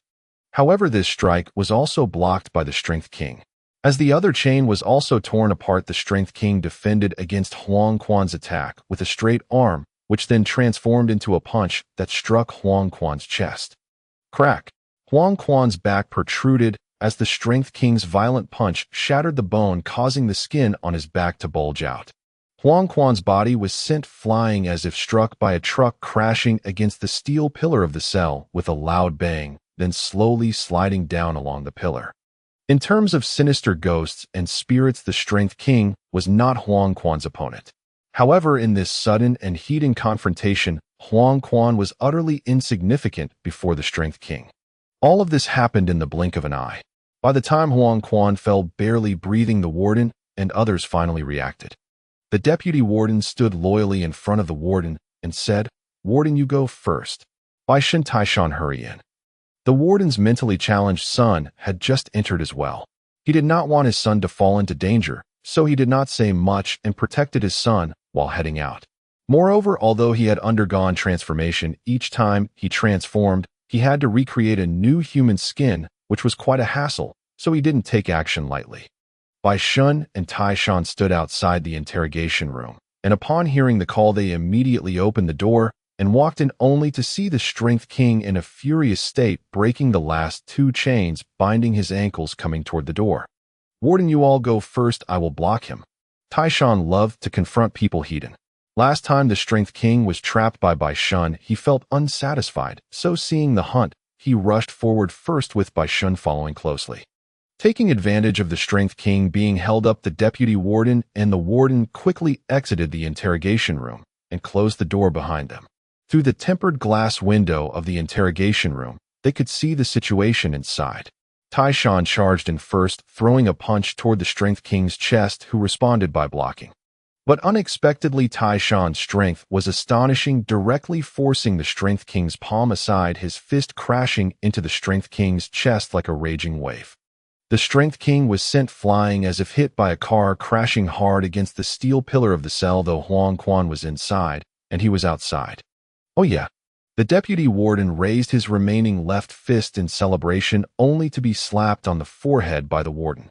However, this strike was also blocked by the Strength King. As the other chain was also torn apart, the Strength King defended against Huang Quan's attack with a straight arm, which then transformed into a punch that struck Huang Quan's chest. Crack! Huang Quan's back protruded as the Strength King's violent punch shattered the bone, causing the skin on his back to bulge out. Huang Quan's body was sent flying as if struck by a truck, crashing against the steel pillar of the cell with a loud bang, then slowly sliding down along the pillar. In terms of sinister ghosts and spirits, the Strength King was not Huang Quan's opponent. However, in this sudden and heated confrontation, Huang Quan was utterly insignificant before the Strength King. All of this happened in the blink of an eye. By the time Huang Quan fell barely breathing, the warden and others finally reacted. The deputy warden stood loyally in front of the warden and said, "Warden, you go first." Bai Shen Taishan, hurry in. The warden's mentally challenged son had just entered as well. He did not want his son to fall into danger, so he did not say much and protected his son while heading out. Moreover, although he had undergone transformation, each time he transformed, he had to recreate a new human skin, which was quite a hassle, so he didn't take action lightly. Bai Shun and Taishan stood outside the interrogation room, and upon hearing the call, they immediately opened the door and walked in, only to see the Strength King in a furious state, breaking the last 2 chains binding his ankles, coming toward the door. "Warden, you all go first, I will block him." Taishan loved to confront people heated. Last time the Strength King was trapped by Bai Shun, he felt unsatisfied, so seeing the hunt, he rushed forward first with Bai Shun following closely. Taking advantage of the Strength King being held up, the deputy warden and the warden quickly exited the interrogation room and closed the door behind them. Through the tempered glass window of the interrogation room, they could see the situation inside. Taishan charged in first, throwing a punch toward the Strength King's chest, who responded by blocking. But unexpectedly, Taishan's strength was astonishing, directly forcing the Strength King's palm aside, his fist crashing into the Strength King's chest like a raging wave. The Strength King was sent flying as if hit by a car, crashing hard against the steel pillar of the cell, though Huang Quan was inside, and he was outside. "Oh yeah, The deputy warden raised his remaining left fist in celebration only to be slapped on the forehead by the warden.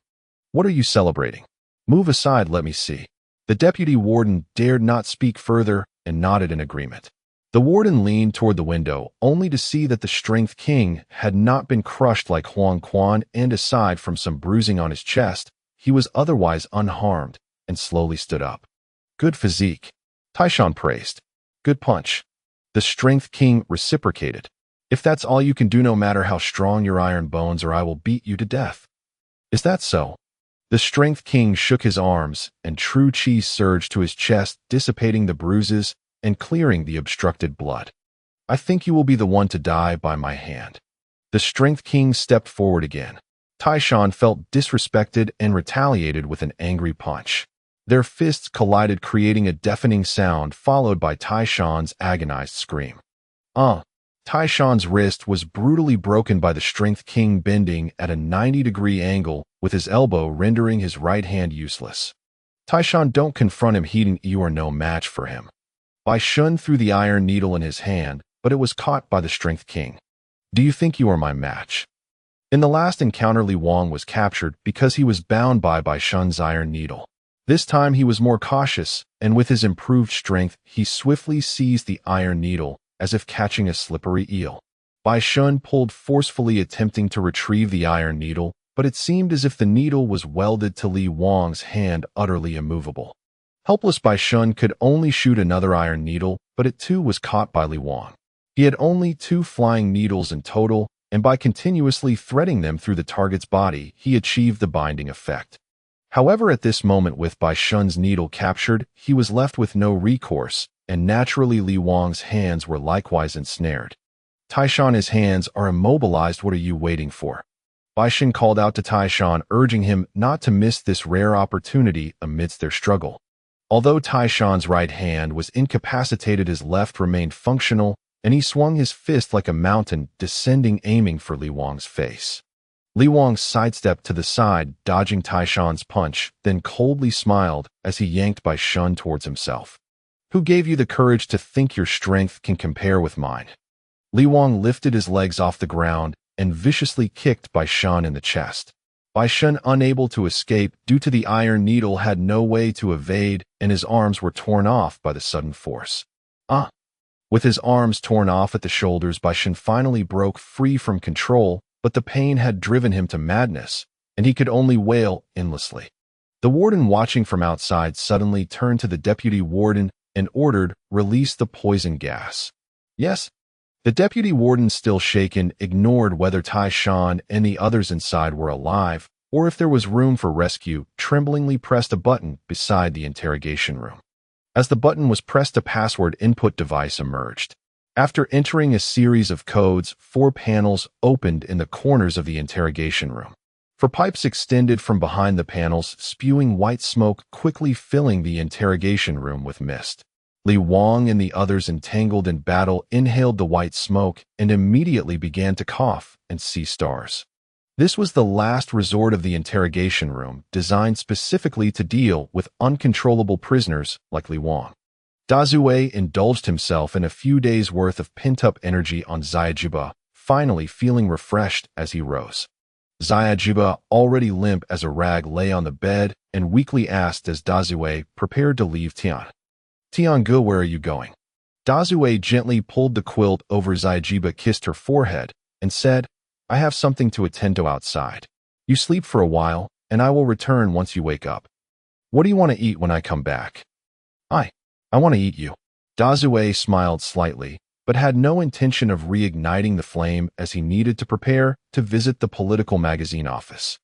What are you celebrating? Move aside, let me see. The deputy warden dared not speak further and nodded in agreement. The warden leaned toward the window, only to see that the Strength King had not been crushed like Huang Quan, and aside from some bruising on his chest, he was otherwise unharmed, and slowly stood up. Good physique, Taishan praised. Good punch. The Strength King reciprocated. If that's all you can do, no matter how strong your iron bones, or I will beat you to death. Is that so? The Strength King shook his arms, and true chi surged to his chest, dissipating the bruises and clearing the obstructed blood. I think you will be the one to die by my hand. The Strength King stepped forward again. Taishan felt disrespected and retaliated with an angry punch. Their fists collided, creating a deafening sound, followed by Taishan's agonized scream. Taishan's wrist was brutally broken by the Strength King bending at a 90-degree angle, with his elbow rendering his right hand useless. Taishan, don't confront him, you are no match for him. Bai Shun threw the iron needle in his hand, but it was caught by the Strength King. Do you think you are my match? In the last encounter, Li Wang was captured because he was bound by Bai Shun's iron needle. This time he was more cautious, and with his improved strength, he swiftly seized the iron needle, as if catching a slippery eel. Bai Shun pulled forcefully, attempting to retrieve the iron needle, but it seemed as if the needle was welded to Li Wang's hand, utterly immovable. Helpless, Bai Shun could only shoot another iron needle, but it too was caught by Li Wang. He had only 2 flying needles in total, and by continuously threading them through the target's body, he achieved the binding effect. However, at this moment, with Bai Shun's needle captured, he was left with no recourse, and naturally Li Wang's hands were likewise ensnared. Taishan, his hands are immobilized. What are you waiting for? Bai Shun called out to Taishan, urging him not to miss this rare opportunity amidst their struggle. Although Taishan's right hand was incapacitated, his left remained functional, and he swung his fist like a mountain, descending, aiming for Li Wang's face. Li Wang sidestepped to the side, dodging Taishan's punch, then coldly smiled as he yanked Bai Shun towards himself. Who gave you the courage to think your strength can compare with mine? Li Wang lifted his legs off the ground and viciously kicked Bai Shun in the chest. Bai Shun, unable to escape due to the iron needle, had no way to evade, and his arms were torn off by the sudden force. With his arms torn off at the shoulders, Bai Shun finally broke free from control, but the pain had driven him to madness, and he could only wail endlessly. The warden, watching from outside, suddenly turned to the deputy warden and ordered, "Release the poison gas." Yes? The deputy warden, still shaken, ignored whether Taishan and the others inside were alive, or if there was room for rescue, tremblingly pressed a button beside the interrogation room. As the button was pressed, a password input device emerged. After entering a series of codes, 4 panels opened in the corners of the interrogation room. 4 pipes extended from behind the panels, spewing white smoke, quickly filling the interrogation room with mist. Li Wang and the others, entangled in battle, inhaled the white smoke and immediately began to cough and see stars. This was the last resort of the interrogation room, designed specifically to deal with uncontrollable prisoners like Li Wang. Dazue indulged himself in a few days' worth of pent-up energy on Xiaojiba, finally feeling refreshed as he rose. Xiaojiba, already limp as a rag, lay on the bed and weakly asked as Dazue prepared to leave Tian. "Tiange, where are you going?" Dazue gently pulled the quilt over Xiaojiba, kissed her forehead, and said, "I have something to attend to outside. You sleep for a while, and I will return once you wake up. What do you want to eat when I come back?" I want to eat you." Dazue smiled slightly, but had no intention of reigniting the flame, as he needed to prepare to visit the political magazine office.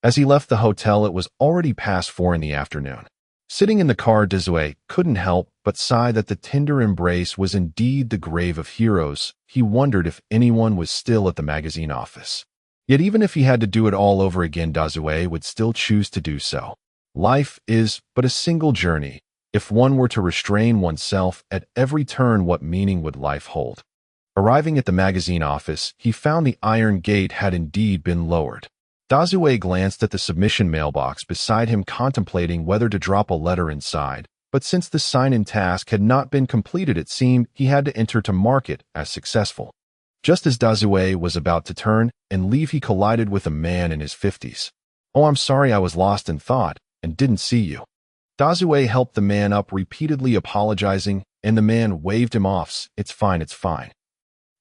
As he left the hotel, it was already past 4 in the afternoon. Sitting in the car, Dazue couldn't help but sigh that the tender embrace was indeed the grave of heroes. He wondered if anyone was still at the magazine office. Yet even if he had to do it all over again, Dazue would still choose to do so. Life is but a single journey. If one were to restrain oneself at every turn, what meaning would life hold? Arriving at the magazine office, he found the iron gate had indeed been lowered. Dazue glanced at the submission mailbox beside him, contemplating whether to drop a letter inside, but since the sign-in task had not been completed, it seemed he had to enter to mark it as successful. Just as Dazue was about to turn and leave, he collided with a man in his 50s. "Oh, I'm sorry, I was lost in thought and didn't see you." Dazue helped the man up, repeatedly apologizing, and the man waved him off. It's fine, it's fine."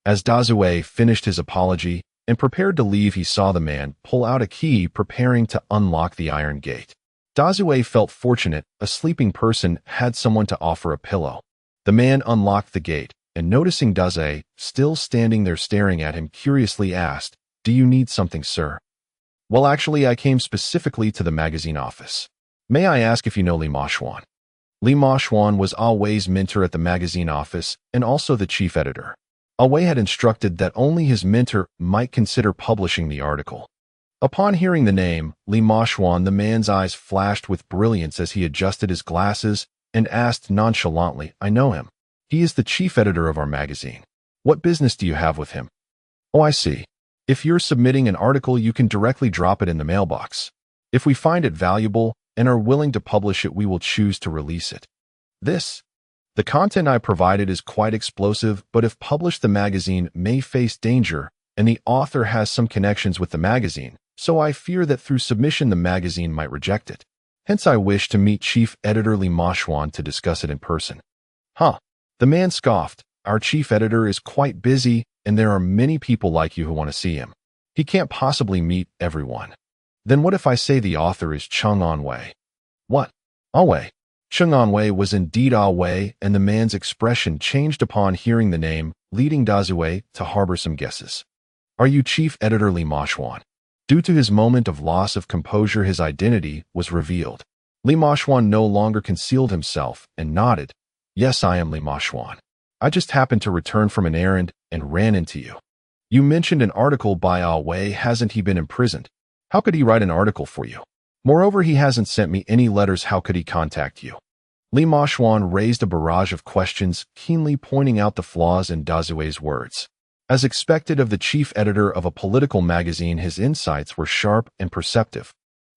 As Dazue finished his apology and prepared to leave, he saw the man pull out a key, preparing to unlock the iron gate. Dazue felt fortunate. A sleeping person had someone to offer a pillow. The man unlocked the gate, and noticing Dazue still standing there staring at him, curiously asked, "Do you need something, sir?" "Well, actually, I came specifically to the magazine office. May I ask if you know Li Maoxuan?" Li Maoxuan was Awei's mentor at the magazine office and also the chief editor. Awei had instructed that only his mentor might consider publishing the article. Upon hearing the name, Li Maoxuan, the man's eyes flashed with brilliance as he adjusted his glasses and asked nonchalantly, "I know him. He is the chief editor of our magazine. What business do you have with him?" "Oh, I see. If you're submitting an article, you can directly drop it in the mailbox. If we find it valuable and are willing to publish it, we will choose to release it. The content I provided is quite explosive, but if published, the magazine may face danger, and the author has some connections with the magazine, so I fear that through submission the magazine might reject it. Hence I wish to meet Chief Editor Li Maoxuan to discuss it in person." "Huh." The man scoffed. "Our chief editor is quite busy, and there are many people like you who want to see him. He can't possibly meet everyone." "Then what if I say the author is Chung Anwei?" "What? Awei?" Chung Anwei was indeed Awei, and the man's expression changed upon hearing the name, leading Dazue to harbor some guesses. "Are you Chief Editor Li Maoxuan?" Due to his moment of loss of composure, his identity was revealed. Li Maoxuan no longer concealed himself and nodded. "Yes, I am Li Maoxuan. I just happened to return from an errand and ran into you. You mentioned an article by Awei. Hasn't he been imprisoned? How could he write an article for you? Moreover, he hasn't sent me any letters. How could he contact you?" Li Maoxuan raised a barrage of questions, keenly pointing out the flaws in Dazue's words. As expected of the chief editor of a political magazine, his insights were sharp and perceptive.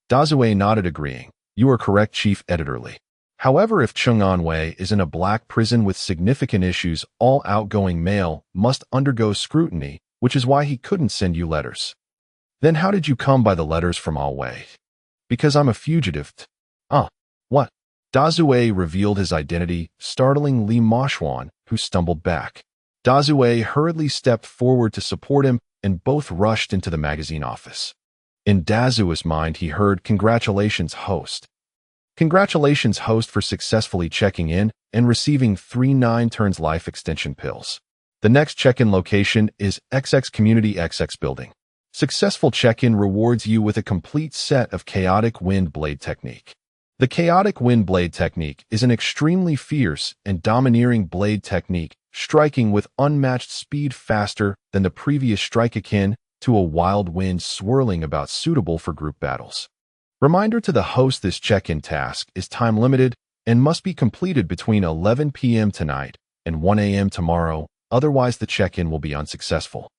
Dazue nodded, agreeing. "You are correct, Chief Editor Li. However, if Chung Anwei is in a black prison with significant issues, all outgoing mail must undergo scrutiny, which is why he couldn't send you letters." "Then how did you come by the letters from Awei?" "Because I'm a fugitive." What?" Dazue revealed his identity, startling Li Maoxuan, who stumbled back. Dazue hurriedly stepped forward to support him, and both rushed into the magazine office. In Dazue's mind, he heard, "Congratulations, host. Congratulations, host, for successfully checking in and receiving 3 9 turns life extension pills. The next check-in location is XX Community XX Building. Successful check-in rewards you with a complete set of Chaotic Wind Blade Technique. The Chaotic Wind Blade Technique is an extremely fierce and domineering blade technique, striking with unmatched speed, faster than the previous strike, akin to a wild wind swirling about, suitable for group battles. Reminder to the host: this check-in task is time-limited and must be completed between 11 p.m. tonight and 1 a.m. tomorrow, otherwise the check-in will be unsuccessful."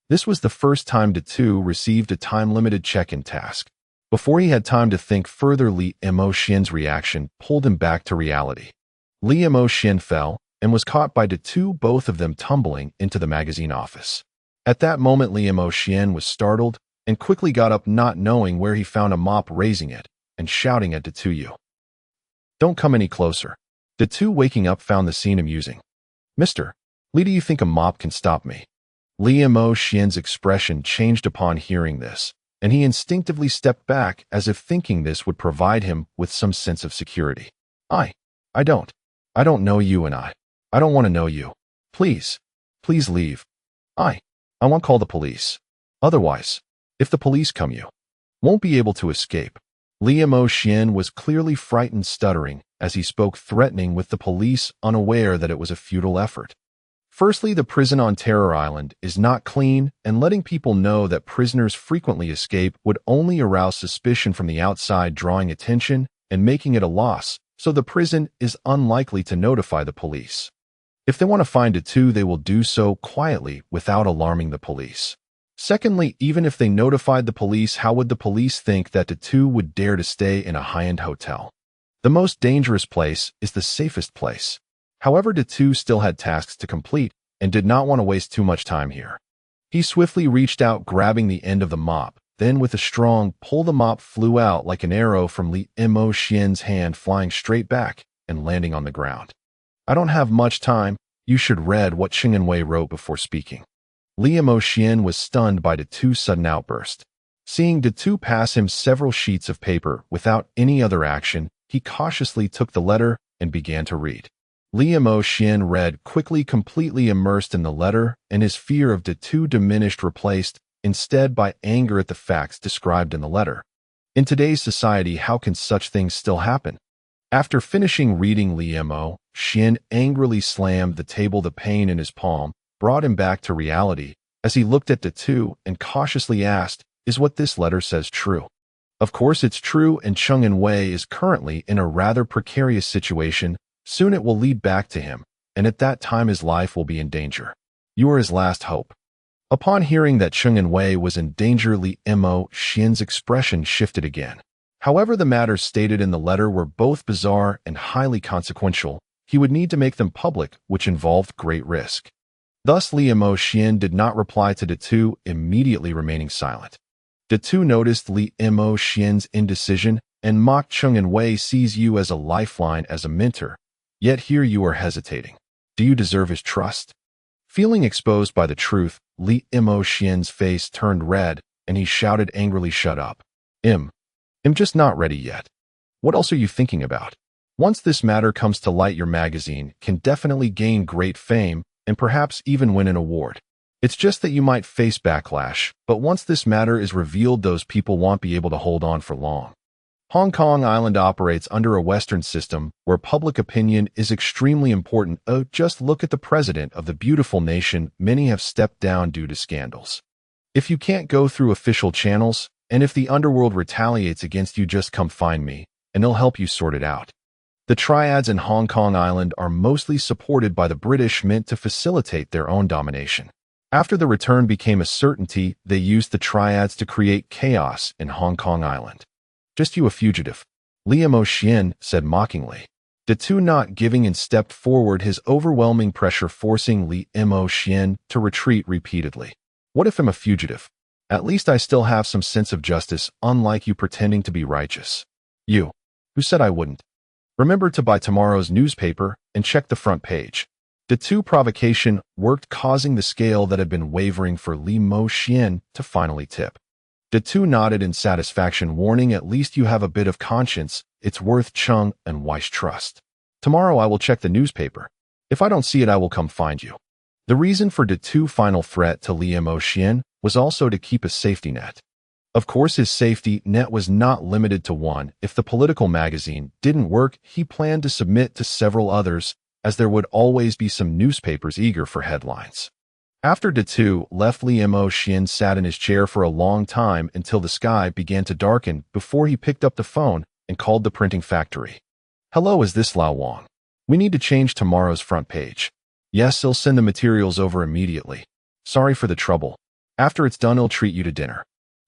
This was the first time Datu received a time-limited check-in task. Before he had time to think further, Li Maoxian's reaction pulled him back to reality. Li Maoxian fell and was caught by Datu, both of them tumbling into the magazine office. At that moment, Li Maoxian was startled and quickly got up, not knowing where he found a mop, raising it and shouting at Datu, "Don't come any closer." Datu, waking up, found the scene amusing. "Mr. Li, do you think a mop can stop me?" Li Maoxian's expression changed upon hearing this, and he instinctively stepped back as if thinking this would provide him with some sense of security. I don't know you, and I don't want to know you. Please leave. I won't call the police. Otherwise, if the police come, you won't be able to escape." Li Maoxian was clearly frightened, stuttering as he spoke, threatening with the police, unaware that it was a futile effort. Firstly, the prison on Terror Island is not clean, and letting people know that prisoners frequently escape would only arouse suspicion from the outside, drawing attention and making it a loss, so the prison is unlikely to notify the police. If they want to find Datu, they will do so quietly without alarming the police. Secondly, even if they notified the police, how would the police think that Datu would dare to stay in a high-end hotel? The most dangerous place is the safest place. However, Datu still had tasks to complete and did not want to waste too much time here. He swiftly reached out, grabbing the end of the mop. Then, with a strong pull, the mop flew out like an arrow from Li Mo Xian's hand, flying straight back and landing on the ground. I don't have much time. You should read what Cheng Wei wrote before speaking. Li Mo Xian was stunned by Datu's sudden outburst. Seeing Datu pass him several sheets of paper without any other action, he cautiously took the letter and began to read. Li Mo Xian read quickly, completely immersed in the letter, and his fear of Datu diminished, replaced instead by anger at the facts described in the letter. In today's society, how can such things still happen? After finishing reading, Li Mo Xian angrily slammed the table. The pain in his palm brought him back to reality as he looked at Datu and cautiously asked, "Is what this letter says true?" Of course it's true, and Cheng Wei is currently in a rather precarious situation. Soon it will lead back to him, and at that time his life will be in danger. You are his last hope. Upon hearing that Cheng Wei was in danger, Li Mo Xian's expression shifted again. However, the matters stated in the letter were both bizarre and highly consequential. He would need to make them public, which involved great risk. Thus, Li Mo Xian did not reply to Datu, immediately remaining silent. Datu noticed Li Mo Xian's indecision and mocked. Cheng Wei sees you as a lifeline, as a mentor. Yet here you are hesitating. Do you deserve his trust? Feeling exposed by the truth, Li Mo Xian's face turned red, and he shouted angrily, "Shut up. I'm just not ready yet. What else are you thinking about? Once this matter comes to light, your magazine can definitely gain great fame and perhaps even win an award. It's just that you might face backlash, but once this matter is revealed, those people won't be able to hold on for long." Hong Kong Island operates under a Western system where public opinion is extremely important. Just look at the president of the beautiful nation. Many have stepped down due to scandals. If you can't go through official channels, and if the underworld retaliates against you, just come find me, and they'll help you sort it out. The Triads in Hong Kong Island are mostly supported by the British Mint to facilitate their own domination. After the return became a certainty, they used the Triads to create chaos in Hong Kong Island. "Just you, a fugitive," Li Mo Xian said mockingly. Datu not giving and stepped forward, his overwhelming pressure forcing Li Mo Xian to retreat repeatedly. "What if I'm a fugitive? At least I still have some sense of justice, unlike you pretending to be righteous. You, who said I wouldn't? Remember to buy tomorrow's newspaper and check the front page." Datu's provocation worked, causing the scale that had been wavering for Li Mo Xian to finally tip. Datu nodded in satisfaction, warning, "At least you have a bit of conscience. It's worth Cheng and Wei's trust. Tomorrow I will check the newspaper. If I don't see it, I will come find you." The reason for Datu's final threat to Li Mo Xian was also to keep a safety net. Of course, his safety net was not limited to one. If the political magazine didn't work, he planned to submit to several others, as there would always be some newspapers eager for headlines. After Datu left, Li Mo Xian sat in his chair for a long time until the sky began to darken before he picked up the phone and called the printing factory. "Hello, is this Lao Wang? We need to change tomorrow's front page." "Yes, he'll send the materials over immediately. Sorry for the trouble. After it's done, he'll treat you to dinner."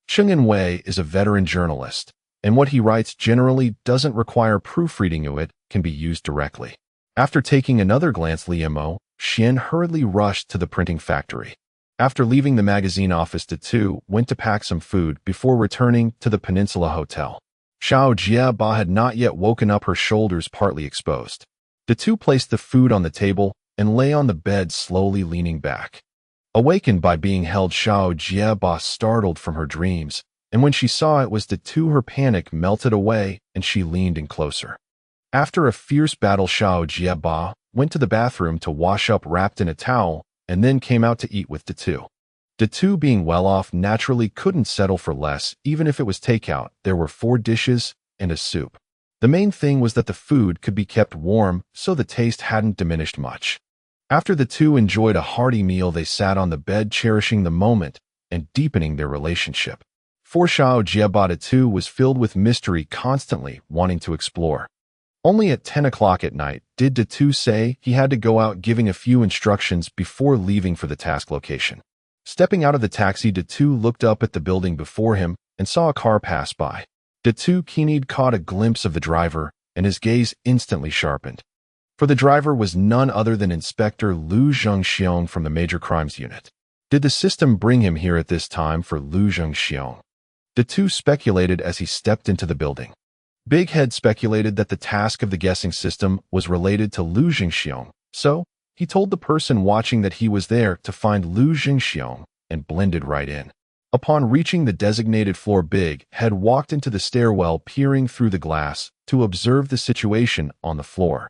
Cheng Wei is a veteran journalist, and what he writes generally doesn't require proofreading. It can be used directly. After taking another glance, Li Mo Xian hurriedly rushed to the printing factory. After leaving the magazine office, Datu went to pack some food before returning to the Peninsula Hotel. Xiao Jiaba had not yet woken up, her shoulders partly exposed. Datu placed the food on the table and lay on the bed, slowly leaning back. Awakened by being held, Xiao Jiaba startled from her dreams, and when she saw it was Datu, her panic melted away and she leaned in closer. After a fierce battle, Xiao Jiaba went to the bathroom to wash up wrapped in a towel, and then came out to eat with Datu. Datu, being well off, naturally couldn't settle for less, even if it was takeout. There were 4 dishes and a soup. The main thing was that the food could be kept warm, so the taste hadn't diminished much. After the two enjoyed a hearty meal, they sat on the bed, cherishing the moment and deepening their relationship. For Xiao Jiaba, Datu was filled with mystery, constantly wanting to explore. Only at 10 o'clock at night did Datu say he had to go out, giving a few instructions before leaving for the task location. Stepping out of the taxi, Datu looked up at the building before him and saw a car pass by. Datu keenly caught a glimpse of the driver, and his gaze instantly sharpened. For the driver was none other than Inspector Lu Zhengxiong from the Major Crimes Unit. Did the system bring him here at this time for Lu Zhengxiong? The two speculated as he stepped into the building. Big Head speculated that the task of the guessing system was related to Lu Zhengxiong, so he told the person watching that he was there to find Lu Zhengxiong and blended right in. Upon reaching the designated floor, Big Head walked into the stairwell, peering through the glass to observe the situation on the floor.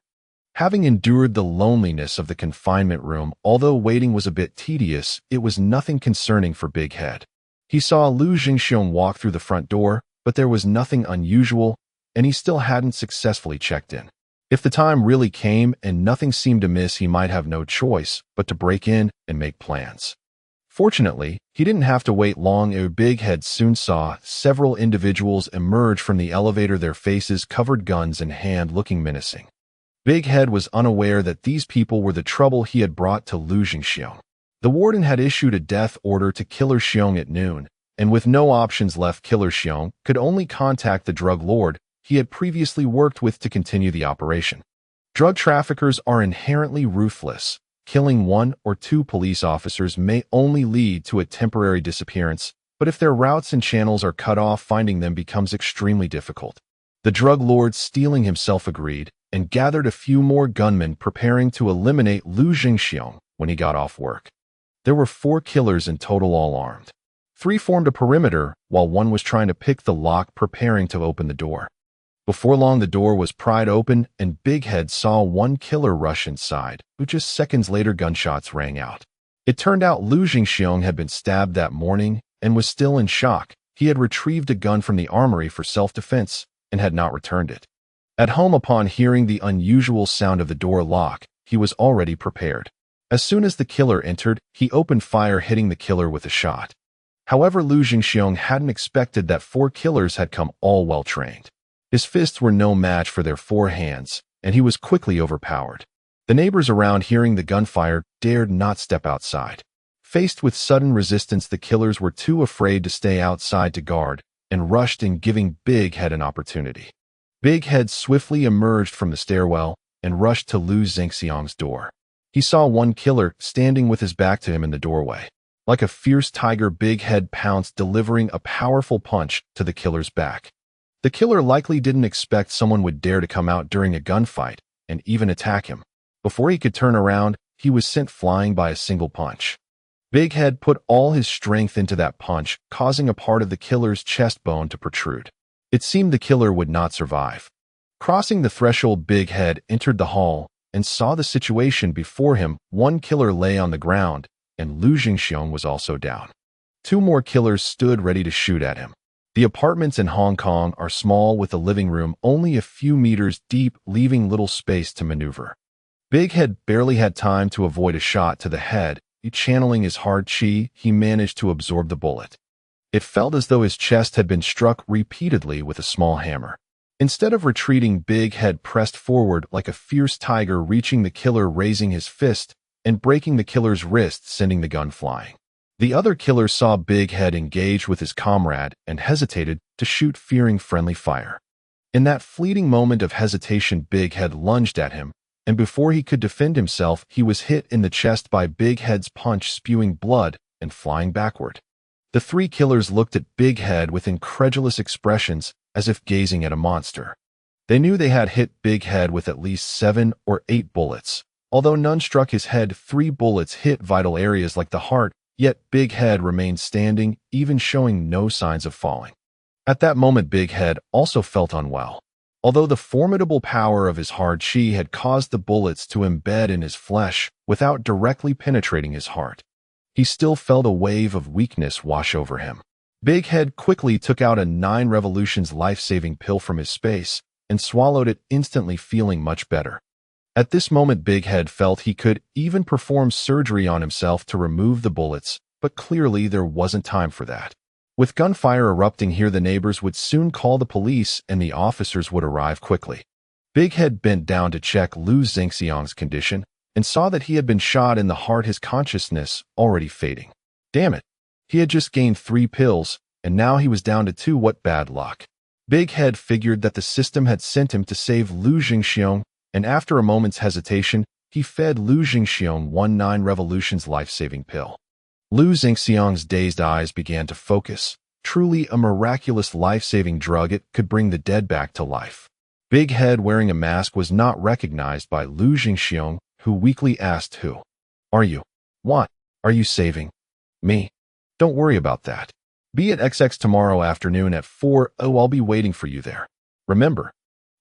Having endured the loneliness of the confinement room, although waiting was a bit tedious, it was nothing concerning for Big Head. He saw Lu Zhengxiong walk through the front door, but there was nothing unusual, and he still hadn't successfully checked in. If the time really came and nothing seemed amiss, he might have no choice but to break in and make plans. Fortunately, he didn't have to wait long. Big Head soon saw several individuals emerge from the elevator, their faces covered, guns in hand, looking menacing. Big Head was unaware that these people were the trouble he had brought to Lu Zhengxiong. The warden had issued a death order to Killer Xiong at noon, and with no options left, Killer Xiong could only contact the drug lord he had previously worked with to continue the operation. Drug traffickers are inherently ruthless. Killing one or two police officers may only lead to a temporary disappearance, but if their routes and channels are cut off, finding them becomes extremely difficult. The drug lord, steeling himself, agreed and gathered a few more gunmen, preparing to eliminate Lu Zhengxiong when he got off work. There were 4 killers in total, all armed. 3 formed a perimeter, while one was trying to pick the lock, preparing to open the door. Before long, the door was pried open, and Big Head saw one killer rush inside, but just seconds later, gunshots rang out. It turned out Lu Zhengxiong had been stabbed that morning and was still in shock. He had retrieved a gun from the armory for self-defense and had not returned it. At home, upon hearing the unusual sound of the door lock, he was already prepared. As soon as the killer entered, he opened fire, hitting the killer with a shot. However, Lu Zhengxiong hadn't expected that 4 killers had come, all well-trained. His fists were no match for their 4 hands, and he was quickly overpowered. The neighbors around, hearing the gunfire, dared not step outside. Faced with sudden resistance, the killers were too afraid to stay outside to guard, and rushed in, giving Big Head an opportunity. Big Head swiftly emerged from the stairwell and rushed to Lu Zhengxiong's door. He saw one killer standing with his back to him in the doorway. Like a fierce tiger, Big Head pounced, delivering a powerful punch to the killer's back. The killer likely didn't expect someone would dare to come out during a gunfight and even attack him. Before he could turn around, he was sent flying by a single punch. Big Head put all his strength into that punch, causing a part of the killer's chest bone to protrude. It seemed the killer would not survive. Crossing the threshold, Big Head entered the hall and saw the situation before him. One killer lay on the ground, and Lu Zhengxiong was also down. 2 more killers stood ready to shoot at him. The apartments in Hong Kong are small, with a living room only a few meters deep, leaving little space to maneuver. Big Head barely had time to avoid a shot to the head. Channeling his hard chi, he managed to absorb the bullet. It felt as though his chest had been struck repeatedly with a small hammer. Instead of retreating, Big Head pressed forward like a fierce tiger, reaching the killer, raising his fist and breaking the killer's wrist, sending the gun flying. The other killer saw Big Head engage with his comrade and hesitated to shoot, fearing friendly fire. In that fleeting moment of hesitation, Big Head lunged at him, and before he could defend himself, he was hit in the chest by Big Head's punch, spewing blood and flying backward. The 3 killers looked at Big Head with incredulous expressions, as if gazing at a monster. They knew they had hit Big Head with at least 7 or 8 bullets. Although none struck his head, 3 bullets hit vital areas like the heart, yet Big Head remained standing, even showing no signs of falling. At that moment, Big Head also felt unwell. Although the formidable power of his hard chi had caused the bullets to embed in his flesh without directly penetrating his heart, he still felt a wave of weakness wash over him. Big Head quickly took out a 9 Revolutions life-saving pill from his space and swallowed it, instantly feeling much better. At this moment, Big Head felt he could even perform surgery on himself to remove the bullets, but clearly there wasn't time for that. With gunfire erupting here, the neighbors would soon call the police and the officers would arrive quickly. Big Head bent down to check Lu Zhengxiong's condition and saw that he had been shot in the heart, his consciousness already fading. Damn it! He had just gained 3 pills, and now he was down to 2. What bad luck! Big Head figured that the system had sent him to save Lu Jingxiong, and after a moment's hesitation, he fed Lu Jingxiong 19 Revolution's life-saving pill. Lu Jingxiong's dazed eyes began to focus. Truly a miraculous life-saving drug, it could bring the dead back to life. Big Head wearing a mask was not recognized by Lu Jingxiong, who weakly asked, "Who are you? What are you saving? Me? Don't worry about that. Be at XX tomorrow afternoon at 4. Oh, I'll be waiting for you there. Remember?"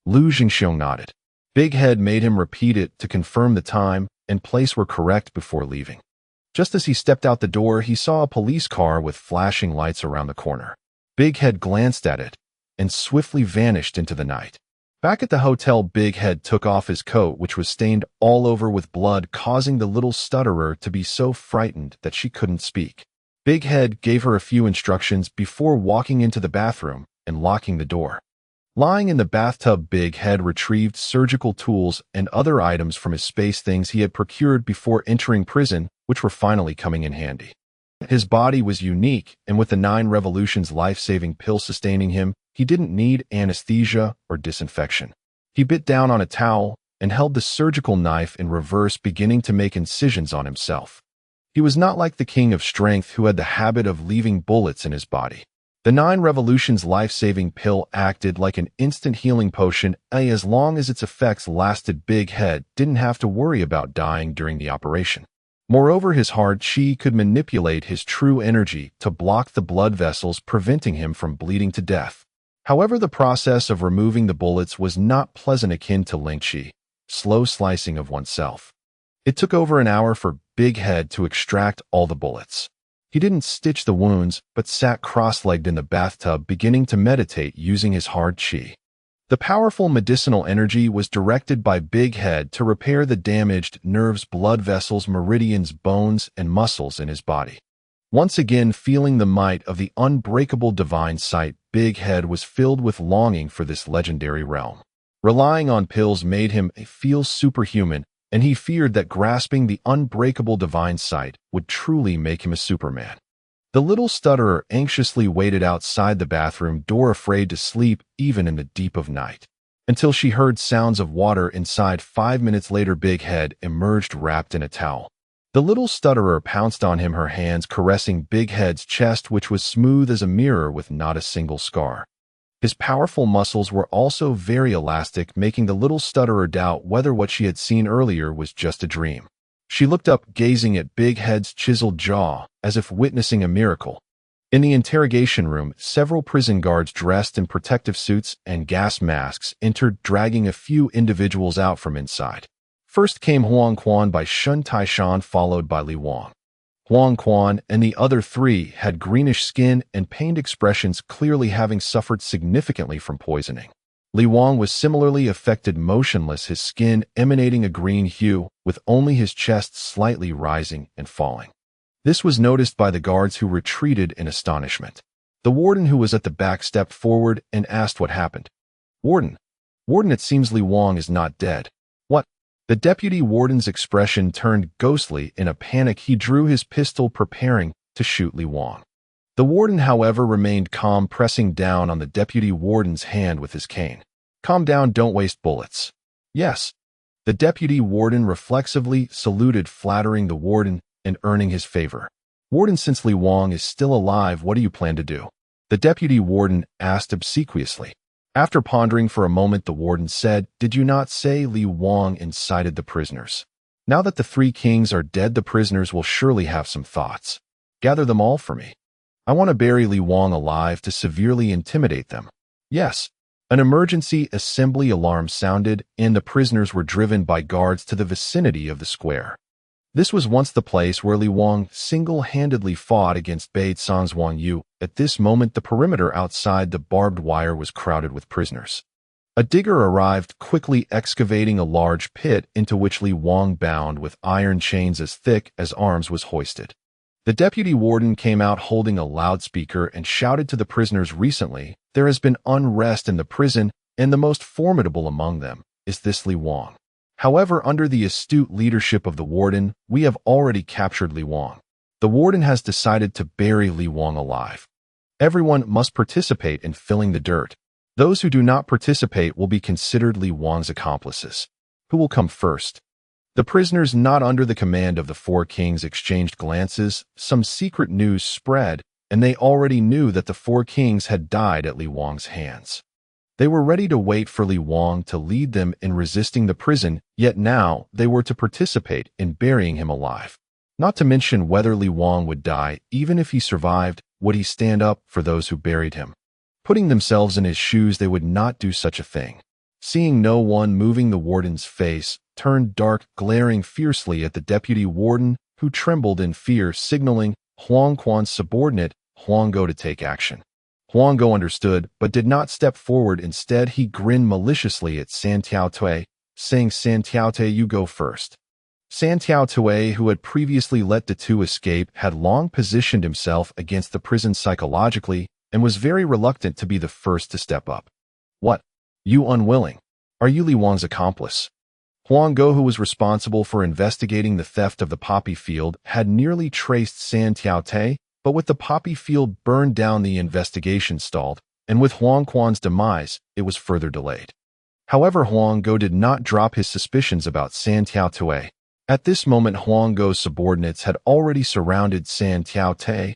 Lu Jingxiong nodded. Big Head made him repeat it to confirm the time and place were correct before leaving. Just as he stepped out the door, he saw a police car with flashing lights around the corner. Big Head glanced at it and swiftly vanished into the night. Back at the hotel, Big Head took off his coat, which was stained all over with blood, causing the little stutterer to be so frightened that she couldn't speak. Big Head gave her a few instructions before walking into the bathroom and locking the door. Lying in the bathtub, Big Head retrieved surgical tools and other items from his space things he had procured before entering prison, which were finally coming in handy. His body was unique, and with the 9 Revolutions life-saving pill sustaining him, he didn't need anesthesia or disinfection. He bit down on a towel and held the surgical knife in reverse, beginning to make incisions on himself. He was not like the King of Strength, who had the habit of leaving bullets in his body. The 9 Revolutions life-saving pill acted like an instant healing potion. As long as its effects lasted, Big Head didn't have to worry about dying during the operation. Moreover, his hard chi could manipulate his true energy to block the blood vessels, preventing him from bleeding to death. However, the process of removing the bullets was not pleasant, akin to Ling Chi, slow slicing of oneself. It took over an hour for Big Head to extract all the bullets. He didn't stitch the wounds, but sat cross-legged in the bathtub, beginning to meditate using his hard chi. The powerful medicinal energy was directed by Big Head to repair the damaged nerves, blood vessels, meridians, bones, and muscles in his body. Once again, feeling the might of the unbreakable divine sight, Big Head was filled with longing for this legendary realm. Relying on pills made him feel superhuman, and he feared that grasping the unbreakable divine sight would truly make him a Superman. The little stutterer anxiously waited outside the bathroom door, afraid to sleep even in the deep of night, until she heard sounds of water inside. 5 minutes later, Big Head emerged wrapped in a towel. The little stutterer pounced on him, her hands caressing Big Head's chest, which was smooth as a mirror with not a single scar. His powerful muscles were also very elastic, making the little stutterer doubt whether what she had seen earlier was just a dream. She looked up, gazing at Big Head's chiseled jaw, as if witnessing a miracle. In the interrogation room, several prison guards dressed in protective suits and gas masks entered, dragging a few individuals out from inside. First came Huang Quan by Shun Taishan, followed by Li Wang. Huang Quan and the other 3 had greenish skin and pained expressions, clearly having suffered significantly from poisoning. Li Wang was similarly affected, motionless, his skin emanating a green hue, with only his chest slightly rising and falling. This was noticed by the guards, who retreated in astonishment. The warden, who was at the back, stepped forward and asked what happened. Warden, it seems Li Wang is not dead. What? The deputy warden's expression turned ghostly. In a panic, he drew his pistol, preparing to shoot Li Wang. The warden, however, remained calm, pressing down on the deputy warden's hand with his cane. Calm down, don't waste bullets. Yes. The deputy warden reflexively saluted, flattering the warden and earning his favor. Warden, since Li Wang is still alive, what do you plan to do? The deputy warden asked obsequiously. After pondering for a moment, the warden said, Did you not say Li Wang incited the prisoners? Now that the 3 kings are dead, the prisoners will surely have some thoughts. Gather them all for me. I want to bury Li Wang alive to severely intimidate them. Yes. An emergency assembly alarm sounded, and the prisoners were driven by guards to the vicinity of the square. This was once the place where Li Wang single-handedly fought against Baitsang's Wang Yu. At this moment, the perimeter outside the barbed wire was crowded with prisoners. A digger arrived, quickly excavating a large pit into which Li Wang, bound with iron chains as thick as arms, was hoisted. The deputy warden came out holding a loudspeaker and shouted to the prisoners, Recently, there has been unrest in the prison, and the most formidable among them is this Li Wang. However, under the astute leadership of the warden, we have already captured Li Wang. The warden has decided to bury Li Wang alive. Everyone must participate in filling the dirt. Those who do not participate will be considered Li Wang's accomplices. Who will come first? The prisoners not under the command of the four kings exchanged glances. Some secret news spread, and they already knew that the four kings had died at Li Wang's hands. They were ready to wait for Li Wang to lead them in resisting the prison, yet now they were to participate in burying him alive. Not to mention whether Li Wang would die, even if he survived, would he stand up for those who buried him? Putting themselves in his shoes, they would not do such a thing. Seeing no one moving, the warden's face turned dark, glaring fiercely at the deputy warden, who trembled in fear, signaling Huang Quan's subordinate, Huang Go, to take action. Huang Go understood, but did not step forward. Instead, he grinned maliciously at San Tiao Tui, saying, "San Tiao Tui, you go first." San Tiao Tui, who had previously let the two escape, had long positioned himself against the prison psychologically and was very reluctant to be the first to step up. "What? You unwilling? Are you Li Wang's accomplice?" Huang Go, who was responsible for investigating the theft of the poppy field, had nearly traced San Tiao Tui, but with the poppy field burned down, the investigation stalled, and with Huang Quan's demise, it was further delayed. However, Huang Go did not drop his suspicions about San Tiao Tui. At this moment, Huang Go's subordinates had already surrounded San Tiao Tui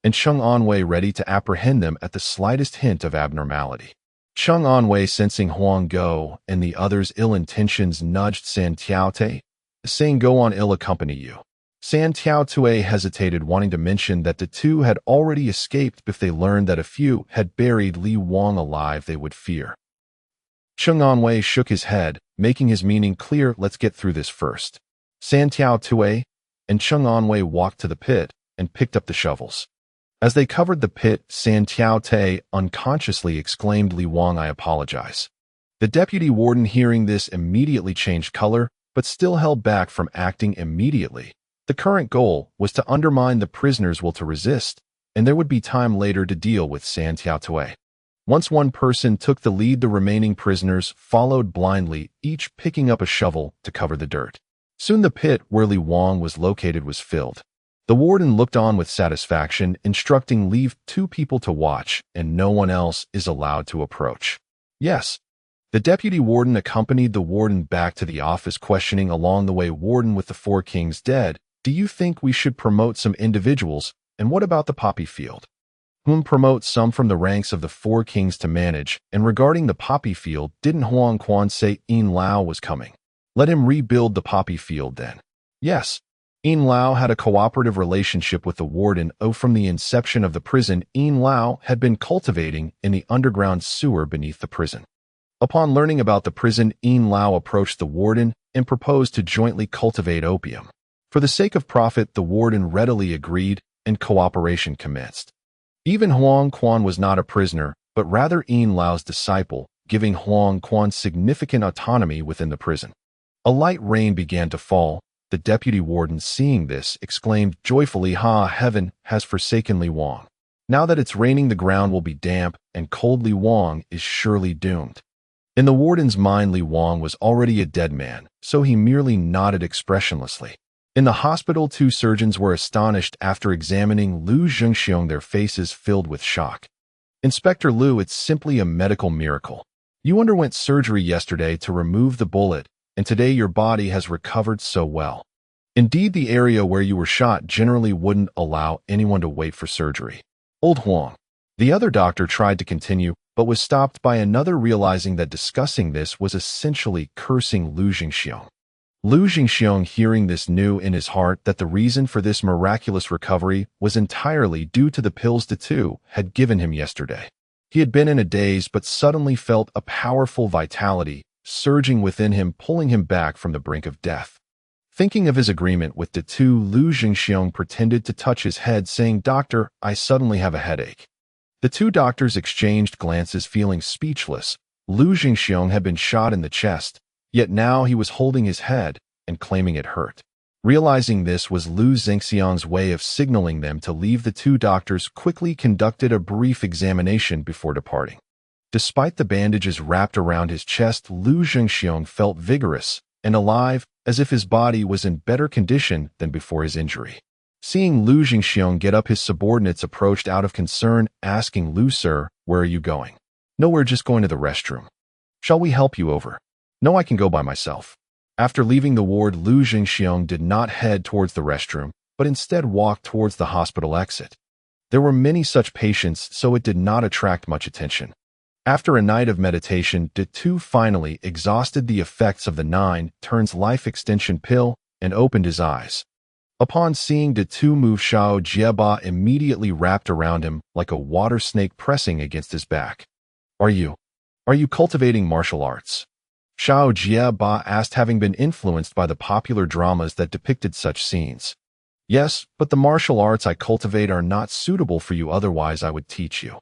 and Cheng Anwei, ready to apprehend them at the slightest hint of abnormality. Cheng Anwei, sensing Huang Go and the others' ill intentions, nudged San Tiao Tui, saying, "Go on, I'll accompany you." San Tiao Tui hesitated, wanting to mention that the two had already escaped. If they learned that a few had buried Li Wang alive, they would fear. Cheng Anwei shook his head, making his meaning clear. "Let's get through this first." San Tiao Tui and Cheng Anwei walked to the pit and picked up the shovels. As they covered the pit, San Tiao Tui unconsciously exclaimed, "Li Wang, I apologize." The deputy warden, hearing this, immediately changed color, but still held back from acting immediately. The current goal was to undermine the prisoners' will to resist, and there would be time later to deal with San Tiao Tui. Once one person took the lead, the remaining prisoners followed blindly, each picking up a shovel to cover the dirt. Soon the pit where Li Wang was located was filled. The warden looked on with satisfaction, instructing, "Leave 2 people to watch, and no one else is allowed to approach." "Yes." The deputy warden accompanied the warden back to the office, questioning along the way, "Warden, with the 4 kings dead, do you think we should promote some individuals, and what about the poppy field?" Promote some from the ranks of the 4 kings to manage, and regarding the poppy field, didn't Huang Quan say Yin Lao was coming? Let him rebuild the poppy field then. Yes. Yin Lao had a cooperative relationship with the warden. From the inception of the prison, Yin Lao had been cultivating in the underground sewer beneath the prison. Upon learning about the prison, Yin Lao approached the warden and proposed to jointly cultivate opium. For the sake of profit, the warden readily agreed, and cooperation commenced. Even Huang Quan was not a prisoner, but rather Yin Lao's disciple, giving Huang Quan significant autonomy within the prison. A light rain began to fall. The deputy warden, seeing this, exclaimed joyfully, "Ha, heaven has forsaken Li Wang. Now that it's raining, the ground will be damp, and cold. Li Wang is surely doomed." In the warden's mind, Li Wang was already a dead man, so he merely nodded expressionlessly. In the hospital, 2 surgeons were astonished after examining Lu Zhengxiong, their faces filled with shock. "Inspector Lu, it's simply a medical miracle. You underwent surgery yesterday to remove the bullet, and today your body has recovered so well. Indeed, the area where you were shot generally wouldn't allow anyone to wait for surgery." Old Huang. The other doctor tried to continue, but was stopped by another, realizing that discussing this was essentially cursing Lu Zhengxiong. Lu Zhengxiong, hearing this, knew in his heart that the reason for this miraculous recovery was entirely due to the pills the two had given him yesterday. He had been in a daze, but suddenly felt a powerful vitality surging within him, pulling him back from the brink of death. Thinking of his agreement with the two, Lu Zhengxiong pretended to touch his head, saying, "Doctor, I suddenly have a headache." The 2 doctors exchanged glances, feeling speechless. Lu Zhengxiong had been shot in the chest, yet now he was holding his head and claiming it hurt. Realizing this was Lu Zhengxiong's way of signaling them to leave, the 2 doctors quickly conducted a brief examination before departing. Despite the bandages wrapped around his chest, Lu Zhengxiong felt vigorous and alive, as if his body was in better condition than before his injury. Seeing Lu Zhengxiong get up, his subordinates approached out of concern, asking, "Lu, sir, where are you going?" No, we're just going to the restroom. Shall we help you over? No, I can go by myself. After leaving the ward, Lu Jingxiong did not head towards the restroom, but instead walked towards the hospital exit. There were many such patients, so it did not attract much attention. After a night of meditation, Datu finally exhausted the effects of the 9 turns life extension pill and opened his eyes. Upon seeing Datu move, Xiao Jieba immediately wrapped around him like a water snake pressing against his back. Are you cultivating martial arts? Xiao Jieba asked, having been influenced by the popular dramas that depicted such scenes. Yes, but the martial arts I cultivate are not suitable for you, otherwise I would teach you.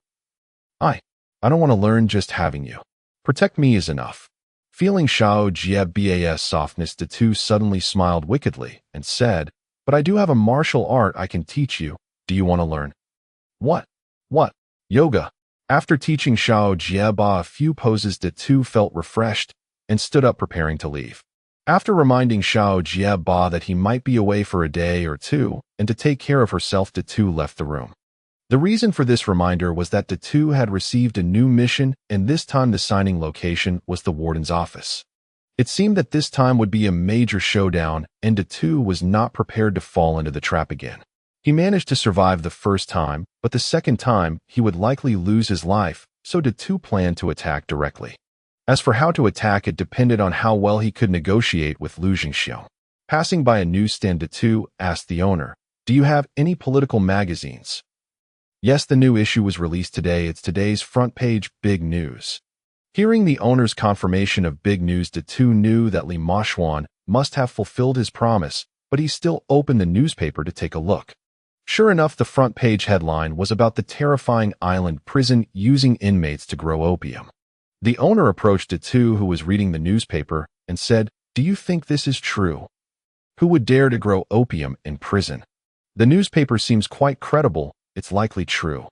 I don't want to learn, just having you protect me is enough. Feeling Xiao Jieba's softness, Datu suddenly smiled wickedly and said, but I do have a martial art I can teach you. Do you want to learn? What? Yoga. After teaching Xiao Jieba a few poses, Datu felt refreshed and stood up, preparing to leave. After reminding Xiao Jieba that he might be away for a day or two and to take care of herself, Datu left the room. The reason for this reminder was that Datu had received a new mission, and this time the signing location was the warden's office. It seemed that this time would be a major showdown, and Datu was not prepared to fall into the trap again. He managed to survive the first time, but the second time he would likely lose his life, so Datu planned to attack directly. As for how to attack, it depended on how well he could negotiate with Lu Jingxiong. Passing by a newsstand, Datu asked the owner, "Do you have any political magazines?" Yes, the new issue was released today. It's today's front page big news. Hearing the owner's confirmation of big news, Datu knew that Li Machuan must have fulfilled his promise, but he still opened the newspaper to take a look. Sure enough, the front page headline was about the terrifying island prison using inmates to grow opium. The owner approached Datu, who was reading the newspaper, and said, "Do you think this is true? Who would dare to grow opium in prison? The newspaper seems quite credible. It's likely true.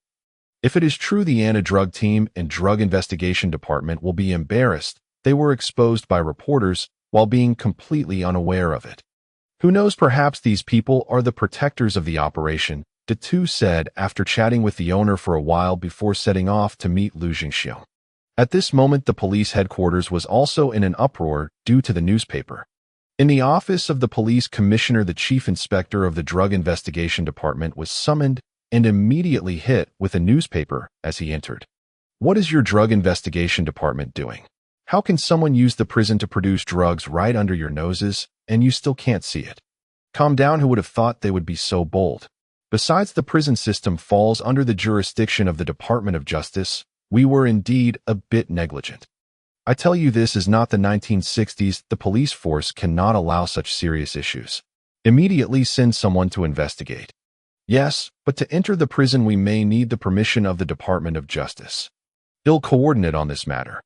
If it is true, the anti-drug team and drug investigation department will be embarrassed. They were exposed by reporters while being completely unaware of it. Who knows, perhaps these people are the protectors of the operation," Datu said after chatting with the owner for a while before setting off to meet Lu Jingxiong. At this moment, the police headquarters was also in an uproar due to the newspaper. In the office of the police commissioner, the chief inspector of the drug investigation department was summoned and immediately hit with a newspaper as he entered. "What is your drug investigation department doing? How can someone use the prison to produce drugs right under your noses, and you still can't see it? Calm down, who would have thought they would be so bold? Besides, the prison system falls under the jurisdiction of the Department of Justice. We were indeed a bit negligent. I tell you, this is not the 1960s. The police force cannot allow such serious issues. Immediately send someone to investigate." "Yes, but to enter the prison we may need the permission of the Department of Justice. He'll coordinate on this matter."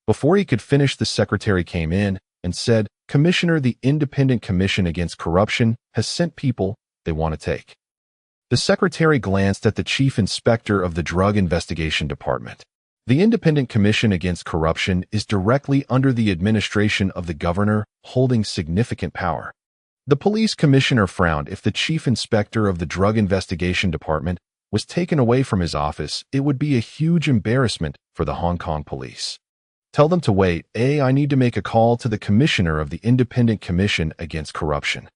Before he could finish, the secretary came in and said, "Commissioner, the Independent Commission Against Corruption has sent people they want to take." The secretary glanced at the chief inspector of the Drug Investigation Department. The Independent Commission Against Corruption is directly under the administration of the governor, holding significant power. The police commissioner frowned. If the chief inspector of the Drug Investigation Department was taken away from his office, it would be a huge embarrassment for the Hong Kong police. "Tell them to wait. I need to make a call to the commissioner of the Independent Commission Against Corruption."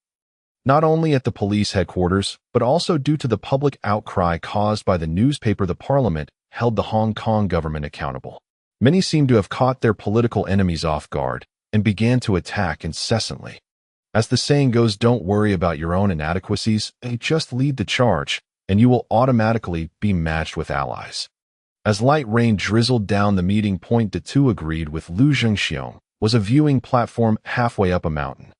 Not only at the police headquarters, but also due to the public outcry caused by the newspaper, the parliament held the Hong Kong government accountable. Many seemed to have caught their political enemies off guard and began to attack incessantly. As the saying goes, don't worry about your own inadequacies, just lead the charge, and you will automatically be matched with allies. As light rain drizzled down the meeting point, Datu agreed with Lu Jingxiong was a viewing platform halfway up a mountain.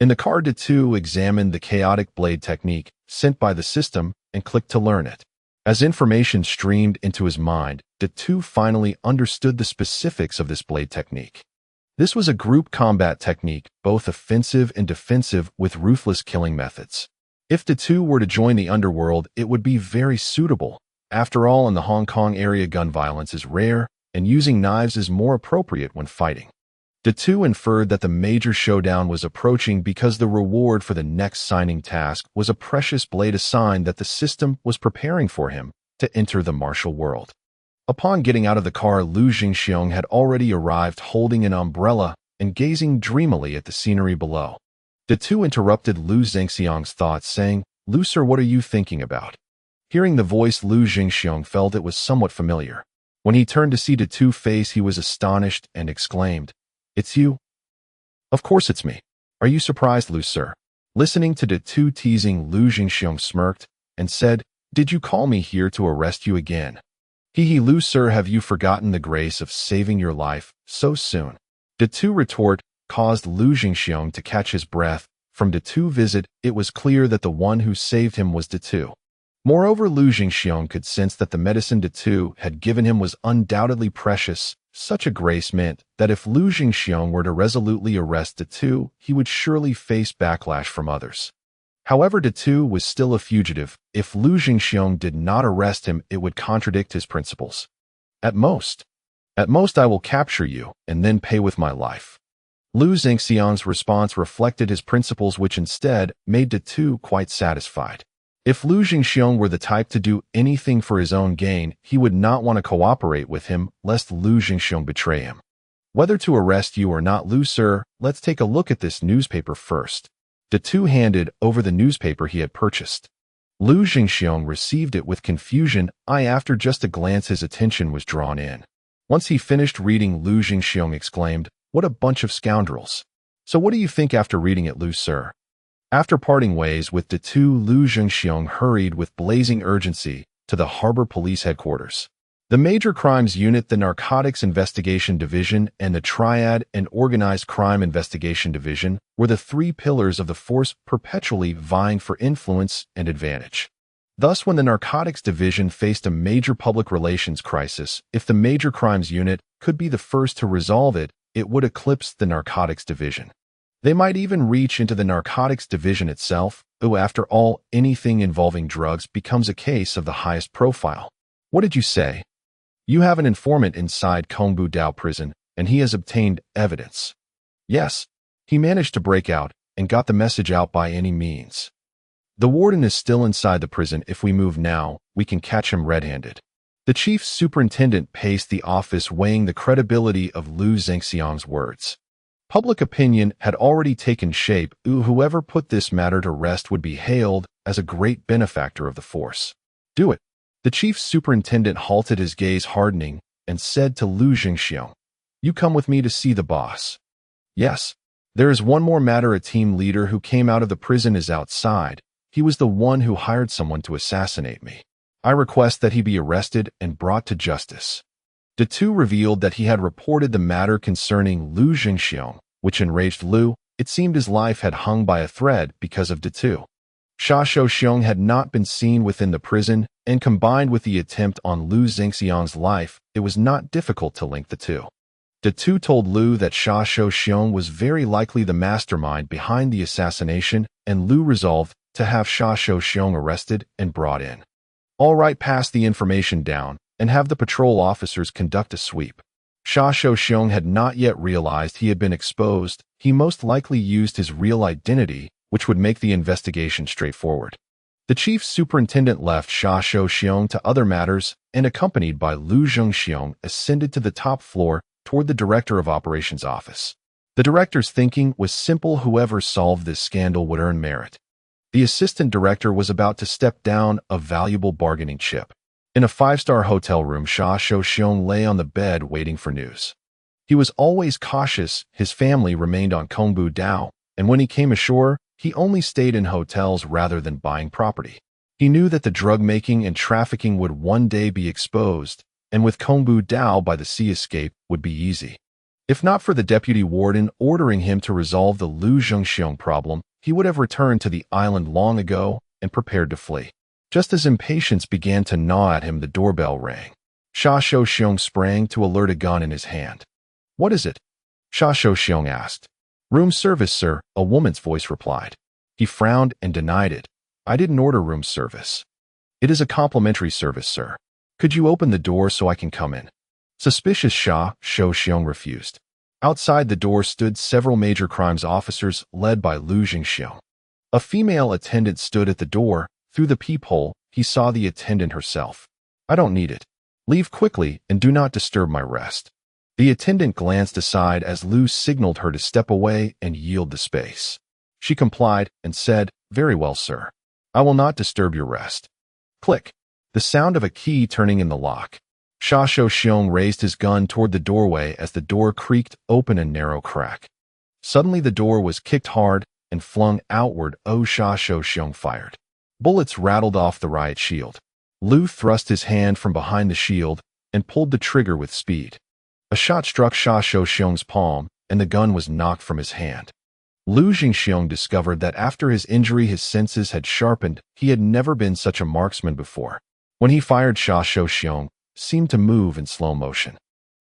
In the car, Datu examined the chaotic blade technique sent by the system and clicked to learn it. As information streamed into his mind, Datu finally understood the specifics of this blade technique. This was a group combat technique, both offensive and defensive, with ruthless killing methods. If Datu were to join the Underworld, it would be very suitable. After all, in the Hong Kong area, gun violence is rare, and using knives is more appropriate when fighting. Datu inferred that the major showdown was approaching because the reward for the next signing task was a precious blade, a sign that the system was preparing for him to enter the martial world. Upon getting out of the car, Lu Jingxiong had already arrived holding an umbrella and gazing dreamily at the scenery below. De Tu interrupted Lu Zhengxiang's thoughts, saying, "Lu sir, what are you thinking about?" Hearing the voice, Lu Jingxiong felt it was somewhat familiar. When he turned to see De Tu's face, he was astonished and exclaimed, "It's you?" "Of course it's me. Are you surprised, Lu sir?" Listening to De Tu teasing, Lu Jingxiong smirked and said, "Did you call me here to arrest you again?" "Hee, Lu sir, have you forgotten the grace of saving your life so soon?" De Tu retort caused Lu Jingxiong to catch his breath. From De Tu's visit, it was clear that the one who saved him was De Tu. Moreover, Lu Jingxiong could sense that the medicine De Tu had given him was undoubtedly precious. Such a grace meant that if Lu Jingxiong were to resolutely arrest De Tu, he would surely face backlash from others. However, De Tu was still a fugitive. If Lu Jingxiong did not arrest him, it would contradict his principles. At most I will capture you and then pay with my life." Lu Zhengxiang's response reflected his principles, which instead made De Tu quite satisfied. If Lu Jingxiong were the type to do anything for his own gain, he would not want to cooperate with him, lest Lu Jingxiong betray him. "Whether to arrest you or not, Lu sir, let's take a look at this newspaper first." De Tu handed over the newspaper he had purchased. Lu Jingxiong received it with confusion. After just a glance, his attention was drawn in. Once he finished reading, Lu Jingxiong exclaimed, "What a bunch of scoundrels! So what do you think after reading it, Lu sir?" After parting ways with De Tu, Lu Jingxiong hurried with blazing urgency to the Harbor Police Headquarters. The Major Crimes Unit, the Narcotics Investigation Division, and the Triad and Organized Crime Investigation Division were the three pillars of the force, perpetually vying for influence and advantage. Thus, when the Narcotics Division faced a major public relations crisis, if the Major Crimes Unit could be the first to resolve it, it would eclipse the Narcotics Division. They might even reach into the Narcotics Division itself, who, after all, anything involving drugs becomes a case of the highest profile. "What did you say?" "You have an informant inside Kongbu Dao prison, and he has obtained evidence." "Yes, he managed to break out and got the message out by any means. The warden is still inside the prison. If we move now, we can catch him red-handed." The chief superintendent paced the office, weighing the credibility of Lu Zhengxiang's words. Public opinion had already taken shape. Whoever put this matter to rest would be hailed as a great benefactor of the force. "Do it." The chief superintendent halted, his gaze hardening, and said to Lu Jingxiong, "You come with me to see the boss." "Yes. There is one more matter. A team leader who came out of the prison is outside. He was the one who hired someone to assassinate me. I request that he be arrested and brought to justice." De Tu revealed that he had reported the matter concerning Lu Jingxiong, which enraged Lu. It seemed his life had hung by a thread because of De Tu. Sha Shouxiong had not been seen within the prison, and combined with the attempt on Lu Zhengxiang's life, it was not difficult to link the two. De Tu told Lu that Sha Shouxiong was very likely the mastermind behind the assassination, and Lu resolved to have Sha Shouxiong arrested and brought in. "All right, pass the information down and have the patrol officers conduct a sweep." Sha Shouxiong had not yet realized he had been exposed. He most likely used his real identity, which would make the investigation straightforward. The chief superintendent left Sha Shouxiong to other matters and, accompanied by Lu Jingxiong, ascended to the top floor toward the director of operations office. The director's thinking was simple: whoever solved this scandal would earn merit. The assistant director was about to step down a valuable bargaining chip. In a five-star hotel room, Sha Shouxiong lay on the bed waiting for news. He was always cautious. His family remained on Kongbu Dao, and when he came ashore, he only stayed in hotels rather than buying property. He knew that the drug-making and trafficking would one day be exposed, and with Kongbu Dao by the sea, escape would be easy. If not for the deputy warden ordering him to resolve the Lu Jingxiong problem, he would have returned to the island long ago and prepared to flee. Just as impatience began to gnaw at him, the doorbell rang. Sha Shouxiong sprang to alert, a gun in his hand. "What is it?" Sha Shouxiong asked. "Room service, sir," a woman's voice replied. He frowned and denied it. "I didn't order room service. It is a complimentary service, sir. Could you open the door so I can come in?" Suspicious, Sha Shouxiong refused. Outside the door stood several major crimes officers led by Lu Jingxiong. A female attendant stood at the door. Through the peephole, he saw the attendant herself. "I don't need it." Leave quickly and do not disturb my rest. The attendant glanced aside as Lu signaled her to step away and yield the space. She complied and said, "Very well, sir. I will not disturb your rest." Click. The sound of a key turning in the lock. Sha Shou Xiong raised his gun toward the doorway as the door creaked open a narrow crack. Suddenly the door was kicked hard and flung outward. Sha Shou Xiong fired. Bullets rattled off the riot shield. Lu thrust his hand from behind the shield and pulled the trigger with speed. A shot struck Sha Shou Xiong's palm, and the gun was knocked from his hand. Lu Jingxiong discovered that after his injury his senses had sharpened. He had never been such a marksman before. When he fired, Sha Shou Xiong seemed to move in slow motion.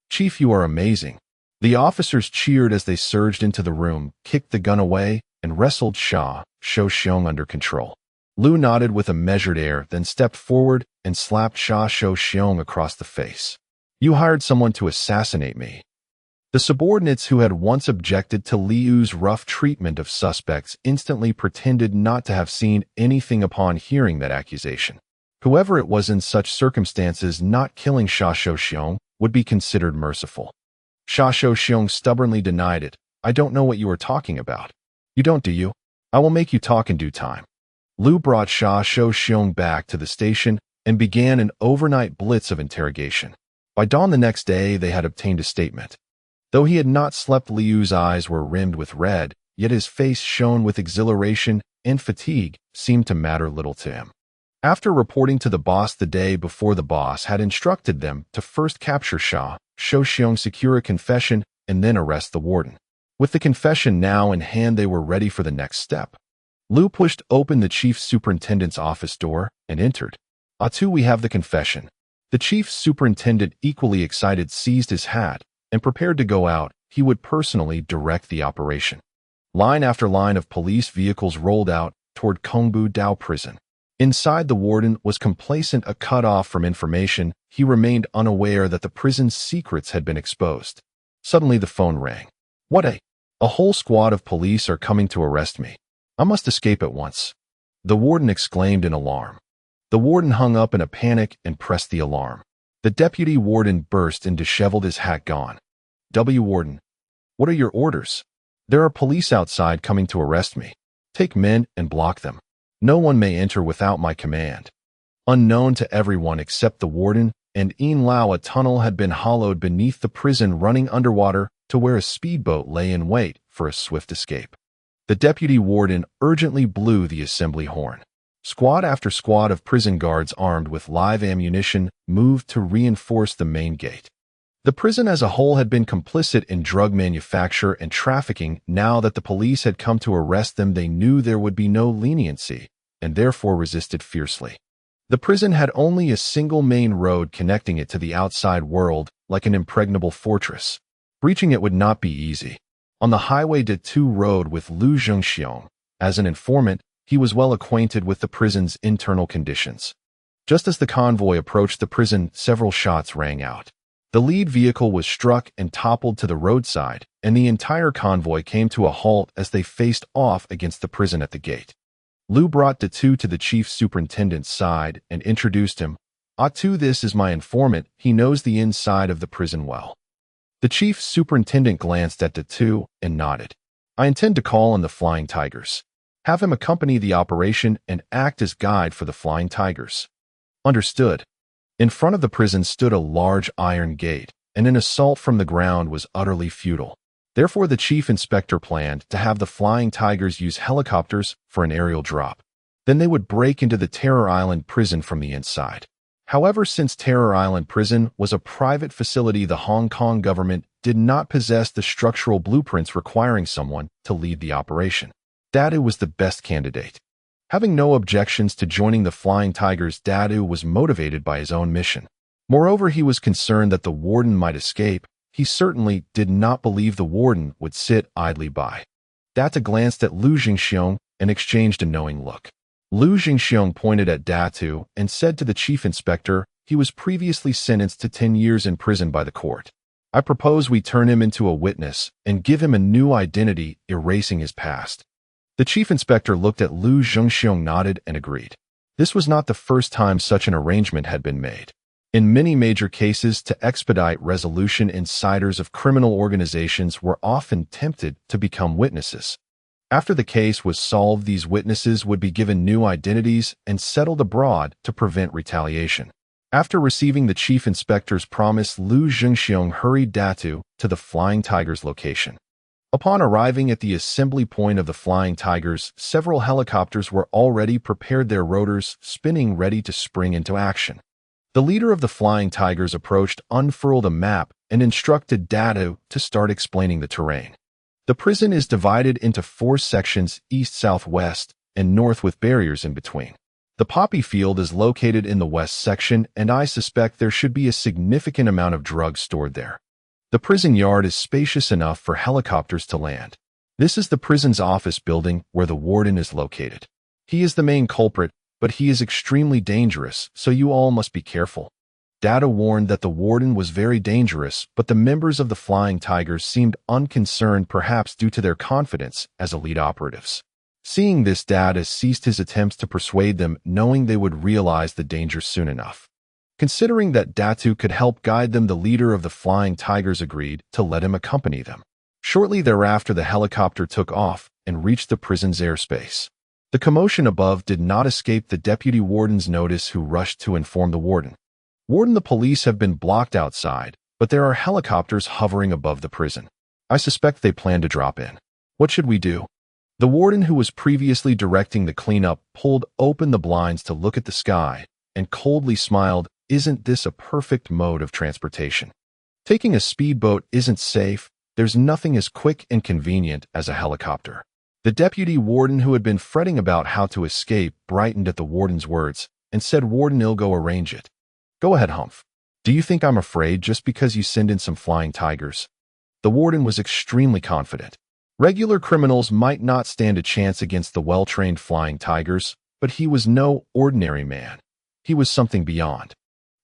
"Chief, you are amazing." The officers cheered as they surged into the room, kicked the gun away, and wrestled Sha Shou Xiong under control. Lu nodded with a measured air, then stepped forward and slapped Sha Shou Xiong across the face. "You hired someone to assassinate me." The subordinates who had once objected to Liu's rough treatment of suspects instantly pretended not to have seen anything upon hearing that accusation. Whoever it was in such circumstances, not killing Sha Shou Xiong would be considered merciful. Sha Shou Xiong stubbornly denied it. "I don't know what you are talking about." "You don't, do you? I will make you talk in due time." Lu brought Sha Shou Xiong back to the station and began an overnight blitz of interrogation. By dawn the next day, they had obtained a statement. Though he had not slept, Liu's eyes were rimmed with red, yet his face shone with exhilaration, and fatigue seemed to matter little to him. After reporting to the boss the day before, the boss had instructed them to first capture Sha Shou Xiong, secure a confession, and then arrest the warden. With the confession now in hand, they were ready for the next step. Lu pushed open the chief superintendent's office door and entered. "Atu, we have the confession." The chief superintendent, equally excited, seized his hat and prepared to go out. He would personally direct the operation. Line after line of police vehicles rolled out toward Kongbu Dao prison. Inside, the warden was complacent, cut off from information. He remained unaware that the prison's secrets had been exposed. Suddenly the phone rang. "What a whole squad of police are coming to arrest me. I must escape at once," the warden exclaimed in alarm. The warden hung up in a panic and pressed the alarm. The deputy warden burst in, disheveled, his hat gone. "Warden, what are your orders?" "There are police outside coming to arrest me. Take men and block them. No one may enter without my command." Unknown to everyone except the warden and Yin Lao, a tunnel had been hollowed beneath the prison, running underwater to where a speedboat lay in wait for a swift escape. The deputy warden urgently blew the assembly horn. Squad after squad of prison guards armed with live ammunition moved to reinforce the main gate. The prison as a whole had been complicit in drug manufacture and trafficking. Now that the police had come to arrest them, they knew there would be no leniency, and therefore resisted fiercely. The prison had only a single main road connecting it to the outside world, like an impregnable fortress. Breaching it would not be easy. On the highway Detu rode with Lu Jingxiong. As an informant, he was well acquainted with the prison's internal conditions. Just as the convoy approached the prison, several shots rang out. The lead vehicle was struck and toppled to the roadside, and the entire convoy came to a halt as they faced off against the prison at the gate. Lu brought Detu to the chief superintendent's side and introduced him. "Atu, this is my informant. He knows the inside of the prison well." The chief superintendent glanced at Detu and nodded. "I intend to call on the Flying Tigers. Have him accompany the operation and act as guide for the Flying Tigers." "Understood." In front of the prison stood a large iron gate, and an assault from the ground was utterly futile. Therefore, the chief inspector planned to have the Flying Tigers use helicopters for an aerial drop. Then they would break into the Terror Island prison from the inside. However, since Terror Island prison was a private facility, the Hong Kong government did not possess the structural blueprints requiring someone to lead the operation. Dadu was the best candidate. Having no objections to joining the Flying Tigers, Dadu was motivated by his own mission. Moreover, he was concerned that the warden might escape. He certainly did not believe the warden would sit idly by. Datu glanced at Lu Jingxiong and exchanged a knowing look. Lu Jingxiong pointed at Datu and said to the chief inspector, he was previously sentenced to 10 years in prison by the court. "I propose we turn him into a witness and give him a new identity, erasing his past." The chief inspector looked at Lu Jingxiong, nodded, and agreed. This was not the first time such an arrangement had been made. In many major cases, to expedite resolution, insiders of criminal organizations were often tempted to become witnesses. After the case was solved, these witnesses would be given new identities and settled abroad to prevent retaliation. After receiving the chief inspector's promise, Lu Zhengxiong hurried Datu to the Flying Tigers location. Upon arriving at the assembly point of the Flying Tigers, several helicopters were already prepared, their rotors spinning, ready to spring into action. The leader of the Flying Tigers approached, unfurled a map, and instructed Datu to start explaining the terrain. The prison is divided into 4 sections, east, south, west, and north, with barriers in between. The poppy field is located in the west section, and I suspect there should be a significant amount of drugs stored there. The prison yard is spacious enough for helicopters to land. This is the prison's office building where the warden is located. He is the main culprit, but he is extremely dangerous, so you all must be careful. Data warned that the warden was very dangerous, but the members of the Flying Tigers seemed unconcerned, perhaps due to their confidence as elite operatives. Seeing this, Data ceased his attempts to persuade them, knowing they would realize the danger soon enough. Considering that Datu could help guide them, the leader of the Flying Tigers agreed to let him accompany them. Shortly thereafter, the helicopter took off and reached the prison's airspace. The commotion above did not escape the deputy warden's notice, who rushed to inform the warden. Warden, the police have been blocked outside, but there are helicopters hovering above the prison. I suspect they plan to drop in. What should we do? The warden, who was previously directing the cleanup, pulled open the blinds to look at the sky and coldly smiled. Isn't this a perfect mode of transportation? Taking a speedboat isn't safe. There's nothing as quick and convenient as a helicopter. The deputy warden, who had been fretting about how to escape, brightened at the warden's words and said, "Warden, I'll go arrange it." "Go ahead, Humph. Do you think I'm afraid just because you send in some Flying Tigers?" The warden was extremely confident. Regular criminals might not stand a chance against the well-trained Flying Tigers, but he was no ordinary man. He was something beyond.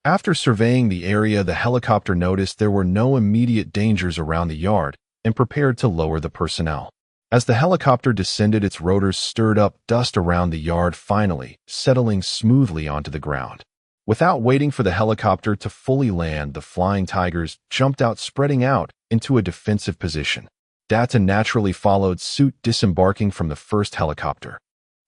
After surveying the area, the helicopter noticed there were no immediate dangers around the yard and prepared to lower the personnel. As the helicopter descended, its rotors stirred up dust around the yard, finally settling smoothly onto the ground. Without waiting for the helicopter to fully land, the Flying Tigers jumped out, spreading out into a defensive position. Data naturally followed suit, disembarking from the first helicopter.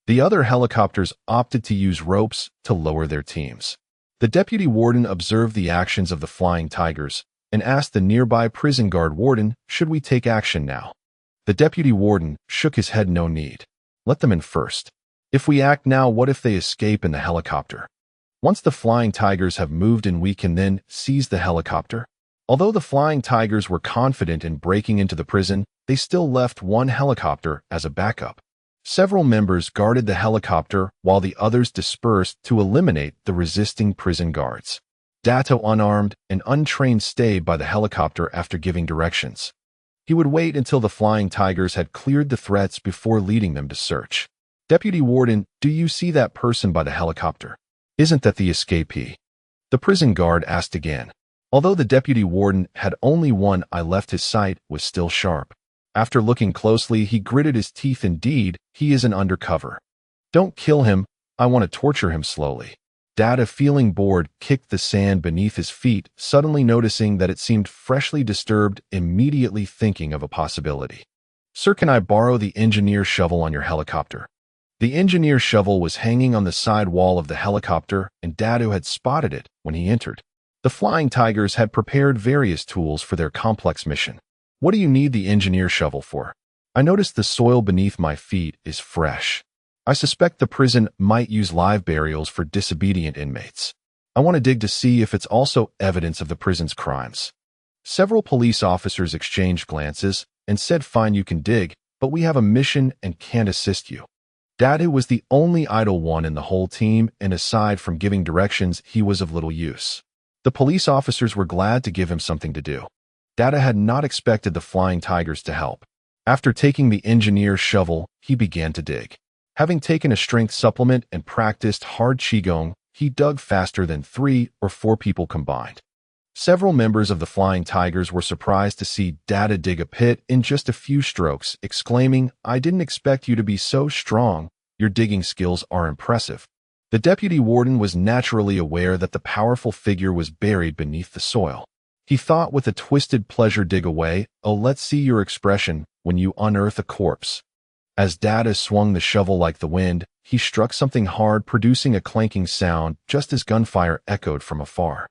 The other helicopters opted to use ropes to lower their teams. The deputy warden observed the actions of the Flying Tigers and asked the nearby prison guard warden, "Should we take action now?" The deputy warden shook his head. "No need. Let them in first. If we act now, what if they escape in the helicopter? Once the Flying Tigers have moved in, we can then seize the helicopter." Although the Flying Tigers were confident in breaking into the prison, they still left one helicopter as a backup. Several members guarded the helicopter while the others dispersed to eliminate the resisting prison guards. Dato, unarmed and untrained, stayed by the helicopter after giving directions. He would wait until the Flying Tigers had cleared the threats before leading them to search. "Deputy Warden, do you see that person by the helicopter? Isn't that the escapee?" The prison guard asked again. Although the deputy warden had only one eye left, his sight was still sharp. After looking closely, he gritted his teeth. "Indeed, he is an undercover. Don't kill him. I want to torture him slowly." Data, feeling bored, kicked the sand beneath his feet, suddenly noticing that it seemed freshly disturbed, immediately thinking of a possibility. "Sir, can I borrow the engineer shovel on your helicopter?" The engineer shovel was hanging on the side wall of the helicopter, and Dadu had spotted it when he entered. The Flying Tigers had prepared various tools for their complex mission. "What do you need the engineer shovel for?" "I noticed the soil beneath my feet is fresh. I suspect the prison might use live burials for disobedient inmates. I want to dig to see if it's also evidence of the prison's crimes." Several police officers exchanged glances and said, "Fine, you can dig, but we have a mission and can't assist you." Dadu was the only idle one in the whole team, and aside from giving directions, he was of little use. The police officers were glad to give him something to do. Data had not expected the Flying Tigers to help. After taking the engineer's shovel, he began to dig. Having taken a strength supplement and practiced hard Qigong, he dug faster than 3 or 4 people combined. Several members of the Flying Tigers were surprised to see Data dig a pit in just a few strokes, exclaiming, "I didn't expect you to be so strong. Your digging skills are impressive." The deputy warden was naturally aware that the powerful figure was buried beneath the soil. He thought with a twisted pleasure, dig away, oh, let's see your expression when you unearth a corpse. As Data swung the shovel like the wind, he struck something hard, producing a clanking sound just as gunfire echoed from afar.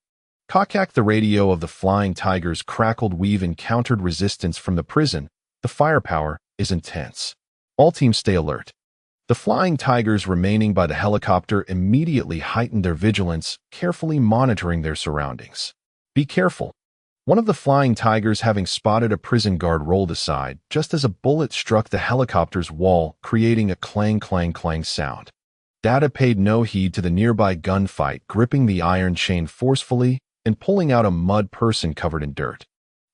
Kakak, the radio of the Flying Tigers, crackled. We've encountered resistance from the prison. The firepower is intense. All teams stay alert. The Flying Tigers remaining by the helicopter immediately heightened their vigilance, carefully monitoring their surroundings. Be careful. One of the Flying Tigers, having spotted a prison guard, rolled aside just as a bullet struck the helicopter's wall, creating a clang clang clang sound. Data paid no heed to the nearby gunfight, gripping the iron chain forcefully and pulling out a mud person covered in dirt.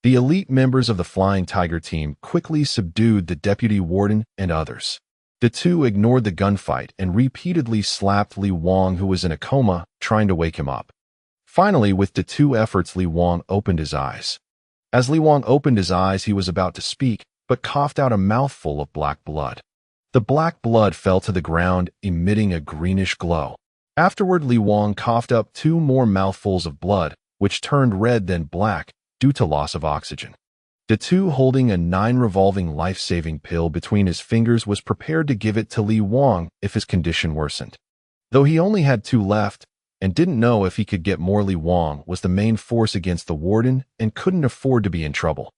The elite members of the Flying Tiger team quickly subdued the deputy warden and others. The two ignored the gunfight and repeatedly slapped Li Wang, who was in a coma, trying to wake him up. Finally, with the two efforts, Li Wang opened his eyes. As Li Wang opened his eyes, he was about to speak, but coughed out a mouthful of black blood. The black blood fell to the ground, emitting a greenish glow. Afterward, Li Wang coughed up 2 more mouthfuls of blood, which turned red then black due to loss of oxygen. The two, holding a 9 revolving life-saving pill between his fingers, was prepared to give it to Li Wang if his condition worsened. Though he only had 2 left and didn't know if he could get more, Li Wang was the main force against the warden and couldn't afford to be in trouble.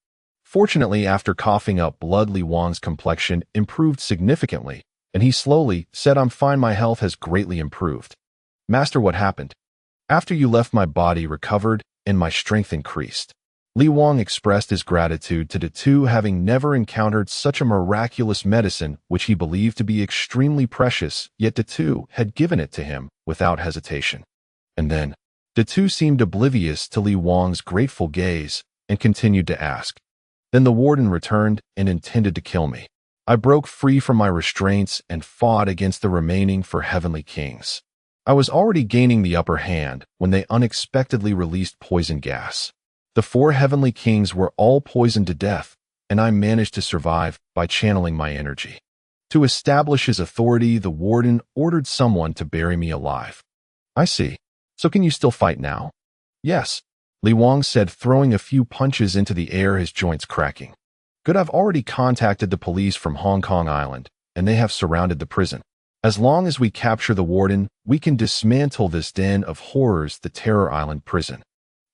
Fortunately, after coughing up blood, Li Wang's complexion improved significantly, and he slowly said, "I'm fine, my health has greatly improved." "Master, what happened?" "After you left, my body recovered and my strength increased." Li Wang expressed his gratitude to the two, having never encountered such a miraculous medicine which he believed to be extremely precious, yet the two had given it to him without hesitation. And then, the two seemed oblivious to Li Wang's grateful gaze and continued to ask. "Then the warden returned and intended to kill me. I broke free from my restraints and fought against the remaining 4 heavenly kings. I was already gaining the upper hand when they unexpectedly released poison gas. The 4 heavenly kings were all poisoned to death, and I managed to survive by channeling my energy. To establish his authority, the warden ordered someone to bury me alive." "I see. So can you still fight now?" "Yes," Li Wang said, throwing a few punches into the air, his joints cracking. "Good, I've already contacted the police from Hong Kong Island, and they have surrounded the prison. As long as we capture the warden, we can dismantle this den of horrors, the Terror Island prison."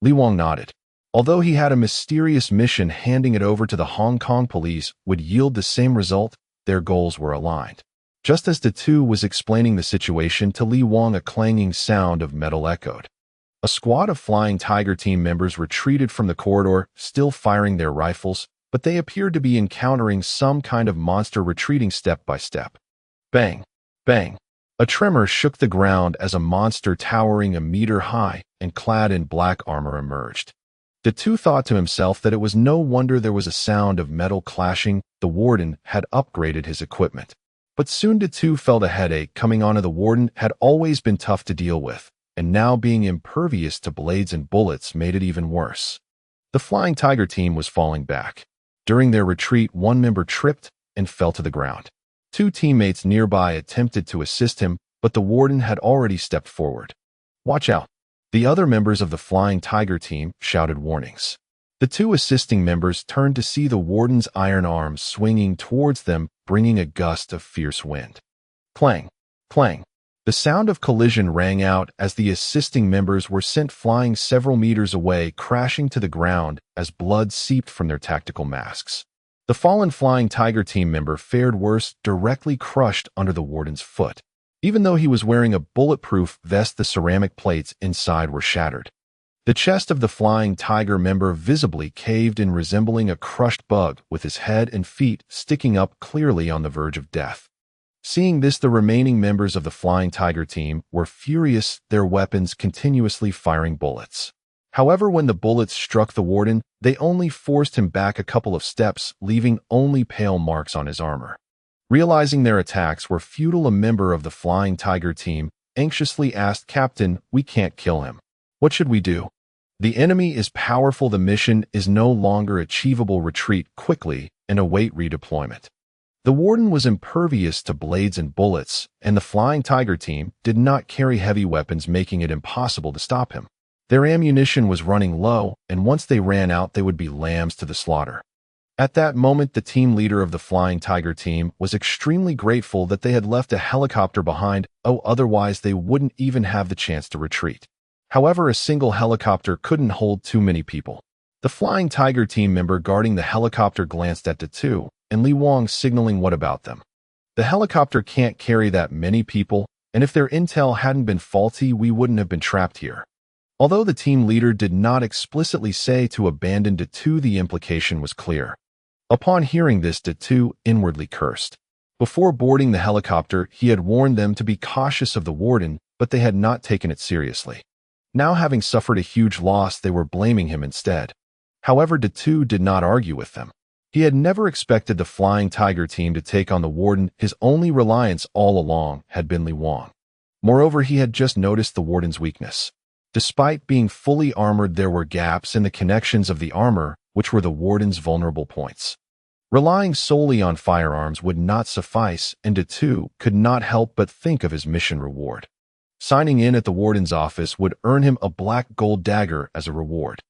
Li Wang nodded. Although he had a mysterious mission, handing it over to the Hong Kong police would yield the same result. Their goals were aligned. Just as the two was explaining the situation to Li Wang, a clanging sound of metal echoed. A squad of Flying Tiger team members retreated from the corridor, still firing their rifles, but they appeared to be encountering some kind of monster, retreating step by step. Bang! Bang! A tremor shook the ground as a monster towering a meter high and clad in black armor emerged. The two thought to himself that it was no wonder there was a sound of metal clashing. The warden had upgraded his equipment. But soon the two felt a headache coming on. The warden had always been tough to deal with, and now being impervious to blades and bullets made it even worse. The Flying Tiger team was falling back. During their retreat, one member tripped and fell to the ground. 2 teammates nearby attempted to assist him, but the warden had already stepped forward. "Watch out!" The other members of the Flying Tiger team shouted warnings. The 2 assisting members turned to see the warden's iron arms swinging towards them, bringing a gust of fierce wind. Clang! Clang! The sound of collision rang out as the assisting members were sent flying several meters away, crashing to the ground as blood seeped from their tactical masks. The fallen Flying Tiger team member fared worse, directly crushed under the warden's foot. Even though he was wearing a bulletproof vest, the ceramic plates inside were shattered. The chest of the Flying Tiger member visibly caved in, resembling a crushed bug, with his head and feet sticking up, clearly on the verge of death. Seeing this, the remaining members of the Flying Tiger team were furious, their weapons continuously firing bullets. However, when the bullets struck the warden, they only forced him back a couple of steps, leaving only pale marks on his armor. Realizing their attacks were futile, a member of the Flying Tiger team anxiously asked, "Captain, we can't kill him. What should we do?" "The enemy is powerful. The mission is no longer achievable. Retreat quickly and await redeployment." The warden was impervious to blades and bullets, and the Flying Tiger team did not carry heavy weapons, making it impossible to stop him. Their ammunition was running low, and once they ran out, they would be lambs to the slaughter. At that moment, the team leader of the Flying Tiger team was extremely grateful that they had left a helicopter behind, otherwise they wouldn't even have the chance to retreat. However, a single helicopter couldn't hold too many people. The Flying Tiger team member guarding the helicopter glanced at the two, and Li Wang signaling what about them. The helicopter can't carry that many people, and if their intel hadn't been faulty, we wouldn't have been trapped here. Although the team leader did not explicitly say to abandon Datu, the implication was clear. Upon hearing this, Datu inwardly cursed. Before boarding the helicopter, he had warned them to be cautious of the warden, but they had not taken it seriously. Now, having suffered a huge loss, they were blaming him instead. However, Datu did not argue with them. He had never expected the Flying Tiger team to take on the warden. His only reliance all along had been Li Wang. Moreover, he had just noticed the warden's weakness. Despite being fully armored, there were gaps in the connections of the armor, which were the warden's vulnerable points. Relying solely on firearms would not suffice, and Datu could not help but think of his mission reward. Signing in at the warden's office would earn him a black gold dagger as a reward.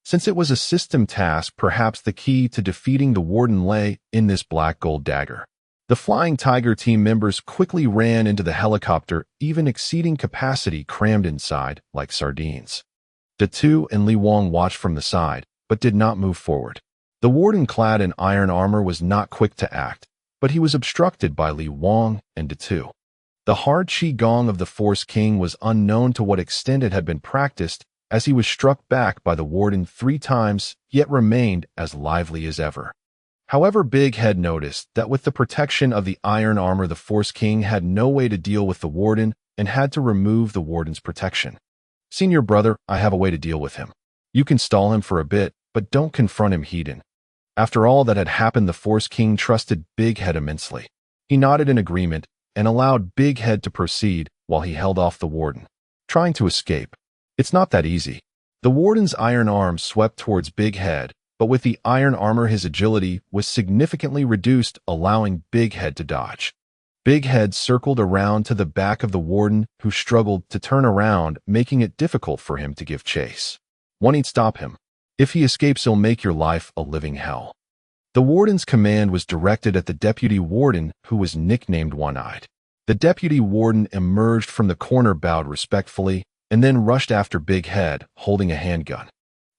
Since it was a system task, perhaps the key to defeating the warden lay in this black gold dagger. The Flying Tiger team members quickly ran into the helicopter, even exceeding capacity, crammed inside like sardines. Datu and Li Wang watched from the side, but did not move forward. The warden, clad in iron armor, was not quick to act, but he was obstructed by Li Wang and Datu. The hard Qigong of the Force King was unknown to what extent it had been practiced, as he was struck back by the warden 3 times, yet remained as lively as ever. However, Big Head noticed that with the protection of the iron armor, the Force King had no way to deal with the warden and had to remove the warden's protection. "Senior brother, I have a way to deal with him. You can stall him for a bit, but don't confront him heated." After all that had happened, the Force King trusted Big Head immensely. He nodded in agreement and allowed Big Head to proceed while he held off the warden. Trying to escape. It's not that easy. The warden's iron arm swept towards Big Head, but with the iron armor his agility was significantly reduced, allowing Big Head to dodge. Big Head circled around to the back of the warden, who struggled to turn around, making it difficult for him to give chase. One need stop him. If he escapes, he'll make your life a living hell. The warden's command was directed at the deputy warden, who was nicknamed One-Eyed. The deputy warden emerged from the corner, bowed respectfully, and then rushed after Big Head, holding a handgun.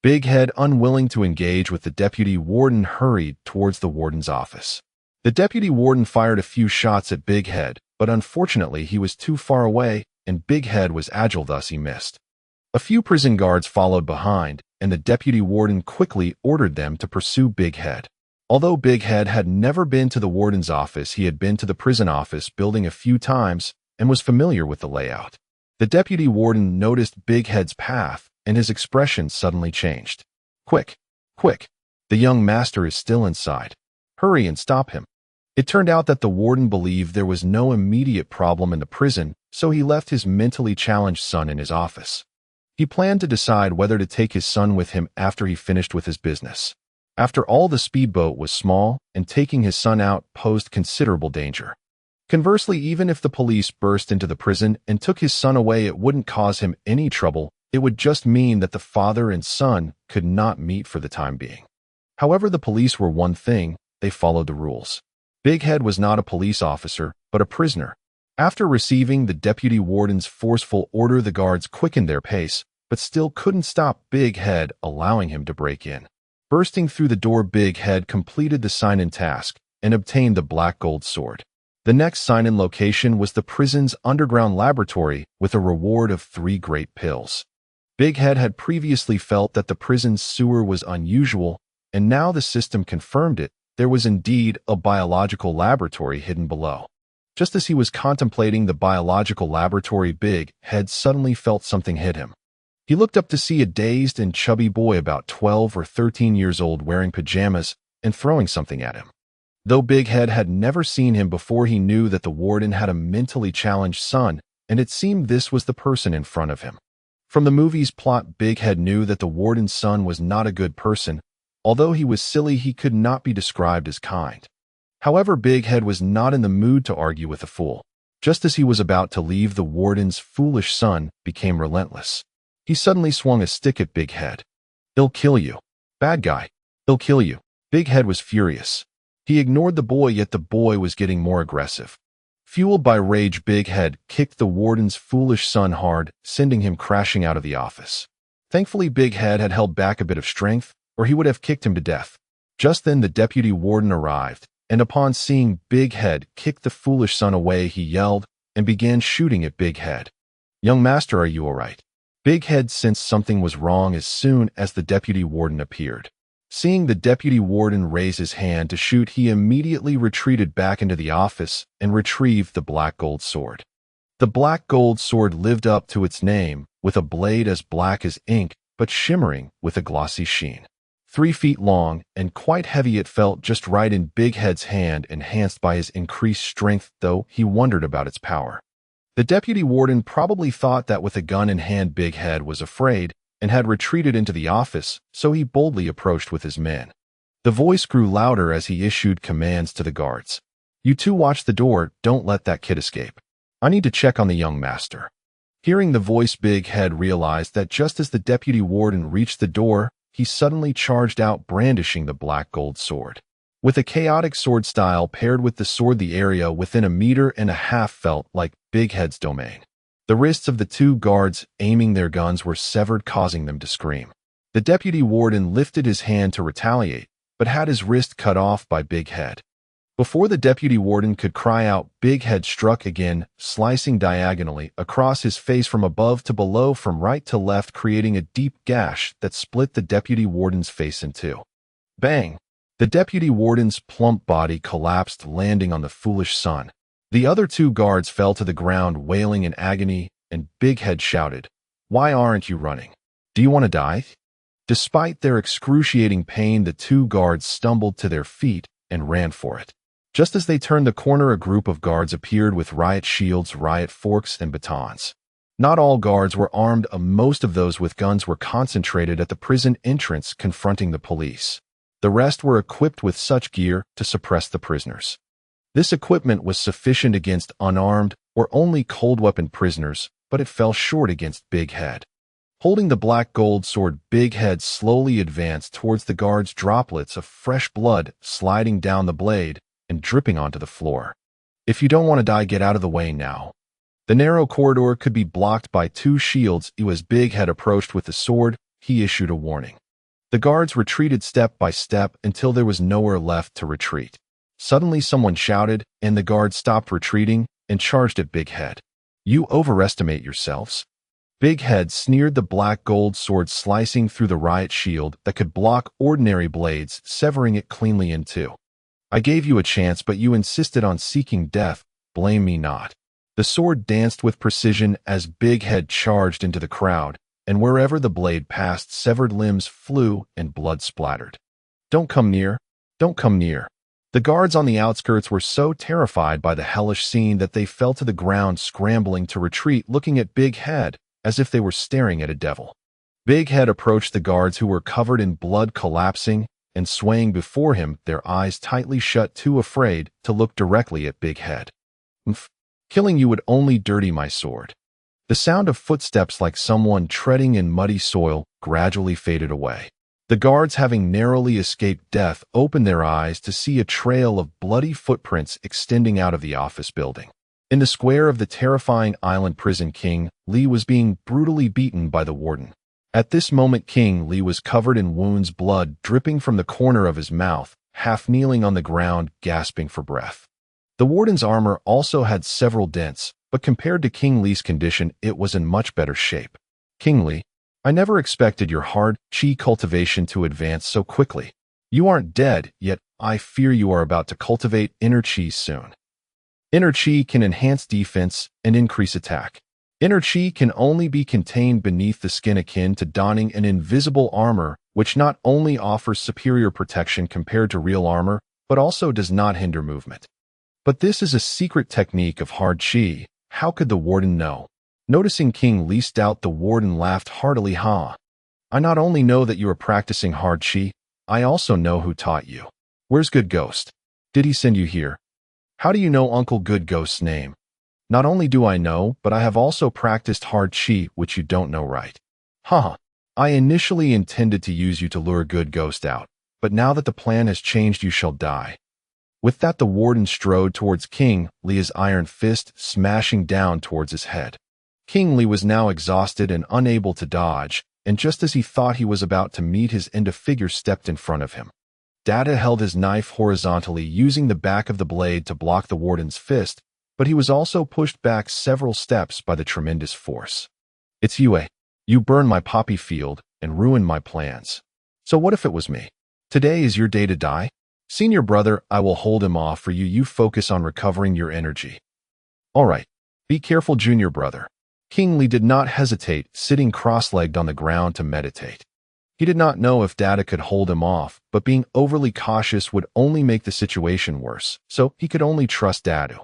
Big Head, unwilling to engage with the deputy warden, hurried towards the warden's office. The deputy warden fired a few shots at Big Head, but unfortunately he was too far away, and Big Head was agile, thus he missed. A few prison guards followed behind, and the deputy warden quickly ordered them to pursue Big Head. Although Big Head had never been to the warden's office, he had been to the prison office building a few times and was familiar with the layout. The deputy warden noticed Big Head's path, and his expression suddenly changed. "Quick, quick, the young master is still inside. Hurry and stop him." It turned out that the warden believed there was no immediate problem in the prison, so he left his mentally challenged son in his office. He planned to decide whether to take his son with him after he finished with his business. After all, the speedboat was small, and taking his son out posed considerable danger. Conversely, even if the police burst into the prison and took his son away, it wouldn't cause him any trouble. It would just mean that the father and son could not meet for the time being. However, the police were one thing, they followed the rules. Big Head was not a police officer, but a prisoner. After receiving the deputy warden's forceful order, the guards quickened their pace, but still couldn't stop Big Head, allowing him to break in. Bursting through the door, Big Head completed the sign-in task and obtained the black gold sword. The next sign-in location was the prison's underground laboratory with a reward of 3 great pills. Big Head had previously felt that the prison's sewer was unusual, and now the system confirmed it. There was indeed a biological laboratory hidden below. Just as he was contemplating the biological laboratory, Big Head suddenly felt something hit him. He looked up to see a dazed and chubby boy about 12 or 13 years old wearing pajamas and throwing something at him. Though Big Head had never seen him before, he knew that the warden had a mentally challenged son, and it seemed this was the person in front of him. From the movie's plot, Big Head knew that the warden's son was not a good person. Although he was silly, he could not be described as kind. However, Big Head was not in the mood to argue with the fool. Just as he was about to leave, the warden's foolish son became relentless. He suddenly swung a stick at Big Head. "He'll kill you. Bad guy. He'll kill you." Big Head was furious. He ignored the boy, yet the boy was getting more aggressive. Fueled by rage, Big Head kicked the warden's foolish son hard, sending him crashing out of the office. Thankfully, Big Head had held back a bit of strength, or he would have kicked him to death. Just then, the deputy warden arrived, and upon seeing Big Head kick the foolish son away, he yelled and began shooting at Big Head. "Young master, are you all right?" Big Head sensed something was wrong as soon as the deputy warden appeared. Seeing the deputy warden raise his hand to shoot, he immediately retreated back into the office and retrieved the black gold sword. The black gold sword lived up to its name, with a blade as black as ink but shimmering with a glossy sheen. 3 feet long and quite heavy, it felt just right in Big Head's hand, enhanced by his increased strength, though he wondered about its power. The deputy warden probably thought that with a gun in hand Big Head was afraid and had retreated into the office, so he boldly approached with his men. The voice grew louder as he issued commands to the guards. "You two watch the door, don't let that kid escape. I need to check on the young master." Hearing the voice, Big Head realized that just as the deputy warden reached the door, he suddenly charged out, brandishing the black gold sword. With a chaotic sword style paired with the sword, the area within 1.5 meters felt like Big Head's domain. The wrists of the 2 guards aiming their guns were severed, causing them to scream. The deputy warden lifted his hand to retaliate, but had his wrist cut off by Big Head. Before the deputy warden could cry out, Big Head struck again, slicing diagonally across his face from above to below, from right to left, creating a deep gash that split the deputy warden's face in 2. Bang! The deputy warden's plump body collapsed, landing on the foolish son. The other 2 guards fell to the ground, wailing in agony, and Big Head shouted, "Why aren't you running? Do you want to die?" Despite their excruciating pain, the 2 guards stumbled to their feet and ran for it. Just as they turned the corner, a group of guards appeared with riot shields, riot forks, and batons. Not all guards were armed. Most of those with guns were concentrated at the prison entrance, confronting the police. The rest were equipped with such gear to suppress the prisoners. This equipment was sufficient against unarmed or only cold weapon prisoners, but it fell short against Big Head. Holding the black gold sword, Big Head slowly advanced towards the guards, droplets of fresh blood sliding down the blade and dripping onto the floor. "If you don't want to die, get out of the way now." The narrow corridor could be blocked by 2 shields. As Big Head approached with the sword, he issued a warning. The guards retreated step by step until there was nowhere left to retreat. Suddenly someone shouted, and the guards stopped retreating and charged at Big Head. "You overestimate yourselves." Big Head sneered, the black gold sword slicing through the riot shield that could block ordinary blades, severing it cleanly in 2. "I gave you a chance, but you insisted on seeking death. Blame me not." The sword danced with precision as Big Head charged into the crowd, and wherever the blade passed, severed limbs flew and blood splattered. "Don't come near. Don't come near." The guards on the outskirts were so terrified by the hellish scene that they fell to the ground, scrambling to retreat, looking at Big Head as if they were staring at a devil. Big Head approached the guards, who were covered in blood, collapsing and swaying before him, their eyes tightly shut, too afraid to look directly at Big Head. "Killing you would only dirty my sword." The sound of footsteps, like someone treading in muddy soil, gradually faded away. The guards, having narrowly escaped death, opened their eyes to see a trail of bloody footprints extending out of the office building. In the square of the terrifying island prison, King Lee was being brutally beaten by the warden. At this moment, King Lee was covered in wounds, blood dripping from the corner of his mouth, half kneeling on the ground, gasping for breath. The warden's armor also had several dents, but compared to King Lee's condition, it was in much better shape. "King Lee, I never expected your hard chi cultivation to advance so quickly. You aren't dead, yet I fear you are about to cultivate inner chi soon." Inner chi can enhance defense and increase attack. Inner chi can only be contained beneath the skin, akin to donning an invisible armor, which not only offers superior protection compared to real armor, but also does not hinder movement. But this is a secret technique of hard chi. How could the warden know? Noticing King Lee's doubt, the warden laughed heartily. "Ha! I not only know that you are practicing hard chi, I also know who taught you. Where's good ghost?" Did he send you here? How do you know Uncle Good Ghost's name? Not only do I know, but I have also practiced hard chi, which you don't know, right? Haha. I initially intended to use you to lure Good Ghost out, but now that the plan has changed, you shall die. With that, the warden strode towards King Lee's iron fist, smashing down towards his head. King Lee was now exhausted and unable to dodge, and just as he thought he was about to meet his end, a figure stepped in front of him. Data held his knife horizontally, using the back of the blade to block the warden's fist, but he was also pushed back several steps by the tremendous force. It's you, eh? You burned my poppy field and ruined my plans. So what if it was me? Today is your day to die? Senior brother, I will hold him off for you. You focus on recovering your energy. All right. Be careful, junior brother. King Lee did not hesitate, sitting cross-legged on the ground to meditate. He did not know if Data could hold him off, but being overly cautious would only make the situation worse, so he could only trust Data.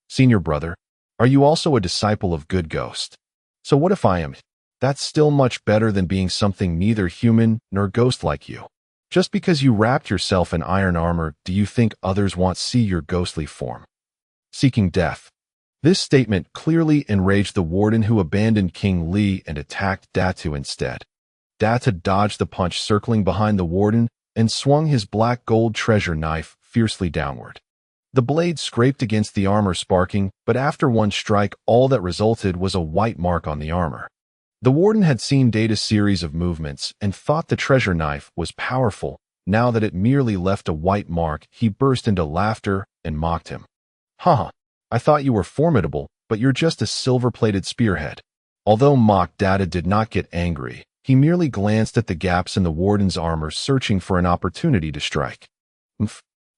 Senior brother, are you also a disciple of Good Ghost? So what if I am? That's still much better than being something neither human nor ghost like you. Just because you wrapped yourself in iron armor, do you think others want to see your ghostly form? Seeking death. This statement clearly enraged the warden, who abandoned King Lee and attacked Datu instead. Data dodged the punch, circling behind the warden, and swung his black gold treasure knife fiercely downward. The blade scraped against the armor, sparking, but after one strike, all that resulted was a white mark on the armor. The warden had seen Data's series of movements and thought the treasure knife was powerful. Now that it merely left a white mark, he burst into laughter and mocked him. Haha, I thought you were formidable, but you're just a silver-plated spearhead. Although mocked, Data did not get angry. He merely glanced at the gaps in the warden's armor, searching for an opportunity to strike.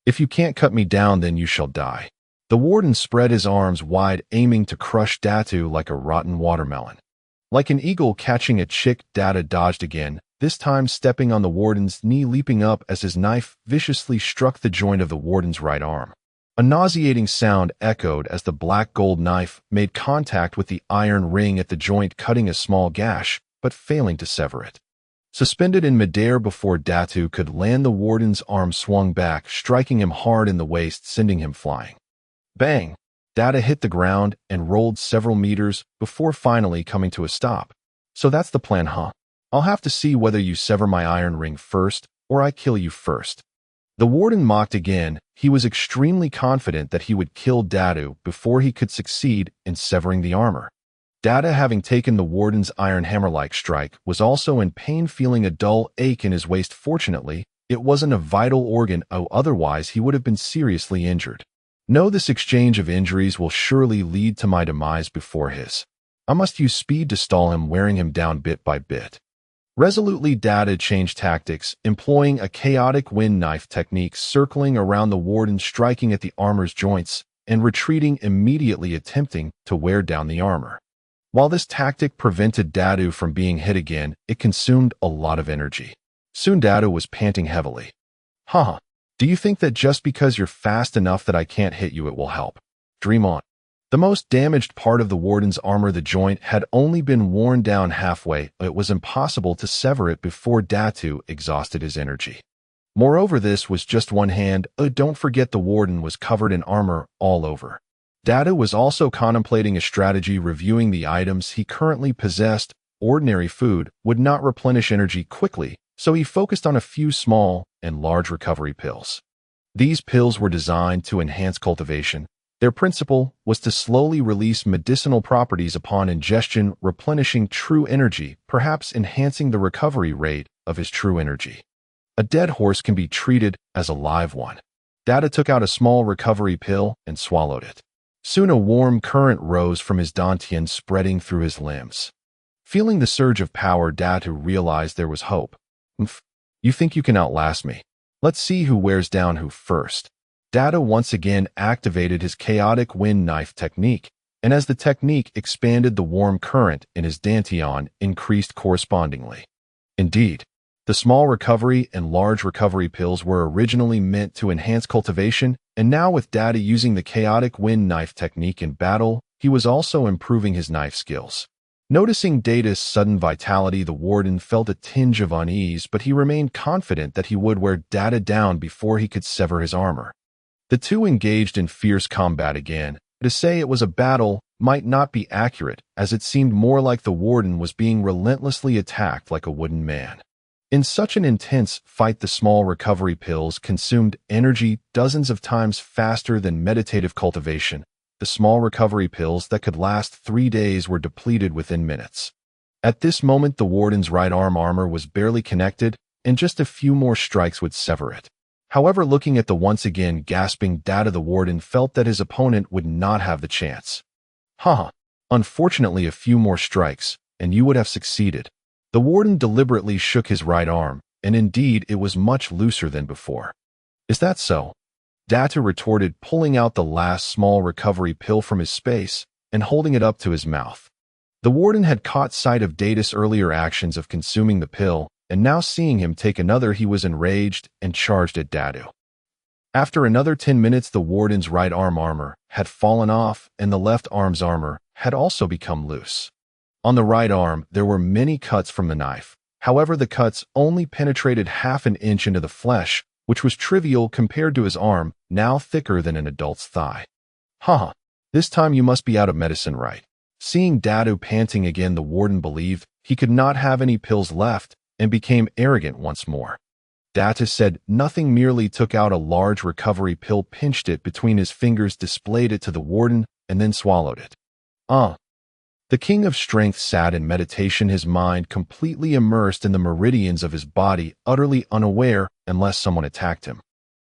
If you can't cut me down, then you shall die. The warden spread his arms wide, aiming to crush Datu like a rotten watermelon. Like an eagle catching a chick, Data dodged again, this time stepping on the warden's knee, leaping up as his knife viciously struck the joint of the warden's right arm. A nauseating sound echoed as the black gold knife made contact with the iron ring at the joint, cutting a small gash, but failing to sever it. Suspended in midair before Datu could land, the warden's arm swung back, striking him hard in the waist, sending him flying. Bang! Data hit the ground and rolled several meters before finally coming to a stop. So that's the plan, huh? I'll have to see whether you sever my iron ring first or I kill you first. The warden mocked again. He was extremely confident that he would kill Datu before he could succeed in severing the armor. Data, having taken the warden's iron hammer-like strike, was also in pain, feeling a dull ache in his waist. Fortunately, it wasn't a vital organ, otherwise he would have been seriously injured. No, this exchange of injuries will surely lead to my demise before his. I must use speed to stall him, wearing him down bit by bit. Resolutely, Data changed tactics, employing a chaotic wind knife technique, circling around the warden, striking at the armor's joints, and retreating immediately, attempting to wear down the armor. While this tactic prevented Datu from being hit again, it consumed a lot of energy. Soon Datu was panting heavily. Haha. Do you think that just because you're fast enough that I can't hit you, it will help? Dream on. The most damaged part of the warden's armor, the joint, had only been worn down halfway. It was impossible to sever it before Datu exhausted his energy. Moreover, this was just one hand. Don't forget the warden was covered in armor all over. Datu was also contemplating a strategy, reviewing the items he currently possessed. Ordinary food would not replenish energy quickly, so he focused on a few small and large recovery pills. These pills were designed to enhance cultivation. Their principle was to slowly release medicinal properties upon ingestion, replenishing true energy, perhaps enhancing the recovery rate of his true energy. A dead horse can be treated as a live one. Data took out a small recovery pill and swallowed it. Soon a warm current rose from his dantian, spreading through his limbs. Feeling the surge of power, Datu realized there was hope. You think you can outlast me? Let's see who wears down who first. Data once again activated his chaotic wind knife technique, and as the technique expanded, the warm current in his dantian increased correspondingly. Indeed, the small recovery and large recovery pills were originally meant to enhance cultivation, and now with Data using the chaotic wind knife technique in battle, he was also improving his knife skills. Noticing Data's sudden vitality, the warden felt a tinge of unease, but he remained confident that he would wear Data down before he could sever his armor. The two engaged in fierce combat again. To say it was a battle might not be accurate, as it seemed more like the warden was being relentlessly attacked like a wooden man. In such an intense fight, the small recovery pills consumed energy dozens of times faster than meditative cultivation. The small recovery pills that could last 3 days were depleted within minutes. At this moment, the warden's right arm armor was barely connected, and just a few more strikes would sever it. However, looking at the once again gasping Data, the warden felt that his opponent would not have the chance. Unfortunately, a few more strikes, and you would have succeeded. The warden deliberately shook his right arm, and indeed it was much looser than before. Is that so? Data retorted, pulling out the last small recovery pill from his space and holding it up to his mouth. The warden had caught sight of Data's earlier actions of consuming the pill, and now seeing him take another, he was enraged and charged at Datu. After another 10 minutes, the warden's right arm armor had fallen off, and the left arm's armor had also become loose. On the right arm, there were many cuts from the knife. However, the cuts only penetrated half an inch into the flesh, which was trivial compared to his arm, now thicker than an adult's thigh. This time you must be out of medicine, right? Seeing Datu panting again, the warden believed he could not have any pills left and became arrogant once more. Data said nothing, merely took out a large recovery pill, pinched it between his fingers, displayed it to the warden, and then swallowed it. The King of Strength sat in meditation, his mind completely immersed in the meridians of his body, utterly unaware unless someone attacked him.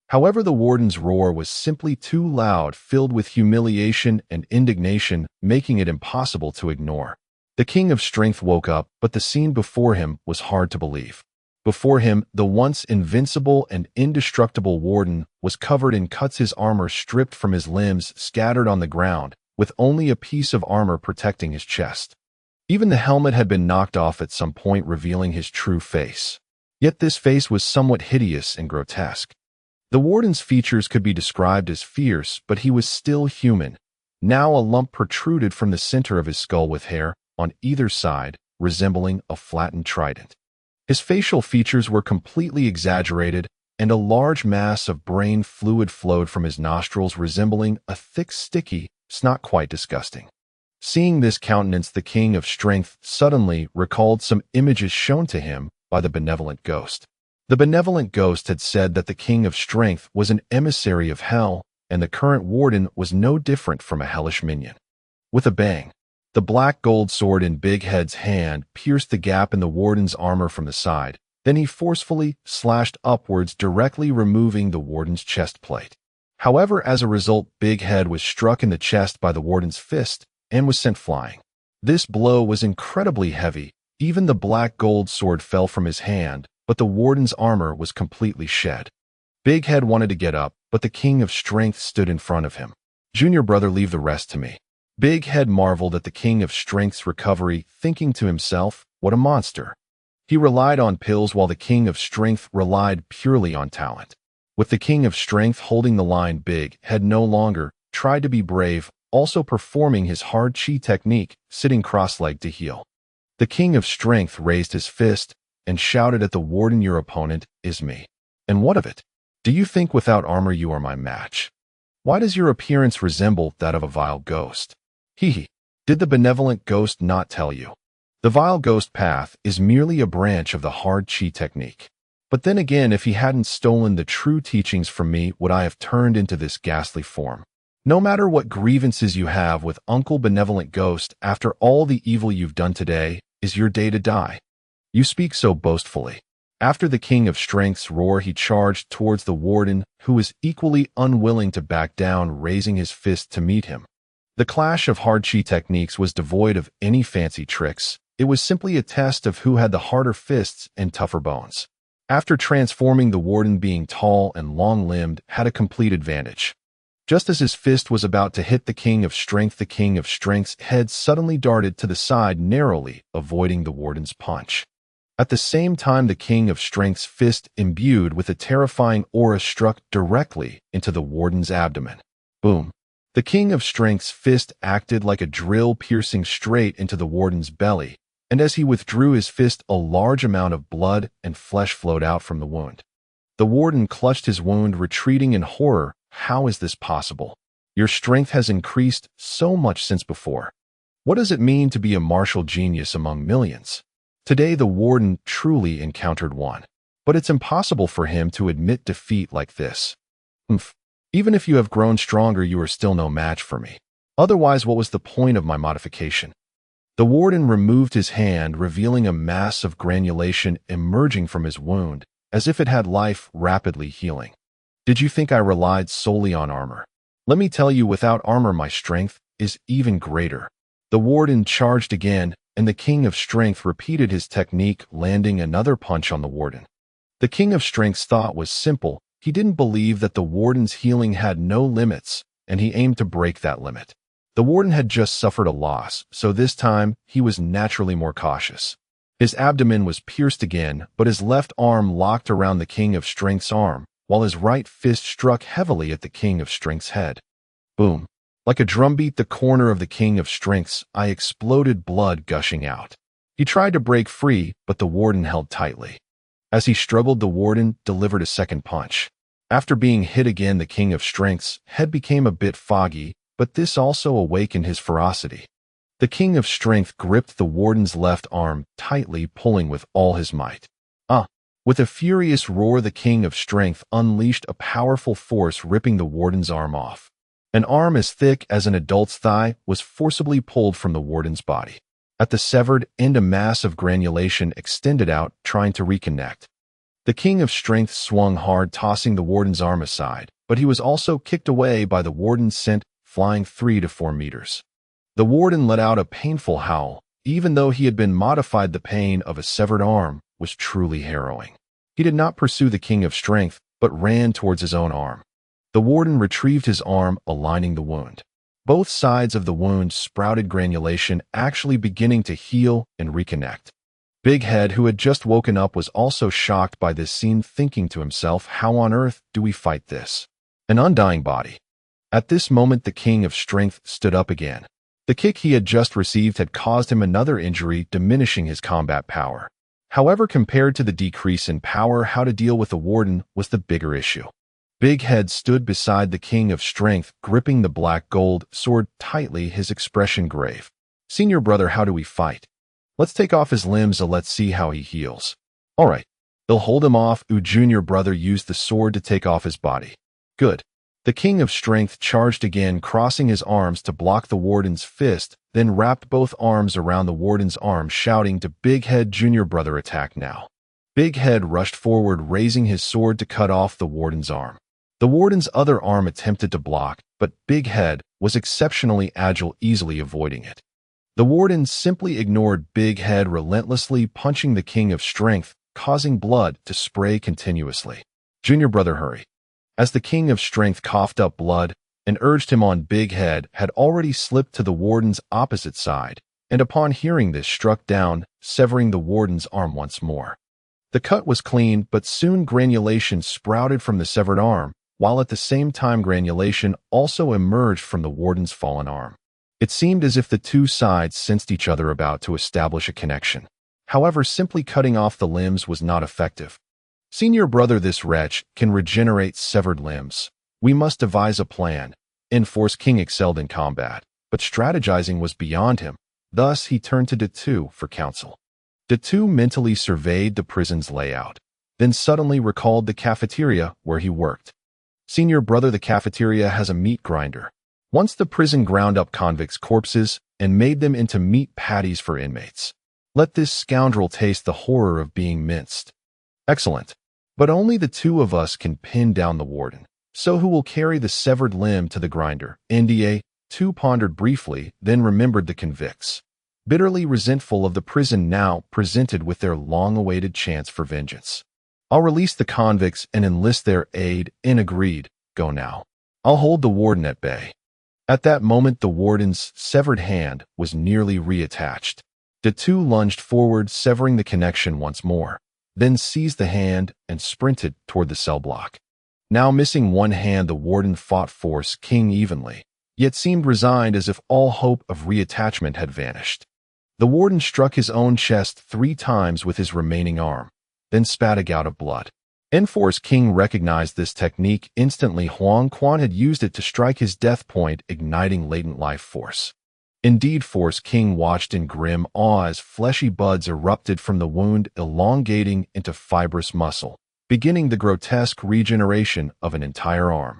However, the warden's roar was simply too loud, filled with humiliation and indignation, making it impossible to ignore. The King of Strength woke up, but the scene before him was hard to believe. Before him, the once invincible and indestructible warden was covered in cuts, his armor stripped from his limbs, scattered on the ground, with only a piece of armor protecting his chest. Even the helmet had been knocked off at some point, revealing his true face. Yet this face was somewhat hideous and grotesque. The warden's features could be described as fierce, but he was still human. Now a lump protruded from the center of his skull, with hair on either side, resembling a flattened trident. His facial features were completely exaggerated, and a large mass of brain fluid flowed from his nostrils, resembling a thick, sticky snot, quite disgusting. Seeing this countenance, the King of Strength suddenly recalled some images shown to him by the benevolent ghost. The benevolent ghost had said that the King of Strength was an emissary of hell, and the current warden was no different from a hellish minion. With a bang, the black gold sword in Big Head's hand pierced the gap in the warden's armor from the side. Then he forcefully slashed upwards, directly removing the warden's chest plate. However, as a result, Big Head was struck in the chest by the warden's fist and was sent flying. This blow was incredibly heavy. Even the black gold sword fell from his hand, but the warden's armor was completely shed. Big Head wanted to get up, but the King of Strength stood in front of him. "Junior brother, leave the rest to me." Big Head marveled at the King of Strength's recovery, thinking to himself, what a monster. He relied on pills while the King of Strength relied purely on talent. With the King of Strength holding the line, Big Head no longer tried to be brave, also performing his hard chi technique, sitting cross-legged to heal. The King of Strength raised his fist and shouted at the warden, "Your opponent is me. And what of it? Do you think without armor you are my match? Why does your appearance resemble that of a vile ghost?" Did the benevolent ghost not tell you? The vile ghost path is merely a branch of the hard chi technique. But then again, if he hadn't stolen the true teachings from me, would I have turned into this ghastly form? No matter what grievances you have with Uncle Benevolent Ghost, after all the evil you've done today, is your day to die. You speak so boastfully. After the King of Strength's roar, he charged towards the warden, who was equally unwilling to back down, raising his fist to meet him. The clash of hard chi techniques was devoid of any fancy tricks. It was simply a test of who had the harder fists and tougher bones. After transforming, the warden, being tall and long-limbed, had a complete advantage. Just as his fist was about to hit the King of Strength, the King of Strength's head suddenly darted to the side, narrowly avoiding the warden's punch. At the same time, the King of Strength's fist, imbued with a terrifying aura, struck directly into the warden's abdomen. Boom! The King of Strength's fist acted like a drill, piercing straight into the warden's belly, and as he withdrew his fist, a large amount of blood and flesh flowed out from the wound. The warden clutched his wound, retreating in horror How is this possible? Your strength has increased so much since before. What does it mean to be a martial genius among millions? Today the warden truly encountered one. But it's impossible for him to admit defeat like this. Humph. Even if you have grown stronger, you are still no match for me. Otherwise, what was the point of my modification? The warden removed his hand, revealing a mass of granulation emerging from his wound, as if it had life rapidly healing. Did you think I relied solely on armor? Let me tell you, without armor, my strength is even greater. The warden charged again, and the King of Strength repeated his technique, landing another punch on the warden. The King of Strength's thought was simple. He didn't believe that the warden's healing had no limits, and he aimed to break that limit. The warden had just suffered a loss, so this time he was naturally more cautious. His abdomen was pierced again, but his left arm locked around the King of Strength's arm, while his right fist struck heavily at the King of Strength's head. Boom. Like a drumbeat, the corner of the King of Strength's eye exploded, blood gushing out. He tried to break free, but the warden held tightly. As he struggled, the warden delivered a second punch. After being hit again, the King of Strength's head became a bit foggy, but this also awakened his ferocity. The King of Strength gripped the warden's left arm tightly, pulling with all his might. With a furious roar, the King of Strength unleashed a powerful force, ripping the warden's arm off. An arm as thick as an adult's thigh was forcibly pulled from the warden's body. At the severed end, a mass of granulation extended out, trying to reconnect. The King of Strength swung hard, tossing the warden's arm aside, but he was also kicked away by the warden, sent flying 3 to 4 meters. The warden let out a painful howl. Even though he had been modified, the pain of a severed arm was truly harrowing. He did not pursue the King of Strength, but ran towards his own arm. The warden retrieved his arm, aligning the wound. Both sides of the wound sprouted granulation, actually beginning to heal and reconnect. Big Head, who had just woken up, was also shocked by this scene, thinking to himself, how on earth do we fight this? An undying body. At this moment, the King of Strength stood up again. The kick he had just received had caused him another injury, diminishing his combat power. However, compared to the decrease in power, how to deal with the warden was the bigger issue. Big Head stood beside the King of Strength, gripping the black gold sword tightly, his expression grave. Senior brother, how do we fight? Let's take off his limbs and let's see how he heals. All right. They'll hold him off. Junior brother used the sword to take off his body. Good. The King of Strength charged again, crossing his arms to block the warden's fist, then wrapped both arms around the warden's arm, shouting to Big Head, Junior brother, attack now. Big Head rushed forward, raising his sword to cut off the warden's arm. The warden's other arm attempted to block, but Big Head was exceptionally agile, easily avoiding it. The warden simply ignored Big Head, relentlessly punching the King of Strength, causing blood to spray continuously. Junior brother, hurry. As the King of Strength coughed up blood and urged him on, Big Head had already slipped to the warden's opposite side, and upon hearing this, struck down, severing the warden's arm once more. The cut was clean, but soon granulation sprouted from the severed arm, while at the same time granulation also emerged from the warden's fallen arm. It seemed as if the two sides sensed each other, about to establish a connection. However, simply cutting off the limbs was not effective. Senior brother, this wretch can regenerate severed limbs. We must devise a plan. Enforce King excelled in combat, but strategizing was beyond him. Thus, he turned to Datu for counsel. Datu mentally surveyed the prison's layout, then suddenly recalled the cafeteria where he worked. Senior brother, the cafeteria has a meat grinder. Once the prison ground up convicts' corpses and made them into meat patties for inmates. Let this scoundrel taste the horror of being minced. Excellent. But only the two of us can pin down the warden. So who will carry the severed limb to the grinder? NDA. Tu pondered briefly, then remembered the convicts. Bitterly resentful of the prison now presented with their long-awaited chance for vengeance. I'll release the convicts and enlist their aid. In agreed. Go now. I'll hold the warden at bay. At that moment, the warden's severed hand was nearly reattached. Datu lunged forward, severing the connection once more, then seized the hand and sprinted toward the cell block. Now missing one hand, the warden fought Force King evenly, yet seemed resigned, as if all hope of reattachment had vanished. The warden struck his own chest 3 times with his remaining arm, then spat a gout of blood. Enforce King recognized this technique instantly. Huang Quan had used it to strike his death point, igniting latent life force. Indeed, Force King watched in grim awe as fleshy buds erupted from the wound, elongating into fibrous muscle, beginning the grotesque regeneration of an entire arm.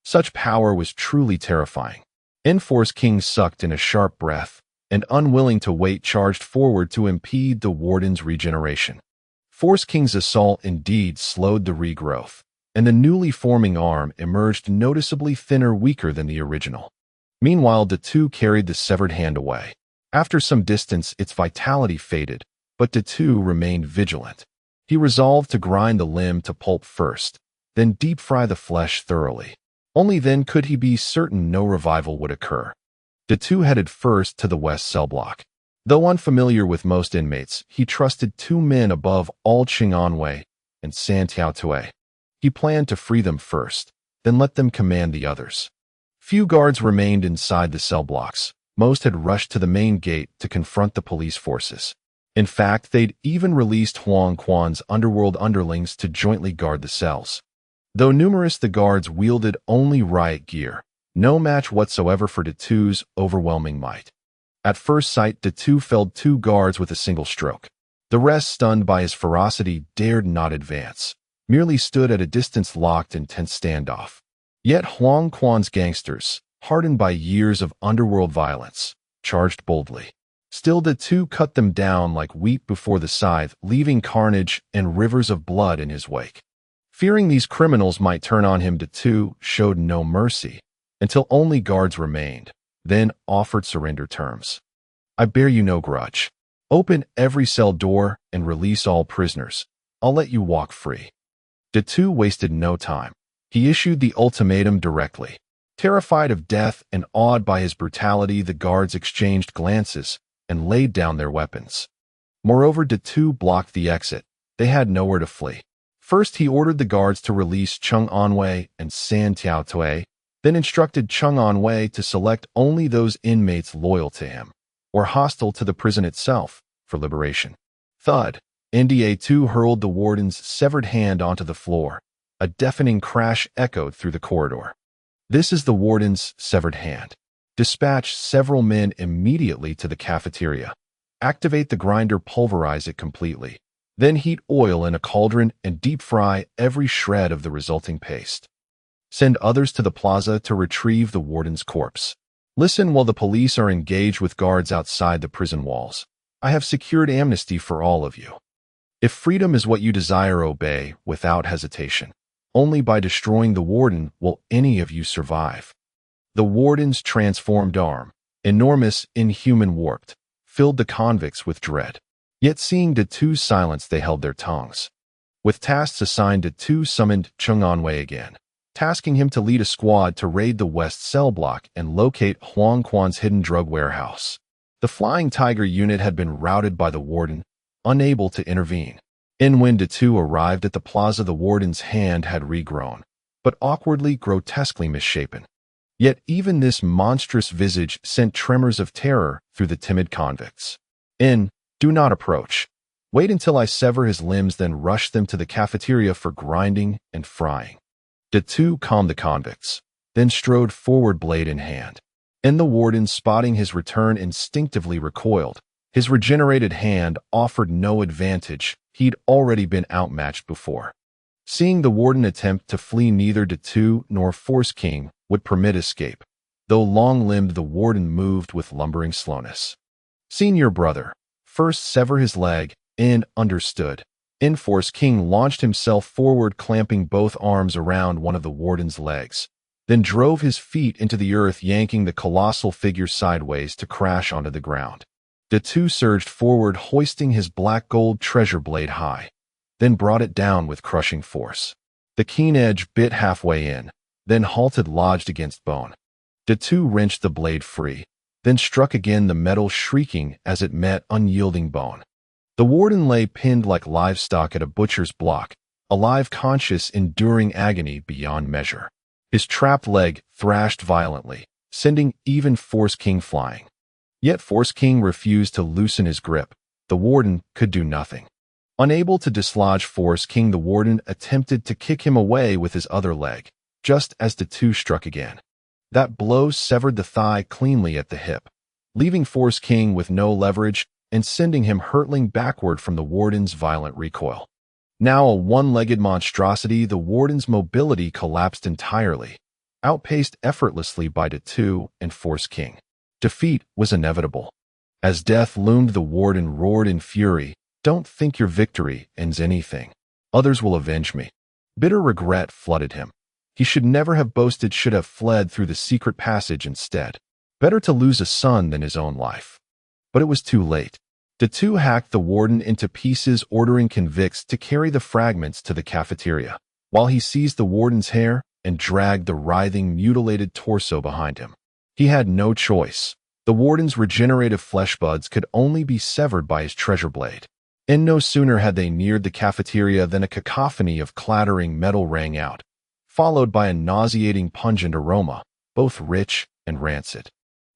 Such power was truly terrifying. Enforce King sucked in a sharp breath, and unwilling to wait, charged forward to impede the warden's regeneration. Force King's assault indeed slowed the regrowth, and the newly forming arm emerged noticeably thinner, weaker than the original. Meanwhile, the two carried the severed hand away. After some distance, its vitality faded, but the two remained vigilant. He resolved to grind the limb to pulp first, then deep-fry the flesh thoroughly. Only then could he be certain no revival would occur. The two headed first to the west cell block. Though unfamiliar with most inmates, he trusted two men above all: Qing'an and San Tiao Tue. He planned to free them first, then let them command the others. Few guards remained inside the cell blocks. Most had rushed to the main gate to confront the police forces. In fact, they'd even released Huang Quan's underworld underlings to jointly guard the cells. Though numerous, the guards wielded only riot gear, no match whatsoever for Datu's overwhelming might. At first sight, Datu felled two guards with a single stroke. The rest, stunned by his ferocity, dared not advance, merely stood at a distance, locked in tense standoff. Yet Huang Quan's gangsters, hardened by years of underworld violence, charged boldly. Still, Datu cut them down like wheat before the scythe, leaving carnage and rivers of blood in his wake. Fearing these criminals might turn on him, Datu showed no mercy, until only guards remained, then offered surrender terms. "I bear you no grudge. Open every cell door and release all prisoners. I'll let you walk free." Datu wasted no time. He issued the ultimatum directly. Terrified of death and awed by his brutality, the guards exchanged glances and laid down their weapons. Moreover, Datu blocked the exit. They had nowhere to flee. First, he ordered the guards to release Chang'an and San Tiao Tue, then instructed Chang'an to select only those inmates loyal to him, or hostile to the prison itself, for liberation. Thud! NDA-2 hurled the warden's severed hand onto the floor. A deafening crash echoed through the corridor. "This is the warden's severed hand. Dispatch several men immediately to the cafeteria. Activate the grinder, pulverize it completely. Then heat oil in a cauldron and deep fry every shred of the resulting paste. Send others to the plaza to retrieve the warden's corpse. Listen while the police are engaged with guards outside the prison walls. I have secured amnesty for all of you. If freedom is what you desire, obey without hesitation. Only by destroying the warden will any of you survive." The warden's transformed arm, enormous, inhuman, warped, filled the convicts with dread. Yet seeing Datu's silence, they held their tongues. With tasks assigned, Datu summoned Chang'an again, tasking him to lead a squad to raid the west cell block and locate Huang Quan's hidden drug warehouse. The Flying Tiger unit had been routed by the warden, unable to intervene. When Datu arrived at the plaza, the warden's hand had regrown, but awkwardly, grotesquely misshapen. Yet even this monstrous visage sent tremors of terror through the timid convicts. "Do not approach. Wait until I sever his limbs, then rush them to the cafeteria for grinding and frying." Datu calmed the convicts, then strode forward, blade in hand. The warden, spotting his return, instinctively recoiled. His regenerated hand offered no advantage. He'd already been outmatched before. Seeing the warden attempt to flee, neither Datu nor Force King would permit escape. Though long-limbed, the warden moved with lumbering slowness. "Senior brother, first sever his leg." Understood. Force King launched himself forward, clamping both arms around one of the warden's legs, then drove his feet into the earth, yanking the colossal figure sideways to crash onto the ground. Datu surged forward, hoisting his black gold treasure blade high, then brought it down with crushing force. The keen edge bit halfway in, then halted, lodged against bone. Datu wrenched the blade free, then struck again, the metal shrieking as it met unyielding bone. The warden lay pinned like livestock at a butcher's block, alive, conscious, enduring agony beyond measure. His trapped leg thrashed violently, sending even Force King flying. Yet Force King refused to loosen his grip. The warden could do nothing. Unable to dislodge Force King, the warden attempted to kick him away with his other leg, just as the two struck again. That blow severed the thigh cleanly at the hip, leaving Force King with no leverage and sending him hurtling backward from the warden's violent recoil. Now a one-legged monstrosity, the warden's mobility collapsed entirely, outpaced effortlessly by the two and Force King. Defeat was inevitable. As death loomed, the warden roared in fury, "Don't think your victory ends anything. Others will avenge me." Bitter regret flooded him. He should never have boasted, should have fled through the secret passage instead. Better to lose a son than his own life. But it was too late. The two hacked the warden into pieces, ordering convicts to carry the fragments to the cafeteria, while he seized the warden's hair and dragged the writhing, mutilated torso behind him. He had no choice. The warden's regenerative flesh buds could only be severed by his treasure blade. And no sooner had they neared the cafeteria than a cacophony of clattering metal rang out, followed by a nauseating pungent aroma, both rich and rancid.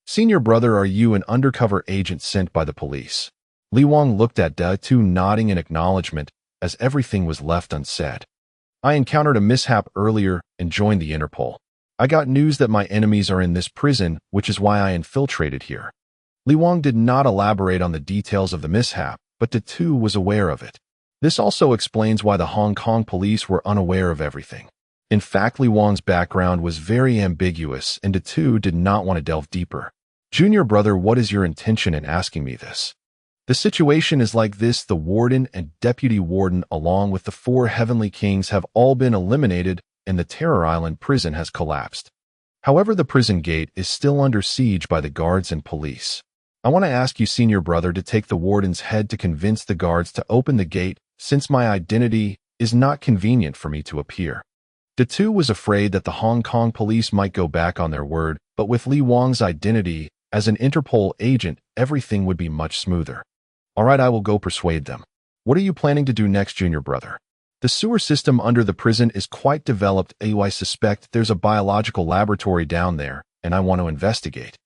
"Senior brother, are you an undercover agent sent by the police?" Li Wang looked at the two, nodding in acknowledgement as everything was left unsaid. "I encountered a mishap earlier and joined the Interpol. I got news that my enemies are in this prison, which is why I infiltrated here." Li Wang did not elaborate on the details of the mishap, but the two was aware of it. This also explains why the Hong Kong police were unaware of everything. In fact, Li Wang's background was very ambiguous, and the two did not want to delve deeper. "Junior brother, what is your intention in asking me this?" "The situation is like this. The warden and deputy warden, along with the 4 heavenly kings, have all been eliminated, and the Terror Island prison has collapsed. However, the prison gate is still under siege by the guards and police. I want to ask you, senior brother, to take the warden's head to convince the guards to open the gate, since my identity is not convenient for me to appear." The two was afraid that the Hong Kong police might go back on their word, but with Li Wang's identity as an Interpol agent, everything would be much smoother. "All right, I will go persuade them." "What are you planning to do next, junior brother?" "The sewer system under the prison is quite developed. I suspect there's a biological laboratory down there, and I want to investigate."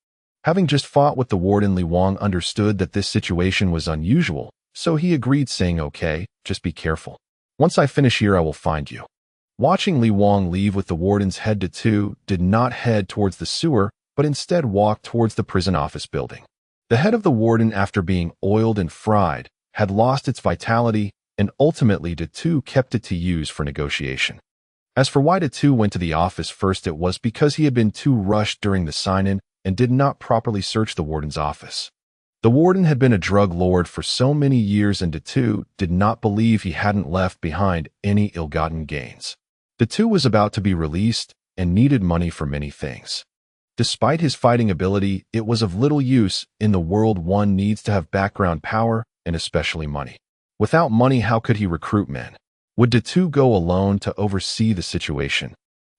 Having just fought with the warden, Li Wang understood that this situation was unusual, so he agreed, saying, "Okay, just be careful. Once I finish here, I will find you." Watching Li Wang leave with the warden's head, the two did not head towards the sewer, but instead walked towards the prison office building. The head of the warden, after being oiled and fried, had lost its vitality, and ultimately the two kept it to use for negotiation. As for why the two went to the office first, it was because he had been too rushed during the sign-in and did not properly search the warden's office. The warden had been a drug lord for so many years, and the two did not believe he hadn't left behind any ill-gotten gains. The two was about to be released and needed money for many things. Despite his fighting ability, it was of little use. In the world, one needs to have background power, and especially money. Without money, how could he recruit men? Would the two go alone to oversee the situation?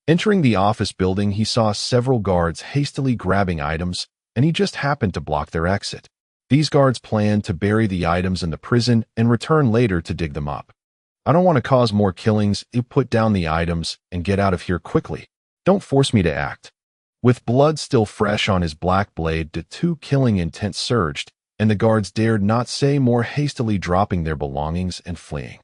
Entering the office building, he saw several guards hastily grabbing items, and he just happened to block their exit. These guards planned to bury the items in the prison and return later to dig them up. "I don't want to cause more killings. You put down the items and get out of here quickly. Don't force me to act." With blood still fresh on his black blade, the two killing intent surged, and the guards dared not say more, hastily dropping their belongings and fleeing.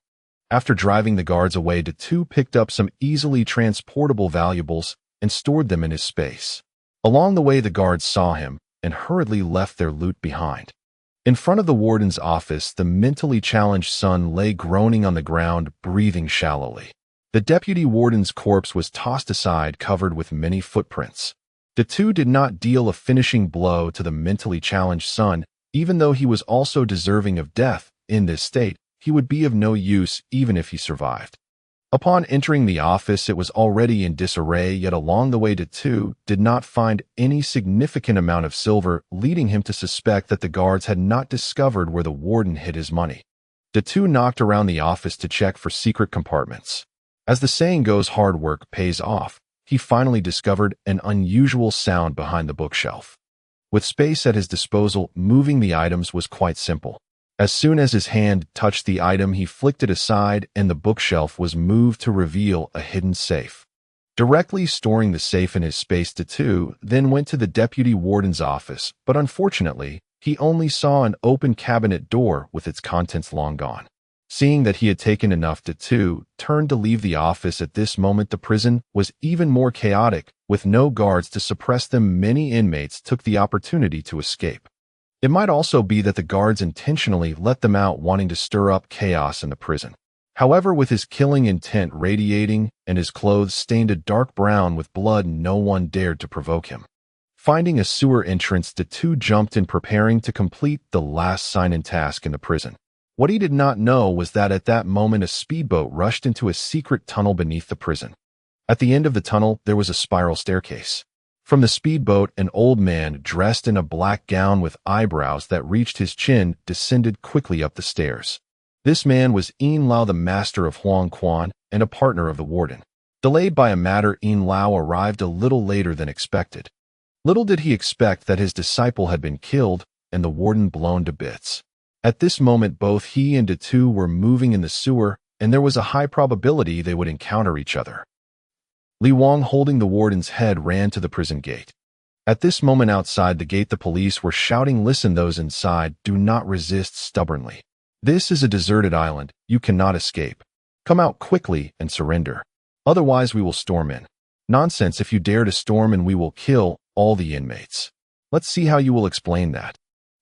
After driving the guards away, the two picked up some easily transportable valuables and stored them in his space. Along the way, the guards saw him and hurriedly left their loot behind. In front of the warden's office, the mentally challenged son lay groaning on the ground, breathing shallowly. The deputy warden's corpse was tossed aside, covered with many footprints. The two did not deal a finishing blow to the mentally challenged son, even though he was also deserving of death. In this state, he would be of no use even if he survived. Upon entering the office, it was already in disarray, yet along the way the two did not find any significant amount of silver, leading him to suspect that the guards had not discovered where the warden hid his money. The two knocked around the office to check for secret compartments. As the saying goes, hard work pays off. He finally discovered an unusual sound behind the bookshelf. With space at his disposal, moving the items was quite simple. As soon as his hand touched the item, he flicked it aside, and the bookshelf was moved to reveal a hidden safe. Directly storing the safe in his space, the two then went to the deputy warden's office, but unfortunately, he only saw an open cabinet door with its contents long gone. Seeing that he had taken enough, Tu turned to leave the office. At this moment, the prison was even more chaotic. With no guards to suppress them, many inmates took the opportunity to escape. It might also be that the guards intentionally let them out, wanting to stir up chaos in the prison. However, with his killing intent radiating and his clothes stained a dark brown with blood, no one dared to provoke him. Finding a sewer entrance, Tu jumped in, preparing to complete the last sign-in task in the prison. What he did not know was that at that moment a speedboat rushed into a secret tunnel beneath the prison. At the end of the tunnel, there was a spiral staircase. From the speedboat, an old man dressed in a black gown with eyebrows that reached his chin descended quickly up the stairs. This man was Yin Lao, the master of Huang Quan and a partner of the warden. Delayed by a matter, Yin Lao arrived a little later than expected. Little did he expect that his disciple had been killed and the warden blown to bits. At this moment, both he and Tu were moving in the sewer, and there was a high probability they would encounter each other. Li Wang, holding the warden's head, ran to the prison gate. At this moment, outside the gate, the police were shouting, "Listen, those inside, do not resist stubbornly. This is a deserted island. You cannot escape. Come out quickly and surrender. Otherwise, we will storm in. Nonsense, if you dare to storm in, we will kill all the inmates. Let's see how you will explain that."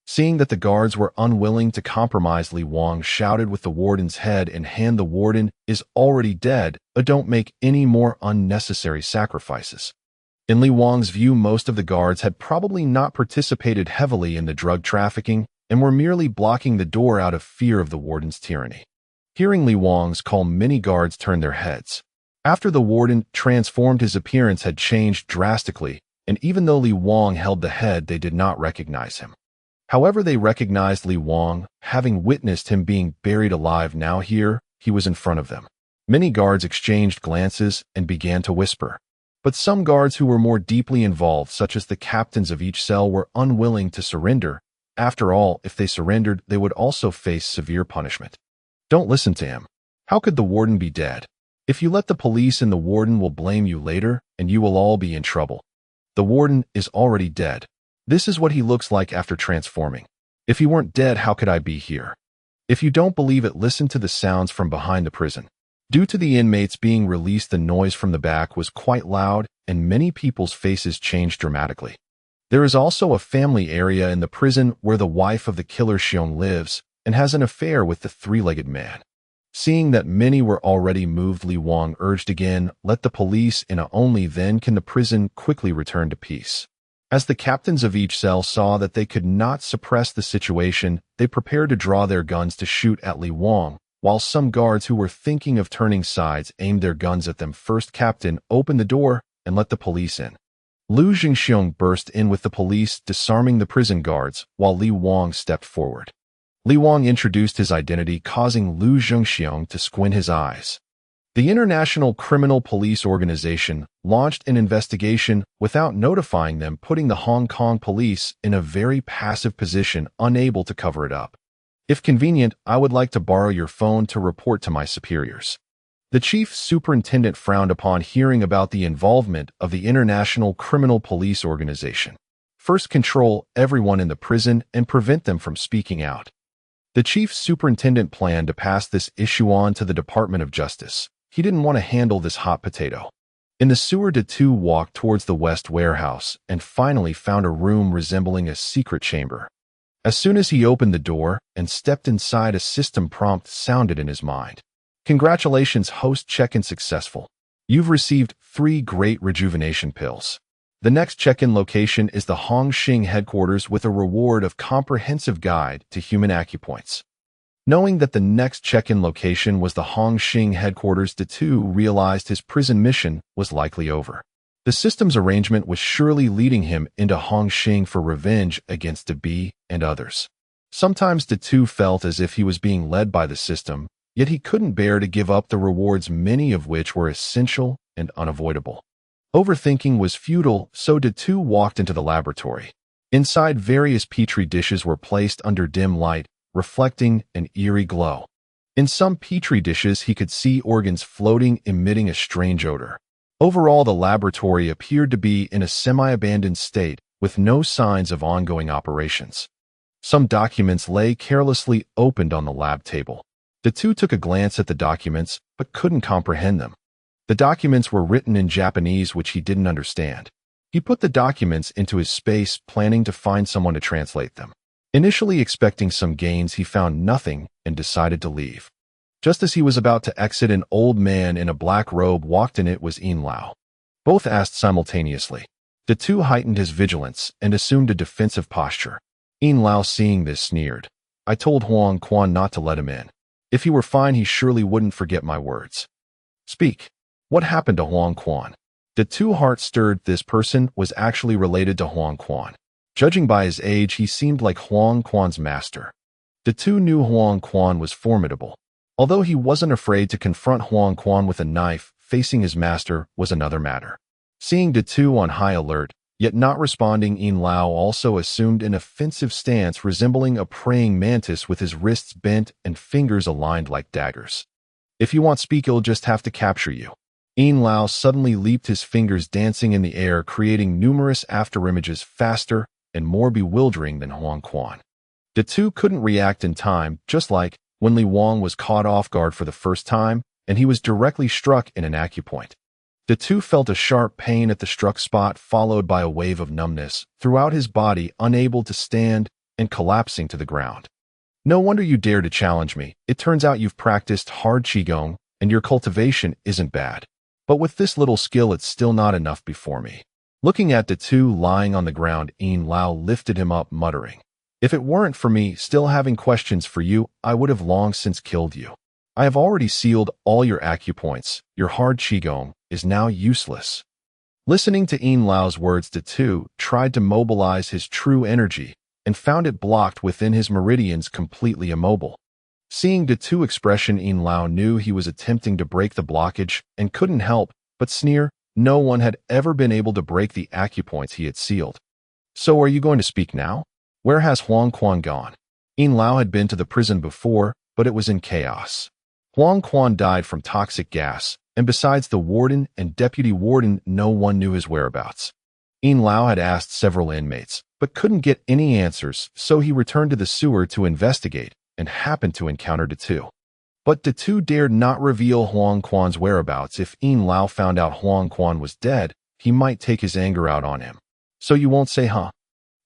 Seeing that the guards were unwilling to compromise, Li Wang shouted with the warden's head in hand, "The warden is already dead. Don't make any more unnecessary sacrifices." In Li Wang's view, most of the guards had probably not participated heavily in the drug trafficking and were merely blocking the door out of fear of the warden's tyranny. Hearing Li Wang's call, many guards turned their heads. After the warden transformed, his appearance had changed drastically, and even though Li Wang held the head, they did not recognize him. However, they recognized Li Wang, having witnessed him being buried alive. Now here, he was in front of them. Many guards exchanged glances and began to whisper. But some guards who were more deeply involved, such as the captains of each cell, were unwilling to surrender. After all, if they surrendered, they would also face severe punishment. Don't listen to him. How could the warden be dead? If you let the police in, the warden will blame you later, and you will all be in trouble. The warden is already dead. This is what he looks like after transforming. If he weren't dead, how could I be here? If you don't believe it, listen to the sounds from behind the prison. Due to the inmates being released, the noise from the back was quite loud, and many people's faces changed dramatically. There is also a family area in the prison where the wife of the killer Xiong lives and has an affair with the three-legged man. Seeing that many were already moved, Li Wang urged again, "Let the police in, only then can the prison quickly return to peace." As the captains of each cell saw that they could not suppress the situation, they prepared to draw their guns to shoot at Li Wang, while some guards who were thinking of turning sides aimed their guns at them. "First, Captain, open the door and let the police in." Lu Jingxiong burst in with the police, disarming the prison guards, while Li Wang stepped forward. Li Wang introduced his identity, causing Lu Jingxiong to squint his eyes. The International Criminal Police Organization launched an investigation without notifying them, putting the Hong Kong police in a very passive position, unable to cover it up. "If convenient, I would like to borrow your phone to report to my superiors." The chief superintendent frowned upon hearing about the involvement of the International Criminal Police Organization. First, control everyone in the prison and prevent them from speaking out. The chief superintendent planned to pass this issue on to the Department of Justice. He didn't want to handle this hot potato. In the sewer, Tu walked towards the west warehouse and finally found a room resembling a secret chamber. As soon as he opened the door and stepped inside, a system prompt sounded in his mind. "Congratulations, host, check-in successful. You've received 3 great rejuvenation pills. The next check-in location is the Hongxing headquarters with a reward of comprehensive guide to human acupoints." Knowing that the next check-in location was the Hongxing headquarters, Tu realized his prison mission was likely over. The system's arrangement was surely leading him into Hongxing for revenge against Bi and others. Sometimes Tu felt as if he was being led by the system, yet he couldn't bear to give up the rewards, many of which were essential and unavoidable. Overthinking was futile, so Tu walked into the laboratory. Inside, various petri dishes were placed under dim light, reflecting an eerie glow. In some petri dishes, he could see organs floating, emitting a strange odor. Overall, the laboratory appeared to be in a semi-abandoned state, with no signs of ongoing operations. Some documents lay carelessly opened on the lab table. The two took a glance at the documents, but couldn't comprehend them. The documents were written in Japanese, which he didn't understand. He put the documents into his space, planning to find someone to translate them. Initially expecting some gains, he found nothing and decided to leave. Just as he was about to exit, an old man in a black robe walked in. It was Yin Lao. Both asked simultaneously. The two heightened his vigilance and assumed a defensive posture. Yin Lao, seeing this, sneered. I told Huang Quan not to let him in. If he were fine, he surely wouldn't forget my words. Speak. What happened to Huang Quan? The two hearts stirred. This person was actually related to Huang Quan. Judging by his age, he seemed like Huang Quan's master. The two knew Huang Quan was formidable. Although he wasn't afraid to confront Huang Quan with a knife, facing his master was another matter. Seeing the two on high alert, yet not responding, Yin Lao also assumed an offensive stance, resembling a praying mantis with his wrists bent and fingers aligned like daggers. If you want to speak, he'll just have to capture you. Yin Lao suddenly leaped, his fingers dancing in the air, creating numerous afterimages faster and more bewildering than Huang Quan. The two couldn't react in time, just like when Li Wang was caught off guard for the first time, and he was directly struck in an acupoint. The two felt a sharp pain at the struck spot, followed by a wave of numbness throughout his body, unable to stand and collapsing to the ground. No wonder you dare to challenge me. It turns out you've practiced hard Qigong, and your cultivation isn't bad. But with this little skill, it's still not enough before me. Looking at the two lying on the ground, Yin Lao lifted him up, muttering, If it weren't for me still having questions for you, I would have long since killed you. I have already sealed all your acupoints. Your hard Qigong is now useless. Listening to Yin Lao's words, the two tried to mobilize his true energy and found it blocked within his meridians, completely immobile. Seeing the two expression, Yin Lao knew he was attempting to break the blockage and couldn't help but sneer. No one had ever been able to break the acupoints he had sealed. So are you going to speak now? Where has Huang Quan gone? Yin Lao had been to the prison before, but it was in chaos. Huang Quan died from toxic gas, and besides the warden and deputy warden, no one knew his whereabouts. Yin Lao had asked several inmates, but couldn't get any answers, so he returned to the sewer to investigate and happened to encounter the two. But the two dared not reveal Huang Quan's whereabouts. If Yin Lao found out Huang Quan was dead, he might take his anger out on him. So you won't say, huh?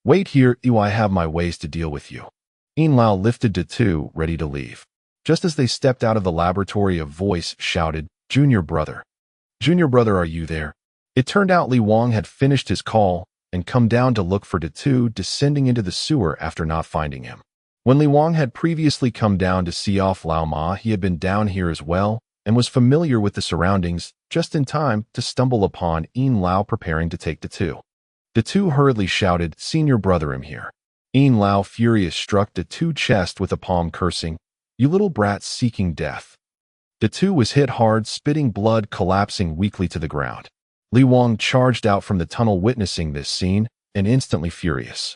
Wait here, I have my ways to deal with you. Yin Lao lifted the two, ready to leave. Just as they stepped out of the laboratory, a voice shouted, Junior brother. Junior brother, are you there? It turned out Li Wang had finished his call and come down to look for the two, descending into the sewer after not finding him. When Li Wang had previously come down to see off Lao Ma, he had been down here as well and was familiar with the surroundings, just in time to stumble upon Yin Lao preparing to take the two. The two hurriedly shouted, Senior brother, I'm here. Yin Lao, furious, struck the two chest with a palm, cursing, You little brat seeking death. The two was hit hard, spitting blood, collapsing weakly to the ground. Li Wang charged out from the tunnel, witnessing this scene, and instantly furious.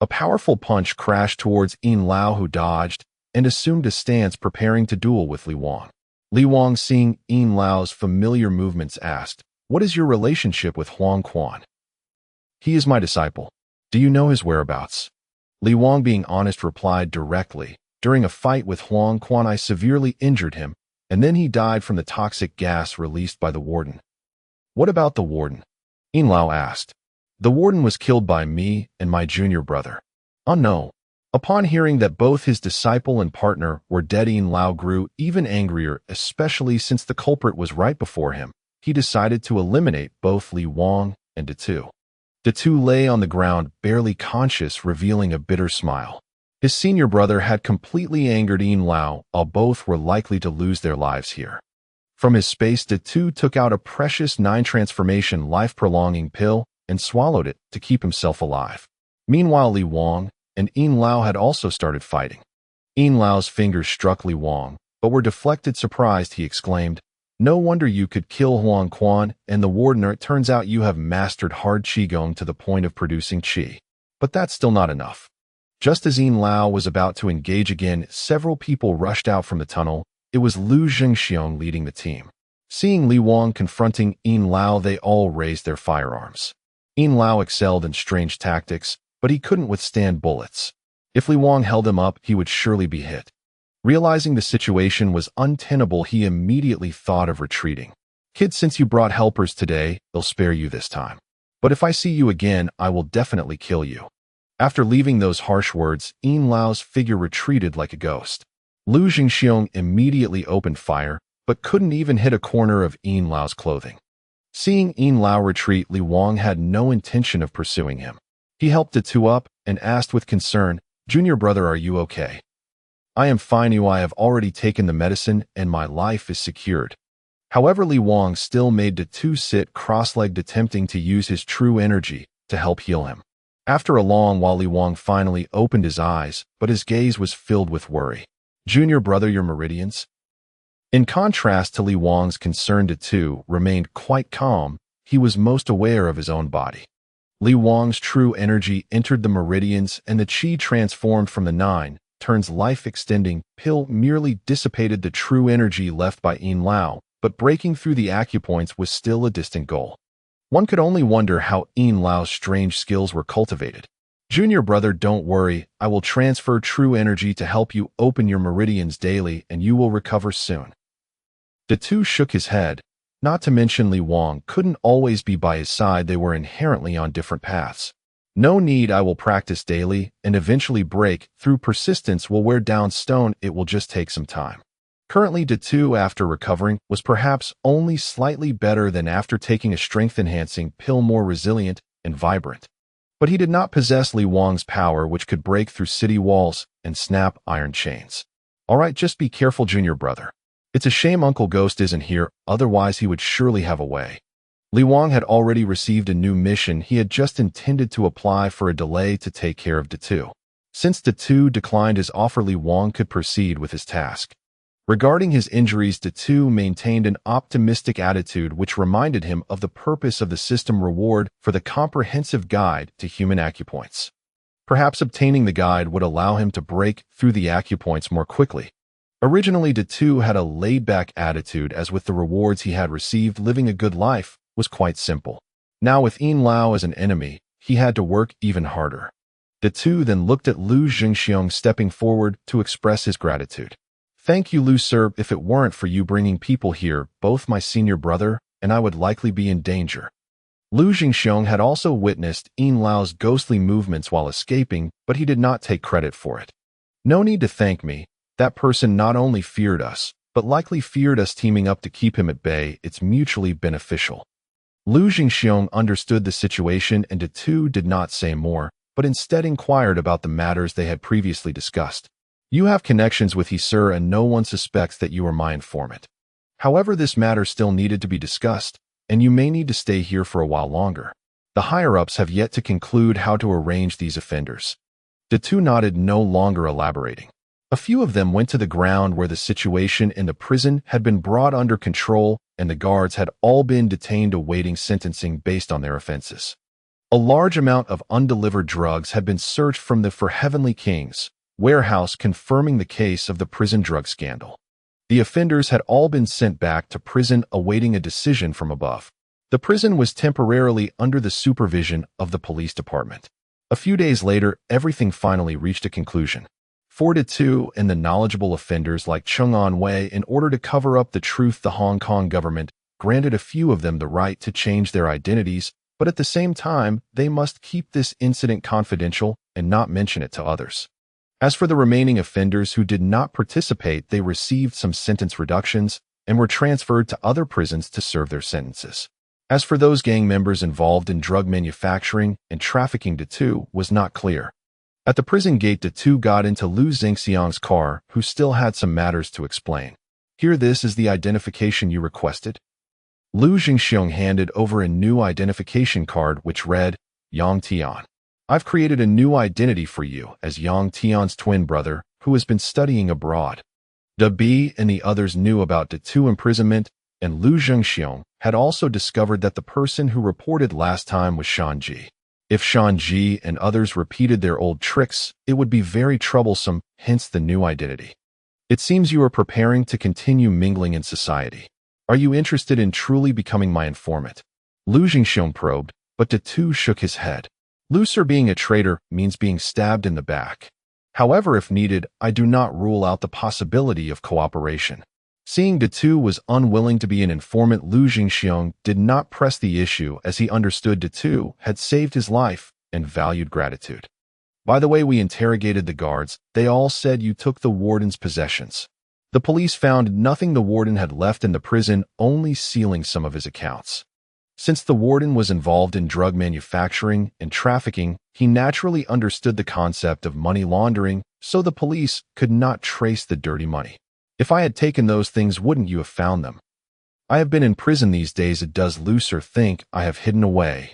A powerful punch crashed towards Yin Lao, who dodged and assumed a stance, preparing to duel with Li Wang. Li Wang, seeing Yin Lao's familiar movements, asked, What is your relationship with Huang Quan? He is my disciple. Do you know his whereabouts? Li Wang, being honest, replied directly, During a fight with Huang Quan, I severely injured him, and then he died from the toxic gas released by the warden. What about the warden? Yin Lao asked. The warden was killed by me and my junior brother. Oh no. Upon hearing that both his disciple and partner were dead, Yin Lao grew even angrier, especially since the culprit was right before him. He decided to eliminate both Li Wang and the two. The two lay on the ground, barely conscious, revealing a bitter smile. His senior brother had completely angered Yin Lao, while both were likely to lose their lives here. From his space, the two took out a precious 9-transformation life-prolonging pill and swallowed it to keep himself alive. Meanwhile, Li Wang and Yin Lao had also started fighting. Yin Lao's fingers struck Li Wang, but were deflected. Surprised, he exclaimed, No wonder you could kill Huang Quan and the warden. It turns out you have mastered hard Qigong to the point of producing Qi. But that's still not enough. Just as Yin Lao was about to engage again, several people rushed out from the tunnel. It was Lu Zhengxiong leading the team. Seeing Li Wang confronting Yin Lao, they all raised their firearms. Yin Lao excelled in strange tactics, but he couldn't withstand bullets. If Li Wang held him up, he would surely be hit. Realizing the situation was untenable, he immediately thought of retreating. Kid, since you brought helpers today, they'll spare you this time. But if I see you again, I will definitely kill you. After leaving those harsh words, Yin Lao's figure retreated like a ghost. Lu Jingxiong immediately opened fire, but couldn't even hit a corner of Yin Lao's clothing. Seeing Yin Lao retreat, Li Wang had no intention of pursuing him. He helped the two up and asked with concern, "Junior brother, are you okay?" "I am fine, you. I have already taken the medicine and my life is secured." However, Li Wang still made the two sit cross-legged, attempting to use his true energy to help heal him. After a long while, Li Wang finally opened his eyes, but his gaze was filled with worry. "Junior brother, your meridians?" In contrast to Li Wang's concern, the two remained quite calm. He was most aware of his own body. Li Wang's true energy entered the meridians and the qi transformed from the 9 turns life-extending pill merely dissipated the true energy left by Yin Lao, but breaking through the acupoints was still a distant goal. One could only wonder how Yin Lao's strange skills were cultivated. "Junior brother, don't worry. I will transfer true energy to help you open your meridians daily and you will recover soon." The two shook his head. Not to mention Li Wang couldn't always be by his side. They were inherently on different paths. "No need, I will practice daily and eventually break through. Persistence will wear down stone. It will just take some time." Currently, the two, after recovering, was perhaps only slightly better than after taking a strength-enhancing pill, more resilient and vibrant. But he did not possess Li Wang's power, which could break through city walls and snap iron chains. "All right, just be careful, junior brother. It's a shame Uncle Ghost isn't here, otherwise he would surely have a way." Li Wang had already received a new mission. He had just intended to apply for a delay to take care of the two. Since the two declined his offer, Li Wang could proceed with his task. Regarding his injuries, the two maintained an optimistic attitude, which reminded him of the purpose of the system reward for the comprehensive guide to human acupoints. Perhaps obtaining the guide would allow him to break through the acupoints more quickly. Originally, the two had a laid-back attitude, as with the rewards he had received, living a good life was quite simple. Now, with Yin Lao as an enemy, he had to work even harder. The two then looked at Lu Jingxiong, stepping forward to express his gratitude. "Thank you, Lu sir. If it weren't for you bringing people here, both my senior brother and I would likely be in danger." Lu Jingxiong had also witnessed Yin Lao's ghostly movements while escaping, but he did not take credit for it. "No need to thank me. That person not only feared us, but likely feared us teaming up to keep him at bay. It's mutually beneficial." Lu Jingxiong understood the situation, and the two did not say more, but instead inquired about the matters they had previously discussed. "You have connections with he, sir, and no one suspects that you are my informant. However, this matter still needed to be discussed, and you may need to stay here for a while longer. The higher-ups have yet to conclude how to arrange these offenders." The two nodded, no longer elaborating. A few of them went to the ground where the situation in the prison had been brought under control, and the guards had all been detained awaiting sentencing based on their offenses. A large amount of undelivered drugs had been searched from the For Heavenly King's warehouse, confirming the case of the prison drug scandal. The offenders had all been sent back to prison awaiting a decision from above. The prison was temporarily under the supervision of the police department. A few days later, everything finally reached a conclusion. For the two and the knowledgeable offenders like Chung On Wei, in order to cover up the truth, the Hong Kong government granted a few of them the right to change their identities, but at the same time, they must keep this incident confidential and not mention it to others. As for the remaining offenders who did not participate, they received some sentence reductions and were transferred to other prisons to serve their sentences. As for those gang members involved in drug manufacturing and trafficking, the two was not clear. At the prison gate, the two got into Lu Zengxiang's car, who still had some matters to explain. "Here, this is the identification you requested." Lu Jingxiong handed over a new identification card which read, "Yang Tian. I've created a new identity for you as Yang Tian's twin brother who has been studying abroad." Da Bi and the others knew about the two imprisonment, and Lu Jingxiong had also discovered that the person who reported last time was Shanji. If Shanji and others repeated their old tricks, it would be very troublesome, hence the new identity. "It seems you are preparing to continue mingling in society. Are you interested in truly becoming my informant?" Lu Jingxiong probed, but the two shook his head. "Lu sir, being a traitor means being stabbed in the back." However, if needed, I do not rule out the possibility of cooperation. Seeing De2 was unwilling to be an informant, Lu Jingxiong did not press the issue as he understood De2 had saved his life and valued gratitude. By the way we interrogated the guards, they all said you took the warden's possessions. The police found nothing the warden had left in the prison, only sealing some of his accounts. Since the warden was involved in drug manufacturing and trafficking, he naturally understood the concept of money laundering, so the police could not trace the dirty money. If I had taken those things, wouldn't you have found them? I have been in prison these days. It does Lucer think I have hidden away.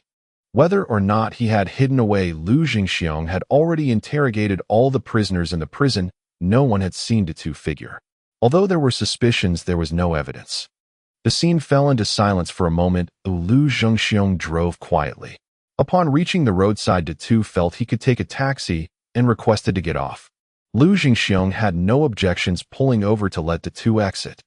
Whether or not he had hidden away, Lu Jingxiong had already interrogated all the prisoners in the prison. No one had seen the two figure. Although there were suspicions, there was no evidence. The scene fell into silence for a moment. Lu Jingxiong drove quietly. Upon reaching the roadside, De2 felt he could take a taxi and requested to get off. Lu Jingxiong had no objections, pulling over to let De2 exit.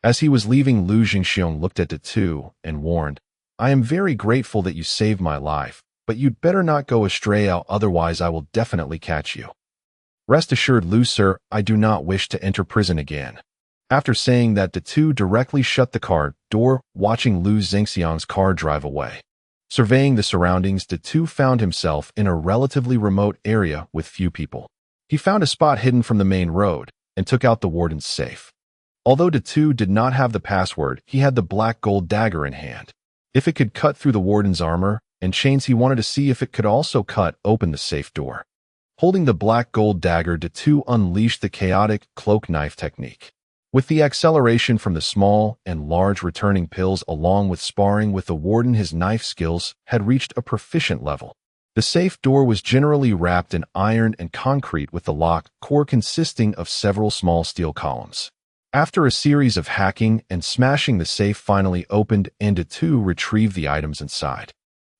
As he was leaving, Lu Jingxiong looked at De2 and warned, "I am very grateful that you saved my life, but you'd better not go astray, otherwise I will definitely catch you. Rest assured, Lu sir, I do not wish to enter prison again." After saying that, De2 directly shut the car door, watching Lu Jingxiong's car drive away. Surveying the surroundings, De2 found himself in a relatively remote area with few people. He found a spot hidden from the main road and took out the warden's safe. Although De2 did not have the password, he had the black gold dagger in hand. If it could cut through the warden's armor and chains, he wanted to see if it could also cut open the safe door. Holding the black gold dagger, De2 unleashed the chaotic cloak knife technique. With the acceleration from the small and large returning pills, along with sparring with the warden, his knife skills had reached a proficient level. The safe door was generally wrapped in iron and concrete, with the lock core consisting of several small steel columns. After a series of hacking and smashing, the safe finally opened and De2 retrieved the items inside.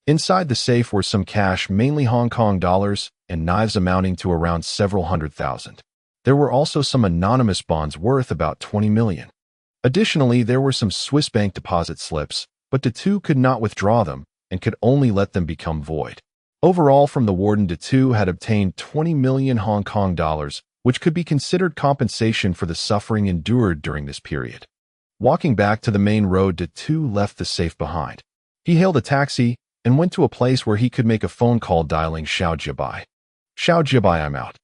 Inside the safe were some cash, mainly Hong Kong dollars, and knives amounting to around several $100,000. There were also some anonymous bonds worth about 20 million. Additionally, there were some Swiss bank deposit slips, but De2 could not withdraw them and could only let them become void. Overall, from the warden, De2 had obtained 20 million Hong Kong dollars, which could be considered compensation for the suffering endured during this period. Walking back to the main road, De2 left the safe behind. He hailed a taxi and went to a place where he could make a phone call, dialing Xiaojiabai. Xiaojiabai, I'm out.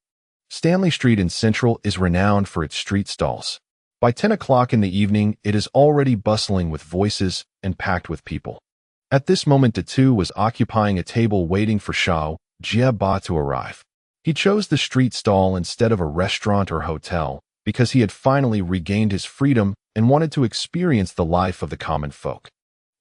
Stanley Street in Central is renowned for its street stalls. By 10 o'clock in the evening, it is already bustling with voices and packed with people. At this moment, De2 was occupying a table waiting for Xiaojiabai to arrive. He chose the street stall instead of a restaurant or hotel because he had finally regained his freedom and wanted to experience the life of the common folk.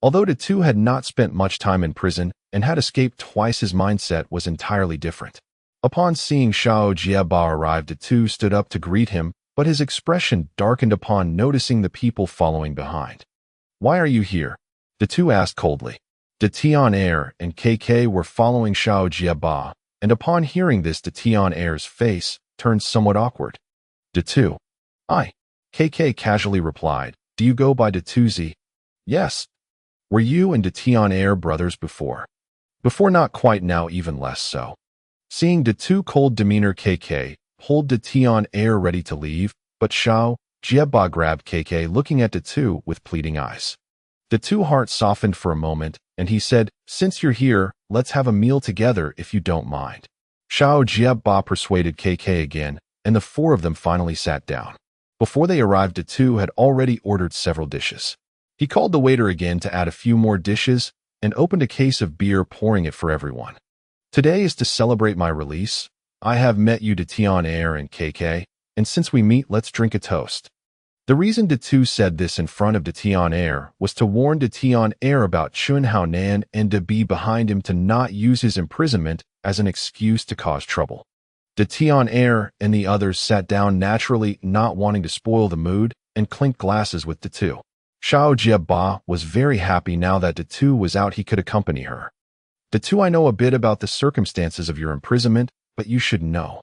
Although De2 had not spent much time in prison and had escaped twice, his mindset was entirely different. Upon seeing Xiaojiabai arrive, De2 stood up to greet him, but his expression darkened upon noticing the people following behind. "Why are you here?" De2 asked coldly. De Tian-Er and KK were following Xiaojiabai, and upon hearing this, De Tian-Er's face turned somewhat awkward. "De2. I." KK casually replied. "Do you go by De2Z?" "Yes." "Were you and De Tian-Er brothers before?" "Before, not quite, now even less so." Seeing De2's cold demeanor, KK pulled De Tian-Er ready to leave, but Xiaojiabai grabbed KK, looking at De2 with pleading eyes. De2's heart softened for a moment, and he said, "Since you're here, let's have a meal together if you don't mind." Xiaojiabai persuaded KK again, and the four of them finally sat down. Before they arrived, De2 had already ordered several dishes. He called the waiter again to add a few more dishes and opened a case of beer, pouring it for everyone. "Today is to celebrate my release. I have met you, De Tian-Er and KK, and since we meet, let's drink a toast." The reason De2 said this in front of De Tian-Er was to warn De Tian-Er about Chun Haonan and to be behind him, to not use his imprisonment as an excuse to cause trouble. De Tian-Er and the others sat down, naturally not wanting to spoil the mood, and clinked glasses with De2. Xiaojiabai was very happy now that De2 was out. He could accompany her. "De2, I know a bit about the circumstances of your imprisonment, but you should know."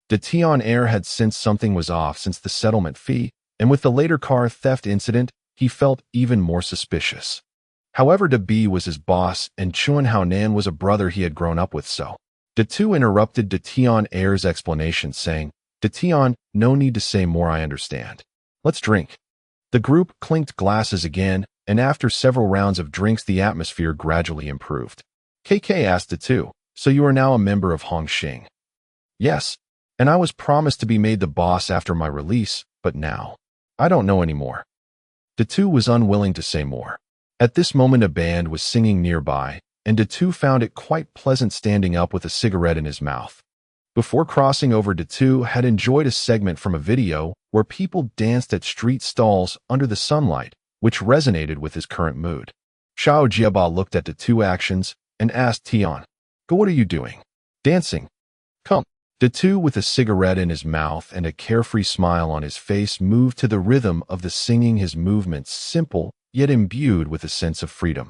De Tian-Er had sensed something was off since the settlement fee, and with the later car theft incident, he felt even more suspicious. However, De B was his boss, and Chun Haonan was a brother he had grown up with, so Datu interrupted Datian Air's explanation, saying, Datian, no need to say more, I understand. Let's drink. The group clinked glasses again, and after several rounds of drinks the atmosphere gradually improved. KK asked Datu, so you are now a member of Hongxing? Yes, and I was promised to be made the boss after my release, but now, I don't know anymore. Datu was unwilling to say more. At this moment a band was singing nearby, and Datu found it quite pleasant standing up with a cigarette in his mouth. Before crossing over, Datu had enjoyed a segment from a video where people danced at street stalls under the sunlight, which resonated with his current mood. Xiao Jiaba looked at Datu actions and asked Tian, Go, what are you doing? Dancing. Come. Datu, with a cigarette in his mouth and a carefree smile on his face, moved to the rhythm of the singing, his movements simple, yet imbued with a sense of freedom.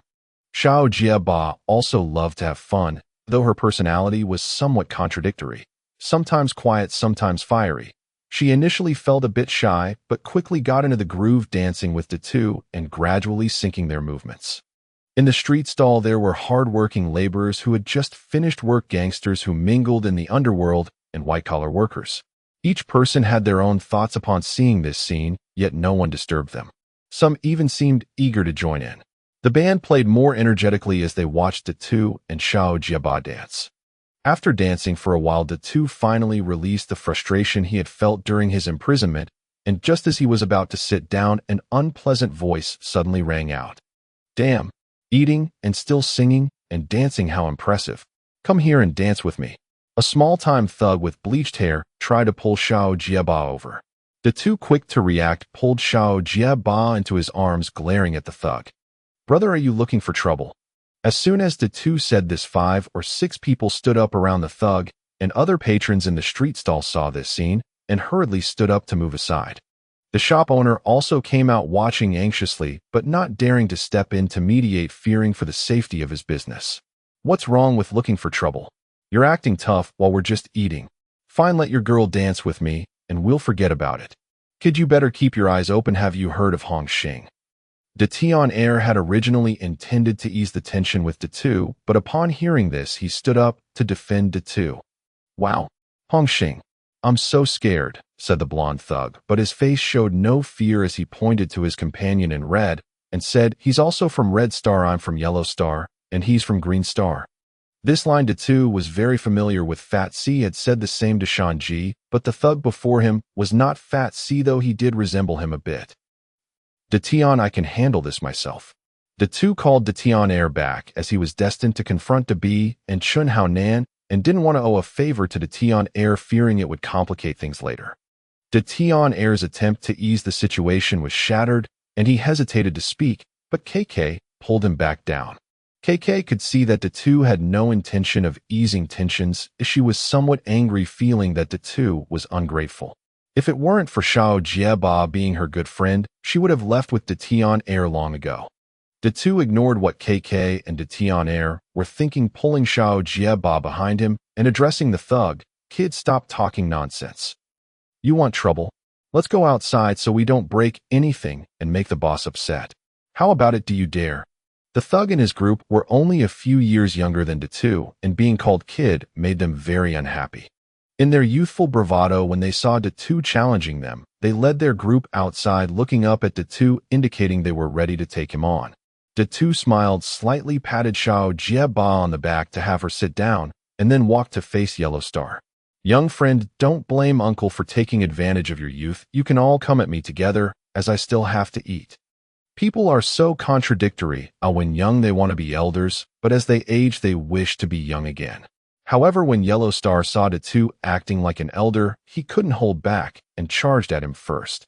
Xiao Jiaba also loved to have fun, though her personality was somewhat contradictory. Sometimes quiet, sometimes fiery. She initially felt a bit shy, but quickly got into the groove, dancing with Datu and gradually syncing their movements. In the street stall there were hard-working laborers who had just finished work, gangsters who mingled in the underworld, and white-collar workers. Each person had their own thoughts upon seeing this scene, yet no one disturbed them. Some even seemed eager to join in. The band played more energetically as they watched Datu and Xiao Jiaba dance. After dancing for a while, Datu finally released the frustration he had felt during his imprisonment, and just as he was about to sit down, an unpleasant voice suddenly rang out. Damn, eating and still singing and dancing, how impressive. Come here and dance with me. A small-time thug with bleached hair tried to pull Xiao Jiaba over. Datu, quick to react, pulled Xiao Jiaba into his arms, glaring at the thug. Brother, are you looking for trouble? As soon as Datu said this, 5 or 6 people stood up around the thug, and other patrons in the street stall saw this scene and hurriedly stood up to move aside. The shop owner also came out, watching anxiously but not daring to step in to mediate, fearing for the safety of his business. What's wrong with looking for trouble? You're acting tough while we're just eating. Fine, let your girl dance with me, and we'll forget about it. Kid, you better keep your eyes open. Have you heard of Hongxing? Datian Air had originally intended to ease the tension with Datu, but upon hearing this, he stood up to defend Datu. Wow, Hongxing, I'm so scared, said the blonde thug, but his face showed no fear as he pointed to his companion in red and said, He's also from Red Star, I'm from Yellow Star, and he's from Green Star. This line Datu was very familiar with. Fat C had said the same to Shanji, but the thug before him was not Fat C, though he did resemble him a bit. Datian, I can handle this myself. Datu called Datian Air back, as he was destined to confront Dabi and Chun Hao Nan, and didn't want to owe a favor to Datian Air, fearing it would complicate things later. Datian Air's attempt to ease the situation was shattered, and he hesitated to speak, but KK pulled him back down. KK could see that Datu had no intention of easing tensions, as she was somewhat angry, feeling that Datu was ungrateful. If it weren't for Xiao Jiaba being her good friend, she would have left with Datian Air long ago. Datu ignored what KK and Datian Air were thinking, pulling Xiao Jiaba behind him and addressing the thug. Kid, stop talking nonsense. You want trouble? Let's go outside so we don't break anything and make the boss upset. How about it, do you dare? The thug and his group were only a few years younger than Datu, and being called kid made them very unhappy. In their youthful bravado, when they saw Datu challenging them, they led their group outside, looking up at Datu, indicating they were ready to take him on. Datu smiled slightly, patted Xiao Jiaba on the back to have her sit down, and then walked to face Yellow Star. Young friend, don't blame uncle for taking advantage of your youth. You can all come at me together, as I still have to eat. People are so contradictory. When young they want to be elders, but as they age they wish to be young again. However, when Yellow Star saw Datu acting like an elder, he couldn't hold back and charged at him first.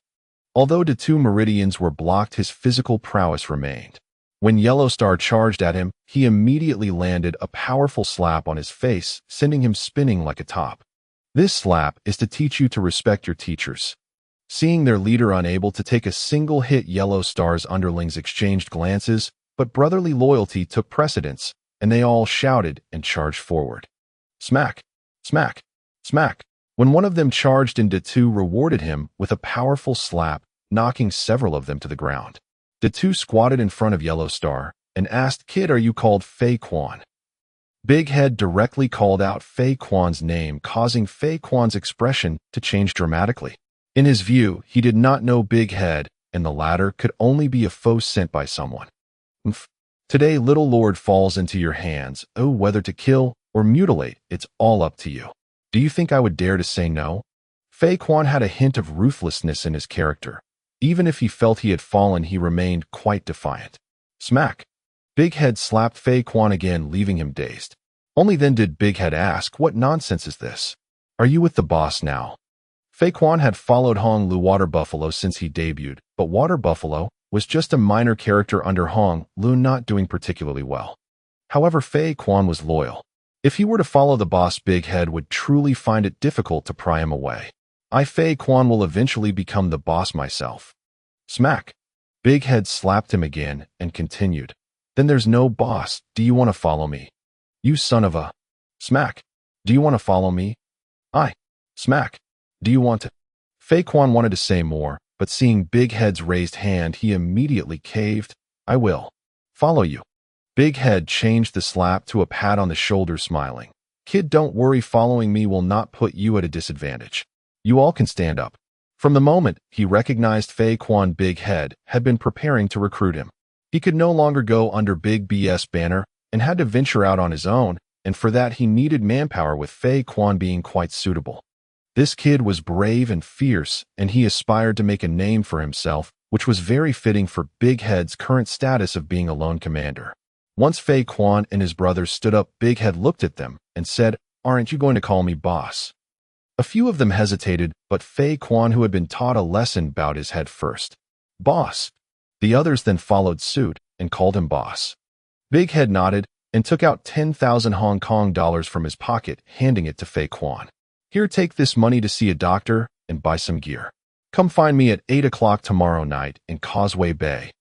Although Datu meridians were blocked, his physical prowess remained. When Yellow Star charged at him, he immediately landed a powerful slap on his face, sending him spinning like a top. This slap is to teach you to respect your teachers. Seeing their leader unable to take a single hit, Yellow Star's underlings exchanged glances, but brotherly loyalty took precedence, and they all shouted and charged forward. Smack! Smack! Smack! When one of them charged in, Datu rewarded him with a powerful slap, knocking several of them to the ground. Datu squatted in front of Yellow Star and asked, Kid, are you called Fei Quan? Big Head directly called out Fei Quan's name, causing Fei Quan's expression to change dramatically. In his view, he did not know Big Head, and the latter could only be a foe sent by someone. Today, little lord falls into your hands. Oh, whether to kill or mutilate, it's all up to you. Do you think I would dare to say no? Fei Quan had a hint of ruthlessness in his character. Even if he felt he had fallen, he remained quite defiant. Smack! Big Head slapped Fei Quan again, leaving him dazed. Only then did Big Head ask, "What nonsense is this? Are you with the boss now?" Fei Quan had followed Hong Lu Water Buffalo since he debuted, but Water Buffalo was just a minor character under Hong Lu, not doing particularly well. However, Fei Quan was loyal. If he were to follow the boss, Big Head would truly find it difficult to pry him away. Fei Quan will eventually become the boss myself. Smack! Big Head slapped him again and continued. Then there's no boss. Do you want to follow me? You son of a... Smack! Do you want to follow me? Smack! Do you want to... Fei Quan wanted to say more, but seeing Big Head's raised hand, he immediately caved. I will follow you. Big Head changed the slap to a pat on the shoulder, smiling. Kid, don't worry, following me will not put you at a disadvantage. You all can stand up. From the moment he recognized Fei Quan, Big Head had been preparing to recruit him. He could no longer go under Big BS banner and had to venture out on his own, and for that he needed manpower, with Fei Quan being quite suitable. This kid was brave and fierce, and he aspired to make a name for himself, which was very fitting for Big Head's current status of being a lone commander. Once Fei Quan and his brothers stood up, Big Head looked at them and said, "Aren't you going to call me boss?" A few of them hesitated, but Fei Quan, who had been taught a lesson, bowed his head first. Boss! The others then followed suit and called him boss. Big Head nodded and took out 10,000 Hong Kong dollars from his pocket, handing it to Fei Quan. Here, take this money to see a doctor and buy some gear. Come find me at 8 o'clock tomorrow night in Causeway Bay.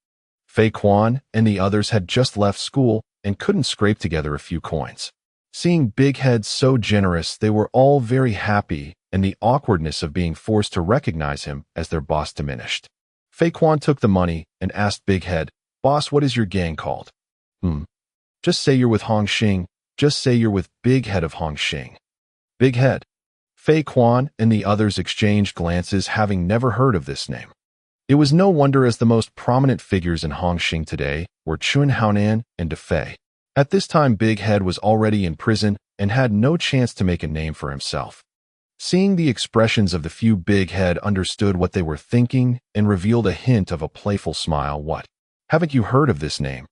Fei Quan and the others had just left school and couldn't scrape together a few coins. Seeing Big Head so generous, they were all very happy, and the awkwardness of being forced to recognize him as their boss diminished. Fei Quan took the money and asked Big Head, "Boss, what is your gang called?" Just say you're with Hong Xing. Just say you're with Big Head of Hong Xing." Big Head. Fei Quan and the others exchanged glances, having never heard of this name. It was no wonder, as the most prominent figures in Hong Xing today were Chun Haonan and De Fei. At this time, Big Head was already in prison and had no chance to make a name for himself. Seeing the expressions of the few, Big Head understood what they were thinking and revealed a hint of a playful smile. "What? Haven't you heard of this name?"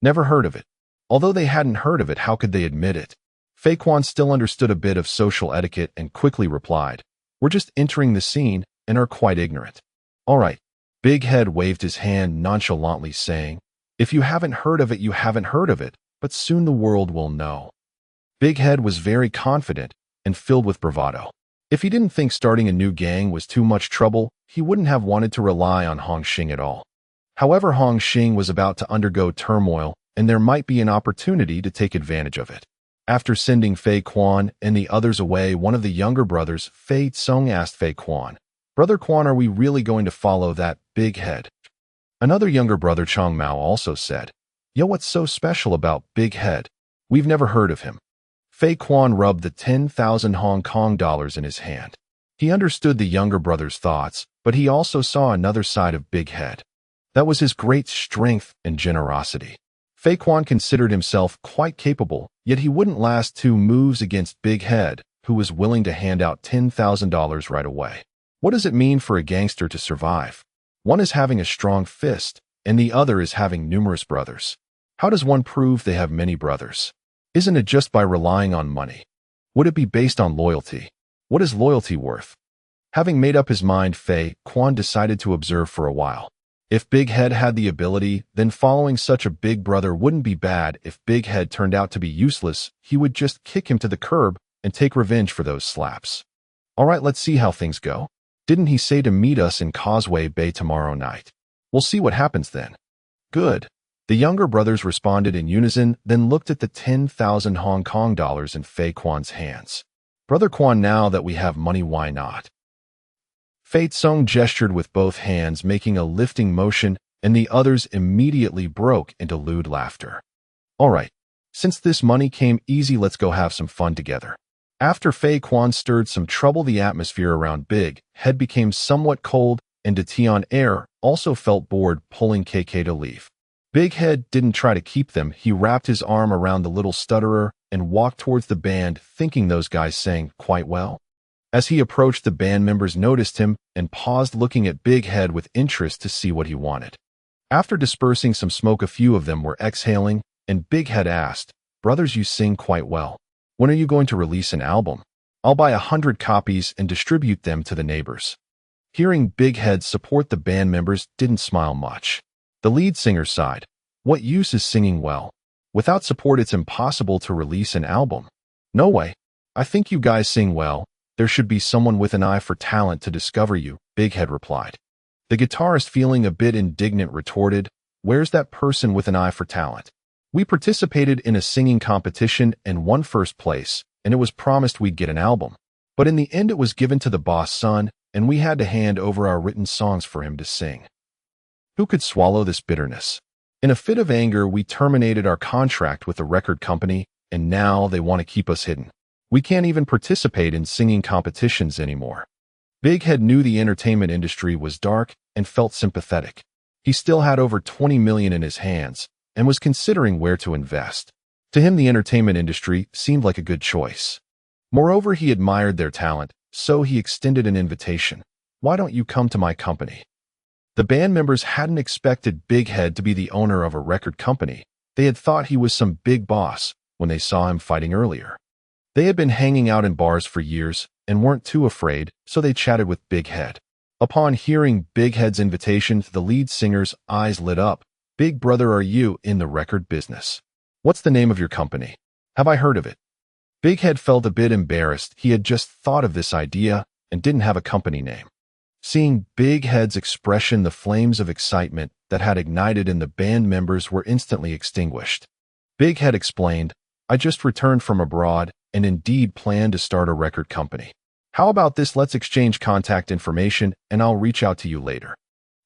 "Never heard of it." Although they hadn't heard of it, how could they admit it? Fei Quan still understood a bit of social etiquette and quickly replied, "We're just entering the scene and are quite ignorant." "All right." Big Head waved his hand nonchalantly, saying, "If you haven't heard of it, you haven't heard of it, but soon the world will know." Big Head was very confident and filled with bravado. If he didn't think starting a new gang was too much trouble, he wouldn't have wanted to rely on Hong Xing at all. However, Hong Xing was about to undergo turmoil, and there might be an opportunity to take advantage of it. After sending Fei Quan and the others away, one of the younger brothers, Fei Tsung, asked Fei Quan, "Brother Quan, are we really going to follow that Big Head?" Another younger brother, Chong Mao, also said, "Yo, what's so special about Big Head? We've never heard of him." Fei Quan rubbed the 10,000 Hong Kong dollars in his hand. He understood the younger brother's thoughts, but he also saw another side of Big Head. That was his great strength and generosity. Fei Quan considered himself quite capable, yet he wouldn't last 2 moves against Big Head, who was willing to hand out $10,000 right away. What does it mean for a gangster to survive? One is having a strong fist, and the other is having numerous brothers. How does one prove they have many brothers? Isn't it just by relying on money? Would it be based on loyalty? What is loyalty worth? Having made up his mind, Fei Quan decided to observe for a while. If Big Head had the ability, then following such a big brother wouldn't be bad. If Big Head turned out to be useless, he would just kick him to the curb and take revenge for those slaps. All right, let's see how things go. Didn't he say to meet us in Causeway Bay tomorrow night? We'll see what happens then. Good. The younger brothers responded in unison, then looked at the 10,000 Hong Kong dollars in Fei Quan's hands. Brother Quan, now that we have money, why not? Fei Tsung gestured with both hands, making a lifting motion, and the others immediately broke into lewd laughter. All right, Since this money came easy, let's go have some fun together. After Fei Quan stirred some trouble, the atmosphere around Big Head became somewhat cold, and Detion Air also felt bored, pulling KK to leave. Big Head didn't try to keep them. He wrapped his arm around the little stutterer and walked towards the band, thinking those guys sang quite well. As he approached, the band members noticed him and paused, looking at Big Head with interest to see what he wanted. After dispersing some smoke, a few of them were exhaling, and Big Head asked, "Brothers, you sing quite well. When are you going to release an album? I'll buy 100 copies and distribute them to the neighbors." Hearing Big Head support the band members didn't smile much. The lead singer sighed. "What use is singing well? Without support, it's impossible to release an album." "No way. I think you guys sing well. There should be someone with an eye for talent to discover you," Big Head replied. The guitarist, feeling a bit indignant, retorted, "Where's that person with an eye for talent? We participated in a singing competition and won first place, and it was promised we'd get an album. But in the end, it was given to the boss' son, and we had to hand over our written songs for him to sing. Who could swallow this bitterness? In a fit of anger, we terminated our contract with the record company, and now they want to keep us hidden. We can't even participate in singing competitions anymore." Big Head knew the entertainment industry was dark and felt sympathetic. He still had over 20 million in his hands and was considering where to invest. To him, the entertainment industry seemed like a good choice. Moreover, he admired their talent, so he extended an invitation. "Why don't you come to my company?" The band members hadn't expected Big Head to be the owner of a record company. They had thought he was some big boss when they saw him fighting earlier. They had been hanging out in bars for years and weren't too afraid, so they chatted with Big Head. Upon hearing Big Head's invitation, the lead singer's eyes lit up. "Big brother, are you in the record business? What's the name of your company? Have I heard of it?" Big Head felt a bit embarrassed. He had just thought of this idea and didn't have a company name. Seeing Big Head's expression, the flames of excitement that had ignited in the band members were instantly extinguished. Big Head explained, "I just returned from abroad and indeed plan to start a record company. How about this? Let's exchange contact information and I'll reach out to you later."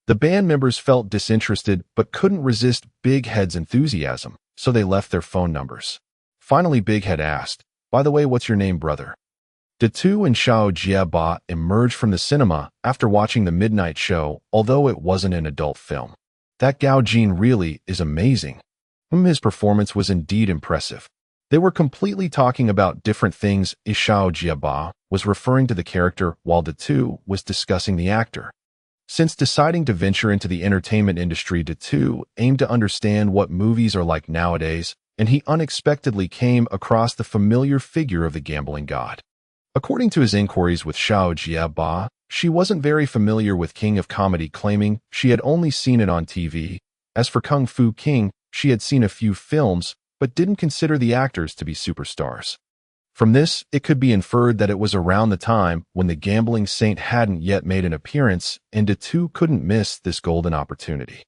The band members felt disinterested but couldn't resist Big Head's enthusiasm, so they left their phone numbers. Finally, Big Head asked, "By the way, what's your name, brother?" Datu and Xiao Jiaba emerged from the cinema after watching the midnight show, although it wasn't an adult film. "That Gao Jin really is amazing." His performance was indeed impressive. They were completely talking about different things. Xiao Jiaba was referring to the character, while Datu was discussing the actor. Since deciding to venture into the entertainment industry, Datu aimed to understand what movies are like nowadays, and he unexpectedly came across the familiar figure of the gambling god. According to his inquiries with Xiao Jiaba, she wasn't very familiar with King of Comedy, claiming she had only seen it on TV. As for Kung Fu King, she had seen a few films, but didn't consider the actors to be superstars. From this, it could be inferred that it was around the time when the gambling saint hadn't yet made an appearance, and Datu couldn't miss this golden opportunity.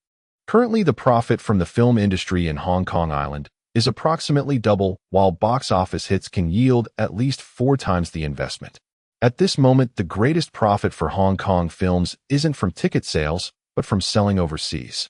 Currently, the profit from the film industry in Hong Kong Island is approximately double, while box office hits can yield at least 4 times the investment. At this moment, the greatest profit for Hong Kong films isn't from ticket sales, but from selling overseas.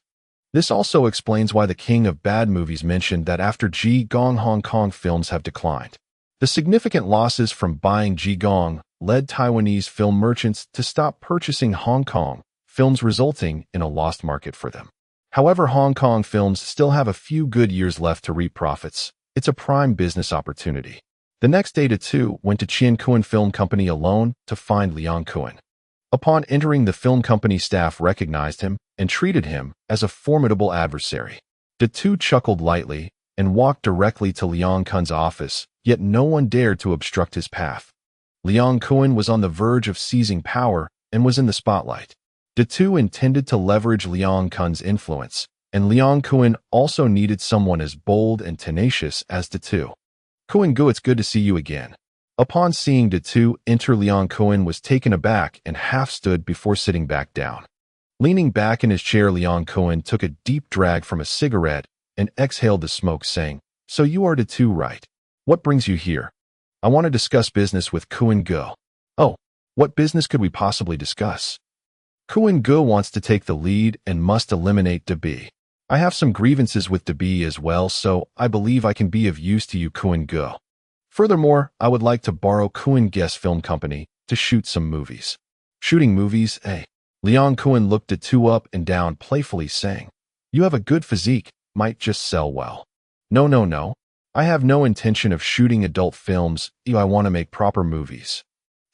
This also explains why the king of bad movies mentioned that after Qigong, Hong Kong films have declined. The significant losses from buying Qigong led Taiwanese film merchants to stop purchasing Hong Kong films, resulting in a lost market for them. However, Hong Kong films still have a few good years left to reap profits. It's a prime business opportunity. The next day, Datu went to Chien Kuen Film Company alone to find Liang Kuen. Upon entering, the film company staff recognized him and treated him as a formidable adversary. Datu chuckled lightly and walked directly to Liang Kun's office, yet no one dared to obstruct his path. Liang Kuen was on the verge of seizing power and was in the spotlight. Datu intended to leverage Liang Kun's influence, and Liang Kuen also needed someone as bold and tenacious as Datu. "Kuen Gu, it's good to see you again." Upon seeing Datu enter, Liang Kuen was taken aback and half stood before sitting back down. Leaning back in his chair, Liang Kuen took a deep drag from a cigarette and exhaled the smoke, saying, "So you are Datu, right? What brings you here?" "I want to discuss business with Kuen Gu." "Oh, what business could we possibly discuss?" "Kuen Gu wants to take the lead and must eliminate Debi." I have some grievances with Debi as well, so I believe I can be of use to you, Kuan Go. Furthermore, I would like to borrow Kuan Guest Film Company to shoot some movies. Shooting movies, eh? Liang Kuan looked at two up and down playfully, saying, "You have a good physique, might just sell well." No. I have no intention of shooting adult films. I want to make proper movies.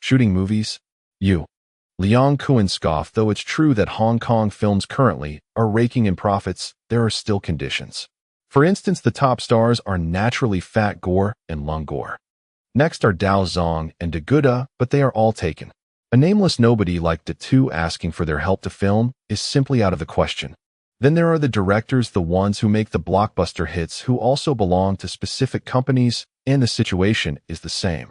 Shooting movies? You. Liang Kuan scoffed. Though it's true that Hong Kong films currently are raking in profits, there are still conditions. For instance, the top stars are naturally Fat Gore and Lung Gore. Next are Dao Zong and De Guda, but they are all taken. A nameless nobody like De Tu asking for their help to film is simply out of the question. Then there are the directors, the ones who make the blockbuster hits, who also belong to specific companies, and the situation is the same.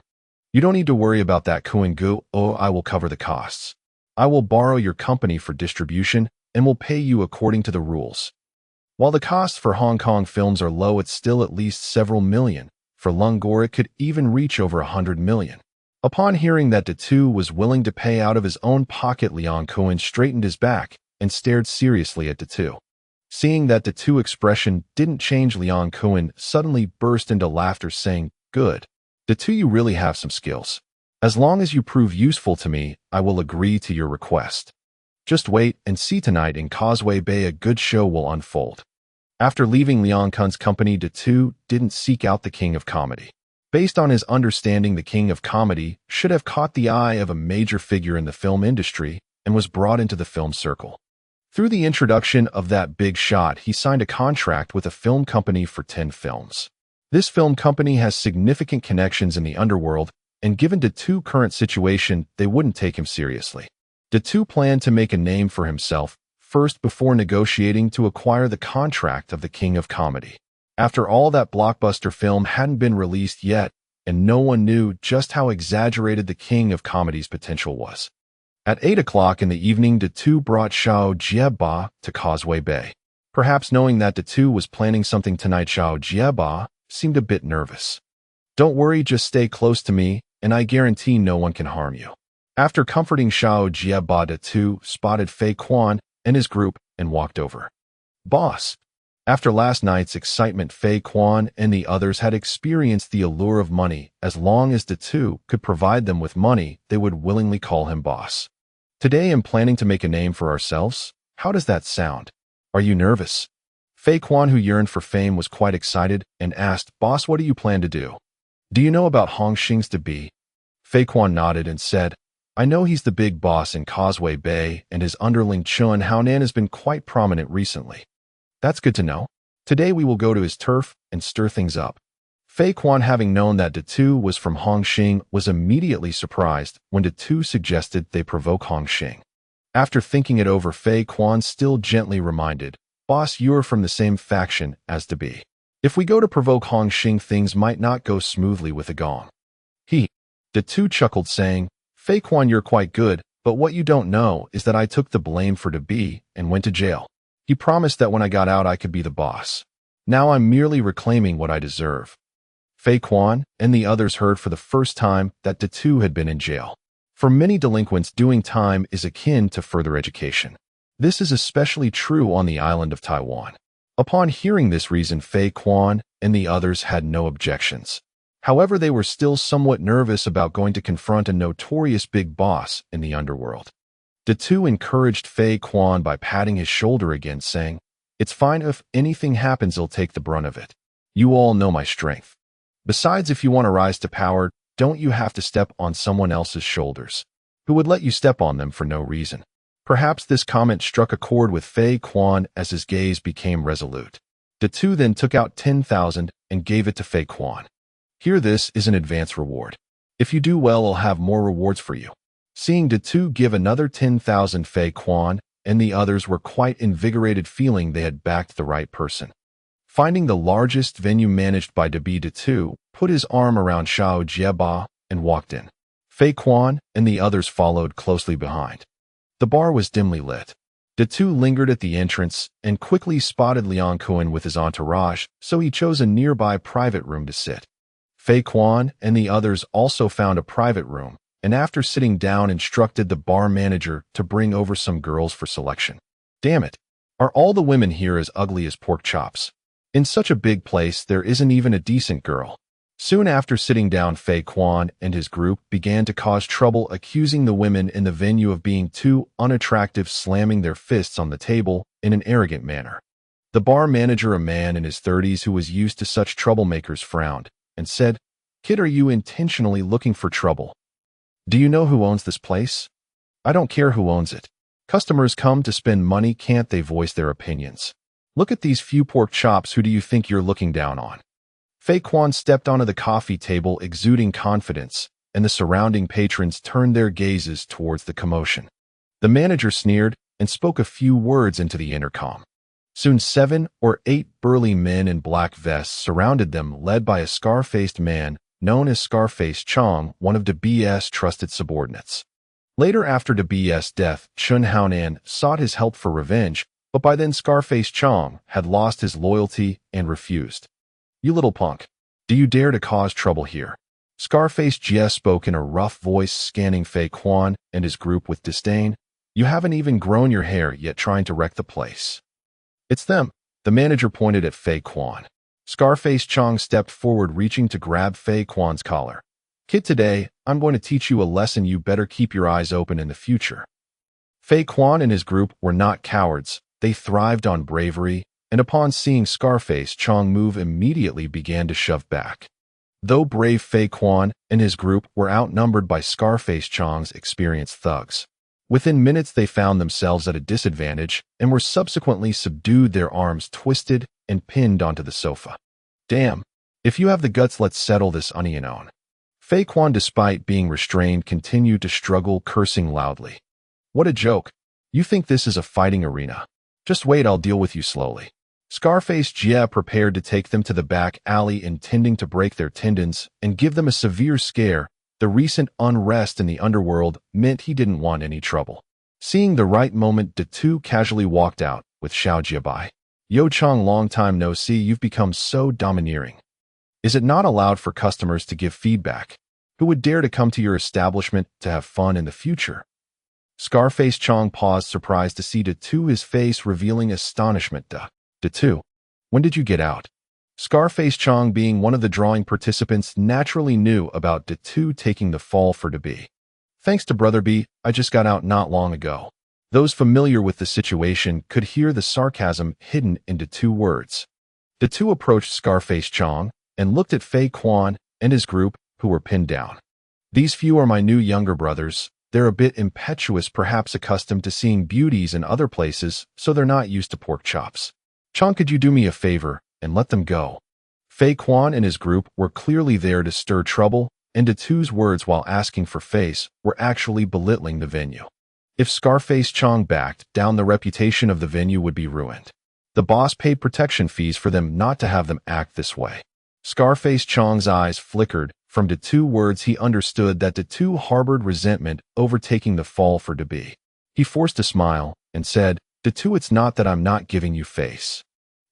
You don't need to worry about that, Kuan Gu. I will cover the costs. I will borrow your company for distribution and will pay you according to the rules. While the costs for Hong Kong films are low, it's still at least several million. For Lung Gore, it could even reach over 100 million. Upon hearing that De Tu was willing to pay out of his own pocket, Liang Kuan straightened his back and stared seriously at De Tu. Seeing that De Tu expression didn't change, Liang Kuan suddenly burst into laughter, saying, "Good. De Tu, you really have some skills. As long as you prove useful to me, I will agree to your request. Just wait and see tonight in Causeway Bay, a good show will unfold." After leaving Liang Kuan's company, De Tu didn't seek out the king of comedy. Based on his understanding, the king of comedy should have caught the eye of a major figure in the film industry and was brought into the film circle. Through the introduction of that big shot, he signed a contract with a film company for 10 films. This film company has significant connections in the underworld, and given De Tu's current situation, they wouldn't take him seriously. De Tu planned to make a name for himself first before negotiating to acquire the contract of the king of comedy. After all, that blockbuster film hadn't been released yet, and no one knew just how exaggerated the king of comedy's potential was. At 8 o'clock in the evening, De Tu brought Xiao Jieba to Causeway Bay. Perhaps knowing that De Tu was planning something tonight, Xiao Jieba seemed a bit nervous. "Don't worry, just stay close to me, and I guarantee no one can harm you." After comforting Xiao Jieba, De Tu spotted Fei Quan and his group and walked over. "Boss." After last night's excitement, Fei Quan and the others had experienced the allure of money. As long as De Tu could provide them with money, they would willingly call him boss. "Today I'm planning to make a name for ourselves. How does that sound? Are you nervous?" Fei Quan, who yearned for fame, was quite excited and asked, "Boss, what do you plan to do? Do you know about Hong Xing's Debi?" Fei Quan nodded and said, "I know he's the big boss in Causeway Bay, and his underling Chun Haonan has been quite prominent recently." "That's good to know. Today we will go to his turf and stir things up." Fei Quan, having known that De Tu was from Hong Xing, was immediately surprised when De Tu suggested they provoke Hong Xing. After thinking it over, Fei Quan still gently reminded, "Boss, you are from the same faction as Debi. If we go to provoke Hong Xing, things might not go smoothly with a gong." De Tu chuckled, saying, "Fei Quan, you're quite good, but what you don't know is that I took the blame for Debi and went to jail. He promised that when I got out I could be the boss. Now I'm merely reclaiming what I deserve." Fei Quan and the others heard for the first time that De Tu had been in jail. For many delinquents, doing time is akin to further education. This is especially true on the island of Taiwan. Upon hearing this reason, Fei Quan and the others had no objections. However, they were still somewhat nervous about going to confront a notorious big boss in the underworld. De Tu encouraged Fei Quan by patting his shoulder again, saying, "It's fine. If anything happens, he'll take the brunt of it. You all know my strength. Besides, if you want to rise to power, don't you have to step on someone else's shoulders, who would let you step on them for no reason." Perhaps this comment struck a chord with Fei Quan as his gaze became resolute. De Tu then took out 10,000 and gave it to Fei Quan. "Here, this is an advance reward. If you do well, I'll have more rewards for you." Seeing De Tu give another 10,000, Fei Quan and the others were quite invigorated, feeling they had backed the right person. Finding the largest venue managed by Debi, De Tu put his arm around Xiao Jieba and walked in. Fei Quan and the others followed closely behind. The bar was dimly lit. De Tu lingered at the entrance and quickly spotted Liang Kuan with his entourage, so he chose a nearby private room to sit. Fei Quan and the others also found a private room, and after sitting down instructed the bar manager to bring over some girls for selection. "Damn it. Are all the women here as ugly as pork chops? In such a big place, there isn't even a decent girl. Soon after sitting down, Fei Quan and his group began to cause trouble, accusing the women in the venue of being too unattractive, slamming their fists on the table in an arrogant manner. The bar manager, a man in his 30s who was used to such troublemakers, frowned and said, "Kid, are you intentionally looking for trouble? Do you know who owns this place? I don't care who owns it. Customers come to spend money, can't they voice their opinions? Look at these few pork chops, who do you think you're looking down on?" Fei Quan stepped onto the coffee table, exuding confidence, and the surrounding patrons turned their gazes towards the commotion. The manager sneered and spoke a few words into the intercom. Soon 7 or 8 burly men in black vests surrounded them, led by a scar-faced man known as Scarface Chong, one of DB's trusted subordinates. Later, after DB's death, Chun Haonan sought his help for revenge, but by then Scarface Chong had lost his loyalty and refused. "You little punk. Do you dare to cause trouble here?" Scarface Jie spoke in a rough voice, scanning Fei Quan and his group with disdain. "You haven't even grown your hair yet, trying to wreck the place." "It's them." The manager pointed at Fei Quan. Scarface Chong stepped forward, reaching to grab Fei Quan's collar. "Kid, today, I'm going to teach you a lesson. You better keep your eyes open in the future." Fei Quan and his group were not cowards. They thrived on bravery, and upon seeing Scarface Chong move, immediately began to shove back. Though brave, Fei Quan and his group were outnumbered by Scarface Chong's experienced thugs. Within minutes, they found themselves at a disadvantage and were subsequently subdued, their arms twisted and pinned onto the sofa. "Damn. If you have the guts, let's settle this on your own." Fei Quan, despite being restrained, continued to struggle, cursing loudly. "What a joke. You think this is a fighting arena? Just wait, I'll deal with you slowly." Scarface Jie prepared to take them to the back alley, intending to break their tendons and give them a severe scare. The recent unrest in the underworld meant he didn't want any trouble. Seeing the right moment, the two casually walked out with Xiao Jie by. "Yo Chong, long time no see, you've become so domineering. Is it not allowed for customers to give feedback? Who would dare to come to your establishment to have fun in the future?" Scarface Chong paused, surprised to see Datu, his face revealing astonishment. Datu, when did you get out?" Scarface Chong, being one of the drawing participants, naturally knew about Datu taking the fall for Dabi. "Thanks to Brother B, I just got out not long ago." Those familiar with the situation could hear the sarcasm hidden in Datu's words. Datu approached Scarface Chong and looked at Fei Quan and his group, who were pinned down. "These few are my new younger brothers. They're a bit impetuous, perhaps accustomed to seeing beauties in other places, so they're not used to pork chops. Chong, could you do me a favor and let them go?" Fei Quan and his group were clearly there to stir trouble, and Datu's words while asking for face were actually belittling the venue. If Scarface Chong backed down, the reputation of the venue would be ruined. The boss paid protection fees for them not to have them act this way. Scarface Chong's eyes flickered. From Datu's words, he understood that Datu harbored resentment over taking the fall for Dabi. He forced a smile and said, "Datu, it's not that I'm not giving you face.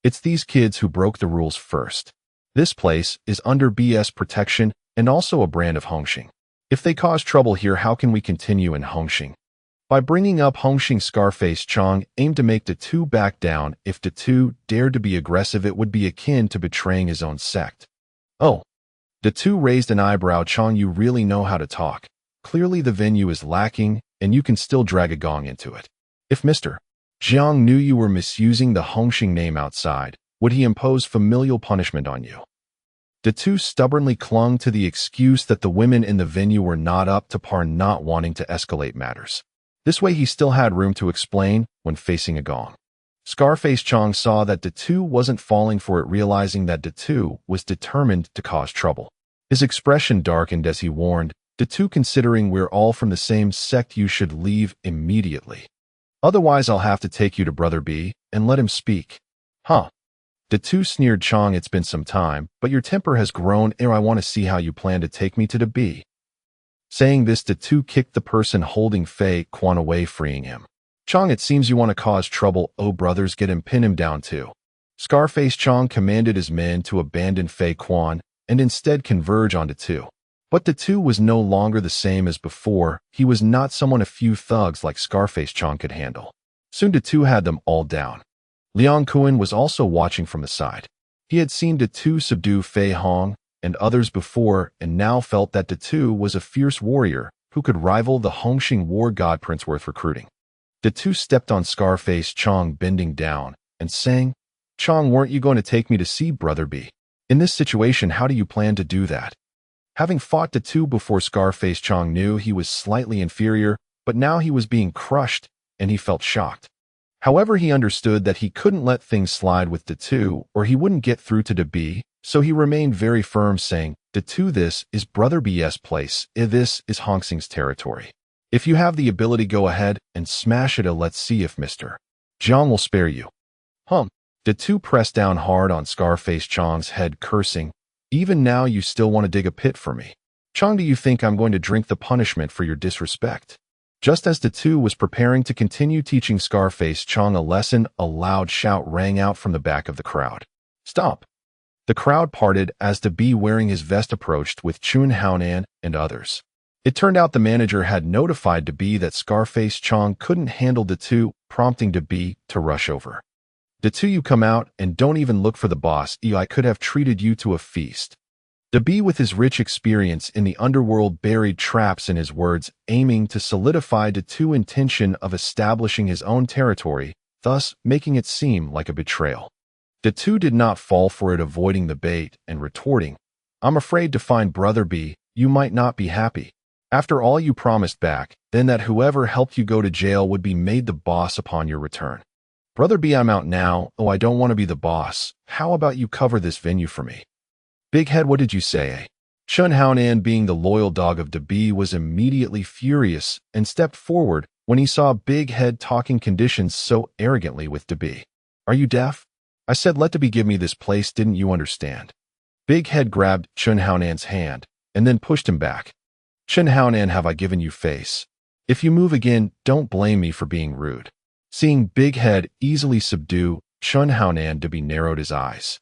It's these kids who broke the rules first. This place is under BS protection and also a brand of Hongxing. If they cause trouble here, how can we continue in Hongxing?" By bringing up Hongxing, Scarface Chong aimed to make Datu back down. If Datu dared to be aggressive, it would be akin to betraying his own sect. "Oh." Datu raised an eyebrow. "Chong, you really know how to talk. Clearly the venue is lacking, and you can still drag a gong into it. If Mr. Jiang knew you were misusing the Hongxing name outside, would he impose familial punishment on you?" Datu stubbornly clung to the excuse that the women in the venue were not up to par, not wanting to escalate matters. This way he still had room to explain when facing a gong. Scarface Chong saw that Datu wasn't falling for it, realizing that Datu was determined to cause trouble. His expression darkened as he warned, "Datu, considering we're all from the same sect, you should leave immediately. Otherwise I'll have to take you to Brother B and let him speak." "Huh." Datu sneered. "Chong, it's been some time, but your temper has grown. I want to see how you plan to take me to the B." Saying this, Datu kicked the person holding Fei Quan away, freeing him. "Chong, it seems you want to cause trouble. Oh, brothers, get him, pin him down too." Scarface Chong commanded his men to abandon Fei Quan and instead converge on Datu. But Datu was no longer the same as before. He was not someone a few thugs like Scarface Chong could handle. Soon Datu had them all down. Liang Kuan was also watching from the side. He had seen De Tu subdue Fei Hong and others before and now felt that De Tu was a fierce warrior who could rival the Hongxing war god prince worth recruiting. De Tu stepped on Scarface Chong bending down and saying, "Chong, weren't you going to take me to see Brother B? In this situation, how do you plan to do that?" Having fought De Tu before, Scarface Chong knew he was slightly inferior, but now he was being crushed and he felt shocked. However, he understood that he couldn't let things slide with De Tu or he wouldn't get through to De B, so he remained very firm, saying, "De Tu, this is Brother B's place. This is Hongxing's territory. If you have the ability, go ahead and smash it. Let's see if Mr. Jiang will spare you." De Tu pressed down hard on Scarface Chong's head, cursing, "Even now you still want to dig a pit for me? Chong, do you think I'm going to drink the punishment for your disrespect?" Just as De Tu was preparing to continue teaching Scarface Chong a lesson, a loud shout rang out from the back of the crowd. "Stop!" The crowd parted as De B, wearing his vest, approached with Chun Haonan and others. It turned out the manager had notified De B that Scarface Chong couldn't handle De Tu, prompting De B to rush over. "De Tu, you come out and don't even look for the boss. I could have treated you to a feast." De B, with his rich experience in the underworld, buried traps in his words, aiming to solidify De Tu's intention of establishing his own territory, thus making it seem like a betrayal. De Tu did not fall for it, avoiding the bait and retorting, "I'm afraid to find Brother B, you might not be happy. After all, you promised back then that whoever helped you go to jail would be made the boss upon your return. Brother B, I'm out now. Oh, I don't want to be the boss. How about you cover this venue for me?" "Big Head, what did you say?" Chun Haonan, being the loyal dog of De B, was immediately furious and stepped forward when he saw Big Head talking conditions so arrogantly with De B. "Are you deaf? I said let De B give me this place, didn't you understand?" Big Head grabbed Chun Haonan's hand and then pushed him back. "Chun Haonan, have I given you face? If you move again, don't blame me for being rude." Seeing Big Head easily subdue Chun Haonan, De B narrowed his eyes.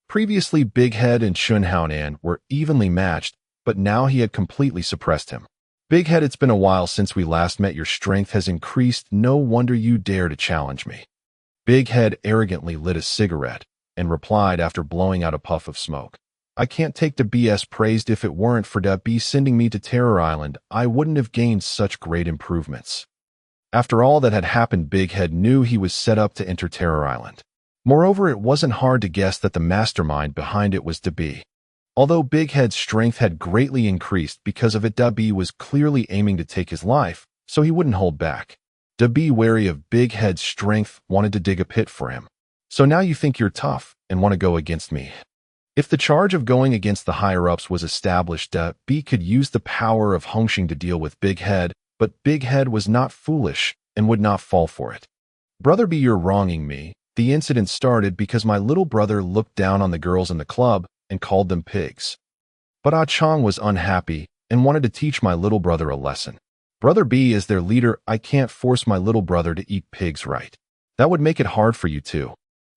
Previously, Big Head and Chun Haonan were evenly matched, but now he had completely suppressed him. "Big Head, it's been a while since we last met. Your strength has increased. No wonder you dare to challenge me." Big Head arrogantly lit a cigarette and replied after blowing out a puff of smoke, "I can't take De B's praise. If it weren't for De B sending me to Terror Island, I wouldn't have gained such great improvements." After all that had happened, Big Head knew he was set up to enter Terror Island. Moreover, it wasn't hard to guess that the mastermind behind it was De B. Although Big Head's strength had greatly increased because of it, De B was clearly aiming to take his life, so he wouldn't hold back. De B, wary of Big Head's strength, wanted to dig a pit for him. "So now you think you're tough and want to go against me?" If the charge of going against the higher-ups was established, De B could use the power of Hongxing to deal with Big Head, but Big Head was not foolish and would not fall for it. "Brother B, you're wronging me. The incident started because my little brother looked down on the girls in the club and called them pigs. But Ah Chong was unhappy and wanted to teach my little brother a lesson. Brother B is their leader. I can't force my little brother to eat pigs, right? That would make it hard for you too."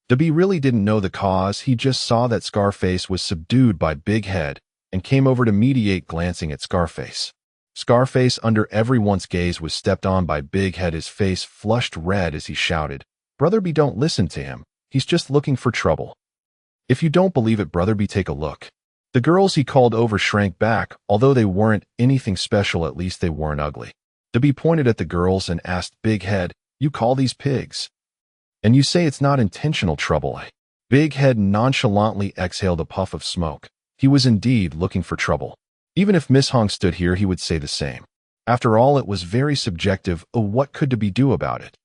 De B really didn't know the cause. He just saw that Scarface was subdued by Big Head and came over to mediate, glancing at Scarface. Scarface, under everyone's gaze, was stepped on by Big Head, his face flushed red as he shouted, "Brother B, don't listen to him. He's just looking for trouble. If you don't believe it, Brother B, take a look." The girls he called over shrank back. Although they weren't anything special, at least they weren't ugly. De B pointed at the girls and asked Big Head, "You call these pigs? And you say it's not intentional trouble, eh?" Big Head nonchalantly exhaled a puff of smoke. He was indeed looking for trouble. Even if Miss Hong stood here, he would say the same. After all, it was very subjective. Oh, what could De B do about it?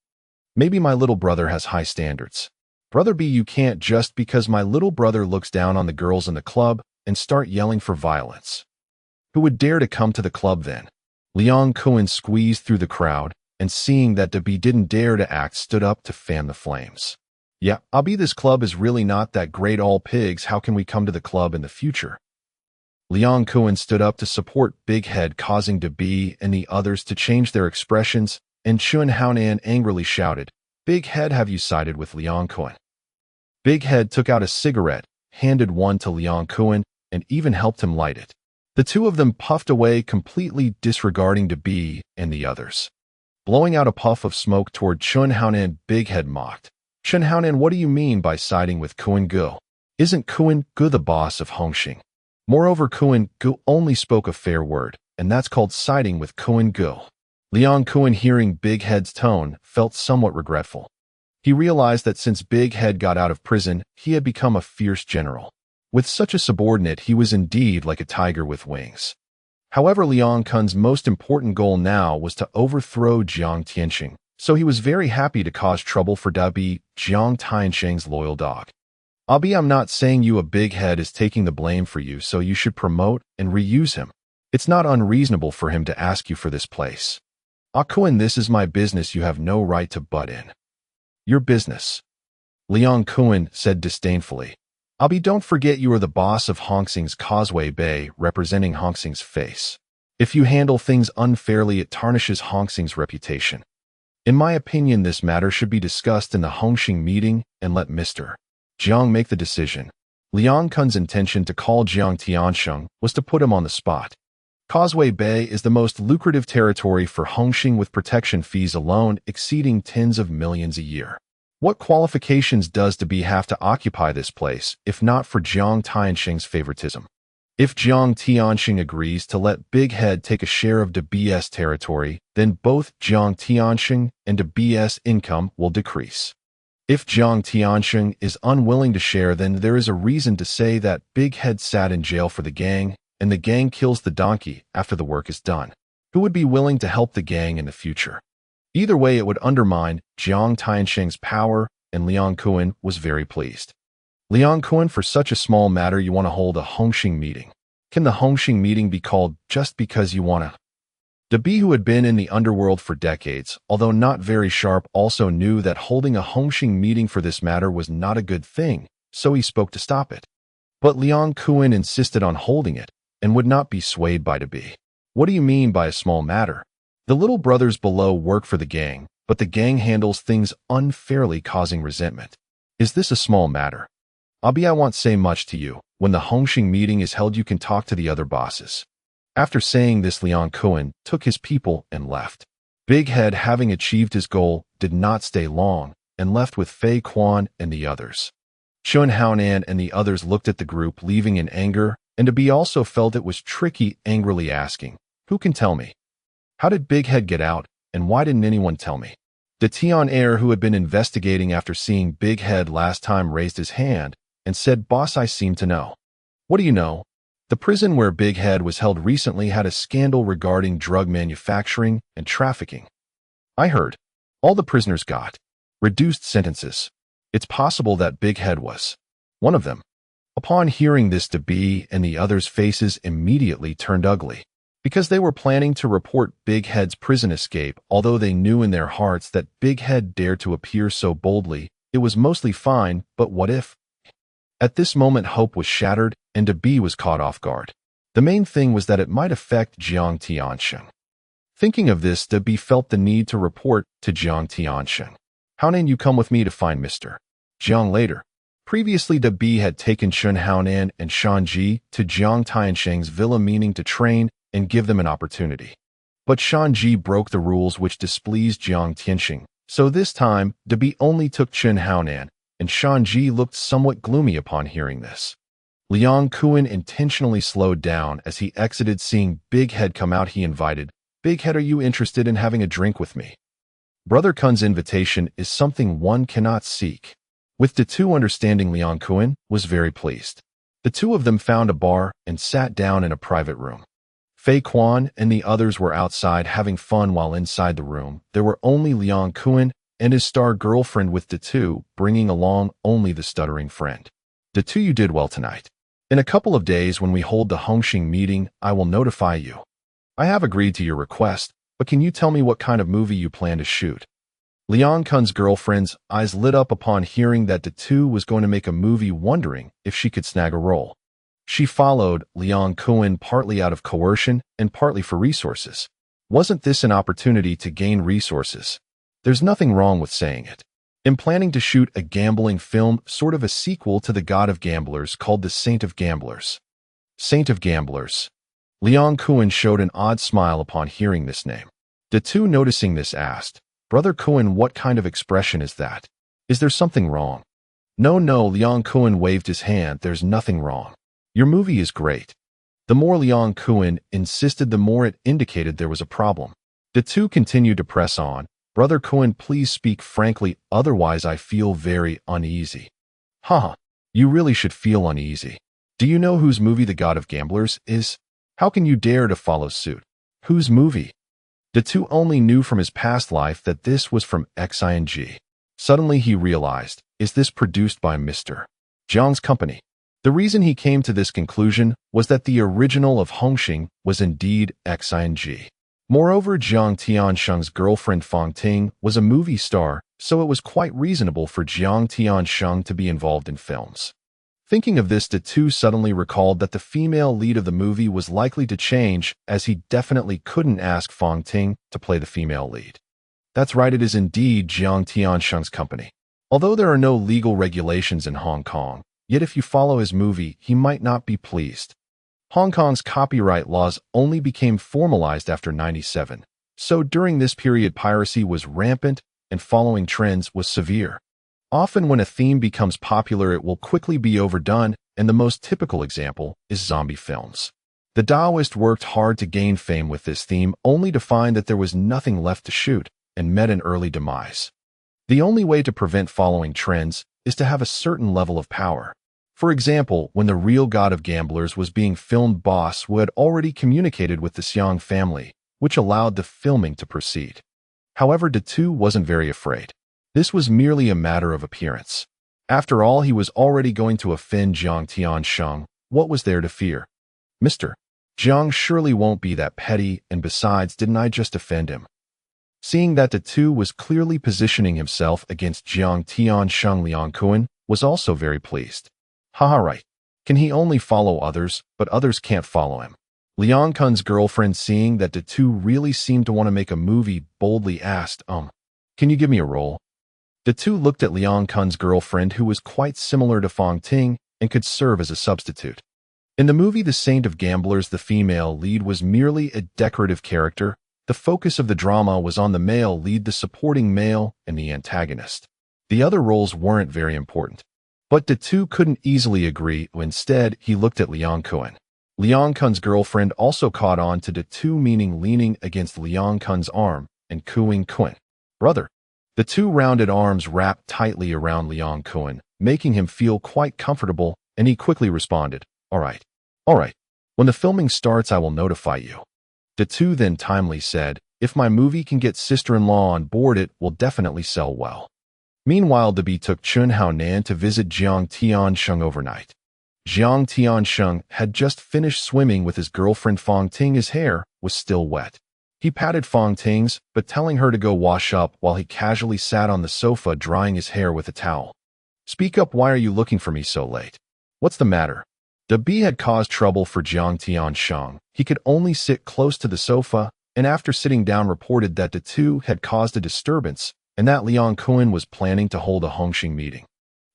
Maybe my little brother has high standards. Brother B, you can't just because my little brother looks down on the girls in the club and start yelling for violence. Who would dare to come to the club then? Liang Kuan squeezed through the crowd and, seeing that De B didn't dare to act, stood up to fan the flames. "Yeah, I'll be. This club is really not that great. All pigs. How can we come to the club in the future?" Liang Kuan stood up to support Big Head, causing De B and the others to change their expressions, and Chun Haonan angrily shouted, "Big Head, have you sided with Liang Kuan?" Big Head took out a cigarette, handed one to Liang Kuan, and even helped him light it. The two of them puffed away, completely disregarding De B and the others. Blowing out a puff of smoke toward Chun Haonan, Big Head mocked, Chen Haonan, what do you mean by siding with Kuan Gu? Isn't Kuan Gu the boss of Hongxing? Moreover, Kuan Gu only spoke a fair word, and that's called siding with Kuan Gu. Liang Kuan, hearing Big Head's tone, felt somewhat regretful. He realized that since Big Head got out of prison, he had become a fierce general. With such a subordinate, he was indeed like a tiger with wings. However, Liang Kun's most important goal now was to overthrow Jiang Tianxing, so he was very happy to cause trouble for Dabi, Jiang Tianxing's loyal dog. I'm not saying you a Big Head is taking the blame for you, so you should promote and reuse him. It's not unreasonable for him to ask you for this place. Kuan, this is my business, you have no right to butt in. Your business, Liang Kuan said disdainfully. Don't forget you are the boss of Hongxing's Causeway Bay, representing Hongxing's face. If you handle things unfairly, it tarnishes Hongxing's reputation. In my opinion, this matter should be discussed in the Hongxing meeting and let Mr. Jiang make the decision. Liang Kun's intention to call Jiang Tianxing was to put him on the spot. Causeway Bay is the most lucrative territory for Hongxing, with protection fees alone exceeding tens of millions a year. What qualifications does Dabi have to occupy this place, if not for Jiang Tianxing's favoritism? If Jiang Tianxing agrees to let Big Head take a share of Dabi's territory, then both Jiang Tianxing and Dabi's income will decrease. If Jiang Tianxing is unwilling to share, then there is a reason to say that Big Head sat in jail for the gang, and the gang kills the donkey after the work is done. Who would be willing to help the gang in the future? Either way, it would undermine Jiang Tianxing's power, and Liang Kuan was very pleased. Liang Kuan, for such a small matter you want to hold a Hongxing meeting. Can the Hongxing meeting be called just because you want to? Dabi, who had been in the underworld for decades, although not very sharp, also knew that holding a Hongxing meeting for this matter was not a good thing, so he spoke to stop it. But Liang Kuan insisted on holding it, and would not be swayed by Dabi. What do you mean by a small matter? The little brothers below work for the gang, but the gang handles things unfairly, causing resentment. Is this a small matter? I won't say much to you. When the Hongxing meeting is held, you can talk to the other bosses. After saying this, Liang Kuan took his people and left. Big Head, having achieved his goal, did not stay long, and left with Fei Quan and the others. Chen Haonan and the others looked at the group leaving in anger, and Dabi also felt it was tricky, angrily asking, "Who can tell me? How did Big Head get out, and why didn't anyone tell me?" The Tian heir, who had been investigating after seeing Big Head last time, raised his hand and said, "Boss, I seem to know." "What do you know?" "The prison where Big Head was held recently had a scandal regarding drug manufacturing and trafficking. I heard. All the prisoners got reduced sentences. It's possible that Big Head was one of them." Upon hearing this, Dabi and the others' faces immediately turned ugly, because they were planning to report Big Head's prison escape. Although they knew in their hearts that Big Head dared to appear so boldly, it was mostly fine, but what if? At this moment, hope was shattered, and Dabi was caught off guard. The main thing was that it might affect Jiang Tianxing. Thinking of this, Dabi felt the need to report to Jiang Tianxing. "Haonan, you come with me to find Mr. Jiang later." Previously, Dabi had taken Chen Haonan and Shanji to Jiang Tianxing's villa, meaning to train and give them an opportunity. But Shanji broke the rules, which displeased Jiang Tianxing, so this time Dabi only took Chen Haonan, and Shanji looked somewhat gloomy upon hearing this. Liang Kuan intentionally slowed down as he exited. Seeing Big Head come out, he invited, "Big Head, are you interested in having a drink with me?" Brother Kun's invitation is something one cannot seek. With the two understanding, Liang Kuan was very pleased. The two of them found a bar and sat down in a private room. Fei Quan and the others were outside having fun, while inside the room there were only Liang Kuan and his star girlfriend, with the two bringing along only the stuttering friend. "The two, you did well tonight. In a couple of days, when we hold the Hongxing meeting, I will notify you. I have agreed to your request, but can you tell me what kind of movie you plan to shoot?" Liang Kun's girlfriend's eyes lit up upon hearing that the two was going to make a movie, wondering if she could snag a role. She followed Liang Kuan partly out of coercion and partly for resources. Wasn't this an opportunity to gain resources? There's nothing wrong with saying it. I'm planning to shoot a gambling film, sort of a sequel to The God of Gamblers, called The Saint of Gamblers. Saint of Gamblers. Liang Kuan showed an odd smile upon hearing this name. The two, noticing this, asked, "Brother Kuan, what kind of expression is that?" Is there something wrong? No, Liang Kuan waved his hand. There's nothing wrong. Your movie is great. The more Liang Kuan insisted, the more it indicated there was a problem. The two continued to press on. Brother Kuan, please speak frankly, otherwise I feel very uneasy. Haha, you really should feel uneasy. Do you know whose movie The God of Gamblers is? How can you dare to follow suit? Whose movie? The two only knew from his past life that this was from Xing. Suddenly he realized, is this produced by Mr. Zhang's company? The reason he came to this conclusion was that the original of Hongxing was indeed Xing. Moreover, Jiang Tiansheng's girlfriend Fang Ting was a movie star, so it was quite reasonable for Jiang Tiansheng to be involved in films. Thinking of this, the two suddenly recalled that the female lead of the movie was likely to change, as he definitely couldn't ask Fang Ting to play the female lead. That's right, it is indeed Jiang Tiansheng's company. Although there are no legal regulations in Hong Kong, yet if you follow his movie, he might not be pleased. Hong Kong's copyright laws only became formalized after 97, so during this period piracy was rampant and following trends was severe. Often when a theme becomes popular, it will quickly be overdone, and the most typical example is zombie films. The Taoist worked hard to gain fame with this theme, only to find that there was nothing left to shoot, and met an early demise. The only way to prevent following trends is to have a certain level of power. For example, when The Real God of Gamblers was being filmed, Boss Wu had already communicated with the Xiang family, which allowed the filming to proceed. However, De Tu wasn't very afraid. This was merely a matter of appearance. After all, he was already going to offend Jiang Tiansheng. What was there to fear? Mr. Jiang surely won't be that petty, and besides, didn't I just offend him? Seeing that De Tu was clearly positioning himself against Jiang Tiansheng, Liang Kuan was also very pleased. Haha, right. Can he only follow others, but others can't follow him? Liang Kun's girlfriend, seeing that De Tu really seemed to want to make a movie, boldly asked, can you give me a role? De Tu looked at Liang Kun's girlfriend, who was quite similar to Fang Ting and could serve as a substitute. In the movie The Saint of Gamblers, the female lead was merely a decorative character. The focus of the drama was on the male lead, the supporting male, and the antagonist. The other roles weren't very important. But De Tu couldn't easily agree. Instead, he looked at Liang Kuan. Liang Kun's girlfriend also caught on to De Tu, meaning leaning against Liang Kun's arm and cooing Kuan. Brother. The two rounded arms wrapped tightly around Liang Kuan, making him feel quite comfortable, and he quickly responded, All right. When the filming starts, I will notify you. De Tu then timely said, if my movie can get sister-in-law on board, it will definitely sell well. Meanwhile, Debi took Chun Haonan to visit Jiang Tiansheng overnight. Jiang Tiansheng had just finished swimming with his girlfriend Fang Ting. His hair was still wet. He patted Fang Ting's, but telling her to go wash up while he casually sat on the sofa drying his hair with a towel. Speak up, why are you looking for me so late? What's the matter? Debi had caused trouble for Jiang Tiansheng. He could only sit close to the sofa, and after sitting down reported that De Tu had caused a disturbance and that Liang Kuan was planning to hold a Hongxing meeting.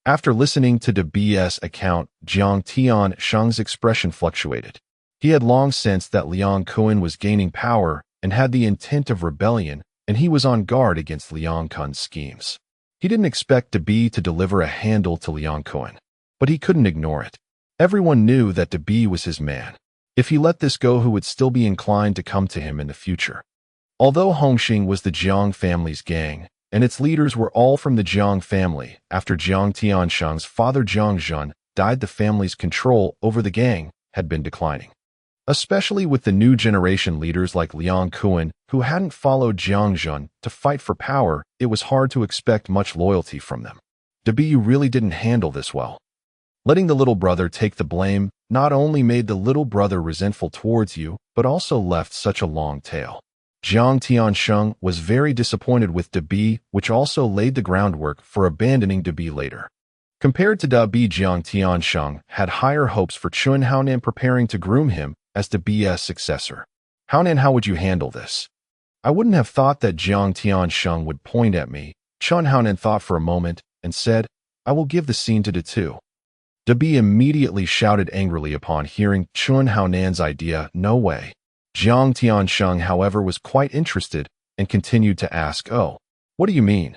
After listening to Debi's account, Jiang Tiansheng's expression fluctuated. He had long sensed that Liang Kuan was gaining power and had the intent of rebellion, and he was on guard against Liang Kun's schemes. He didn't expect Debi to deliver a handle to Liang Kuan, but he couldn't ignore it. Everyone knew that Debi was his man. If he let this go, who would still be inclined to come to him in the future? Although Hongxing was the Jiang family's gang, and its leaders were all from the Jiang family, after Jiang Tiansheng's father Jiang Zhen died, the family's control over the gang had been declining. Especially with the new generation leaders like Liang Kuan, who hadn't followed Jiang Zhen to fight for power, it was hard to expect much loyalty from them. Debi, you really didn't handle this well. Letting the little brother take the blame not only made the little brother resentful towards you, but also left such a long tail. Jiang Tiansheng was very disappointed with Debi, which also laid the groundwork for abandoning Debi later. Compared to Debi, Jiang Tiansheng had higher hopes for Chun Haonan, preparing to groom him as Debi's successor. Haonan, how would you handle this? I wouldn't have thought that Jiang Tiansheng would point at me. Chun Haonan thought for a moment and said, I will give the scene to De Tu. Debi immediately shouted angrily upon hearing Chun Haonan's idea, no way. Jiang Tiansheng, however, was quite interested and continued to ask, oh, what do you mean?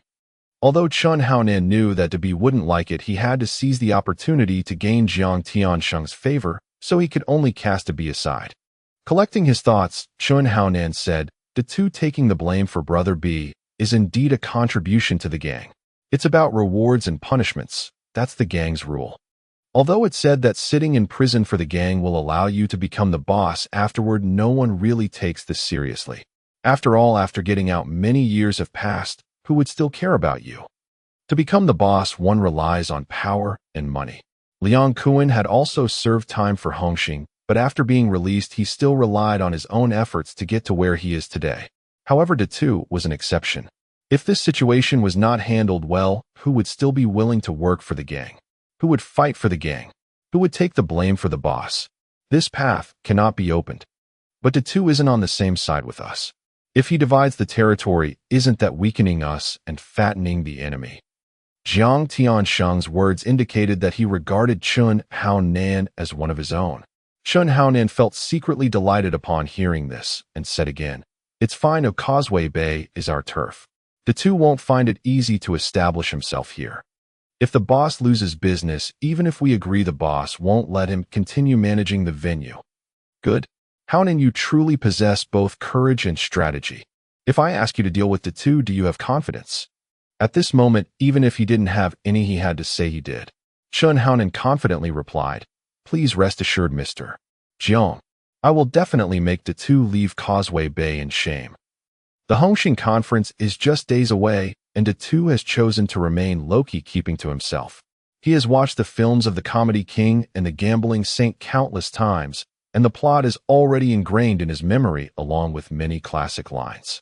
Although Chun Haonan knew that Dabi wouldn't like it, he had to seize the opportunity to gain Jiang Tiansheng's favor, so he could only cast Dabi aside. Collecting his thoughts, Chun Haonan said, "The two taking the blame for Brother B is indeed a contribution to the gang. It's about rewards and punishments. That's the gang's rule. Although it said that sitting in prison for the gang will allow you to become the boss afterward, no one really takes this seriously. After all, after getting out, many years have passed. Who would still care about you? To become the boss, one relies on power and money." Liang Kuan had also served time for Hongxing, but after being released, he still relied on his own efforts to get to where he is today. However, De Tu was an exception. If this situation was not handled well, who would still be willing to work for the gang? Who would fight for the gang? Who would take the blame for the boss? This path cannot be opened. But De Tu isn't on the same side with us. If he divides the territory, isn't that weakening us and fattening the enemy? Jiang Tiansheng's words indicated that he regarded Chun Haonan as one of his own. Chun Haonan felt secretly delighted upon hearing this, and said again, "It's fine, Causeway Bay is our turf. The two won't find it easy to establish himself here. If the boss loses business, even if we agree, the boss won't let him continue managing the venue." Good. Haonan, you truly possess both courage and strategy. If I ask you to deal with the two, do you have confidence? At this moment, even if he didn't have any, he had to say he did. Chun Haonan confidently replied, "Please rest assured, Mr. Jiang. I will definitely make the two leave Causeway Bay in shame." The Hongxing conference is just days away, and De Tu has chosen to remain low-key, keeping to himself. He has watched the films of the Comedy King and the Gambling Saint countless times, and the plot is already ingrained in his memory along with many classic lines.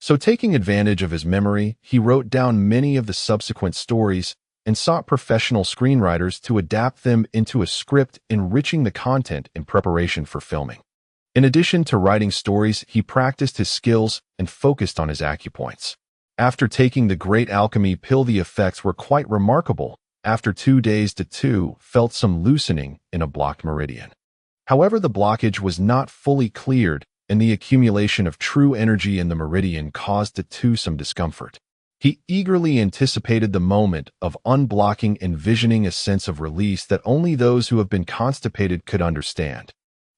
So taking advantage of his memory, he wrote down many of the subsequent stories and sought professional screenwriters to adapt them into a script, enriching the content in preparation for filming. In addition to writing stories, he practiced his skills and focused on his acupoints. After taking the Great Alchemy pill, the effects were quite remarkable. After 2 days, De Tu felt some loosening in a blocked meridian. However, the blockage was not fully cleared, and the accumulation of true energy in the meridian caused De Tu some discomfort. He eagerly anticipated the moment of unblocking, envisioning a sense of release that only those who have been constipated could understand.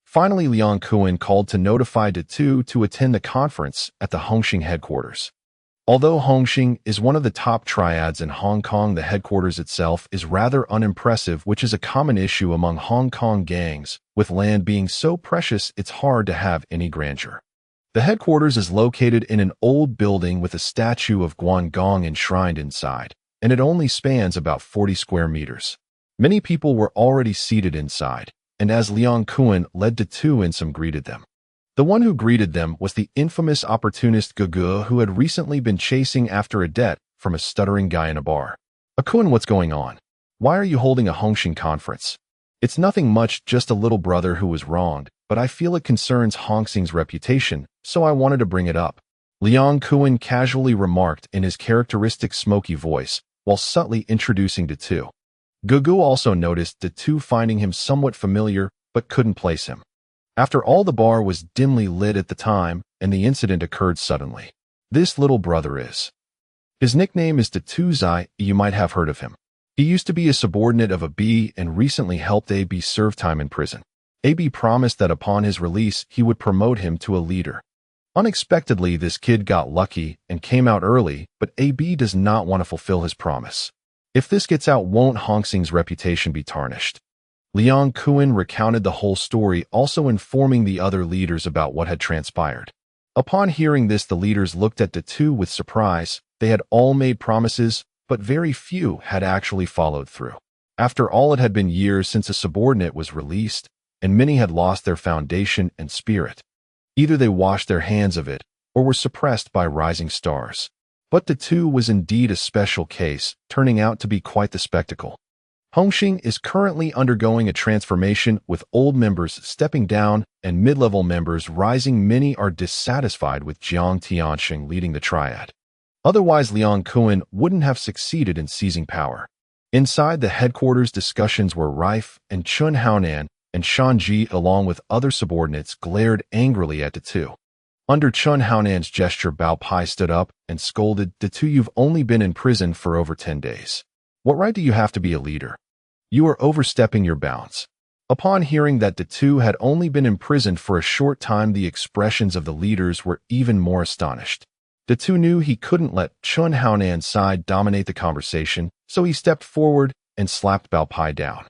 Finally, Liang Kuan called to notify De Tu to attend the conference at the Hongxing headquarters. Although Hongxing is one of the top triads in Hong Kong, the headquarters itself is rather unimpressive, which is a common issue among Hong Kong gangs. With land being so precious, it's hard to have any grandeur. The headquarters is located in an old building with a statue of Guangdong enshrined inside, and it only spans about 40 square meters. Many people were already seated inside, and as Liang Kuan led De Tu in, some greeted them. The one who greeted them was the infamous opportunist Gugu, who had recently been chasing after a debt from a stuttering guy in a bar. "Kuan, what's going on? Why are you holding a Hongxing conference?" "It's nothing much, just a little brother who was wronged, but I feel it concerns Hongxing's reputation, so I wanted to bring it up," Liang Kuan casually remarked in his characteristic smoky voice, while subtly introducing De Tu. Gugu also noticed De Tu, finding him somewhat familiar, but couldn't place him. After all, the bar was dimly lit at the time, and the incident occurred suddenly. "This little brother is..." His nickname is De Tu Zai. You might have heard of him. He used to be a subordinate of AB and recently helped AB serve time in prison. AB promised that upon his release, he would promote him to a leader. Unexpectedly, this kid got lucky and came out early, but AB does not want to fulfill his promise. If this gets out, won't Hongxing's reputation be tarnished? Liang Kuan recounted the whole story, also informing the other leaders about what had transpired. Upon hearing this, the leaders looked at De Tu with surprise. They had all made promises, but very few had actually followed through. After all, it had been years since a subordinate was released, and many had lost their foundation and spirit. Either they washed their hands of it, or were suppressed by rising stars. But De Tu was indeed a special case, turning out to be quite the spectacle. Hongxing is currently undergoing a transformation, with old members stepping down and mid-level members rising. Many are dissatisfied with Jiang Tiansheng leading the triad. Otherwise, Liang Kuan wouldn't have succeeded in seizing power. Inside the headquarters, discussions were rife, and Chun Haonan and Shan Ji, along with other subordinates, glared angrily at De Tu. Under Chun Haonan's gesture, Bao Pai stood up and scolded, "The two, you've only been in prison for over 10 days. What right do you have to be a leader? You are overstepping your bounds." Upon hearing that the two had only been imprisoned for a short time, the expressions of the leaders were even more astonished. The two knew he couldn't let Chun Haonan's side dominate the conversation, so he stepped forward and slapped Bao Pai down.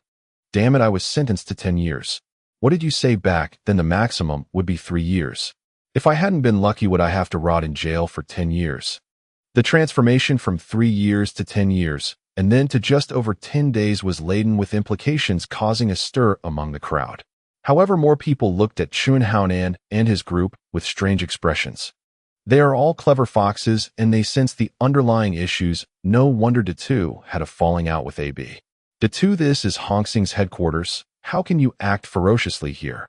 "Damn it, I was sentenced to 10 years. What did you say back? Then the maximum would be 3 years. If I hadn't been lucky, would I have to rot in jail for 10 years? The transformation from 3 years to 10 years, and then to just over 10 days was laden with implications, causing a stir among the crowd. However, more people looked at Chun Haonan and his group with strange expressions. They are all clever foxes, and they sensed the underlying issues. No wonder the two had a falling out with AB. The two, this is Hong Xing's headquarters. How can you act ferociously here?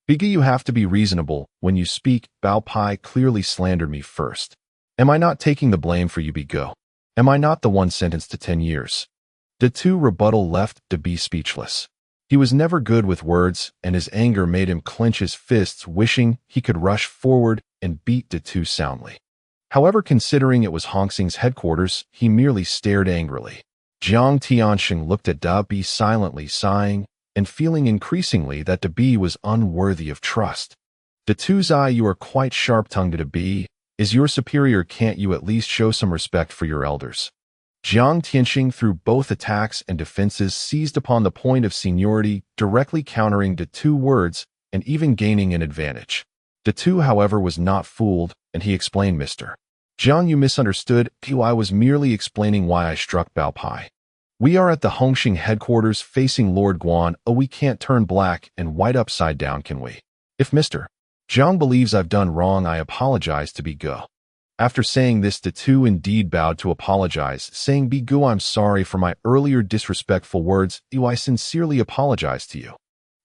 Biggie, you have to be reasonable when you speak. Bao Pai clearly slandered me first. Am I not taking the blame for you, Bigo? Am I not the one sentenced to 10 years? The two rebuttal left to be speechless. He was never good with words, and his anger made him clench his fists, wishing he could rush forward and beat the two soundly. However, considering it was Hong Xing's headquarters, he merely stared angrily. Jiang Tianxing looked at Da Bi silently, sighing and feeling increasingly that Da Bi was unworthy of trust. The two's eye, you are quite sharp-tongued. Da Bi is your superior. Can't you at least show some respect for your elders? Jiang Tianxing, through both attacks and defenses, seized upon the point of seniority, directly countering the two words and even gaining an advantage. The two, however, was not fooled, and he explained, "Mr. Jiang, you misunderstood. I was merely explaining why I struck Bao Pai. We are at the Hongxing headquarters facing Lord Guan. Oh, we can't turn black and white upside down, can we? If Mr. Jiang believes I've done wrong, I apologize to Bigo." After saying this, the two indeed bowed to apologize, saying, "Bigo, I'm sorry for my earlier disrespectful words. I sincerely apologize to you."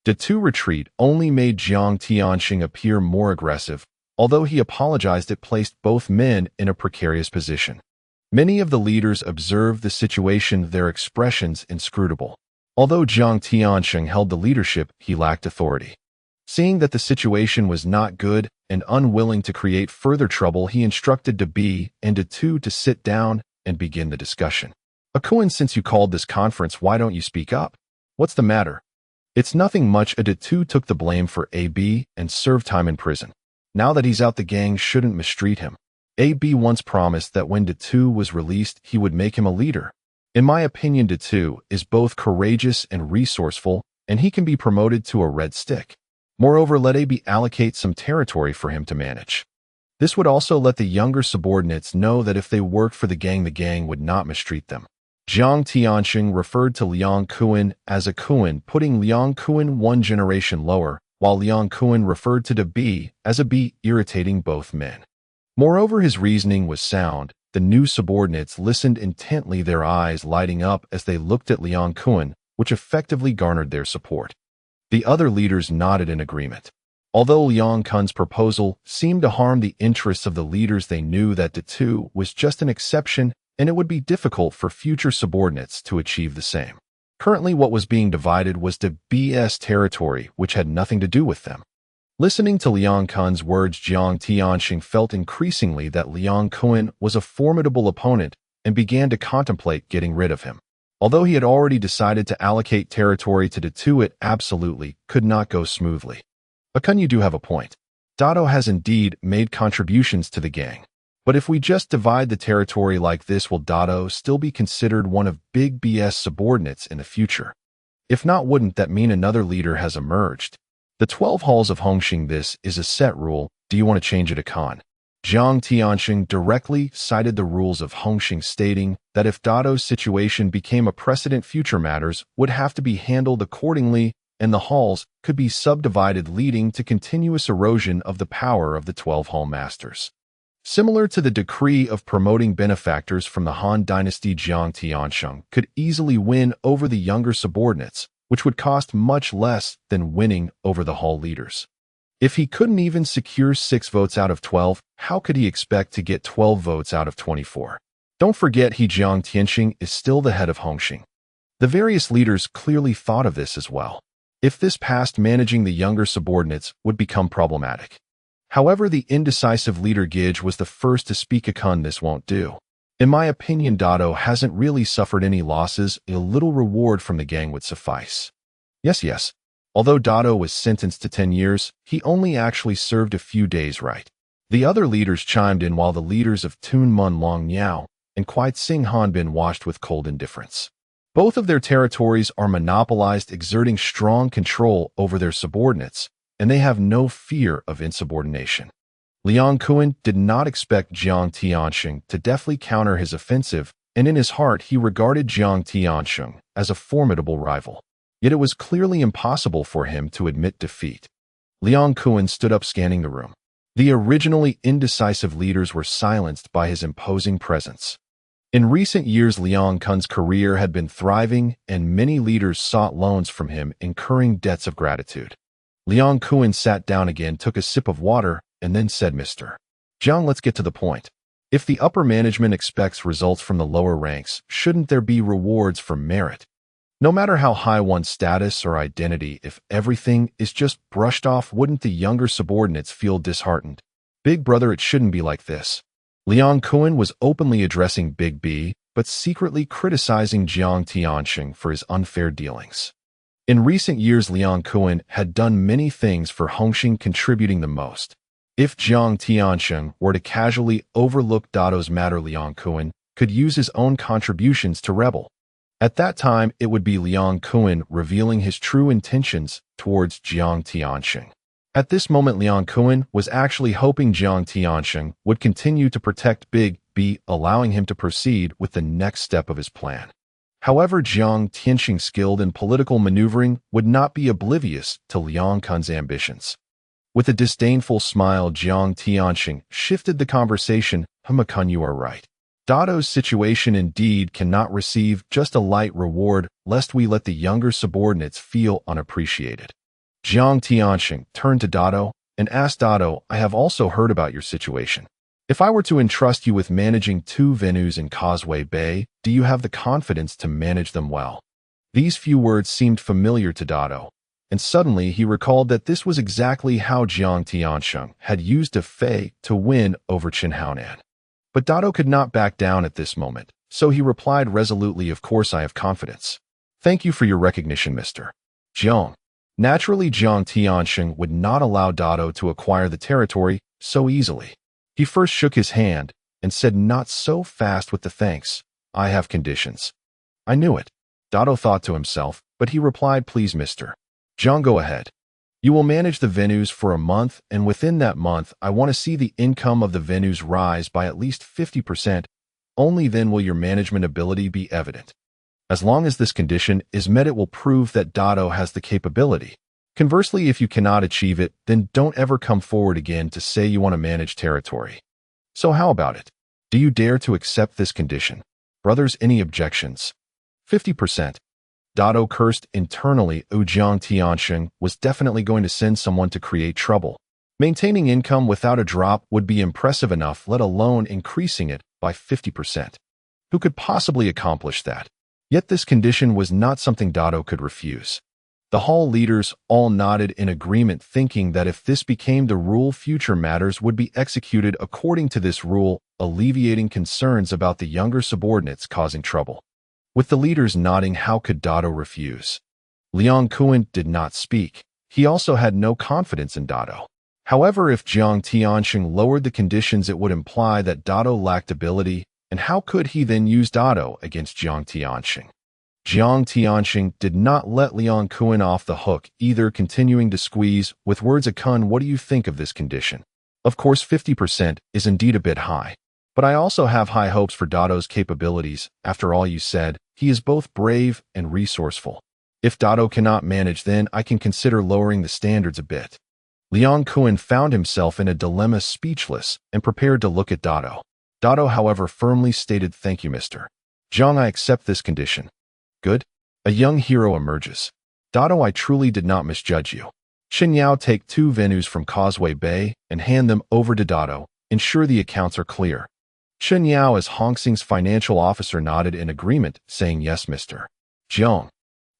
The two retreat only made Jiang Tianxing appear more aggressive. Although he apologized, it placed both men in a precarious position. Many of the leaders observed the situation, their expressions inscrutable. Although Jiang Tianxing held the leadership, he lacked authority. Seeing that the situation was not good and unwilling to create further trouble, he instructed Da Bi and the two to sit down and begin the discussion. "Akuan, since you called this conference, why don't you speak up? What's the matter?" "It's nothing much." The two took the blame for AB and served time in prison. Now that he's out, the gang shouldn't mistreat him. AB once promised that when Datu was released, he would make him a leader. In my opinion, Datu is both courageous and resourceful, and he can be promoted to a red stick. Moreover, let AB allocate some territory for him to manage. This would also let the younger subordinates know that if they worked for the gang would not mistreat them. Jiang Tianxing referred to Liang Kuan as a Kuan, putting Liang Kuan one generation lower, while Liang Kuan referred to Da Bi as a Bi, irritating both men. Moreover, his reasoning was sound. The new subordinates listened intently, their eyes lighting up as they looked at Liang Kuan, which effectively garnered their support. The other leaders nodded in agreement. Although Liang Kuan's proposal seemed to harm the interests of the leaders, they knew that Datu was just an exception, and it would be difficult for future subordinates to achieve the same. Currently, what was being divided was the BS territory, which had nothing to do with them. Listening to Liang Kuan's words, Jiang Tianxing felt increasingly that Liang Kuan was a formidable opponent and began to contemplate getting rid of him. Although he had already decided to allocate territory to Datu, it absolutely could not go smoothly. "Akun, you do have a point. Dado has indeed made contributions to the gang. But if we just divide the territory like this, will Dado still be considered one of Big BS subordinates in the future? If not, wouldn't that mean another leader has emerged? The 12 halls of Hongxing, this is a set rule. Do you want to change it, Akon?" Jiang Tianxing directly cited the rules of Hongxing, stating that if Dado's situation became a precedent, future matters would have to be handled accordingly, and the halls could be subdivided, leading to continuous erosion of the power of the 12 hall masters. Similar to the decree of promoting benefactors from the Han Dynasty, Jiang Tianxing could easily win over the younger subordinates, which would cost much less than winning over the hall leaders. If he couldn't even secure 6 votes out of 12, how could he expect to get 12 votes out of 24? Don't forget, Jiang Tianxing is still the head of Hongxing. The various leaders clearly thought of this as well. If this passed, managing the younger subordinates would become problematic. However, the indecisive leader Gij was the first to speak. "Akun, this won't do. In my opinion, Dado hasn't really suffered any losses. A little reward from the gang would suffice." Yes. Although Dado was sentenced to 10 years, he only actually served a few days, right? The other leaders chimed in while the leaders of Tun Mun Long Niao and Kwai Sing Han Bin watched with cold indifference. Both of their territories are monopolized, exerting strong control over their subordinates, and they have no fear of insubordination. Liang Kuan did not expect Jiang Tianxing to deftly counter his offensive, and in his heart he regarded Jiang Tianxing as a formidable rival. Yet it was clearly impossible for him to admit defeat. Liang Kuan stood up, scanning the room. The originally indecisive leaders were silenced by his imposing presence. In recent years, Liang Kun's career had been thriving, and many leaders sought loans from him, incurring debts of gratitude. Liang Kuan sat down again, took a sip of water, and then said, "Mr. Jiang, let's get to the point. If the upper management expects results from the lower ranks, shouldn't there be rewards for merit? No matter how high one's status or identity, if everything is just brushed off, wouldn't the younger subordinates feel disheartened? Big brother, it shouldn't be like this." Liang Kuan was openly addressing Big B, but secretly criticizing Jiang Tianxing for his unfair dealings. In recent years, Liang Kuan had done many things for Hongxing, contributing the most. If Jiang Tianxing were to casually overlook Dado's matter, Liang Kuan could use his own contributions to rebel. At that time, it would be Liang Kuan revealing his true intentions towards Jiang Tianxing. At this moment, Liang Kuan was actually hoping Jiang Tianxing would continue to protect Big B, allowing him to proceed with the next step of his plan. However, Jiang Tianxing, skilled in political maneuvering, would not be oblivious to Liang Kuan's ambitions. With a disdainful smile, Jiang Tianxing shifted the conversation. "Kun, you are right. Dado's situation indeed cannot receive just a light reward, lest we let the younger subordinates feel unappreciated." Jiang Tianxing turned to Dado and asked, "Dado, I have also heard about your situation. If I were to entrust you with managing 2 venues in Causeway Bay, do you have the confidence to manage them well?" These few words seemed familiar to Dado, and suddenly he recalled that this was exactly how Jiang Tianxing had used a fei to win over Chen Haonan. But Dado could not back down at this moment, so he replied resolutely, "Of course I have confidence. Thank you for your recognition, Mr. Jiang." Naturally, Jiang Tianxing would not allow Dado to acquire the territory so easily. He first shook his hand and said, "Not so fast with the thanks. I have conditions." "I knew it," Dado thought to himself, but he replied, "Please, Mr. Jiang, go ahead. You will manage the venues for a month, and within that month, I want to see the income of the venues rise by at least 50%. Only then will your management ability be evident. As long as this condition is met, it will prove that Dado has the capability. Conversely, if you cannot achieve it, then don't ever come forward again to say you want to manage territory. So how about it? Do you dare to accept this condition? Brothers, any objections?" 50%. Dado cursed internally. Jiang Tianxing was definitely going to send someone to create trouble. Maintaining income without a drop would be impressive enough, let alone increasing it by 50%. Who could possibly accomplish that? Yet this condition was not something Dado could refuse. The hall leaders all nodded in agreement, thinking that if this became the rule, future matters would be executed according to this rule, alleviating concerns about the younger subordinates causing trouble. With the leaders nodding, how could Dado refuse? Liang Kuan did not speak. He also had no confidence in Dado. However, if Jiang Tianxing lowered the conditions, it would imply that Dado lacked ability, and how could he then use Dado against Jiang Tianxing? Jiang Tianxing did not let Liang Kuan off the hook either, continuing to squeeze with words, "Kun, what do you think of this condition? Of course, 50% is indeed a bit high. But I also have high hopes for Dado's capabilities. After all you said, he is both brave and resourceful. If Dado cannot manage, then I can consider lowering the standards a bit." Liang Kuan found himself in a dilemma, speechless, and prepared to look at Dado. Dado, however, firmly stated, "Thank you, Mr. Jiang, I accept this condition." "Good." A young hero emerges. "Dado, I truly did not misjudge you. Chen Yao, take 2 venues from Causeway Bay and hand them over to Dado. Ensure the accounts are clear." Chen Yao, as Hongxing's financial officer, nodded in agreement, saying, "Yes, Mr. Jiang."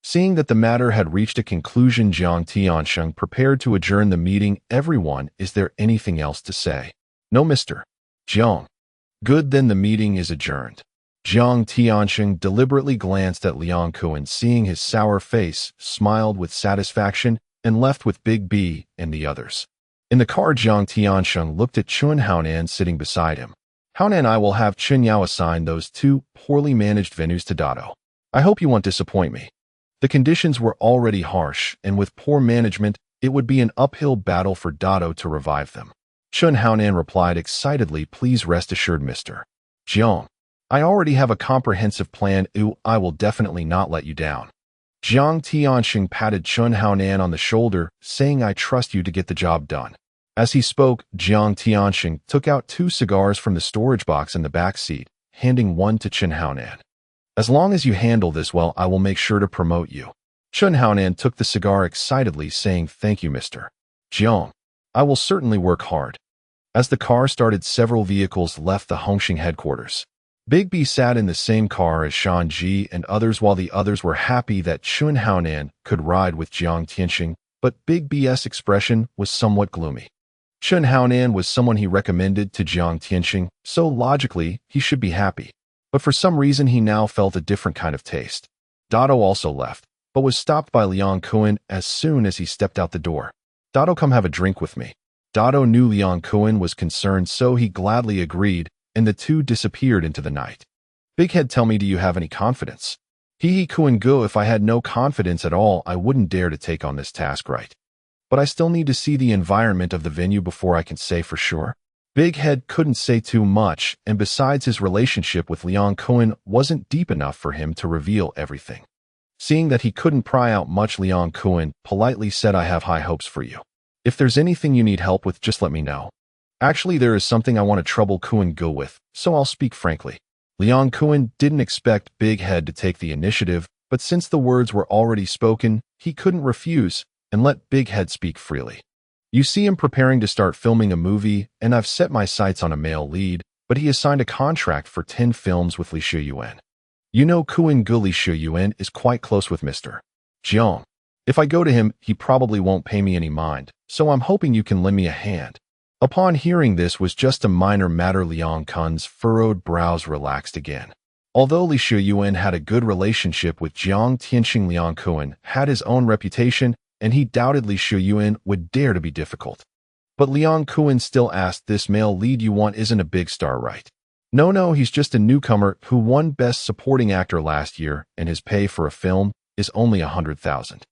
Seeing that the matter had reached a conclusion, Jiang Tiansheng prepared to adjourn the meeting. Everyone, is there anything else to say? No, Mr. Jiang. Good, then the meeting is adjourned. Jiang Tiansheng deliberately glanced at Liang Kuan, seeing his sour face, smiled with satisfaction, and left with Big B and the others. In the car, Jiang Tiansheng looked at Chun Haonan sitting beside him. Haonan, I will have Chun Yao assign those 2 poorly managed venues to Dado. I hope you won't disappoint me. The conditions were already harsh, and with poor management, it would be an uphill battle for Dado to revive them. Chun Haonan replied excitedly, please rest assured, Mr. Jiang. I already have a comprehensive plan. I will definitely not let you down. Jiang Tiansheng patted Chun Haonan on the shoulder, saying, I trust you to get the job done. As he spoke, Jiang Tiansheng took out 2 cigars from the storage box in the back seat, handing one to Chun Haonan. As long as you handle this well, I will make sure to promote you. Chun Haonan took the cigar excitedly, saying, thank you, Mr. Jiang. I will certainly work hard. As the car started, several vehicles left the Hongqing headquarters. Big B sat in the same car as Shan Ji and others, while the others were happy that Chun Haonan could ride with Jiang Tiansheng, but Big B's expression was somewhat gloomy. Chun Haonan was someone he recommended to Jiang Tiansheng, so logically he should be happy. But for some reason he now felt a different kind of taste. Dado also left, but was stopped by Liang Kuan as soon as he stepped out the door. Dado, come have a drink with me. Dado knew Liang Kuan was concerned, so he gladly agreed, and the two disappeared into the night. Big Head, tell me, do you have any confidence? He Kuan go, if I had no confidence at all, I wouldn't dare to take on this task, right? But I still need to see the environment of the venue before I can say for sure. Big Head couldn't say too much, and besides, his relationship with Liang Kuan wasn't deep enough for him to reveal everything. Seeing that he couldn't pry out much, Liang Kuan politely said, I have high hopes for you. If there's anything you need help with, just let me know. Actually, there is something I want to trouble Kuan go with, so I'll speak frankly. Liang Kuan didn't expect Big Head to take the initiative, but since the words were already spoken, he couldn't refuse and let Big Head speak freely. You see, I'm preparing to start filming a movie, and I've set my sights on a male lead, but he has signed a contract for 10 films with Li Shuyuan. You know, Kuan Gu Li Shuyuan is quite close with Mr. Jiang. If I go to him, he probably won't pay me any mind, so I'm hoping you can lend me a hand. Upon hearing this was just a minor matter, Liang Kuan's furrowed brows relaxed again. Although Li Shuyuan had a good relationship with Jiang Tiansheng, Liang Kuan had his own reputation, and he doubted Li Shuyuan would dare to be difficult. But Liang Kuan still asked, this male lead you want isn't a big star, right? No, he's just a newcomer who won Best Supporting Actor last year, and his pay for a film is only 100,000.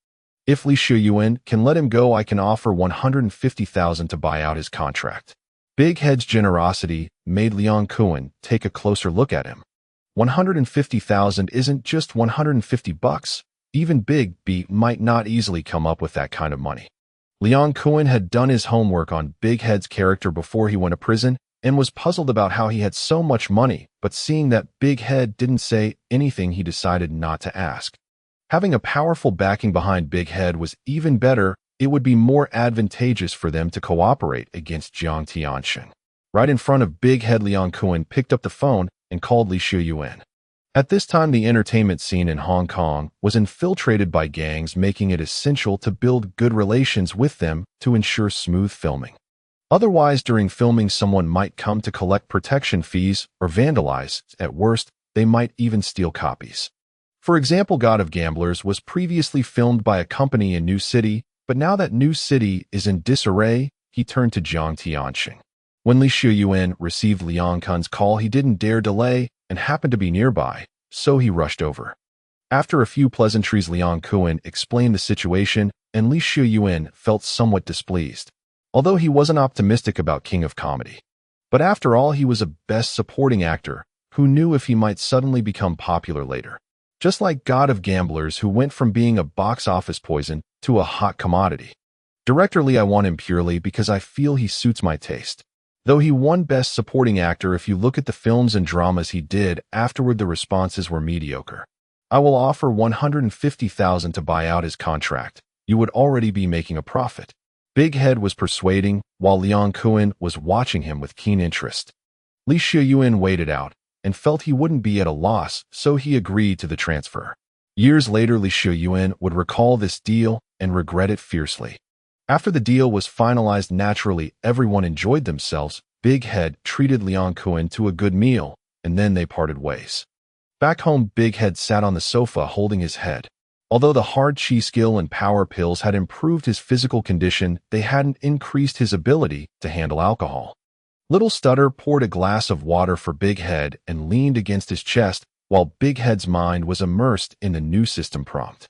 If Li Shuyuan can let him go, I can offer 150,000 to buy out his contract. Big Head's generosity made Liang Kuan take a closer look at him. 150,000 isn't just 150 bucks. Even Big B might not easily come up with that kind of money. Liang Kuan had done his homework on Big Head's character before he went to prison and was puzzled about how he had so much money, but seeing that Big Head didn't say anything, he decided not to ask. Having a powerful backing behind Big Head was even better. It would be more advantageous for them to cooperate against Jiang Tiansheng. Right in front of Big Head, Liang Kuan picked up the phone and called Li Shuyuan. At this time, the entertainment scene in Hong Kong was infiltrated by gangs, making it essential to build good relations with them to ensure smooth filming. Otherwise, during filming, someone might come to collect protection fees or vandalize. At worst, they might even steal copies. For example, God of Gamblers was previously filmed by a company in New City, but now that New City is in disarray, he turned to Jiang Tiansheng. When Li Shuyuan received Liang Kuan's call, he didn't dare delay and happened to be nearby, so he rushed over. After a few pleasantries, Liang Kuan explained the situation, and Li Shuyuan felt somewhat displeased, although he wasn't optimistic about King of Comedy. But after all, he was a Best Supporting Actor who knew if he might suddenly become popular later. Just like God of Gamblers, who went from being a box office poison to a hot commodity. Director Lee, I want him purely because I feel he suits my taste. Though he won Best Supporting Actor, if you look at the films and dramas he did, afterward the responses were mediocre. I will offer 150,000 to buy out his contract. You would already be making a profit. Big Head was persuading, while Liang Kuan was watching him with keen interest. Li Shuyuan waited out and felt he wouldn't be at a loss, so he agreed to the transfer. Years later, Li Shuyuan would recall this deal and regret it fiercely. After the deal was finalized, naturally, everyone enjoyed themselves. Big Head treated Liang Kuan to a good meal, and then they parted ways. Back home, Big Head sat on the sofa holding his head. Although the hard chi skill and power pills had improved his physical condition, they hadn't increased his ability to handle alcohol. Little Stutter poured a glass of water for Big Head and leaned against his chest while Big Head's mind was immersed in the new system prompt.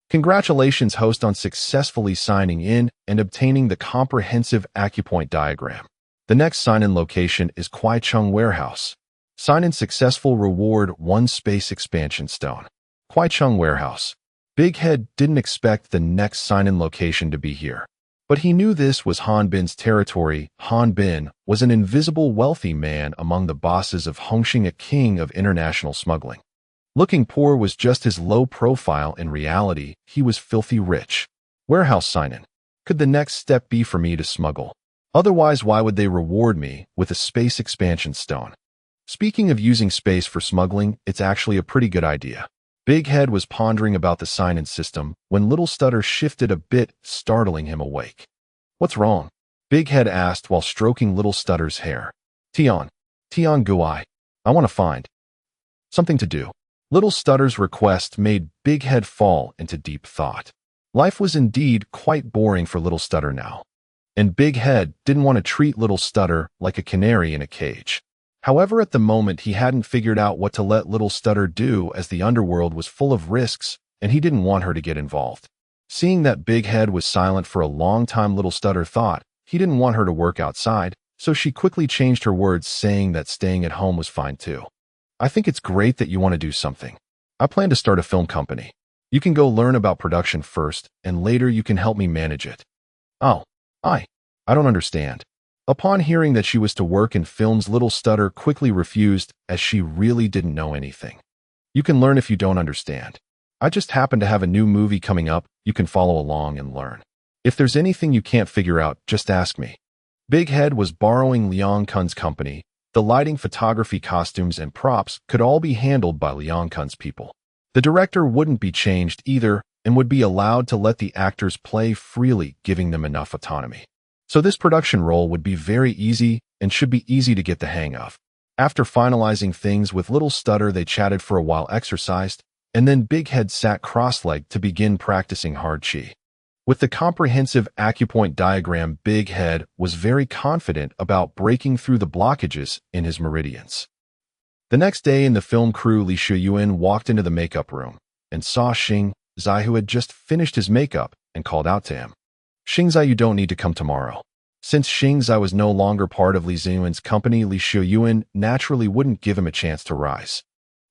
Congratulations, host, on successfully signing in and obtaining the comprehensive acupoint diagram. The next sign-in location is Kwaichung Warehouse. Sign-in successful, reward 1 space expansion stone. Kwaichung Warehouse. Big Head didn't expect the next sign-in location to be here. But he knew this was Han Bin's territory. Han Bin was an invisible wealthy man among the bosses of Hongxing, a king of international smuggling. Looking poor was just his low profile. In reality, he was filthy rich. Warehouse sign-in. Could the next step be for me to smuggle? Otherwise, why would they reward me with a space expansion stone? Speaking of using space for smuggling, it's actually a pretty good idea. Big Head was pondering about the sign-in system when Little Stutter shifted a bit, startling him awake. What's wrong? Big Head asked while stroking Little Stutter's hair. Tian Gui. I want to find something to do. Little Stutter's request made Big Head fall into deep thought. Life was indeed quite boring for Little Stutter now. And Big Head didn't want to treat Little Stutter like a canary in a cage. However, at the moment, he hadn't figured out what to let Little Stutter do, as the underworld was full of risks, and he didn't want her to get involved. Seeing that Big Head was silent for a long time, Little Stutter thought he didn't want her to work outside, so she quickly changed her words, saying that staying at home was fine too. I think it's great that you want to do something. I plan to start a film company. You can go learn about production first, and later you can help me manage it. Oh, I don't understand. Upon hearing that she was to work in films, Little Stutter quickly refused, as she really didn't know anything. You can learn if you don't understand. I just happen to have a new movie coming up. You can follow along and learn. If there's anything you can't figure out, just ask me. Big Head was borrowing Liang Kun's company. The lighting, photography, costumes, and props could all be handled by Liang Kun's people. The director wouldn't be changed either and would be allowed to let the actors play freely, giving them enough autonomy. So this production role would be very easy and should be easy to get the hang of. After finalizing things with Little Stutter, they chatted for a while, exercised, and then Big Head sat cross-legged to begin practicing hard chi. With the comprehensive acupoint diagram, Big Head was very confident about breaking through the blockages in his meridians. The next day in the film crew, Li Shuyuan walked into the makeup room and saw Xing Zai, who had just finished his makeup, and called out to him. Xing Zai, you don't need to come tomorrow. Since Xing Zai was no longer part of Li Ziyuan's company, Li Shuyuan naturally wouldn't give him a chance to rise.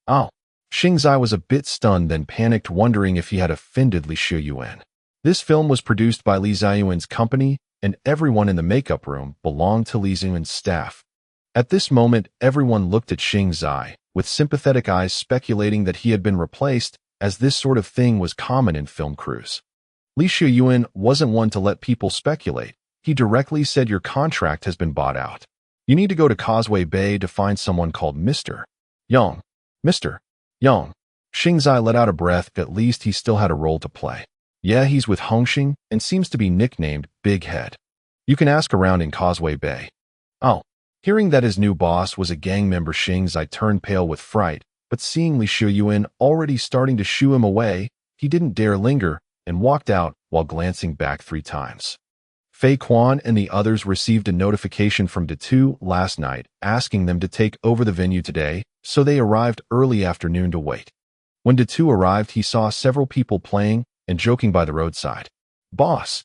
Oh. Xing Zai was a bit stunned, then panicked, wondering if he had offended Li Shuyuan. This film was produced by Li Ziyuan's company, and everyone in the makeup room belonged to Li Ziyuan's staff. At this moment, everyone looked at Xing Zai with sympathetic eyes, speculating that he had been replaced, as this sort of thing was common in film crews. Li Shuyuan wasn't one to let people speculate. He directly said, your contract has been bought out. You need to go to Causeway Bay to find someone called Mr. Yang. Mr. Yang. Xing Zai let out a breath. At least he still had a role to play. Yeah, he's with Hongxing and seems to be nicknamed Big Head. You can ask around in Causeway Bay. Oh. Hearing that his new boss was a gang member, Xing Zai turned pale with fright, but seeing Li Shuyuan already starting to shoo him away, he didn't dare linger and walked out while glancing back 3 times. Fei Quan and the others received a notification from Datu last night asking them to take over the venue today, so they arrived early afternoon to wait. When Datu arrived, he saw several people playing and joking by the roadside. Boss!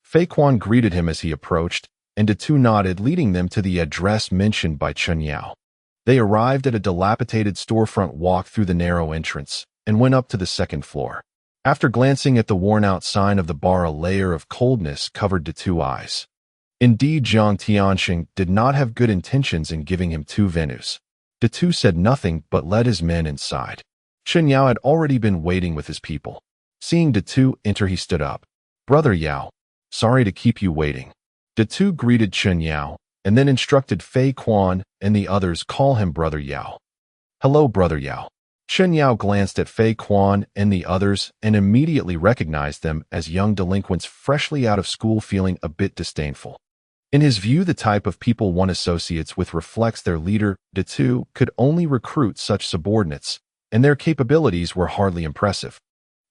Fei Quan greeted him as he approached, and Datu nodded, leading them to the address mentioned by Chen Yao. They arrived at a dilapidated storefront, walked through the narrow entrance, and went up to the 2nd floor. After glancing at the worn-out sign of the bar, a layer of coldness covered Datu's eyes. Indeed, Jiang Tianxing did not have good intentions in giving him 2 venues. Datu said nothing but led his men inside. Chen Yao had already been waiting with his people. Seeing Datu enter, he stood up. Brother Yao, sorry to keep you waiting. Datu greeted Chen Yao, and then instructed Fei Quan and the others call him Brother Yao. Hello, Brother Yao. Chen Yao glanced at Fei Quan and the others and immediately recognized them as young delinquents freshly out of school, feeling a bit disdainful. In his view, the type of people one associates with reflects their leader. De Tu could only recruit such subordinates, and their capabilities were hardly impressive.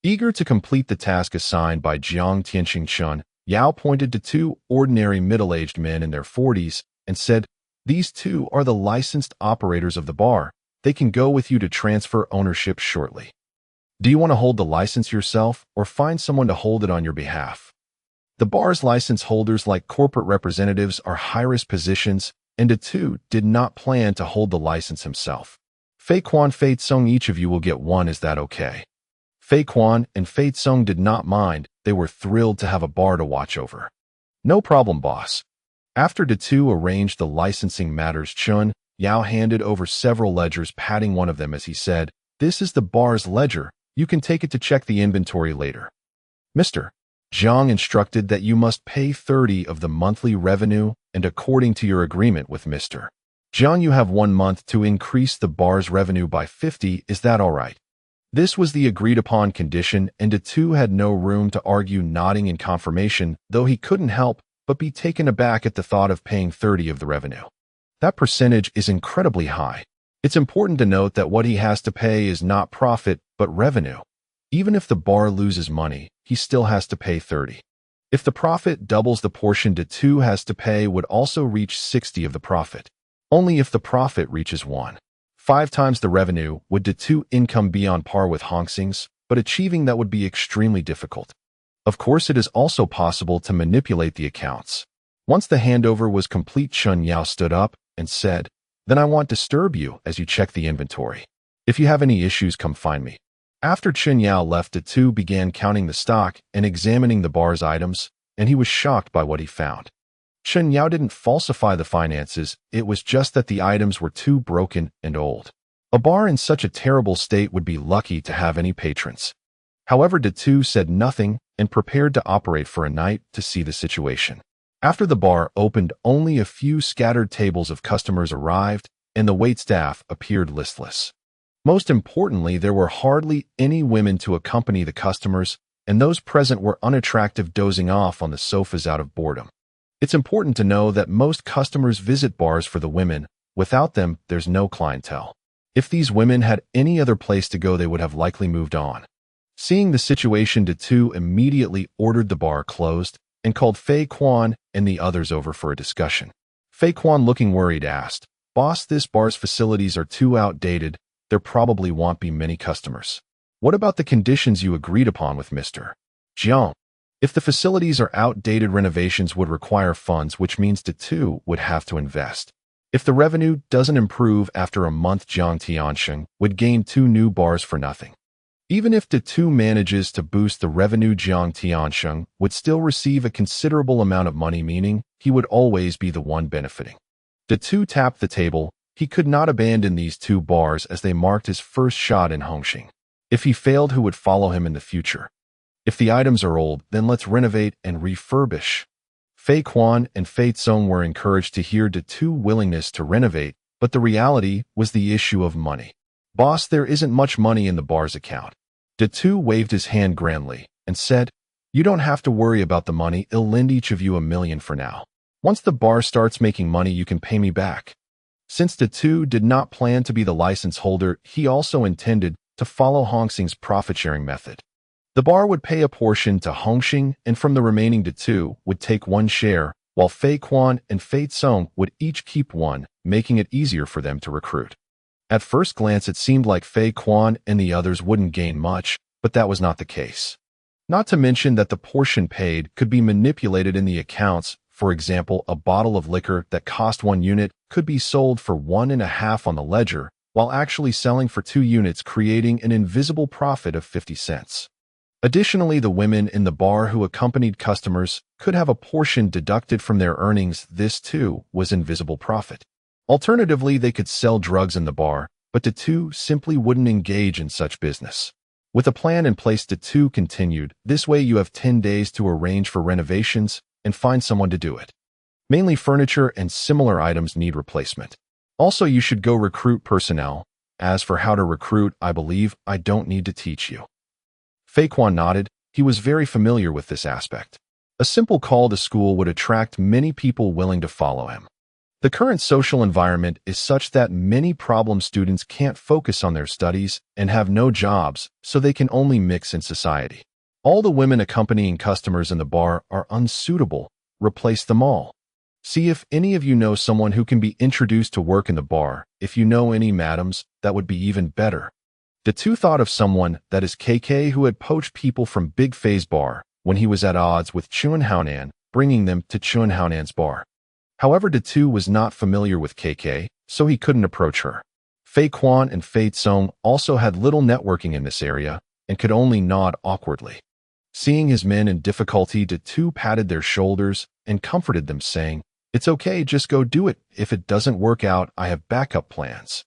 Eager to complete the task assigned by Jiang Tianxing Chun, Yao pointed to two ordinary middle-aged men in their 40s and said, "These two are the licensed operators of the bar. They can go with you to transfer ownership shortly. Do you want to hold the license yourself or find someone to hold it on your behalf?" The bar's license holders, like corporate representatives, are high-risk positions, and De Tu did not plan to hold the license himself. Fei Quan, Fei Tsung, each of you will get one. Is that okay? Fei Quan and Fei Tsung did not mind. They were thrilled to have a bar to watch over. No problem, boss. After De Tu arranged the licensing matters, Chun Yao handed over several ledgers, patting one of them as he said, "This is the bar's ledger. You can take it to check the inventory later." Mr. Zhang instructed that you must pay 30 of the monthly revenue, and according to your agreement with Mr. Zhang, you have 1 month to increase the bar's revenue by 50. Is that all right? This was the agreed-upon condition, and De Tu had no room to argue, nodding in confirmation, though he couldn't help but be taken aback at the thought of paying 30 of the revenue. That percentage is incredibly high. It's important to note that what he has to pay is not profit, but revenue. Even if the bar loses money, he still has to pay 30. If the profit doubles, the portion De Tu has to pay would also reach 60 of the profit. Only if the profit reaches 1.5 times the revenue would De Tu income be on par with Hong Xing's, but achieving that would be extremely difficult. Of course, it is also possible to manipulate the accounts. Once the handover was complete, Chun Yao stood up and said, "Then I won't disturb you as you check the inventory. If you have any issues, come find me." After Chen Yao left, De Tu began counting the stock and examining the bar's items, and he was shocked by what he found. Chen Yao didn't falsify the finances, it was just that the items were too broken and old. A bar in such a terrible state would be lucky to have any patrons. However, De Tu said nothing and prepared to operate for a night to see the situation. After the bar opened, only a few scattered tables of customers arrived, and the waitstaff appeared listless. Most importantly, there were hardly any women to accompany the customers, and those present were unattractive, dozing off on the sofas out of boredom. It's important to know that most customers visit bars for the women. Without them, there's no clientele. If these women had any other place to go, they would have likely moved on. Seeing the situation, De Tu immediately ordered the bar closed and called Fei Quan and the others over for a discussion. Fei Quan, looking worried, asked, "Boss, this bar's facilities are too outdated. There probably won't be many customers. What about the conditions you agreed upon with Mr. Jiang? If the facilities are outdated, renovations would require funds, which means De Tu would have to invest. If the revenue doesn't improve after a month, Jiang Tianxing would gain 2 new bars for nothing. Even if De Tu manages to boost the revenue, Jiang Tianxing would still receive a considerable amount of money, meaning he would always be the one benefiting." De Tu tapped the table. He could not abandon these 2 bars as they marked his first shot in Hongxing. If he failed, who would follow him in the future? If the items are old, then let's renovate and refurbish. Fei Quan and Fei Tsung were encouraged to hear De Tu's willingness to renovate, but the reality was the issue of money. "Boss, there isn't much money in the bar's account." De Tu waved his hand grandly and said, "You don't have to worry about the money. I'll lend each of you $1 million for now. Once the bar starts making money, you can pay me back." Since De Tu did not plan to be the license holder, he also intended to follow Hongxing's profit-sharing method. The bar would pay a portion to Hongxing, and from the remaining, De Tu would take 1 share, while Fei Quan and Fei Tsung would each keep 1, making it easier for them to recruit. At first glance, it seemed like Fei Quan and the others wouldn't gain much, but that was not the case. Not to mention that the portion paid could be manipulated in the accounts. For example, a bottle of liquor that cost 1 unit could be sold for 1.5 on the ledger, while actually selling for 2 units, creating an invisible profit of 50 cents. Additionally, the women in the bar who accompanied customers could have a portion deducted from their earnings. This, too, was invisible profit. Alternatively, they could sell drugs in the bar, but De Tu simply wouldn't engage in such business. With a plan in place, De Tu continued, "This way you have 10 days to arrange for renovations and find someone to do it. Mainly furniture and similar items need replacement. Also, you should go recruit personnel, As for how to recruit, I believe I don't need to teach you. Fei Quan nodded. He was very familiar with this aspect. A simple call to school would attract many people willing to follow him. The current social environment is such that many problem students can't focus on their studies and have no jobs, so they can only mix in society. All the women accompanying customers in the bar are unsuitable. Replace them all. See if any of you know someone who can be introduced to work in the bar. If you know any madams, that would be even better. The two thought of someone, that is KK, who had poached people from Big Fei's bar when he was at odds with Chun Haonan, bringing them to Chun Haonan's bar. However, the two was not familiar with KK, so he couldn't approach her. Fei Quan and Fei Tsong also had little networking in this area and could only nod awkwardly. Seeing his men in difficulty, the two patted their shoulders and comforted them, saying, "It's okay, just go do it. If it doesn't work out, I have backup plans."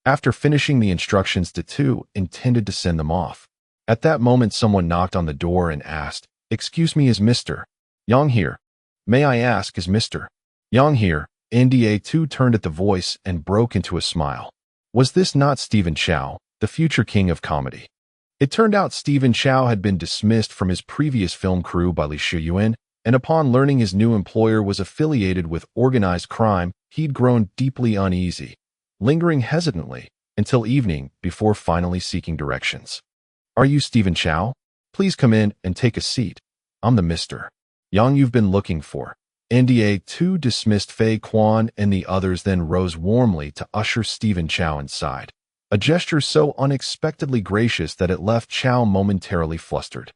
After finishing the instructions, the two intended to send them off. At that moment, someone knocked on the door and asked, "Excuse me, is Mr. Yang here?" "May I ask, is Mr. Yang here?" NDA2 turned at the voice and broke into a smile. Was this not Stephen Chow, the future king of comedy? It turned out Stephen Chow had been dismissed from his previous film crew by Li Shiyuan, and upon learning his new employer was affiliated with organized crime, he'd grown deeply uneasy, lingering hesitantly until evening before finally seeking directions. "Are you Stephen Chow? Please come in and take a seat. I'm the Mr. Yang you've been looking for." NDA2 dismissed Fei Quan and the others, then rose warmly to usher Stephen Chow inside, a gesture so unexpectedly gracious that it left Chow momentarily flustered.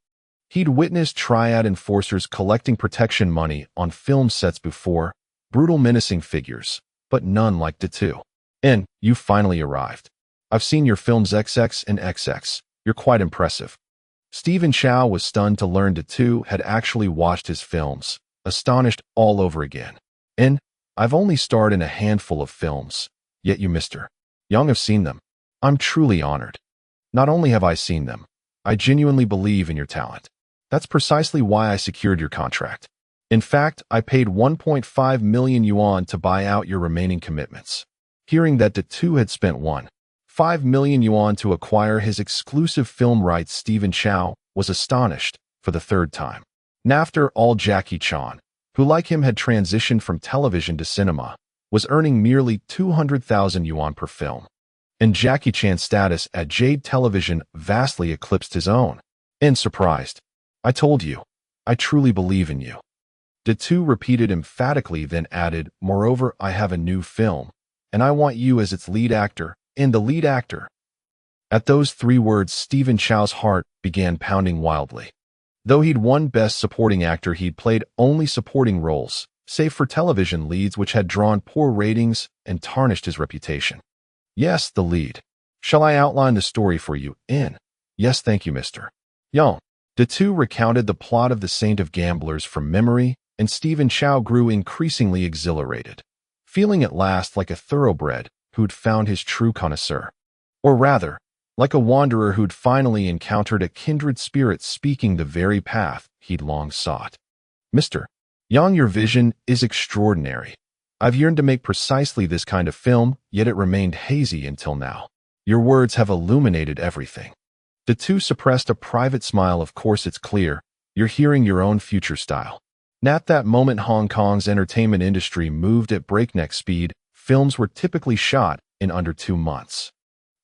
He'd witnessed Triad enforcers collecting protection money on film sets before, brutal menacing figures, but none like the two. "And you finally arrived. I've seen your films XX and XX. You're quite impressive." Stephen Chow was stunned to learn the two had actually watched his films, astonished all over again. "And I've only starred in a handful of films, yet you, Mr. Yang, have seen them. I'm truly honored. Not only have I seen them, I genuinely believe in your talent. That's precisely why I secured your contract. In fact, I paid 1.5 million yuan to buy out your remaining commitments." Hearing that the two had spent 1.5 million yuan to acquire his exclusive film rights, Stephen Chow was astonished for the third time. After all, Jackie Chan, who like him had transitioned from television to cinema, was earning merely 200,000 yuan per film. And Jackie Chan's status at Jade Television vastly eclipsed his own. And surprised, "I told you, I truly believe in you." The two repeated emphatically, then added, "Moreover, I have a new film, and I want you as its lead actor and the lead actor." At those three words, Stephen Chow's heart began pounding wildly. Though he'd won Best Supporting Actor, he'd played only supporting roles, save for television leads which had drawn poor ratings and tarnished his reputation. "Yes, the lead. Shall I outline the story for you?" "Yes, thank you, Mr. Yang." The two recounted the plot of The Saint of Gamblers from memory, and Stephen Chow grew increasingly exhilarated, feeling at last like a thoroughbred who'd found his true connoisseur. Or rather, like a wanderer who'd finally encountered a kindred spirit speaking the very path he'd long sought. "Mr. Yang, your vision is extraordinary. I've yearned to make precisely this kind of film, yet it remained hazy until now. Your words have illuminated everything." The two suppressed a private smile. "Of course, it's clear. You're hearing your own future style." At that moment, Hong Kong's entertainment industry moved at breakneck speed. Films were typically shot in under 2 months.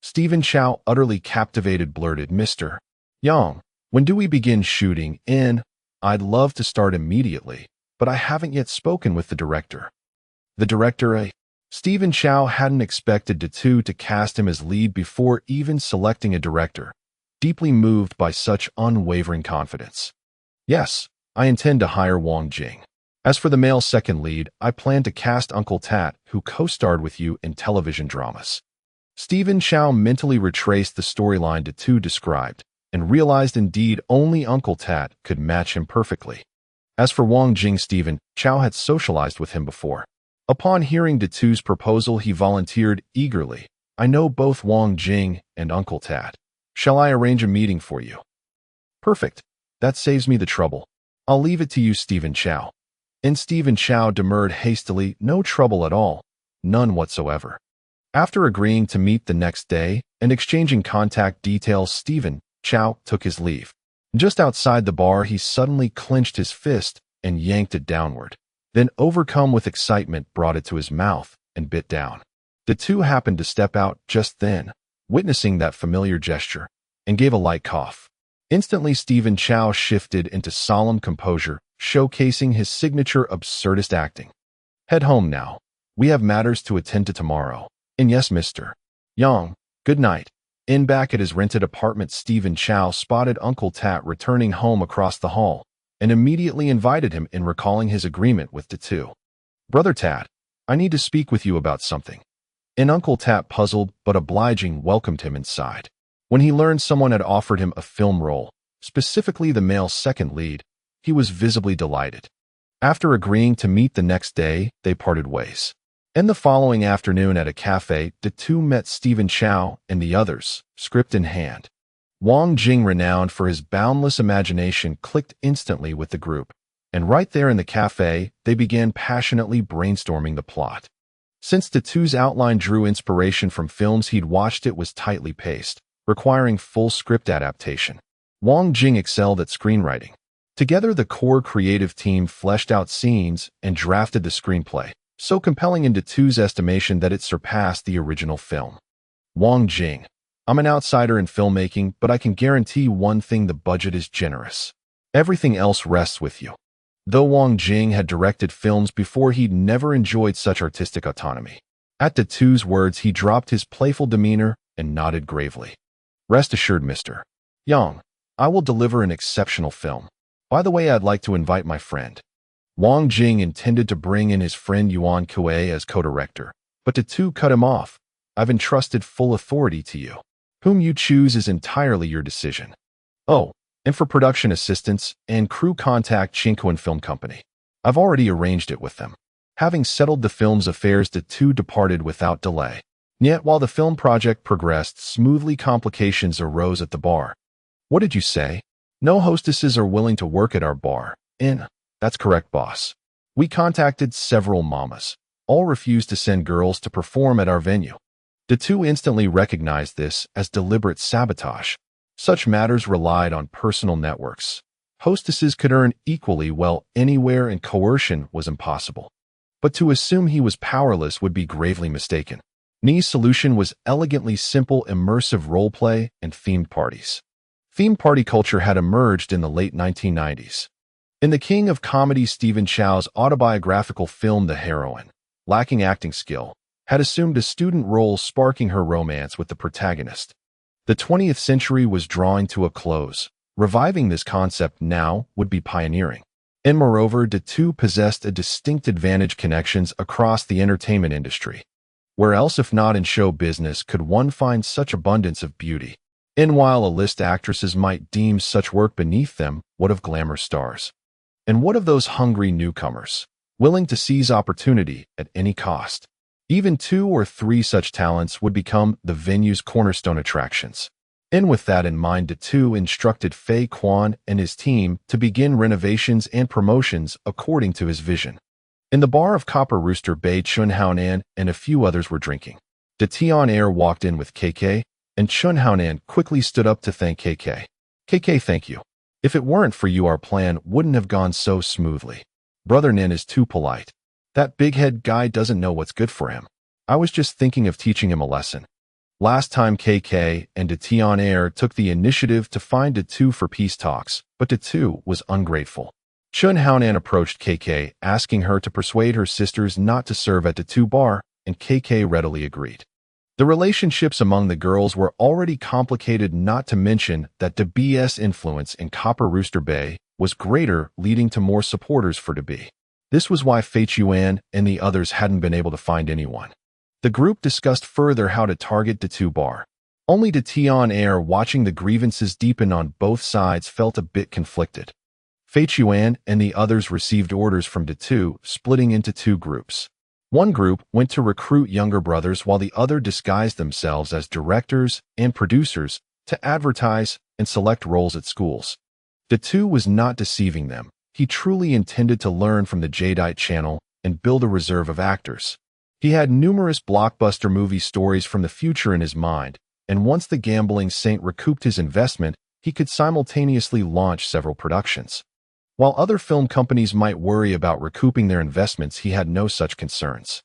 Stephen Chow, utterly captivated, blurted, "Mr. Yang, when do we begin shooting?" "I'd love to start immediately, but I haven't yet spoken with the director." "The director, Stephen Chow hadn't expected the two to cast him as lead before even selecting a director, deeply moved by such unwavering confidence. "Yes, I intend to hire Wang Jing. As for the male second lead, I plan to cast Uncle Tat, who co-starred with you in television dramas." Stephen Chow mentally retraced the storyline the two described, and realized indeed only Uncle Tat could match him perfectly. As for Wang Jing, Stephen Chow had socialized with him before. Upon hearing the two's proposal, he volunteered eagerly, "I know both Wang Jing and Uncle Tat. Shall I arrange a meeting for you?" "Perfect. That saves me the trouble. I'll leave it to you, Stephen Chow." And Stephen Chow demurred hastily, "No trouble at all. None whatsoever." After agreeing to meet the next day and exchanging contact details, Stephen Chow took his leave. Just outside the bar, he suddenly clenched his fist and yanked it downward. Then, overcome with excitement, brought it to his mouth and bit down. The two happened to step out just then, witnessing that familiar gesture, and gave a light cough. Instantly, Stephen Chow shifted into solemn composure, showcasing his signature absurdist acting. Head home now. We have matters to attend to tomorrow. And yes, Mr. Yang, good night. Back at his rented apartment, Stephen Chow spotted Uncle Tat returning home across the hall and immediately invited him in, recalling his agreement with the two. Brother Tat, I need to speak with you about something. And Uncle Tat, puzzled but obliging, welcomed him inside. When he learned someone had offered him a film role, specifically the male second lead, he was visibly delighted. After agreeing to meet the next day, they parted ways. In the following afternoon at a cafe, the two met Stephen Chow and the others, script in hand. Wang Jing, renowned for his boundless imagination, clicked instantly with the group, and right there in the cafe, they began passionately brainstorming the plot. Since the two's outline drew inspiration from films he'd watched, it was tightly paced, requiring full script adaptation. Wang Jing excelled at screenwriting. Together, the core creative team fleshed out scenes and drafted the screenplay, so compelling in the two's estimation that it surpassed the original film. Wang Jing, I'm an outsider in filmmaking, but I can guarantee one thing: the budget is generous. Everything else rests with you. Though Wang Jing had directed films before, he'd never enjoyed such artistic autonomy. At the two's words, he dropped his playful demeanor and nodded gravely. Rest assured, Mr. Yang, I will deliver an exceptional film. By the way, I'd like to invite my friend. Wang Jing intended to bring in his friend Yuan Kue as co-director, but the two cut him off. I've entrusted full authority to you. Whom you choose is entirely your decision. Oh, and for production assistance and crew, contact Chinquan Film Company. I've already arranged it with them. Having settled the film's affairs, the two departed without delay. Yet, while the film project progressed smoothly, complications arose at the bar. What did you say? No hostesses are willing to work at our bar. That's correct, boss. We contacted several mamas. All refused to send girls to perform at our venue. The two instantly recognized this as deliberate sabotage. Such matters relied on personal networks. Hostesses could earn equally well anywhere, and coercion was impossible. But to assume he was powerless would be gravely mistaken. Ni's solution was elegantly simple: immersive roleplay and themed parties. Themed party culture had emerged in the late 1990s. In the king of comedy, Stephen Chow's autobiographical film, the heroine, lacking acting skill, had assumed a student role, sparking her romance with the protagonist. The 20th century was drawing to a close. Reviving this concept now would be pioneering. And moreover, the two possessed a distinct advantage: connections across the entertainment industry. Where else, if not in show business, could one find such abundance of beauty? And while A-list actresses might deem such work beneath them, what of glamour stars? And what of those hungry newcomers, willing to seize opportunity at any cost? Even 2 or 3 such talents would become the venue's cornerstone attractions. And with that in mind, the two instructed Fei Quan and his team to begin renovations and promotions according to his vision. In the bar of Copper Rooster Bay, Chun Haonan and a few others were drinking. The Tian Air walked in with KK, and Chun Haonan quickly stood up to thank KK. KK, thank you. If it weren't for you, our plan wouldn't have gone so smoothly. Brother Nin is too polite. That big-head guy doesn't know what's good for him. I was just thinking of teaching him a lesson. Last time, KK and the Tian Air took the initiative to find the two for peace talks, but the two was ungrateful. Chun Haonan approached KK, asking her to persuade her sisters not to serve at the two bar, and KK readily agreed. The relationships among the girls were already complicated, not to mention that the BS influence in Copper Rooster Bay was greater, leading to more supporters for the B. This was why Fei Chuan and the others hadn't been able to find anyone. The group discussed further how to target the two bar. Only the Tian Air, watching the grievances deepen on both sides, felt a bit conflicted. Fei Chuan and the others received orders from the two, splitting into 2 groups. One group went to recruit younger brothers, while the other disguised themselves as directors and producers to advertise and select roles at schools. The two was not deceiving them. He truly intended to learn from the Jadeite channel and build a reserve of actors. He had numerous blockbuster movie stories from the future in his mind, and once the gambling saint recouped his investment, he could simultaneously launch several productions. While other film companies might worry about recouping their investments, he had no such concerns.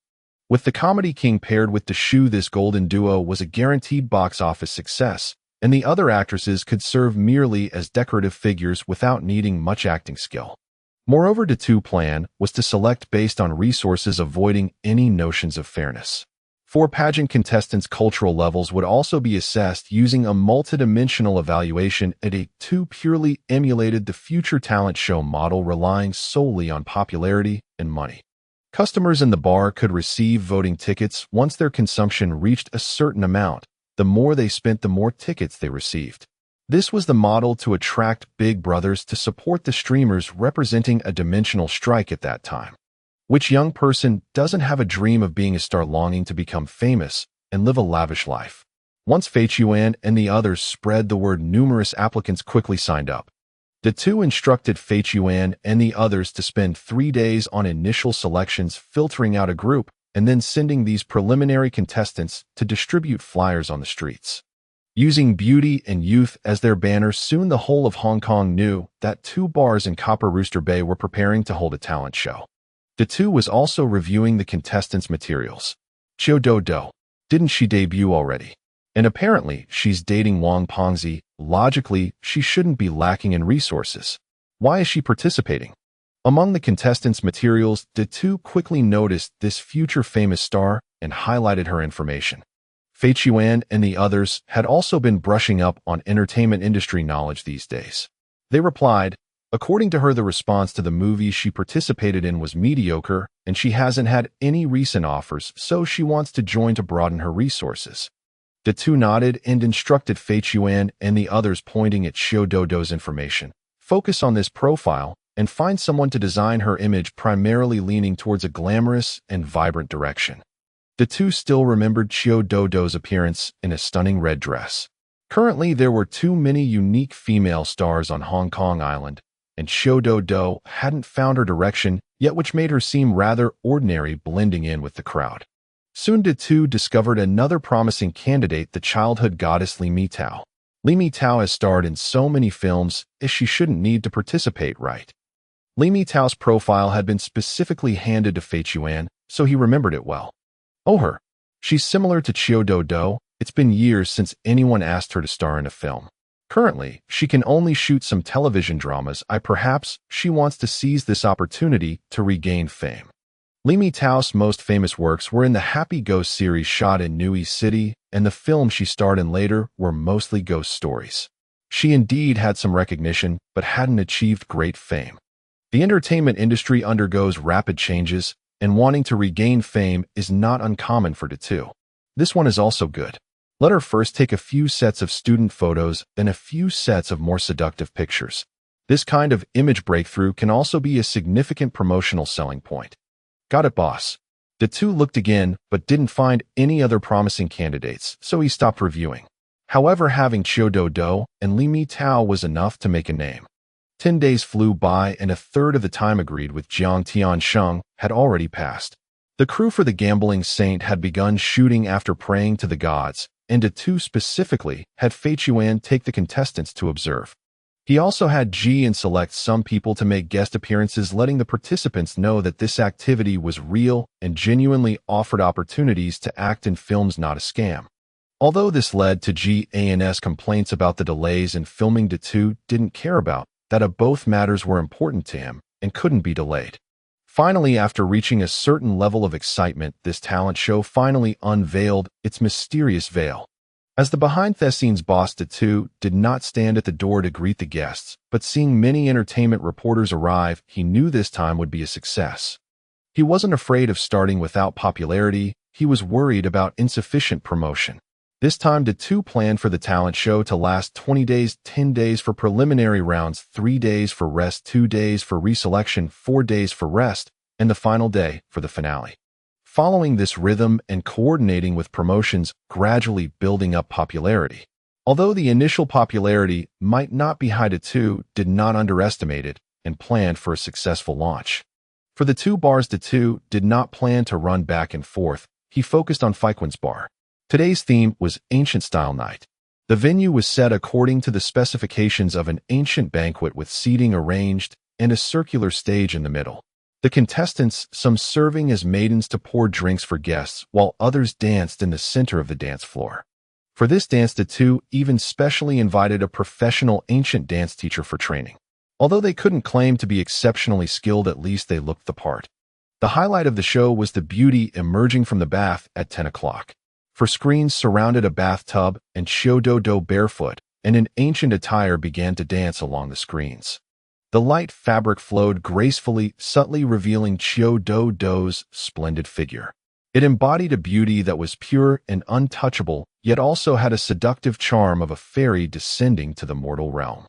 With the comedy king paired with Deshu, this golden duo was a guaranteed box office success, and the other actresses could serve merely as decorative figures without needing much acting skill. Moreover, Detu's plan was to select based on resources, avoiding any notions of fairness. For pageant contestants, cultural levels would also be assessed using a multidimensional evaluation, and Detu purely emulated the future talent show model, relying solely on popularity and money. Customers in the bar could receive voting tickets. Once their consumption reached a certain amount, the more they spent, the more tickets they received. This was the model to attract big brothers to support the streamers, representing a dimensional strike at that time. Which young person doesn't have a dream of being a star, longing to become famous and live a lavish life? Once Feichuan and the others spread the word, numerous applicants quickly signed up. Detu instructed Feichuan and the others to spend 3 days on initial selections, filtering out a group, and then sending these preliminary contestants to distribute flyers on the streets. Using beauty and youth as their banners, soon the whole of Hong Kong knew that 2 bars in Copper Rooster Bay were preparing to hold a talent show. Detu was also reviewing the contestants' materials. Qiu Do, didn't she debut already? And apparently, she's dating Wang Pengzi. Logically, she shouldn't be lacking in resources. Why is she participating? Among the contestants' materials, Detu quickly noticed this future famous star and highlighted her information. Feichuan and the others had also been brushing up on entertainment industry knowledge these days. They replied, according to her, the response to the movie she participated in was mediocre, and she hasn't had any recent offers, so she wants to join to broaden her resources. Detu nodded and instructed Feichuan and the others, pointing at Xiu Dodo's information. Focus on this profile and find someone to design her image, primarily leaning towards a glamorous and vibrant direction. Detu still remembered Xiu Dodo's appearance in a stunning red dress. Currently, there were too many unique female stars on Hong Kong Island, and Xiu Dodo hadn't found her direction yet, which made her seem rather ordinary, blending in with the crowd. Soon Detu discovered another promising candidate, the childhood goddess Li Mitao. Li Mitao has starred in so many films as she shouldn't need to participate, right? Li Mitao's profile had been specifically handed to Feichuan, so he remembered it well. Oh, her. She's similar to Qiu Dodo. It's been years since anyone asked her to star in a film. Currently, she can only shoot some television dramas. Perhaps she wants to seize this opportunity to regain fame. Li Mitao's most famous works were in the Happy Ghost series shot in Nui City, and the films she starred in later were mostly ghost stories. She indeed had some recognition, but hadn't achieved great fame. The entertainment industry undergoes rapid changes, and wanting to regain fame is not uncommon for Detu. This one is also good. Let her first take a few sets of student photos, then a few sets of more seductive pictures. This kind of image breakthrough can also be a significant promotional selling point. Got it, boss. Detu looked again, but didn't find any other promising candidates, so he stopped reviewing. However, having Qiu Dodo and Li Mitao was enough to make a name. 10 days flew by, and a third of the time agreed with Jiang Tiansheng had already passed. The crew for the gambling saint had begun shooting after praying to the gods, and Detu specifically had Feichuan take the contestants to observe. He also had Ji and select some people to make guest appearances, letting the participants know that this activity was real and genuinely offered opportunities to act in films, not a scam. Although this led to G&S complaints about the delays in filming, Detu didn't care about that. Both matters were important to him and couldn't be delayed. Finally, after reaching a certain level of excitement, this talent show finally unveiled its mysterious veil. As the behind-the-scenes boss, Detu did not stand at the door to greet the guests, but seeing many entertainment reporters arrive, he knew this time would be a success. He wasn't afraid of starting without popularity, he was worried about insufficient promotion. This time, Detu planned for the talent show to last 20 days, 10 days for preliminary rounds, 3 days for rest, 2 days for reselection, 4 days for rest, and the final day for the finale. Following this rhythm and coordinating with promotions, gradually building up popularity. Although the initial popularity might not be high, Detu did not underestimate it and planned for a successful launch. For the two bars, the two did not plan to run back and forth. He focused on Fiquin's bar. Today's theme was Ancient-Style Night. The venue was set according to the specifications of an ancient banquet with seating arranged and a circular stage in the middle. The contestants, some serving as maidens to pour drinks for guests, while others danced in the center of the dance floor. For this dance, the two even specially invited a professional ancient dance teacher for training. Although they couldn't claim to be exceptionally skilled, at least they looked the part. The highlight of the show was the beauty emerging from the bath at 10 o'clock. For screens surrounded a bathtub, and Qiu-Do-Do barefoot and in ancient attire began to dance along the screens. The light fabric flowed gracefully, subtly revealing Qiu-Do-Do's splendid figure. It embodied a beauty that was pure and untouchable, yet also had a seductive charm of a fairy descending to the mortal realm.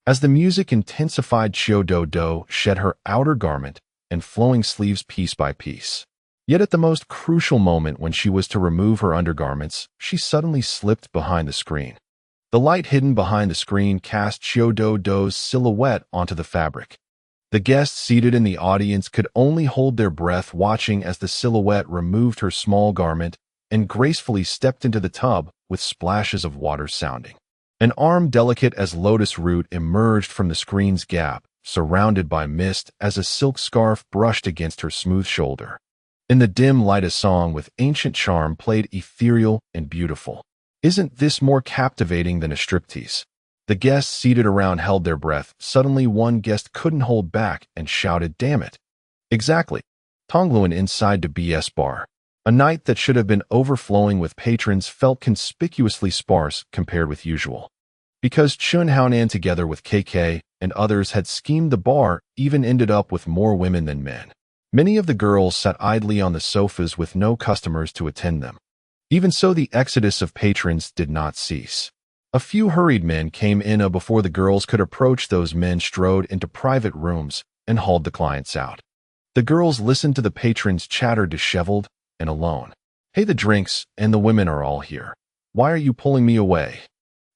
As the music intensified, Qiu-Do-Do shed her outer garment and flowing sleeves piece by piece. Yet at the most crucial moment, when she was to remove her undergarments, she suddenly slipped behind the screen. The light hidden behind the screen cast Qiu-Do-Do's silhouette onto the fabric. The guests seated in the audience could only hold their breath, watching as the silhouette removed her small garment and gracefully stepped into the tub with splashes of water sounding. An arm delicate as lotus root emerged from the screen's gap, surrounded by mist as a silk scarf brushed against her smooth shoulder. In the dim light, a song with ancient charm played, ethereal and beautiful. Isn't this more captivating than a striptease? The guests seated around held their breath. Suddenly, one guest couldn't hold back and shouted, "Damn it!" Exactly. Kowloon inside the BS bar. A night that should have been overflowing with patrons felt conspicuously sparse compared with usual. Because Chun Haonan, together with KK and others, had schemed, the bar even ended up with more women than men. Many of the girls sat idly on the sofas with no customers to attend them. Even so, the exodus of patrons did not cease. A few hurried men came in before the girls could approach. Those men strode into private rooms and hauled the clients out. The girls listened to the patrons chatter, disheveled and alone. "Hey, the drinks and the women are all here. Why are you pulling me away?"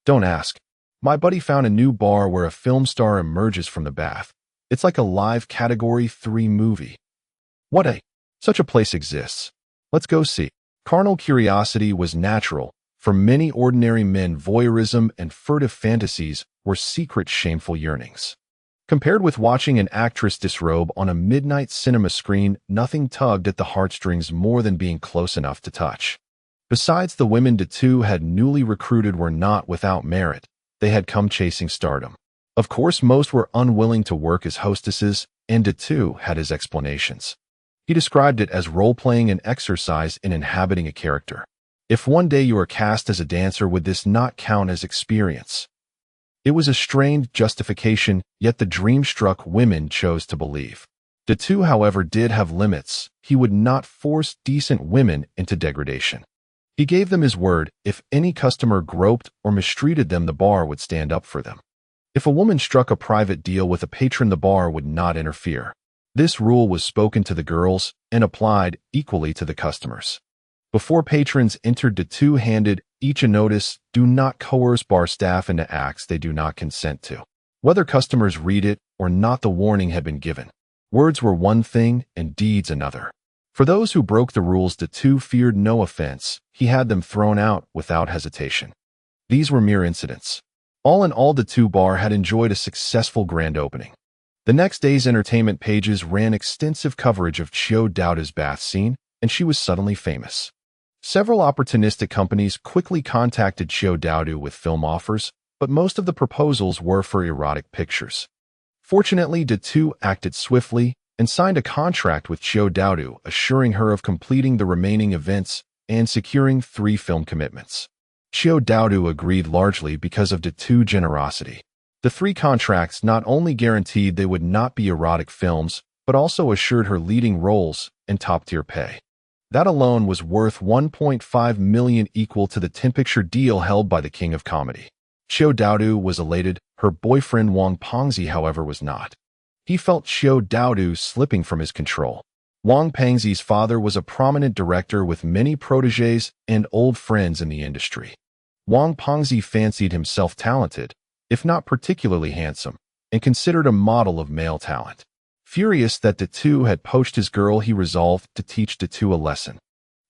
"Don't ask. My buddy found a new bar where a film star emerges from the bath. It's like a live Category 3 movie." "What a... Such a place exists. Let's go see." Carnal curiosity was natural. For many ordinary men, voyeurism and furtive fantasies were secret, shameful yearnings. Compared with watching an actress disrobe on a midnight cinema screen, nothing tugged at the heartstrings more than being close enough to touch. Besides, the women the two had newly recruited were not without merit. They had come chasing stardom. Of course, most were unwilling to work as hostesses, and the two had his explanations. He described it as role-playing, an exercise in inhabiting a character. If one day you are cast as a dancer, would this not count as experience? It was a strained justification, yet the dream-struck women chose to believe. The two, however, did have limits. He would not force decent women into degradation. He gave them his word: if any customer groped or mistreated them, the bar would stand up for them. If a woman struck a private deal with a patron, the bar would not interfere. This rule was spoken to the girls and applied equally to the customers. Before patrons entered, the two handed each a notice: do not coerce bar staff into acts they do not consent to. Whether customers read it or not, the warning had been given. Words were one thing and deeds another. For those who broke the rules, the two feared no offense. He had them thrown out without hesitation. These were mere incidents. All in all, the two bar had enjoyed a successful grand opening. The next day's entertainment pages ran extensive coverage of Qiu-Dodo's bath scene, and she was suddenly famous. Several opportunistic companies quickly contacted Qiu-Dodo with film offers, but most of the proposals were for erotic pictures. Fortunately, the two acted swiftly and signed a contract with Qiu-Dodo, assuring her of completing the remaining events and securing 3 film commitments. Qiu-Dodo agreed largely because of the two generosity. The 3 contracts not only guaranteed they would not be erotic films, but also assured her leading roles and top-tier pay. That alone was worth 1.5 million, equal to the 10-picture deal held by the king of comedy. Qiu-Dodo was elated. Her boyfriend Wang Pengzi, however, was not. He felt Qiu-Dodo slipping from his control. Wang Pengzi's father was a prominent director with many protégés and old friends in the industry. Wang Pengzi fancied himself talented, if not particularly handsome, and considered a model of male talent. Furious that Datu had poached his girl, he resolved to teach Datu a lesson.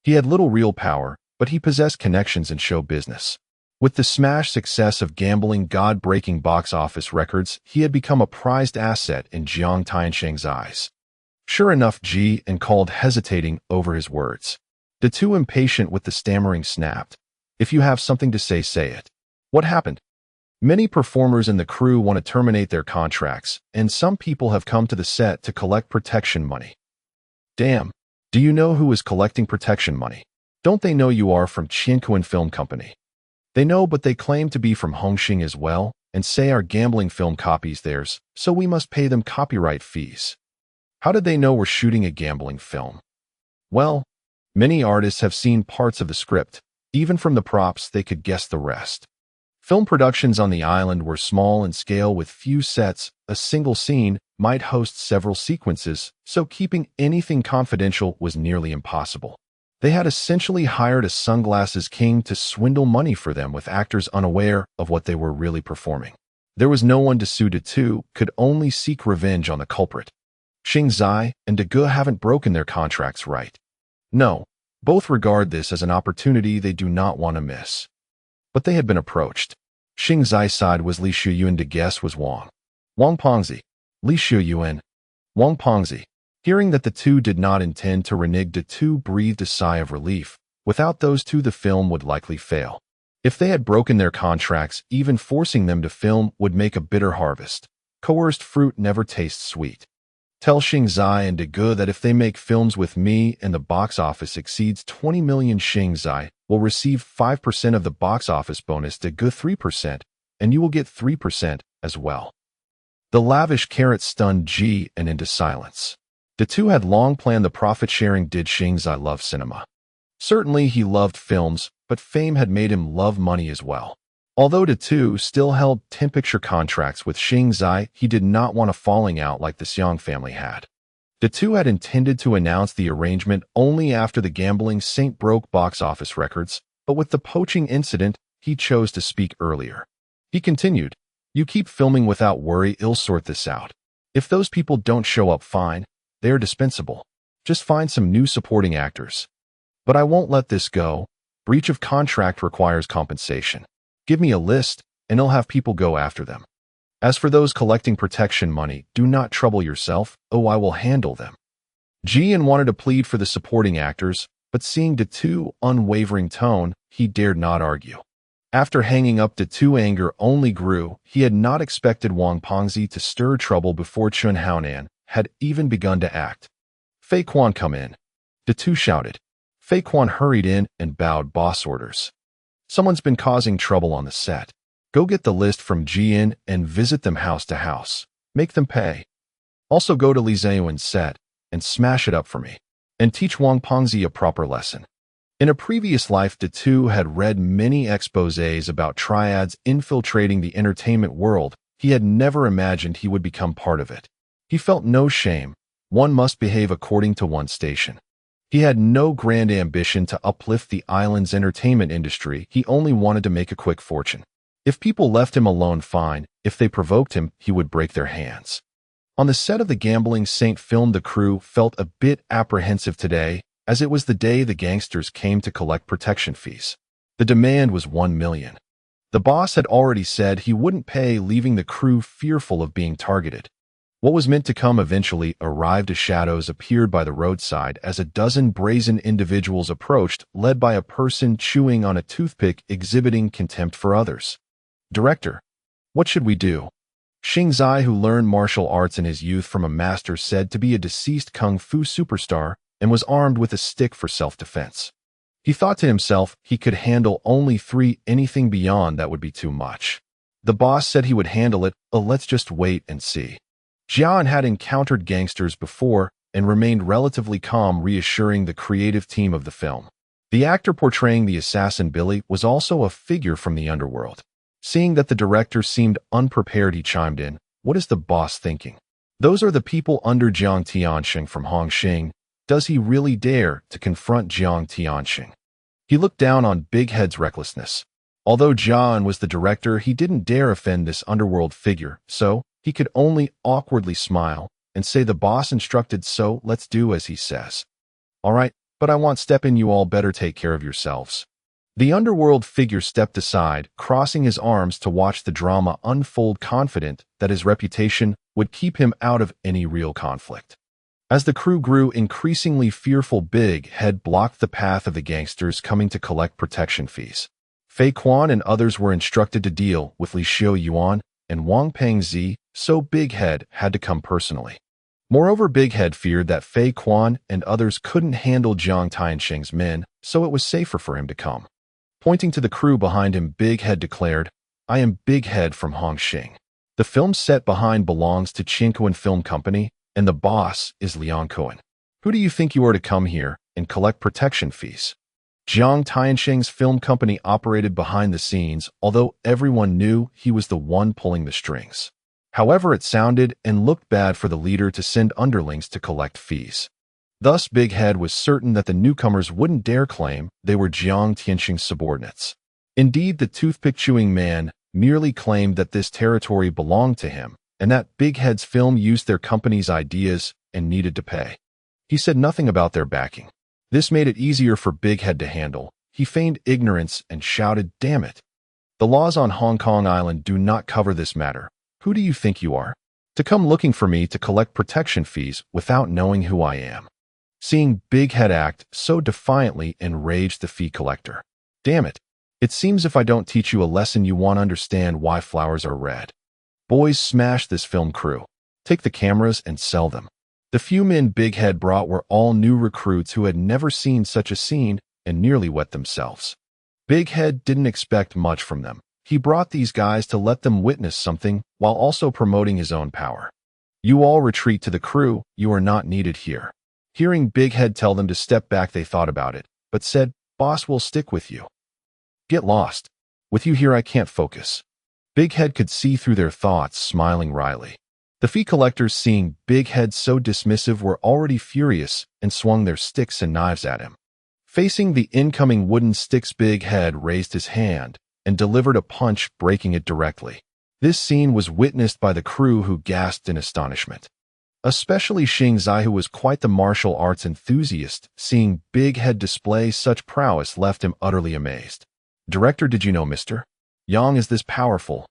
He had little real power, but he possessed connections in show business. With the smash success of gambling god-breaking box office records, he had become a prized asset in Jiang Tiansheng's eyes. Sure enough, Ji and called, hesitating over his words. Datu, impatient with the stammering, snapped, "If you have something to say, say it." What happened? Many performers in the crew want to terminate their contracts, and some people have come to the set to collect protection money. Damn. Do you know who is collecting protection money? Don't they know you are from Qianquan Film Company? They know, but they claim to be from Hongxing as well, and say our gambling film copies theirs, so we must pay them copyright fees. How did they know we're shooting a gambling film? Well, many artists have seen parts of the script. Even from the props, they could guess the rest. Film productions on the island were small in scale with few sets. A single scene might host several sequences, so keeping anything confidential was nearly impossible. They had essentially hired a sunglasses king to swindle money for them, with actors unaware of what they were really performing. There was no one to sue. Datu could only seek revenge on the culprit. Xing Zai and De Ge haven't broken their contracts, right? No, both regard this as an opportunity they do not want to miss. But they had been approached. Xing Zai's side was Li Shuyuan, De Ge's was Wang Pengzi. Li Shuyuan. Wang Pengzi. Hearing that the two did not intend to renege, Datu breathed a sigh of relief. Without those two, the film would likely fail. If they had broken their contracts, even forcing them to film would make a bitter harvest. Coerced fruit never tastes sweet. Tell Xing Zai and De Ge that if they make films with me and the box office exceeds 20 million, Xing Zai will receive 5% of the box office bonus, De Ge 3%, and you will get 3% as well. The lavish carrot stunned Ji and into silence. Datu had long planned the profit-sharing. Did Xing Zai love cinema? Certainly he loved films, but fame had made him love money as well. Although Datu still held 10 picture contracts with Xing Zai, he did not want a falling out like the Xiang family had. Datu had intended to announce the arrangement only after the gambling saint broke box office records, but with the poaching incident, he chose to speak earlier. He continued, "You keep filming without worry, I'll sort this out. If those people don't show up, fine. They are dispensable. Just find some new supporting actors. But I won't let this go. Breach of contract requires compensation. Give me a list, and I'll have people go after them. As for those collecting protection money, do not trouble yourself. Oh, I will handle them." Jian wanted to plead for the supporting actors, but seeing Datu's unwavering tone, he dared not argue. After hanging up, Datu's anger only grew. He had not expected Wang Pengzi to stir trouble before Chun Haonan had even begun to act. "Fei Quan, come in," Datu shouted. Fei Quan hurried in and bowed. "Boss orders. Someone's been causing trouble on the set. Go get the list from Jian and visit them house to house. Make them pay. Also go to Li Ziyuan's set and smash it up for me. And teach Wang Pengzi a proper lesson." In a previous life, Datu had read many exposés about Triads infiltrating the entertainment world. He had never imagined he would become part of it. He felt no shame. One must behave according to one's station. He had no grand ambition to uplift the island's entertainment industry. He only wanted to make a quick fortune. If people left him alone, fine. If they provoked him, he would break their hands. On the set of the Gambling Saint film, the crew felt a bit apprehensive today, as it was the day the gangsters came to collect protection fees. The demand was 1 million. The boss had already said he wouldn't pay, leaving the crew fearful of being targeted. What was meant to come eventually arrived as shadows appeared by the roadside as a dozen brazen individuals approached, led by a person chewing on a toothpick, exhibiting contempt for others. "Director, what should we do?" Xing Zai, who learned martial arts in his youth from a master said to be a deceased kung fu superstar and was armed with a stick for self-defense. He thought to himself he could handle only 3, anything beyond that would be too much. The boss said he would handle it. Let's just wait and see. Jian had encountered gangsters before and remained relatively calm, reassuring the creative team of the film. The actor portraying the assassin Billy was also a figure from the underworld. Seeing that the director seemed unprepared, he chimed in, "What is the boss thinking? Those are the people under Jiang Tianxing from Hongxing. Does he really dare to confront Jiang Tianxing?" He looked down on Big Head's recklessness. Although Jian was the director, he didn't dare offend this underworld figure, so he could only awkwardly smile and say the boss instructed, so let's do as he says. All right, but I want step in, you all better take care of yourselves. The underworld figure stepped aside, crossing his arms to watch the drama unfold, confident that his reputation would keep him out of any real conflict. As the crew grew increasingly fearful, Big Head blocked the path of the gangsters coming to collect protection fees. Fei Quan and others were instructed to deal with Li Xiaoyuan and Wang Pengzi, so Big Head had to come personally. Moreover, Big Head feared that Fei Quan and others couldn't handle Jiang Tianxing's men, so it was safer for him to come. Pointing to the crew behind him, Big Head declared, I am Big Head from Hongxing. The film set behind belongs to Qinkuan Film Company, and the boss is Liang Cohen. Who do you think you are to come here and collect protection fees? Jiang Tianxing's film company operated behind the scenes, although everyone knew he was the one pulling the strings. However, it sounded and looked bad for the leader to send underlings to collect fees. Thus, Big Head was certain that the newcomers wouldn't dare claim they were Jiang Tianxing's subordinates. Indeed, the toothpick-chewing man merely claimed that this territory belonged to him, and that Big Head's film used their company's ideas and needed to pay. He said nothing about their backing. This made it easier for Big Head to handle. He feigned ignorance and shouted, damn it. The laws on Hong Kong Island do not cover this matter. Who do you think you are? To come looking for me to collect protection fees without knowing who I am. Seeing Big Head act so defiantly enraged the fee collector. Damn it. It seems if I don't teach you a lesson you won't understand why flowers are red. Boys, smash this film crew. Take the cameras and sell them. The few men Big Head brought were all new recruits who had never seen such a scene and nearly wet themselves. Big Head didn't expect much from them. He brought these guys to let them witness something while also promoting his own power. You all retreat to the crew, you are not needed here. Hearing Big Head tell them to step back, they thought about it, but said, boss will stick with you. Get lost. With you here I can't focus. Big Head could see through their thoughts, smiling wryly. The fee collectors, seeing Big Head so dismissive, were already furious and swung their sticks and knives at him. Facing the incoming wooden sticks, Big Head raised his hand and delivered a punch, breaking it directly. This scene was witnessed by the crew, who gasped in astonishment. Especially Xing Zai, who was quite the martial arts enthusiast, seeing Big Head display such prowess left him utterly amazed. Director, did you know Mr. Yang is this powerful?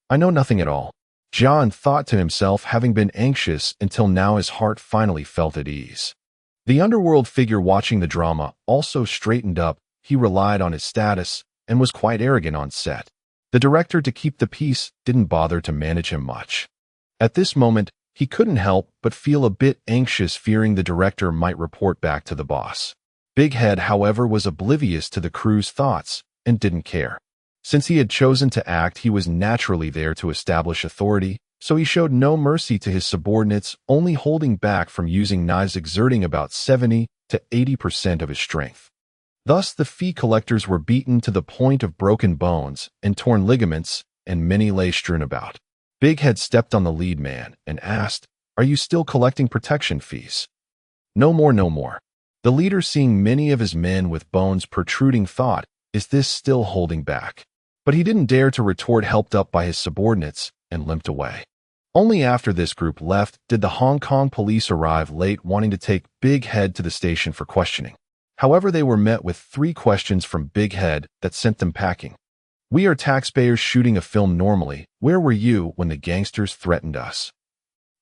I know nothing at all. John thought to himself, having been anxious until now, his heart finally felt at ease. The underworld figure watching the drama also straightened up. He relied on his status and was quite arrogant on set. The director, to keep the peace, didn't bother to manage him much. At this moment, he couldn't help but feel a bit anxious, fearing the director might report back to the boss. Big Head, however, was oblivious to the crew's thoughts and didn't care. Since he had chosen to act, he was naturally there to establish authority, so he showed no mercy to his subordinates, only holding back from using knives, exerting about 70 to 80% of his strength. Thus, the fee collectors were beaten to the point of broken bones and torn ligaments, and many lay strewn about. Big Head stepped on the lead man and asked, are you still collecting protection fees? No more, no more. The leader, seeing many of his men with bones protruding, thought, is this still holding back? But he didn't dare to retort, helped up by his subordinates, and limped away. Only after this group left did the Hong Kong police arrive late, wanting to take Big Head to the station for questioning. However, they were met with 3 questions from Big Head that sent them packing. We are taxpayers shooting a film normally. Where were you when the gangsters threatened us?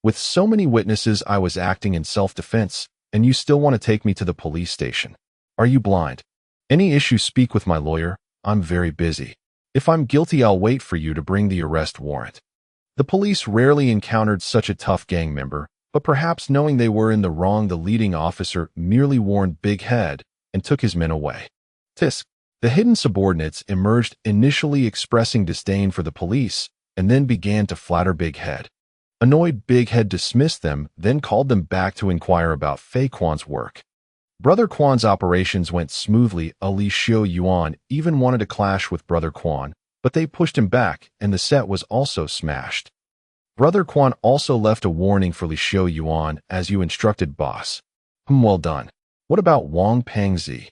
With so many witnesses, I was acting in self-defense, and you still want to take me to the police station. Are you blind? Any issue, speak with my lawyer. I'm very busy. If I'm guilty, I'll wait for you to bring the arrest warrant. The police rarely encountered such a tough gang member, but perhaps knowing they were in the wrong, the leading officer merely warned Big Head and took his men away. Tisk. The hidden subordinates emerged, initially expressing disdain for the police, and then began to flatter Big Head. Annoyed, Big Head dismissed them, then called them back to inquire about Fei Quan's work. Brother Quan's operations went smoothly. Li Xiaoyuan even wanted to clash with Brother Quan, but they pushed him back, and the set was also smashed. Brother Quan also left a warning for Li Xiaoyuan, as you instructed, boss. Well done. What about Wang Pengzi?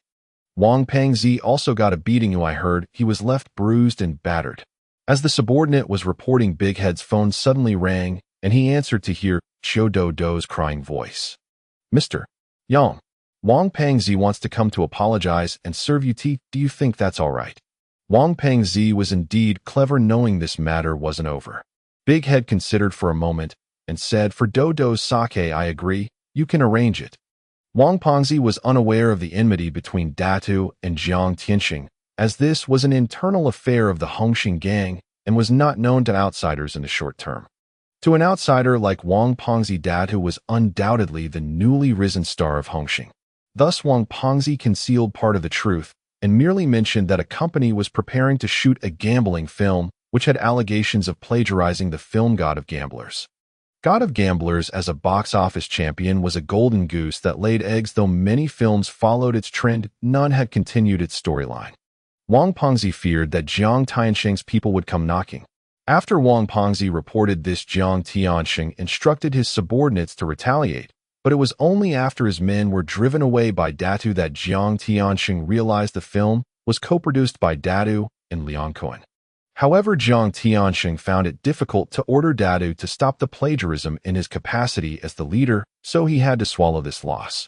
Wang Pengzi also got a beating. I heard he was left bruised and battered. As the subordinate was reporting, Big Head's phone suddenly rang, and he answered to hear Qiu Dou's crying voice. Mr. Yang, Wang Pengzi wants to come to apologize and serve you tea. Do you think that's all right? Wang Pengzi was indeed clever, knowing this matter wasn't over. Big Head considered for a moment and said, for Dou's sake, I agree. You can arrange it. Wang Pengzi was unaware of the enmity between Datu and Jiang Tianxing, as this was an internal affair of the Hongxing gang and was not known to outsiders in the short term. To an outsider like Wang Pengzi, Datu was undoubtedly the newly risen star of Hongxing. Thus, Wang Pengzi concealed part of the truth and merely mentioned that a company was preparing to shoot a gambling film which had allegations of plagiarizing the film God of Gamblers. God of Gamblers, as a box office champion, was a golden goose that laid eggs. Though many films followed its trend, none had continued its storyline. Wang Pengzi feared that Jiang Tianxing's people would come knocking. After Wang Pengzi reported this, Jiang Tianxing instructed his subordinates to retaliate, but it was only after his men were driven away by Datu that Jiang Tianxing realized the film was co-produced by Datu and Liang Cohen. However, Jiang Tianxing found it difficult to order Datu to stop the plagiarism in his capacity as the leader, so he had to swallow this loss.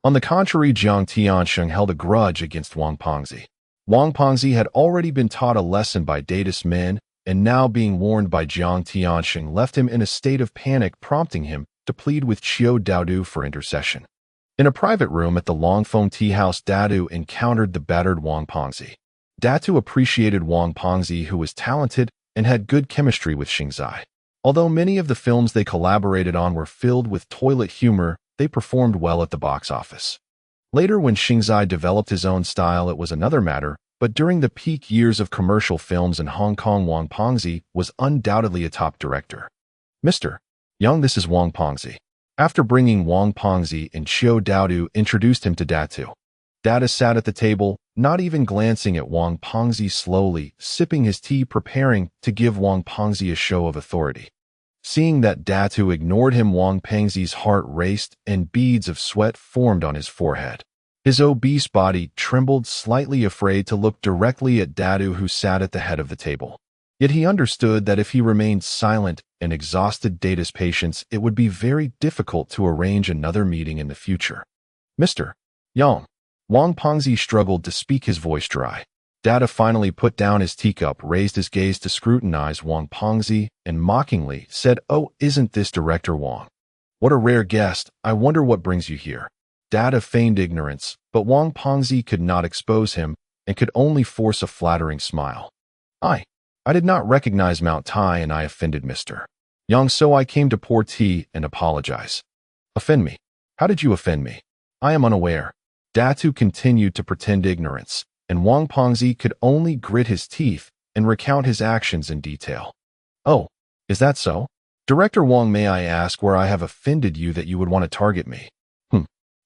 On the contrary, Jiang Tianxing held a grudge against Wang Pengzi. Wang Pengzi had already been taught a lesson by Data's men, and now being warned by Jiang Tianxing left him in a state of panic, prompting him to plead with Qiu Dou for intercession. In a private room at the Longfeng Tea House, Datu encountered the battered Wang Pengzi. Datu appreciated Wang Pengzi, who was talented and had good chemistry with Xingzai. Although many of the films they collaborated on were filled with toilet humor, they performed well at the box office. Later, when Xingzai developed his own style, it was another matter, but during the peak years of commercial films in Hong Kong, Wang Pengzi was undoubtedly a top director. Mr. Yang, this is Wang Pengzi. After bringing Wang Pengzi and Qiu Dou introduced him to Datu. Datu sat at the table, not even glancing at Wang Pengzi, slowly sipping his tea, preparing to give Wang Pengzi a show of authority. Seeing that Datu ignored him, Wang Pengzi's heart raced and beads of sweat formed on his forehead. His obese body trembled, slightly afraid to look directly at Datu, who sat at the head of the table. Yet he understood that if he remained silent and exhausted Data's patience, it would be very difficult to arrange another meeting in the future. Mr. Yang. Wang Pengzi struggled to speak, his voice dry. Data finally put down his teacup, raised his gaze to scrutinize Wang Pengzi, and mockingly said, "Oh, isn't this Director Wang? What a rare guest. I wonder what brings you here." Data feigned ignorance, but Wang Pengzi could not expose him and could only force a flattering smile. I did not recognize Mount Tai, and I offended Mr. Yang, so I came to pour tea and apologize. Offend me? How did you offend me? I am unaware. Datu continued to pretend ignorance, and Wang Pengzi could only grit his teeth and recount his actions in detail. Oh, is that so? Director Wang, may I ask where I have offended you that you would want to target me?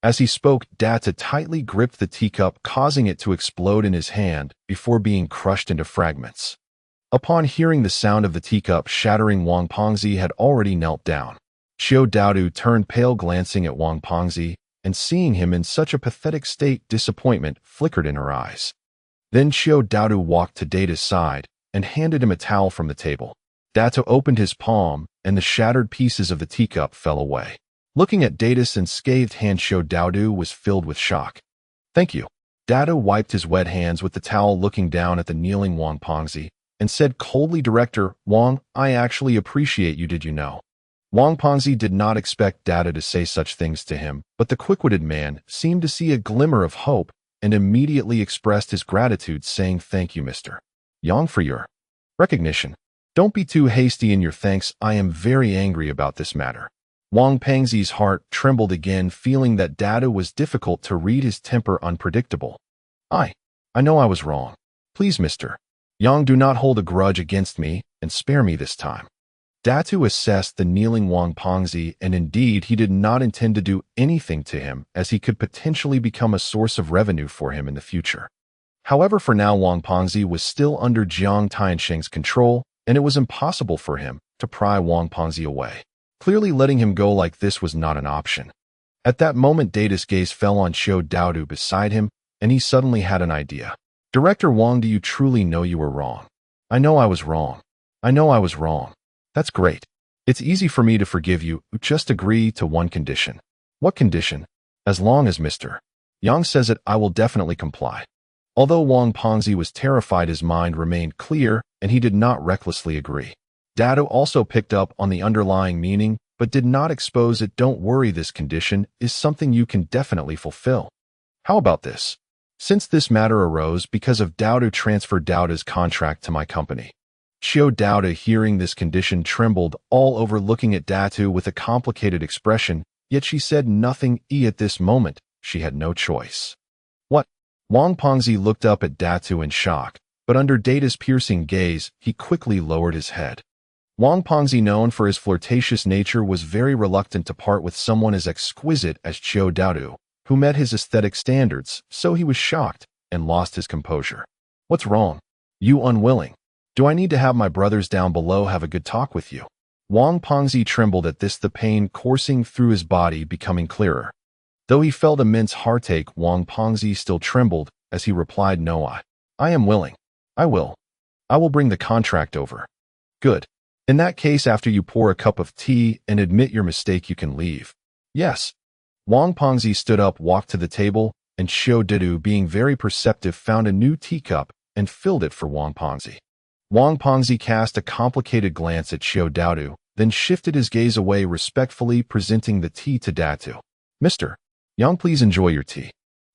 As he spoke, Data tightly gripped the teacup, causing it to explode in his hand before being crushed into fragments. Upon hearing the sound of the teacup shattering, Wang Pengzi had already knelt down. Qiu Dou turned pale, glancing at Wang Pengzi, and seeing him in such a pathetic state, disappointment flickered in her eyes. Then Qiu Dou walked to Data's side and handed him a towel from the table. Data opened his palm, and the shattered pieces of the teacup fell away. Looking at Data's unscathed hand, Qiu Dou was filled with shock. Thank you. Data wiped his wet hands with the towel, looking down at the kneeling Wang Pengzi, and said coldly, Director Wang, I actually appreciate you, did you know? Wang Pengzi did not expect Data to say such things to him, but the quick-witted man seemed to see a glimmer of hope and immediately expressed his gratitude, saying, Thank you, Mr. Yang, for your recognition. Don't be too hasty in your thanks. I am very angry about this matter. Wang Pengzi's heart trembled again, feeling that Data was difficult to read, his temper unpredictable. I know I was wrong. Please, Mr. Yang, do not hold a grudge against me and spare me this time. Datu assessed the kneeling Wang Pengzi, and indeed he did not intend to do anything to him, as he could potentially become a source of revenue for him in the future. However, for now, Wang Pengzi was still under Jiang Tianxing's control, and it was impossible for him to pry Wang Pengzi away. Clearly, letting him go like this was not an option. At that moment, Data's gaze fell on Qiu Dou beside him, and he suddenly had an idea. Director Wang, do you truly know you were wrong? I know I was wrong. I know I was wrong. That's great. It's easy for me to forgive you. Just agree to one condition. What condition? As long as Mr. Yang says it, I will definitely comply. Although Wang Pengzi was terrified, his mind remained clear, and he did not recklessly agree. Dado also picked up on the underlying meaning, but did not expose it. Don't worry, this condition is something you can definitely fulfill. How about this? Since this matter arose because of Dado, transferred Daoda's contract to my company. Xiao Daoda, hearing this condition, trembled all over, looking at Datu with a complicated expression, yet she said nothing. At this moment, she had no choice. What? Wang Pengzi looked up at Datu in shock, but under Data's piercing gaze, he quickly lowered his head. Wang Pengzi, known for his flirtatious nature, was very reluctant to part with someone as exquisite as Xiao Daodu, who met his aesthetic standards, so he was shocked and lost his composure. What's wrong? You unwilling? Do I need to have my brothers down below have a good talk with you? Wang Pengzi trembled at this, the pain coursing through his body becoming clearer. Though he felt immense heartache, Wang Pengzi still trembled as he replied, No, I am willing. I will bring the contract over. Good. In that case, after you pour a cup of tea and admit your mistake, you can leave. Yes. Wang Pengzi stood up, walked to the table, and Xiao Dadu, being very perceptive, found a new teacup and filled it for Wang Pengzi. Wang Pengzi cast a complicated glance at Xiao Daodu, then shifted his gaze away, respectfully presenting the tea to Datu. Mr. Yang, please enjoy your tea.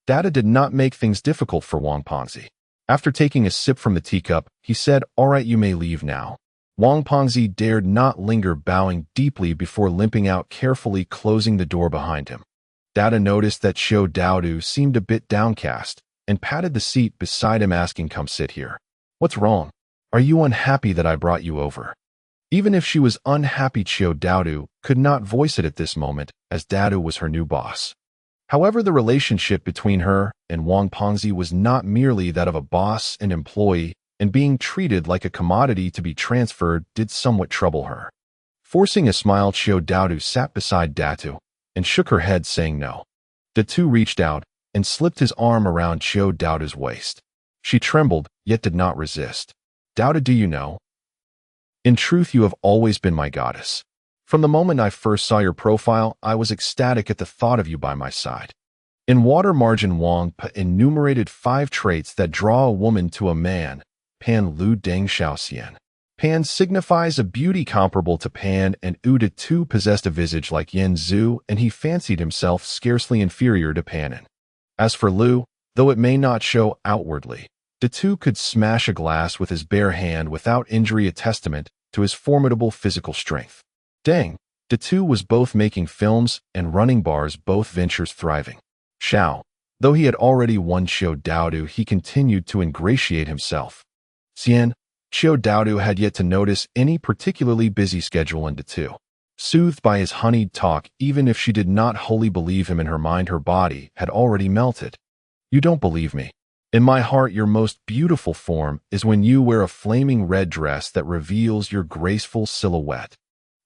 Data did not make things difficult for Wang Pengzi. After taking a sip from the teacup, he said, All right, you may leave now. Wang Pengzi dared not linger, bowing deeply before limping out, carefully closing the door behind him. Data noticed that Xiao Daodu seemed a bit downcast and patted the seat beside him, asking, Come sit here. What's wrong? Are you unhappy that I brought you over? Even if she was unhappy, Xiao Daodu could not voice it at this moment, as Dadu was her new boss. However, the relationship between her and Wang Pengzi was not merely that of a boss and employee, and being treated like a commodity to be transferred did somewhat trouble her. Forcing a smile, Xiao Daodu sat beside Datu and shook her head, saying no. Datu reached out and slipped his arm around Xiao Daodu's waist. She trembled, yet did not resist. Daoda, do you know? In truth, you have always been my goddess. From the moment I first saw your profile, I was ecstatic at the thought of you by my side. In Water Margin, Wang Pa enumerated 5 traits that draw a woman to a man. Pan Lu Deng Xiaoxian. Pan signifies a beauty comparable to Pan, and Uda too possessed a visage like Yen Zhu, and he fancied himself scarcely inferior to Panin. As for Lu, though it may not show outwardly, the two could smash a glass with his bare hand without injury, a testament to his formidable physical strength. Deng, the two was both making films and running bars, both ventures thriving. Xiao, though he had already won Xiao Daodu, he continued to ingratiate himself. Xian, Xiao Daodu had yet to notice any particularly busy schedule in Datu. Soothed by his honeyed talk, even if she did not wholly believe him in her mind, her body had already melted. You don't believe me. In my heart, your most beautiful form is when you wear a flaming red dress that reveals your graceful silhouette.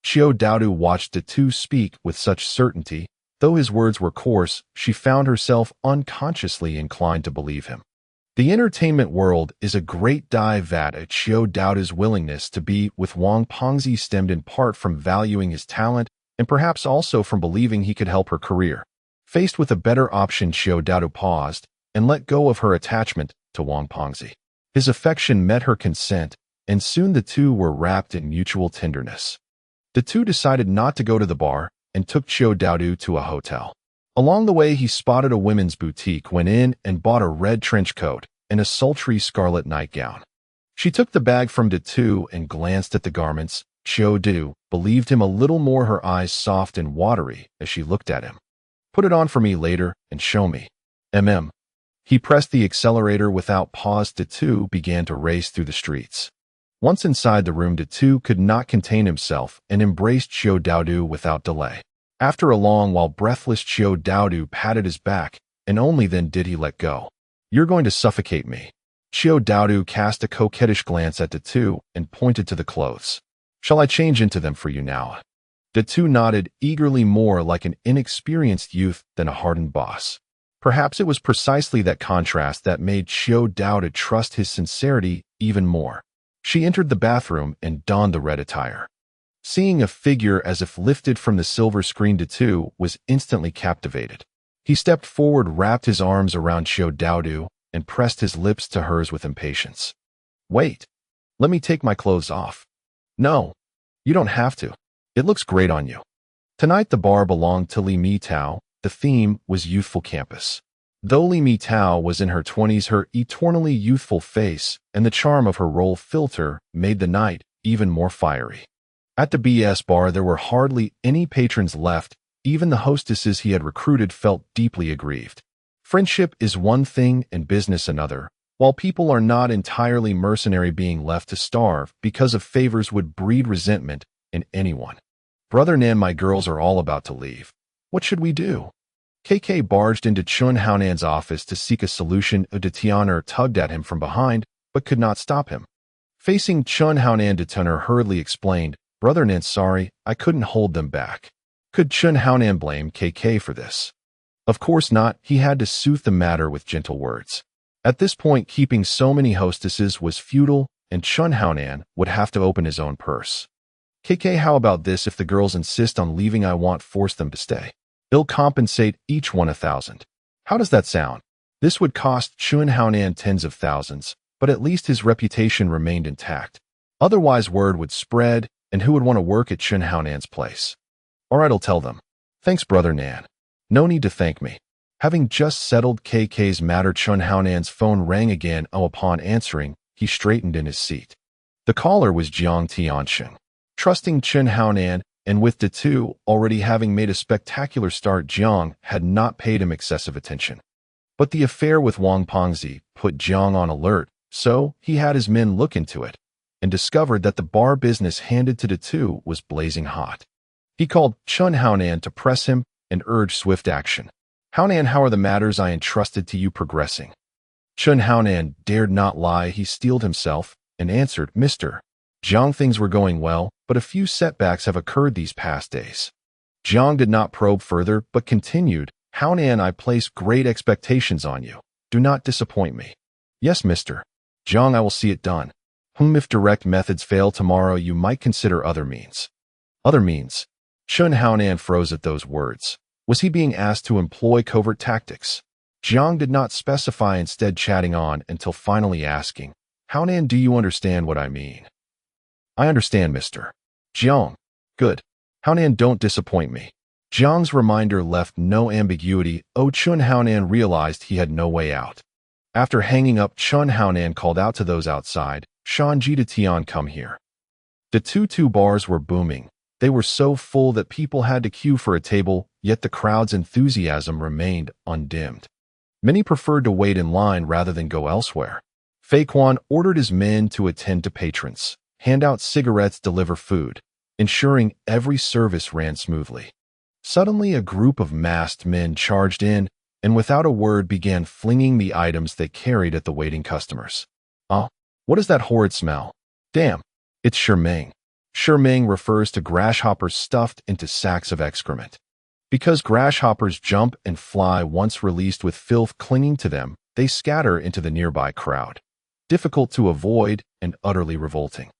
Xiao Daodu watched Datu speak with such certainty. Though his words were coarse, she found herself unconsciously inclined to believe him. The entertainment world is a great dive at Xiao Daodu's willingness to be with Wang Pengzi stemmed in part from valuing his talent and perhaps also from believing he could help her career. Faced with a better option, Xiao Daodu paused and let go of her attachment to Wang Pengzi. His affection met her consent, and soon the two were wrapped in mutual tenderness. The two decided not to go to the bar and took Xiao Daodu to a hotel. Along the way, he spotted a women's boutique, went in and bought a red trench coat and a sultry scarlet nightgown. She took the bag from Datu and glanced at the garments. Xiao Dadu believed him a little more, her eyes soft and watery as she looked at him. Put it on for me later and show me. He pressed the accelerator without pause. Datu began to race through the streets. Once inside the room, Datu could not contain himself and embraced Xiao Daodu without delay. After a long while, breathless, Xiao Daodu patted his back, and only then did he let go. You're going to suffocate me. Xiao Daodu cast a coquettish glance at Datu and pointed to the clothes. Shall I change into them for you now? Datu nodded eagerly, more like an inexperienced youth than a hardened boss. Perhaps it was precisely that contrast that made Xiao Daodu trust his sincerity even more. She entered the bathroom and donned the red attire. Seeing a figure as if lifted from the silver screen, Datu was instantly captivated. He stepped forward, wrapped his arms around Xiao Daodu, and pressed his lips to hers with impatience. Wait, let me take my clothes off. No, you don't have to. It looks great on you. Tonight the bar belonged to Li Mi Tao. The theme was youthful campus. Though Li Mi Tao was in her 20s, her eternally youthful face and the charm of her roll filter made the night even more fiery. At the BS bar there were hardly any patrons left. Even the hostesses he had recruited felt deeply aggrieved. Friendship is one thing and business another. While people are not entirely mercenary, being left to starve because of favors would breed resentment in anyone. Brother Nan, my girls are all about to leave. What should we do? KK barged into Chun Haonan's office to seek a solution. Tianer tugged at him from behind, but could not stop him. Facing Chun Haonan, Tianer hurriedly explained, Brother Nan, sorry, I couldn't hold them back. Could Chun Haonan blame KK for this? Of course not. He had to soothe the matter with gentle words. At this point, keeping so many hostesses was futile, and Chun Haonan would have to open his own purse. KK, how about this? If the girls insist on leaving, I won't force them to stay. They'll compensate each one 1,000. How does that sound? This would cost Chun Haonan tens of thousands, but at least his reputation remained intact. Otherwise, word would spread, and who would want to work at Chun Haonan's place? All right, I'll tell them. Thanks, Brother Nan. No need to thank me. Having just settled KK's matter, Chun Haonan's phone rang again. Upon answering, he straightened in his seat. The caller was Jiang Tianxing. Trusting Chun Haonan, and with Datu already having made a spectacular start, Jiang had not paid him excessive attention. But the affair with Wang Pengzi put Jiang on alert, so he had his men look into it, and discovered that the bar business handed to Datu was blazing hot. He called Chun Haonan to press him and urge swift action. Haonan, how are the matters I entrusted to you progressing? Chun Haonan dared not lie. He steeled himself and answered, Mr. Jiang, things were going well, but a few setbacks have occurred these past days. Jiang did not probe further, but continued, Haonan, I place great expectations on you. Do not disappoint me. Yes, Mr. Jiang, I will see it done. If direct methods fail tomorrow, you might consider other means. Other means? Chun Haonan froze at those words. Was he being asked to employ covert tactics? Jiang did not specify, instead chatting on until finally asking, Haonan, do you understand what I mean? I understand, Mr. Jiang. Good. Haonan, don't disappoint me. Jiang's reminder left no ambiguity. Chun Haonan realized he had no way out. After hanging up, Chun Haonan called out to those outside, Shanji de Tian, come here. The two bars were booming. They were so full that people had to queue for a table, yet the crowd's enthusiasm remained undimmed. Many preferred to wait in line rather than go elsewhere. Fei Quan ordered his men to attend to patrons, hand out cigarettes, deliver food, ensuring every service ran smoothly. Suddenly, a group of masked men charged in, and without a word began flinging the items they carried at the waiting customers. Oh, what is that horrid smell? Damn, it's shermeng. Shermeng refers to grasshoppers stuffed into sacks of excrement. Because grasshoppers jump and fly once released with filth clinging to them, they scatter into the nearby crowd. Difficult to avoid and utterly revolting.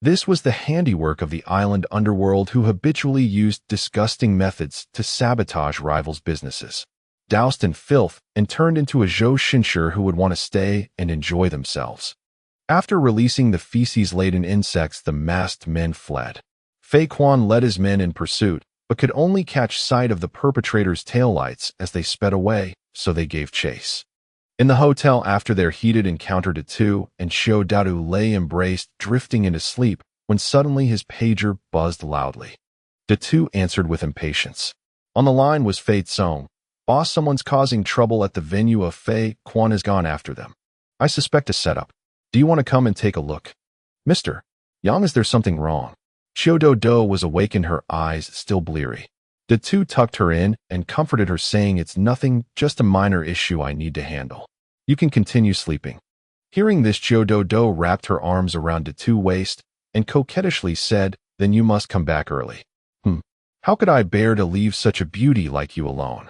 This was the handiwork of the island underworld, who habitually used disgusting methods to sabotage rivals' businesses. Doused in filth and turned into a Zhou Shinshir who would want to stay and enjoy themselves. After releasing the feces-laden insects, the masked men fled. Fei Quan led his men in pursuit, but could only catch sight of the perpetrators' taillights as they sped away, so they gave chase. In the hotel, after their heated encounter, Datu and Xiao Daodu lay embraced, drifting into sleep, when suddenly his pager buzzed loudly. Datu answered with impatience. On the line was Fei Tsong. Boss, someone's causing trouble at the venue of Fei Quan has gone after them. I suspect a setup. Do you want to come and take a look? Mr. Yang, is there something wrong? Xiao Do was awakened, her eyes still bleary. Datu tucked her in and comforted her, saying, it's nothing, just a minor issue I need to handle. You can continue sleeping. Hearing this, Xiao Do wrapped her arms around Datu's waist and coquettishly said, then you must come back early. How could I bear to leave such a beauty like you alone?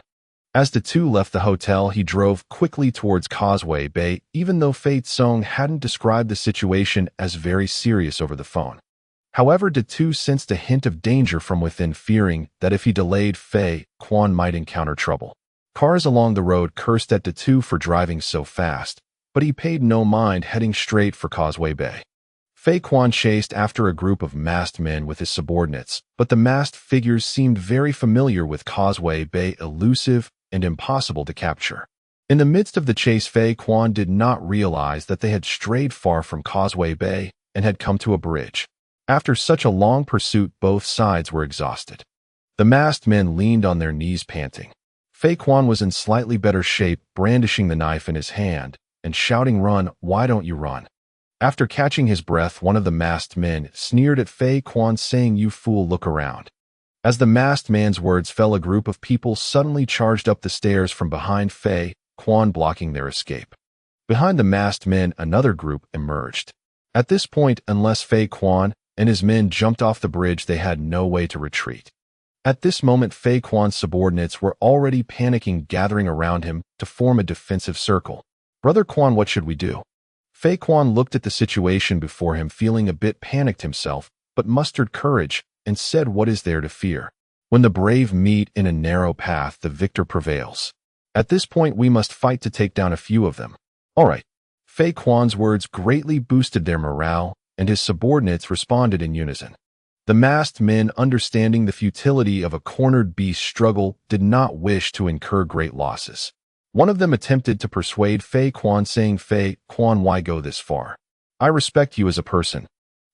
As Datu left the hotel, he drove quickly towards Causeway Bay, even though Fei Tsong hadn't described the situation as very serious over the phone. However, Datu sensed a hint of danger from within, fearing that if he delayed, Fei Quan might encounter trouble. Cars along the road cursed at Datu for driving so fast, but he paid no mind, heading straight for Causeway Bay. Fei Quan chased after a group of masked men with his subordinates, but the masked figures seemed very familiar with Causeway Bay, elusive and impossible to capture. In the midst of the chase, Fei Quan did not realize that they had strayed far from Causeway Bay and had come to a bridge. After such a long pursuit, both sides were exhausted. The masked men leaned on their knees, panting. Fei Quan was in slightly better shape, brandishing the knife in his hand and shouting, "Run, why don't you run?" After catching his breath, one of the masked men sneered at Fei Quan, saying, "You fool, look around." As the masked man's words fell, a group of people suddenly charged up the stairs from behind Fei Quan, blocking their escape. Behind the masked men, another group emerged. At this point, unless Fei Quan and his men jumped off the bridge, they had no way to retreat. At this moment, Fei Quan's subordinates were already panicking, gathering around him to form a defensive circle. "Brother Quan, what should we do?" Fei Quan looked at the situation before him, feeling a bit panicked himself, but mustered courage and said, "What is there to fear? When the brave meet in a narrow path, the victor prevails. At this point, we must fight to take down a few of them." "All right." Fei Quan's words greatly boosted their morale, and his subordinates responded in unison. The masked men, understanding the futility of a cornered beast struggle, did not wish to incur great losses. One of them attempted to persuade Fei Quan, saying, "Fei Quan, why go this far? I respect you as a person.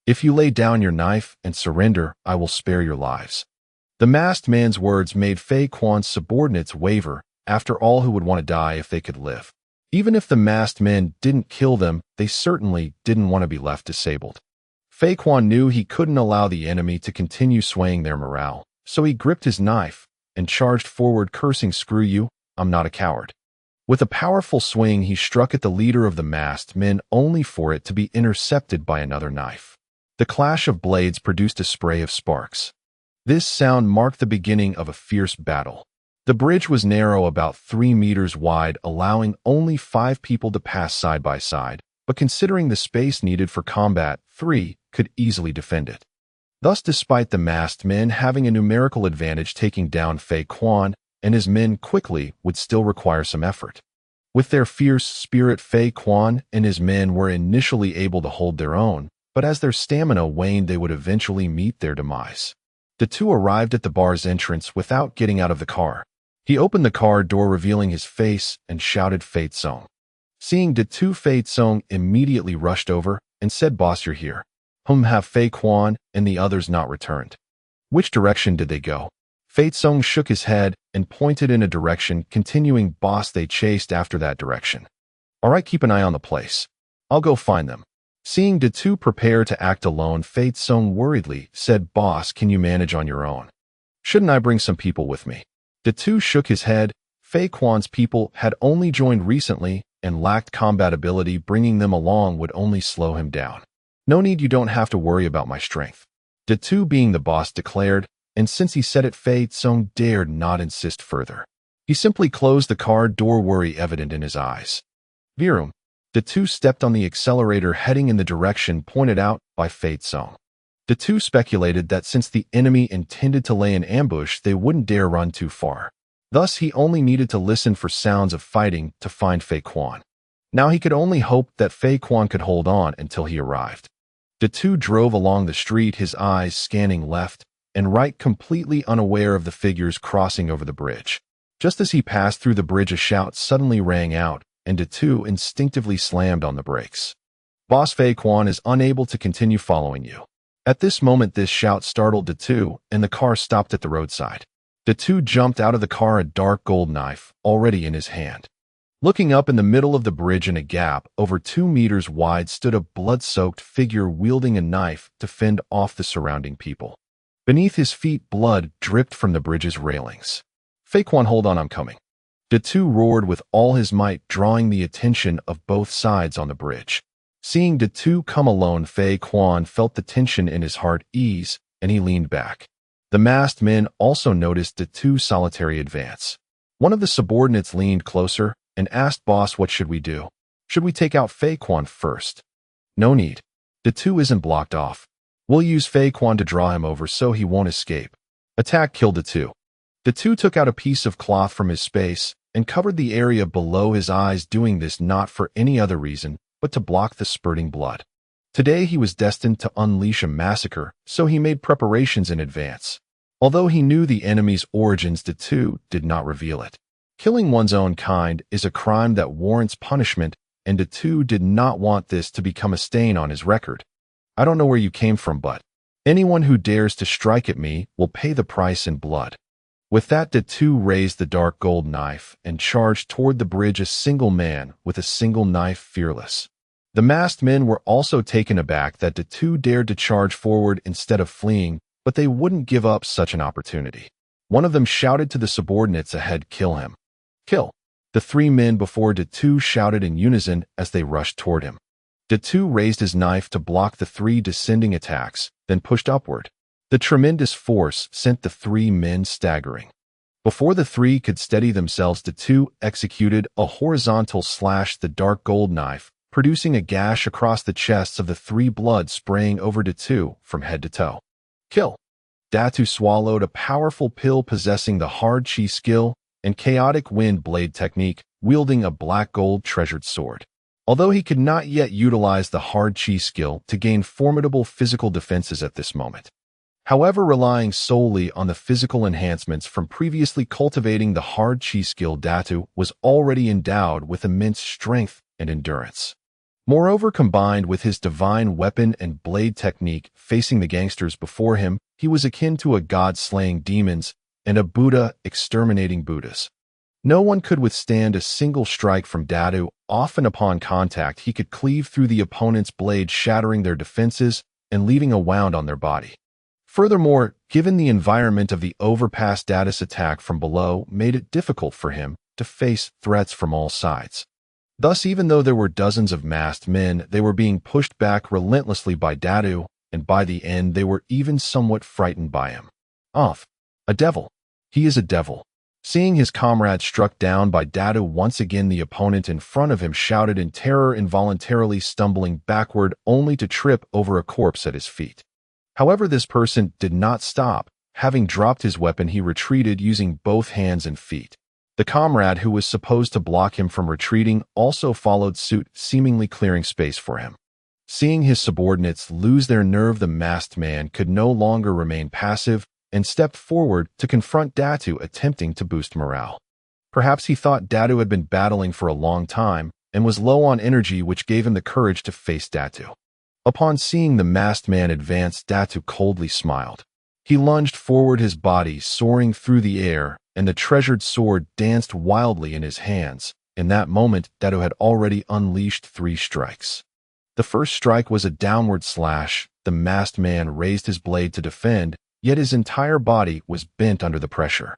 If you lay down your knife and surrender, I will spare your lives." The masked man's words made Fei Quan's subordinates waver. After all, who would want to die if they could live? Even if the masked men didn't kill them, they certainly didn't want to be left disabled. Fei Quan knew he couldn't allow the enemy to continue swaying their morale, so he gripped his knife and charged forward, cursing, "Screw you, I'm not a coward." With a powerful swing, he struck at the leader of the masked men, only for it to be intercepted by another knife. The clash of blades produced a spray of sparks. This sound marked the beginning of a fierce battle. The bridge was narrow, about 3 meters wide, allowing only 5 people to pass side by side, but considering the space needed for combat, 3 could easily defend it. Thus, despite the masked men having a numerical advantage, taking down Fei Quan and his men quickly would still require some effort. With their fierce spirit, Fei Quan and his men were initially able to hold their own, but as their stamina waned, they would eventually meet their demise. The two arrived at the bar's entrance without getting out of the car. He opened the car door, revealing his face, and shouted, "Fei Tsong." Seeing Datu, Fei Tsong immediately rushed over and said, "Boss, you're here." Have Fei Quan and the others not returned? Which direction did they go? Fei Tsong shook his head and pointed in a direction, continuing, "Boss, they chased after that direction." "All right, keep an eye on the place. I'll go find them." Seeing Datu prepare to act alone, Fei Tsong worriedly said, "Boss, can you manage on your own? Shouldn't I bring some people with me?" Datu shook his head. Fei Quan's people had only joined recently and lacked combat ability. Bringing them along would only slow him down. "No need, you don't have to worry about my strength," Datu, being the boss, declared, and since he said it, Fei Tsong dared not insist further. He simply closed the car door, worry evident in his eyes. "Virum." Datu stepped on the accelerator, heading in the direction pointed out by Fei Tsong. Datu speculated that since the enemy intended to lay an ambush, they wouldn't dare run too far. Thus, he only needed to listen for sounds of fighting to find Fei Quan. Now he could only hope that Fei Quan could hold on until he arrived. Datu drove along the street, his eyes scanning left and right, completely unaware of the figures crossing over the bridge. Just as he passed through the bridge, a shout suddenly rang out, and Datu instinctively slammed on the brakes. "Boss, Fei Quan is unable to continue following you." At this moment, this shout startled Datu, and the car stopped at the roadside. Datu jumped out of the car, a dark gold knife already in his hand. Looking up, in the middle of the bridge, in a gap over 2 meters wide, stood a blood-soaked figure wielding a knife to fend off the surrounding people. Beneath his feet, blood dripped from the bridge's railings. "Fei Quan, hold on, I'm coming." Datu roared with all his might, drawing the attention of both sides on the bridge. Seeing Datu come alone, Fei Quan felt the tension in his heart ease, and he leaned back. The masked men also noticed Datu's solitary advance. One of the subordinates leaned closer and asked, "Boss, what should we do? Should we take out Fei Quan first?" "No need. Datu isn't blocked off. We'll use Fei Quan to draw him over so he won't escape. Attack killed Datu. Datu took out a piece of cloth from his space and covered the area below his eyes, doing this not for any other reason but to block the spurting blood. Today he was destined to unleash a massacre, so he made preparations in advance. Although he knew the enemy's origins, Datu did not reveal it. Killing one's own kind is a crime that warrants punishment, and Datu did not want this to become a stain on his record. I don't know where you came from, but anyone who dares to strike at me will pay the price in blood. With that, Datu raised the dark gold knife and charged toward the bridge, a single man with a single knife, fearless. The masked men were also taken aback that Datu dared to charge forward instead of fleeing, but they wouldn't give up such an opportunity. One of them shouted to the subordinates ahead, "Kill him! Kill!" The three men before Datu shouted in unison as they rushed toward him. Datu raised his knife to block the three descending attacks, then pushed upward. The tremendous force sent the three men staggering. Before the three could steady themselves, Datu executed a horizontal slash, the dark gold knife, producing a gash across the chests of the three, blood spraying over Datu from head to toe. Kill! Datu swallowed a powerful pill possessing the hard chi skill and chaotic wind blade technique, wielding a black gold treasured sword. Although he could not yet utilize the hard chi skill to gain formidable physical defenses at this moment. However, relying solely on the physical enhancements from previously cultivating the hard chi skill, Datu was already endowed with immense strength and endurance. Moreover, combined with his divine weapon and blade technique facing the gangsters before him, he was akin to a god slaying demons and a Buddha exterminating Buddhas. No one could withstand a single strike from Datu. Often upon contact, he could cleave through the opponent's blade, shattering their defenses and leaving a wound on their body. Furthermore, given the environment of the overpass, Datu's attack from below made it difficult for him to face threats from all sides. Thus, even though there were dozens of masked men, they were being pushed back relentlessly by Datu, and by the end they were even somewhat frightened by him. A devil. He is a devil. Seeing his comrade struck down by Datu once again, the opponent in front of him shouted in terror, involuntarily stumbling backward only to trip over a corpse at his feet. However, this person did not stop. Having dropped his weapon, he retreated using both hands and feet. The comrade who was supposed to block him from retreating also followed suit, seemingly clearing space for him. Seeing his subordinates lose their nerve, the masked man could no longer remain passive and stepped forward to confront Datu, attempting to boost morale. Perhaps he thought Datu had been battling for a long time and was low on energy, which gave him the courage to face Datu. Upon seeing the masked man advance, Datu coldly smiled. He lunged forward, his body soaring through the air, and the treasured sword danced wildly in his hands. In that moment, Datu had already unleashed 3 strikes. The first strike was a downward slash. The masked man raised his blade to defend, yet his entire body was bent under the pressure.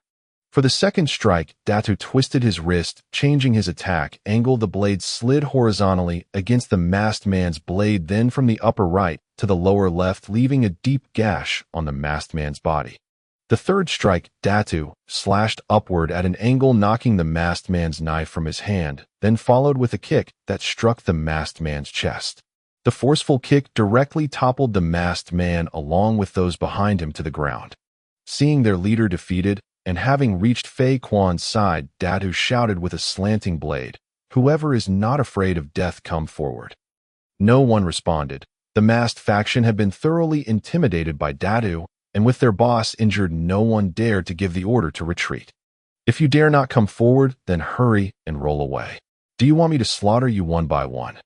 For the second strike, Datu twisted his wrist, changing his attack angle. The blade slid horizontally against the masked man's blade, then from the upper right to the lower left, leaving a deep gash on the masked man's body. The third strike, Datu slashed upward at an angle, knocking the masked man's knife from his hand, then followed with a kick that struck the masked man's chest. The forceful kick directly toppled the masked man along with those behind him to the ground. Seeing their leader defeated, and having reached Fei Quan's side, Datu shouted with a slanting blade, "Whoever is not afraid of death, come forward." No one responded. The masked faction had been thoroughly intimidated by Datu, and with their boss injured, no one dared to give the order to retreat. "If you dare not come forward, then hurry and roll away. Do you want me to slaughter you one by one?"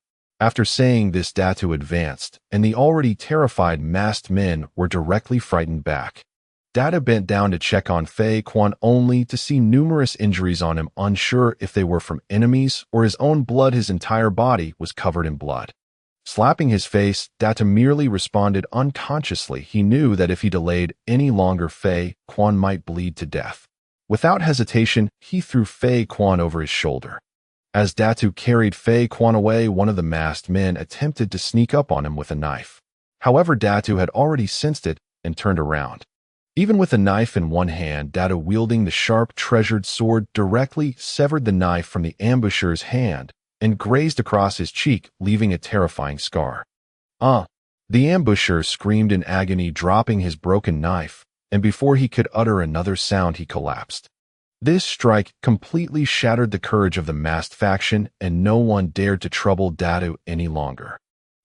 After saying this, Datu advanced, and the already terrified masked men were directly frightened back. Datu bent down to check on Fei Quan, only to see numerous injuries on him, unsure if they were from enemies or his own blood. His entire body was covered in blood. Slapping his face, Datu merely responded unconsciously. He knew that if he delayed any longer, Fei Quan might bleed to death. Without hesitation, he threw Fei Quan over his shoulder. As Datu carried Fei Quan away, one of the masked men attempted to sneak up on him with a knife. However, Datu had already sensed it and turned around. Even with a knife in one hand, Datu, wielding the sharp treasured sword, directly severed the knife from the ambusher's hand and grazed across his cheek, leaving a terrifying scar. The ambusher screamed in agony, dropping his broken knife, and before he could utter another sound, he collapsed. This strike completely shattered the courage of the masked faction, and no one dared to trouble Datu any longer.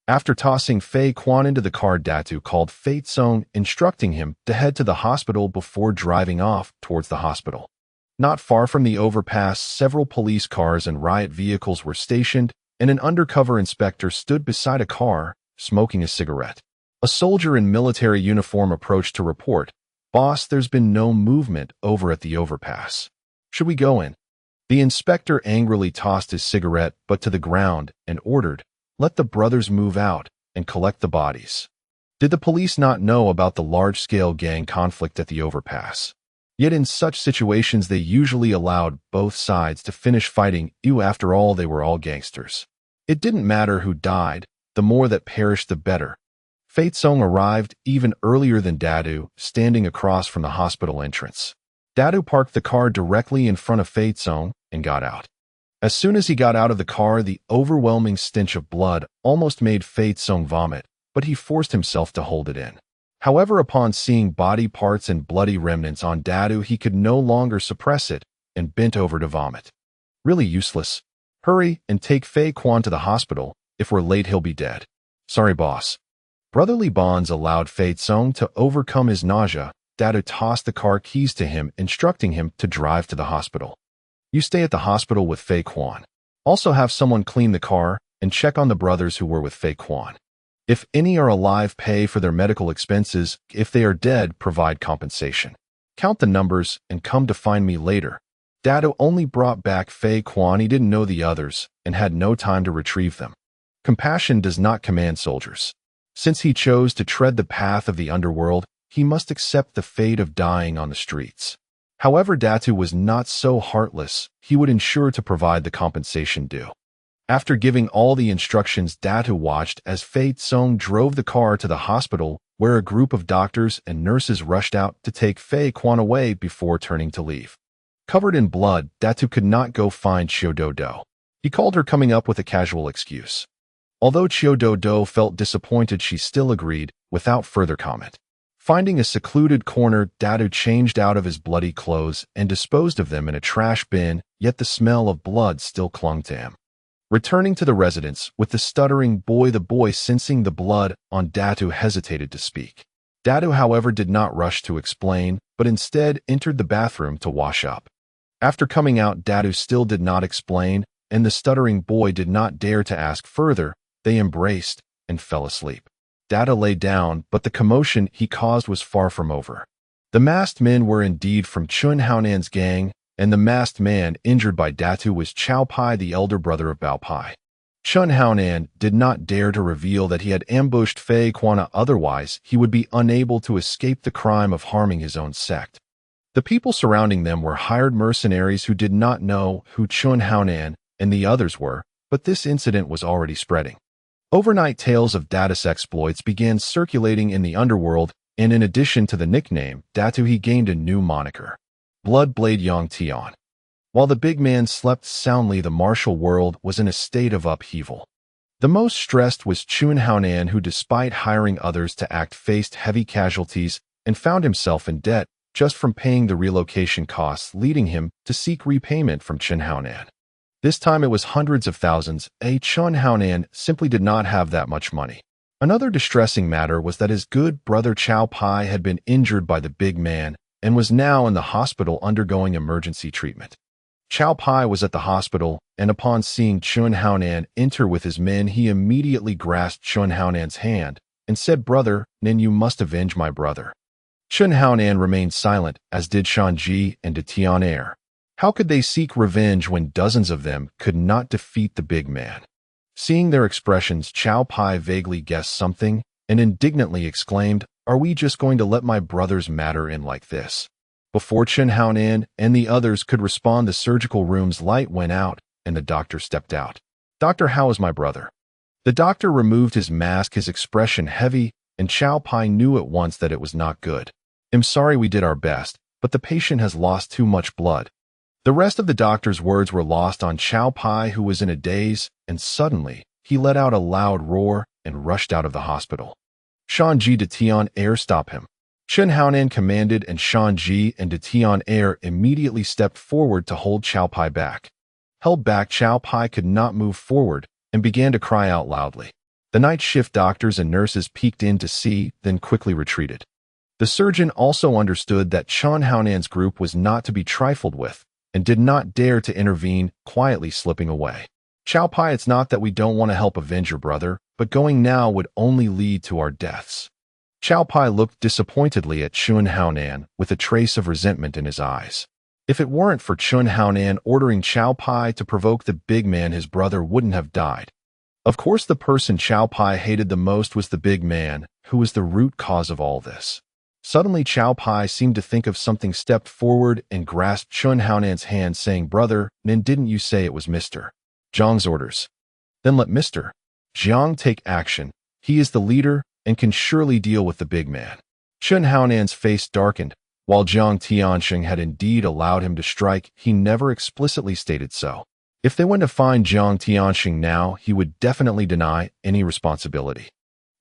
After tossing Fei Quan into the car, Datu called Fei Song, instructing him to head to the hospital before driving off towards the hospital. Not far from the overpass, several police cars and riot vehicles were stationed, and an undercover inspector stood beside a car, smoking a cigarette. A soldier in military uniform approached to report, "Boss, there's been no movement over at the overpass. Should we go in?" The inspector angrily tossed his cigarette but to the ground and ordered, "Let the brothers move out and collect the bodies." Did the police not know about the large-scale gang conflict at the overpass? Yet in such situations they usually allowed both sides to finish fighting, after all they were all gangsters. It didn't matter who died, the more that perished the better. Fei Song arrived even earlier than Datu, standing across from the hospital entrance. Datu parked the car directly in front of Fei Song and got out. As soon as he got out of the car, the overwhelming stench of blood almost made Fei Song vomit, but he forced himself to hold it in. However, upon seeing body parts and bloody remnants on Datu, he could no longer suppress it and bent over to vomit. "Really useless. Hurry and take Fei Quan to the hospital. If we're late, he'll be dead." "Sorry, boss." Brotherly bonds allowed Fei Song to overcome his nausea. Datu tossed the car keys to him, instructing him to drive to the hospital. "You stay at the hospital with Fei Quan. Also have someone clean the car and check on the brothers who were with Fei Quan. If any are alive, pay for their medical expenses. If they are dead, provide compensation. Count the numbers and come to find me later." Datu only brought back Fei Quan. He didn't know the others and had no time to retrieve them. Compassion does not command soldiers. Since he chose to tread the path of the underworld, he must accept the fate of dying on the streets. However, Datu was not so heartless. He would ensure to provide the compensation due. After giving all the instructions, Datu watched as Fei Song drove the car to the hospital, where a group of doctors and nurses rushed out to take Fei Quan away before turning to leave. Covered in blood, Datu could not go find Qiu Dodo. He called her, coming up with a casual excuse. Although Qiu Dodo felt disappointed, she still agreed, without further comment. Finding a secluded corner, Datu changed out of his bloody clothes and disposed of them in a trash bin, yet the smell of blood still clung to him. Returning to the residence with the stuttering boy, the boy, sensing the blood on Datu, hesitated to speak. Datu, however, did not rush to explain, but instead entered the bathroom to wash up. After coming out, Datu still did not explain, and the stuttering boy did not dare to ask further. They embraced and fell asleep. Datu lay down, but the commotion he caused was far from over. The masked men were indeed from Chun Haonan's gang, and the masked man injured by Datu was Chow Pai, the elder brother of Bao Pai. Chun Haonan did not dare to reveal that he had ambushed Fei Quan, otherwise he would be unable to escape the crime of harming his own sect. The people surrounding them were hired mercenaries who did not know who Chun Haonan and the others were, but this incident was already spreading. Overnight tales of Datu's exploits began circulating in the underworld, and in addition to the nickname Datu, he gained a new moniker, Blood Blade Yang Tian. While the big man slept soundly, the martial world was in a state of upheaval. The most stressed was Chun Haonan, who, despite hiring others to act, faced heavy casualties and found himself in debt just from paying the relocation costs, leading him to seek repayment from Chun Haonan. This time it was hundreds of thousands. Chun Haonan simply did not have that much money. Another distressing matter was that his good brother Chow Pai had been injured by the big man and was now in the hospital undergoing emergency treatment. Chow Pai was at the hospital, and upon seeing Chun Haonan enter with his men, he immediately grasped Chun Haonan's hand and said, "Brother, Nin, you must avenge my brother." Chun Haonan remained silent, as did Shanji and De Tianair. How could they seek revenge when dozens of them could not defeat the big man? Seeing their expressions, Chow Pai vaguely guessed something and indignantly exclaimed, "Are we just going to let my brothers matter in like this?" Before Chun Haonan and the others could respond, the surgical room's light went out and the doctor stepped out. "Doctor, how is my brother?" The doctor removed his mask, his expression heavy, and Chow Pai knew at once that it was not good. "I'm sorry, we did our best, but the patient has lost too much blood." The rest of the doctor's words were lost on Chow Pai, who was in a daze, and suddenly he let out a loud roar and rushed out of the hospital. Shanji de Tian Air, stop him. Chen Haonan commanded, and Shanji and de Tian Air immediately stepped forward to hold Qiao Pai back. Held back, Qiao Pai could not move forward and began to cry out loudly. The night shift doctors and nurses peeked in to see, then quickly retreated. The surgeon also understood that Chen Haonan's group was not to be trifled with and did not dare to intervene, quietly slipping away. Qiao Pai, it's not that we don't want to help avenge your brother, but going now would only lead to our deaths. Qiao Pai looked disappointedly at Chen Haonan with a trace of resentment in his eyes. If it weren't for Chen Haonan ordering Qiao Pai to provoke the big man, his brother wouldn't have died. Of course, the person Qiao Pai hated the most was the big man, who was the root cause of all this. Suddenly, Qiao Pai seemed to think of something, stepped forward and grasped Chen Haonan's hand, saying, "Brother, then didn't you say it was Mr. Zhang's orders? Then let Mr. Zhang take action. He is the leader and can surely deal with the big man." Chen Haonan's face darkened. While Jiang Tianxing had indeed allowed him to strike, he never explicitly stated so. If they went to find Jiang Tianxing now, he would definitely deny any responsibility.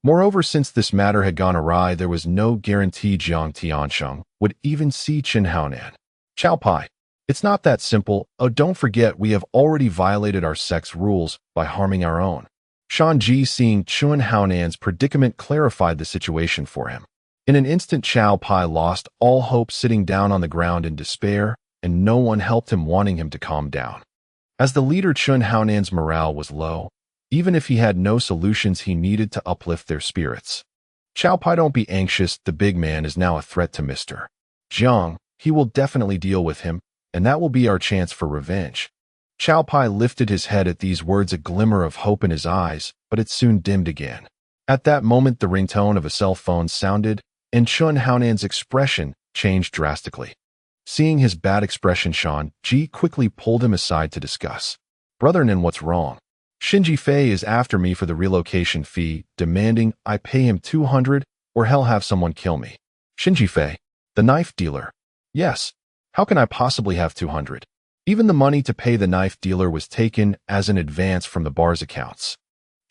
Moreover, since this matter had gone awry, there was no guarantee Jiang Tianxing would even see Chen Haonan. "Qiao Pai, it's not that simple. Oh, don't forget, we have already violated our sect's rules by harming our own." Shanji, seeing Chen Haonan's predicament, clarified the situation for him. In an instant, Qiao Pai lost all hope, sitting down on the ground in despair, and no one helped him, wanting him to calm down. As the leader, Chen Haonan's morale was low. Even if he had no solutions, he needed to uplift their spirits. "Qiao Pai, don't be anxious. The big man is now a threat to Mr. Zhang. He will definitely deal with him, and that will be our chance for revenge." Qiao Pai lifted his head at these words, a glimmer of hope in his eyes, but it soon dimmed again. At that moment, the ringtone of a cell phone sounded, and Chen Haonan's expression changed drastically. Seeing his bad expression, Shanji quickly pulled him aside to discuss. "Brother Nin, what's wrong?" "Shinji Fei is after me for the relocation fee, demanding I pay him 200 or he'll have someone kill me." "Shinji Fei, the knife dealer?" "Yes. How can I possibly have 200? Even the money to pay the knife dealer was taken as an advance from the bar's accounts."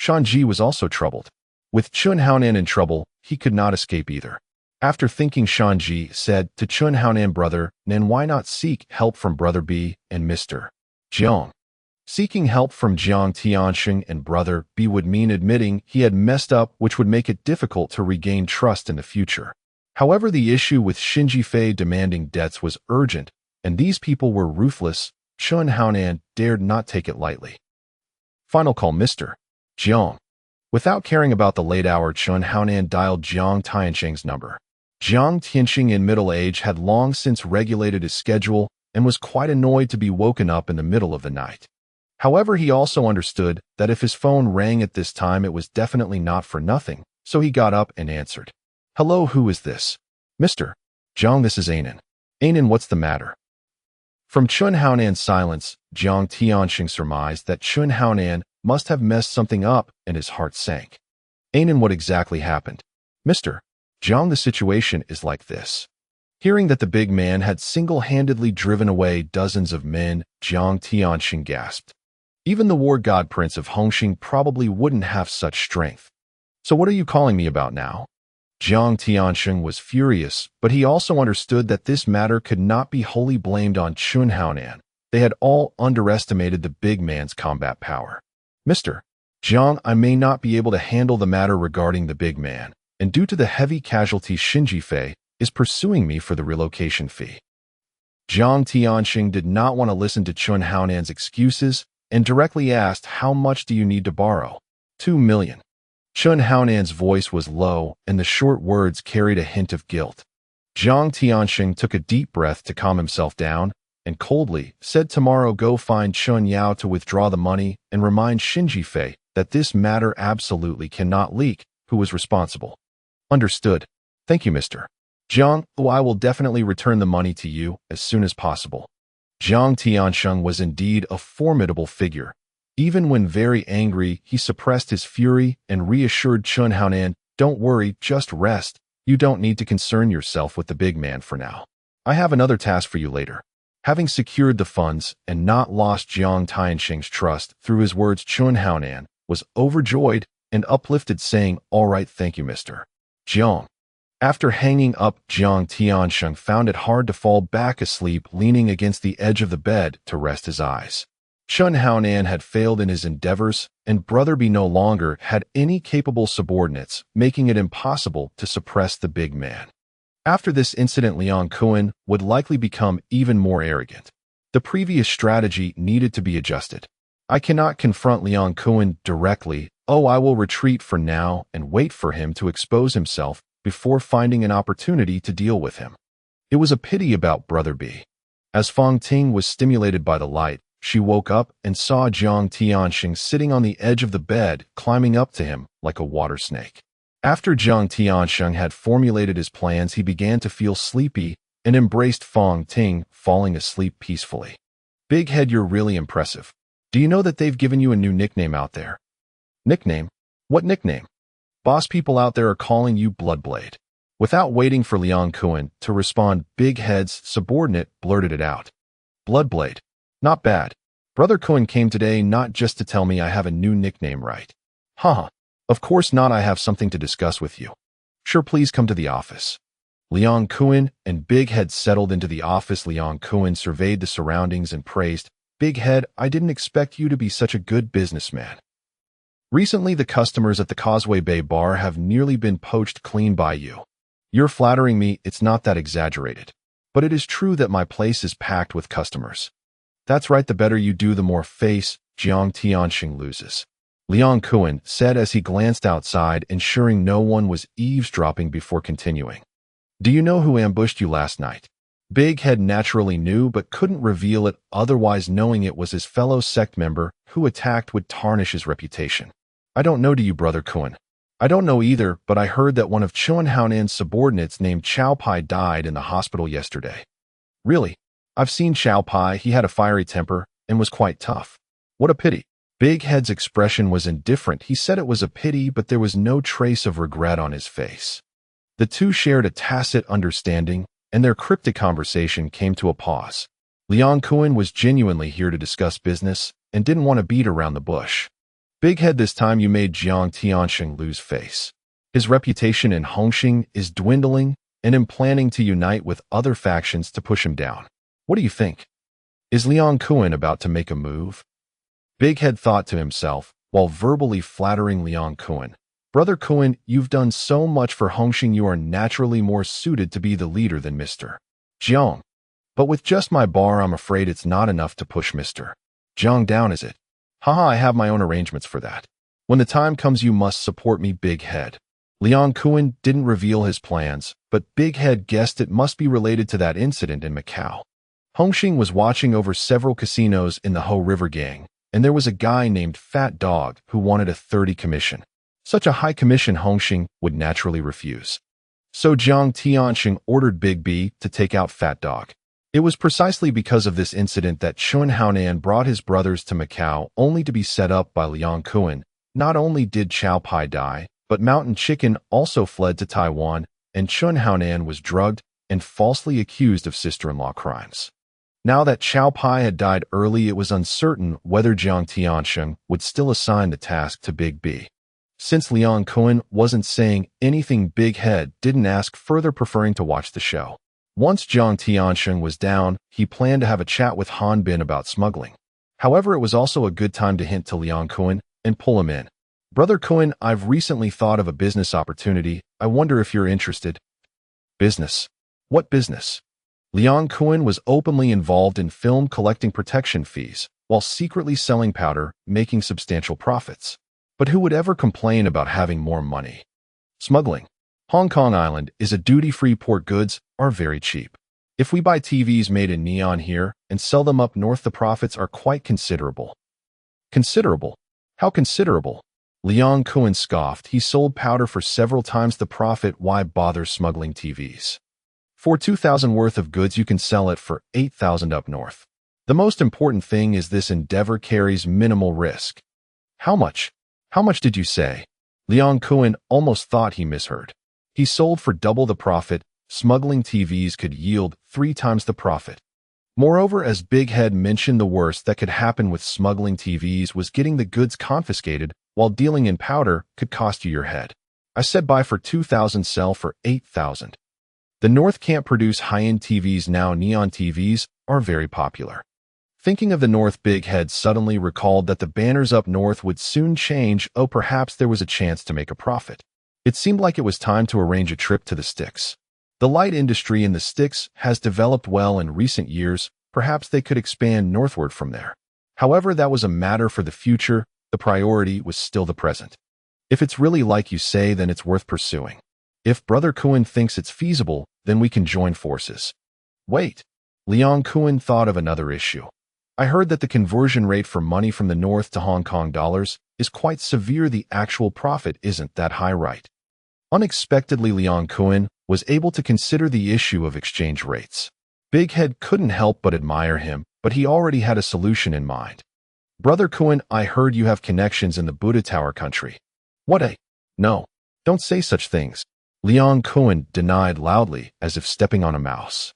Shanji was also troubled. With Chen Haonan in trouble, he could not escape either. After thinking, Shanji said to Chen Haonan, "Brother, then why not seek help from Brother B and Mr. Jiang?" Seeking help from Jiang Tianxing and Brother B would mean admitting he had messed up, which would make it difficult to regain trust in the future. However, the issue with Shinji Fei demanding debts was urgent, and these people were ruthless. Chen Haonan dared not take it lightly. "Final call, Mr. Jiang." Without caring about the late hour, Chen Haonan dialed Jiang Tianxing's number. Jiang Tianxing, in middle age, had long since regulated his schedule and was quite annoyed to be woken up in the middle of the night. However, he also understood that if his phone rang at this time, it was definitely not for nothing, so he got up and answered. "Hello, who is this?" "Mr. Jiang, this is Anan." "Anan, what's the matter?" From Chen Haonan's silence, Jiang Tianxing surmised that Chen Haonan must have messed something up, and his heart sank. "Anan, what exactly happened?" "Mr. Jiang, the situation is like this." Hearing that the big man had single-handedly driven away dozens of men, Jiang Tianxing gasped. Even the war god prince of Hongxing probably wouldn't have such strength. "So what are you calling me about now?" Jiang Tianxing was furious, but he also understood that this matter could not be wholly blamed on Chen Haonan. They had all underestimated the big man's combat power. "Mr. Jiang, I may not be able to handle the matter regarding the big man, and due to the heavy casualties, Shinji Fei is pursuing me for the relocation fee." Jiang Tianxing did not want to listen to Chen Haonan's excuses and directly asked, "How much do you need to borrow?" 2 million. Chen Haonan's voice was low, and the short words carried a hint of guilt. Jiang Tianxing took a deep breath to calm himself down, and coldly said, "Tomorrow go find Chen Yao to withdraw the money and remind Shinji Fei that this matter absolutely cannot leak. Who was responsible?" "Understood. Thank you, Mr. Jiang. I will definitely return the money to you as soon as possible." Jiang Tianxing was indeed a formidable figure. Even when very angry, he suppressed his fury and reassured Chen Haonan, "Don't worry, just rest. You don't need to concern yourself with the big man for now. I have another task for you later." Having secured the funds and not lost Jiang Tianxing's trust through his words, Chen Haonan was overjoyed and uplifted, saying, "All right, thank you, Mr. Jiang. After hanging up, Jiang Tiansheng found it hard to fall back asleep, leaning against the edge of the bed to rest his eyes. Chun Haonan had failed in his endeavors, and Brother B no longer had any capable subordinates, making it impossible to suppress the big man. After this incident, Liang Kuan would likely become even more arrogant. The previous strategy needed to be adjusted. I cannot confront Liang Kuan directly. Oh, I will retreat for now and wait for him to expose himself before finding an opportunity to deal with him. It was a pity about Brother B. As Fang Ting was stimulated by the light, she woke up and saw Jiang Tianxing sitting on the edge of the bed, climbing up to him like a water snake. After Jiang Tianxing had formulated his plans, he began to feel sleepy and embraced Fang Ting, falling asleep peacefully. Big Head, you're really impressive. Do you know that they've given you a new nickname out there? Nickname? What nickname? Boss people out there are calling you Bloodblade. Without waiting for Liang Kuan to respond, Big Head's subordinate blurted it out. Bloodblade. Not bad. Brother Kuan came today not just to tell me I have a new nickname, right? Haha. Of course not, I have something to discuss with you. Sure, please come to the office. Liang Kuan and Big Head settled into the office. Liang Kuan surveyed the surroundings and praised, Big Head, I didn't expect you to be such a good businessman. Recently, the customers at the Causeway Bay bar have nearly been poached clean by you. You're flattering me, it's not that exaggerated. But it is true that my place is packed with customers. That's right, the better you do, the more face Jiang Tianxing loses. Liang Kuan said as he glanced outside, ensuring no one was eavesdropping before continuing. Do you know who ambushed you last night? Big Head naturally knew but couldn't reveal it, otherwise knowing it was his fellow sect member who attacked would tarnish his reputation. I don't know, do you, Brother Kuan? I don't know either, but I heard that one of Chun Haonan's subordinates named Chow Pai died in the hospital yesterday. Really? I've seen Chow Pai, he had a fiery temper and was quite tough. What a pity. Big Head's expression was indifferent. He said it was a pity, but there was no trace of regret on his face. The two shared a tacit understanding, and their cryptic conversation came to a pause. Liang Kuan was genuinely here to discuss business and didn't want to beat around the bush. Big Head, this time you made Jiang Tianxing lose face. His reputation in Hongxing is dwindling, and am planning to unite with other factions to push him down. What do you think? Is Liang Kuan about to make a move? Big Head thought to himself, while verbally flattering Liang Kuan. Brother Kuan, you've done so much for Hongxing, you are naturally more suited to be the leader than Mr. Jiang. But with just my bar, I'm afraid it's not enough to push Mr. Jiang down, is it? Haha, I have my own arrangements for that. When the time comes, you must support me, Big Head. Liang Kuan didn't reveal his plans, but Big Head guessed it must be related to that incident in Macau. Hongxing was watching over several casinos in the Ho River Gang, and there was a guy named Fat Dog who wanted a 30 commission. Such a high commission Hongxing would naturally refuse. So Jiang Tianxing ordered Big B to take out Fat Dog. It was precisely because of this incident that Chun Haonan brought his brothers to Macau, only to be set up by Liang Kuan. Not only did Chow Pai die, but Mountain Chicken also fled to Taiwan, and Chun Haonan was drugged and falsely accused of sister-in-law crimes. Now that Chow Pai had died early, it was uncertain whether Jiang Tianxing would still assign the task to Big B. Since Liang Kuan wasn't saying anything, Big Head didn't ask further, preferring to watch the show. Once Jiang Tianxing was down, he planned to have a chat with Han Bin about smuggling. However, it was also a good time to hint to Liang Kuan and pull him in. Brother Kuan, I've recently thought of a business opportunity. I wonder if you're interested. Business? What business? Liang Kuan was openly involved in film, collecting protection fees, while secretly selling powder, making substantial profits. But who would ever complain about having more money? Smuggling. Hong Kong Island is a duty-free port. Goods are very cheap. If we buy TVs made in neon here and sell them up north, the profits are quite considerable. Considerable? How considerable? Liang Kuan scoffed. He sold powder for several times the profit. Why bother smuggling TVs? For 2,000 worth of goods, you can sell it for 8,000 up north. The most important thing is this endeavor carries minimal risk. How much? How much did you say? Liang Kuan almost thought he misheard. He sold for double the profit. Smuggling TVs could yield 3 times the profit. Moreover, as Big Head mentioned, the worst that could happen with smuggling TVs was getting the goods confiscated, while dealing in powder could cost you your head. I said buy for 2,000, sell for 8,000. The North can't produce high-end TVs now. Neon TVs are very popular. Thinking of the North, Big Head suddenly recalled that the banners up north would soon change. Oh, perhaps there was a chance to make a profit. It seemed like it was time to arrange a trip to the sticks. The light industry in the sticks has developed well in recent years. Perhaps they could expand northward from there. However, that was a matter for the future. The priority was still the present. If it's really like you say, then it's worth pursuing. If Brother Kowloon thinks it's feasible, then we can join forces. Wait. Leon Kowloon thought of another issue. I heard that the conversion rate for money from the North to Hong Kong dollars is quite severe. The actual profit isn't that high, right? Unexpectedly, Leon Kowloon was able to consider the issue of exchange rates. Big Head couldn't help but admire him, but he already had a solution in mind. Brother Kowloon, I heard you have connections in the Buddha Tower country. What? No. Don't say such things. Leon Kowloon denied loudly, as if stepping on a mouse.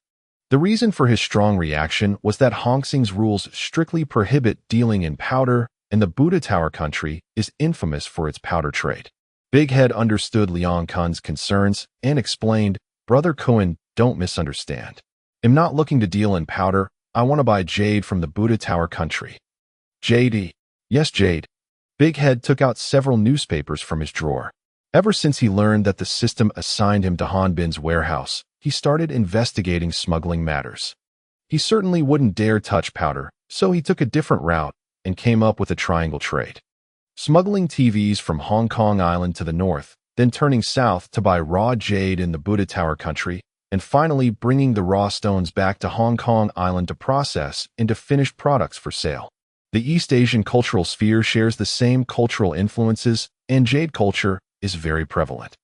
The reason for his strong reaction was that Hong Kong's rules strictly prohibit dealing in powder, and the Buddha Tower country is infamous for its powder trade. Big Head understood Leon Kowloon's concerns and explained, Brother Kowloon, don't misunderstand. I'm not looking to deal in powder. I want to buy jade from the Buddha Tower country. Jade? Yes, jade. Big Head took out several newspapers from his drawer. Ever since he learned that the system assigned him to Han Bin's warehouse, he started investigating smuggling matters. He certainly wouldn't dare touch powder, so he took a different route and came up with a triangle trade. Smuggling TVs from Hong Kong Island to the north, then turning south to buy raw jade in the Buddha Tower country, and finally bringing the raw stones back to Hong Kong Island to process into finished products for sale. The East Asian cultural sphere shares the same cultural influences, and jade culture is very prevalent.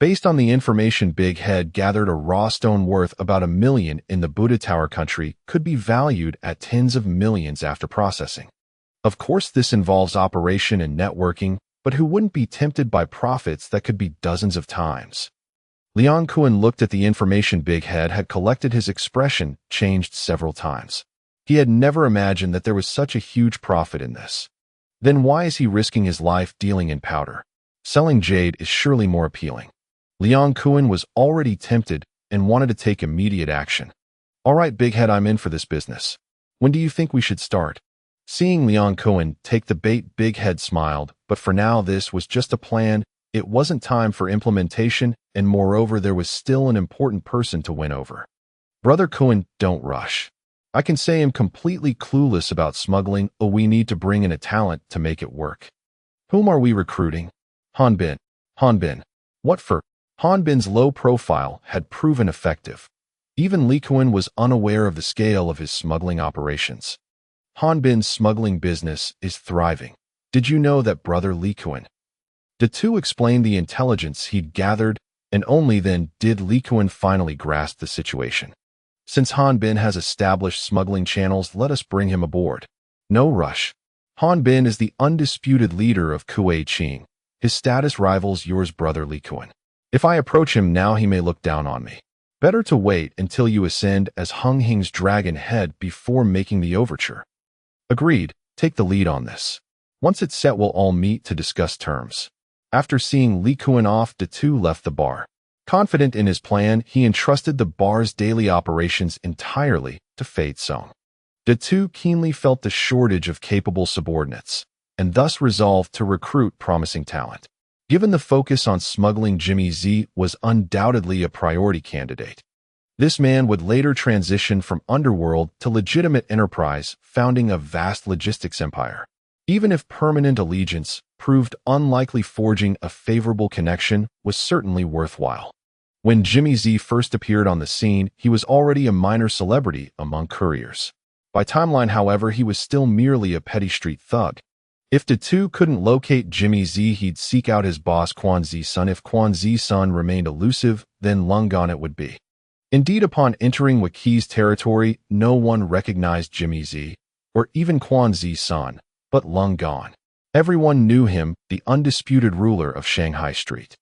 Based on the information Big Head gathered, a raw stone worth about $1 million in the Buddha Tower country could be valued at tens of millions after processing. Of course, this involves operation and networking, but who wouldn't be tempted by profits that could be dozens of times? Leon Kowloon looked at the information Big Head had collected. His expression changed several times. He had never imagined that there was such a huge profit in this. Then why is he risking his life dealing in powder? Selling jade is surely more appealing. Leon Kowloon was already tempted and wanted to take immediate action. All right, Big Head, I'm in for this business. When do you think we should start? Seeing Leon Kowloon take the bait, Big Head smiled, but for now this was just a plan. It wasn't time for implementation, and moreover there was still an important person to win over. Brother Kowloon, don't rush. I can say I'm completely clueless about smuggling. Oh, we need to bring in a talent to make it work. Whom are we recruiting? Han Bin. Han Bin. What for? Han Bin's low profile had proven effective. Even Lee Kowloon was unaware of the scale of his smuggling operations. Han Bin's smuggling business is thriving. Did you know that, Brother Lee Kowloon? Datu explained the intelligence he'd gathered, and only then did Lee Kowloon finally grasp the situation. Since Han Bin has established smuggling channels, let us bring him aboard. No rush. Han Bin is the undisputed leader of Kuei Qing. His status rivals yours, Brother Lee Kowloon. If I approach him now, he may look down on me. Better to wait until you ascend as Hung Hing's dragon head before making the overture. Agreed. Take the lead on this. Once it's set, we'll all meet to discuss terms. After seeing Lee Kowloon off, Datu left the bar. Confident in his plan, he entrusted the bar's daily operations entirely to Fate Song. Datu keenly felt the shortage of capable subordinates, and thus resolved to recruit promising talent. Given the focus on smuggling, Jimmy Z was undoubtedly a priority candidate. This man would later transition from Underworld to legitimate enterprise, founding a vast logistics empire. Even if permanent allegiance proved unlikely, forging a favorable connection was certainly worthwhile. When Jimmy Z first appeared on the scene, he was already a minor celebrity among couriers. By timeline, however, he was still merely a petty street thug. If Datu couldn't locate Jimmy Z, he'd seek out his boss Quan Zi-sun. If Quan Zi-sun remained elusive, then Lungon it would be. Indeed, upon entering Waki's territory, no one recognized Jimmy Z, or even Quan Zi-sun, but Lungon. Everyone knew him, the undisputed ruler of Shanghai Street.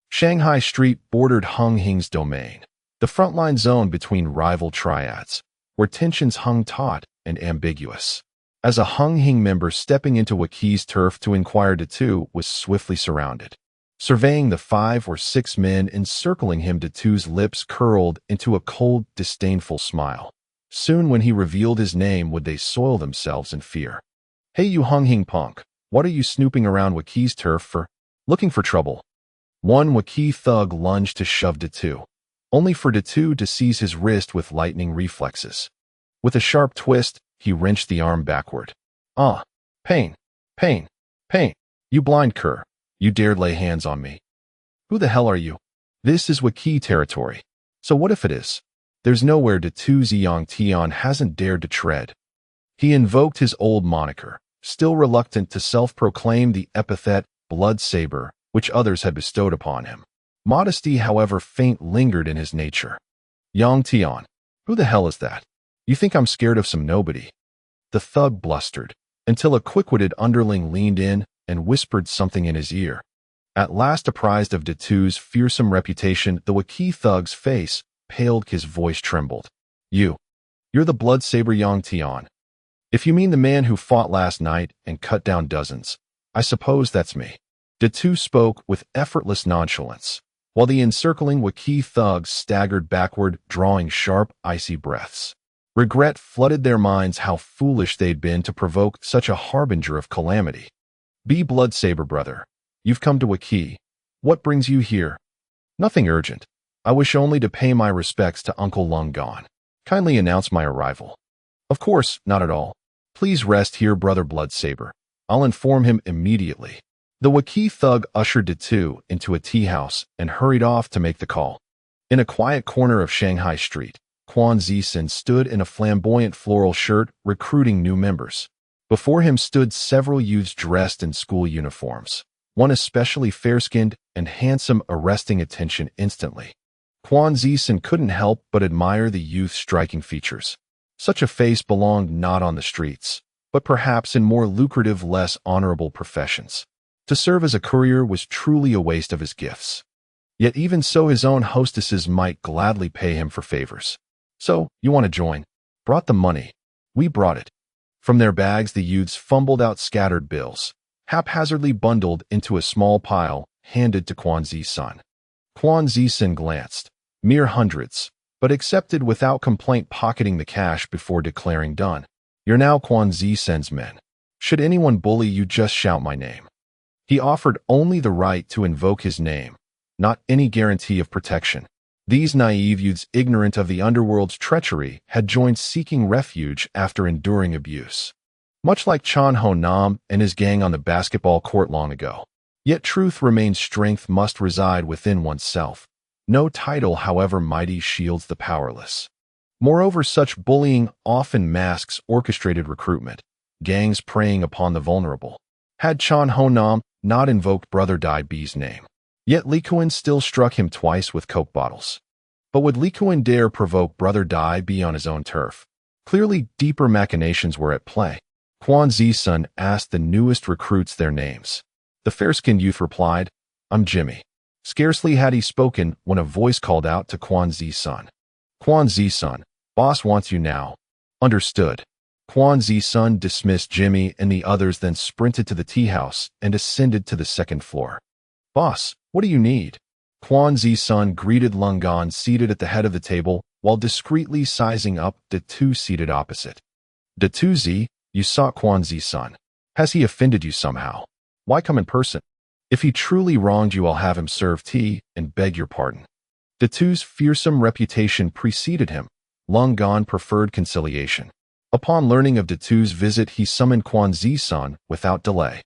Shanghai Street bordered Hung Hing's domain, the frontline zone between rival triads, where tensions hung taut and ambiguous. As a Hung Hing member stepping into Waki's turf to inquire, Datu was swiftly surrounded. Surveying the 5 or 6 men encircling him, Datu's lips curled into a cold, disdainful smile. Soon when he revealed his name would they soil themselves in fear. "Hey you Hung-Hing punk, what are you snooping around Wiki's turf for? Looking for trouble?" One Wiki thug lunged to shove Datu, only for Datu to seize his wrist with lightning reflexes. With a sharp twist, he wrenched the arm backward. "Ah, pain, pain, pain. You blind cur. You dared lay hands on me. Who the hell are you? This is Wiki territory. So what if it is? There's nowhere Datu Ziyang Tian hasn't dared to tread." He invoked his old moniker, still reluctant to self-proclaim the epithet Blood Saber, which others had bestowed upon him. Modesty, however faint, lingered in his nature. "Yang Tian, who the hell is that? You think I'm scared of some nobody?" The thug blustered, until a quick-witted underling leaned in and whispered something in his ear. At last apprised of Datu's fearsome reputation, the Wiki thug's face paled, his voice trembled. You're the Blood Saber Yang Tian. If you mean the man who fought last night and cut down dozens, I suppose that's me." Datu spoke with effortless nonchalance, while the encircling Wiki thugs staggered backward, drawing sharp, icy breaths. Regret flooded their minds how foolish they'd been to provoke such a harbinger of calamity. "Be Blood Saber, brother. You've come to Wiki. What brings you here?" "Nothing urgent. I wish only to pay my respects to Uncle Lung Gon. Kindly announce my arrival." "Of course, not at all. Please rest here, brother Blood Saber. I'll inform him immediately." The Wiki thug ushered Datu into a tea house and hurried off to make the call. In a quiet corner of Shanghai Street, Quan Zisun stood in a flamboyant floral shirt, recruiting new members. Before him stood several youths dressed in school uniforms, one especially fair-skinned and handsome, arresting attention instantly. Quan Zisun couldn't help but admire the youth's striking features. Such a face belonged not on the streets, but perhaps in more lucrative, less honorable professions. To serve as a courier was truly a waste of his gifts. Yet even so, his own hostesses might gladly pay him for favors. "So, you want to join? Brought the money." "We brought it." From their bags the youths fumbled out scattered bills, haphazardly bundled into a small pile, handed to Quan Zisun. Quan Zisun glanced. Mere hundreds, but accepted without complaint, pocketing the cash before declaring done. "You're now Quan Zisun's men. Should anyone bully you, just shout my name." He offered only the right to invoke his name, not any guarantee of protection. These naive youths, ignorant of the underworld's treachery, had joined seeking refuge after enduring abuse. Much like Chan Ho Nam and his gang on the basketball court long ago. Yet truth remains, strength must reside within oneself. No title, however mighty, shields the powerless. Moreover, such bullying often masks orchestrated recruitment, gangs preying upon the vulnerable. Had Chan Ho Nam not invoked Brother Dai B's name, yet Li Kuan still struck him twice with Coke bottles. But would Li Kuan dare provoke Brother Dai B on his own turf? Clearly, deeper machinations were at play. Quan Zisun asked the newest recruits their names. The fair-skinned youth replied, "I'm Jimmy." Scarcely had he spoken when a voice called out to Quan Zisun. "Quan Zisun, boss wants you now." "Understood." Quan Zisun dismissed Jimmy and the others, then sprinted to the tea house and ascended to the second floor. "Boss, what do you need?" Quan Zisun greeted Lung Gon seated at the head of the table while discreetly sizing up Datu seated opposite. "Datu Z, you sought Quan Zisun. Has he offended you somehow? Why come in person? If he truly wronged you, I'll have him serve tea and beg your pardon." Datu's fearsome reputation preceded him. Lung Gon preferred conciliation. Upon learning of Datu's visit, he summoned Quan Zisun without delay.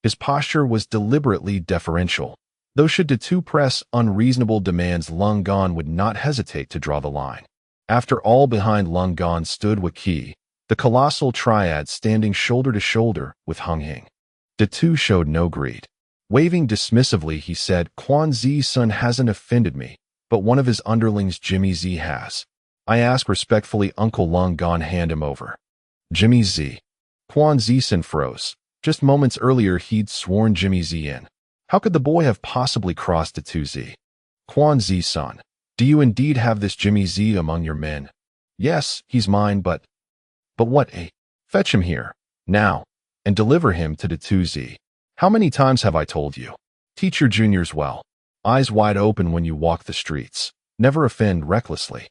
His posture was deliberately deferential, though should Datu press unreasonable demands, Lung Gon would not hesitate to draw the line. After all, behind Lung Gon stood Wiki, the colossal Triads, standing shoulder to shoulder with Hung-Hing. Datu showed no greed. Waving dismissively, he said, "Quan Zisun hasn't offended me, but one of his underlings, Jimmy Z, has. I ask respectfully, Uncle Lung Gon, hand him over." "Jimmy Z." Quan Zisun froze. Just moments earlier, he'd sworn Jimmy Z in. How could the boy have possibly crossed Datu Z? "Quan Zisun, do you indeed have this Jimmy Z among your men?" "Yes, he's mine, but what, eh? Fetch him here, now, and deliver him to Datu Z. How many times have I told you?" Teach your juniors well. Eyes wide open when you walk the streets. Never offend recklessly.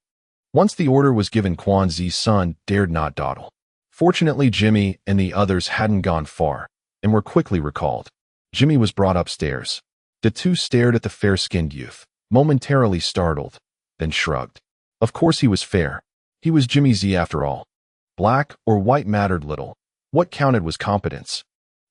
Once the order was given, Quan Zi's son dared not dawdle. Fortunately, Jimmy and the others hadn't gone far and were quickly recalled. Jimmy was brought upstairs. The two stared at the fair-skinned youth, momentarily startled, then shrugged. Of course he was fair. He was Jimmy Z after all. Black or white mattered little. What counted was competence.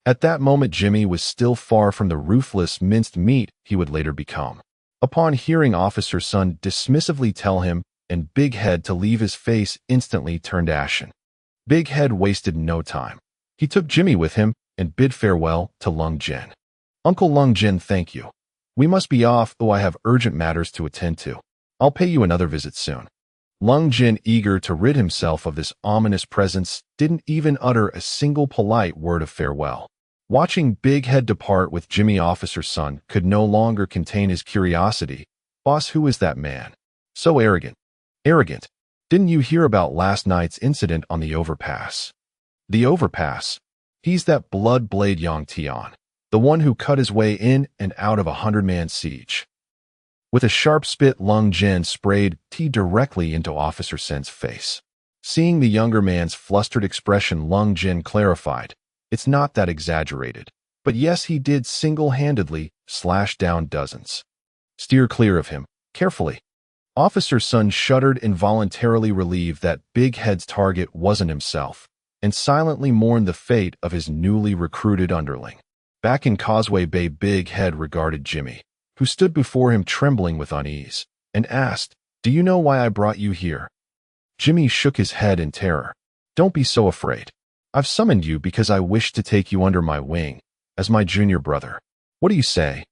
At that moment, Jimmy was still far from the ruthless minced meat he would later become. Upon hearing Officer Sun dismissively tell him and Big Head to leave, his face instantly turned ashen. Big Head wasted no time. He took Jimmy with him and bid farewell to Lung Jin. Uncle Lung Jin, thank you. We must be off, though I have urgent matters to attend to. I'll pay you another visit soon. Lung Jin, eager to rid himself of this ominous presence, didn't even utter a single polite word of farewell. Watching Big Head depart with Jimmy, Officer Sun could no longer contain his curiosity. Boss, who is that man? So arrogant. Arrogant. Didn't you hear about last night's incident on the overpass? The overpass? He's that blood blade Yang Tian, the one who cut his way in and out of a 100-man siege. With a sharp spit, Lung Jin sprayed tea directly into Officer Sun's face. Seeing the younger man's flustered expression, Lung Jin clarified, it's not that exaggerated. But yes, he did single-handedly slash down dozens. Steer clear of him, carefully. Officer Sun shuddered, involuntarily relieved that Big Head's target wasn't himself, and silently mourned the fate of his newly recruited underling. Back in Causeway Bay, Big Head regarded Jimmy, who stood before him trembling with unease, and asked, "Do you know why I brought you here?" Jimmy shook his head in terror. "Don't be so afraid. I've summoned you because I wish to take you under my wing, as my junior brother. What do you say?"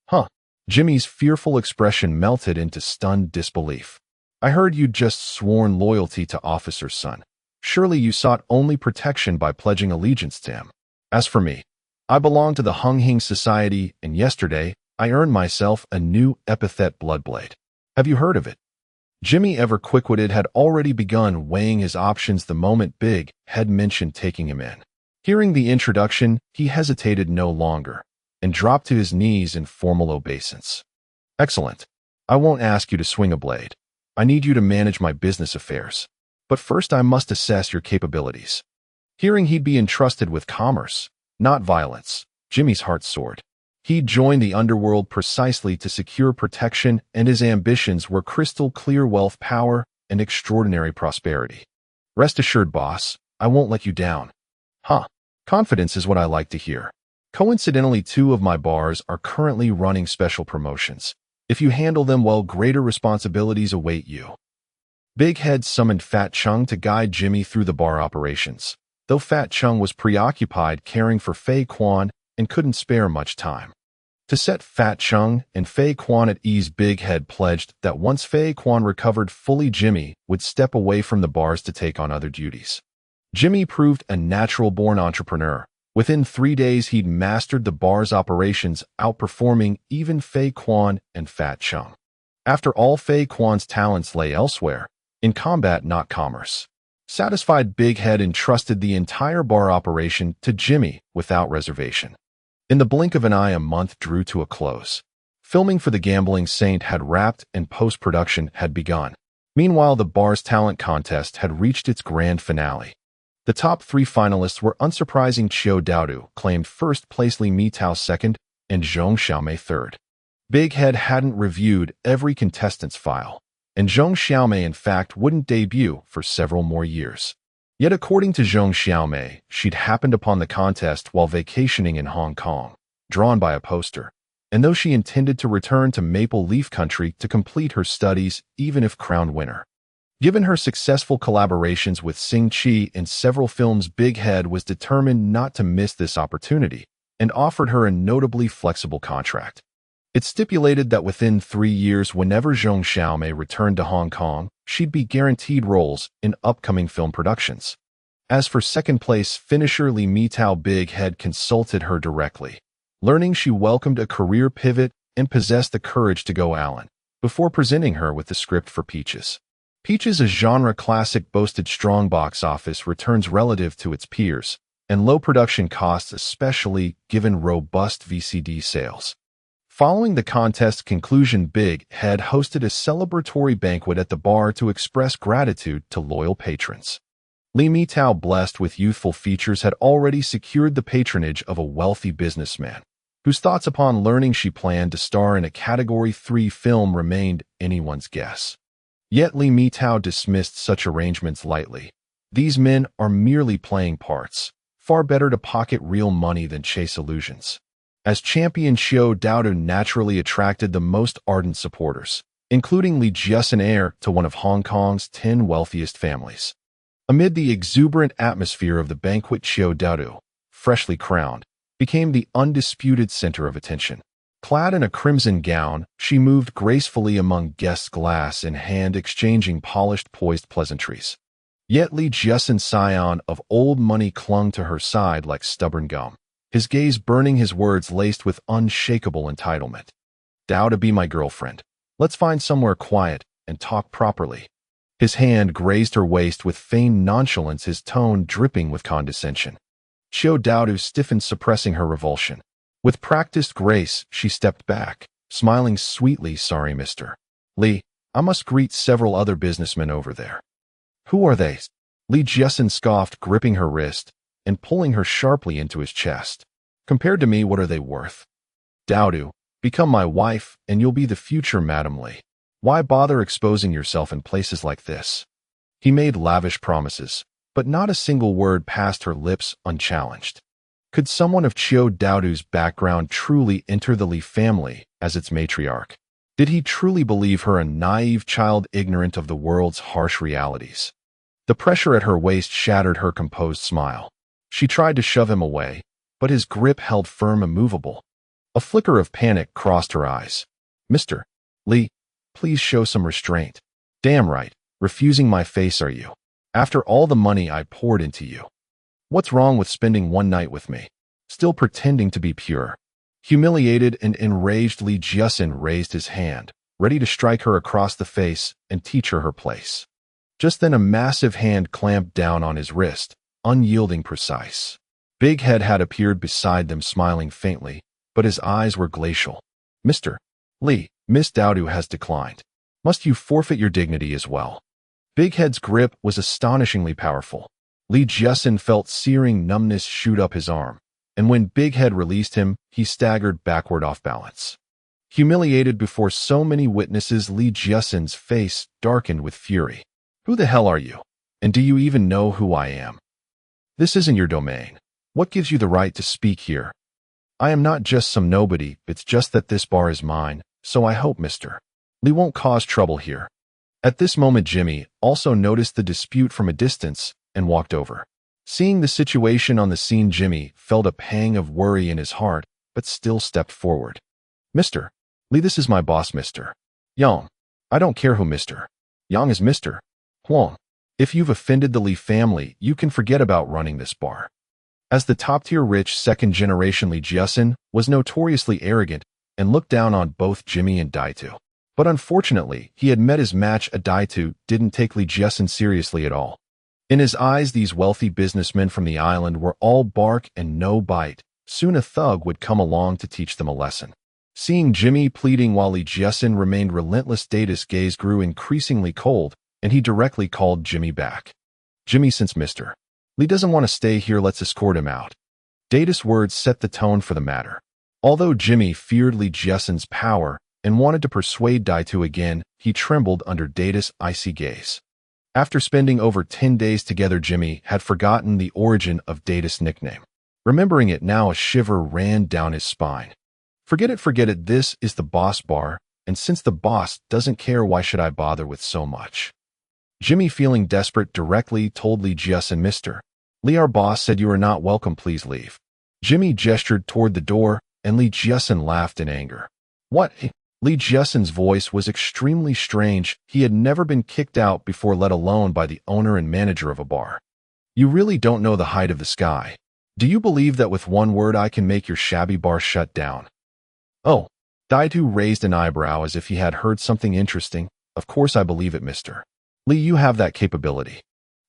"Huh?" Jimmy's fearful expression melted into stunned disbelief. "I heard you'd just sworn loyalty to Officer Sun. Surely you sought only protection by pledging allegiance to him. As for me, I belong to the Hung Hing Society, and yesterday I earned myself a new epithet, Bloodblade. Have you heard of it?" Jimmy, ever quick-witted, had already begun weighing his options the moment Big Head mentioned taking him in. Hearing the introduction, he hesitated no longer and dropped to his knees in formal obeisance. "Excellent. I won't ask you to swing a blade. I need you to manage my business affairs. But first I must assess your capabilities." Hearing he'd be entrusted with commerce, not violence, Jimmy's heart soared. He'd joined the Underworld precisely to secure protection, and his ambitions were crystal clear: wealth, power, and extraordinary prosperity. "Rest assured, boss, I won't let you down." "Huh. Confidence is what I like to hear. Coincidentally, 2 of my bars are currently running special promotions. If you handle them well, greater responsibilities await you." Big Head summoned Fat Chung to guide Jimmy through the bar operations, though Fat Chung was preoccupied caring for Fei Quan and couldn't spare much time. To set Fat Chung and Fei Quan at ease, Big Head pledged that once Fei Quan recovered fully, Jimmy would step away from the bars to take on other duties. Jimmy proved a natural-born entrepreneur. Within 3 days, he'd mastered the bar's operations, outperforming even Fei Quan and Fat Chung. After all, Fei Quan's talents lay elsewhere, in combat, not commerce. Satisfied, Big Head entrusted the entire bar operation to Jimmy without reservation. In the blink of an eye, a month drew to a close. Filming for The Gambling Saint had wrapped and post-production had begun. Meanwhile, the bar's talent contest had reached its grand finale. The top 3 finalists were unsurprising: Chiu Daodu claimed first place, Li Mitao second, and Zhong Xiaomei third. Big Head hadn't reviewed every contestant's file, and Zhong Xiaomei in fact wouldn't debut for several more years. Yet according to Zhong Xiaomei, she'd happened upon the contest while vacationing in Hong Kong, drawn by a poster, and though she intended to return to Maple Leaf Country to complete her studies even if crowned winner. Given her successful collaborations with Sing Chi in several films, Big Head was determined not to miss this opportunity and offered her a notably flexible contract. It stipulated that within 3 years, whenever Zhong Xiaomei returned to Hong Kong, she'd be guaranteed roles in upcoming film productions. As for second place finisher Li Mitao, Big Head consulted her directly, learning she welcomed a career pivot and possessed the courage to go Allen, before presenting her with the script for Peaches. Peaches, a genre classic, boasted strong box office returns relative to its peers, and low production costs, especially given robust VCD sales. Following the contest's conclusion, Big Head hosted a celebratory banquet at the bar to express gratitude to loyal patrons. Li Mitao, blessed with youthful features, had already secured the patronage of a wealthy businessman, whose thoughts upon learning she planned to star in a Category 3 film remained anyone's guess. Yet Li Mitao dismissed such arrangements lightly. These men are merely playing parts. Far better to pocket real money than chase illusions. As champion, Xiao Daodu naturally attracted the most ardent supporters, including Li Jiasun, heir to one of Hong Kong's 10 wealthiest families. Amid the exuberant atmosphere of the banquet, Xiao Daodu, freshly crowned, became the undisputed center of attention. Clad in a crimson gown, she moved gracefully among guests, glass in hand, exchanging polished, poised pleasantries. Yet Li Jiasun, scion of old money, clung to her side like stubborn gum, his gaze burning, his words laced with unshakable entitlement. "Dao, to be my girlfriend. Let's find somewhere quiet and talk properly." His hand grazed her waist with feigned nonchalance, his tone dripping with condescension. Xiao Daodu stiffened, suppressing her revulsion. With practiced grace, she stepped back, smiling sweetly. "Sorry, Mr. Li, I must greet several other businessmen over there." "Who are they?" Li Jiasun scoffed, gripping her wrist and pulling her sharply into his chest. "Compared to me, what are they worth? Daodu, become my wife, and you'll be the future Madame Li. Why bother exposing yourself in places like this?" He made lavish promises, but not a single word passed her lips unchallenged. Could someone of Xiao Daodu's background truly enter the Li family as its matriarch? Did he truly believe her a naive child, ignorant of the world's harsh realities? The pressure at her waist shattered her composed smile. She tried to shove him away, but his grip held firm, immovable. A flicker of panic crossed her eyes. "Mr. Li, please show some restraint." "Damn right, refusing my face are you? After all the money I poured into you. What's wrong with spending one night with me? Still pretending to be pure?" Humiliated and enraged, Li Jiasun raised his hand, ready to strike her across the face and teach her her place. Just then a massive hand clamped down on his wrist, unyielding, precise. Big Head had appeared beside them, smiling faintly, but his eyes were glacial. "Mr. Li, Miss Daodu has declined. Must you forfeit your dignity as well?" Big Head's grip was astonishingly powerful. Li Jiasun felt searing numbness shoot up his arm, and when Big Head released him, he staggered backward off balance. Humiliated before so many witnesses, Li Jiasun's face darkened with fury. "Who the hell are you? And do you even know who I am? This isn't your domain. What gives you the right to speak here? I am not just some nobody, it's just that this bar is mine, so I hope Mr. Li won't cause trouble here." At this moment, Jimmy also noticed the dispute from a distance and walked over. Seeing the situation on the scene, Jimmy felt a pang of worry in his heart, but still stepped forward. "Mr. Li, this is my boss, Mr. Yang. I don't care who Mr. Yang is, Mr. Huang. If you've offended the Li family, you can forget about running this bar." As the top-tier rich second-generation, Li Jiasun was notoriously arrogant and looked down on both Jimmy and Daitu. But unfortunately, he had met his match. Daitu didn't take Li Jiasun seriously at all. In his eyes, these wealthy businessmen from the island were all bark and no bite. Soon a thug would come along to teach them a lesson. Seeing Jimmy pleading while Li Jiasun remained relentless, Data's gaze grew increasingly cold, and he directly called Jimmy back. "Jimmy, since Mr. Li doesn't want to stay here, let's escort him out." Data's words set the tone for the matter. Although Jimmy feared Li Jiasun's power and wanted to persuade Daitu again, he trembled under Data's icy gaze. After spending over 10 days together, Jimmy had forgotten the origin of Data's nickname. Remembering it now, a shiver ran down his spine. Forget it, this is the boss bar, and since the boss doesn't care, why should I bother with so much? Jimmy, feeling desperate, directly told Li Jiasun, "Mr. Li, our boss said you are not welcome, please leave." Jimmy gestured toward the door, and Li Jiasun laughed in anger. "What?" Li Jiasun's voice was extremely strange. He had never been kicked out before, let alone by the owner and manager of a bar. "You really don't know the height of the sky. Do you believe that with one word I can make your shabby bar shut down?" "Oh." Daitu raised an eyebrow as if he had heard something interesting. "Of course I believe it, Mr. Li, you have that capability.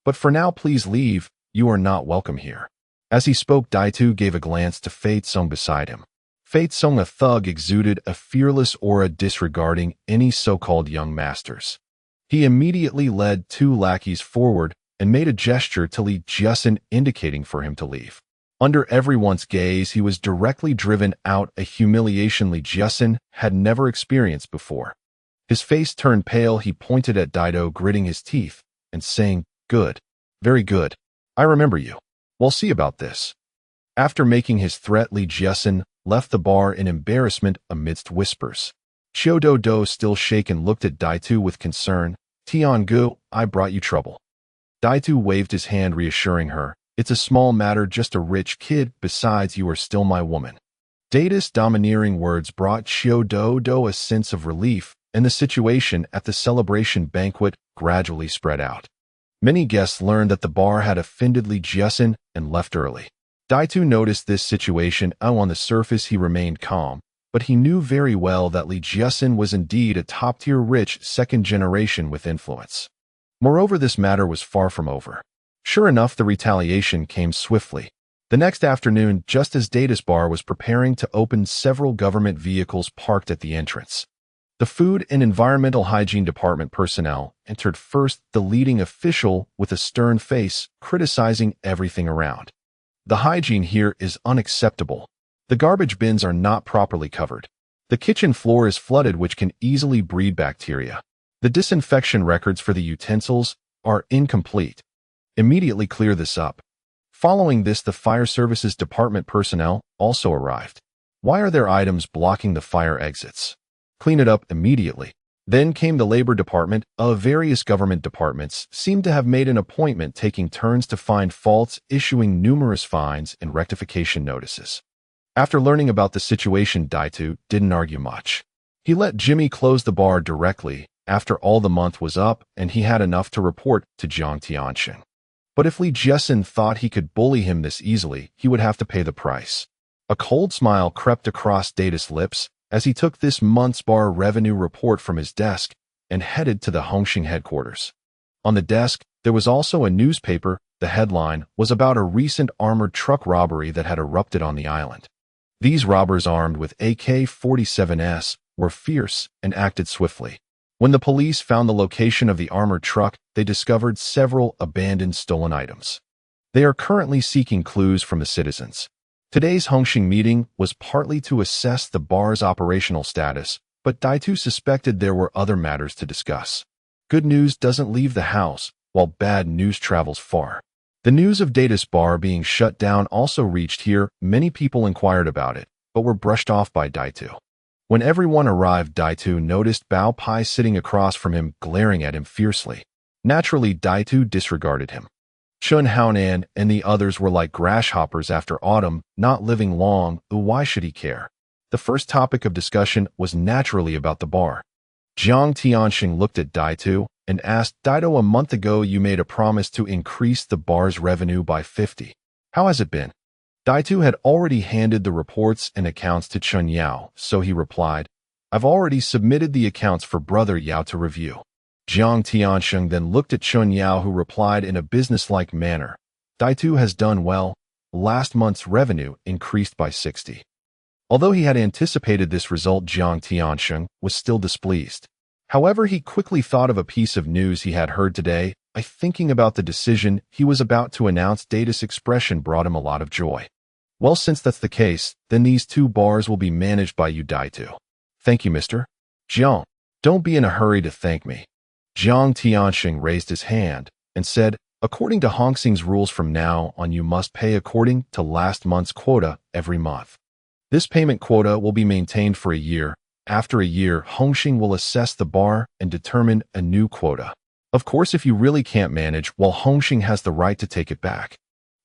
But for now, please leave. You are not welcome here." As he spoke, Daitu gave a glance to Fei Tsung beside him. Fate Song, a thug, exuded a fearless aura disregarding any so-called young masters. He immediately led 2 lackeys forward and made a gesture to Li Jiasin, indicating for him to leave. Under everyone's gaze, he was directly driven out, a humiliation Li Jiasin had never experienced before. His face turned pale. He pointed at Daido, gritting his teeth and saying, "Good. Very good. I remember you. We'll see about this." After making his threat, Li Jiasin left the bar in embarrassment amidst whispers. Xiao Do, still shaken, looked at Daitu with concern. "Tiangu, I brought you trouble." Daitu waved his hand, reassuring her. "It's a small matter, just a rich kid. Besides, you are still my woman." Data's domineering words brought Xiao Do a sense of relief, and the situation at the celebration banquet gradually spread out. Many guests learned that the bar had offended Li Jiasin and left early. Daitu noticed this situation. On the surface, he remained calm, but he knew very well that Li Jiasin was indeed a top-tier rich second generation with influence. Moreover, this matter was far from over. Sure enough, the retaliation came swiftly. The next afternoon, just as Data's bar was preparing to open, several government vehicles parked at the entrance. The Food and Environmental Hygiene Department personnel entered first, the leading official with a stern face, criticizing everything around. "The hygiene here is unacceptable. The garbage bins are not properly covered. The kitchen floor is flooded, which can easily breed bacteria. The disinfection records for the utensils are incomplete. Immediately clear this up." Following this, the Fire Services Department personnel also arrived. "Why are there items blocking the fire exits? Clean it up immediately." Then came the Labor Department. Various government departments seemed to have made an appointment, taking turns to find faults, issuing numerous fines and rectification notices. After learning about the situation, Daitu didn't argue much. He let Jimmy close the bar directly after all the month was up, and he had enough to report to Jiang Tianxing. But if Li Jiasin thought he could bully him this easily, he would have to pay the price. A cold smile crept across Data's lips as he took this month's bar revenue report from his desk and headed to the Hongxing headquarters. On the desk, there was also a newspaper. The headline was about a recent armored truck robbery that had erupted on the island. These robbers, armed with AK-47s, were fierce and acted swiftly. When the police found the location of the armored truck, they discovered several abandoned stolen items. They are currently seeking clues from the citizens. Today's Hongxing meeting was partly to assess the bar's operational status, but Daitu suspected there were other matters to discuss. Good news doesn't leave the house, while bad news travels far. The news of Data's bar being shut down also reached here. Many people inquired about it, but were brushed off by Daitu. When everyone arrived, Daitu noticed Bao Pai sitting across from him, glaring at him fiercely. Naturally, Daitu disregarded him. Chun Haonan and the others were like grasshoppers after autumn, not living long. Why should he care? The first topic of discussion was naturally about the bar. Jiang Tianxing looked at Daitu and asked, "Daido, a month ago you made a promise to increase the bar's revenue by 50. How has it been?" Daitu had already handed the reports and accounts to Chun Yao, so he replied, "I've already submitted the accounts for Brother Yao to review." Jiang Tianxing then looked at Chun Yao, who replied in a businesslike manner, "Daitu has done well. Last month's revenue increased by 60. Although he had anticipated this result, Jiang Tianxing was still displeased. However, he quickly thought of a piece of news he had heard today. Thinking about the decision he was about to announce, Data's expression brought him a lot of joy. "Well, since that's the case, then these 2 bars will be managed by you, Daitu." "Thank you, Mr. Jiang. Don't be in a hurry to thank me." Jiang Tianxing raised his hand and said, "According to Hongxing's rules, from now on you must pay according to last month's quota every month. This payment quota will be maintained for a year. After a year, Hongxing will assess the bar and determine a new quota. Of course, if you really can't manage, well, Hongxing has the right to take it back."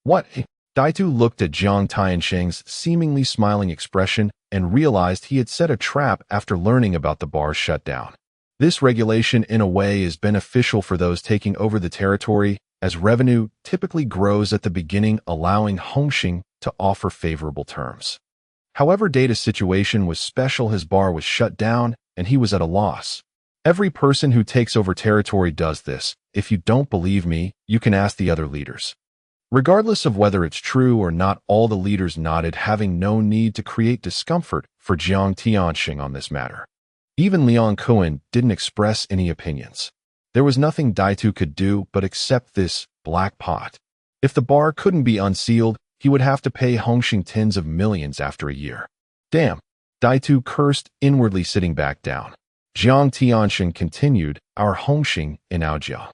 "What?" Daitu looked at Jiang Tianxing's seemingly smiling expression and realized he had set a trap after learning about the bar's shutdown. This regulation, in a way, is beneficial for those taking over the territory, as revenue typically grows at the beginning, allowing Hongxing to offer favorable terms. However, Data's situation was special. His bar was shut down, and he was at a loss. Every person who takes over territory does this. If you don't believe me, you can ask the other leaders. Regardless of whether it's true or not, all the leaders nodded, having no need to create discomfort for Jiang Tianxing on this matter. Even Liang Kuan didn't express any opinions. There was nothing Daitu could do but accept this black pot. If the bar couldn't be unsealed, he would have to pay Hongxing tens of millions after a year. Damn, Daitu cursed, inwardly sitting back down. Jiang Tianxing continued, our Hongxing in Aojia.